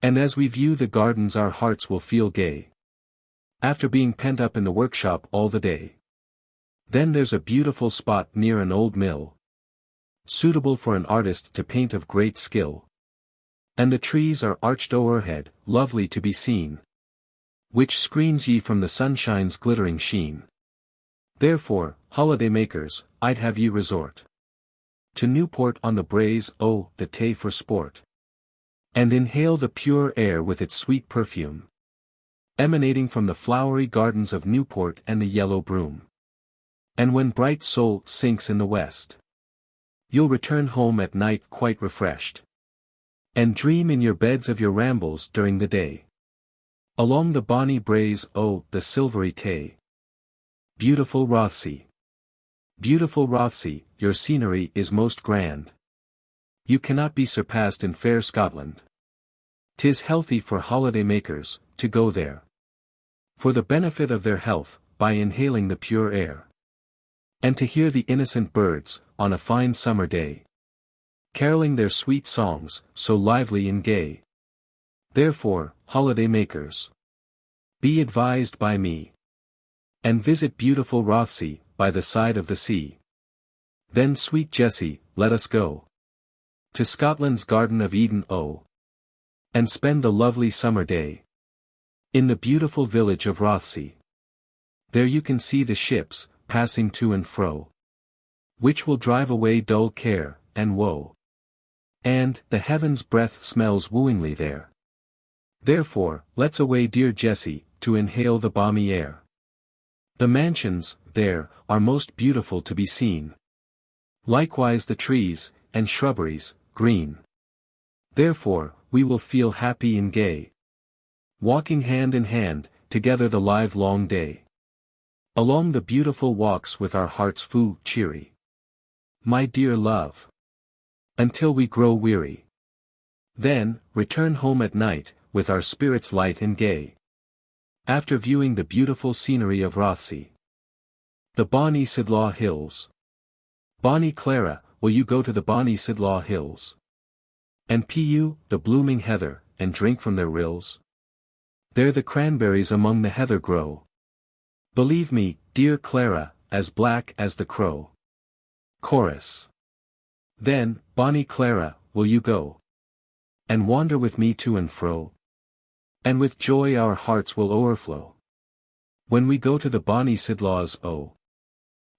And as we view the gardens our hearts will feel gay. After being pent up in the workshop all the day. Then there's a beautiful spot near an old mill. Suitable for an artist to paint of great skill. And the trees are arched o'erhead, lovely to be seen. Which screens ye from the sunshine's glittering sheen. Therefore, holiday makers, I'd have ye resort to Newport on the Braes, oh, the Tay for sport. And inhale the pure air with its sweet perfume. Emanating from the flowery gardens of Newport and the yellow broom. And when bright soul sinks in the west, you'll return home at night quite refreshed. And dream in your beds of your rambles during the day. Along the bonny Braes, oh, the silvery Tay. Beautiful Rothsay. Beautiful Rothsay, your scenery is most grand. You cannot be surpassed in fair Scotland. 'Tis healthy for holiday makers, to go there. For the benefit of their health, by inhaling the pure air. And to hear the innocent birds, on a fine summer day. Caroling their sweet songs, so lively and gay. Therefore, holiday makers, be advised by me. And visit beautiful Rothsay, by the side of the sea. Then sweet Jessie, let us go to Scotland's Garden of Eden, oh. And spend the lovely summer day in the beautiful village of Rothsay. There you can see the ships, passing to and fro, which will drive away dull care, and woe. And, the heaven's breath smells wooingly there. Therefore, let's away dear Jessie, to inhale the balmy air. The mansions, there, are most beautiful to be seen. Likewise the trees, and shrubberies, green. Therefore, we will feel happy and gay. Walking hand in hand, together the live long day. Along the beautiful walks with our hearts full cheery. My dear love. Until we grow weary. Then, return home at night, with our spirits light and gay. After viewing the beautiful scenery of Rothsay. The Bonnie Sidlaw Hills. Bonnie Clara, will you go to the Bonnie Sidlaw Hills? And pu, the blooming heather, and drink from their rills? There the cranberries among the heather grow. Believe me, dear Clara, as black as the crow. Chorus. Then, bonny Clara, will you go and wander with me to and fro? And with joy our hearts will o'erflow when we go to the bonny Sidlaws, oh.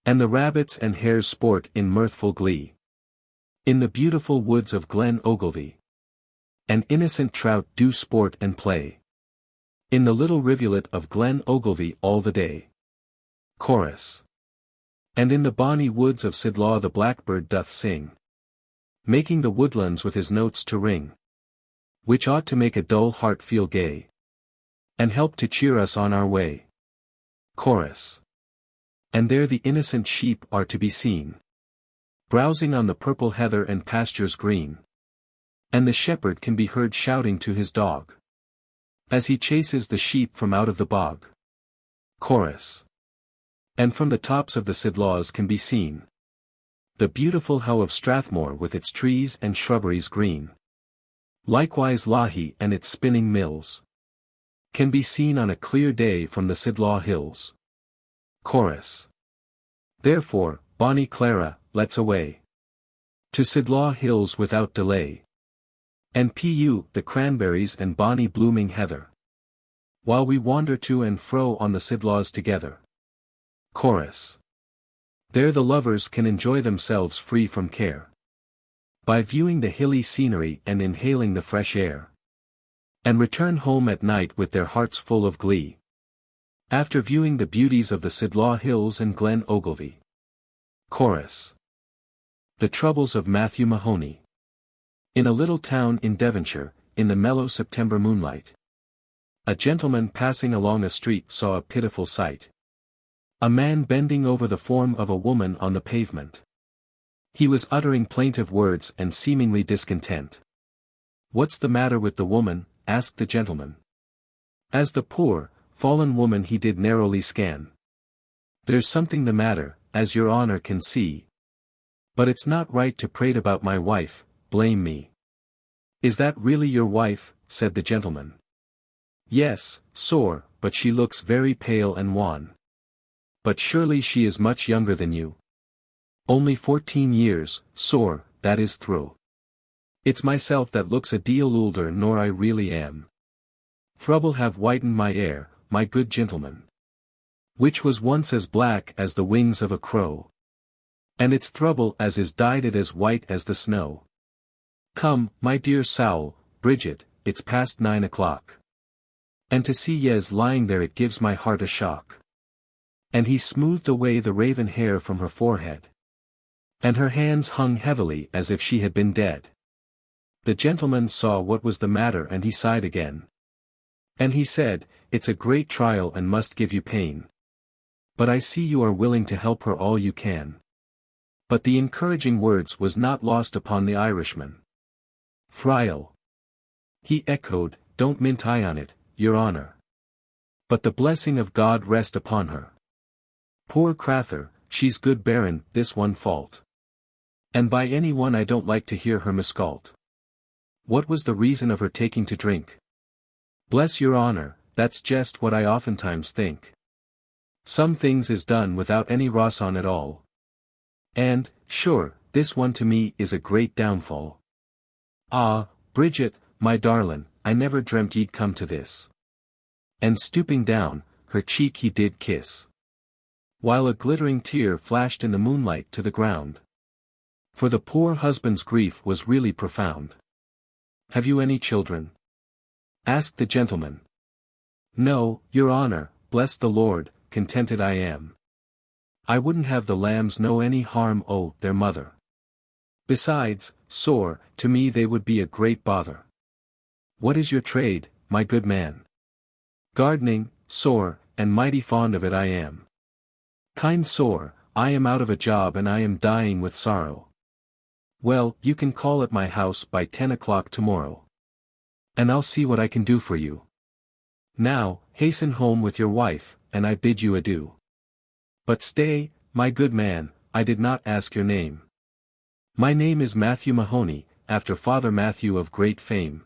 And the rabbits and hares sport in mirthful glee in the beautiful woods of Glen Ogilvy. And innocent trout do sport and play in the little rivulet of Glen Ogilvy all the day. Chorus. And in the bonny woods of Sidlaw the blackbird doth sing, making the woodlands with his notes to ring, which ought to make a dull heart feel gay, and help to cheer us on our way. Chorus. And there the innocent sheep are to be seen, browsing on the purple heather and pastures green. And the shepherd can be heard shouting to his dog, as he chases the sheep from out of the bog. Chorus. And from the tops of the Sidlaws can be seen the beautiful How of Strathmore with its trees and shrubberies green. Likewise Lahi and its spinning mills can be seen on a clear day from the Sidlaw hills. Chorus. Therefore, bonny Clara, let's away to Sidlaw hills without delay, and pu the cranberries and bonny blooming heather, while we wander to and fro on the Sidlaws together. Chorus. There the lovers can enjoy themselves free from care, by viewing the hilly scenery and inhaling the fresh air, and return home at night with their hearts full of glee, after viewing the beauties of the Sidlaw hills and Glen Ogilvy. Chorus. The troubles of Matthew Mahoney. In a little town in Devonshire, in the mellow September moonlight, a gentleman passing along a street saw a pitiful sight. A man bending over the form of a woman on the pavement. He was uttering plaintive words and seemingly discontent. "What's the matter with the woman?" asked the gentleman. As the poor, fallen woman he did narrowly scan. "There's something the matter, as your honor can see. But it's not right to prate about my wife, blame me." "Is that really your wife?" said the gentleman. "Yes, sir, but she looks very pale and wan." "But surely she is much younger than you." "Only 14 years, sir, that is through." "It's myself that looks a deal older nor I really am. Trouble have whitened my hair, my good gentleman, which was once as black as the wings of a crow, and its trouble as is dyed it as white as the snow. Come, my dear Sowell, Bridget, it's past 9 o'clock. And to see yez lying there it gives my heart a shock." And he smoothed away the raven hair from her forehead, and her hands hung heavily as if she had been dead. The gentleman saw what was the matter and he sighed again. And he said, "It's a great trial and must give you pain. But I see you are willing to help her all you can." But the encouraging words was not lost upon the Irishman. "Frial," he echoed, "don't mint I on it, your honor. But the blessing of God rest upon her. Poor crathur, she's good baron, this one fault. And by any one I don't like to hear her miscalt. What was the reason of her taking to drink? Bless your honor, that's just what I oftentimes think. Some things is done without any ross on at all. And, sure, this one to me is a great downfall. Ah, Bridget, my darlin', I never dreamt ye'd come to this." And stooping down, her cheek he did kiss, while a glittering tear flashed in the moonlight to the ground. For the poor husband's grief was really profound. "Have you any children?" asked the gentleman. "No, your honor, bless the Lord, contented I am. I wouldn't have the lambs know any harm o' their mother. Besides, sir, to me they would be a great bother." "What is your trade, my good man?" "Gardening, sir, and mighty fond of it I am. Kind sir, I am out of a job and I am dying with sorrow." "Well, you can call at my house by 10 o'clock tomorrow, and I'll see what I can do for you. Now, hasten home with your wife, and I bid you adieu. But stay, my good man, I did not ask your name." "My name is Matthew Mahoney, after Father Matthew of great fame."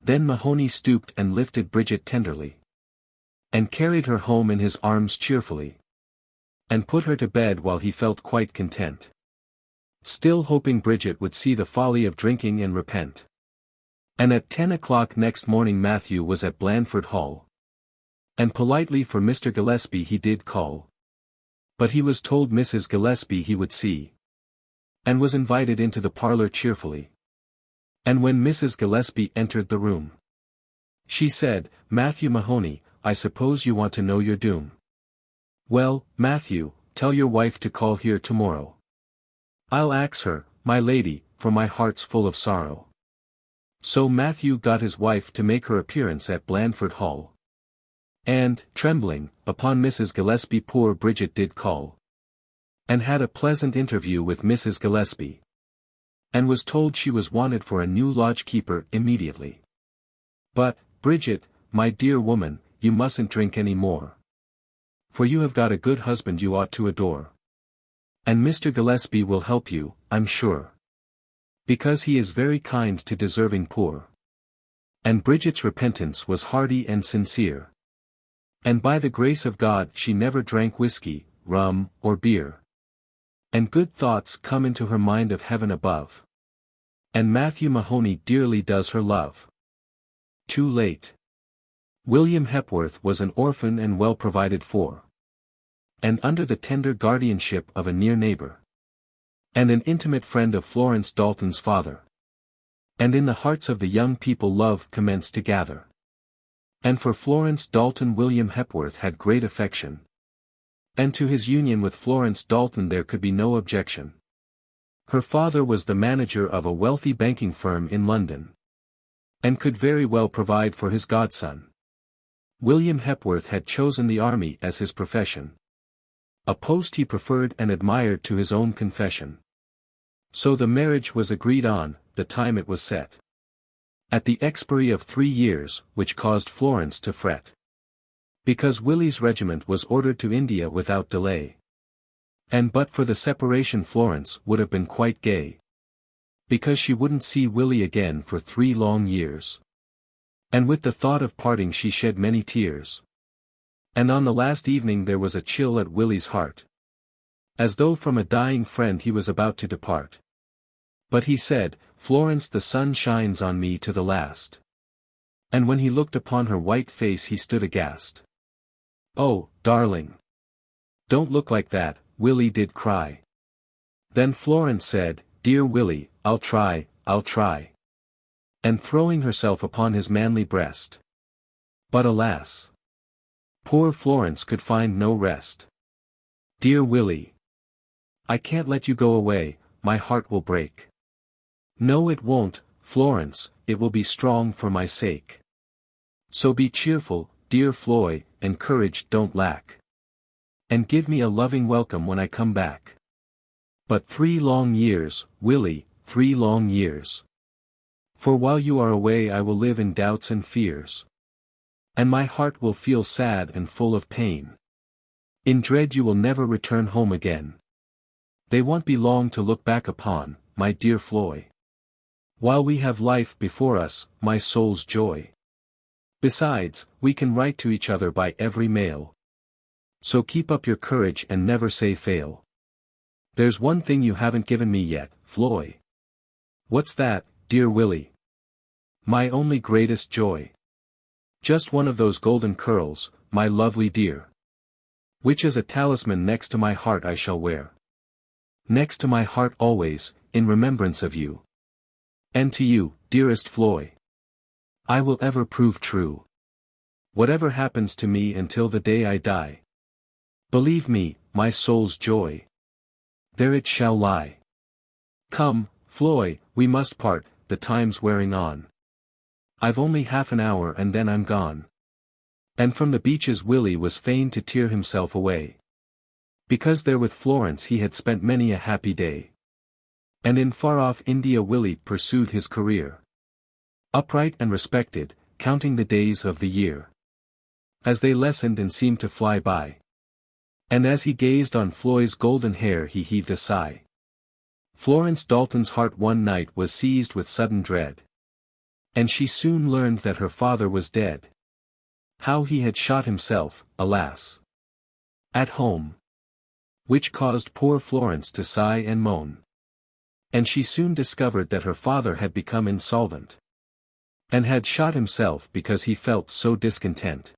Then Mahoney stooped and lifted Bridget tenderly, and carried her home in his arms cheerfully. and put her to bed while he felt quite content. Still hoping Bridget would see the folly of drinking and repent. And at 10 o'clock next morning Matthew was at Blandford Hall. And politely for Mr. Gillespie he did call. But he was told Mrs. Gillespie he would see. And was invited into the parlour cheerfully. And when Mrs. Gillespie entered the room, she said, "Matthew Mahoney, I suppose you want to know your doom. Well, Matthew, tell your wife to call here tomorrow. I'll ax her, my lady, for my heart's full of sorrow." So Matthew got his wife to make her appearance at Blandford Hall. And, trembling, upon Mrs. Gillespie poor Bridget did call. And had a pleasant interview with Mrs. Gillespie. And was told she was wanted for a new lodge-keeper immediately. "But, Bridget, my dear woman, you mustn't drink any more. For you have got a good husband you ought to adore. And Mr. Gillespie will help you, I'm sure. Because he is very kind to deserving poor." And Bridget's repentance was hearty and sincere. And by the grace of God she never drank whiskey, rum, or beer. And good thoughts come into her mind of heaven above. And Matthew Mahoney dearly does her love. Too late. William Hepworth was an orphan and well provided for. And under the tender guardianship of a near neighbour. And an intimate friend of Florence Dalton's father. And in the hearts of the young people love commenced to gather. And for Florence Dalton William Hepworth had great affection. And to his union with Florence Dalton there could be no objection. Her father was the manager of a wealthy banking firm in London. And could very well provide for his godson. William Hepworth had chosen the army as his profession. A post he preferred and admired to his own confession. So the marriage was agreed on, the time it was set. At the expiry of 3 years, which caused Florence to fret. Because Willie's regiment was ordered to India without delay. And but for the separation Florence would have been quite gay. Because she wouldn't see Willie again for 3 long years. And with the thought of parting she shed many tears. And on the last evening there was a chill at Willie's heart. As though from a dying friend he was about to depart. But he said, "Florence, the sun shines on me to the last." And when he looked upon her white face he stood aghast. "Oh, darling! Don't look like that," Willie did cry. Then Florence said, "Dear Willie, I'll try, I'll try." And throwing herself upon his manly breast. But alas! Poor Florence could find no rest. "Dear Willie! I can't let you go away, my heart will break." "No it won't, Florence, it will be strong for my sake. So be cheerful, dear Floy, and courage don't lack. And give me a loving welcome when I come back. But 3 long years, Willie, 3 long years. For while you are away I will live in doubts and fears. And my heart will feel sad and full of pain. In dread you will never return home again. They won't be long to look back upon, my dear Floy. While we have life before us, my soul's joy. Besides, we can write to each other by every mail. So keep up your courage and never say fail. There's one thing you haven't given me yet, Floy." "What's that, dear Willie?" "My only greatest joy. Just one of those golden curls, my lovely dear. Which as a talisman next to my heart I shall wear. Next to my heart always, in remembrance of you. And to you, dearest Floy, I will ever prove true. Whatever happens to me until the day I die. Believe me, my soul's joy. There it shall lie. Come, Floy, we must part, the time's wearing on. I've only half an hour and then I'm gone." And from the beaches Willie was fain to tear himself away. Because there with Florence he had spent many a happy day. And in far-off India Willie pursued his career. Upright and respected, counting the days of the year. As they lessened and seemed to fly by. And as he gazed on Floy's golden hair he heaved a sigh. Florence Dalton's heart one night was seized with sudden dread. And she soon learned that her father was dead. How he had shot himself, alas! At home. which caused poor Florence to sigh and moan. And she soon discovered that her father had become insolvent, and had shot himself because he felt so discontent.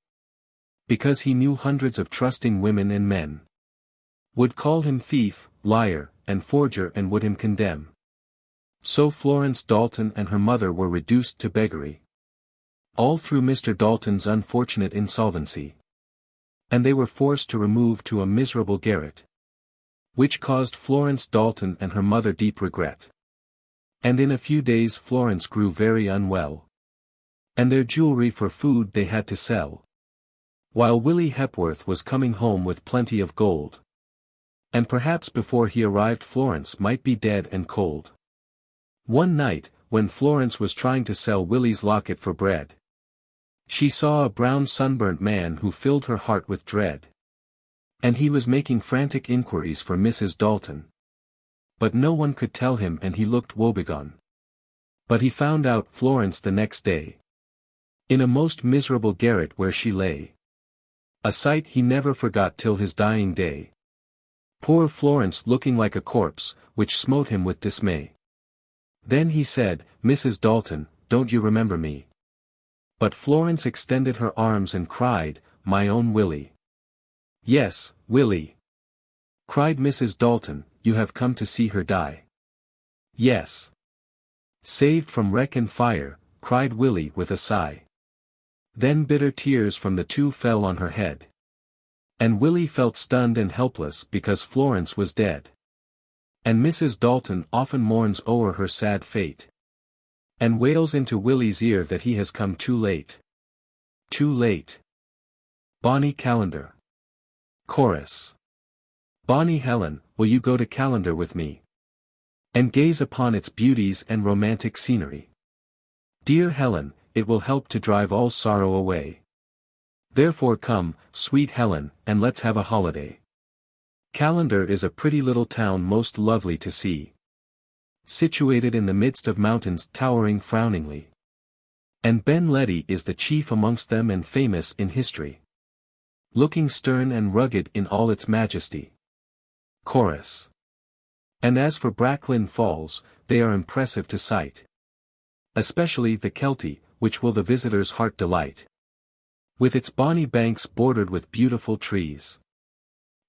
Because he knew hundreds of trusting women and men would call him thief, liar, and forger and would him condemn. So Florence Dalton and her mother were reduced to beggary. All through Mr. Dalton's unfortunate insolvency. And they were forced to remove to a miserable garret, which caused Florence Dalton and her mother deep regret. And in a few days Florence grew very unwell. And their jewelry for food they had to sell. While Willie Hepworth was coming home with plenty of gold. And perhaps before he arrived Florence might be dead and cold. One night, when Florence was trying to sell Willie's locket for bread, she saw a brown sunburnt man who filled her heart with dread. And he was making frantic inquiries for Mrs. Dalton. But no one could tell him and he looked woebegone. But he found out Florence the next day, in a most miserable garret where she lay. A sight he never forgot till his dying day. Poor Florence looking like a corpse, which smote him with dismay. Then he said, "Mrs. Dalton, don't you remember me?" But Florence extended her arms and cried, "My own Willie." "Yes, Willie," cried Mrs. Dalton, "you have come to see her die." "Yes." "Saved from wreck and fire," cried Willie with a sigh. Then bitter tears from the two fell on her head. And Willie felt stunned and helpless because Florence was dead. And Mrs. Dalton often mourns o'er her sad fate, and wails into Willie's ear that he has come too late. Too late. Bonnie Calendar. Chorus. Bonnie Helen, will you go to Calendar with me, and gaze upon its beauties and romantic scenery? Dear Helen, it will help to drive all sorrow away. Therefore come, sweet Helen, and let's have a holiday. Calendar is a pretty little town most lovely to see, situated in the midst of mountains towering frowningly. And Ben Ledi is the chief amongst them and famous in history, looking stern and rugged in all its majesty. Chorus. And as for Bracklin Falls, they are impressive to sight, especially the Kelty, which will the visitor's heart delight, with its bonny banks bordered with beautiful trees.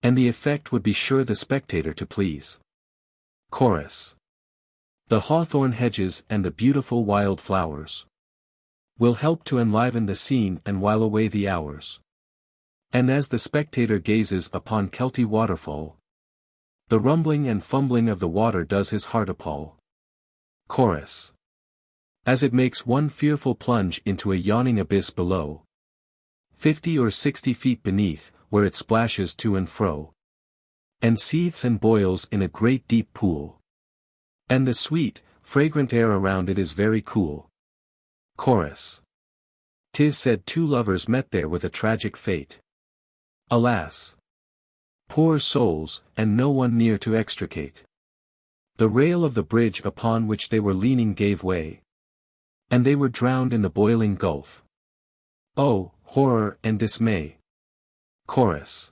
And the effect would be sure the spectator to please. Chorus. The hawthorn hedges and the beautiful wild flowers will help to enliven the scene and while away the hours. And as the spectator gazes upon Kelty waterfall, the rumbling and fumbling of the water does his heart appall. Chorus. As it makes one fearful plunge into a yawning abyss below, 50 or 60 feet beneath, where it splashes to and fro, and seethes and boils in a great deep pool. And the sweet, fragrant air around it is very cool. Chorus. 'Tis said two lovers met there with a tragic fate. Alas! Poor souls, and no one near to extricate. The rail of the bridge upon which they were leaning gave way, and they were drowned in the boiling gulf. Oh, horror and dismay! Chorus.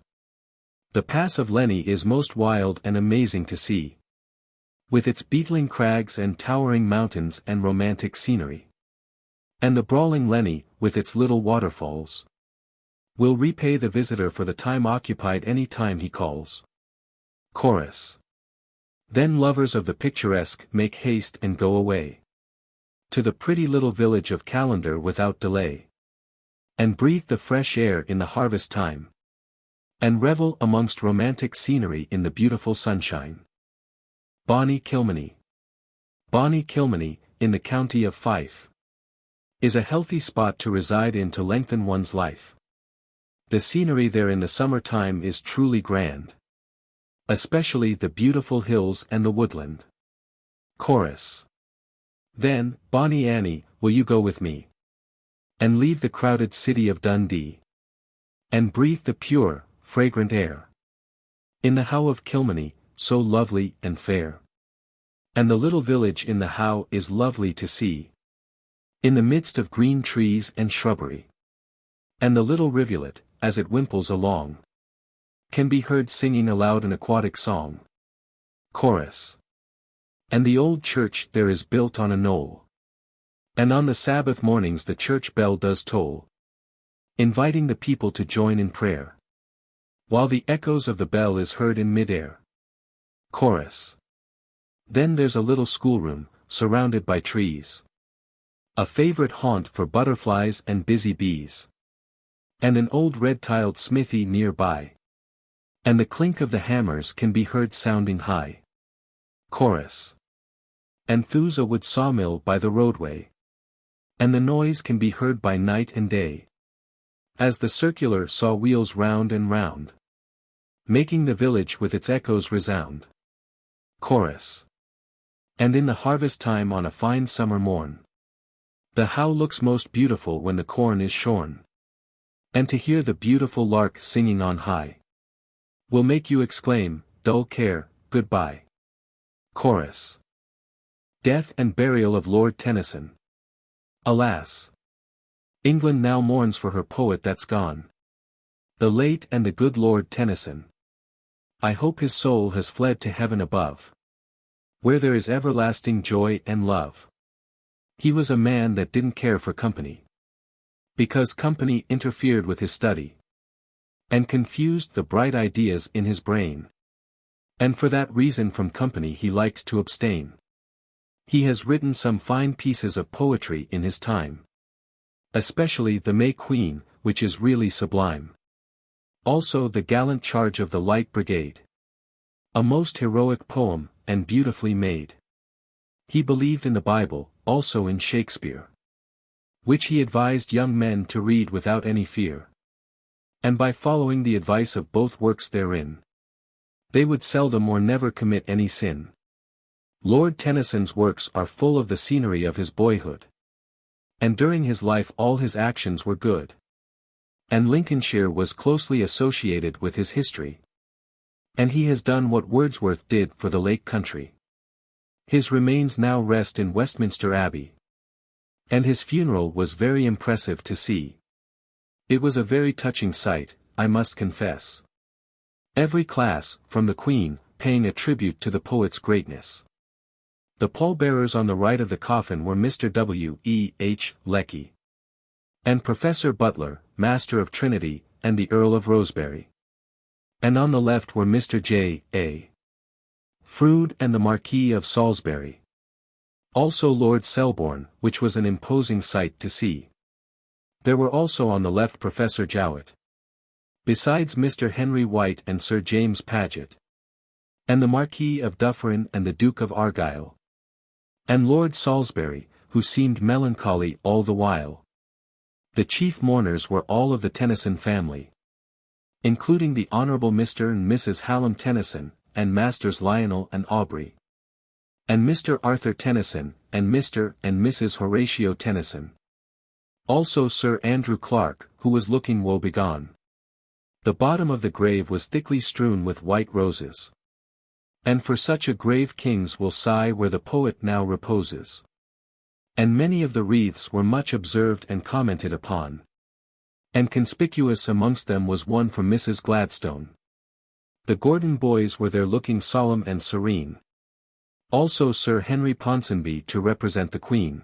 The Pass of Lenny is most wild and amazing to see, with its beetling crags and towering mountains and romantic scenery. And the brawling Lenny, with its little waterfalls, will repay the visitor for the time occupied any time he calls. Chorus. Then lovers of the picturesque make haste and go away to the pretty little village of Calendar without delay, and breathe the fresh air in the harvest time, and revel amongst romantic scenery in the beautiful sunshine. Bonnie Kilmeny. Bonnie Kilmeny, in the county of Fife, is a healthy spot to reside in to lengthen one's life. The scenery there in the summer time is truly grand, especially the beautiful hills and the woodland. Chorus. Then, Bonnie Annie, will you go with me, and leave the crowded city of Dundee, and breathe the pure, fragrant air in the How of Kilmeny, so lovely and fair. And the little village in the How is lovely to see, in the midst of green trees and shrubbery. And the little rivulet, as it wimples along, can be heard singing aloud an aquatic song. Chorus. And the old church there is built on a knoll. And on the Sabbath mornings the church bell does toll, inviting the people to join in prayer, while the echoes of the bell is heard in mid-air. Chorus. Then there's a little schoolroom, surrounded by trees, a favorite haunt for butterflies and busy bees, and an old red-tiled smithy nearby, and the clink of the hammers can be heard sounding high. Chorus. And there's a wood sawmill by the roadway, and the noise can be heard by night and day, as the circular saw wheels round and round, making the village with its echoes resound. Chorus. And in the harvest time on a fine summer morn, the how looks most beautiful when the corn is shorn, and to hear the beautiful lark singing on high will make you exclaim, dull care, goodbye. Chorus. Death and burial of Lord Tennyson. Alas! England now mourns for her poet that's gone, the late and the good Lord Tennyson. I hope his soul has fled to heaven above, where there is everlasting joy and love. He was a man that didn't care for company, because company interfered with his study, and confused the bright ideas in his brain. And for that reason from company he liked to abstain. He has written some fine pieces of poetry in his time, especially the May Queen, which is really sublime. Also the gallant charge of the Light Brigade, a most heroic poem, and beautifully made. He believed in the Bible, also in Shakespeare, which he advised young men to read without any fear. And by following the advice of both works therein, they would seldom or never commit any sin. Lord Tennyson's works are full of the scenery of his boyhood, and during his life all his actions were good. And Lincolnshire was closely associated with his history, and he has done what Wordsworth did for the Lake Country. His remains now rest in Westminster Abbey, and his funeral was very impressive to see. It was a very touching sight, I must confess. Every class, from the Queen, paying a tribute to the poet's greatness. The pallbearers on the right of the coffin were Mr. W. E. H. Lecky, and Professor Butler, Master of Trinity, and the Earl of Rosebery. And on the left were Mr. J. A. Froude and the Marquis of Salisbury. Also Lord Selborne, which was an imposing sight to see. There were also on the left Professor Jowett, besides Mr. Henry White and Sir James Paget, and the Marquis of Dufferin and the Duke of Argyll, and Lord Salisbury, who seemed melancholy all the while. The chief mourners were all of the Tennyson family, including the Honourable Mr. and Mrs. Hallam Tennyson, and Masters Lionel and Aubrey, and Mr. Arthur Tennyson, and Mr. and Mrs. Horatio Tennyson. Also Sir Andrew Clark, who was looking woebegone. The bottom of the grave was thickly strewn with white roses. And for such a grave kings will sigh where the poet now reposes. And many of the wreaths were much observed and commented upon. And conspicuous amongst them was one from Mrs. Gladstone. The Gordon boys were there looking solemn and serene. Also Sir Henry Ponsonby to represent the Queen.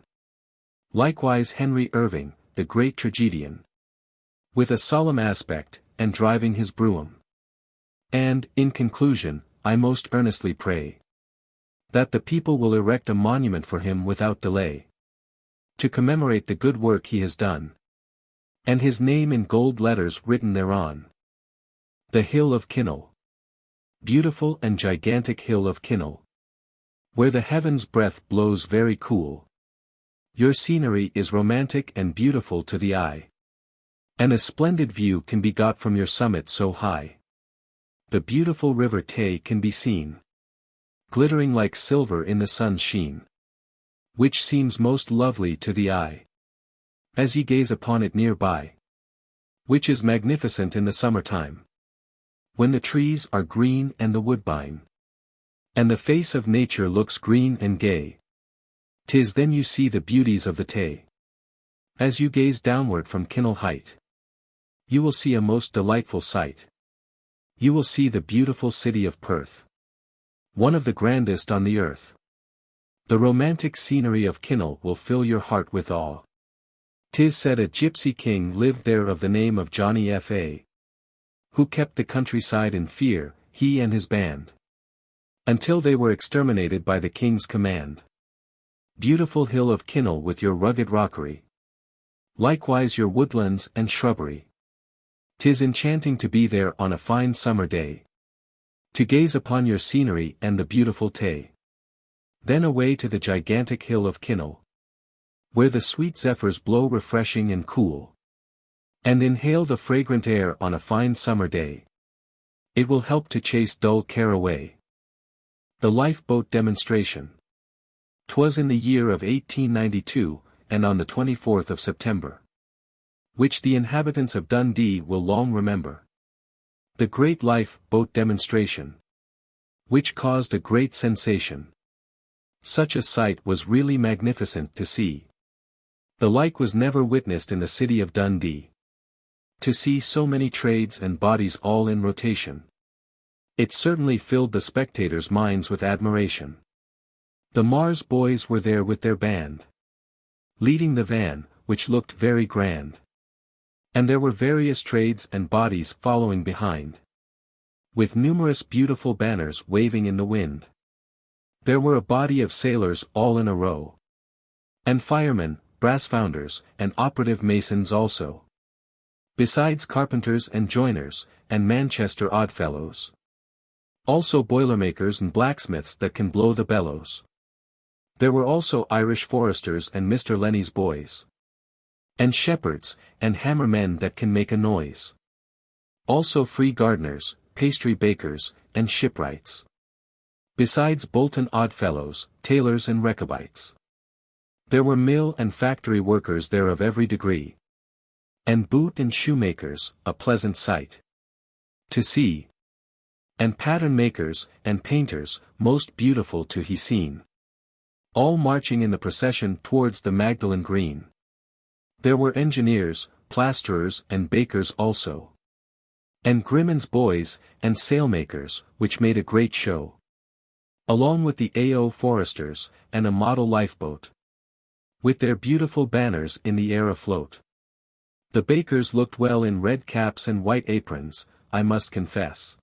Likewise Henry Irving, the great tragedian, with a solemn aspect, and driving his brougham. And, in conclusion, I most earnestly pray that the people will erect a monument for him without delay, to commemorate the good work he has done, and his name in gold letters written thereon. The Hill of Kinnell. Beautiful and gigantic Hill of Kinnell, where the heaven's breath blows very cool. Your scenery is romantic and beautiful to the eye, and a splendid view can be got from your summit so high. The beautiful river Tay can be seen, glittering like silver in the sun's sheen, which seems most lovely to the eye, as ye gaze upon it nearby, which is magnificent in the summertime, when the trees are green and the woodbine, and the face of nature looks green and gay. 'Tis then you see the beauties of the Tay. As you gaze downward from Kinnell height, you will see a most delightful sight. You will see the beautiful city of Perth. One of the grandest on the earth. The romantic scenery of Kinnell will fill your heart with awe. 'Tis said a gypsy king lived there of the name of Johnny F.A., who kept the countryside in fear, he and his band, until they were exterminated by the king's command. Beautiful hill of Kinnell with your rugged rockery. Likewise your woodlands and shrubbery. 'Tis enchanting to be there on a fine summer day, to gaze upon your scenery and the beautiful Tay. Then away to the gigantic hill of Kinnell, where the sweet zephyrs blow refreshing and cool, and inhale the fragrant air on a fine summer day. It will help to chase dull care away. The lifeboat demonstration. 'Twas in the year of 1892, and on the 24th of September, which the inhabitants of Dundee will long remember. The great lifeboat demonstration, which caused a great sensation. Such a sight was really magnificent to see. The like was never witnessed in the city of Dundee. To see so many trades and bodies all in rotation, it certainly filled the spectators' minds with admiration. The Mars boys were there with their band, leading the van, which looked very grand. And there were various trades and bodies following behind, with numerous beautiful banners waving in the wind. There were a body of sailors all in a row, and firemen, brass founders, and operative masons also, besides carpenters and joiners, and Manchester Oddfellows. Also boilermakers and blacksmiths that can blow the bellows. There were also Irish foresters and Mr. Lenny's boys, and shepherds, and hammermen that can make a noise. Also free gardeners, pastry bakers, and shipwrights. Besides Bolton Oddfellows, tailors and Rechabites. There were mill and factory workers there of every degree. And boot and shoemakers, a pleasant sight to see. And pattern makers, and painters, most beautiful to he seen. All marching in the procession towards the Magdalen Green. There were engineers, plasterers and bakers also. And Grimmon's boys, and sailmakers, which made a great show. Along with the A.O. foresters, and a model lifeboat, with their beautiful banners in the air afloat. The bakers looked well in red caps and white aprons, I must confess,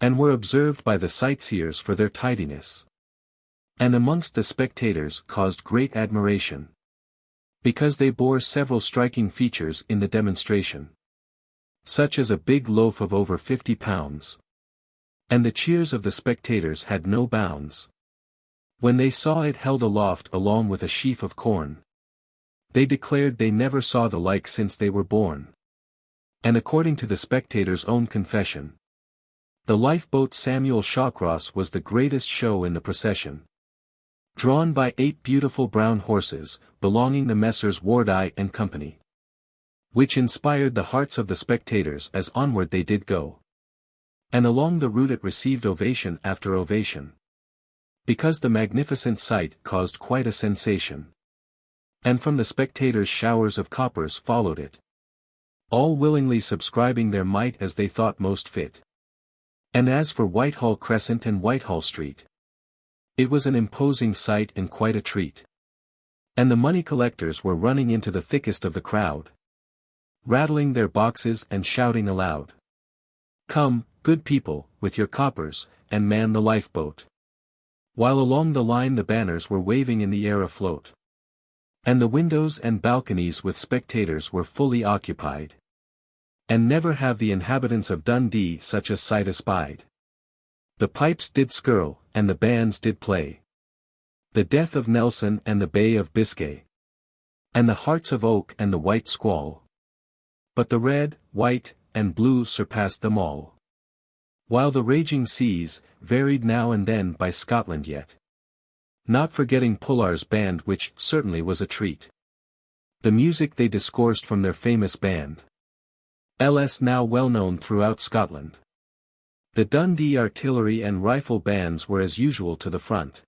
and were observed by the sightseers for their tidiness. And amongst the spectators caused great admiration, because they bore several striking features in the demonstration, such as a big loaf of over 50 pounds. And the cheers of the spectators had no bounds, when they saw it held aloft along with a sheaf of corn. They declared they never saw the like since they were born. And according to the spectators' own confession, the lifeboat Samuel Shawcross was the greatest show in the procession. Drawn by 8 beautiful brown horses, belonging to Messrs. Wardeye and Company, which inspired the hearts of the spectators as onward they did go. And along the route it received ovation after ovation, because the magnificent sight caused quite a sensation. And from the spectators showers of coppers followed it, all willingly subscribing their mite as they thought most fit. And as for Whitehall Crescent and Whitehall Street, it was an imposing sight and quite a treat. And the money collectors were running into the thickest of the crowd, rattling their boxes and shouting aloud, "Come, good people, with your coppers, and man the lifeboat." While along the line the banners were waving in the air afloat, and the windows and balconies with spectators were fully occupied. And never have the inhabitants of Dundee such a sight espied. The pipes did skirl, and the bands did play. The death of Nelson and the Bay of Biscay, and the hearts of oak and the white squall. But the red, white, and blue surpassed them all. While the raging seas, varied now and then by Scotland yet, not forgetting Pullar's band, which certainly was a treat. The music they discoursed from their famous band, L.S. now well known throughout Scotland. The Dundee artillery and rifle bands were as usual to the front,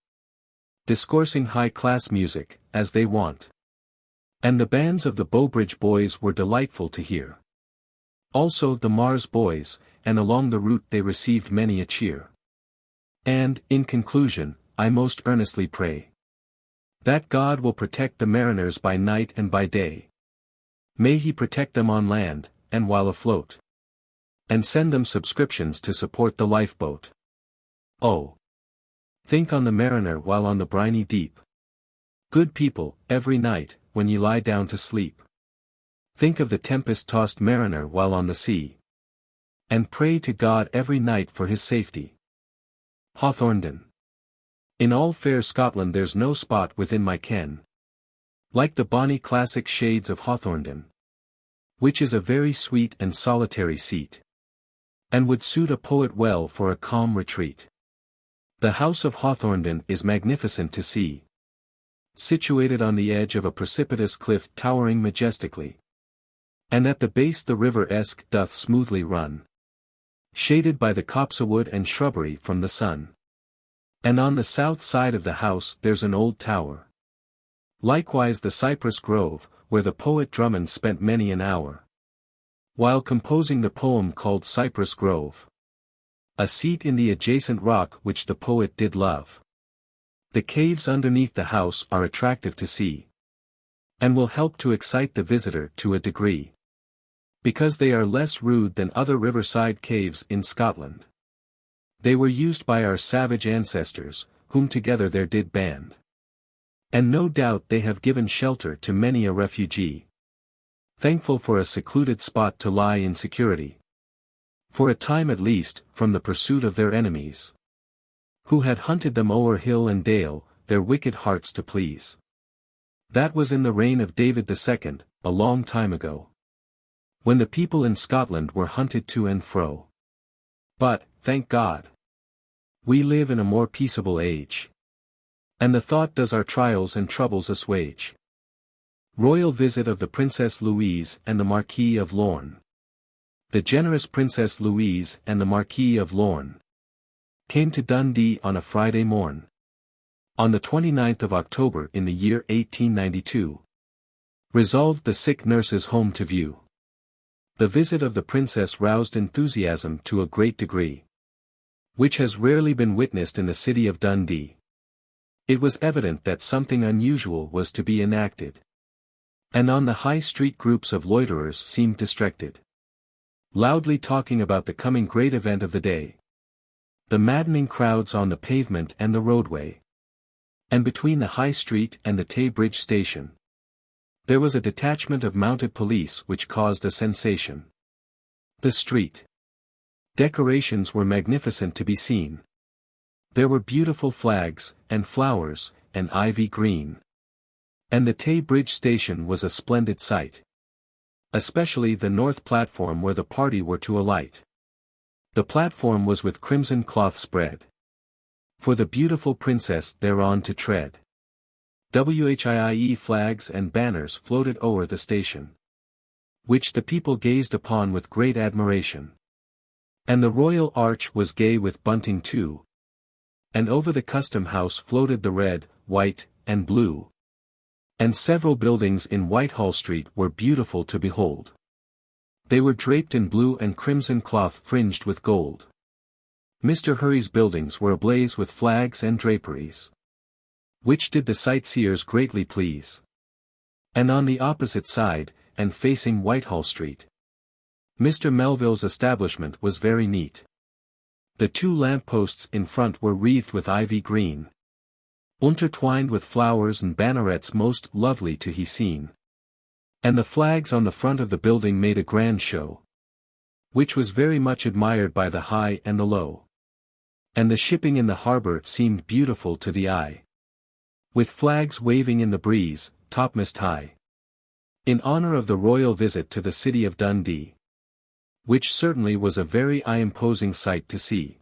discoursing high-class music, as they want. And the bands of the Bowbridge boys were delightful to hear. Also the Mars boys, and along the route they received many a cheer. And, in conclusion, I most earnestly pray that God will protect the mariners by night and by day. May He protect them on land, and while afloat. And send them subscriptions to support the lifeboat. Oh! Think on the mariner while on the briny deep. Good people, every night, when ye lie down to sleep. Think of the tempest-tossed mariner while on the sea. And pray to God every night for his safety. Hawthornden. In all fair Scotland there's no spot within my ken like the bonny classic shades of Hawthornden, which is a very sweet and solitary seat, and would suit a poet well for a calm retreat. The house of Hawthornden is magnificent to see, situated on the edge of a precipitous cliff towering majestically, and at the base the river Esk doth smoothly run, shaded by the copsewood and shrubbery from the sun. And on the south side of the house there's an old tower. Likewise the cypress grove, where the poet Drummond spent many an hour, while composing the poem called Cypress Grove. A seat in the adjacent rock which the poet did love. The caves underneath the house are attractive to see, and will help to excite the visitor to a degree, because they are less rude than other riverside caves in Scotland. They were used by our savage ancestors, whom together there did band. And no doubt they have given shelter to many a refugee, thankful for a secluded spot to lie in security, for a time at least, from the pursuit of their enemies, who had hunted them o'er hill and dale, their wicked hearts to please. That was in the reign of David II, a long time ago, when the people in Scotland were hunted to and fro. But, thank God, we live in a more peaceable age, and the thought does our trials and troubles assuage. Royal visit of the Princess Louise and the Marquis of Lorne. The generous Princess Louise and the Marquis of Lorne came to Dundee on a Friday morn, on the 29th of October in the year 1892. Resolved the sick nurses home to view. The visit of the princess roused enthusiasm to a great degree, which has rarely been witnessed in the city of Dundee. It was evident that something unusual was to be enacted, and on the high street groups of loiterers seemed distracted, loudly talking about the coming great event of the day. The maddening crowds on the pavement and the roadway, and between the High Street and the Tay Bridge station, there was a detachment of mounted police which caused a sensation. The street decorations were magnificent to be seen. There were beautiful flags, and flowers, and ivy green. And the Tay Bridge station was a splendid sight, especially the north platform where the party were to alight. The platform was with crimson cloth spread, for the beautiful princess thereon to tread. WHIIE flags and banners floated o'er the station, which the people gazed upon with great admiration. And the royal arch was gay with bunting too, and over the custom house floated the red, white, and blue. And several buildings in Whitehall Street were beautiful to behold. They were draped in blue and crimson cloth fringed with gold. Mr. Hurry's buildings were ablaze with flags and draperies, which did the sightseers greatly please. And on the opposite side, and facing Whitehall Street, Mr. Melville's establishment was very neat. The two lampposts in front were wreathed with ivy green, intertwined with flowers and bannerets most lovely to be seen. And the flags on the front of the building made a grand show, which was very much admired by the high and the low. And the shipping in the harbour seemed beautiful to the eye, with flags waving in the breeze, topmast high, in honour of the royal visit to the city of Dundee, which certainly was a very eye-imposing sight to see.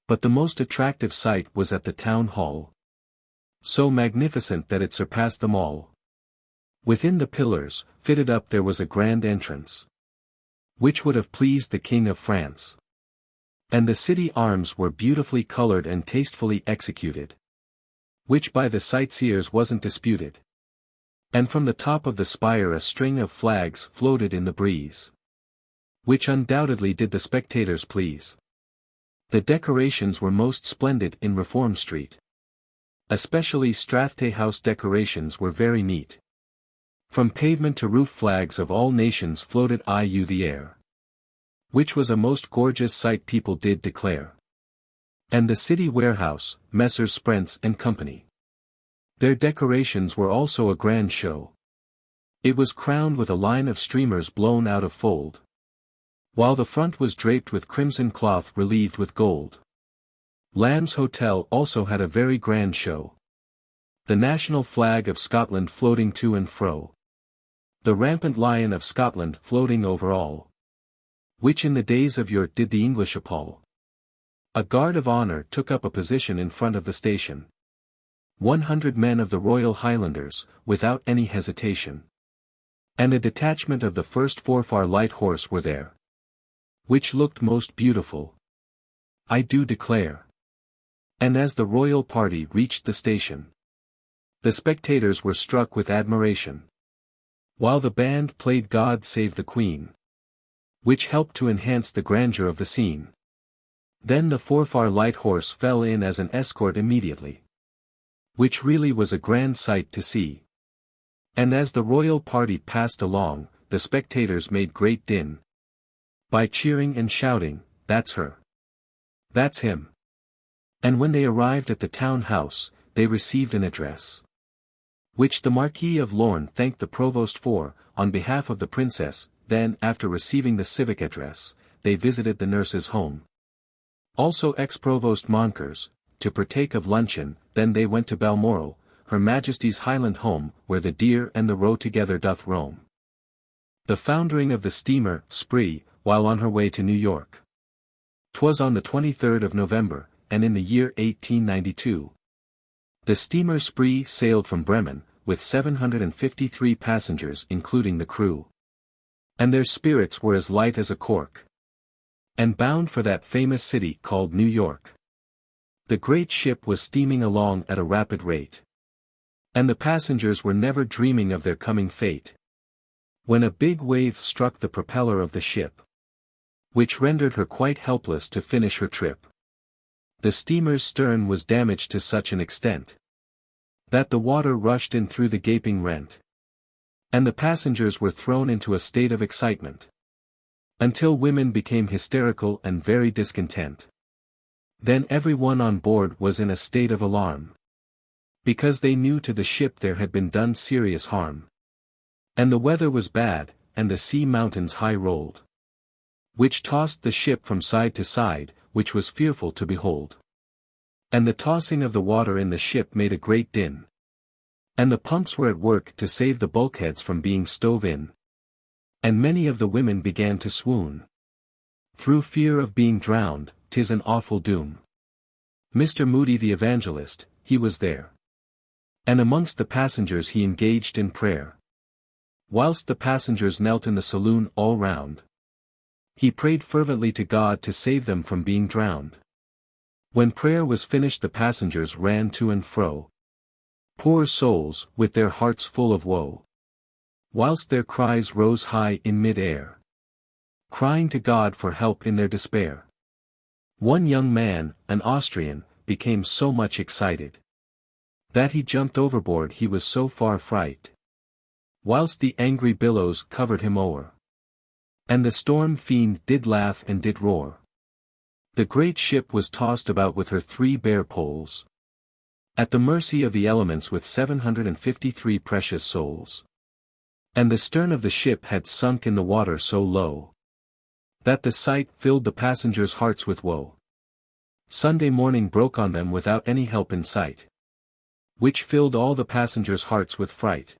But the most attractive sight was at the town hall, so magnificent that it surpassed them all. Within the pillars, fitted up there was a grand entrance, which would have pleased the King of France. And the city arms were beautifully coloured and tastefully executed, which by the sightseers wasn't disputed. And from the top of the spire a string of flags floated in the breeze, which undoubtedly did the spectators please. The decorations were most splendid in Reform Street. Especially Strathtay House decorations were very neat. From pavement to roof flags of all nations floated I.U. the air. Which was a most gorgeous sight, people did declare. And the city warehouse, Messrs. Sprents and Company. Their decorations were also a grand show. It was crowned with a line of streamers blown out of fold, while the front was draped with crimson cloth relieved with gold. Lamb's Hotel also had a very grand show. The national flag of Scotland floating to and fro. The rampant lion of Scotland floating over all. Which in the days of yore did the English appall. A guard of honour took up a position in front of the station. 100 men of the Royal Highlanders, without any hesitation. And a detachment of the 1st Forfar Light Horse were there. Which looked most beautiful, I do declare. And as the royal party reached the station, the spectators were struck with admiration, while the band played God Save the Queen, which helped to enhance the grandeur of the scene. Then the Forfar Light Horse fell in as an escort immediately, which really was a grand sight to see. And as the royal party passed along, the spectators made great din, by cheering and shouting, "That's her! That's him!" And when they arrived at the town house, they received an address, which the Marquis of Lorne thanked the Provost for, on behalf of the Princess. Then, after receiving the civic address, they visited the nurse's home. Also ex-Provost Moncurs, to partake of luncheon. Then they went to Balmoral, Her Majesty's Highland home, where the deer and the roe together doth roam. The foundering of the steamer, Spree, while on her way to New York. 'Twas on the 23rd of November, and in the year 1892. The steamer Spree sailed from Bremen, with 753 passengers including the crew. And their spirits were as light as a cork. And bound for that famous city called New York. The great ship was steaming along at a rapid rate. And the passengers were never dreaming of their coming fate, when a big wave struck the propeller of the ship, which rendered her quite helpless to finish her trip. The steamer's stern was damaged to such an extent that the water rushed in through the gaping rent, and the passengers were thrown into a state of excitement, until women became hysterical and very discontent. Then everyone on board was in a state of alarm, because they knew to the ship there had been done serious harm. And the weather was bad, and the sea mountains high rolled, which tossed the ship from side to side, which was fearful to behold. And the tossing of the water in the ship made a great din. And the pumps were at work to save the bulkheads from being stove in. And many of the women began to swoon, through fear of being drowned. 'Tis an awful doom. Mr. Moody the evangelist, he was there. And amongst the passengers he engaged in prayer. Whilst the passengers knelt in the saloon all round, he prayed fervently to God to save them from being drowned. When prayer was finished the passengers ran to and fro, poor souls, with their hearts full of woe, whilst their cries rose high in mid-air, crying to God for help in their despair. One young man, an Austrian, became so much excited that he jumped overboard, he was so far fright, whilst the angry billows covered him o'er. And the storm fiend did laugh and did roar. The great ship was tossed about with her 3 bare poles, at the mercy of the elements with 753 precious souls. And the stern of the ship had sunk in the water so low, that the sight filled the passengers' hearts with woe. Sunday morning broke on them without any help in sight, which filled all the passengers' hearts with fright.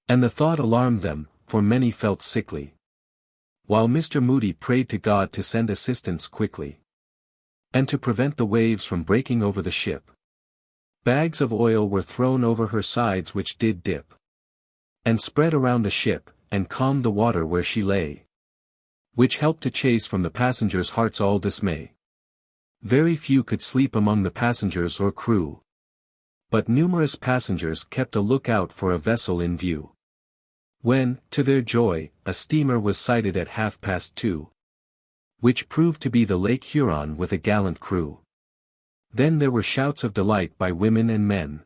And the thought alarmed them, for many felt sickly, while Mr. Moody prayed to God to send assistance quickly, and to prevent the waves from breaking over the ship. Bags of oil were thrown over her sides which did dip, and spread around the ship, and calmed the water where she lay, which helped to chase from the passengers' hearts all dismay. Very few could sleep among the passengers or crew, but numerous passengers kept a lookout for a vessel in view, When, to their joy, a steamer was sighted at 2:30, which proved to be the Lake Huron with a gallant crew. Then there were shouts of delight by women and men,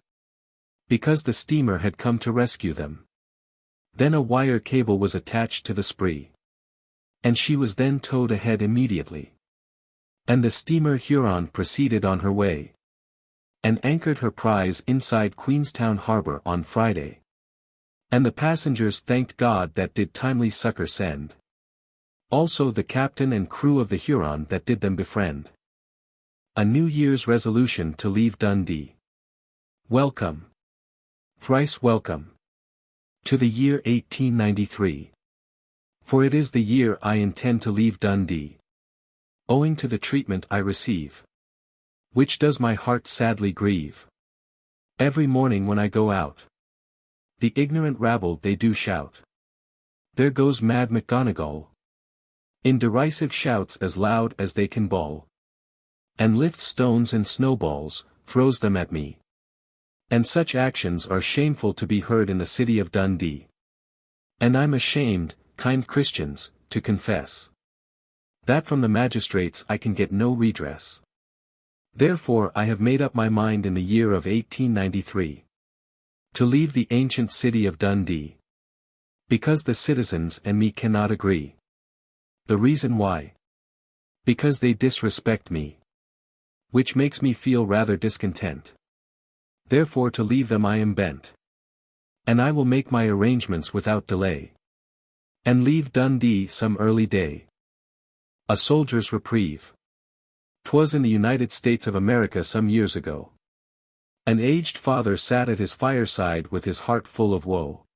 because the steamer had come to rescue them. Then a wire cable was attached to the Spree, and she was then towed ahead immediately. And the steamer Huron proceeded on her way, and anchored her prize inside Queenstown Harbour on Friday. And the passengers thanked God that did timely succour send. Also the captain and crew of the Huron that did them befriend. A New Year's resolution to leave Dundee. Welcome. Thrice welcome. To the year 1893. For it is the year I intend to leave Dundee, owing to the treatment I receive, which does my heart sadly grieve. Every morning when I go out, the ignorant rabble they do shout, "There goes mad McGonagall," in derisive shouts as loud as they can bawl, and lifts stones and snowballs, throws them at me. And such actions are shameful to be heard in the city of Dundee. And I'm ashamed, kind Christians, to confess that from the magistrates I can get no redress. Therefore I have made up my mind in the year of 1893 to leave the ancient city of Dundee, because the citizens and me cannot agree. The reason why? Because they disrespect me, which makes me feel rather discontent. Therefore to leave them I am bent, and I will make my arrangements without delay, and leave Dundee some early day. A soldier's reprieve. 'Twas in the United States of America some years ago. An aged father sat at his fireside with his heart full of woe,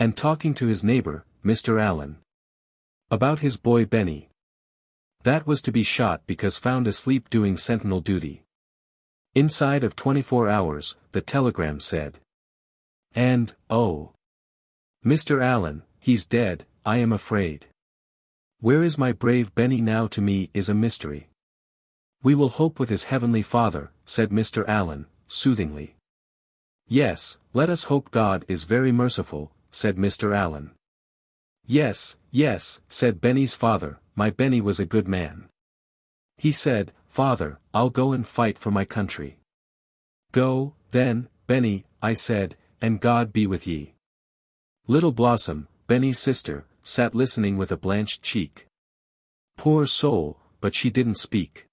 and talking to his neighbor, Mr. Allen, about his boy Benny, that was to be shot because found asleep doing sentinel duty. Inside of 24 hours, the telegram said. And, oh, Mr. Allen, he's dead, I am afraid. Where is my brave Benny now? To me is a mystery. We will hope with his heavenly Father, said Mr. Allen, soothingly. Yes, let us hope. God is very merciful, said Mr. Allen. Yes, yes, said Benny's father, my Benny was a good man. He said, Father, I'll go and fight for my country. Go, then, Benny, I said, and God be with ye. Little Blossom, Benny's sister, sat listening with a blanched cheek. Poor soul, but she didn't speak,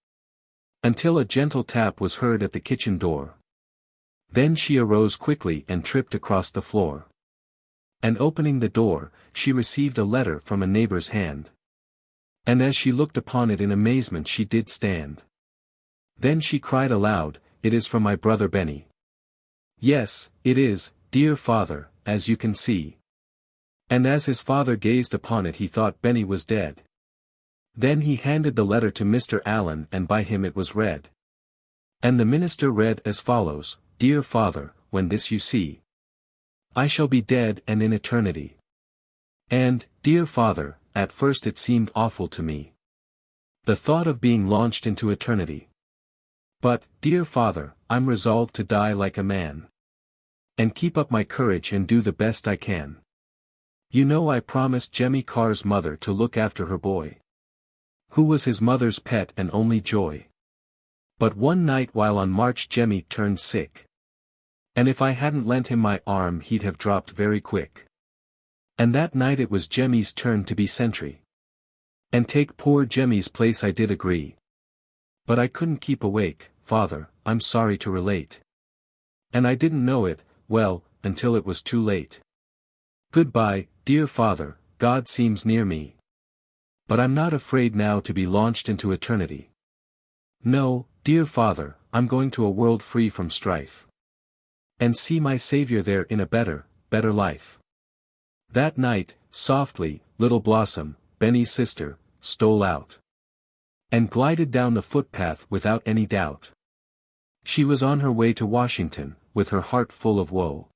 until a gentle tap was heard at the kitchen door. Then she arose quickly and tripped across the floor. And opening the door, she received a letter from a neighbor's hand. And as she looked upon it in amazement she did stand. Then she cried aloud, It is from my brother Benny. Yes, it is, dear father, as you can see. And as his father gazed upon it he thought Benny was dead. Then he handed the letter to Mr. Allen and by him it was read. And the minister read as follows, Dear father, when this you see, I shall be dead and in eternity. And, dear father, at first it seemed awful to me, the thought of being launched into eternity. But, dear father, I'm resolved to die like a man, and keep up my courage and do the best I can. You know I promised Jemmy Carr's mother to look after her boy, who was his mother's pet and only joy. But one night while on march Jemmy turned sick, and if I hadn't lent him my arm he'd have dropped very quick. And that night it was Jemmy's turn to be sentry, and take poor Jemmy's place I did agree. But I couldn't keep awake, father, I'm sorry to relate. And I didn't know it, well, until it was too late. Goodbye, dear father, God seems near me. But I'm not afraid now to be launched into eternity. No, dear father, I'm going to a world free from strife, and see my Savior there in a better life. That night, softly, little Blossom, Benny's sister, stole out, and glided down the footpath without any doubt. She was on her way to Washington, with her heart full of woe,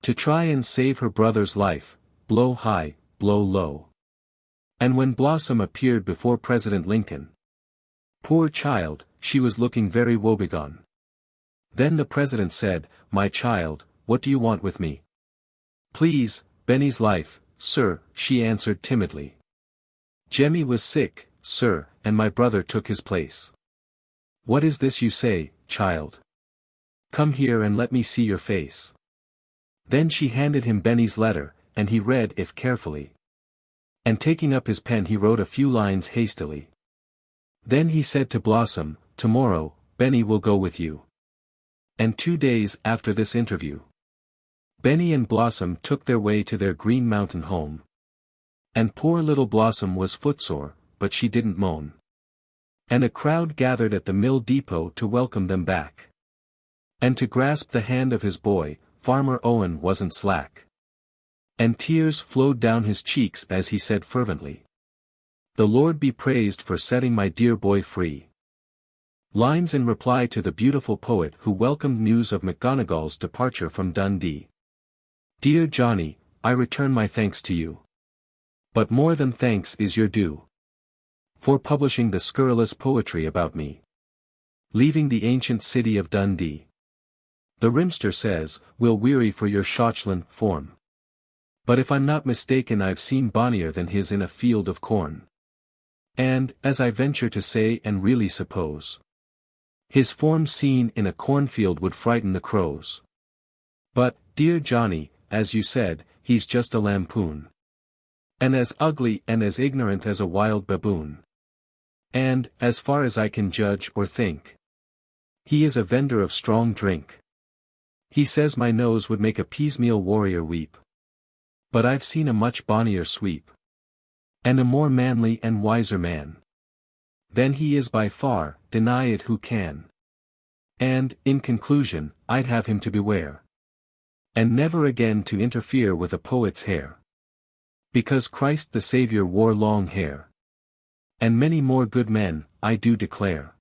to try and save her brother's life, blow high, blow low. And when Blossom appeared before President Lincoln, poor child, she was looking very woebegone. Then the president said, My child, what do you want with me? Please, Benny's life, sir," she answered timidly. "Jemmy was sick, sir, and my brother took his place." "What is this you say, child? Come here and let me see your face." Then she handed him Benny's letter, and he read it carefully. And taking up his pen he wrote a few lines hastily. Then he said to Blossom, "Tomorrow, Benny will go with you." And 2 days after this interview, Benny and Blossom took their way to their Green Mountain home. And poor little Blossom was footsore, but she didn't moan. And a crowd gathered at the mill depot to welcome them back. And to grasp the hand of his boy, Farmer Owen wasn't slack. And tears flowed down his cheeks as he said fervently, "The Lord be praised for setting my dear boy free." Lines in reply to the beautiful poet who welcomed news of McGonagall's departure from Dundee. "Dear Johnny, I return my thanks to you. But more than thanks is your due. For publishing the scurrilous poetry about me. Leaving the ancient city of Dundee. The rimster says, we'll weary for your Scotland form. But if I'm not mistaken I've seen bonnier than his in a field of corn. And, as I venture to say and really suppose, his form seen in a cornfield would frighten the crows. But, dear Johnny, as you said, he's just a lampoon. And as ugly and as ignorant as a wild baboon. And, as far as I can judge or think, he is a vendor of strong drink. He says my nose would make a piecemeal warrior weep. But I've seen a much bonnier sweep. And a more manly and wiser man. Than he is by far, deny it who can. And, in conclusion, I'd have him to beware. And never again to interfere with a poet's hair. Because Christ the Saviour wore long hair. And many more good men, I do declare.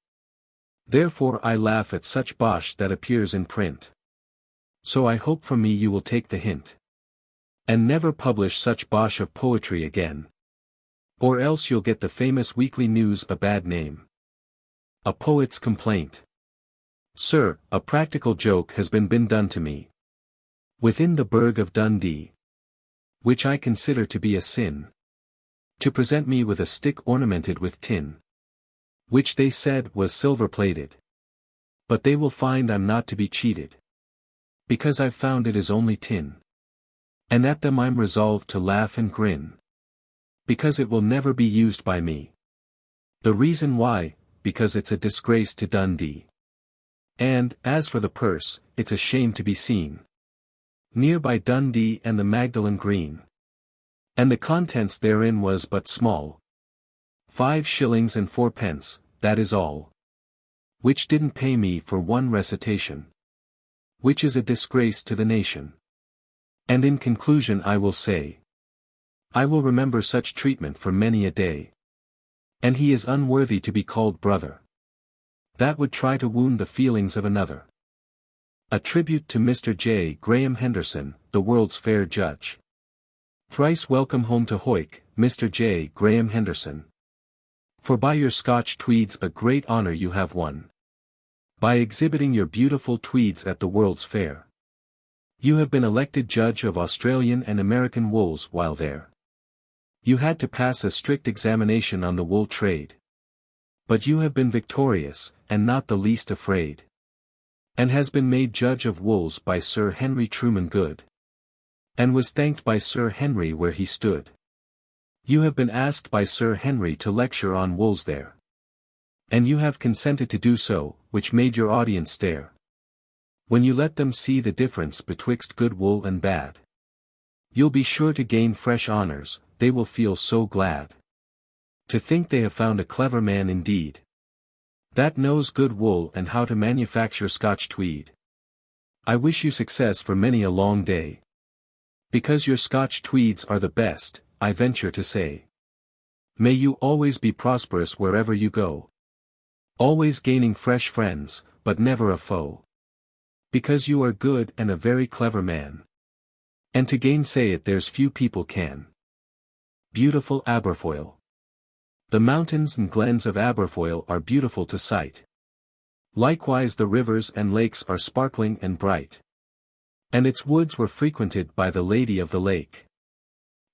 Therefore I laugh at such bosh that appears in print. So I hope from me you will take the hint. And never publish such bosh of poetry again. Or else you'll get the famous weekly news a bad name. A poet's complaint. Sir, a practical joke has been done to me. Within the burg of Dundee. Which I consider to be a sin. To present me with a stick ornamented with tin. Which they said was silver-plated. But they will find I'm not to be cheated. Because I've found it is only tin. And at them I'm resolved to laugh and grin. Because it will never be used by me. The reason why, because it's a disgrace to Dundee. And, as for the purse, it's a shame to be seen. Near by Dundee and the Magdalen Green. And the contents therein was but small. 5 shillings and 4 pence, that is all. Which didn't pay me for one recitation. Which is a disgrace to the nation. And in conclusion I will say, I will remember such treatment for many a day. And he is unworthy to be called brother. That would try to wound the feelings of another. A tribute to Mr. J. Graham Henderson, the World's Fair Judge. Thrice welcome home to Hoyk, Mr. J. Graham Henderson. For by your Scotch tweeds a great honour you have won. By exhibiting your beautiful tweeds at the World's Fair. You have been elected judge of Australian and American wools while there. You had to pass a strict examination on the wool trade. But you have been victorious, and not the least afraid. And has been made judge of wools by Sir Henry Truman Good. And was thanked by Sir Henry where he stood. You have been asked by Sir Henry to lecture on wools there. And you have consented to do so, which made your audience stare. When you let them see the difference betwixt good wool and bad. You'll be sure to gain fresh honours, they will feel so glad. To think they have found a clever man indeed. That knows good wool and how to manufacture Scotch tweed. I wish you success for many a long day. Because your Scotch tweeds are the best, I venture to say. May you always be prosperous wherever you go. Always gaining fresh friends, but never a foe. Because you are good and a very clever man. And to gainsay it there's few people can. Beautiful Aberfoyle. The mountains and glens of Aberfoyle are beautiful to sight. Likewise the rivers and lakes are sparkling and bright. And its woods were frequented by the Lady of the Lake.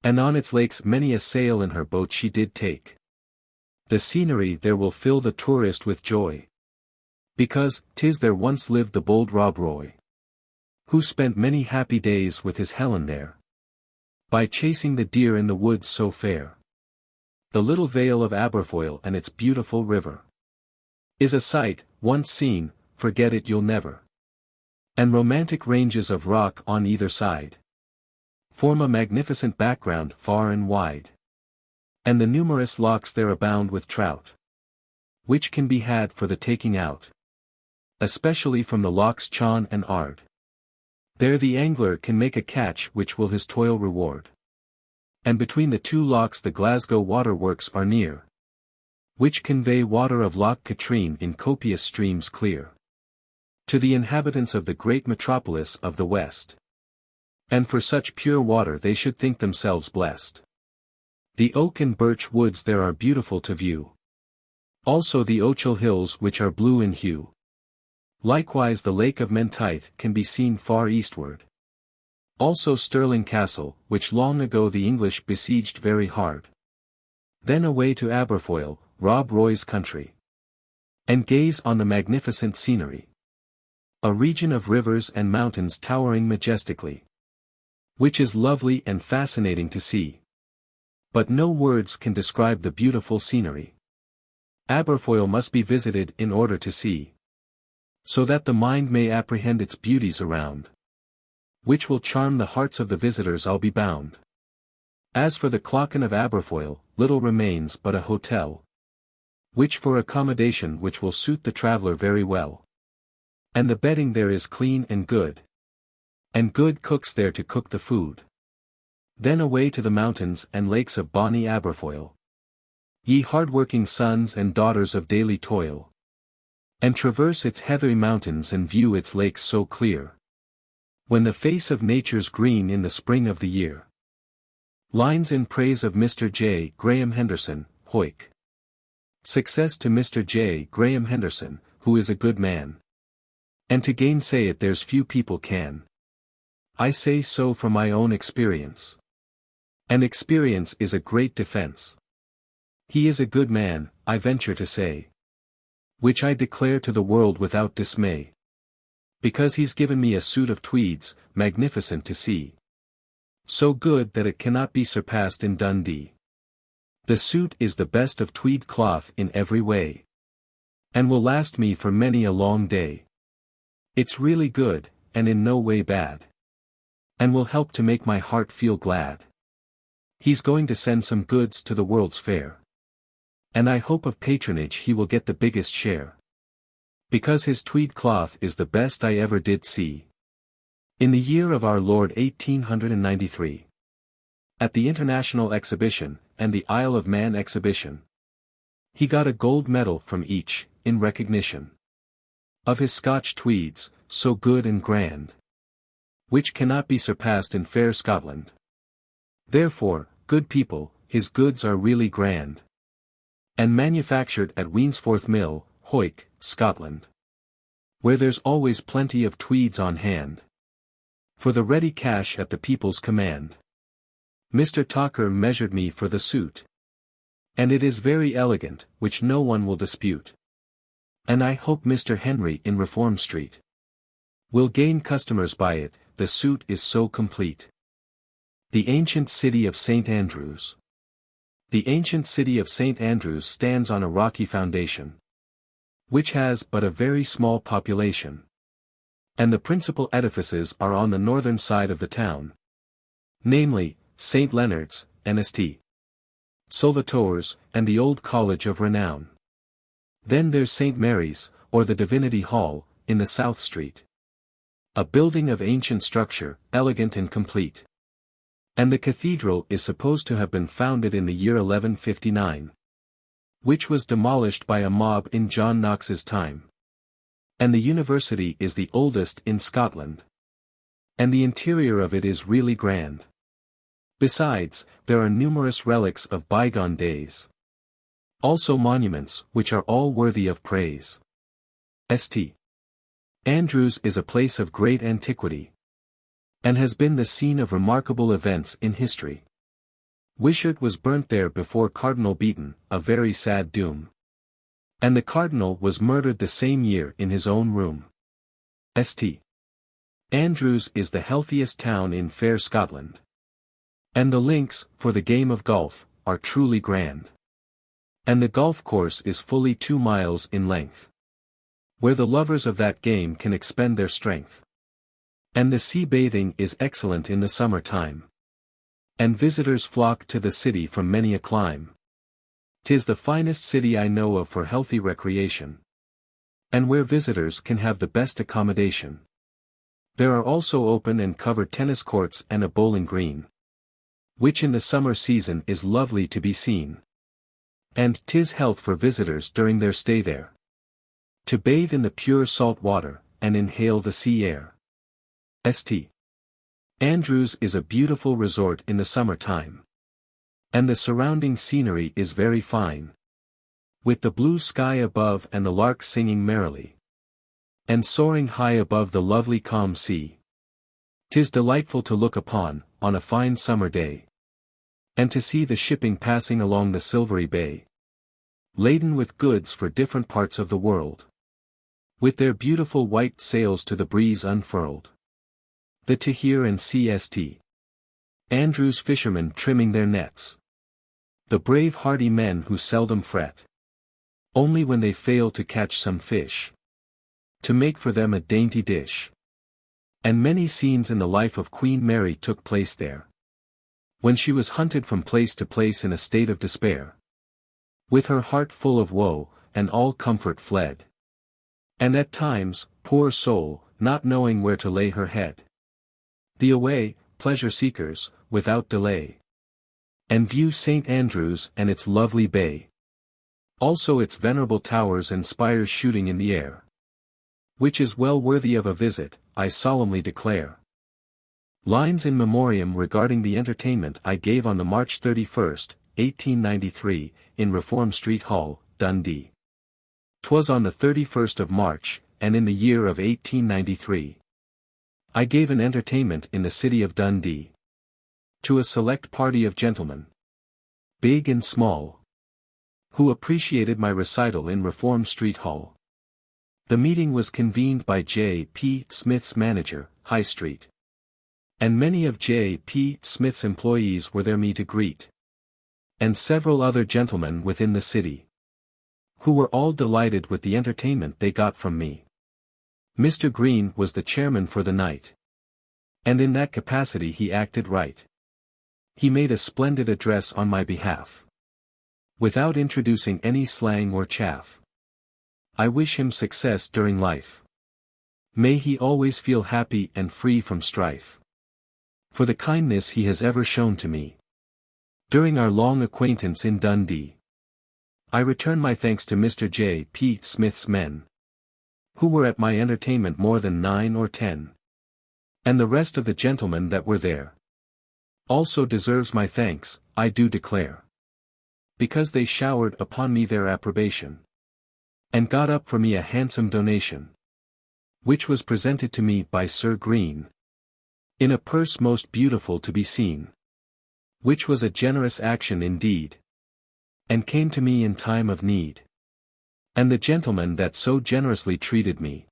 And on its lakes many a sail in her boat she did take. The scenery there will fill the tourist with joy. Because, 'tis there once lived the bold Rob Roy, who spent many happy days with his Helen there, by chasing the deer in the woods so fair. The little vale of Aberfoyle and its beautiful river is a sight, once seen, forget it you'll never. And romantic ranges of rock on either side form a magnificent background far and wide. And the numerous lochs there abound with trout, which can be had for the taking out, especially from the lochs Chon and Ard. There the angler can make a catch which will his toil reward. And between the two lochs the Glasgow waterworks are near, which convey water of Loch Katrine in copious streams clear, to the inhabitants of the great metropolis of the West. And for such pure water they should think themselves blessed. The oak and birch woods there are beautiful to view. Also the Ochil hills which are blue in hue. Likewise the Lake of Menteith can be seen far eastward. Also Stirling Castle, which long ago the English besieged very hard. Then away to Aberfoyle, Rob Roy's country, and gaze on the magnificent scenery. A region of rivers and mountains towering majestically, which is lovely and fascinating to see. But no words can describe the beautiful scenery. Aberfoyle must be visited in order to see, so that the mind may apprehend its beauties around, which will charm the hearts of the visitors I'll be bound. As for the Clachan of Aberfoyle, little remains but a hotel, which for accommodation which will suit the traveller very well. And the bedding there is clean and good cooks there to cook the food. Then away to the mountains and lakes of bonny Aberfoyle, ye hard-working sons and daughters of daily toil, and traverse its heathery mountains and view its lakes so clear, when the face of nature's green in the spring of the year. Lines in praise of Mr. J. Graham Henderson, Hoyk. Success to Mr. J. Graham Henderson, who is a good man, and to gainsay it there's few people can. I say so from my own experience. And experience is a great defense. He is a good man, I venture to say, which I declare to the world without dismay, because he's given me a suit of tweeds, magnificent to see, so good that it cannot be surpassed in Dundee. The suit is the best of tweed cloth in every way, and will last me for many a long day. It's really good, and in no way bad, and will help to make my heart feel glad. He's going to send some goods to the World's Fair, and I hope of patronage he will get the biggest share, because his tweed cloth is the best I ever did see. In the year of our Lord 1893, at the International Exhibition, and the Isle of Man Exhibition, he got a gold medal from each, in recognition of his Scotch tweeds, so good and grand, which cannot be surpassed in fair Scotland. Therefore, good people, his goods are really grand, and manufactured at Weinsforth Mill, Hoyk, Scotland, where there's always plenty of tweeds on hand, for the ready cash at the people's command. Mr. Talker measured me for the suit, and it is very elegant, which no one will dispute. And I hope Mr. Henry in Reform Street will gain customers by it, the suit is so complete. The ancient city of St. Andrews. The ancient city of St. Andrews stands on a rocky foundation, which has but a very small population, and the principal edifices are on the northern side of the town, namely, St. Leonard's, St. Salvator's, and the Old College of Renown. Then there's St. Mary's, or the Divinity Hall, in the South Street, a building of ancient structure, elegant and complete. And the cathedral is supposed to have been founded in the year 1159, which was demolished by a mob in John Knox's time. And the university is the oldest in Scotland, and the interior of it is really grand. Besides, there are numerous relics of bygone days, also monuments which are all worthy of praise. St. Andrews is a place of great antiquity, and has been the scene of remarkable events in history. Wishart was burnt there before Cardinal Beaton, a very sad doom. And the Cardinal was murdered the same year in his own room. St. Andrews is the healthiest town in fair Scotland. And the links, for the game of golf, are truly grand. And the golf course is fully 2 miles in length, where the lovers of that game can expend their strength. And the sea bathing is excellent in the summer time. And visitors flock to the city from many a clime. 'Tis the finest city I know of for healthy recreation, and where visitors can have the best accommodation. There are also open and covered tennis courts and a bowling green, which in the summer season is lovely to be seen. And 'tis health for visitors during their stay there, to bathe in the pure salt water, and inhale the sea air. St. Andrews is a beautiful resort in the summer time. And the surrounding scenery is very fine, with the blue sky above and the lark singing merrily, and soaring high above the lovely calm sea. 'Tis delightful to look upon, on a fine summer day, and to see the shipping passing along the Silvery Bay, laden with goods for different parts of the world, with their beautiful white sails to the breeze unfurled. To hear and see St. Andrews fishermen trimming their nets, the brave hardy men who seldom fret, only when they fail to catch some fish, to make for them a dainty dish. And many scenes in the life of Queen Mary took place there, when she was hunted from place to place in a state of despair, with her heart full of woe, and all comfort fled. And at times, poor soul, not knowing where to lay her head, the away, pleasure seekers, without delay, and view St. Andrews and its lovely bay, also its venerable towers and spires shooting in the air, which is well worthy of a visit, I solemnly declare. Lines in Memoriam regarding the entertainment I gave on the March 31st, 1893, in Reform Street Hall, Dundee. 'Twas on the 31st of March, and in the year of 1893. I gave an entertainment in the city of Dundee, to a select party of gentlemen, big and small, who appreciated my recital in Reform Street Hall. The meeting was convened by J. P. Smith's manager, High Street. And many of J. P. Smith's employees were there me to greet, and several other gentlemen within the city, who were all delighted with the entertainment they got from me. Mr. Green was the chairman for the night, and in that capacity he acted right. He made a splendid address on my behalf, without introducing any slang or chaff. I wish him success during life. May he always feel happy and free from strife, for the kindness he has ever shown to me, during our long acquaintance in Dundee. I return my thanks to Mr. J. P. Smith's men, who were at my entertainment more than 9 or 10, and the rest of the gentlemen that were there, also deserves my thanks, I do declare, because they showered upon me their approbation, and got up for me a handsome donation, which was presented to me by Sir Green, in a purse most beautiful to be seen, which was a generous action indeed, and came to me in time of need. And the gentleman that so generously treated me,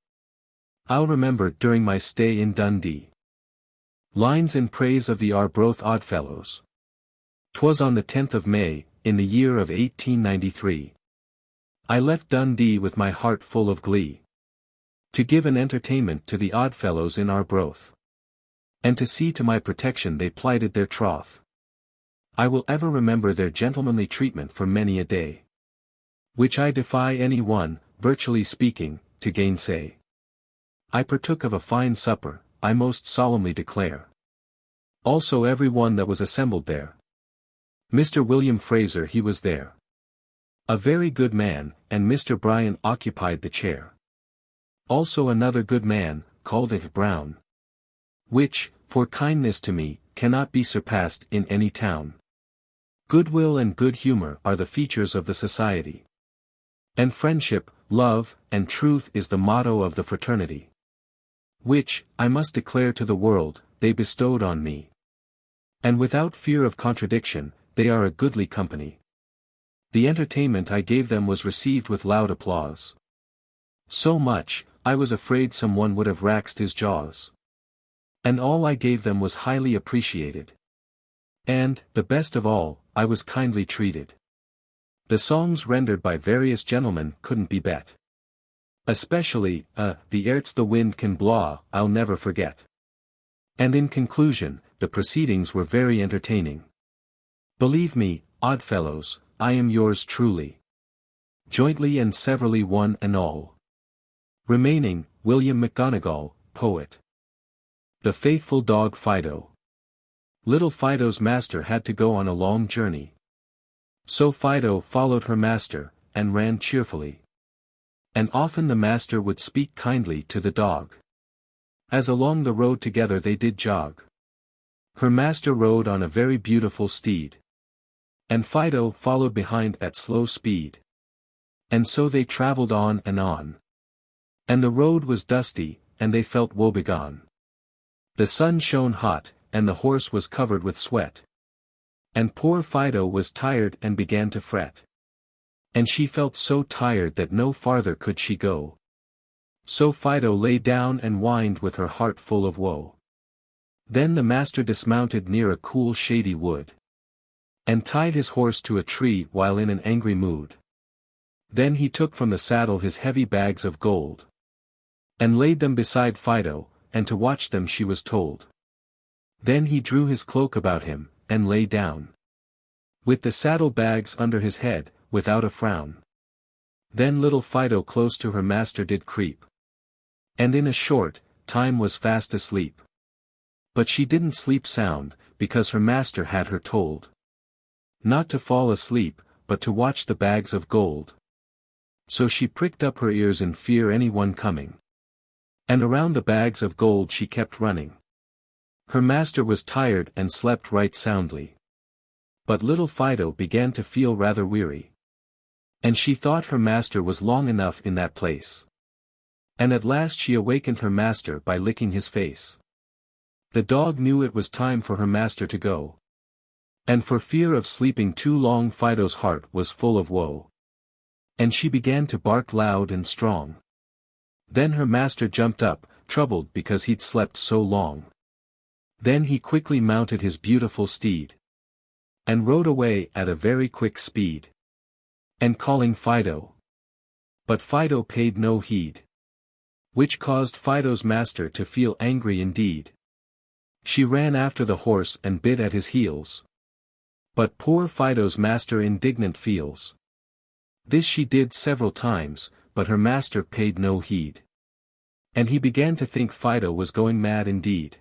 I'll remember during my stay in Dundee. Lines in praise of the Arbroath Oddfellows. 'Twas on the 10th of May, in the year of 1893. I left Dundee with my heart full of glee, to give an entertainment to the Oddfellows in Arbroath, and to see to my protection they plighted their troth. I will ever remember their gentlemanly treatment for many a day, which I defy any one, virtually speaking, to gainsay. I partook of a fine supper, I most solemnly declare. Also every one that was assembled there. Mr. William Fraser he was there, a very good man, and Mr. Bryan occupied the chair. Also another good man, called it Brown, which, for kindness to me, cannot be surpassed in any town. Goodwill and good humor are the features of the society, and friendship, love, and truth is the motto of the fraternity, which, I must declare to the world, they bestowed on me. And without fear of contradiction, they are a goodly company. The entertainment I gave them was received with loud applause. So much, I was afraid someone would have raxed his jaws. And all I gave them was highly appreciated. And, the best of all, I was kindly treated. The songs rendered by various gentlemen couldn't be bet. Especially, the airts the wind can blaw, I'll never forget. And in conclusion, the proceedings were very entertaining. Believe me, odd fellows, I am yours truly. Jointly and severally one and all. Remaining, William McGonagall, Poet. The faithful dog Fido. Little Fido's master had to go on a long journey. So Fido followed her master, and ran cheerfully. And often the master would speak kindly to the dog. As along the road together they did jog. Her master rode on a very beautiful steed. And Fido followed behind at slow speed. And so they travelled on and on. And the road was dusty, and they felt woebegone. The sun shone hot, and the horse was covered with sweat. And poor Fido was tired and began to fret. And she felt so tired that no farther could she go. So Fido lay down and whined with her heart full of woe. Then the master dismounted near a cool shady wood. And tied his horse to a tree while in an angry mood. Then he took from the saddle his heavy bags of gold. And laid them beside Fido, and to watch them she was told. Then he drew his cloak about him, and lay down. With the saddle bags under his head, without a frown. Then little Fido close to her master did creep. And in a short time was fast asleep. But she didn't sleep sound, because her master had her told. Not to fall asleep, but to watch the bags of gold. So she pricked up her ears in fear any one coming. And around the bags of gold she kept running. Her master was tired and slept right soundly. But little Fido began to feel rather weary. And she thought her master was long enough in that place. And at last she awakened her master by licking his face. The dog knew it was time for her master to go. And for fear of sleeping too long Fido's heart was full of woe. And she began to bark loud and strong. Then her master jumped up, troubled because he'd slept so long. Then he quickly mounted his beautiful steed. And rode away at a very quick speed. And calling Fido. But Fido paid no heed. Which caused Fido's master to feel angry indeed. She ran after the horse and bit at his heels. But poor Fido's master indignant feels. This she did several times, but her master paid no heed. And he began to think Fido was going mad indeed.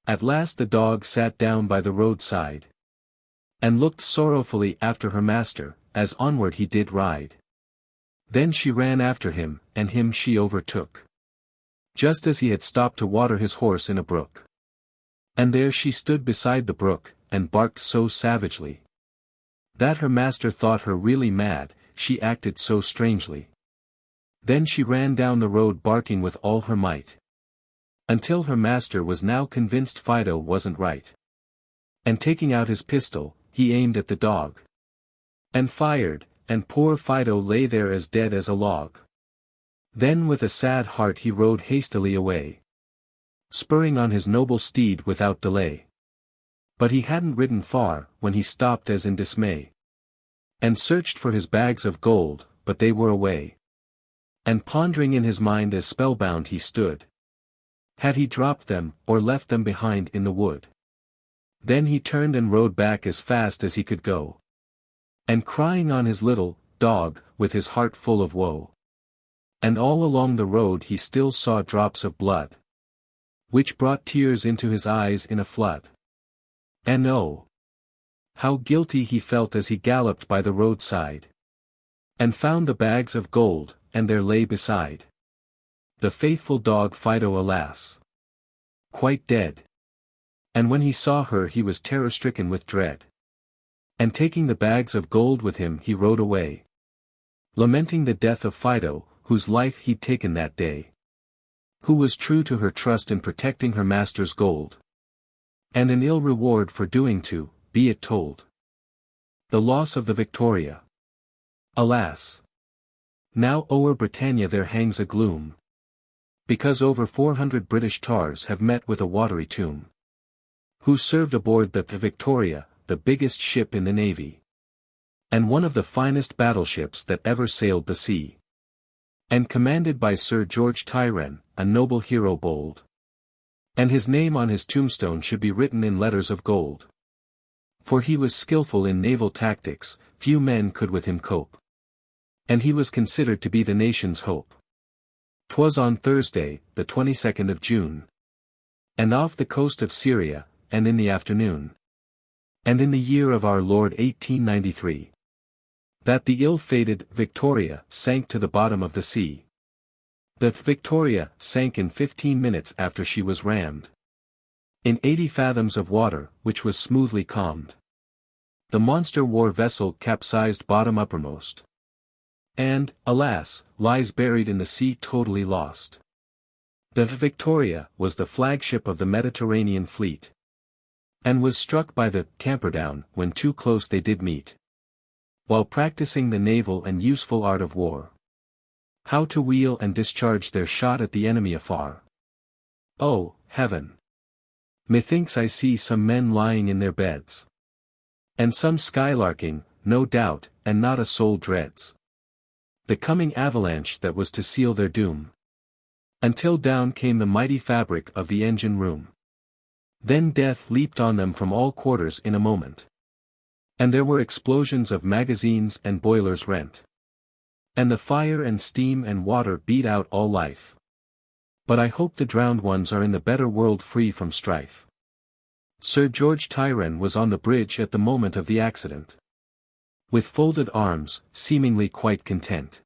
At last the dog sat down by the roadside. And looked sorrowfully after her master, as onward he did ride. Then she ran after him, and him she overtook. Just as he had stopped to water his horse in a brook. And there she stood beside the brook, and barked so savagely. That her master thought her really mad, she acted so strangely. Then she ran down the road barking with all her might. Until her master was now convinced Fido wasn't right. And taking out his pistol, he aimed at the dog. And fired, and poor Fido lay there as dead as a log. Then with a sad heart he rode hastily away. Spurring on his noble steed without delay. But he hadn't ridden far, when he stopped as in dismay. And searched for his bags of gold, but they were away. And pondering in his mind as spellbound he stood. Had he dropped them, or left them behind in the wood? Then he turned and rode back as fast as he could go. And crying on his little dog, with his heart full of woe. And all along the road he still saw drops of blood. Which brought tears into his eyes in a flood. And oh! how guilty he felt as he galloped by the roadside. And found the bags of gold, and there lay beside. The faithful dog Fido, alas! Quite dead. And when he saw her he was terror-stricken with dread. And taking the bags of gold with him he rode away. Lamenting the death of Fido, whose life he'd taken that day. Who was true to her trust in protecting her master's gold. And an ill reward for doing to, be it told. The loss of the Victoria. Alas! Now o'er Britannia there hangs a gloom, because over 400 British tars have met with a watery tomb, who served aboard the Victoria, the biggest ship in the navy, and one of the finest battleships that ever sailed the sea, and commanded by Sir George Tyrone, a noble hero bold, and his name on his tombstone should be written in letters of gold. For he was skillful in naval tactics, few men could with him cope, and he was considered to be the nation's hope. 'Twas on Thursday, the 22nd of June, and off the coast of Syria, and in the afternoon, and in the year of our Lord 1893, that the ill-fated Victoria sank to the bottom of the sea. The Victoria sank in 15 minutes after she was rammed in 80 fathoms of water, which was smoothly calmed. The monster war vessel capsized bottom uppermost, and, alas, lies buried in the sea totally lost. The Victoria was the flagship of the Mediterranean fleet, and was struck by the Camperdown when too close they did meet, while practicing the naval and useful art of war, how to wheel and discharge their shot at the enemy afar. Oh, heaven! Methinks I see some men lying in their beds, and some skylarking, no doubt, and not a soul dreads the coming avalanche that was to seal their doom, until down came the mighty fabric of the engine room. Then death leaped on them from all quarters in a moment, and there were explosions of magazines and boilers rent, and the fire and steam and water beat out all life. But I hope the drowned ones are in the better world free from strife. Sir George Tyrone was on the bridge at the moment of the accident, with folded arms, seemingly quite content.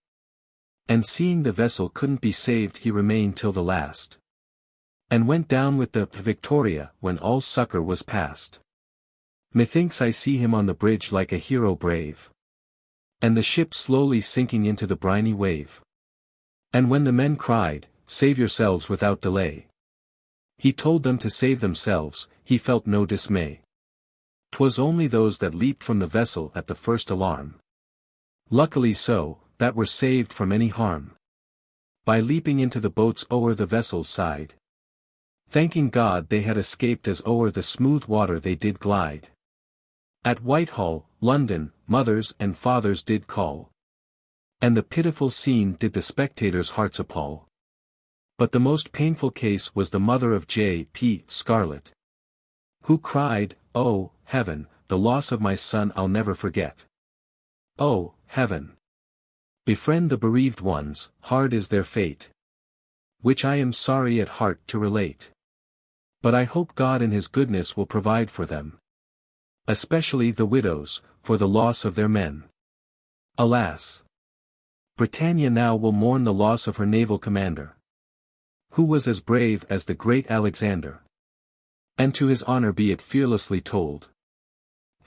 And seeing the vessel couldn't be saved, he remained till the last, and went down with the Victoria when all succor was past. Methinks I see him on the bridge like a hero brave, and the ship slowly sinking into the briny wave. And when the men cried, "Save yourselves without delay," he told them to save themselves, he felt no dismay. 'Twas only those that leaped from the vessel at the first alarm, luckily so, that were saved from any harm, by leaping into the boats o'er the vessel's side, thanking God they had escaped as o'er the smooth water they did glide. At Whitehall, London, mothers and fathers did call, and the pitiful scene did the spectators' hearts appall. But the most painful case was the mother of J.P. Scarlett, who cried, "Oh, heaven, the loss of my son I'll never forget. Oh, heaven! Befriend the bereaved ones, hard is their fate, which I am sorry at heart to relate. But I hope God in his goodness will provide for them, especially the widows, for the loss of their men. Alas! Britannia now will mourn the loss of her naval commander, who was as brave as the great Alexander. And to his honor be it fearlessly told,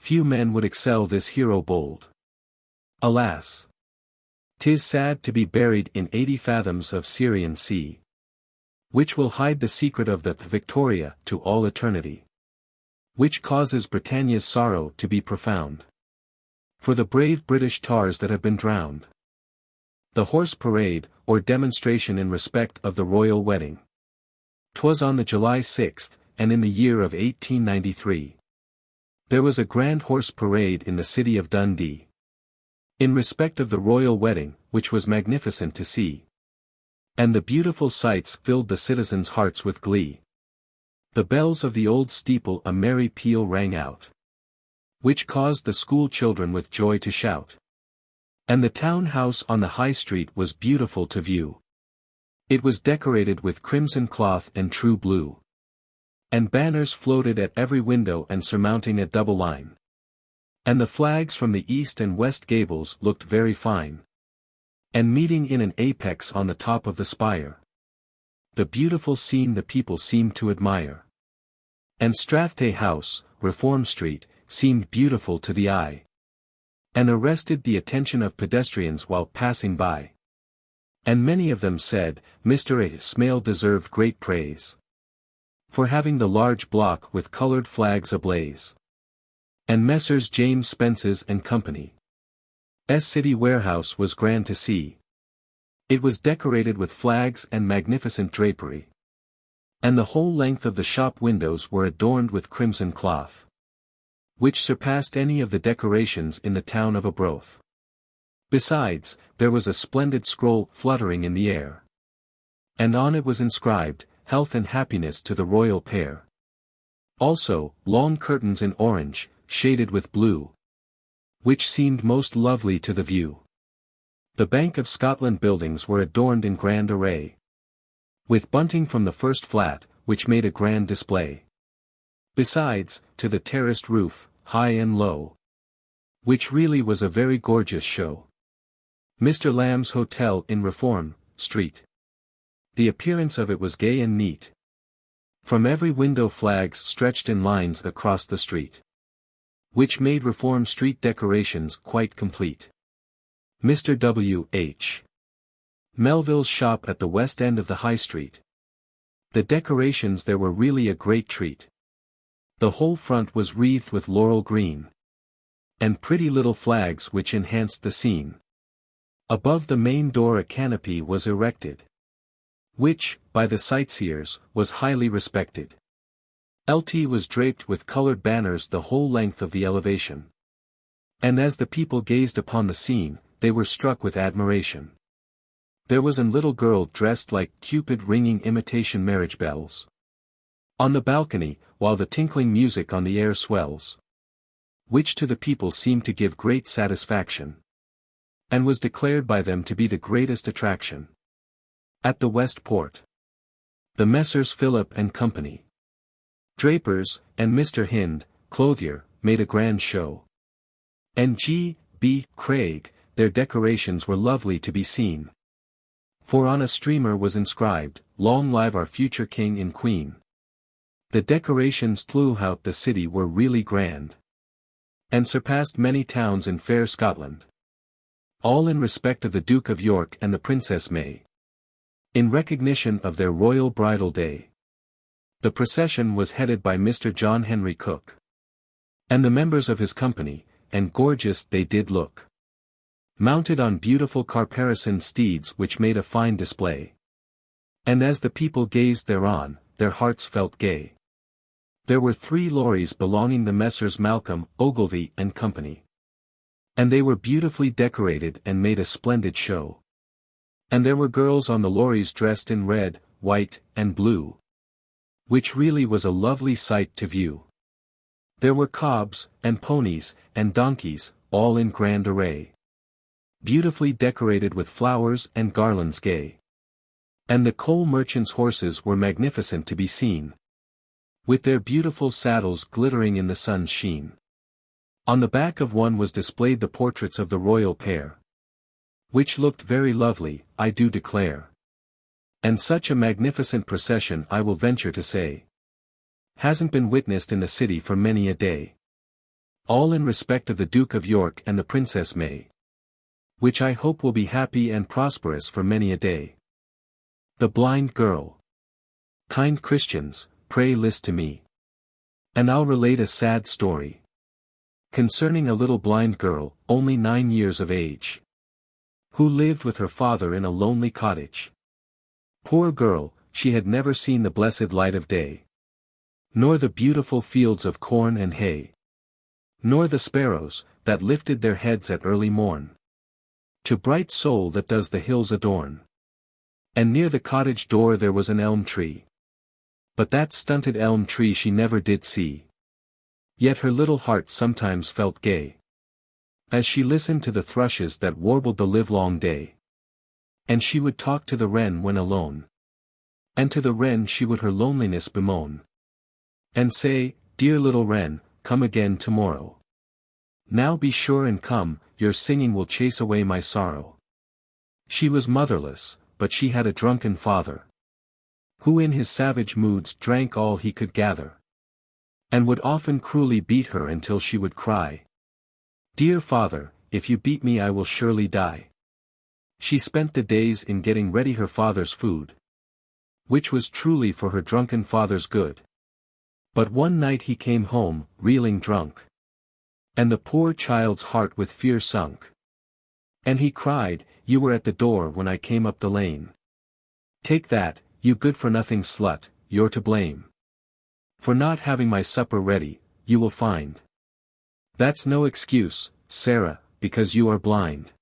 few men would excel this hero bold. Alas! 'Tis sad to be buried in 80 fathoms of Syrian sea, which will hide the secret of the Victoria to all eternity, which causes Britannia's sorrow to be profound, for the brave British tars that have been drowned. The horse parade, or demonstration in respect of the royal wedding. 'Twas on the July 6th, and in the year of 1893. There was a grand horse parade in the city of Dundee, in respect of the royal wedding, which was magnificent to see. And the beautiful sights filled the citizens' hearts with glee. The bells of the old steeple a merry peal rang out, which caused the school children with joy to shout. And the town house on the high street was beautiful to view. It was decorated with crimson cloth and true blue, and banners floated at every window and surmounting a double line. And the flags from the east and west gables looked very fine, and meeting in an apex on the top of the spire. The beautiful scene the people seemed to admire. And Strathtay House, Reform Street, seemed beautiful to the eye, and arrested the attention of pedestrians while passing by. And many of them said, Mr. Ismail deserved great praise for having the large block with colored flags ablaze. And Messrs. James Spence's and Company. S city warehouse was grand to see. It was decorated with flags and magnificent drapery. And the whole length of the shop windows were adorned with crimson cloth, which surpassed any of the decorations in the town of Arbroath. Besides, there was a splendid scroll fluttering in the air. And on it was inscribed, "Health and happiness to the royal pair." Also, long curtains in orange, shaded with blue, which seemed most lovely to the view. The Bank of Scotland buildings were adorned in grand array, with bunting from the first flat, which made a grand display. Besides, to the terraced roof, high and low, which really was a very gorgeous show. Mr. Lamb's Hotel in Reform Street. The appearance of it was gay and neat. From every window flags stretched in lines across the street, which made Reform Street decorations quite complete. Mr. W. H. Melville's shop at the west end of the High Street. The decorations there were really a great treat. The whole front was wreathed with laurel green, and pretty little flags which enhanced the scene. Above the main door a canopy was erected, which, by the sightseers, was highly respected. LT was draped with colored banners the whole length of the elevation. And as the people gazed upon the scene, they were struck with admiration. There was a little girl dressed like Cupid ringing imitation marriage bells on the balcony, while the tinkling music on the air swells, which to the people seemed to give great satisfaction, and was declared by them to be the greatest attraction. At the West Port, the Messrs. Philip and Company, drapers, and Mr. Hind, clothier, made a grand show. And G. B. Craig, their decorations were lovely to be seen. For on a streamer was inscribed, "Long live our future king and queen." The decorations throughout the city were really grand, and surpassed many towns in fair Scotland. All in respect of the Duke of York and the Princess May, in recognition of their royal bridal day. The procession was headed by Mr. John Henry Cook, and the members of his company, and gorgeous they did look, mounted on beautiful caparisoned steeds which made a fine display. And as the people gazed thereon, their hearts felt gay. There were 3 lorries belonging to Messrs. Malcolm, Ogilvy and Company, and they were beautifully decorated and made a splendid show. And there were girls on the lorries dressed in red, white, and blue, which really was a lovely sight to view. There were cobs, and ponies, and donkeys, all in grand array, beautifully decorated with flowers and garlands gay. And the coal merchants' horses were magnificent to be seen, with their beautiful saddles glittering in the sun's sheen. On the back of one was displayed the portraits of the royal pair, which looked very lovely, I do declare. And such a magnificent procession, I will venture to say, hasn't been witnessed in the city for many a day. All in respect of the Duke of York and the Princess May, which I hope will be happy and prosperous for many a day. The Blind Girl. Kind Christians, pray list to me, and I'll relate a sad story concerning a little blind girl, only 9 years of age, who lived with her father in a lonely cottage. Poor girl, she had never seen the blessed light of day, nor the beautiful fields of corn and hay, nor the sparrows, that lifted their heads at early morn, to bright soul that does the hills adorn. And near the cottage door there was an elm tree, but that stunted elm tree she never did see. Yet her little heart sometimes felt gay, as she listened to the thrushes that warbled the livelong day. And she would talk to the wren when alone, and to the wren she would her loneliness bemoan, and say, "Dear little wren, come again tomorrow. Now be sure and come, your singing will chase away my sorrow." She was motherless, but she had a drunken father, who in his savage moods drank all he could gather, and would often cruelly beat her until she would cry, "Dear father, if you beat me I will surely die." She spent the days in getting ready her father's food, which was truly for her drunken father's good. But one night he came home, reeling drunk, And the poor child's heart with fear sunk. And he cried, "You were at the door when I came up the lane. Take that, you good-for-nothing slut, you're to blame. For not having my supper ready, you will find. That's no excuse, Sarah, because you are blind."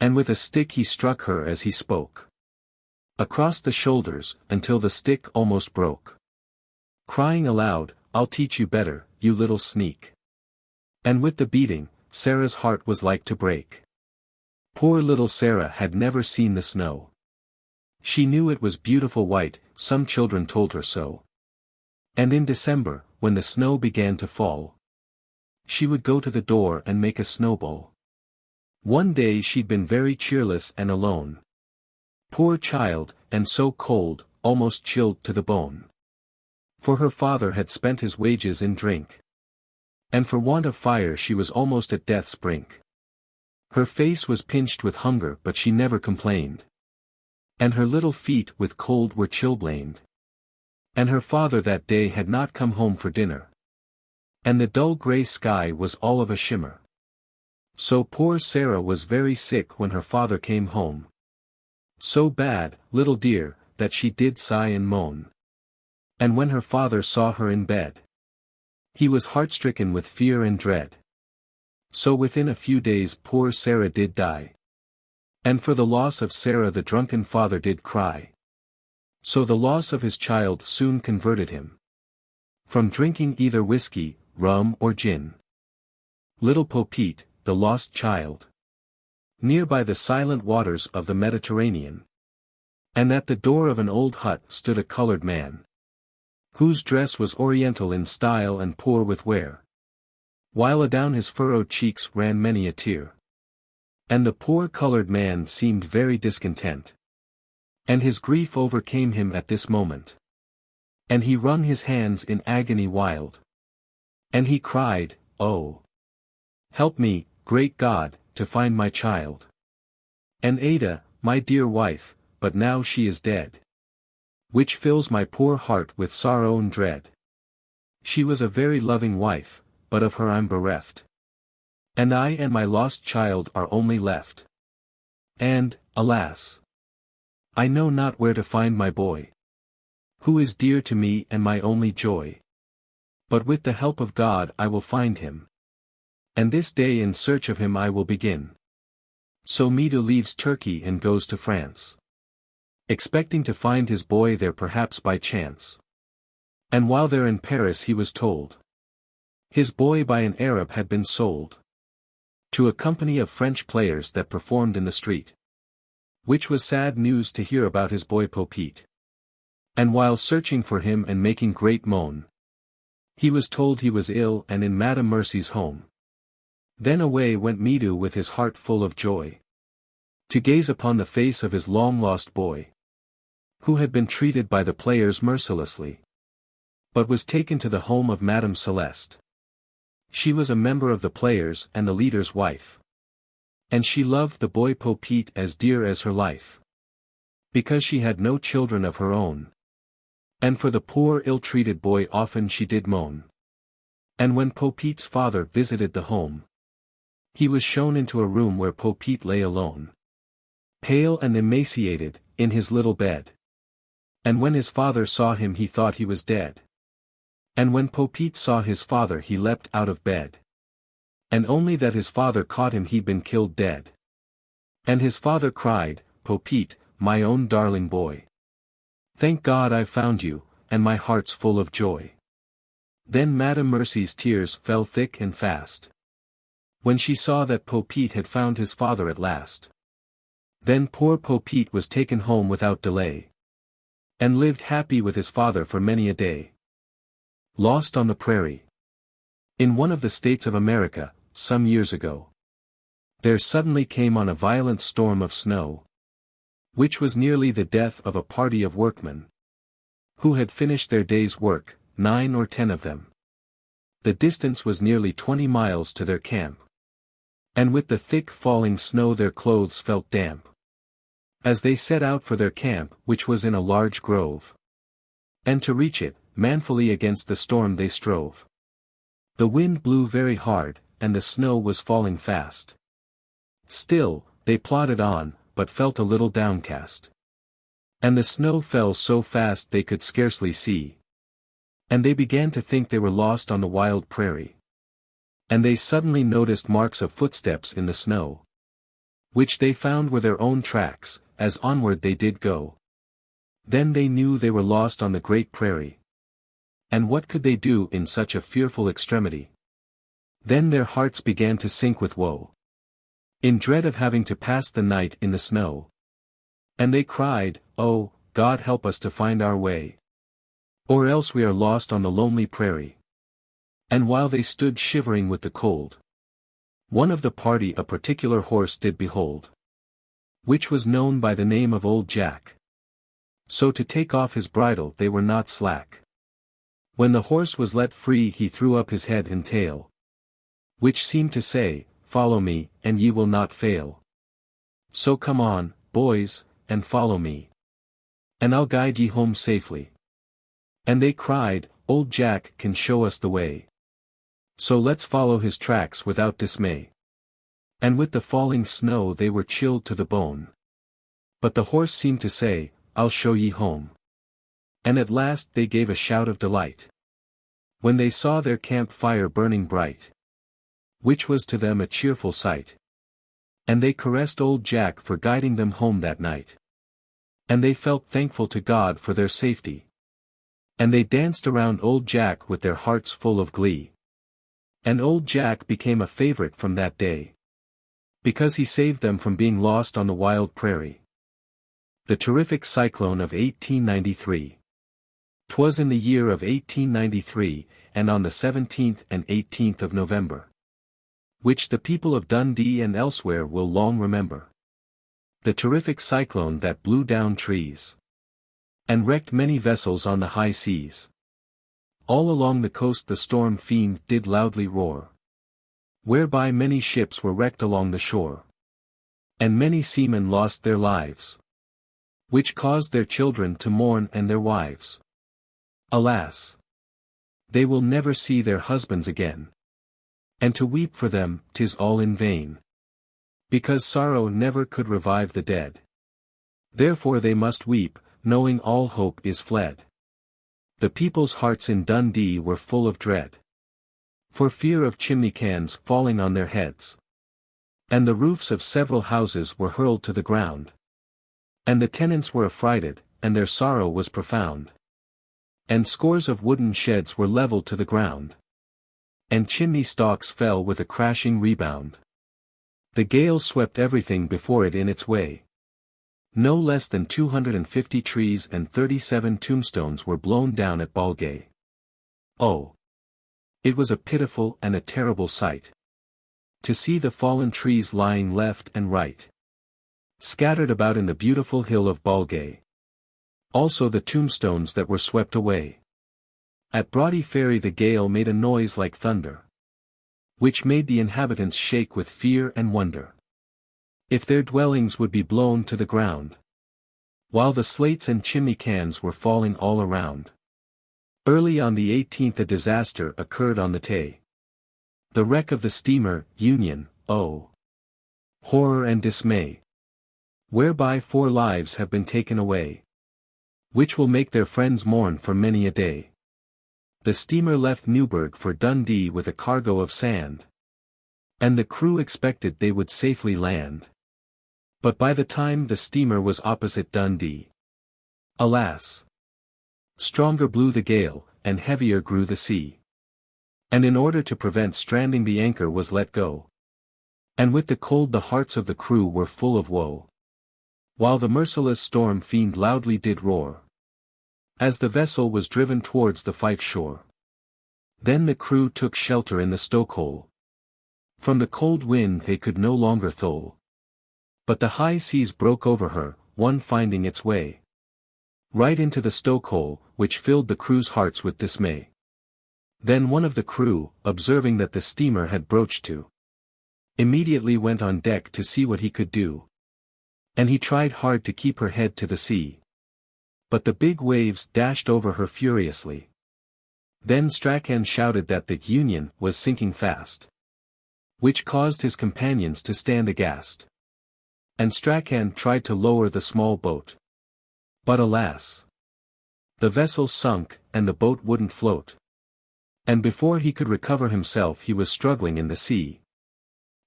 And with a stick he struck her as he spoke. Across the shoulders, until the stick almost broke. Crying aloud, "I'll teach you better, you little sneak." And with the beating, Sarah's heart was like to break. Poor little Sarah had never seen the snow. She knew it was beautiful white, some children told her so. And in December, when the snow began to fall, she would go to the door and make a snowball. One day she'd been very cheerless and alone. Poor child, and so cold, almost chilled to the bone. For her father had spent his wages in drink. And for want of fire she was almost at death's brink. Her face was pinched with hunger but she never complained. And her little feet with cold were chilblained. And her father that day had not come home for dinner. And the dull grey sky was all of a shimmer. So poor Sarah was very sick when her father came home. So bad, little dear, that she did sigh and moan. And when her father saw her in bed, he was heart-stricken with fear and dread. So within a few days poor Sarah did die. And for the loss of Sarah the drunken father did cry. So the loss of his child soon converted him from drinking either whiskey, rum or gin. Little Popeet, the lost child, near by the silent waters of the Mediterranean. And at the door of an old hut stood a colored man, whose dress was oriental in style and poor with wear, while adown his furrowed cheeks ran many a tear. And the poor colored man seemed very discontent. And his grief overcame him at this moment. And he wrung his hands in agony wild. And he cried, "Oh, help me, great God, to find my child. And Ada, my dear wife, but now she is dead. Which fills my poor heart with sorrow and dread. She was a very loving wife, but of her I'm bereft. And I and my lost child are only left. And, alas, I know not where to find my boy, who is dear to me and my only joy. But with the help of God I will find him. And this day in search of him I will begin." So Meadow leaves Turkey and goes to France, expecting to find his boy there perhaps by chance. And while there in Paris he was told his boy by an Arab had been sold to a company of French players that performed in the street. Which was sad news to hear about his boy Popeet. And while searching for him and making great moan, he was told he was ill and in Madame Mercy's home. Then away went Meadow with his heart full of joy, to gaze upon the face of his long-lost boy, who had been treated by the players mercilessly, but was taken to the home of Madame Celeste. She was a member of the players and the leader's wife. And she loved the boy Popeet as dear as her life, because she had no children of her own. And for the poor ill-treated boy often she did moan. And when Popeet's father visited the home, he was shown into a room where Popeet lay alone, pale and emaciated, in his little bed. And when his father saw him he thought he was dead. And when Popeet saw his father he leapt out of bed. And only that his father caught him he'd been killed dead. And his father cried, "Popeet, my own darling boy. Thank God I've found you, and my heart's full of joy." Then Madame Mercy's tears fell thick and fast, when she saw that Popeet had found his father at last. Then poor Popeet was taken home without delay, and lived happy with his father for many a day. Lost on the Prairie. In one of the states of America, some years ago, there suddenly came on a violent storm of snow, which was nearly the death of a party of workmen, who had finished their day's work, 9 or 10 of them. The distance was nearly 20 miles to their camp. And with the thick falling snow their clothes felt damp, as they set out for their camp, which was in a large grove. And to reach it, manfully against the storm they strove. The wind blew very hard, and the snow was falling fast. Still, they plodded on, but felt a little downcast. And the snow fell so fast they could scarcely see. And they began to think they were lost on the wild prairie. And they suddenly noticed marks of footsteps in the snow, which they found were their own tracks, as onward they did go. Then they knew they were lost on the great prairie. And what could they do in such a fearful extremity? Then their hearts began to sink with woe, in dread of having to pass the night in the snow. And they cried, "Oh, God, help us to find our way, or else we are lost on the lonely prairie." And while they stood shivering with the cold, one of the party a particular horse did behold, which was known by the name of Old Jack. So to take off his bridle they were not slack. When the horse was let free he threw up his head and tail, which seemed to say, "Follow me, and ye will not fail. So come on, boys, and follow me, and I'll guide ye home safely." And they cried, "Old Jack can show us the way, so let's follow his tracks without dismay." And with the falling snow they were chilled to the bone. But the horse seemed to say, "I'll show ye home." And at last they gave a shout of delight, when they saw their camp fire burning bright, which was to them a cheerful sight. And they caressed Old Jack for guiding them home that night. And they felt thankful to God for their safety. And they danced around Old Jack with their hearts full of glee. And Old Jack became a favorite from that day, because he saved them from being lost on the wild prairie. The terrific cyclone of 1893. 'Twas in the year of 1893, and on the 17th and 18th of November, which the people of Dundee and elsewhere will long remember. The terrific cyclone that blew down trees, and wrecked many vessels on the high seas. All along the coast the storm fiend did loudly roar, whereby many ships were wrecked along the shore, and many seamen lost their lives, which caused their children to mourn and their wives. Alas! They will never see their husbands again. And to weep for them, 'tis all in vain, because sorrow never could revive the dead. Therefore they must weep, knowing all hope is fled. The people's hearts in Dundee were full of dread, for fear of chimney cans falling on their heads. And the roofs of several houses were hurled to the ground. And the tenants were affrighted, and their sorrow was profound. And scores of wooden sheds were levelled to the ground, and chimney stalks fell with a crashing rebound. The gale swept everything before it in its way. No less than 250 trees and 37 tombstones were blown down at Ballgay. Oh! It was a pitiful and a terrible sight, to see the fallen trees lying left and right, scattered about in the beautiful hill of Ballgay. Also the tombstones that were swept away. At Brodie Ferry the gale made a noise like thunder, which made the inhabitants shake with fear and wonder, if their dwellings would be blown to the ground, while the slates and chimney cans were falling all around. Early on the 18th a disaster occurred on the Tay. The wreck of the steamer, Union, oh! Horror and dismay! Whereby 4 lives have been taken away, which will make their friends mourn for many a day. The steamer left Newburgh for Dundee with a cargo of sand, and the crew expected they would safely land. But by the time the steamer was opposite Dundee, alas! Stronger blew the gale, and heavier grew the sea. And in order to prevent stranding the anchor was let go. And with the cold the hearts of the crew were full of woe, while the merciless storm fiend loudly did roar, as the vessel was driven towards the Fife shore. Then the crew took shelter in the stokehole. From the cold wind they could no longer thole. But the high seas broke over her, one finding its way right into the stokehole, which filled the crew's hearts with dismay. Then one of the crew, observing that the steamer had broached to, immediately went on deck to see what he could do. And he tried hard to keep her head to the sea, but the big waves dashed over her furiously. Then Strachan shouted that the Union was sinking fast, which caused his companions to stand aghast. And Strachan tried to lower the small boat. But alas! The vessel sunk, and the boat wouldn't float. And before he could recover himself he was struggling in the sea,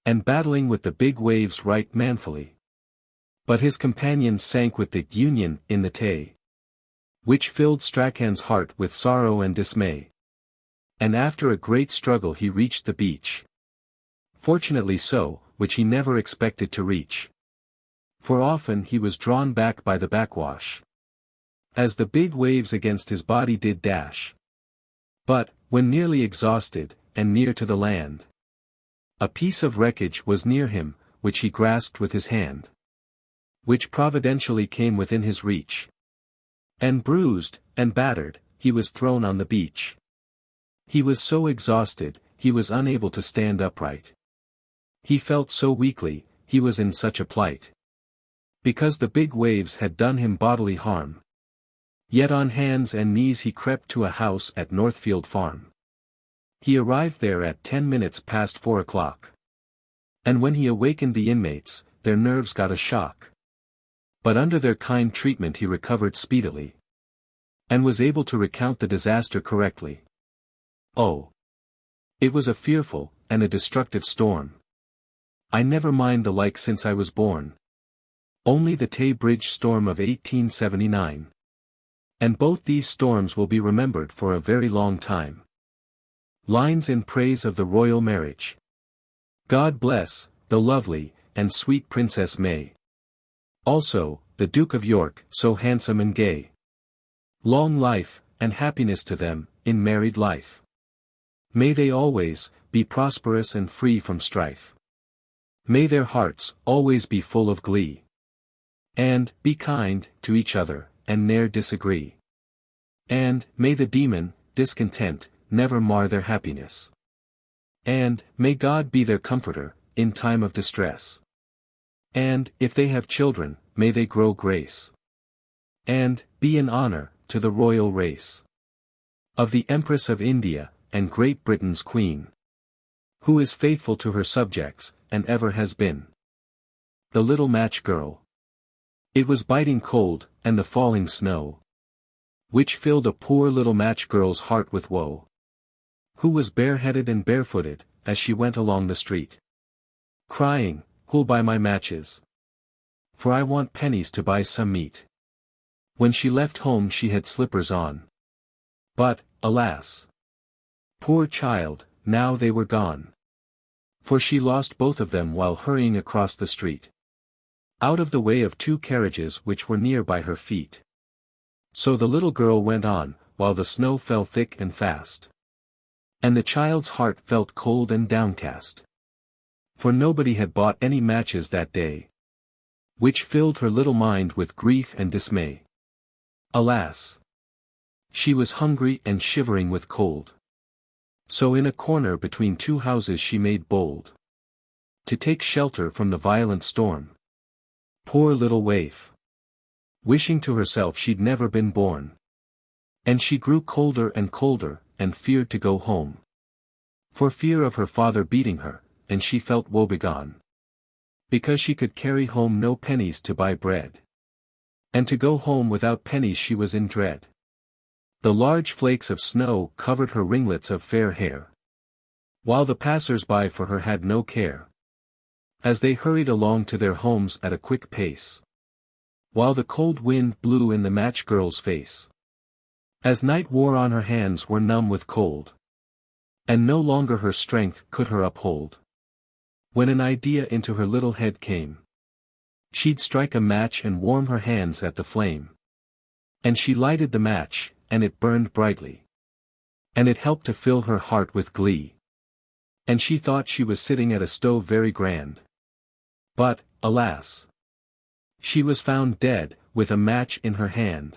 and battling with the big waves right manfully. But his companions sank with the Union in the Tay, which filled Strachan's heart with sorrow and dismay. And after a great struggle he reached the beach. Fortunately so, which he never expected to reach. For often he was drawn back by the backwash, as the big waves against his body did dash. But, when nearly exhausted, and near to the land, a piece of wreckage was near him, which he grasped with his hand, which providentially came within his reach. And bruised, and battered, he was thrown on the beach. He was so exhausted, he was unable to stand upright. He felt so weakly, he was in such a plight, because the big waves had done him bodily harm. Yet on hands and knees he crept to a house at Northfield Farm. He arrived there at 10 minutes past 4 o'clock. And when he awakened the inmates, their nerves got a shock. But under their kind treatment he recovered speedily, and was able to recount the disaster correctly. Oh! It was a fearful, and a destructive storm. I never mind the like since I was born. Only the Tay Bridge storm of 1879. And both these storms will be remembered for a very long time. Lines in praise of the royal marriage. God bless, the lovely, and sweet Princess May. Also, the Duke of York, so handsome and gay. Long life, and happiness to them, in married life. May they always, be prosperous and free from strife. May their hearts, always be full of glee. And, be kind, to each other, and ne'er disagree. And, may the demon, discontent, never mar their happiness. And, may God be their comforter, in time of distress. And, if they have children, may they grow grace. And, be an honor, to the royal race of the Empress of India, and Great Britain's Queen, who is faithful to her subjects, and ever has been. The Little Match Girl. It was biting cold, and the falling snow, which filled a poor little match girl's heart with woe, who was bareheaded and barefooted, as she went along the street, crying, "Who'll buy my matches? For I want pennies to buy some meat." When she left home she had slippers on. But, alas! Poor child, now they were gone. For she lost both of them while hurrying across the street, out of the way of two carriages which were near by her feet. So the little girl went on, while the snow fell thick and fast. And the child's heart felt cold and downcast, for nobody had bought any matches that day, which filled her little mind with grief and dismay. Alas! She was hungry and shivering with cold. So in a corner between two houses she made bold to take shelter from the violent storm. Poor little waif, wishing to herself she'd never been born. And she grew colder and colder, and feared to go home, for fear of her father beating her, and she felt woebegone, because she could carry home no pennies to buy bread. And to go home without pennies she was in dread. The large flakes of snow covered her ringlets of fair hair, while the passers-by for her had no care, as they hurried along to their homes at a quick pace, while the cold wind blew in the match girl's face, as night wore on her hands were numb with cold, and no longer her strength could her uphold. When an idea into her little head came, she'd strike a match and warm her hands at the flame. And she lighted the match, and it burned brightly, and it helped to fill her heart with glee. And she thought she was sitting at a stove very grand. But, alas! She was found dead, with a match in her hand.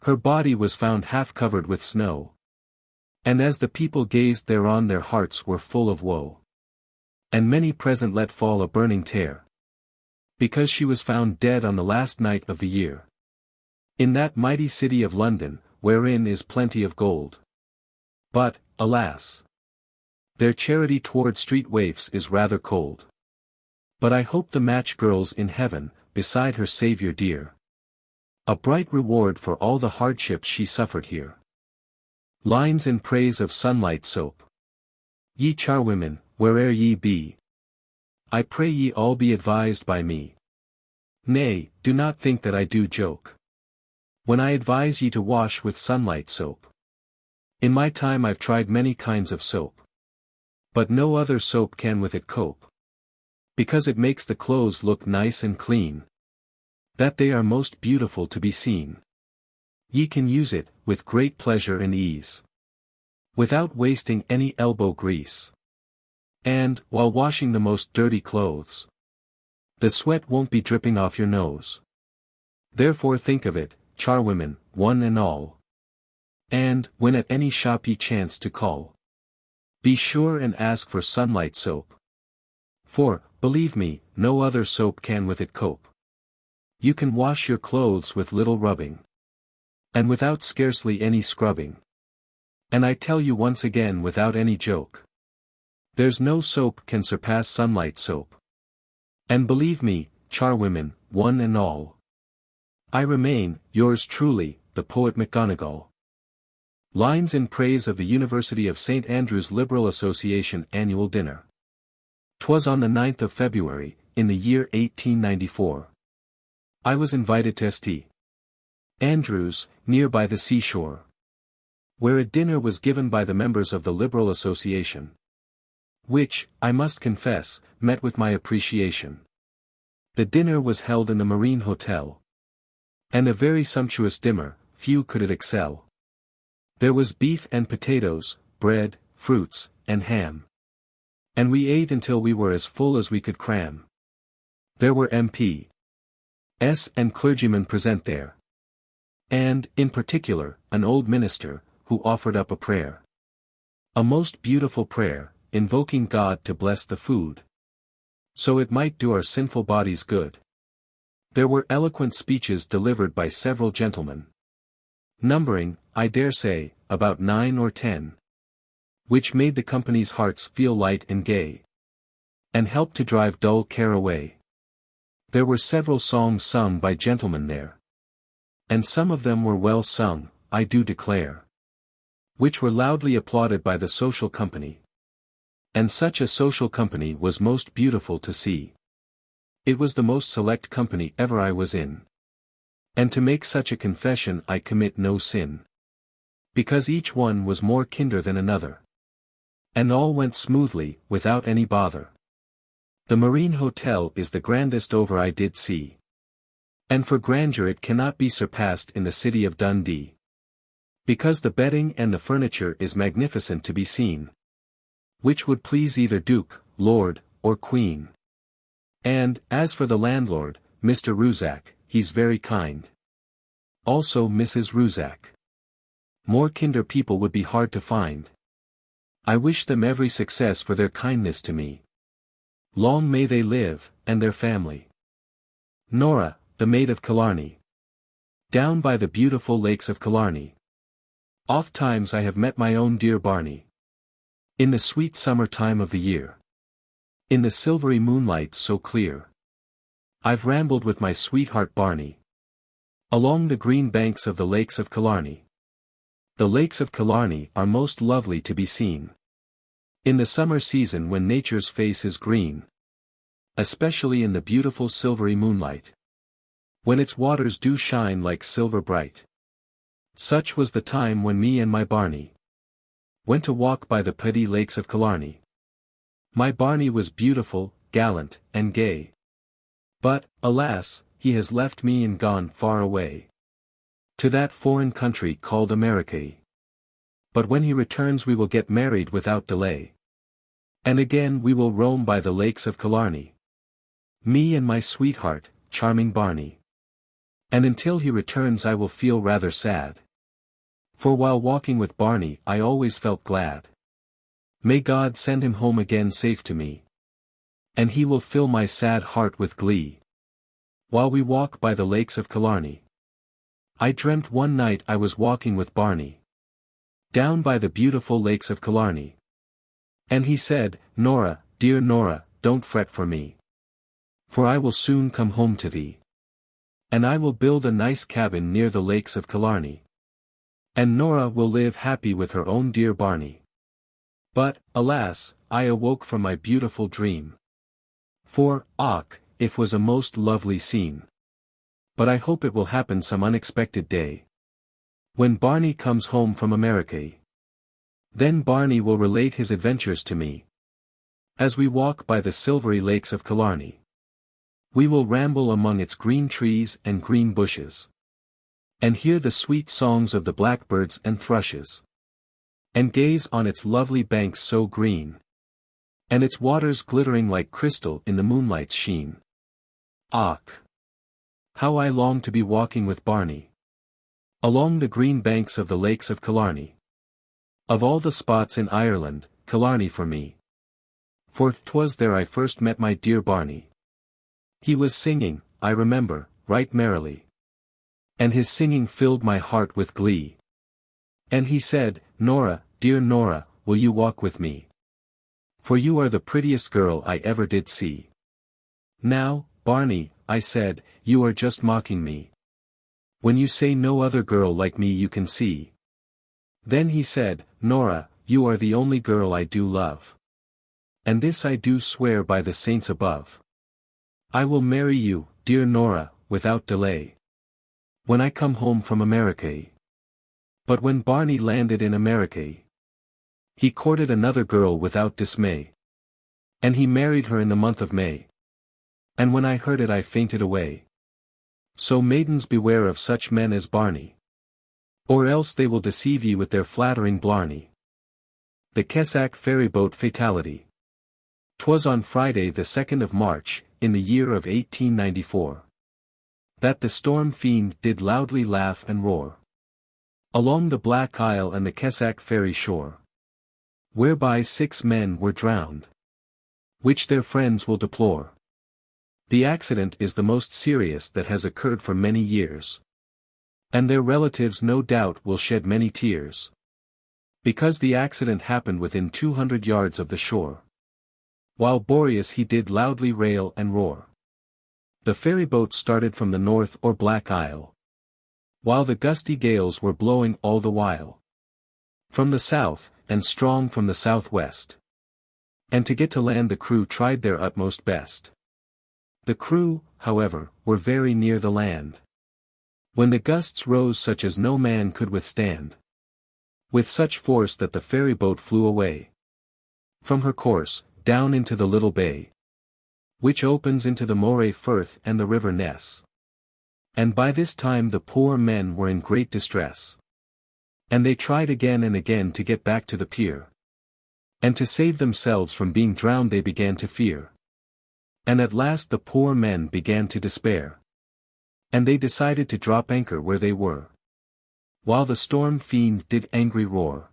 Her body was found half covered with snow. And as the people gazed thereon their hearts were full of woe. And many present let fall a burning tear, because she was found dead on the last night of the year, in that mighty city of London, wherein is plenty of gold. But, alas! Their charity toward street waifs is rather cold. But I hope the match girl's in heaven, beside her Saviour dear. A bright reward for all the hardships she suffered here. Lines in praise of sunlight soap. Ye charwomen, where'er ye be, I pray ye all be advised by me. Nay, do not think that I do joke, when I advise ye to wash with sunlight soap. In my time I've tried many kinds of soap, but no other soap can with it cope, because it makes the clothes look nice and clean, that they are most beautiful to be seen. Ye can use it, with great pleasure and ease, without wasting any elbow grease. And, while washing the most dirty clothes, the sweat won't be dripping off your nose. Therefore think of it, charwomen, one and all. And, when at any shop ye chance to call, be sure and ask for sunlight soap. For, believe me, no other soap can with it cope. You can wash your clothes with little rubbing, and without scarcely any scrubbing. And I tell you once again without any joke, there's no soap can surpass sunlight soap. And believe me, charwomen, one and all, I remain, yours truly, the poet McGonagall. Lines in praise of the University of St. Andrew's Liberal Association Annual Dinner. 'Twas on the 9th of February, in the year 1894. I was invited to St. Andrew's, near by the seashore, where a dinner was given by the members of the Liberal Association, which, I must confess, met with my appreciation. The dinner was held in the Marine Hotel, and a very sumptuous dinner, few could it excel. There was beef and potatoes, bread, fruits, and ham. And we ate until we were as full as we could cram. There were M.P.s. and clergymen present there. And, in particular, an old minister, who offered up a prayer. A most beautiful prayer, invoking God to bless the food, so it might do our sinful bodies good. There were eloquent speeches delivered by several gentlemen, numbering, I dare say, about 9 or 10, which made the company's hearts feel light and gay, and helped to drive dull care away. There were several songs sung by gentlemen there, and some of them were well sung, I do declare, which were loudly applauded by the social company. And such a social company was most beautiful to see. It was the most select company ever I was in. And to make such a confession I commit no sin, because each one was more kinder than another, and all went smoothly, without any bother. The Marine Hotel is the grandest over I did see, and for grandeur it cannot be surpassed in the city of Dundee, because the bedding and the furniture is magnificent to be seen, which would please either Duke, Lord, or Queen. And, as for the landlord, Mr. Ruzak, he's very kind. Also Mrs. Ruzak. More kinder people would be hard to find. I wish them every success for their kindness to me. Long may they live, and their family. Nora, the maid of Killarney, down by the beautiful lakes of Killarney. Oft times I have met my own dear Barney, in the sweet summer time of the year, in the silvery moonlight so clear. I've rambled with my sweetheart Barney, along the green banks of the lakes of Killarney. The lakes of Killarney are most lovely to be seen in the summer season when nature's face is green, especially in the beautiful silvery moonlight, when its waters do shine like silver bright. Such was the time when me and my Barney went to walk by the petty lakes of Killarney. My Barney was beautiful, gallant, and gay. But, alas, he has left me and gone far away, to that foreign country called America. But when he returns we will get married without delay, and again we will roam by the lakes of Killarney, me and my sweetheart, charming Barney. And until he returns I will feel rather sad, for while walking with Barney I always felt glad. May God send him home again safe to me, and he will fill my sad heart with glee, while we walk by the lakes of Killarney. I dreamt one night I was walking with Barney, down by the beautiful lakes of Killarney. And he said, Nora, dear Nora, don't fret for me. For I will soon come home to thee. And I will build a nice cabin near the lakes of Killarney. And Nora will live happy with her own dear Barney. But, alas, I awoke from my beautiful dream. For, och, it was a most lovely scene. But I hope it will happen some unexpected day. When Barney comes home from America. Then Barney will relate his adventures to me. As we walk by the silvery lakes of Killarney. We will ramble among its green trees and green bushes. And hear the sweet songs of the blackbirds and thrushes. And gaze on its lovely banks so green. And its waters glittering like crystal in the moonlight's sheen. Och! How I long to be walking with Barney. Along the green banks of the lakes of Killarney. Of all the spots in Ireland, Killarney for me. For 'twas there I first met my dear Barney. He was singing, I remember, right merrily. And his singing filled my heart with glee. And he said, Nora, dear Nora, will you walk with me? For you are the prettiest girl I ever did see. Now, Barney, I said, you are just mocking me. When you say no other girl like me you can see. Then he said, Nora, you are the only girl I do love. And this I do swear by the saints above. I will marry you, dear Nora, without delay. When I come home from America. But when Barney landed in America. He courted another girl without dismay. And he married her in the month of May. And when I heard it I fainted away. So maidens beware of such men as Barney. Or else they will deceive ye with their flattering blarney. The Kessack ferryboat fatality. 'Twas on Friday the 2nd of March, in the year of 1894. That the storm fiend did loudly laugh and roar. Along the Black Isle and the Kessack ferry shore. Whereby 6 men were drowned. Which their friends will deplore. The accident is the most serious that has occurred for many years. And their relatives no doubt will shed many tears. Because the accident happened within 200 yards of the shore. While Boreas he did loudly rail and roar. The ferryboat started from the North or Black Isle. While the gusty gales were blowing all the while. From the south, and strong from the southwest. And to get to land the crew tried their utmost best. The crew, however, were very near the land. When the gusts rose such as no man could withstand. With such force that the ferryboat flew away. From her course, down into the little bay. Which opens into the Moray Firth and the River Ness. And by this time the poor men were in great distress. And they tried again and again to get back to the pier. And to save themselves from being drowned they began to fear. And at last the poor men began to despair. And they decided to drop anchor where they were. While the storm fiend did angry roar.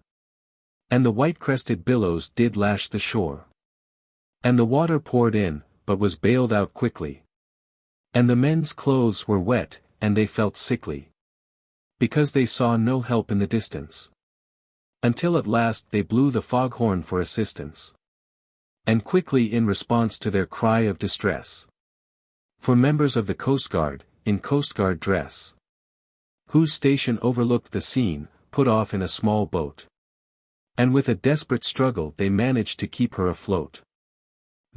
And the white-crested billows did lash the shore. And the water poured in, but was bailed out quickly. And the men's clothes were wet, and they felt sickly. Because they saw no help in the distance. Until at last they blew the foghorn for assistance. And quickly in response to their cry of distress. For members of the Coast Guard, in Coast Guard dress. Whose station overlooked the scene, put off in a small boat. And with a desperate struggle they managed to keep her afloat.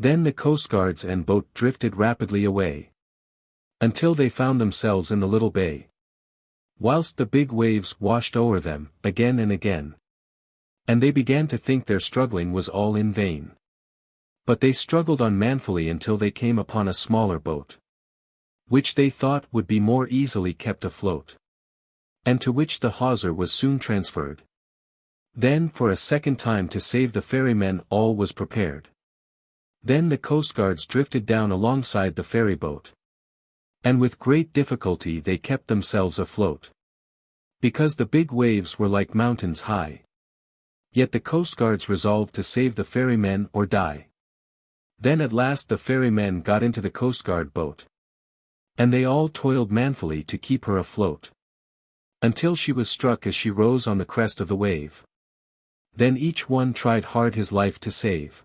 Then the Coast Guards and boat drifted rapidly away. Until they found themselves in the little bay. Whilst the big waves washed o'er them, again and again. And they began to think their struggling was all in vain. But they struggled on manfully until they came upon a smaller boat. Which they thought would be more easily kept afloat. And to which the hawser was soon transferred. Then for a second time to save the ferrymen all was prepared. Then the Coast Guards drifted down alongside the ferryboat. And with great difficulty they kept themselves afloat. Because the big waves were like mountains high. Yet the Coast Guards resolved to save the ferrymen or die. Then at last the ferrymen got into the Coast Guard boat. And they all toiled manfully to keep her afloat. Until she was struck as she rose on the crest of the wave. Then each one tried hard his life to save.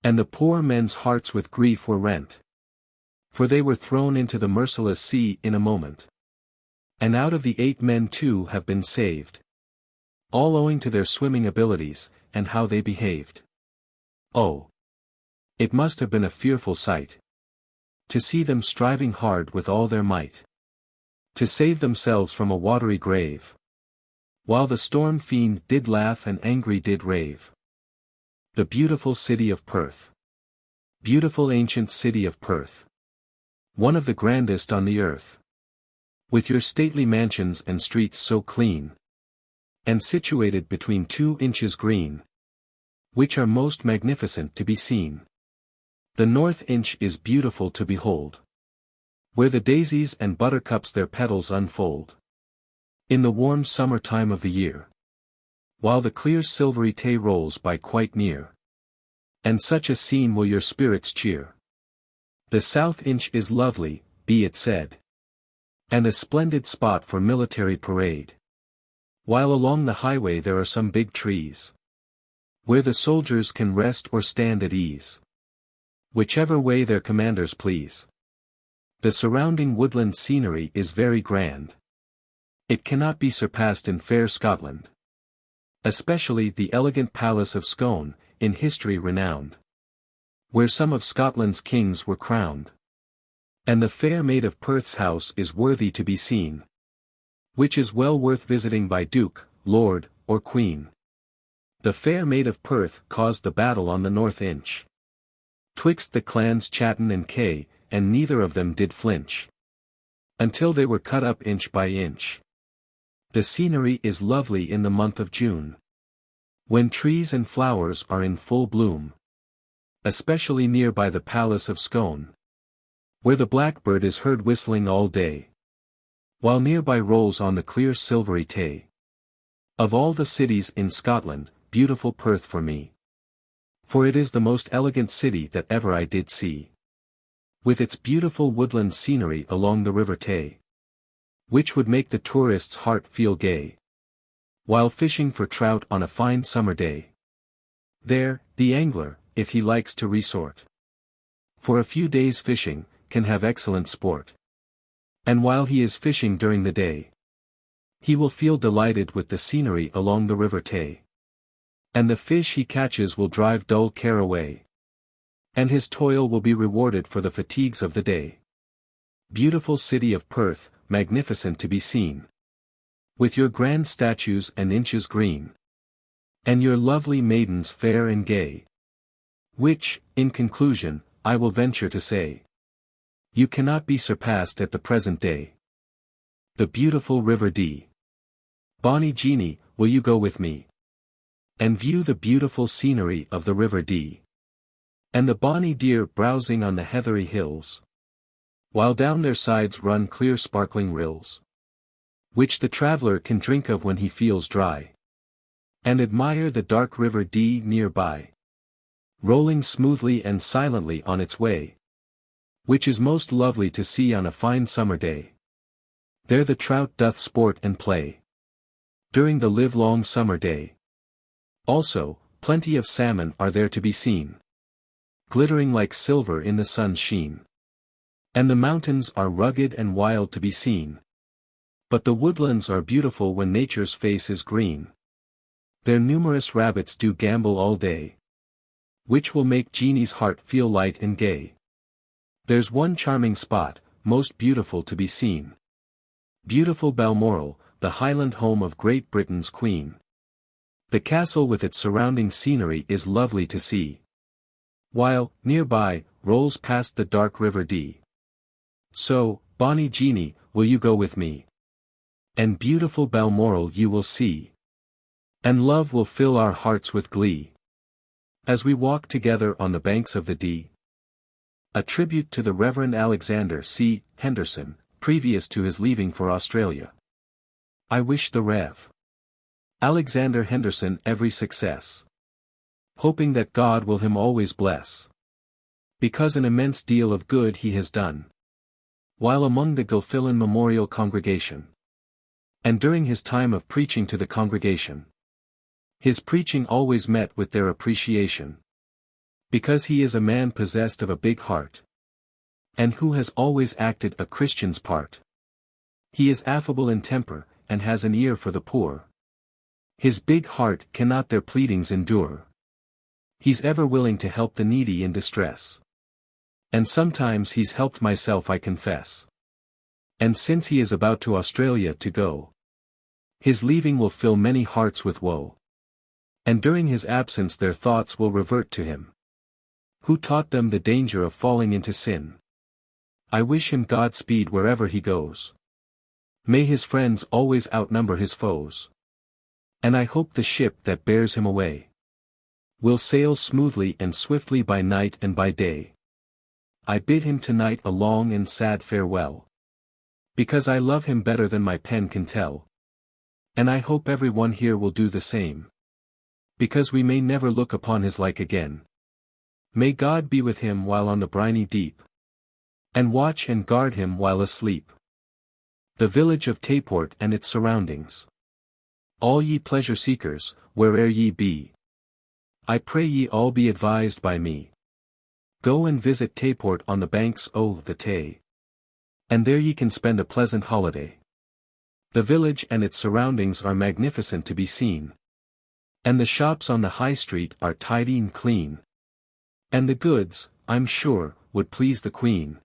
And the poor men's hearts with grief were rent. For they were thrown into the merciless sea in a moment. And out of the 8 men 2 have been saved. All owing to their swimming abilities, and how they behaved. Oh! It must have been a fearful sight. To see them striving hard with all their might. To save themselves from a watery grave. While the storm fiend did laugh and angry did rave. The beautiful city of Perth. Beautiful ancient city of Perth. One of the grandest on the earth. With your stately mansions and streets so clean. And situated between 2 inches green. Which are most magnificent to be seen. The north inch is beautiful to behold. Where the daisies and buttercups their petals unfold. In the warm summer time of the year. While the clear silvery Tay rolls by quite near. And such a scene will your spirits cheer. The south inch is lovely, be it said. And a splendid spot for military parade. While along the highway there are some big trees. Where the soldiers can rest or stand at ease. Whichever way their commanders please. The surrounding woodland scenery is very grand. It cannot be surpassed in fair Scotland. Especially the elegant palace of Scone, in history renowned. Where some of Scotland's kings were crowned. And the fair Maid of Perth's house is worthy to be seen. Which is well worth visiting by Duke, Lord, or Queen. The fair Maid of Perth caused the battle on the north inch. Twixt the clans Chatton and Kay, and neither of them did flinch. Until they were cut up inch by inch. The scenery is lovely in the month of June. When trees and flowers are in full bloom. Especially near by the Palace of Scone. Where the blackbird is heard whistling all day. While nearby rolls on the clear silvery Tay. Of all the cities in Scotland, beautiful Perth for me. For it is the most elegant city that ever I did see. With its beautiful woodland scenery along the river Tay. Which would make the tourist's heart feel gay. While fishing for trout on a fine summer day. There, the angler, if he likes to resort. For a few days fishing, can have excellent sport. And while he is fishing during the day. He will feel delighted with the scenery along the river Tay. And the fish he catches will drive dull care away. And his toil will be rewarded for the fatigues of the day. Beautiful city of Perth, magnificent to be seen. With your grand statues and inches green. And your lovely maidens fair and gay. Which, in conclusion, I will venture to say. You cannot be surpassed at the present day. The beautiful River Dee. Bonnie Jeannie, will you go with me? And view the beautiful scenery of the River Dee. And the bonny deer browsing on the heathery hills. While down their sides run clear sparkling rills. Which the traveller can drink of when he feels dry. And admire the dark River Dee nearby. Rolling smoothly and silently on its way. Which is most lovely to see on a fine summer day. There the trout doth sport and play. During the livelong summer day. Also, plenty of salmon are there to be seen. Glittering like silver in the sun's sheen. And the mountains are rugged and wild to be seen. But the woodlands are beautiful when nature's face is green. There numerous rabbits do gambol all day. Which will make Jeannie's heart feel light and gay. There's one charming spot, most beautiful to be seen. Beautiful Balmoral, the Highland home of Great Britain's Queen. The castle with its surrounding scenery is lovely to see. While, nearby, rolls past the dark River Dee. So, Bonnie Jeannie, will you go with me? And beautiful Balmoral you will see. And love will fill our hearts with glee. As we walk together on the banks of the Dee. A tribute to the Reverend Alexander C. Henderson, previous to his leaving for Australia. I wish the Rev. Alexander Henderson every success. Hoping that God will him always bless. Because an immense deal of good he has done. While among the Gilfillan Memorial congregation. And during his time of preaching to the congregation. His preaching always met with their appreciation. Because he is a man possessed of a big heart. And who has always acted a Christian's part. He is affable in temper, and has an ear for the poor. His big heart cannot their pleadings endure. He's ever willing to help the needy in distress. And sometimes he's helped myself, I confess. And since he is about to Australia to go, his leaving will fill many hearts with woe. And during his absence their thoughts will revert to him, who taught them the danger of falling into sin. I wish him Godspeed wherever he goes. May his friends always outnumber his foes. And I hope the ship that bears him away will sail smoothly and swiftly by night and by day. I bid him tonight a long and sad farewell, because I love him better than my pen can tell. And I hope everyone here will do the same, because we may never look upon his like again. May God be with him while on the briny deep, and watch and guard him while asleep. The village of Tayport and its surroundings. All ye pleasure seekers, where'er ye be, I pray ye all be advised by me. Go and visit Tayport on the banks o' the Tay, and there ye can spend a pleasant holiday. The village and its surroundings are magnificent to be seen, and the shops on the high street are tidy and clean. And the goods, I'm sure, would please the Queen.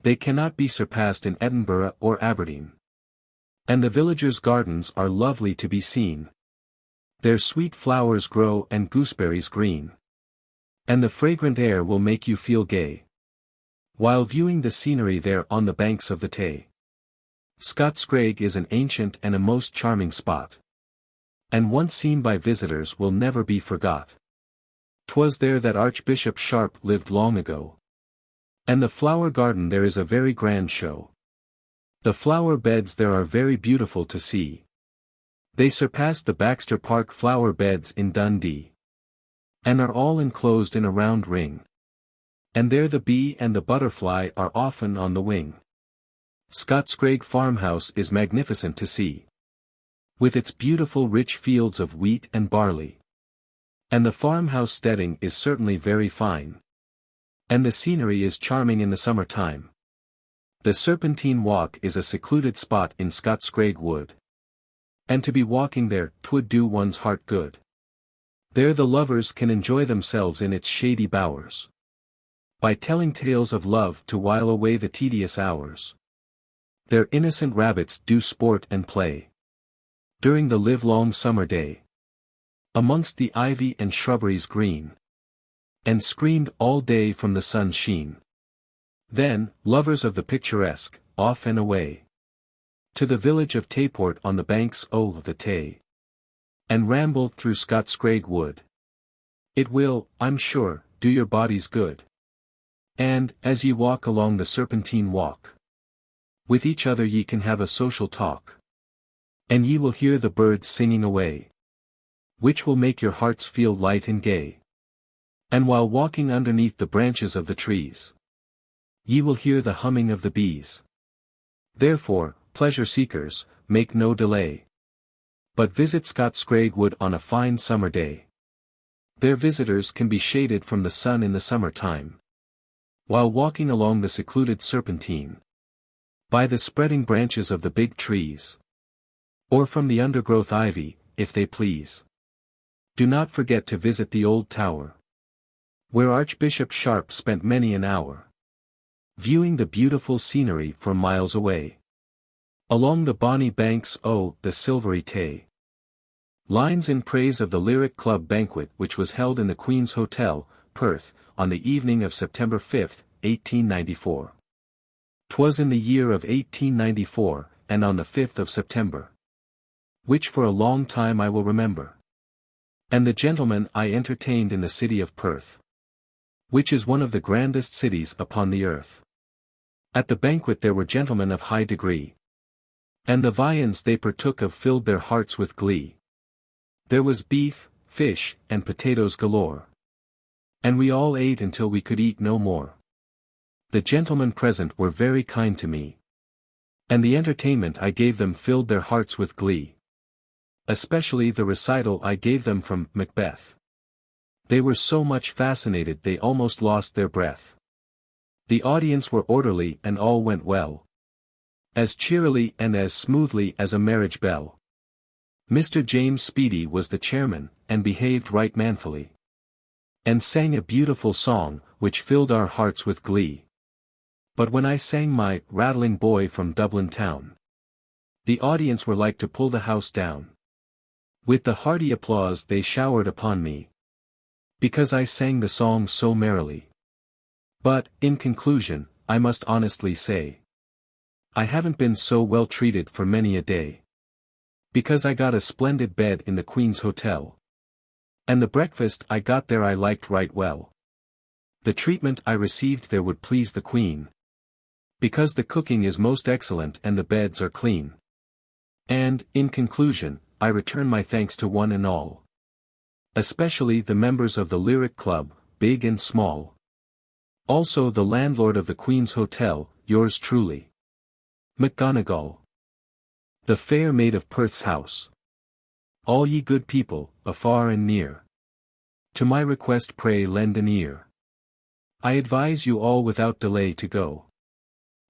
They cannot be surpassed in Edinburgh or Aberdeen. And the villagers' gardens are lovely to be seen. Their sweet flowers grow and gooseberries green. And the fragrant air will make you feel gay, while viewing the scenery there on the banks of the Tay. Scotscraig is an ancient and a most charming spot, and once seen by visitors will never be forgot. 'Twas there that Archbishop Sharp lived long ago. And the flower garden there is a very grand show. The flower beds there are very beautiful to see. They surpass the Baxter Park flower beds in Dundee, and are all enclosed in a round ring. And there the bee and the butterfly are often on the wing. Scotscraig farmhouse is magnificent to see, with its beautiful rich fields of wheat and barley. And the farmhouse steading is certainly very fine. And the scenery is charming in the summer time. The Serpentine Walk is a secluded spot in Scotscraig Wood. And to be walking there, 'twould do one's heart good. There the lovers can enjoy themselves in its shady bowers, by telling tales of love to while away the tedious hours. There innocent rabbits do sport and play, during the livelong summer day, amongst the ivy and shrubberies green, and screened all day from the sun's sheen. Then, lovers of the picturesque, off and away, to the village of Tayport on the banks o' the Tay, and ramble through Scotscraig Wood. It will, I'm sure, do your bodies good. And, as ye walk along the Serpentine Walk, with each other ye can have a social talk, and ye will hear the birds singing away, which will make your hearts feel light and gay. And while walking underneath the branches of the trees, ye will hear the humming of the bees. Therefore, pleasure seekers, make no delay, but visit Scotscraig Wood on a fine summer day. Their visitors can be shaded from the sun in the summer time, while walking along the secluded Serpentine, by the spreading branches of the big trees, or from the undergrowth ivy, if they please. Do not forget to visit the old tower, where Archbishop Sharp spent many an hour, viewing the beautiful scenery from miles away, along the bonny banks o' the Silvery Tay. Lines in praise of the Lyric Club banquet which was held in the Queen's Hotel, Perth, on the evening of September 5, 1894. 'Twas in the year of 1894, and on the 5th of September, which for a long time I will remember. And the gentlemen I entertained in the city of Perth, which is one of the grandest cities upon the earth. At the banquet there were gentlemen of high degree, and the viands they partook of filled their hearts with glee. There was beef, fish, and potatoes galore, and we all ate until we could eat no more. The gentlemen present were very kind to me, and the entertainment I gave them filled their hearts with glee. Especially the recital I gave them from Macbeth. They were so much fascinated they almost lost their breath. The audience were orderly and all went well. As cheerily and as smoothly as a marriage bell. Mr. James Speedy was the chairman, and behaved right manfully. And sang a beautiful song, which filled our hearts with glee. But when I sang my Rattling Boy from Dublin town, the audience were like to pull the house down. With the hearty applause they showered upon me, because I sang the song so merrily. But, in conclusion, I must honestly say, I haven't been so well treated for many a day. Because I got a splendid bed in the Queen's Hotel. And the breakfast I got there I liked right well. The treatment I received there would please the Queen. Because the cooking is most excellent and the beds are clean. And, in conclusion, I return my thanks to one and all. Especially the members of the Lyric Club, big and small. Also the landlord of the Queen's Hotel, yours truly. McGonagall. The fair maid of Perth's house. All ye good people, afar and near. To my request pray lend an ear. I advise you all without delay to go.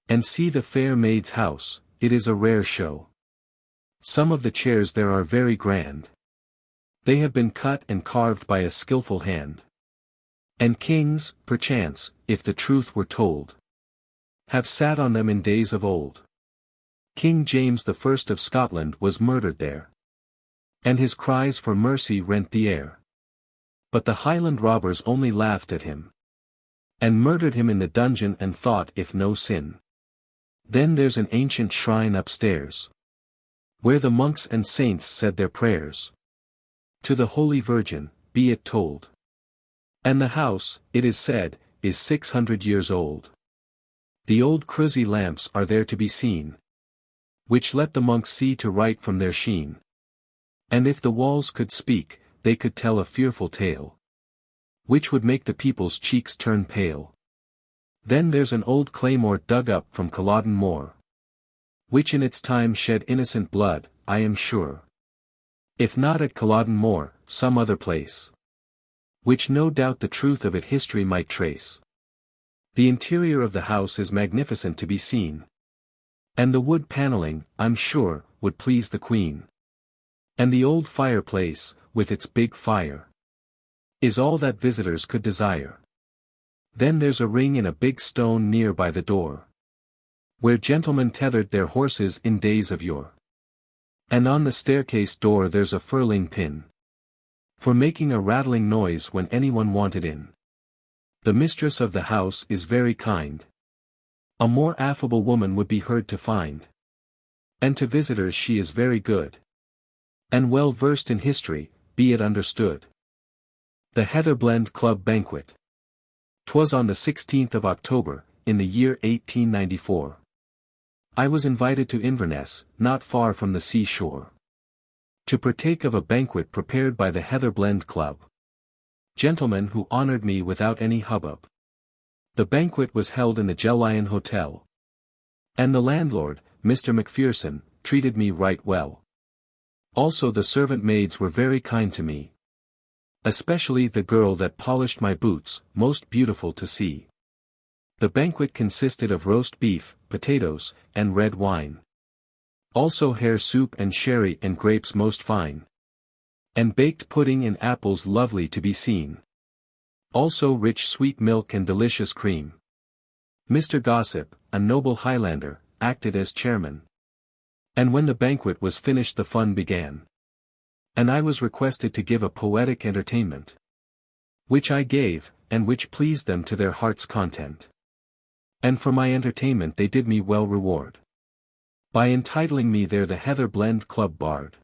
And see the fair maid's house, it is a rare show. Some of the chairs there are very grand. They have been cut and carved by a skilful hand. And kings, perchance, if the truth were told, have sat on them in days of old. King James the First of Scotland was murdered there. And his cries for mercy rent the air. But the Highland robbers only laughed at him. And murdered him in the dungeon and thought if no sin. Then there's an ancient shrine upstairs, where the monks and saints said their prayers. To the Holy Virgin, be it told. And the house, it is said, is 600 years old. The old cruzy lamps are there to be seen, which let the monks see to write from their sheen. And if the walls could speak, they could tell a fearful tale, which would make the people's cheeks turn pale. Then there's an old claymore dug up from Culloden Moor, which in its time shed innocent blood, I am sure. If not at Culloden Moor, some other place, which no doubt the truth of it history might trace. The interior of the house is magnificent to be seen. And the wood panelling, I'm sure, would please the Queen. And the old fireplace, with its big fire, is all that visitors could desire. Then there's a ring in a big stone near by the door, where gentlemen tethered their horses in days of yore. And on the staircase door there's a furling pin, for making a rattling noise when anyone wanted in. The mistress of the house is very kind. A more affable woman would be hard to find. And to visitors she is very good, and well versed in history, be it understood. The Heatherblend Club Banquet. 'Twas on the 16th of October, in the year 1894. I was invited to Inverness, not far from the seashore, to partake of a banquet prepared by the Heatherblend Club. Gentlemen who honored me without any hubbub. The banquet was held in the Gilfillan Hotel. And the landlord, Mr. Macpherson, treated me right well. Also the servant maids were very kind to me. Especially the girl that polished my boots, most beautiful to see. The banquet consisted of roast beef, potatoes, and red wine. Also hare soup and sherry and grapes most fine. And baked pudding and apples lovely to be seen. Also rich sweet milk and delicious cream. Mr. Gossip, a noble Highlander, acted as chairman. And when the banquet was finished the fun began. And I was requested to give a poetic entertainment, which I gave, and which pleased them to their heart's content. And for my entertainment they did me well reward, by entitling me there the Heatherblend Club Bard.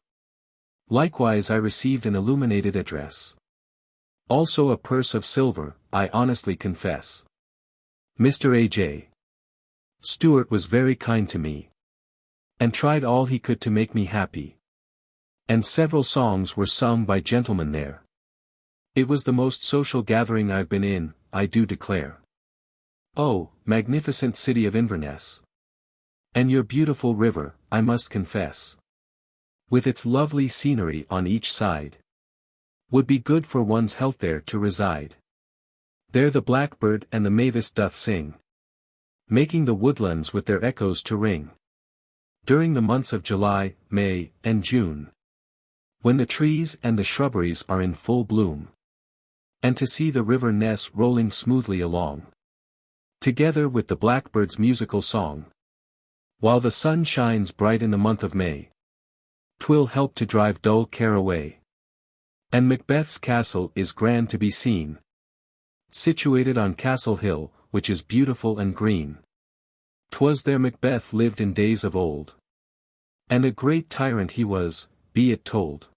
Likewise I received an illuminated address. Also a purse of silver, I honestly confess. Mr. A.J. Stewart was very kind to me, and tried all he could to make me happy. And several songs were sung by gentlemen there. It was the most social gathering I've been in, I do declare. Oh, magnificent city of Inverness! And your beautiful river, I must confess, with its lovely scenery on each side. Would be good for one's health there to reside. There the blackbird and the mavis doth sing, making the woodlands with their echoes to ring. During the months of July, May, and June, when the trees and the shrubberies are in full bloom, and to see the river Ness rolling smoothly along, together with the blackbird's musical song, while the sun shines bright in the month of May, 'twill help to drive dull care away. And Macbeth's castle is grand to be seen, situated on Castle Hill, which is beautiful and green. 'Twas there Macbeth lived in days of old, and a great tyrant he was, be it told.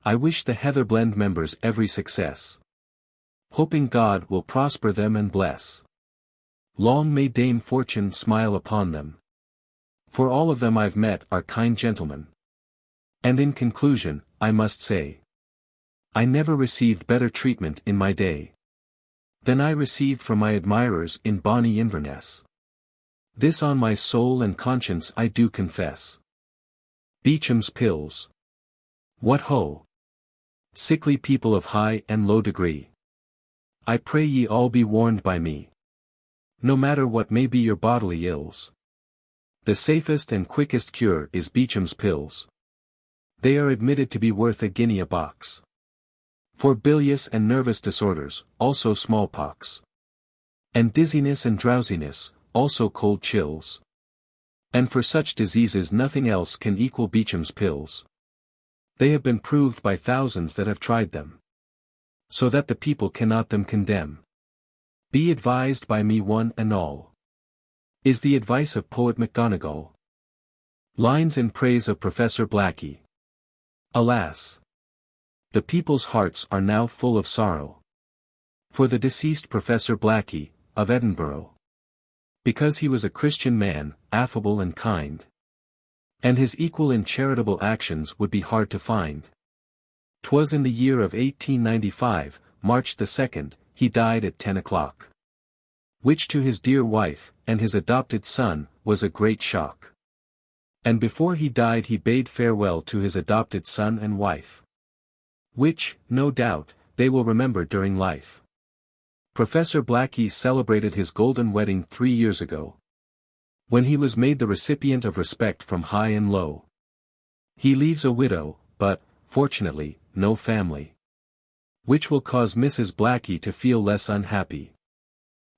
I wish the Heatherblend members every success, hoping God will prosper them and bless. Long may Dame Fortune smile upon them, for all of them I've met are kind gentlemen. And in conclusion, I must say, I never received better treatment in my day than I received from my admirers in bonny Inverness. This on my soul and conscience I do confess. Beecham's Pills. What ho! Sickly people of high and low degree, I pray ye all be warned by me. No matter what may be your bodily ills, the safest and quickest cure is Beecham's Pills. They are admitted to be worth a guinea a box. For bilious and nervous disorders, also smallpox, and dizziness and drowsiness, also cold chills. And for such diseases nothing else can equal Beecham's Pills. They have been proved by thousands that have tried them, so that the people cannot them condemn. Be advised by me one and all, is the advice of poet McGonagall. Lines in praise of Professor Blackie. Alas! The people's hearts are now full of sorrow for the deceased Professor Blackie, of Edinburgh, because he was a Christian man, affable and kind, and his equal in charitable actions would be hard to find. 'Twas in the year of 1895, March the 2nd, he died at 10 o'clock. Which to his dear wife, and his adopted son, was a great shock. And before he died he bade farewell to his adopted son and wife, which, no doubt, they will remember during life. Professor Blackie celebrated his golden wedding 3 years ago, when he was made the recipient of respect from high and low. He leaves a widow, but, fortunately, no family, which will cause Mrs. Blackie to feel less unhappy.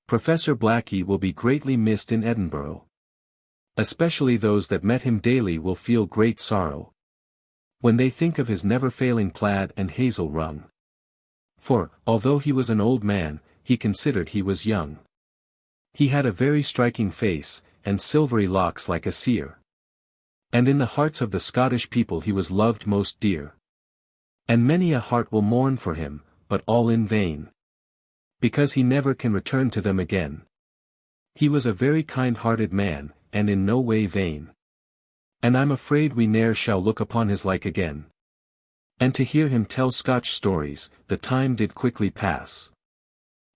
Professor Blackie will be greatly missed in Edinburgh. Especially those that met him daily will feel great sorrow when they think of his never-failing plaid and hazel rung. For, although he was an old man, he considered he was young. He had a very striking face, and silvery locks like a seer. And in the hearts of the Scottish people he was loved most dear. And many a heart will mourn for him, but all in vain, because he never can return to them again. He was a very kind-hearted man, and in no way vain. And I'm afraid we ne'er shall look upon his like again. And to hear him tell Scotch stories, the time did quickly pass.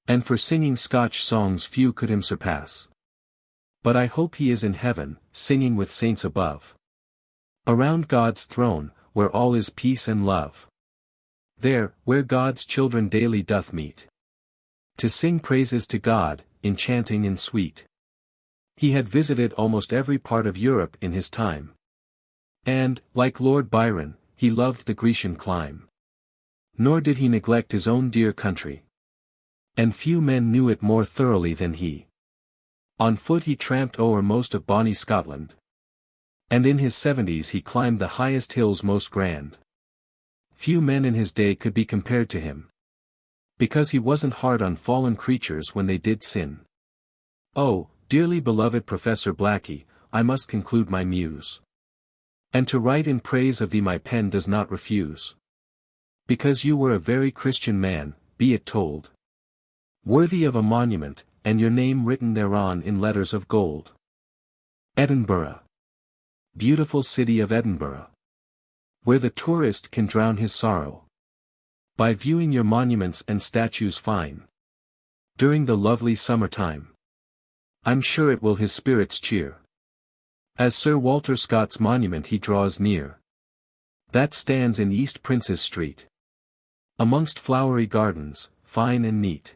And for singing Scotch songs few could him surpass. But I hope he is in heaven, singing with saints above, around God's throne, where all is peace and love. There, where God's children daily doth meet, to sing praises to God, enchanting and sweet. He had visited almost every part of Europe in his time. And, like Lord Byron, he loved the Grecian clime. Nor did he neglect his own dear country. And few men knew it more thoroughly than he. On foot he tramped o'er most of bonny Scotland. And in his 70s he climbed the highest hills most grand. Few men in his day could be compared to him, because he wasn't hard on fallen creatures when they did sin. Oh, dearly beloved Professor Blackie, I must conclude my muse. And to write in praise of thee my pen does not refuse. Because you were a very Christian man, be it told, worthy of a monument, and your name written thereon in letters of gold. Edinburgh. Beautiful city of Edinburgh, where the tourist can drown his sorrow by viewing your monuments and statues fine during the lovely summertime. I'm sure it will his spirits cheer, as Sir Walter Scott's monument he draws near. that stands in East Princes Street. Amongst flowery gardens, fine and neat.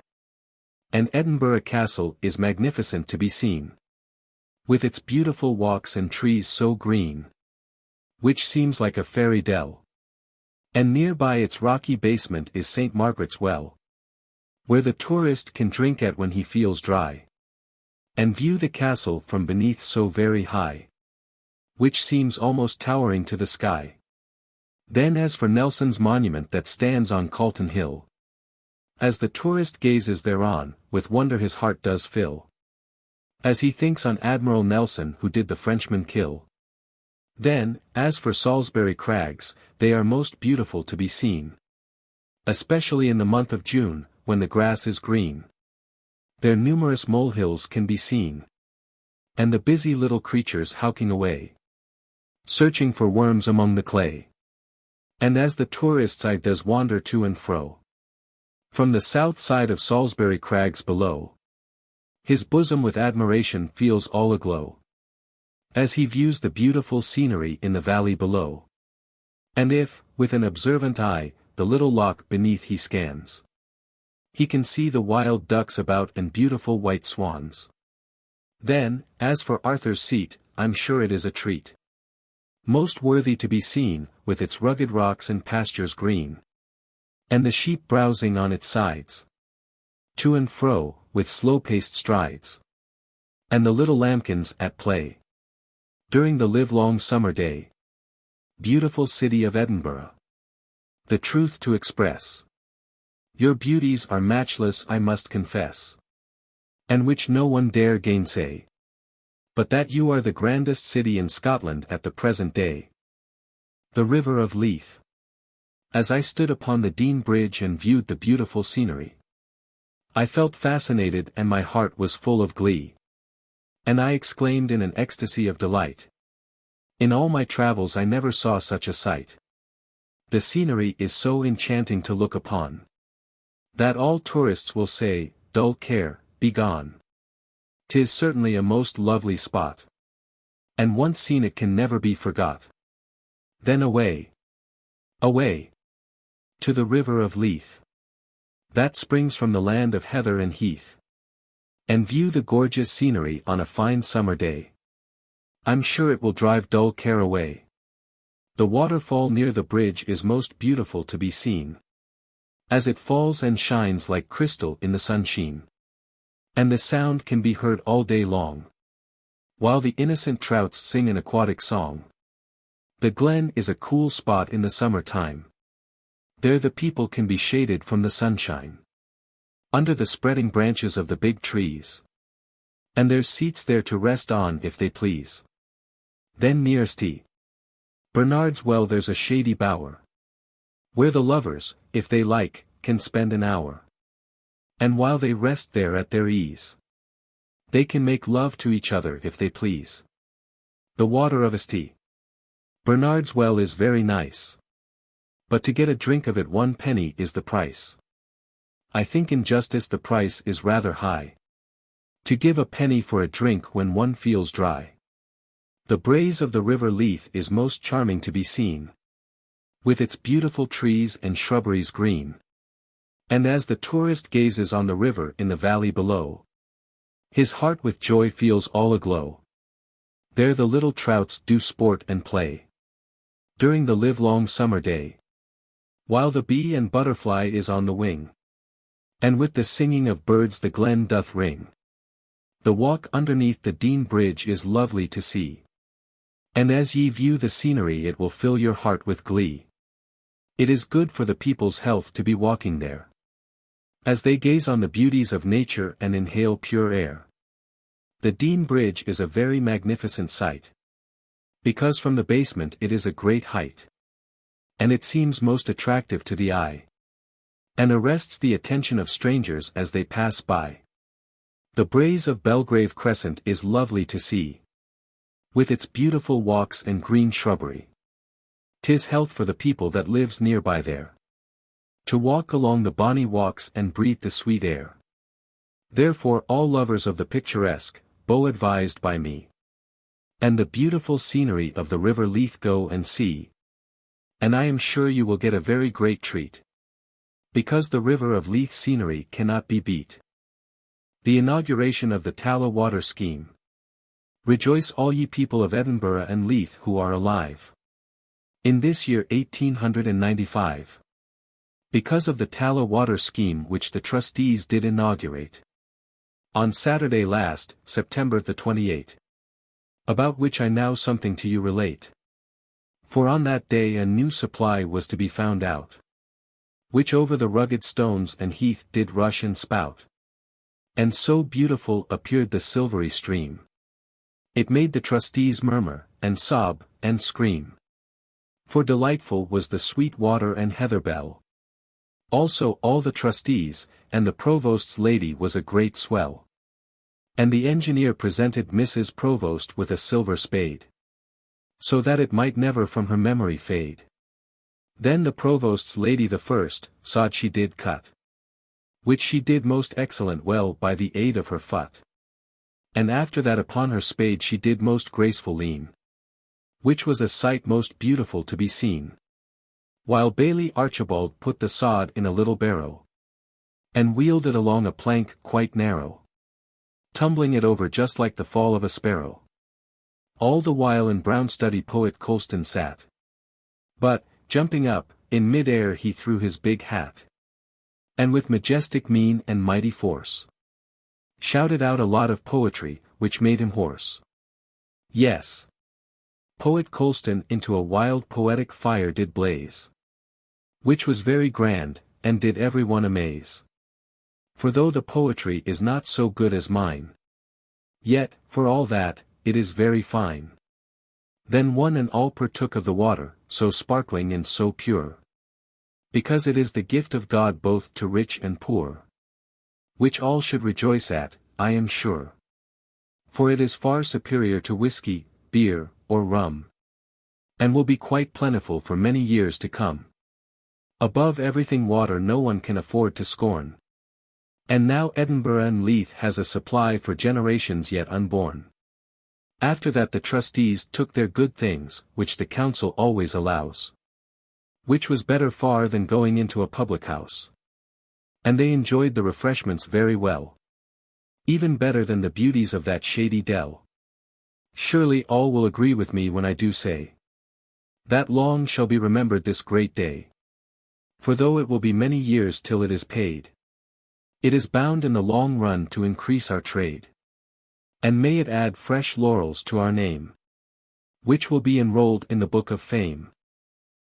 And Edinburgh Castle is magnificent to be seen. With its beautiful walks and trees so green, which seems like a fairy dell. And nearby its rocky basement is St. Margaret's Well, where the tourist can drink at when he feels dry, and view the castle from beneath so very high, which seems almost towering to the sky. Then as for Nelson's monument that stands on Calton Hill, as the tourist gazes thereon, with wonder his heart does fill, as he thinks on Admiral Nelson who did the Frenchman kill. Then, as for Salisbury Crags, they are most beautiful to be seen, especially in the month of June, when the grass is green. Their numerous molehills can be seen, and the busy little creatures howking away, searching for worms among the clay. And as the tourist's eye does wander to and fro, from the south side of Salisbury Crags below, his bosom with admiration feels all aglow, as he views the beautiful scenery in the valley below. And if, with an observant eye, the little loch beneath he scans, he can see the wild ducks about and beautiful white swans. Then, as for Arthur's Seat, I'm sure it is a treat, most worthy to be seen, with its rugged rocks and pastures green, and the sheep browsing on its sides, to and fro, with slow-paced strides, and the little lambkins at play, during the livelong summer day. Beautiful city of Edinburgh, the truth to express, your beauties are matchless I must confess, and which no one dare gainsay, but that you are the grandest city in Scotland at the present day. The River of Leith. As I stood upon the Dean Bridge and viewed the beautiful scenery, I felt fascinated and my heart was full of glee. And I exclaimed in an ecstasy of delight, in all my travels I never saw such a sight. The scenery is so enchanting to look upon, that all tourists will say, dull care, be gone. 'Tis certainly a most lovely spot, and once seen it can never be forgot. Then away, away, to the River of Leith, that springs from the land of heather and heath, and view the gorgeous scenery on a fine summer day. I'm sure it will drive dull care away. The waterfall near the bridge is most beautiful to be seen, as it falls and shines like crystal in the sunshine. And the sound can be heard all day long, while the innocent trouts sing an aquatic song. The glen is a cool spot in the summer time. There the people can be shaded from the sunshine, under the spreading branches of the big trees. And there's seats there to rest on if they please. Then near St. Bernard's Well there's a shady bower, where the lovers, if they like, can spend an hour. And while they rest there at their ease, they can make love to each other if they please. The water of St. Bernard's Well is very nice, but to get a drink of it 1 penny is the price. I think in justice the price is rather high, to give a penny for a drink when one feels dry. The braes of the River Leith is most charming to be seen, with its beautiful trees and shrubberies green. And as the tourist gazes on the river in the valley below, his heart with joy feels all aglow. There the little trouts do sport and play, during the livelong summer day, while the bee and butterfly is on the wing, and with the singing of birds the glen doth ring. The walk underneath the Dean Bridge is lovely to see, and as ye view the scenery it will fill your heart with glee. It is good for the people's health to be walking there, as they gaze on the beauties of nature and inhale pure air. The Dean Bridge is a very magnificent sight, because from the basement it is a great height, and it seems most attractive to the eye, and arrests the attention of strangers as they pass by. The braes of Belgrave Crescent is lovely to see, with its beautiful walks and green shrubbery. 'Tis health for the people that lives nearby there, to walk along the bonny walks and breathe the sweet air. Therefore all lovers of the picturesque, bo advised by me, and the beautiful scenery of the River Leith go and see. And I am sure you will get a very great treat. Because the river of Leith scenery cannot be beat. The inauguration of the Tallow Water Scheme. Rejoice all ye people of Edinburgh and Leith who are alive. In this year 1895. Because of the Tallow Water Scheme which the trustees did inaugurate. On Saturday last, September the 28th. About which I now something to you relate. For on that day a new supply was to be found out. Which over the rugged stones and heath did rush and spout. And so beautiful appeared the silvery stream. It made the trustees murmur, and sob, and scream. For delightful was the sweet water and heather bell. Also all the trustees, and the provost's lady was a great swell. And the engineer presented Mrs. Provost with a silver spade. So that it might never from her memory fade. Then the provost's lady the first, sod she did cut. Which she did most excellent well by the aid of her foot. And after that upon her spade she did most graceful lean. Which was a sight most beautiful to be seen. While Bailey Archibald put the sod in a little barrow. And wheeled it along a plank quite narrow. Tumbling it over just like the fall of a sparrow. All the while in brown study poet Colston sat. But, jumping up, in mid-air he threw his big hat. And with majestic mien and mighty force. Shouted out a lot of poetry, which made him hoarse. Yes. Poet Colston into a wild poetic fire did blaze. Which was very grand, and did every one amaze. For though the poetry is not so good as mine. Yet, for all that, it is very fine. Then one and all partook of the water, so sparkling and so pure. Because it is the gift of God both to rich and poor. Which all should rejoice at, I am sure. For it is far superior to whiskey, beer, or rum. And will be quite plentiful for many years to come. Above everything water no one can afford to scorn. And now Edinburgh and Leith has a supply for generations yet unborn. After that the trustees took their good things, which the council always allows. Which was better far than going into a public house. And they enjoyed the refreshments very well. Even better than the beauties of that shady dell. Surely all will agree with me when I do say. That long shall be remembered this great day. For though it will be many years till it is paid. It is bound in the long run to increase our trade. And may it add fresh laurels to our name. Which will be enrolled in the book of fame.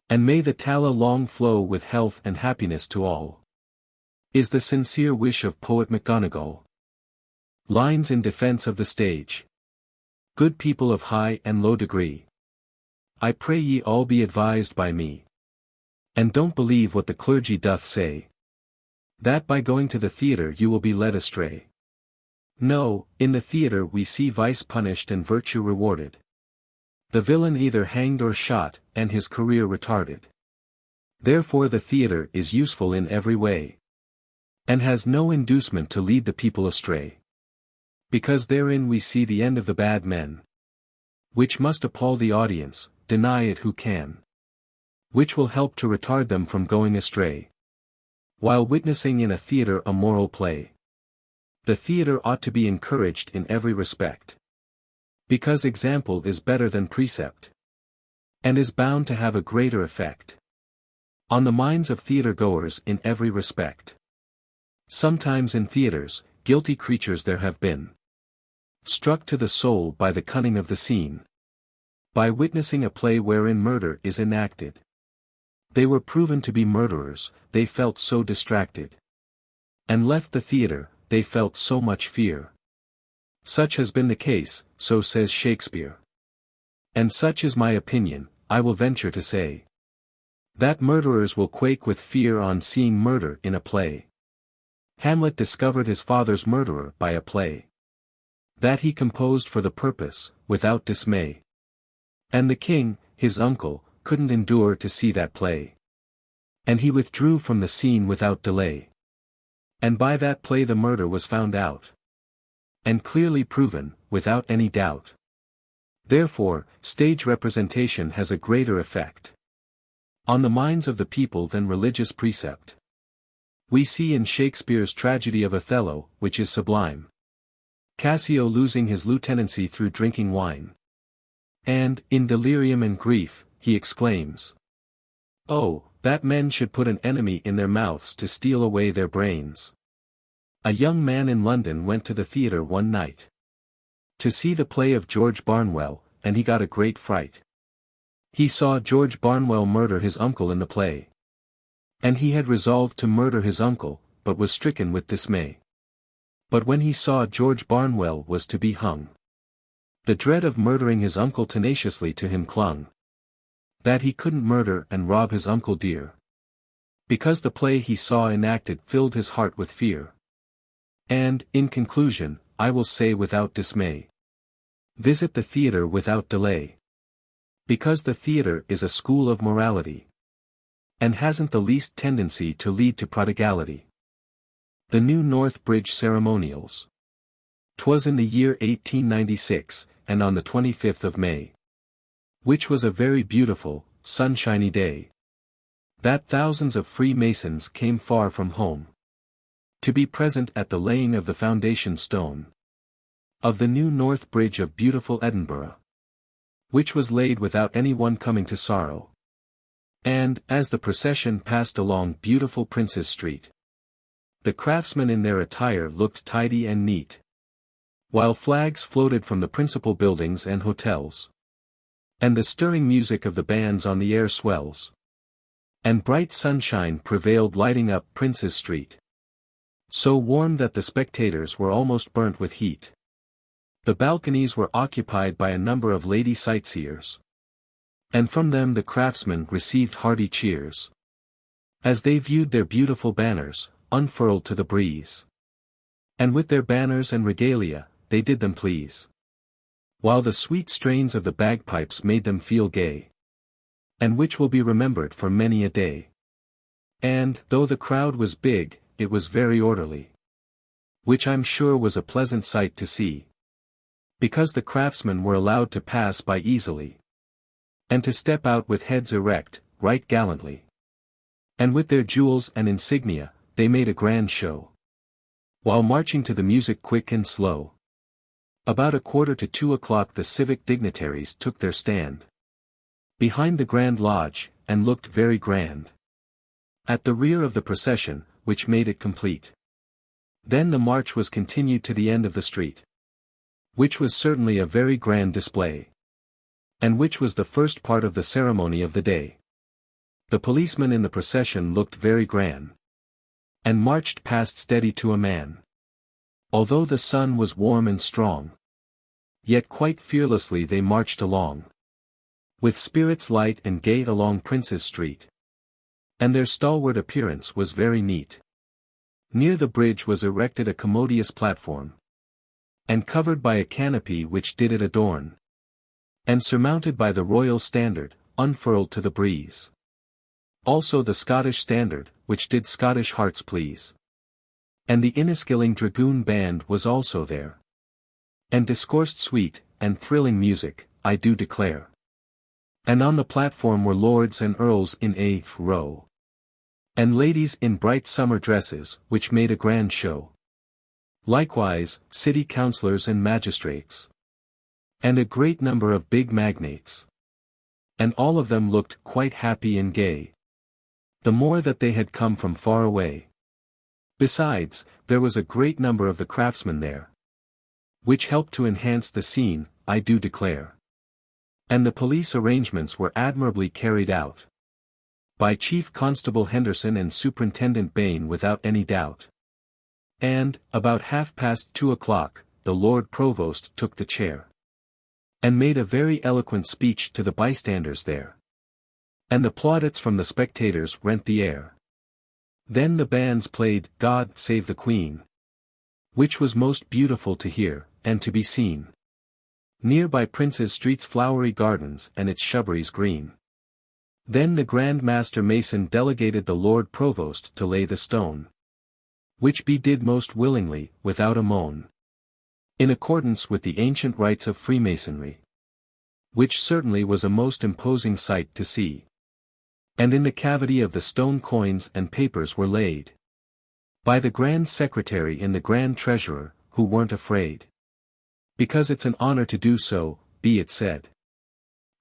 And may the Tala long flow with health and happiness to all. Is the sincere wish of Poet McGonagall. Lines in defense of the stage. Good people of high and low degree. I pray ye all be advised by me. And don't believe what the clergy doth say. That by going to the theatre you will be led astray. No, in the theatre we see vice punished and virtue rewarded. The villain either hanged or shot, and his career retarded. Therefore the theatre is useful in every way. And has no inducement to lead the people astray. Because therein we see the end of the bad men. Which must appall the audience, deny it who can. Which will help to retard them from going astray. While witnessing in a theatre a moral play. The theatre ought to be encouraged in every respect. Because example is better than precept. And is bound to have a greater effect. On the minds of theatre-goers in every respect. Sometimes in theatres, guilty creatures there have been. Struck to the soul by the cunning of the scene. By witnessing a play wherein murder is enacted. They were proven to be murderers, they felt so distracted. And left the theatre, they felt so much fear. Such has been the case, so says Shakespeare. And such is my opinion, I will venture to say. That murderers will quake with fear on seeing murder in a play. Hamlet discovered his father's murderer by a play. That he composed for the purpose, without dismay. And the king, his uncle, couldn't endure to see that play. And he withdrew from the scene without delay. And by that play the murder was found out. And clearly proven, without any doubt. Therefore, stage representation has a greater effect. on the minds of the people than religious precept. We see in Shakespeare's tragedy of Othello, which is sublime, Cassio losing his lieutenancy through drinking wine. And, in delirium and grief, he exclaims, "Oh, that men should put an enemy in their mouths to steal away their brains." A young man in London went to the theatre one night to see the play of George Barnwell, and he got a great fright. He saw George Barnwell murder his uncle in the play. And he had resolved to murder his uncle, but was stricken with dismay. But when he saw George Barnwell was to be hung, the dread of murdering his uncle tenaciously to him clung. That he couldn't murder and rob his uncle dear, because the play he saw enacted filled his heart with fear. And, in conclusion, I will say without dismay, visit the theatre without delay. Because the theatre is a school of morality, and hasn't the least tendency to lead to prodigality. The New North Bridge Ceremonials. 'Twas in the year 1896, and on the 25th of May, which was a very beautiful, sunshiny day, that thousands of Freemasons came far from home, to be present at the laying of the foundation stone of the new North Bridge of beautiful Edinburgh, which was laid without any one coming to sorrow. And, as the procession passed along beautiful Princes Street, the craftsmen in their attire looked tidy and neat, while flags floated from the principal buildings and hotels, and the stirring music of the bands on the air swells, and bright sunshine prevailed lighting up Princes Street, so warm that the spectators were almost burnt with heat. The balconies were occupied by a number of lady sightseers, and from them the craftsmen received hearty cheers, as they viewed their beautiful banners, unfurled to the breeze. And with their banners and regalia, they did them please, while the sweet strains of the bagpipes made them feel gay, and which will be remembered for many a day. And, though the crowd was big, it was very orderly, which I'm sure was a pleasant sight to see, because the craftsmen were allowed to pass by easily, and to step out with heads erect, right gallantly. And with their jewels and insignia, they made a grand show, while marching to the music quick and slow. About 1:45 the civic dignitaries took their stand behind the Grand Lodge, and looked very grand at the rear of the procession, which made it complete. Then the march was continued to the end of the street, which was certainly a very grand display, and which was the first part of the ceremony of the day. The policemen in the procession looked very grand, and marched past steady to a man. Although the sun was warm and strong, yet quite fearlessly they marched along, with spirits light and gay along Princes Street. And their stalwart appearance was very neat. Near the bridge was erected a commodious platform, and covered by a canopy which did it adorn, and surmounted by the royal standard, unfurled to the breeze. Also the Scottish standard, which did Scottish hearts please. And the Inniskilling Dragoon Band was also there, and discoursed sweet, and thrilling music, I do declare. And on the platform were lords and earls in a row, and ladies in bright summer dresses, which made a grand show. Likewise, city councillors and magistrates, and a great number of big magnates. And all of them looked quite happy and gay, the more that they had come from far away. Besides, there was a great number of the craftsmen there, which helped to enhance the scene, I do declare. And the police arrangements were admirably carried out by Chief Constable Henderson and Superintendent Bain without any doubt. And, about 2:30, the Lord Provost took the chair, and made a very eloquent speech to the bystanders there. And the plaudits from the spectators rent the air. Then the bands played God Save the Queen, which was most beautiful to hear, and to be seen, near by Princes Street's flowery gardens and its shrubberies green. Then the Grand Master Mason delegated the Lord Provost to lay the stone, which be did most willingly, without a moan, in accordance with the ancient rites of Freemasonry, which certainly was a most imposing sight to see. And in the cavity of the stone coins and papers were laid. By the Grand Secretary and the Grand Treasurer, who weren't afraid. Because it's an honor to do so, be it said.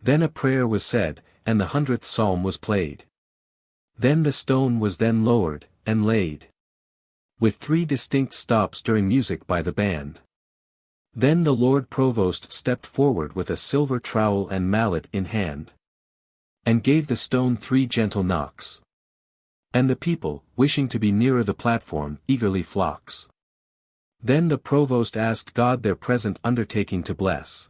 Then a prayer was said, and the 100th psalm was played. Then the stone was then lowered, and laid. With 3 distinct stops during music by the band. Then the Lord Provost stepped forward with a silver trowel and mallet in hand. And gave the stone 3 gentle knocks. And the people, wishing to be nearer the platform, eagerly flocks. Then the Provost asked God their present undertaking to bless.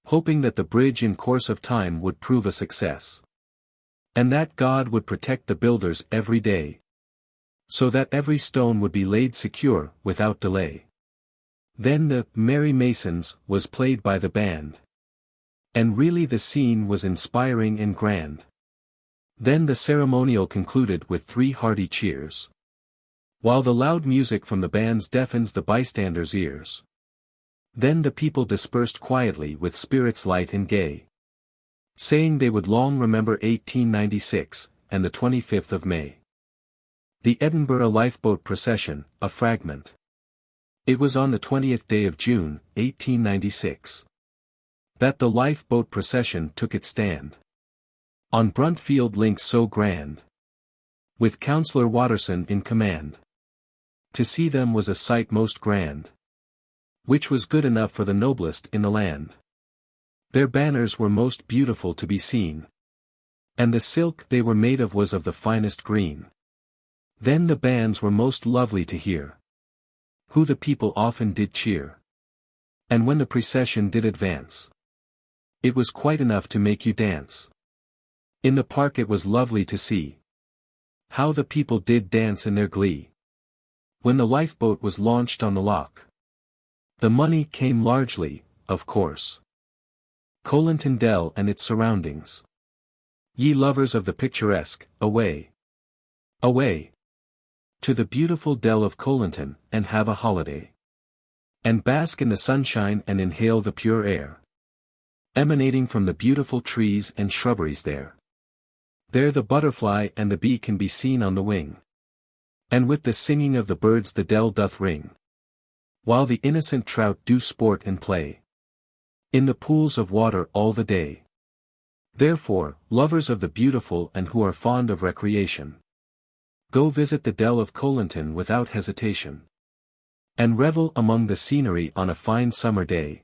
Hoping that the bridge in course of time would prove a success. And that God would protect the builders every day. So that every stone would be laid secure, without delay. Then the Merry Masons was played by the band. And really the scene was inspiring and grand. Then the ceremonial concluded with 3 hearty cheers. While the loud music from the bands deafens the bystanders' ears. Then the people dispersed quietly with spirits light and gay. Saying they would long remember 1896, and the 25th of May. The Edinburgh Lifeboat Procession, a fragment. It was on the 20th day of June, 1896. That the lifeboat procession took its stand. On Bruntfield links so grand. With Councillor Watterson in command. To see them was a sight most grand. Which was good enough for the noblest in the land. Their banners were most beautiful to be seen. And the silk they were made of was of the finest green. Then the bands were most lovely to hear. Who the people often did cheer. And when the procession did advance. It was quite enough to make you dance. In the park it was lovely to see. How the people did dance in their glee. When the lifeboat was launched on the loch. The money came largely, of course. Colinton Dell and its surroundings. Ye lovers of the picturesque, away. Away. To the beautiful dell of Colinton, and have a holiday. And bask in the sunshine and inhale the pure air. Emanating from the beautiful trees and shrubberies there. There the butterfly and the bee can be seen on the wing. And with the singing of the birds the dell doth ring. While the innocent trout do sport and play. In the pools of water all the day. Therefore, lovers of the beautiful and who are fond of recreation. Go visit the dell of Colinton without hesitation. And revel among the scenery on a fine summer day.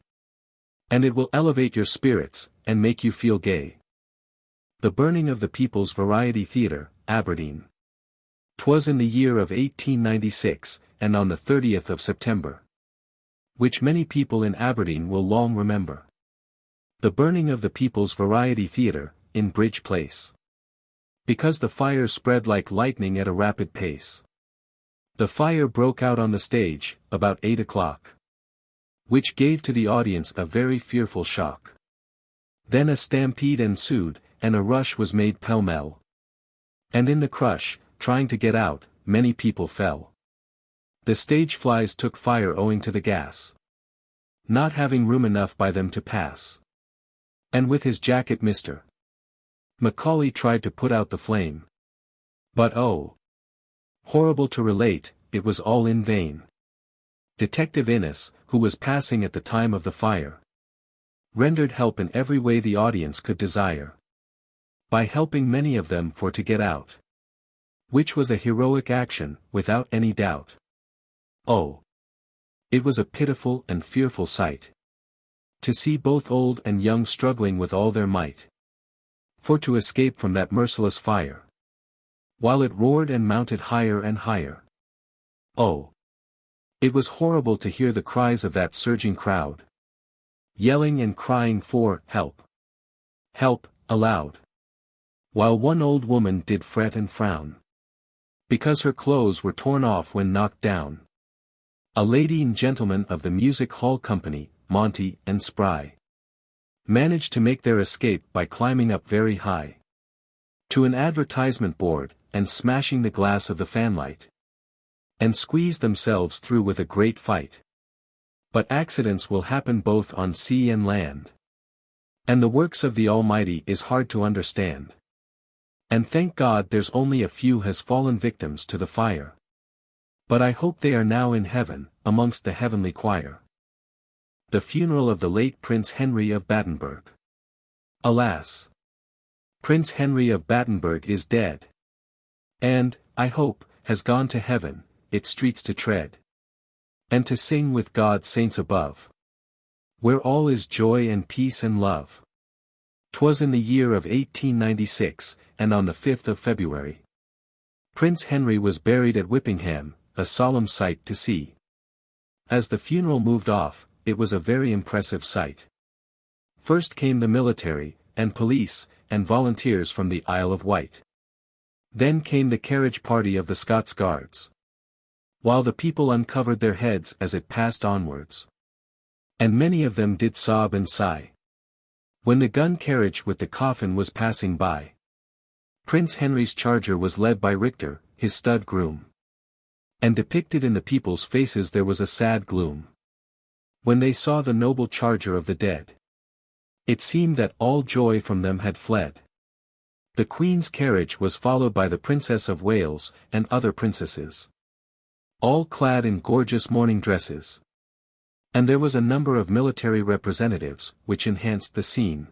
And it will elevate your spirits, and make you feel gay. The burning of the People's Variety Theatre, Aberdeen. 'Twas in the year of 1896, and on the 30th of September. Which many people in Aberdeen will long remember. The burning of the People's Variety Theatre, in Bridge Place. Because the fire spread like lightning at a rapid pace. The fire broke out on the stage, about 8 o'clock. Which gave to the audience a very fearful shock. Then a stampede ensued, and a rush was made pell-mell. And in the crush, trying to get out, many people fell. The stage flies took fire owing to the gas. Not having room enough by them to pass. And with his jacket Mr. Macaulay tried to put out the flame. But oh! Horrible to relate, it was all in vain. Detective Innes, who was passing at the time of the fire, rendered help in every way the audience could desire. By helping many of them for to get out. Which was a heroic action, without any doubt. Oh! It was a pitiful and fearful sight. To see both old and young struggling with all their might. For to escape from that merciless fire. While it roared and mounted higher and higher. Oh! It was horrible to hear the cries of that surging crowd. Yelling and crying for help. Help, aloud. While one old woman did fret and frown. Because her clothes were torn off when knocked down. A lady and gentleman of the music hall company, Monty and Spry, managed to make their escape by climbing up very high. To an advertisement board, and smashing the glass of the fanlight. And squeezed themselves through with a great fight. But accidents will happen both on sea and land. And the works of the Almighty is hard to understand. And thank God there's only a few has fallen victims to the fire. But I hope they are now in heaven, amongst the heavenly choir. The funeral of the late Prince Henry of Battenberg. Alas! Prince Henry of Battenberg is dead. And, I hope, has gone to heaven, its streets to tread. And to sing with God's saints above. Where all is joy and peace and love. 'Twas in the year of 1896, and on the 5th of February. Prince Henry was buried at Whippingham, a solemn sight to see. As the funeral moved off, it was a very impressive sight. First came the military, and police, and volunteers from the Isle of Wight. Then came the carriage party of the Scots Guards. While the people uncovered their heads as it passed onwards. And many of them did sob and sigh. When the gun carriage with the coffin was passing by. Prince Henry's charger was led by Richter, his stud groom. And depicted in the people's faces there was a sad gloom. When they saw the noble charger of the dead. It seemed that all joy from them had fled. The Queen's carriage was followed by the Princess of Wales, and other princesses. All clad in gorgeous mourning dresses. And there was a number of military representatives, which enhanced the scene.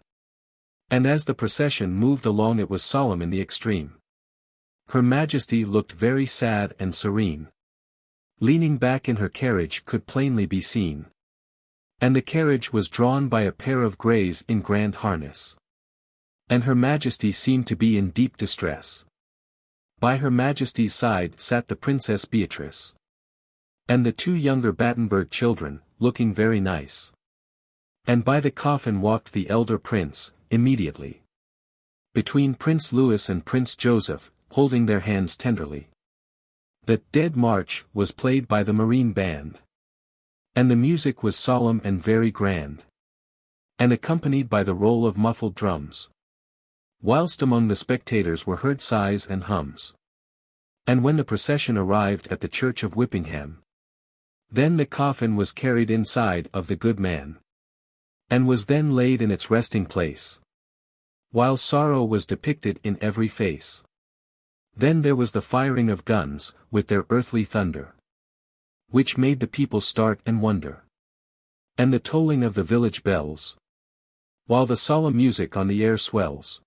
And as the procession moved along it was solemn in the extreme. Her Majesty looked very sad and serene. Leaning back in her carriage could plainly be seen. And the carriage was drawn by a pair of greys in grand harness. And Her Majesty seemed to be in deep distress. By Her Majesty's side sat the Princess Beatrice. And the two younger Battenberg children, looking very nice. And by the coffin walked the elder prince, immediately. Between Prince Louis and Prince Joseph, holding their hands tenderly. The Dead March was played by the Marine Band. And the music was solemn and very grand. And accompanied by the roll of muffled drums. Whilst among the spectators were heard sighs and hums. And when the procession arrived at the church of Whippingham. Then the coffin was carried inside of the good man. And was then laid in its resting place. While sorrow was depicted in every face. Then there was the firing of guns, with their earthly thunder. Which made the people start and wonder. And the tolling of the village bells. While the solemn music on the air swells.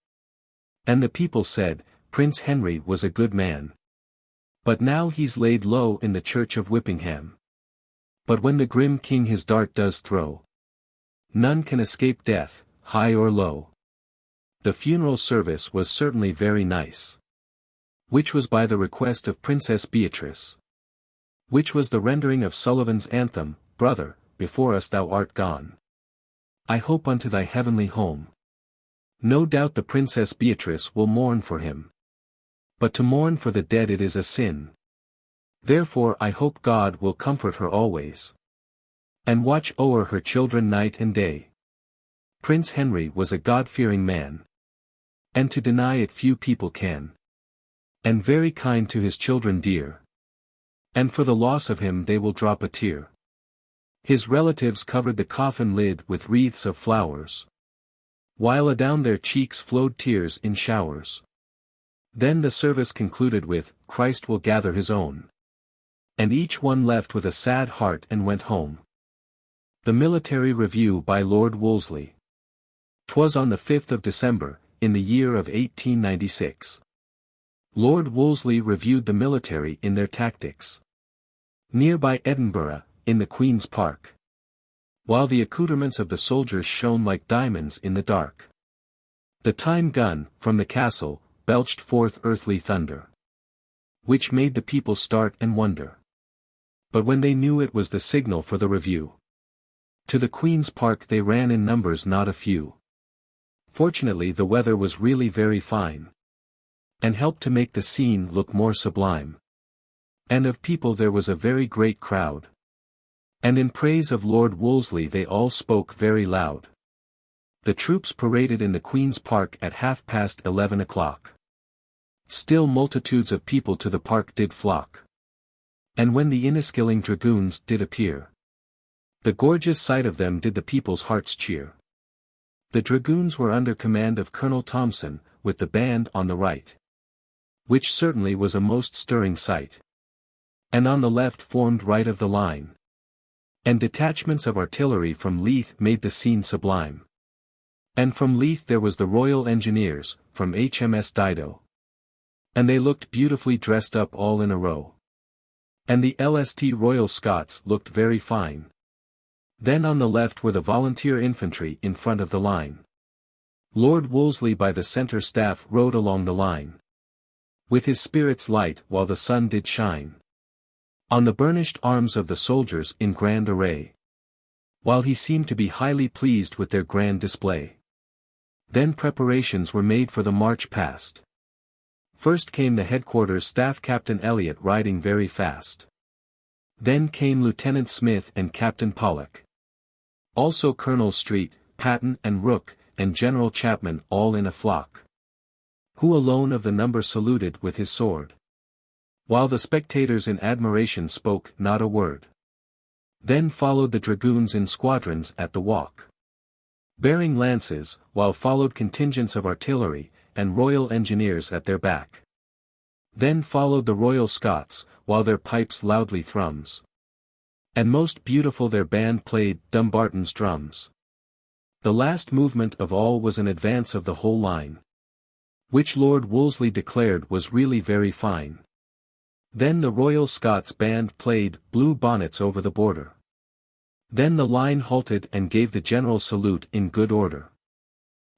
And the people said, Prince Henry was a good man. But now he's laid low in the church of Whippingham. But when the grim king his dart does throw. None can escape death, high or low. The funeral service was certainly very nice. Which was by the request of Princess Beatrice. Which was the rendering of Sullivan's anthem, Brother, before us thou art gone. I hope unto thy heavenly home. No doubt the Princess Beatrice will mourn for him. But to mourn for the dead it is a sin. Therefore I hope God will comfort her always. And watch o'er her children night and day. Prince Henry was a God-fearing man. And to deny it few people can. And very kind to his children dear. And for the loss of him they will drop a tear. His relatives covered the coffin lid with wreaths of flowers. While adown their cheeks flowed tears in showers. Then the service concluded with, Christ will gather his own. And each one left with a sad heart and went home. The Military Review by Lord Wolseley. 'Twas on the 5th of December, in the year of 1896. Lord Wolseley reviewed the military in their tactics. Near by Edinburgh, in the Queen's Park. While the accoutrements of the soldiers shone like diamonds in the dark. The time gun, from the castle, belched forth earthly thunder. Which made the people start and wonder. But when they knew it was the signal for the review. To the Queen's Park they ran in numbers not a few. Fortunately the weather was really very fine. And helped to make the scene look more sublime. And of people there was a very great crowd. And in praise of Lord Wolseley they all spoke very loud. The troops paraded in the Queen's Park at 11:30 o'clock. Still multitudes of people to the park did flock. And when the Inniskilling dragoons did appear. The gorgeous sight of them did the people's hearts cheer. The dragoons were under command of Colonel Thompson, with the band on the right. which certainly was a most stirring sight. And on the left formed right of the line. And detachments of artillery from Leith made the scene sublime. And from Leith there was the Royal Engineers, from HMS Dido. And they looked beautifully dressed up all in a row. And the LST Royal Scots looked very fine. Then on the left were the volunteer infantry in front of the line. Lord Wolseley by the centre staff rode along the line, with his spirits light while the sun did shine on the burnished arms of the soldiers in grand array, while he seemed to be highly pleased with their grand display. Then preparations were made for the march past. First came the headquarters staff Captain Elliot riding very fast. Then came Lieutenant Smith and Captain Pollock. Also Colonel Street, Patton and Rooke, and General Chapman all in a flock, who alone of the number saluted with his sword, while the spectators in admiration spoke not a word. Then followed the dragoons in squadrons at the walk, bearing lances, while followed contingents of artillery, and Royal Engineers at their back. Then followed the Royal Scots, while their pipes loudly thrums, and most beautiful their band played Dumbarton's drums. The last movement of all was an advance of the whole line, which Lord Wolseley declared was really very fine. Then the Royal Scots band played Blue Bonnets over the border. Then the line halted and gave the general salute in good order.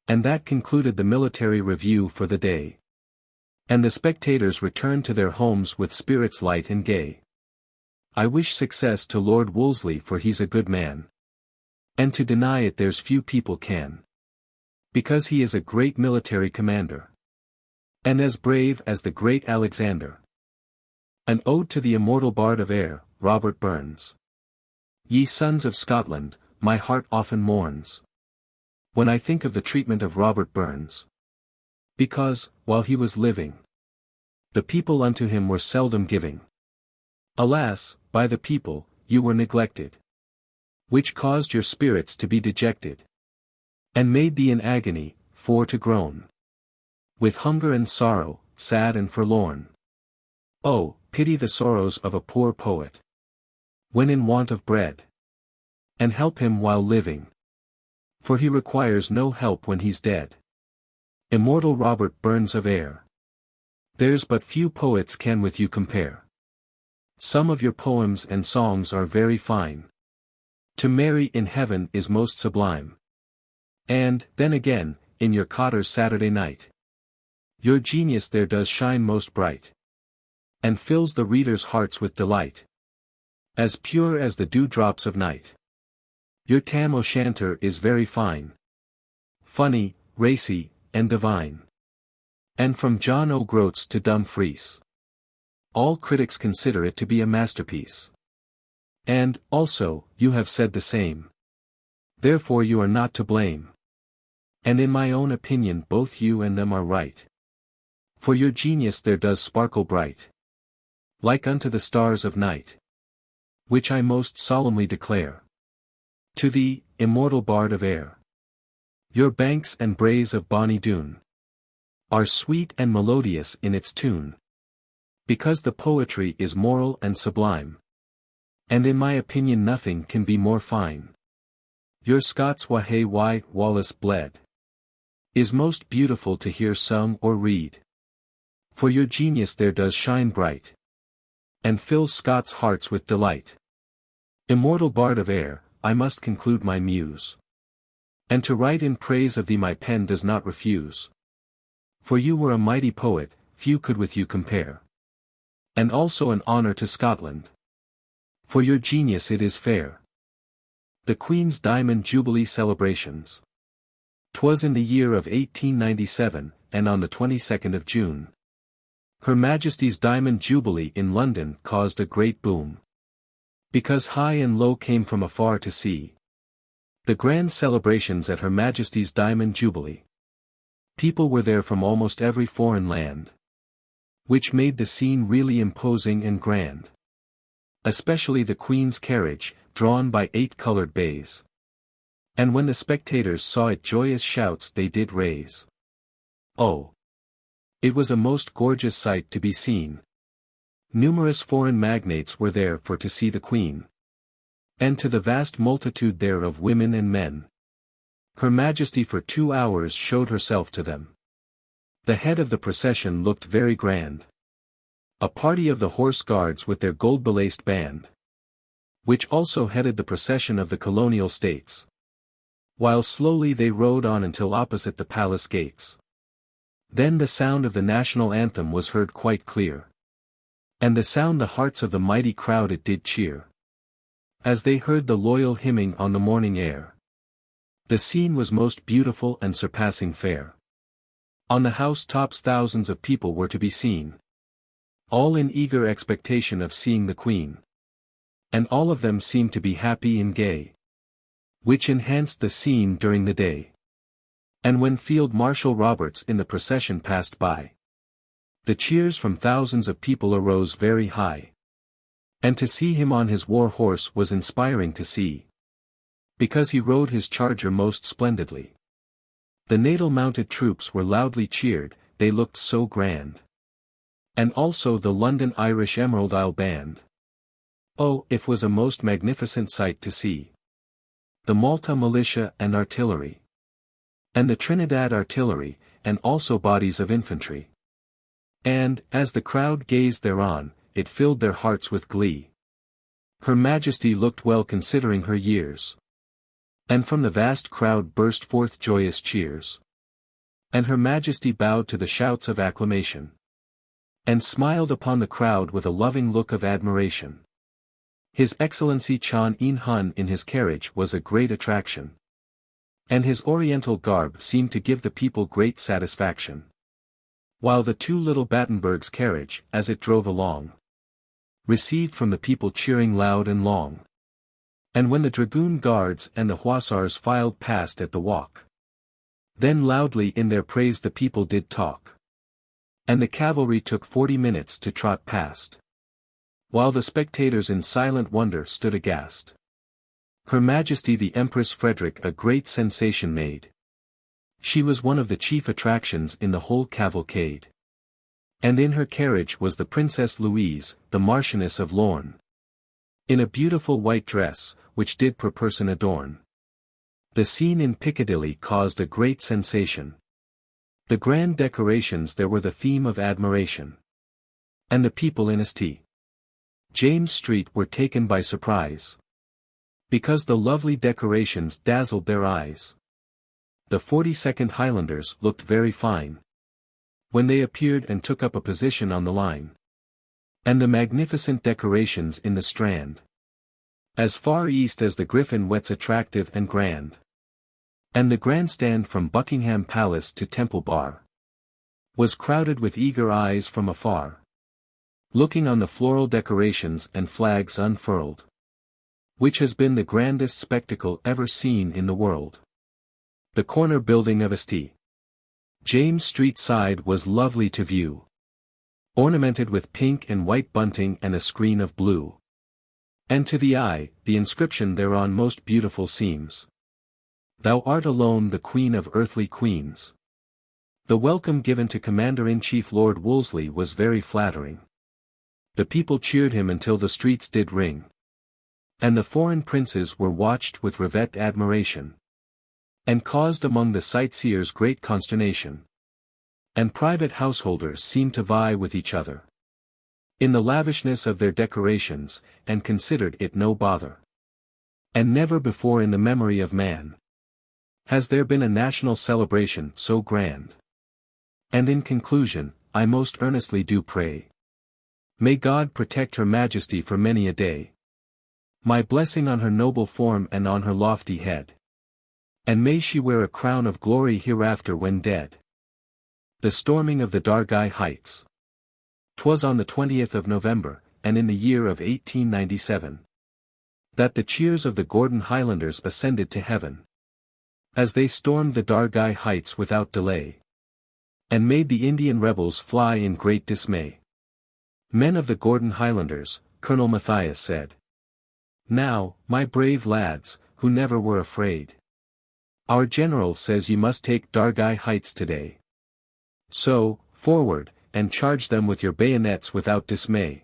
And that concluded the military review for the day. And the spectators returned to their homes with spirits light and gay. I wish success to Lord Wolseley, for he's a good man. And to deny it there's few people can. Because he is a great military commander. And as brave as the great Alexander. An ode to the immortal bard of Ayr, Robert Burns. Ye sons of Scotland, my heart often mourns when I think of the treatment of Robert Burns. Because, while he was living, the people unto him were seldom giving. Alas, by the people, you were neglected, which caused your spirits to be dejected, and made thee in agony, for to groan, with hunger and sorrow, sad and forlorn. Oh, pity the sorrows of a poor poet, when in want of bread, and help him while living, for he requires no help when he's dead. Immortal Robert Burns of Ayr. There's but few poets can with you compare. Some of your poems and songs are very fine. To Mary in heaven is most sublime. And, then again, in your Cotter's Saturday Night, your genius there does shine most bright, and fills the readers' hearts with delight, as pure as the dewdrops of night. Your Tam O'Shanter is very fine, funny, racy, and divine. And from John O'Groats to Dumfries, all critics consider it to be a masterpiece. And, also, you have said the same. Therefore you are not to blame. And in my own opinion both you and them are right. For your genius there does sparkle bright, like unto the stars of night, which I most solemnly declare to thee, immortal bard of Ayr. Your banks and braes of bonny Doon are sweet and melodious in its tune, because the poetry is moral and sublime. And in my opinion nothing can be more fine. Your Scots Whae why Wallace bled is most beautiful to hear sung or read. For your genius there does shine bright, and fills Scots' hearts with delight. Immortal bard of Ayr, I must conclude my muse. And to write in praise of thee my pen does not refuse. For you were a mighty poet, few could with you compare. And also an honour to Scotland. For your genius it is fair. The Queen's Diamond Jubilee Celebrations. 'Twas in the year of 1897, and on the 22nd of June. Her Majesty's Diamond Jubilee in London caused a great boom, because high and low came from afar to see the grand celebrations at Her Majesty's Diamond Jubilee. People were there from almost every foreign land, which made the scene really imposing and grand. Especially the Queen's carriage, drawn by 8 coloured bays. And when the spectators saw it joyous shouts they did raise. Oh! It was a most gorgeous sight to be seen. Numerous foreign magnates were there for to see the Queen. And to the vast multitude there of women and men, Her Majesty for 2 hours showed herself to them. The head of the procession looked very grand. A party of the Horse Guards with their gold-belaced band, which also headed the procession of the colonial states. While slowly they rode on until opposite the palace gates. Then the sound of the national anthem was heard quite clear. And the sound the hearts of the mighty crowd it did cheer, as they heard the loyal hymning on the morning air. The scene was most beautiful and surpassing fair. On the housetops thousands of people were to be seen, all in eager expectation of seeing the Queen. And all of them seemed to be happy and gay, which enhanced the scene during the day. And when Field Marshal Roberts in the procession passed by, the cheers from thousands of people arose very high. And to see him on his war horse was inspiring to see, because he rode his charger most splendidly. The natal-mounted troops were loudly cheered, they looked so grand. And also the London Irish Emerald Isle Band. Oh, it was a most magnificent sight to see. The Malta Militia and Artillery. And the Trinidad Artillery, and also bodies of infantry. And, as the crowd gazed thereon, it filled their hearts with glee. Her Majesty looked well considering her years. And from the vast crowd burst forth joyous cheers. And Her Majesty bowed to the shouts of acclamation, and smiled upon the crowd with a loving look of admiration. His Excellency Chon In Hun in his carriage was a great attraction. And his oriental garb seemed to give the people great satisfaction. While the two little Battenberg's carriage, as it drove along, received from the people cheering loud and long. And when the dragoon guards and the hussars filed past at the walk, then loudly in their praise the people did talk. And the cavalry took 40 minutes to trot past, while the spectators in silent wonder stood aghast. Her Majesty the Empress Frederick a great sensation made. She was one of the chief attractions in the whole cavalcade. And in her carriage was the Princess Louise, the Marchioness of Lorne, in a beautiful white dress, which did per person adorn. The scene in Piccadilly caused a great sensation. The grand decorations there were the theme of admiration. And the people in St. James Street were taken by surprise, because the lovely decorations dazzled their eyes. The 42nd Highlanders looked very fine when they appeared and took up a position on the line. And the magnificent decorations in the Strand, as far east as the Griffin Wets attractive and grand. And the grandstand from Buckingham Palace to Temple Bar was crowded with eager eyes from afar, looking on the floral decorations and flags unfurled, which has been the grandest spectacle ever seen in the world. The corner building of St. James Street side was lovely to view, ornamented with pink and white bunting and a screen of blue. And to the eye, the inscription thereon most beautiful seems. Thou art alone the Queen of earthly queens. The welcome given to Commander-in-Chief Lord Wolseley was very flattering. The people cheered him until the streets did ring. And the foreign princes were watched with revet admiration, and caused among the sightseers great consternation. And private householders seemed to vie with each other in the lavishness of their decorations, and considered it no bother. And never before in the memory of man has there been a national celebration so grand. And in conclusion, I most earnestly do pray, may God protect Her Majesty for many a day. My blessing on her noble form and on her lofty head. And may she wear a crown of glory hereafter when dead. The storming of the Dargai Heights. 'Twas on the 20th of November, and in the year of 1897, that the cheers of the Gordon Highlanders ascended to heaven, as they stormed the Dargai Heights without delay, and made the Indian rebels fly in great dismay. Men of the Gordon Highlanders, Colonel Matthias said, now, my brave lads, who never were afraid, our general says you must take Dargai Heights today. So, forward, and charge them with your bayonets without dismay.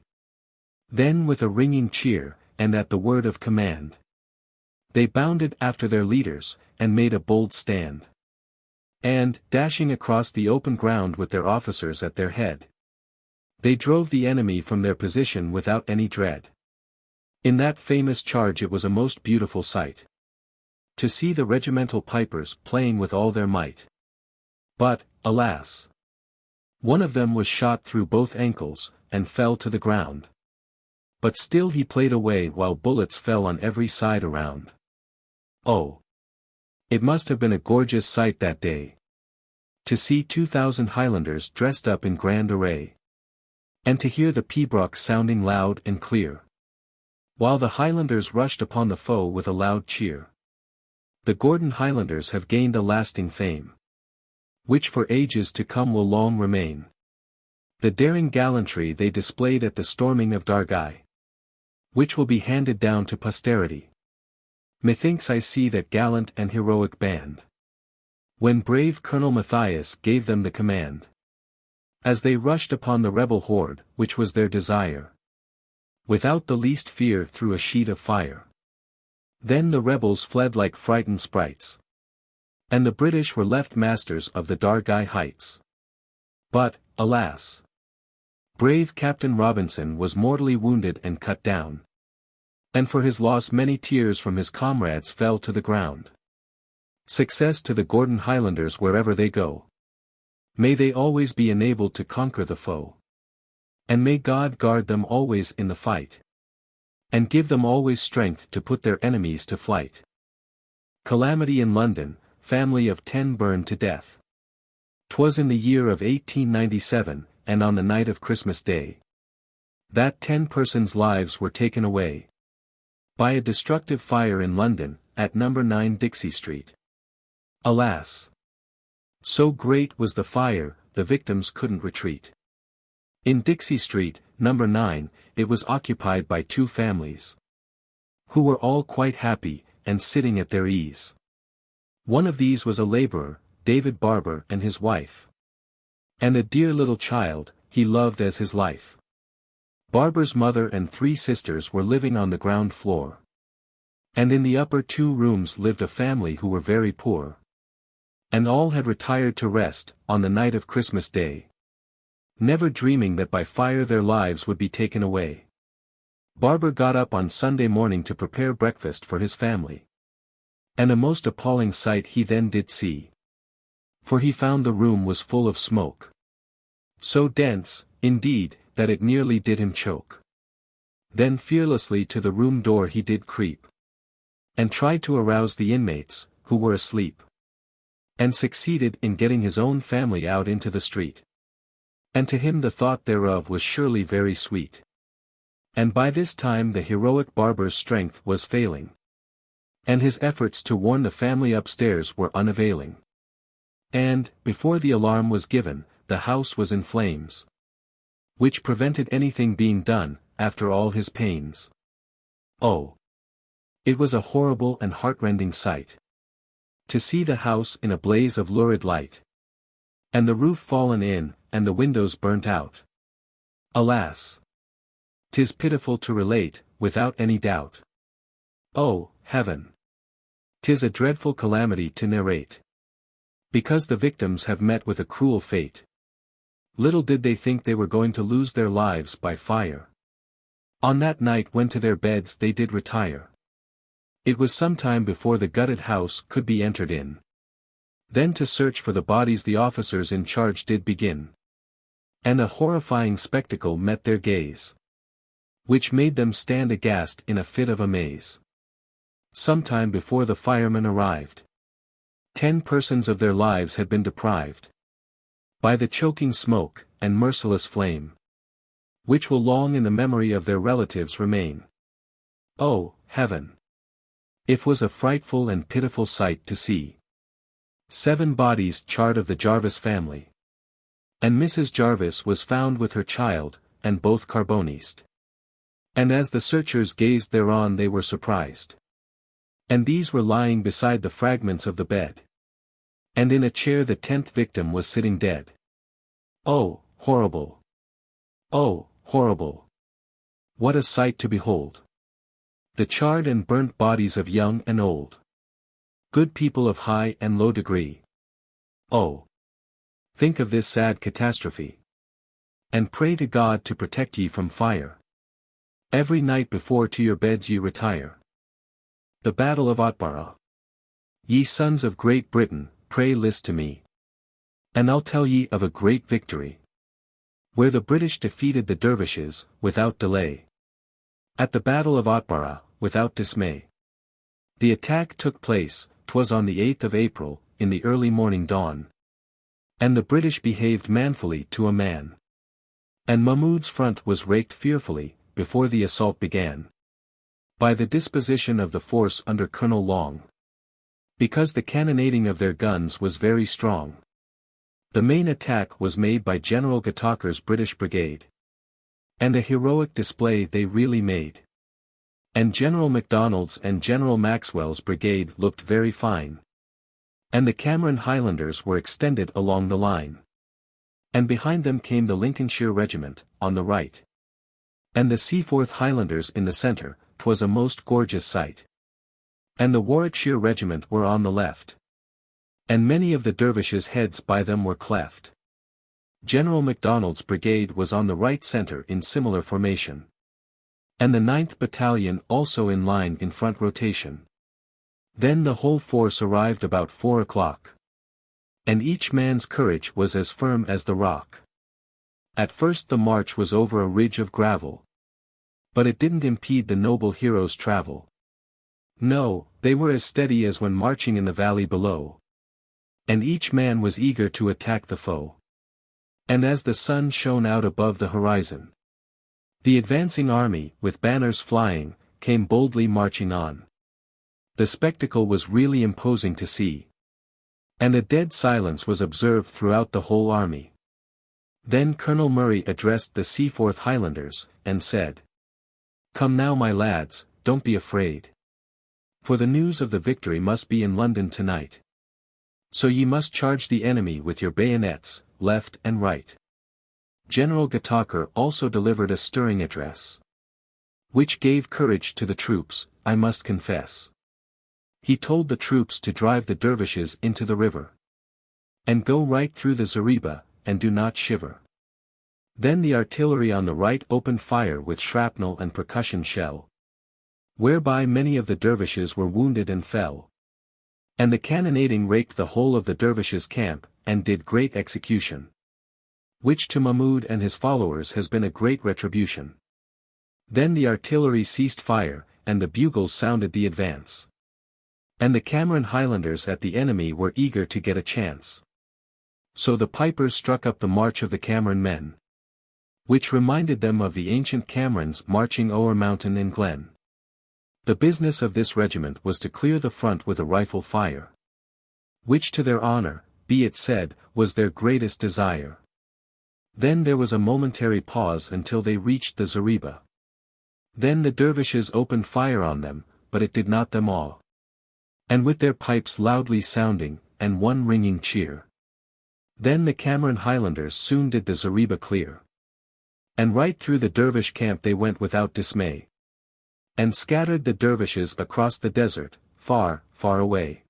Then with a ringing cheer, and at the word of command, they bounded after their leaders, and made a bold stand. And, dashing across the open ground with their officers at their head, they drove the enemy from their position without any dread. In that famous charge it was a most beautiful sight to see the regimental pipers playing with all their might. But, alas! One of them was shot through both ankles, and fell to the ground. But still he played away while bullets fell on every side around. Oh! It must have been a gorgeous sight that day, to see 2,000 Highlanders dressed up in grand array, and to hear the pibroch sounding loud and clear, while the Highlanders rushed upon the foe with a loud cheer. The Gordon Highlanders have gained a lasting fame, which for ages to come will long remain. The daring gallantry they displayed at the storming of Dargai, which will be handed down to posterity. Methinks I see that gallant and heroic band, when brave Colonel Matthias gave them the command, as they rushed upon the rebel horde, which was their desire, without the least fear through a sheet of fire. Then the rebels fled like frightened sprites, and the British were left masters of the Dargai heights. But, alas! Brave Captain Robinson was mortally wounded and cut down, and for his loss many tears from his comrades fell to the ground. Success to the Gordon Highlanders wherever they go. May they always be enabled to conquer the foe, and may God guard them always in the fight, and give them always strength to put their enemies to flight. Calamity in London, family of 10 burned to death. 'Twas in the year of 1897, and on the night of Christmas Day, that 10 persons' lives were taken away by a destructive fire in London, at No. 9 Dixie Street. Alas! So great was the fire, the victims couldn't retreat. In Dixie Street, No. 9, it was occupied by 2 families, who were all quite happy, and sitting at their ease. One of these was a labourer, David Barber, and his wife, and a dear little child, he loved as his life. Barber's mother and 3 sisters were living on the ground floor, and in the upper 2 rooms lived a family who were very poor, and all had retired to rest, on the night of Christmas Day, never dreaming that by fire their lives would be taken away. Barber got up on Sunday morning to prepare breakfast for his family, and a most appalling sight he then did see, for he found the room was full of smoke, so dense, indeed, that it nearly did him choke. Then fearlessly to the room door he did creep, and tried to arouse the inmates, who were asleep, and succeeded in getting his own family out into the street. And to him the thought thereof was surely very sweet. And by this time the heroic Barber's strength was failing, and his efforts to warn the family upstairs were unavailing. And, before the alarm was given, the house was in flames, which prevented anything being done, after all his pains. Oh! It was a horrible and heartrending sight, to see the house in a blaze of lurid light, and the roof fallen in, and the windows burnt out. Alas! 'Tis pitiful to relate, without any doubt. Oh, heaven! 'Tis a dreadful calamity to narrate, because the victims have met with a cruel fate. Little did they think they were going to lose their lives by fire. On that night when to their beds they did retire, it was some time before the gutted house could be entered in. Then to search for the bodies the officers in charge did begin, and a horrifying spectacle met their gaze, which made them stand aghast in a fit of amaze. Some time before the firemen arrived, 10 persons of their lives had been deprived by the choking smoke, and merciless flame, which will long in the memory of their relatives remain. Oh, heaven! It was a frightful and pitiful sight to see 7 bodies charred of the Jarvis family, and Mrs. Jarvis was found with her child, and both carbonised. And as the searchers gazed thereon they were surprised, and these were lying beside the fragments of the bed, and in a chair the 10th victim was sitting dead. Oh, horrible! Oh, horrible! What a sight to behold! The charred and burnt bodies of young and old. Good people of high and low degree. Oh! Think of this sad catastrophe. And pray to God to protect ye from fire. Every night before to your beds ye retire. The Battle of Bannockburn. Ye sons of Great Britain, pray list to me. And I'll tell ye of a great victory, where the British defeated the dervishes, without delay. At the Battle of Bannockburn, without dismay. The attack took place, 'twas on the 8th of April, in the early morning dawn. And the British behaved manfully to a man. And Mahmud's front was raked fearfully, before the assault began. By the disposition of the force under Colonel Long. Because the cannonading of their guns was very strong. The main attack was made by General Gataker's British brigade. And a heroic display they really made. And General MacDonald's and General Maxwell's brigade looked very fine. And the Cameron Highlanders were extended along the line. And behind them came the Lincolnshire Regiment, on the right. And the Seaforth Highlanders in the centre, 'twas a most gorgeous sight. And the Warwickshire Regiment were on the left. And many of the dervishes' heads by them were cleft. General MacDonald's brigade was on the right centre in similar formation. And the 9th Battalion also in line in front rotation. Then the whole force arrived about 4 o'clock. And each man's courage was as firm as the rock. At first the march was over a ridge of gravel. But it didn't impede the noble heroes' travel. No, they were as steady as when marching in the valley below. And each man was eager to attack the foe. And as the sun shone out above the horizon, the advancing army, with banners flying, came boldly marching on. The spectacle was really imposing to see. And a dead silence was observed throughout the whole army. Then Colonel Murray addressed the Seaforth Highlanders, and said, "Come now my lads, don't be afraid. For the news of the victory must be in London tonight. So ye must charge the enemy with your bayonets, left and right." General Gataker also delivered a stirring address, which gave courage to the troops, I must confess. He told the troops to drive the dervishes into the river, and go right through the zareba, and do not shiver. Then the artillery on the right opened fire with shrapnel and percussion shell, whereby many of the dervishes were wounded and fell. And the cannonading raked the whole of the dervishes' camp, and did great execution, which to Mahmud and his followers has been a great retribution. Then the artillery ceased fire, and the bugles sounded the advance. And the Cameron Highlanders at the enemy were eager to get a chance. So the pipers struck up the march of the Cameron men, which reminded them of the ancient Camerons marching o'er mountain and glen. The business of this regiment was to clear the front with a rifle fire, which to their honour, be it said, was their greatest desire. Then there was a momentary pause until they reached the zareba. Then the dervishes opened fire on them, but it did not them awe. And with their pipes loudly sounding, and one ringing cheer, then the Cameron Highlanders soon did the zareba clear. And right through the dervish camp they went without dismay, and scattered the dervishes across the desert, far, far away.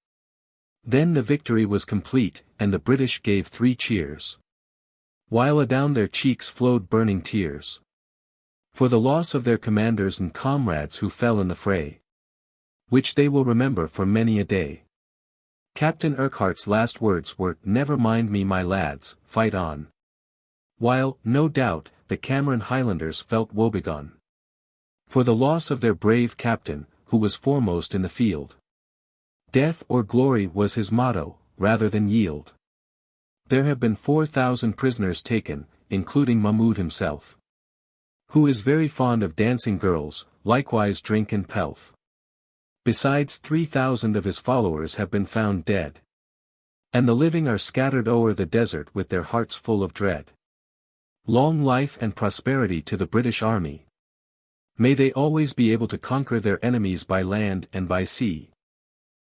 Then the victory was complete, and the British gave 3 cheers, while adown their cheeks flowed burning tears, for the loss of their commanders and comrades who fell in the fray, which they will remember for many a day. Captain Urquhart's last words were, "Never mind me my lads, fight on." While, no doubt, the Cameron Highlanders felt woebegone for the loss of their brave captain, who was foremost in the field. Death or glory was his motto, rather than yield. There have been 4,000 prisoners taken, including Mahmud himself, who is very fond of dancing girls, likewise drink and pelf. Besides 3,000 of his followers have been found dead. And the living are scattered o'er the desert with their hearts full of dread. Long life and prosperity to the British Army. May they always be able to conquer their enemies by land and by sea.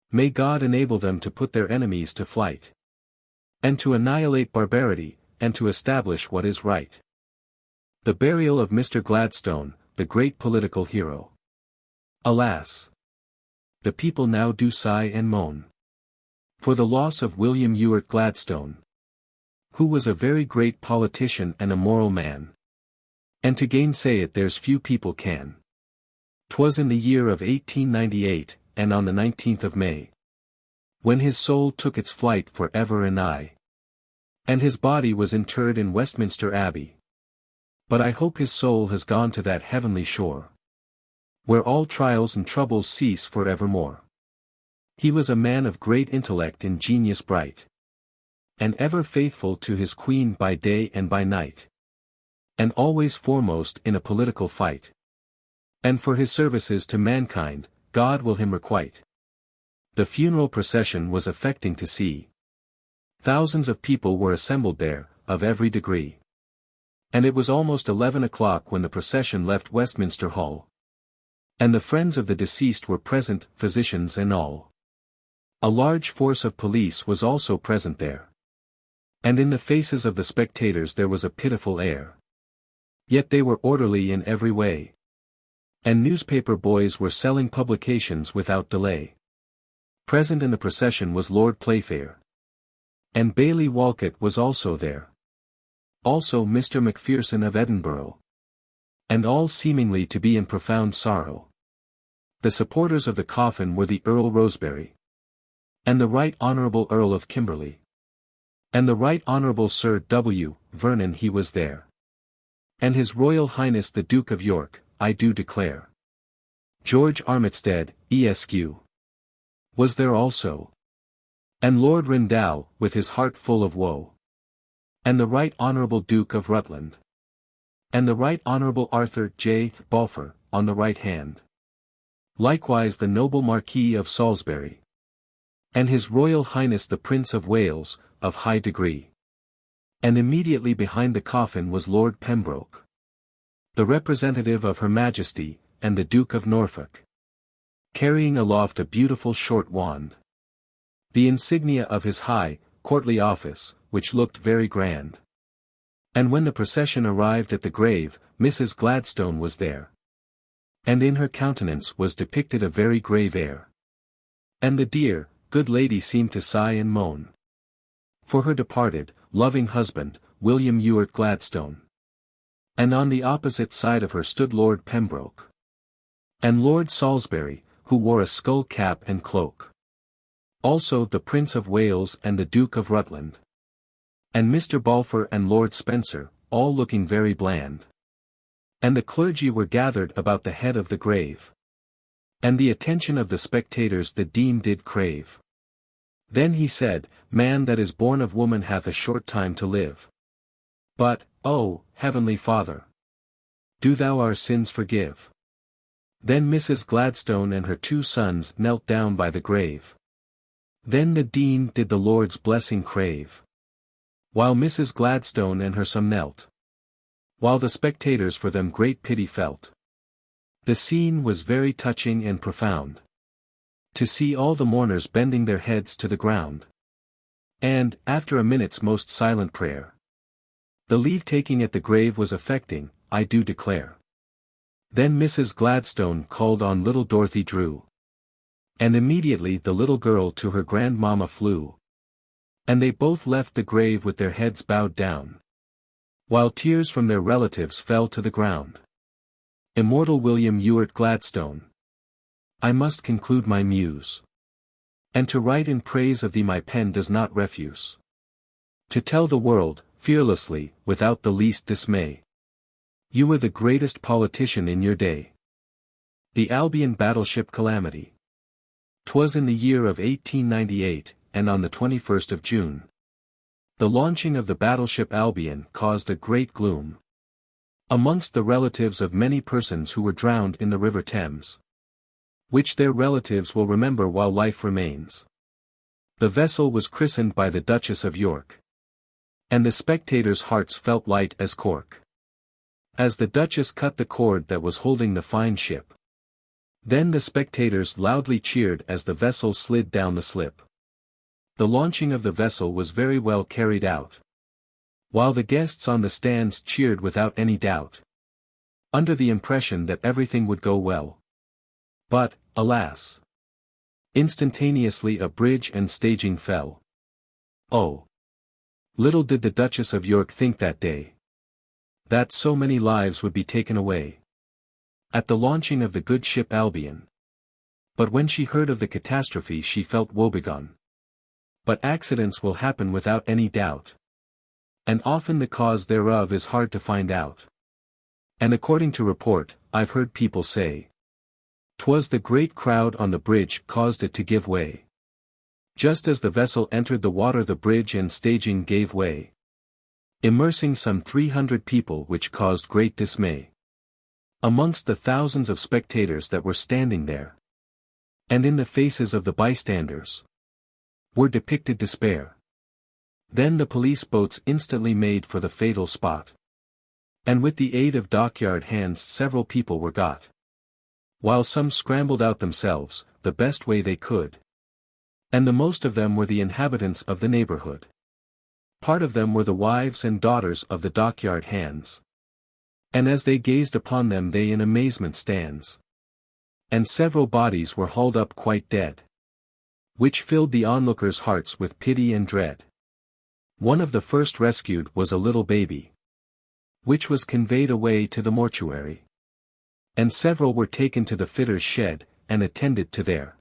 May God enable them to put their enemies to flight, and to annihilate barbarity, and to establish what is right. The burial of Mr. Gladstone, the great political hero. Alas! The people now do sigh and moan for the loss of William Ewart Gladstone, who was a very great politician and a moral man. And to gainsay it there's few people can. 'Twas in the year of 1898, and on the 19th of May, when his soul took its flight for ever and aye, and his body was interred in Westminster Abbey. But I hope his soul has gone to that heavenly shore, where all trials and troubles cease for evermore. He was a man of great intellect and genius bright, and ever faithful to his queen by day and by night, and always foremost in a political fight. And for his services to mankind, God will him requite. The funeral procession was affecting to see. Thousands of people were assembled there, of every degree. And it was almost 11 o'clock when the procession left Westminster Hall. And the friends of the deceased were present, physicians and all. A large force of police was also present there. And in the faces of the spectators there was a pitiful air. Yet they were orderly in every way. And newspaper boys were selling publications without delay. Present in the procession was Lord Playfair. And Baillie Walcott was also there. Also Mr. Macpherson of Edinburgh. And all seemingly to be in profound sorrow. The supporters of the coffin were the Earl Rosebery, and the Right Honourable Earl of Kimberley, and the Right Honourable Sir W. Vernon. He was there. And His Royal Highness the Duke of York, I do declare. George Armitstead, Esq. was there also. And Lord Rindow, with his heart full of woe. And the Right Honourable Duke of Rutland. And the Right Honourable Arthur J. Balfour, on the right hand. Likewise the noble Marquis of Salisbury. And His Royal Highness the Prince of Wales, of high degree. And immediately behind the coffin was Lord Pembroke, the representative of Her Majesty, and the Duke of Norfolk, carrying aloft a beautiful short wand, the insignia of his high, courtly office, which looked very grand. And when the procession arrived at the grave, Mrs. Gladstone was there. And in her countenance was depicted a very grave air. And the dear, good lady seemed to sigh and moan for her departed, loving husband, William Ewart Gladstone. And on the opposite side of her stood Lord Pembroke, and Lord Salisbury, who wore a skull cap and cloak. Also the Prince of Wales and the Duke of Rutland. And Mr. Balfour and Lord Spencer, all looking very bland. And the clergy were gathered about the head of the grave. And the attention of the spectators the Dean did crave. Then he said, Man that is born of woman hath a short time to live. But, O, Heavenly Father, do thou our sins forgive. Then Mrs. Gladstone and her 2 sons knelt down by the grave. Then the Dean did the Lord's blessing crave, while Mrs. Gladstone and her son knelt, while the spectators for them great pity felt. The scene was very touching and profound, to see all the mourners bending their heads to the ground. And, after a minute's most silent prayer, the leave-taking at the grave was affecting, I do declare. Then Mrs. Gladstone called on little Dorothy Drew. And immediately the little girl to her grandmamma flew. And they both left the grave with their heads bowed down, while tears from their relatives fell to the ground. Immortal William Ewart Gladstone, I must conclude my muse. And to write in praise of thee my pen does not refuse. To tell the world, fearlessly, without the least dismay, you were the greatest politician in your day. The Albion Battleship Calamity. 'Twas in the year of 1898, and on the 21st of June. The launching of the battleship Albion caused a great gloom amongst the relatives of many persons who were drowned in the River Thames, which their relatives will remember while life remains. The vessel was christened by the Duchess of York, and the spectators' hearts felt light as cork, as the Duchess cut the cord that was holding the fine ship. Then the spectators loudly cheered as the vessel slid down the slip. The launching of the vessel was very well carried out. while the guests on the stands cheered without any doubt, under the impression that everything would go well. But, alas! Instantaneously a bridge and staging fell. Oh! Little did the Duchess of York think that day that so many lives would be taken away at the launching of the good ship Albion. But when she heard of the catastrophe she felt woebegone. But accidents will happen without any doubt. And often the cause thereof is hard to find out. And according to report, I've heard people say, 'twas the great crowd on the bridge caused it to give way. Just as the vessel entered the water the bridge and staging gave way, immersing some 300 people, which caused great dismay amongst the thousands of spectators that were standing there. And in the faces of the bystanders were depicted despair. Then the police boats instantly made for the fatal spot. And with the aid of dockyard hands several people were got, while some scrambled out themselves, the best way they could. And the most of them were the inhabitants of the neighborhood. Part of them were the wives and daughters of the dockyard hands. And as they gazed upon them they in amazement stands. And several bodies were hauled up quite dead, which filled the onlookers' hearts with pity and dread. One of the first rescued was a little baby, which was conveyed away to the mortuary. And several were taken to the fitter's shed, and attended to there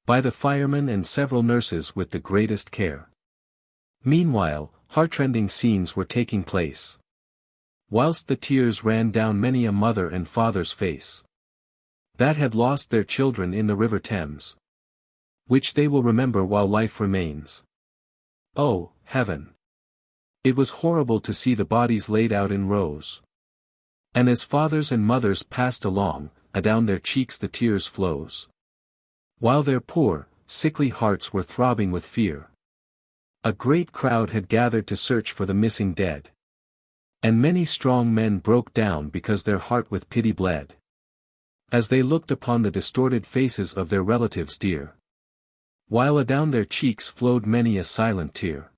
by the firemen and several nurses with the greatest care. Meanwhile, heartrending scenes were taking place, whilst the tears ran down many a mother and father's face that had lost their children in the River Thames, which they will remember while life remains. Oh, heaven! It was horrible to see the bodies laid out in rows. And as fathers and mothers passed along, adown their cheeks the tears flows, while their poor, sickly hearts were throbbing with fear. A great crowd had gathered to search for the missing dead, and many strong men broke down because their heart with pity bled, as they looked upon the distorted faces of their relatives dear, while adown their cheeks flowed many a silent tear.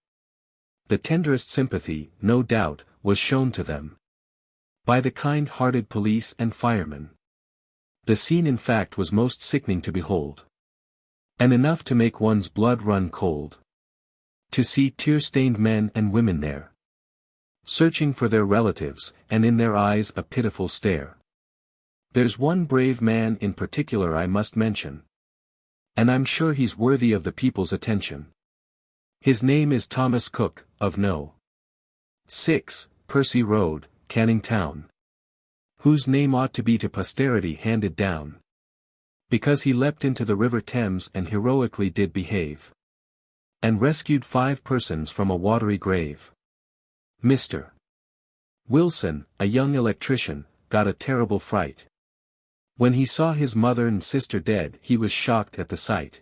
The tenderest sympathy, no doubt, was shown to them by the kind-hearted police and firemen. The scene in fact was most sickening to behold, and enough to make one's blood run cold, to see tear-stained men and women there, searching for their relatives, and in their eyes a pitiful stare. There's one brave man in particular I must mention, and I'm sure he's worthy of the people's attention. His name is Thomas Cook, of No. 6, Percy Road, Canning Town, whose name ought to be to posterity handed down, because he leapt into the River Thames and heroically did behave, and rescued 5 persons from a watery grave. Mr. Wilson, a young electrician, got a terrible fright. When he saw his mother and sister dead he was shocked at the sight,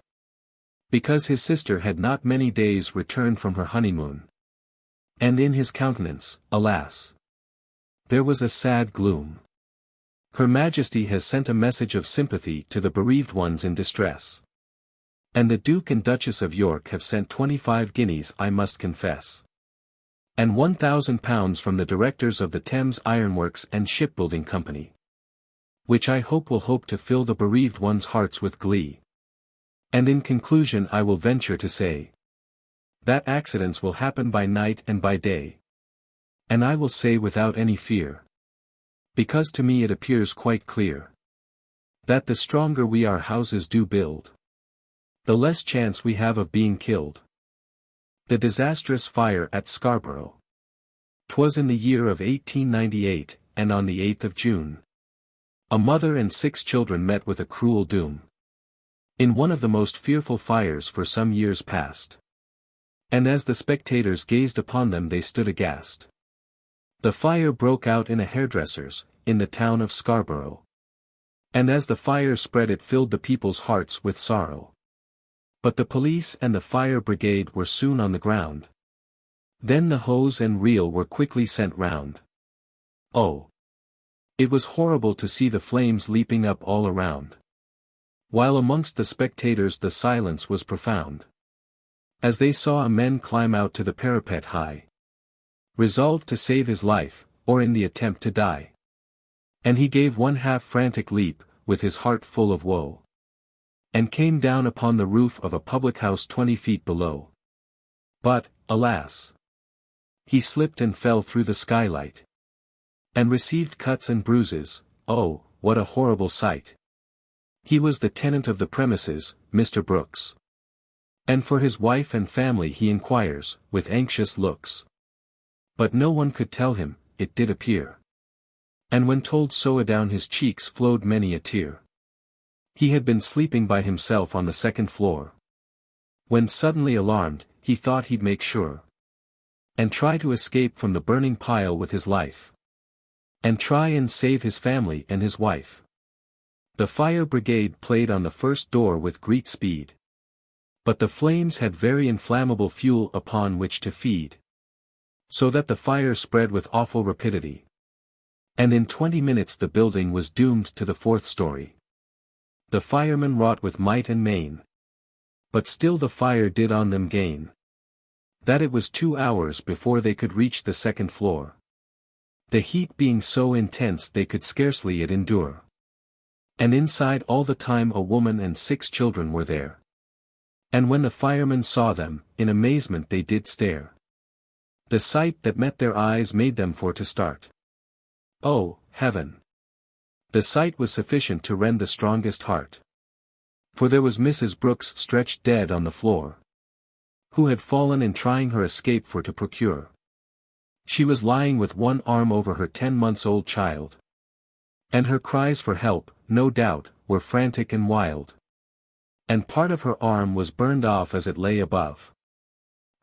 because his sister had not many days returned from her honeymoon. And in his countenance, alas, there was a sad gloom. Her Majesty has sent a message of sympathy to the bereaved ones in distress. And the Duke and Duchess of York have sent 25 guineas I must confess, and £1,000 from the directors of the Thames Ironworks and Shipbuilding Company, which I hope will hope to fill the bereaved ones' hearts with glee. And in conclusion I will venture to say that accidents will happen by night and by day. And I will say without any fear, because to me it appears quite clear that the stronger we our houses do build, the less chance we have of being killed. The disastrous fire at Scarborough. 'Twas in the year of 1898, and on the 8th of June, a mother and 6 children met with a cruel doom in one of the most fearful fires for some years past. And as the spectators gazed upon them they stood aghast. The fire broke out in a hairdresser's, in the town of Scarborough. And as the fire spread it filled the people's hearts with sorrow. But the police and the fire brigade were soon on the ground. Then the hose and reel were quickly sent round. Oh! It was horrible to see the flames leaping up all around, while amongst the spectators the silence was profound, as they saw a men climb out to the parapet high, resolved to save his life, or in the attempt to die. And he gave one half-frantic leap, with his heart full of woe, and came down upon the roof of a public-house 20 feet below. But, alas! He slipped and fell through the skylight, and received cuts and bruises. Oh, what a horrible sight! He was the tenant of the premises, Mr. Brooks. And for his wife and family he inquires, with anxious looks. But no one could tell him, it did appear. And when told so adown his cheeks flowed many a tear. He had been sleeping by himself on the second floor. When suddenly alarmed, he thought he'd make sure, and try to escape from the burning pile with his life, and try and save his family and his wife. The fire brigade played on the first door with great speed. But the flames had very inflammable fuel upon which to feed, so that the fire spread with awful rapidity. And in 20 minutes the building was doomed to the 4th story. The firemen wrought with might and main, but still the fire did on them gain, that it was 2 hours before they could reach the 2nd floor. The heat being so intense they could scarcely it endure. And inside all the time a woman and 6 children were there. And when the firemen saw them, in amazement they did stare. The sight that met their eyes made them for to start. Oh, heaven! The sight was sufficient to rend the strongest heart. For there was Mrs. Brooks stretched dead on the floor, who had fallen in trying her escape for to procure. She was lying with one arm over her 10 months old child. And her cries for help, no doubt, were frantic and wild. And part of her arm was burned off as it lay above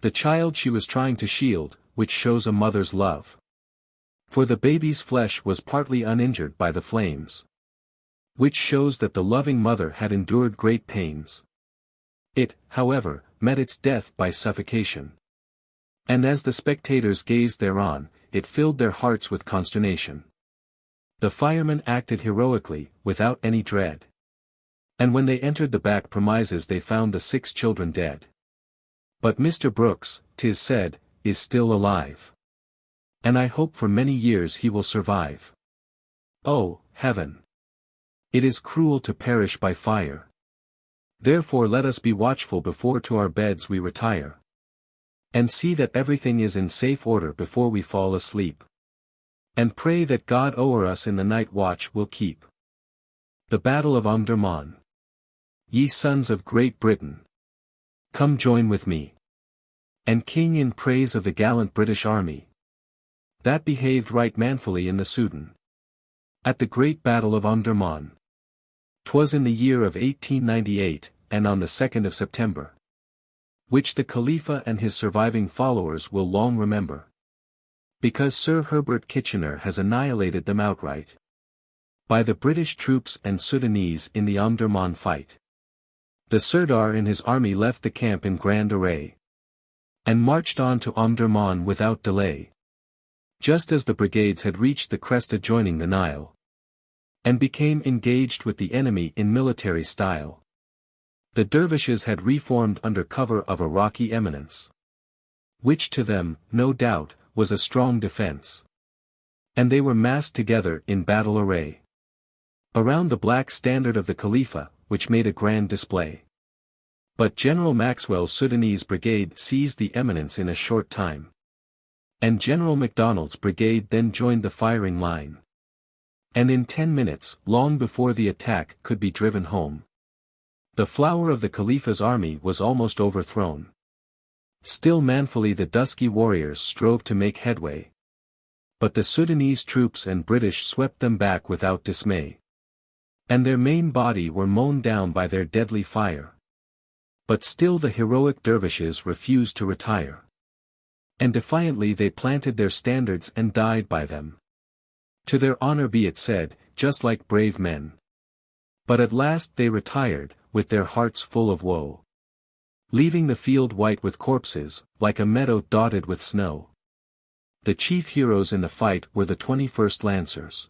the child she was trying to shield, which shows a mother's love. For the baby's flesh was partly uninjured by the flames, which shows that the loving mother had endured great pains. It, however, met its death by suffocation. And as the spectators gazed thereon, it filled their hearts with consternation. The firemen acted heroically, without any dread. And when they entered the back premises they found the 6 children dead. But Mr. Brooks, 'tis said, is still alive. And I hope for many years he will survive. Oh, heaven! It is cruel to perish by fire. Therefore let us be watchful before to our beds we retire, and see that everything is in safe order before we fall asleep. And pray that God o'er us in the night watch will keep. The Battle of Omdurman. Ye sons of Great Britain, come join with me and King in praise of the gallant British army, that behaved right manfully in the Soudan, at the great Battle of Omdurman. 'Twas in the year of 1898, and on the 2nd of September, which the Khalifa and his surviving followers will long remember, because Sir Herbert Kitchener has annihilated them outright by the British troops and Sudanese in the Omdurman fight. The Sirdar and his army left the camp in grand array, and marched on to Omdurman without delay, just as the brigades had reached the crest adjoining the Nile, and became engaged with the enemy in military style. The dervishes had reformed under cover of a rocky eminence, which to them, no doubt, was a strong defense. And they were massed together in battle array around the black standard of the Khalifa, which made a grand display. But General Maxwell's Sudanese brigade seized the eminence in a short time, and General MacDonald's brigade then joined the firing line. And in 10 minutes, long before the attack could be driven home, the flower of the Khalifa's army was almost overthrown. Still manfully the dusky warriors strove to make headway, but the Sudanese troops and British swept them back without dismay, and their main body were mown down by their deadly fire. But still the heroic dervishes refused to retire, and defiantly they planted their standards and died by them. To their honor be it said, just like brave men. But at last they retired, with their hearts full of woe, leaving the field white with corpses, like a meadow dotted with snow. The chief heroes in the fight were the 21st Lancers.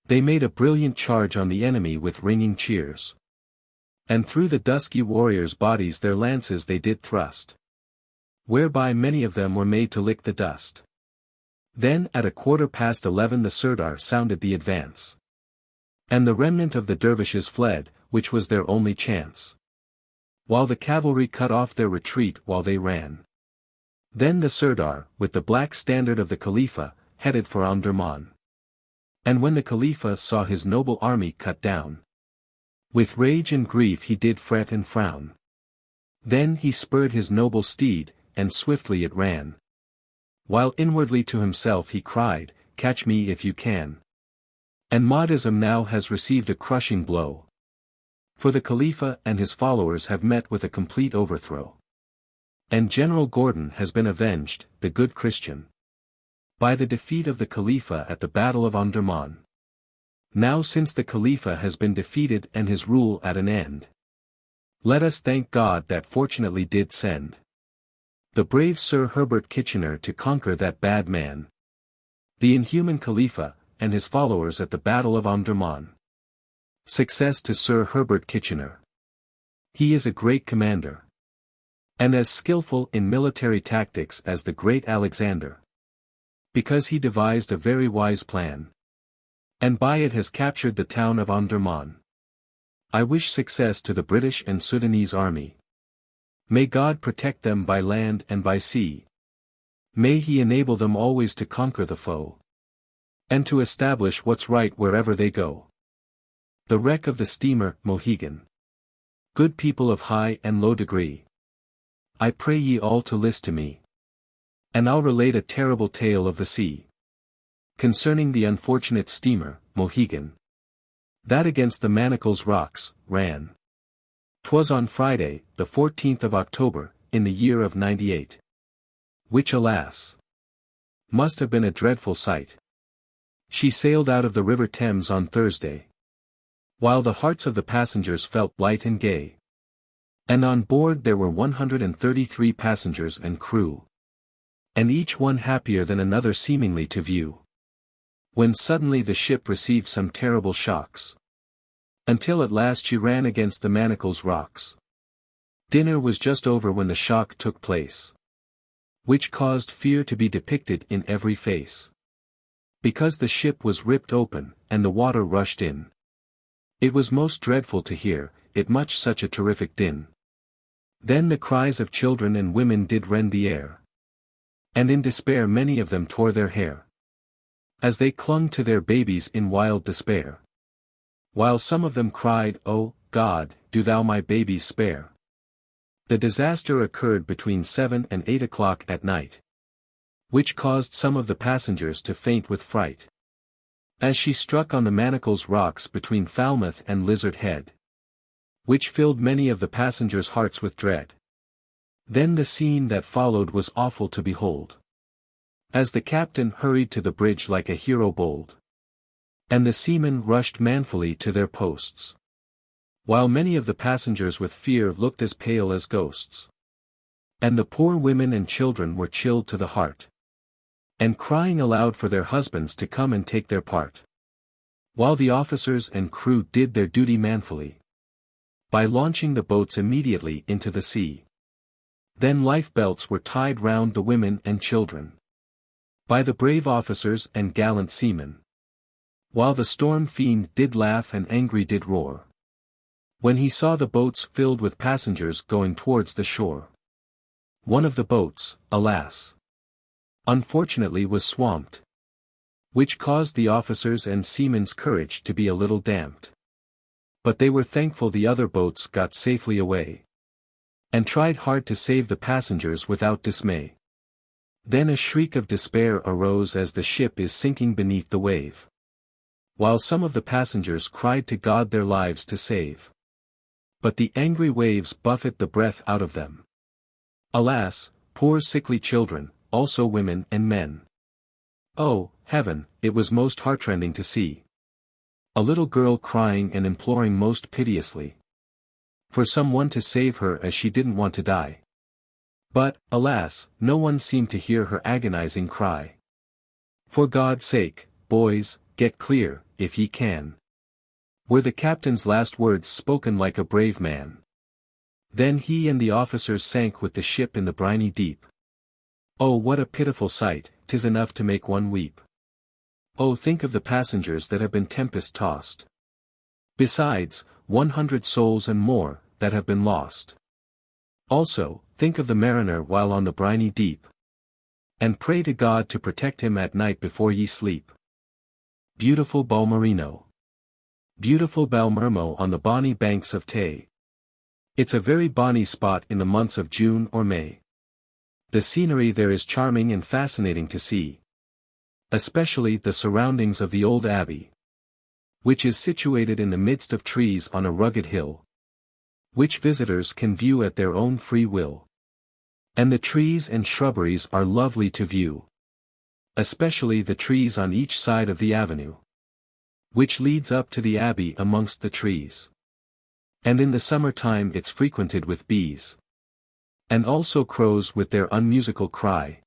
They made a brilliant charge on the enemy with ringing cheers, and through the dusky warriors' bodies their lances they did thrust, whereby many of them were made to lick the dust. Then at 11:15 the Sirdar sounded the advance. And the remnant of the dervishes fled, which was their only chance. While the cavalry cut off their retreat while they ran. Then the Sirdar, with the black standard of the Khalifa, headed for Omdurman. And when the Khalifa saw his noble army cut down, with rage and grief he did fret and frown. Then he spurred his noble steed, and swiftly it ran. While inwardly to himself he cried, "Catch me if you can." And Mahdism now has received a crushing blow. For the Khalifa and his followers have met with a complete overthrow. And General Gordon has been avenged, the good Christian, by the defeat of the Khalifa at the Battle of Omdurman. Now since the Khalifa has been defeated and his rule at an end, let us thank God that fortunately did send the brave Sir Herbert Kitchener to conquer that bad man, the inhuman Khalifa, and his followers at the Battle of Omdurman. Success to Sir Herbert Kitchener. He is a great commander, and as skillful in military tactics as the great Alexander, because he devised a very wise plan, and by it has captured the town of Omdurman. I wish success to the British and Sudanese army. May God protect them by land and by sea. May He enable them always to conquer the foe, and to establish what's right wherever they go. The wreck of the steamer, Mohegan. Good people of high and low degree, I pray ye all to list to me, and I'll relate a terrible tale of the sea, concerning the unfortunate steamer, Mohegan, that against the Manacles rocks, ran. 'Twas on Friday, the 14th of October, in the year of '98. Which alas, must have been a dreadful sight. She sailed out of the River Thames on Thursday, while the hearts of the passengers felt light and gay. And on board there were 133 passengers and crew, and each one happier than another seemingly to view. When suddenly the ship received some terrible shocks, until at last she ran against the Manacles rocks. Dinner was just over when the shock took place, which caused fear to be depicted in every face, because the ship was ripped open, and the water rushed in. It was most dreadful to hear, it much such a terrific din. Then the cries of children and women did rend the air, and in despair many of them tore their hair, as they clung to their babies in wild despair. While some of them cried, "O God, do thou my babies spare." The disaster occurred between 7 and 8 o'clock at night, which caused some of the passengers to faint with fright, as she struck on the Manacles rocks between Falmouth and Lizard Head, which filled many of the passengers' hearts with dread. Then the scene that followed was awful to behold, as the captain hurried to the bridge like a hero bold, and the seamen rushed manfully to their posts, while many of the passengers with fear looked as pale as ghosts, and the poor women and children were chilled to the heart, and crying aloud for their husbands to come and take their part, while the officers and crew did their duty manfully, by launching the boats immediately into the sea. Then life-belts were tied round the women and children, by the brave officers and gallant seamen, while the storm fiend did laugh and angry did roar, when he saw the boats filled with passengers going towards the shore. One of the boats, alas, unfortunately was swamped, which caused the officers and seamen's courage to be a little damped. But they were thankful the other boats got safely away, and tried hard to save the passengers without dismay. Then a shriek of despair arose as the ship is sinking beneath the wave, while some of the passengers cried to God their lives to save. But the angry waves buffet the breath out of them. Alas, poor sickly children, also women and men. Oh, heaven, it was most heartrending to see a little girl crying and imploring most piteously for some one to save her as she didn't want to die. But, alas, no one seemed to hear her agonizing cry. "For God's sake, boys, get clear, if ye can," were the captain's last words spoken like a brave man. Then he and the officers sank with the ship in the briny deep. Oh, what a pitiful sight, 'tis enough to make one weep. Oh, think of the passengers that have been tempest-tossed. Besides, 100 souls and more, that have been lost. Also, think of the mariner while on the briny deep. And pray to God to protect him at night before ye sleep. Beautiful Balmerino. Beautiful Balmermo on the bonny banks of Tay. It's a very bonny spot in the months of June or May. The scenery there is charming and fascinating to see. Especially the surroundings of the old abbey, which is situated in the midst of trees on a rugged hill, which visitors can view at their own free will. And the trees and shrubberies are lovely to view. Especially the trees on each side of the avenue, which leads up to the abbey amongst the trees. And in the summer time it's frequented with bees. And also crows with their unmusical cry,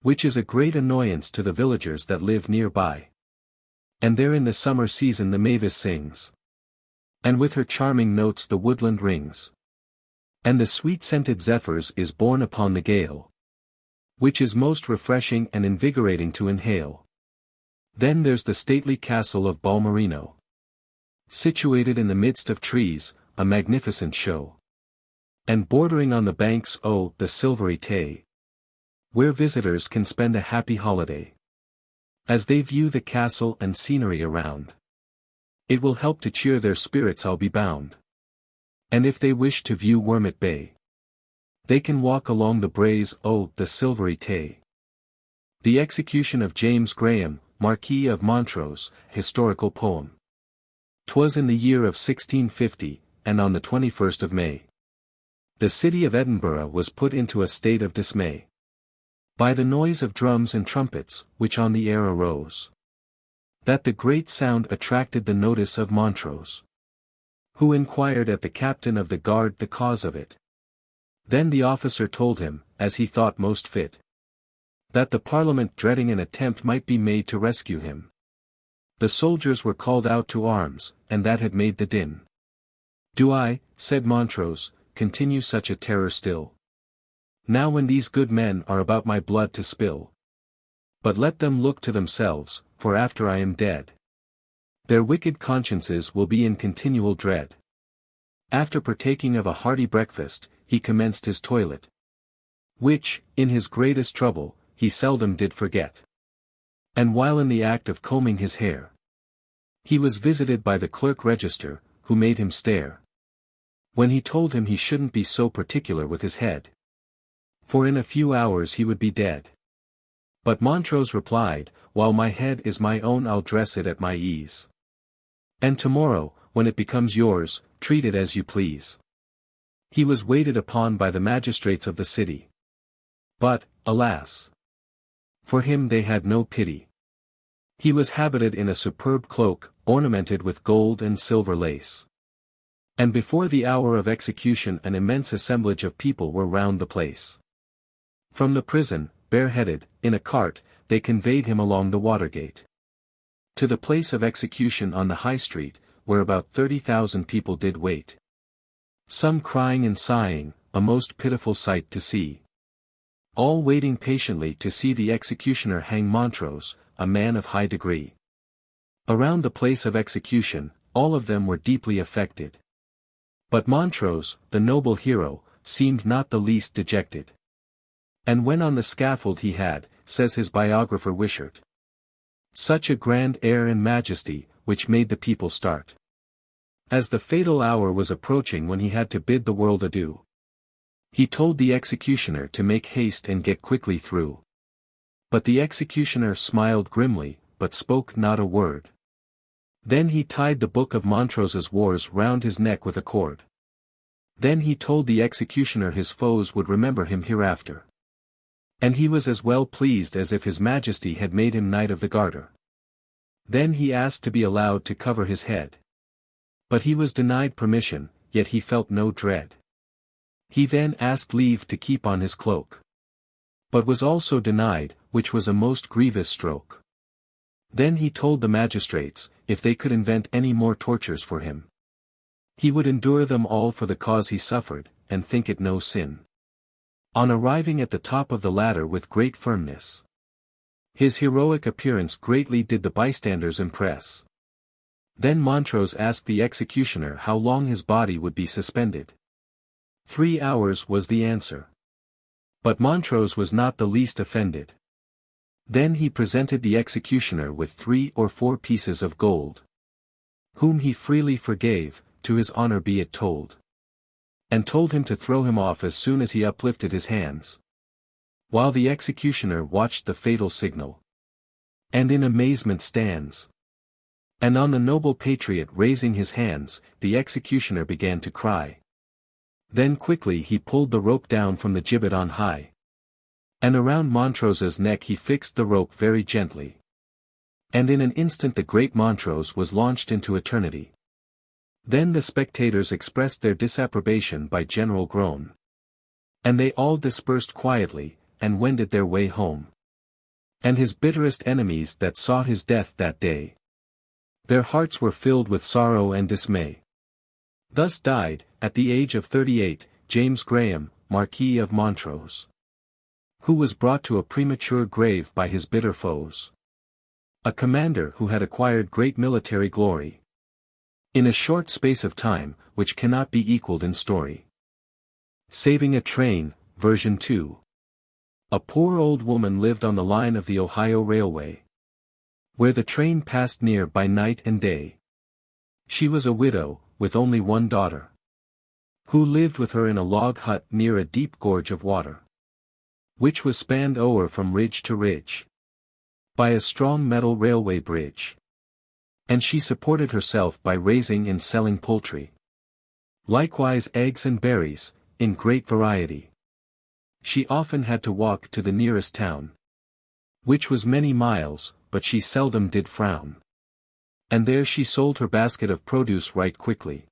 which is a great annoyance to the villagers that live nearby. And there in the summer season the mavis sings. And with her charming notes the woodland rings. And the sweet-scented zephyrs is borne upon the gale, which is most refreshing and invigorating to inhale. Then there's the stately castle of Balmerino, situated in the midst of trees, a magnificent show. And bordering on the banks the Silvery Tay, where visitors can spend a happy holiday, as they view the castle and scenery around. It will help to cheer their spirits, I'll be bound. And if they wish to view Wormit Bay, they can walk along the braes the Silvery Tay. The Execution of James Graham, Marquis of Montrose, historical poem. 'Twas in the year of 1650, and on the 21st of May. The city of Edinburgh was put into a state of dismay by the noise of drums and trumpets, which on the air arose. That the great sound attracted the notice of Montrose, who inquired at the captain of the guard the cause of it. Then the officer told him, as he thought most fit, that the Parliament dreading an attempt might be made to rescue him. The soldiers were called out to arms, and that had made the din. Do I, said Montrose, continue such a terror still? Now when these good men are about my blood to spill. But let them look to themselves, for after I am dead, their wicked consciences will be in continual dread. After partaking of a hearty breakfast, he commenced his toilet, which, in his greatest trouble, he seldom did forget. And while in the act of combing his hair, he was visited by the clerk register, who made him stare, when he told him he shouldn't be so particular with his head, for in a few hours he would be dead. But Montrose replied, while my head is my own I'll dress it at my ease. And tomorrow, when it becomes yours, treat it as you please. He was waited upon by the magistrates of the city. But, alas! For him they had no pity. He was habited in a superb cloak, ornamented with gold and silver lace. And before the hour of execution an immense assemblage of people were round the place. From the prison, bareheaded, in a cart, they conveyed him along the Watergate to the place of execution on the High Street, where about 30,000 people did wait. Some crying and sighing, a most pitiful sight to see. All waiting patiently to see the executioner hang Montrose, a man of high degree. Around the place of execution, all of them were deeply affected. But Montrose, the noble hero, seemed not the least dejected. And when on the scaffold he had, says his biographer Wishart, such a grand air and majesty, which made the people start. As the fatal hour was approaching when he had to bid the world adieu, he told the executioner to make haste and get quickly through. But the executioner smiled grimly, but spoke not a word. Then he tied the book of Montrose's wars round his neck with a cord. Then he told the executioner his foes would remember him hereafter. And he was as well pleased as if his majesty had made him Knight of the Garter. Then he asked to be allowed to cover his head. But he was denied permission, yet he felt no dread. He then asked leave to keep on his cloak, but was also denied, which was a most grievous stroke. Then he told the magistrates, if they could invent any more tortures for him, he would endure them all for the cause he suffered, and think it no sin. on arriving at the top of the ladder with great firmness. His heroic appearance greatly did the bystanders impress. Then Montrose asked the executioner how long his body would be suspended. 3 hours was the answer. But Montrose was not the least offended. Then he presented the executioner with 3 or 4 pieces of gold, whom he freely forgave, to his honor be it told, and told him to throw him off as soon as he uplifted his hands. While the executioner watched the fatal signal, and in amazement stands. And on the noble patriot raising his hands, the executioner began to cry. Then quickly he pulled the rope down from the gibbet on high, and around Montrose's neck he fixed the rope very gently. And in an instant the great Montrose was launched into eternity. Then the spectators expressed their disapprobation by general groan. And they all dispersed quietly, and wended their way home. And his bitterest enemies that sought his death that day, their hearts were filled with sorrow and dismay. Thus died, at the age of 38, James Graham, Marquis of Montrose, who was brought to a premature grave by his bitter foes. A commander who had acquired great military glory in a short space of time, which cannot be equalled in story. Saving a Train, version 2. A poor old woman lived on the line of the Ohio Railway, where the train passed near by night and day. She was a widow, with only one daughter, who lived with her in a log hut near a deep gorge of water, which was spanned o'er from ridge to ridge by a strong metal railway bridge. And she supported herself by raising and selling poultry, likewise eggs and berries, in great variety. She often had to walk to the nearest town, which was many miles, but she seldom did frown. And there she sold her basket of produce right quickly,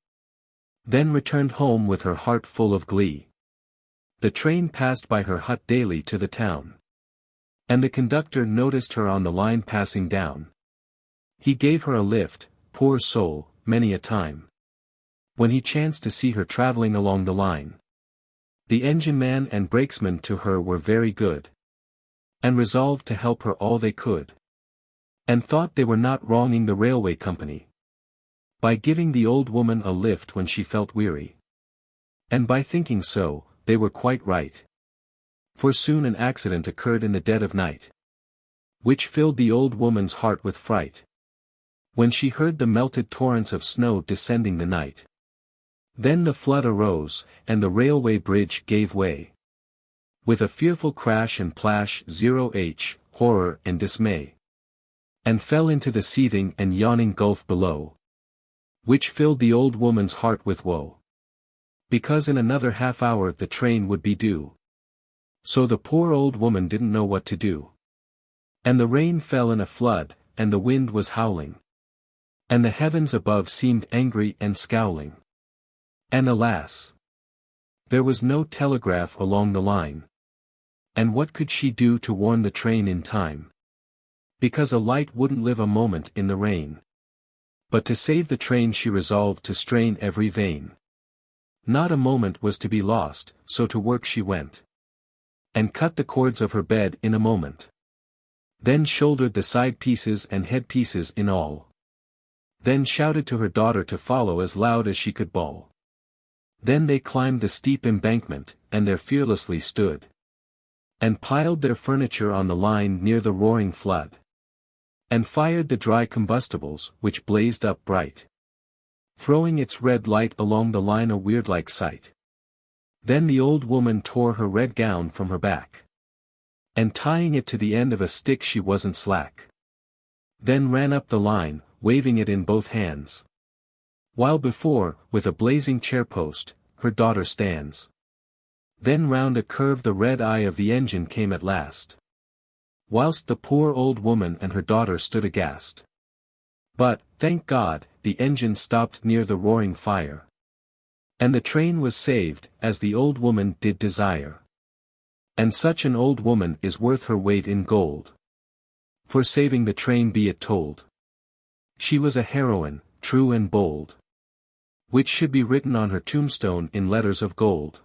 then returned home with her heart full of glee. The train passed by her hut daily to the town, and the conductor noticed her on the line passing down. He gave her a lift, poor soul, many a time, when he chanced to see her travelling along the line. The engine-man and brakesman to her were very good, and resolved to help her all they could, and thought they were not wronging the railway company by giving the old woman a lift when she felt weary. And by thinking so, they were quite right. For soon an accident occurred in the dead of night, which filled the old woman's heart with fright, when she heard the melted torrents of snow descending the night. Then the flood arose, and the railway bridge gave way, with a fearful crash and plash, horror and dismay, and fell into the seething and yawning gulf below, which filled the old woman's heart with woe, because in another half hour the train would be due. So the poor old woman didn't know what to do. And the rain fell in a flood, and the wind was howling, and the heavens above seemed angry and scowling. And alas, there was no telegraph along the line. And what could she do to warn the train in time? Because a light wouldn't live a moment in the rain. But to save the train she resolved to strain every vein. Not a moment was to be lost, so to work she went, and cut the cords of her bed in a moment. Then shouldered the side pieces and head pieces in all. Then shouted to her daughter to follow as loud as she could bawl. Then they climbed the steep embankment, and there fearlessly stood, and piled their furniture on the line near the roaring flood, and fired the dry combustibles, which blazed up bright, throwing its red light along the line, a weird-like sight. Then the old woman tore her red gown from her back, and tying it to the end of a stick she wasn't slack, then ran up the line, waving it in both hands, while before, with a blazing chair-post, her daughter stands. Then round a curve the red eye of the engine came at last, whilst the poor old woman and her daughter stood aghast. But, thank God, the engine stopped near the roaring fire, and the train was saved, as the old woman did desire. And such an old woman is worth her weight in gold, for saving the train be it told. She was a heroine, true and bold, which should be written on her tombstone in letters of gold.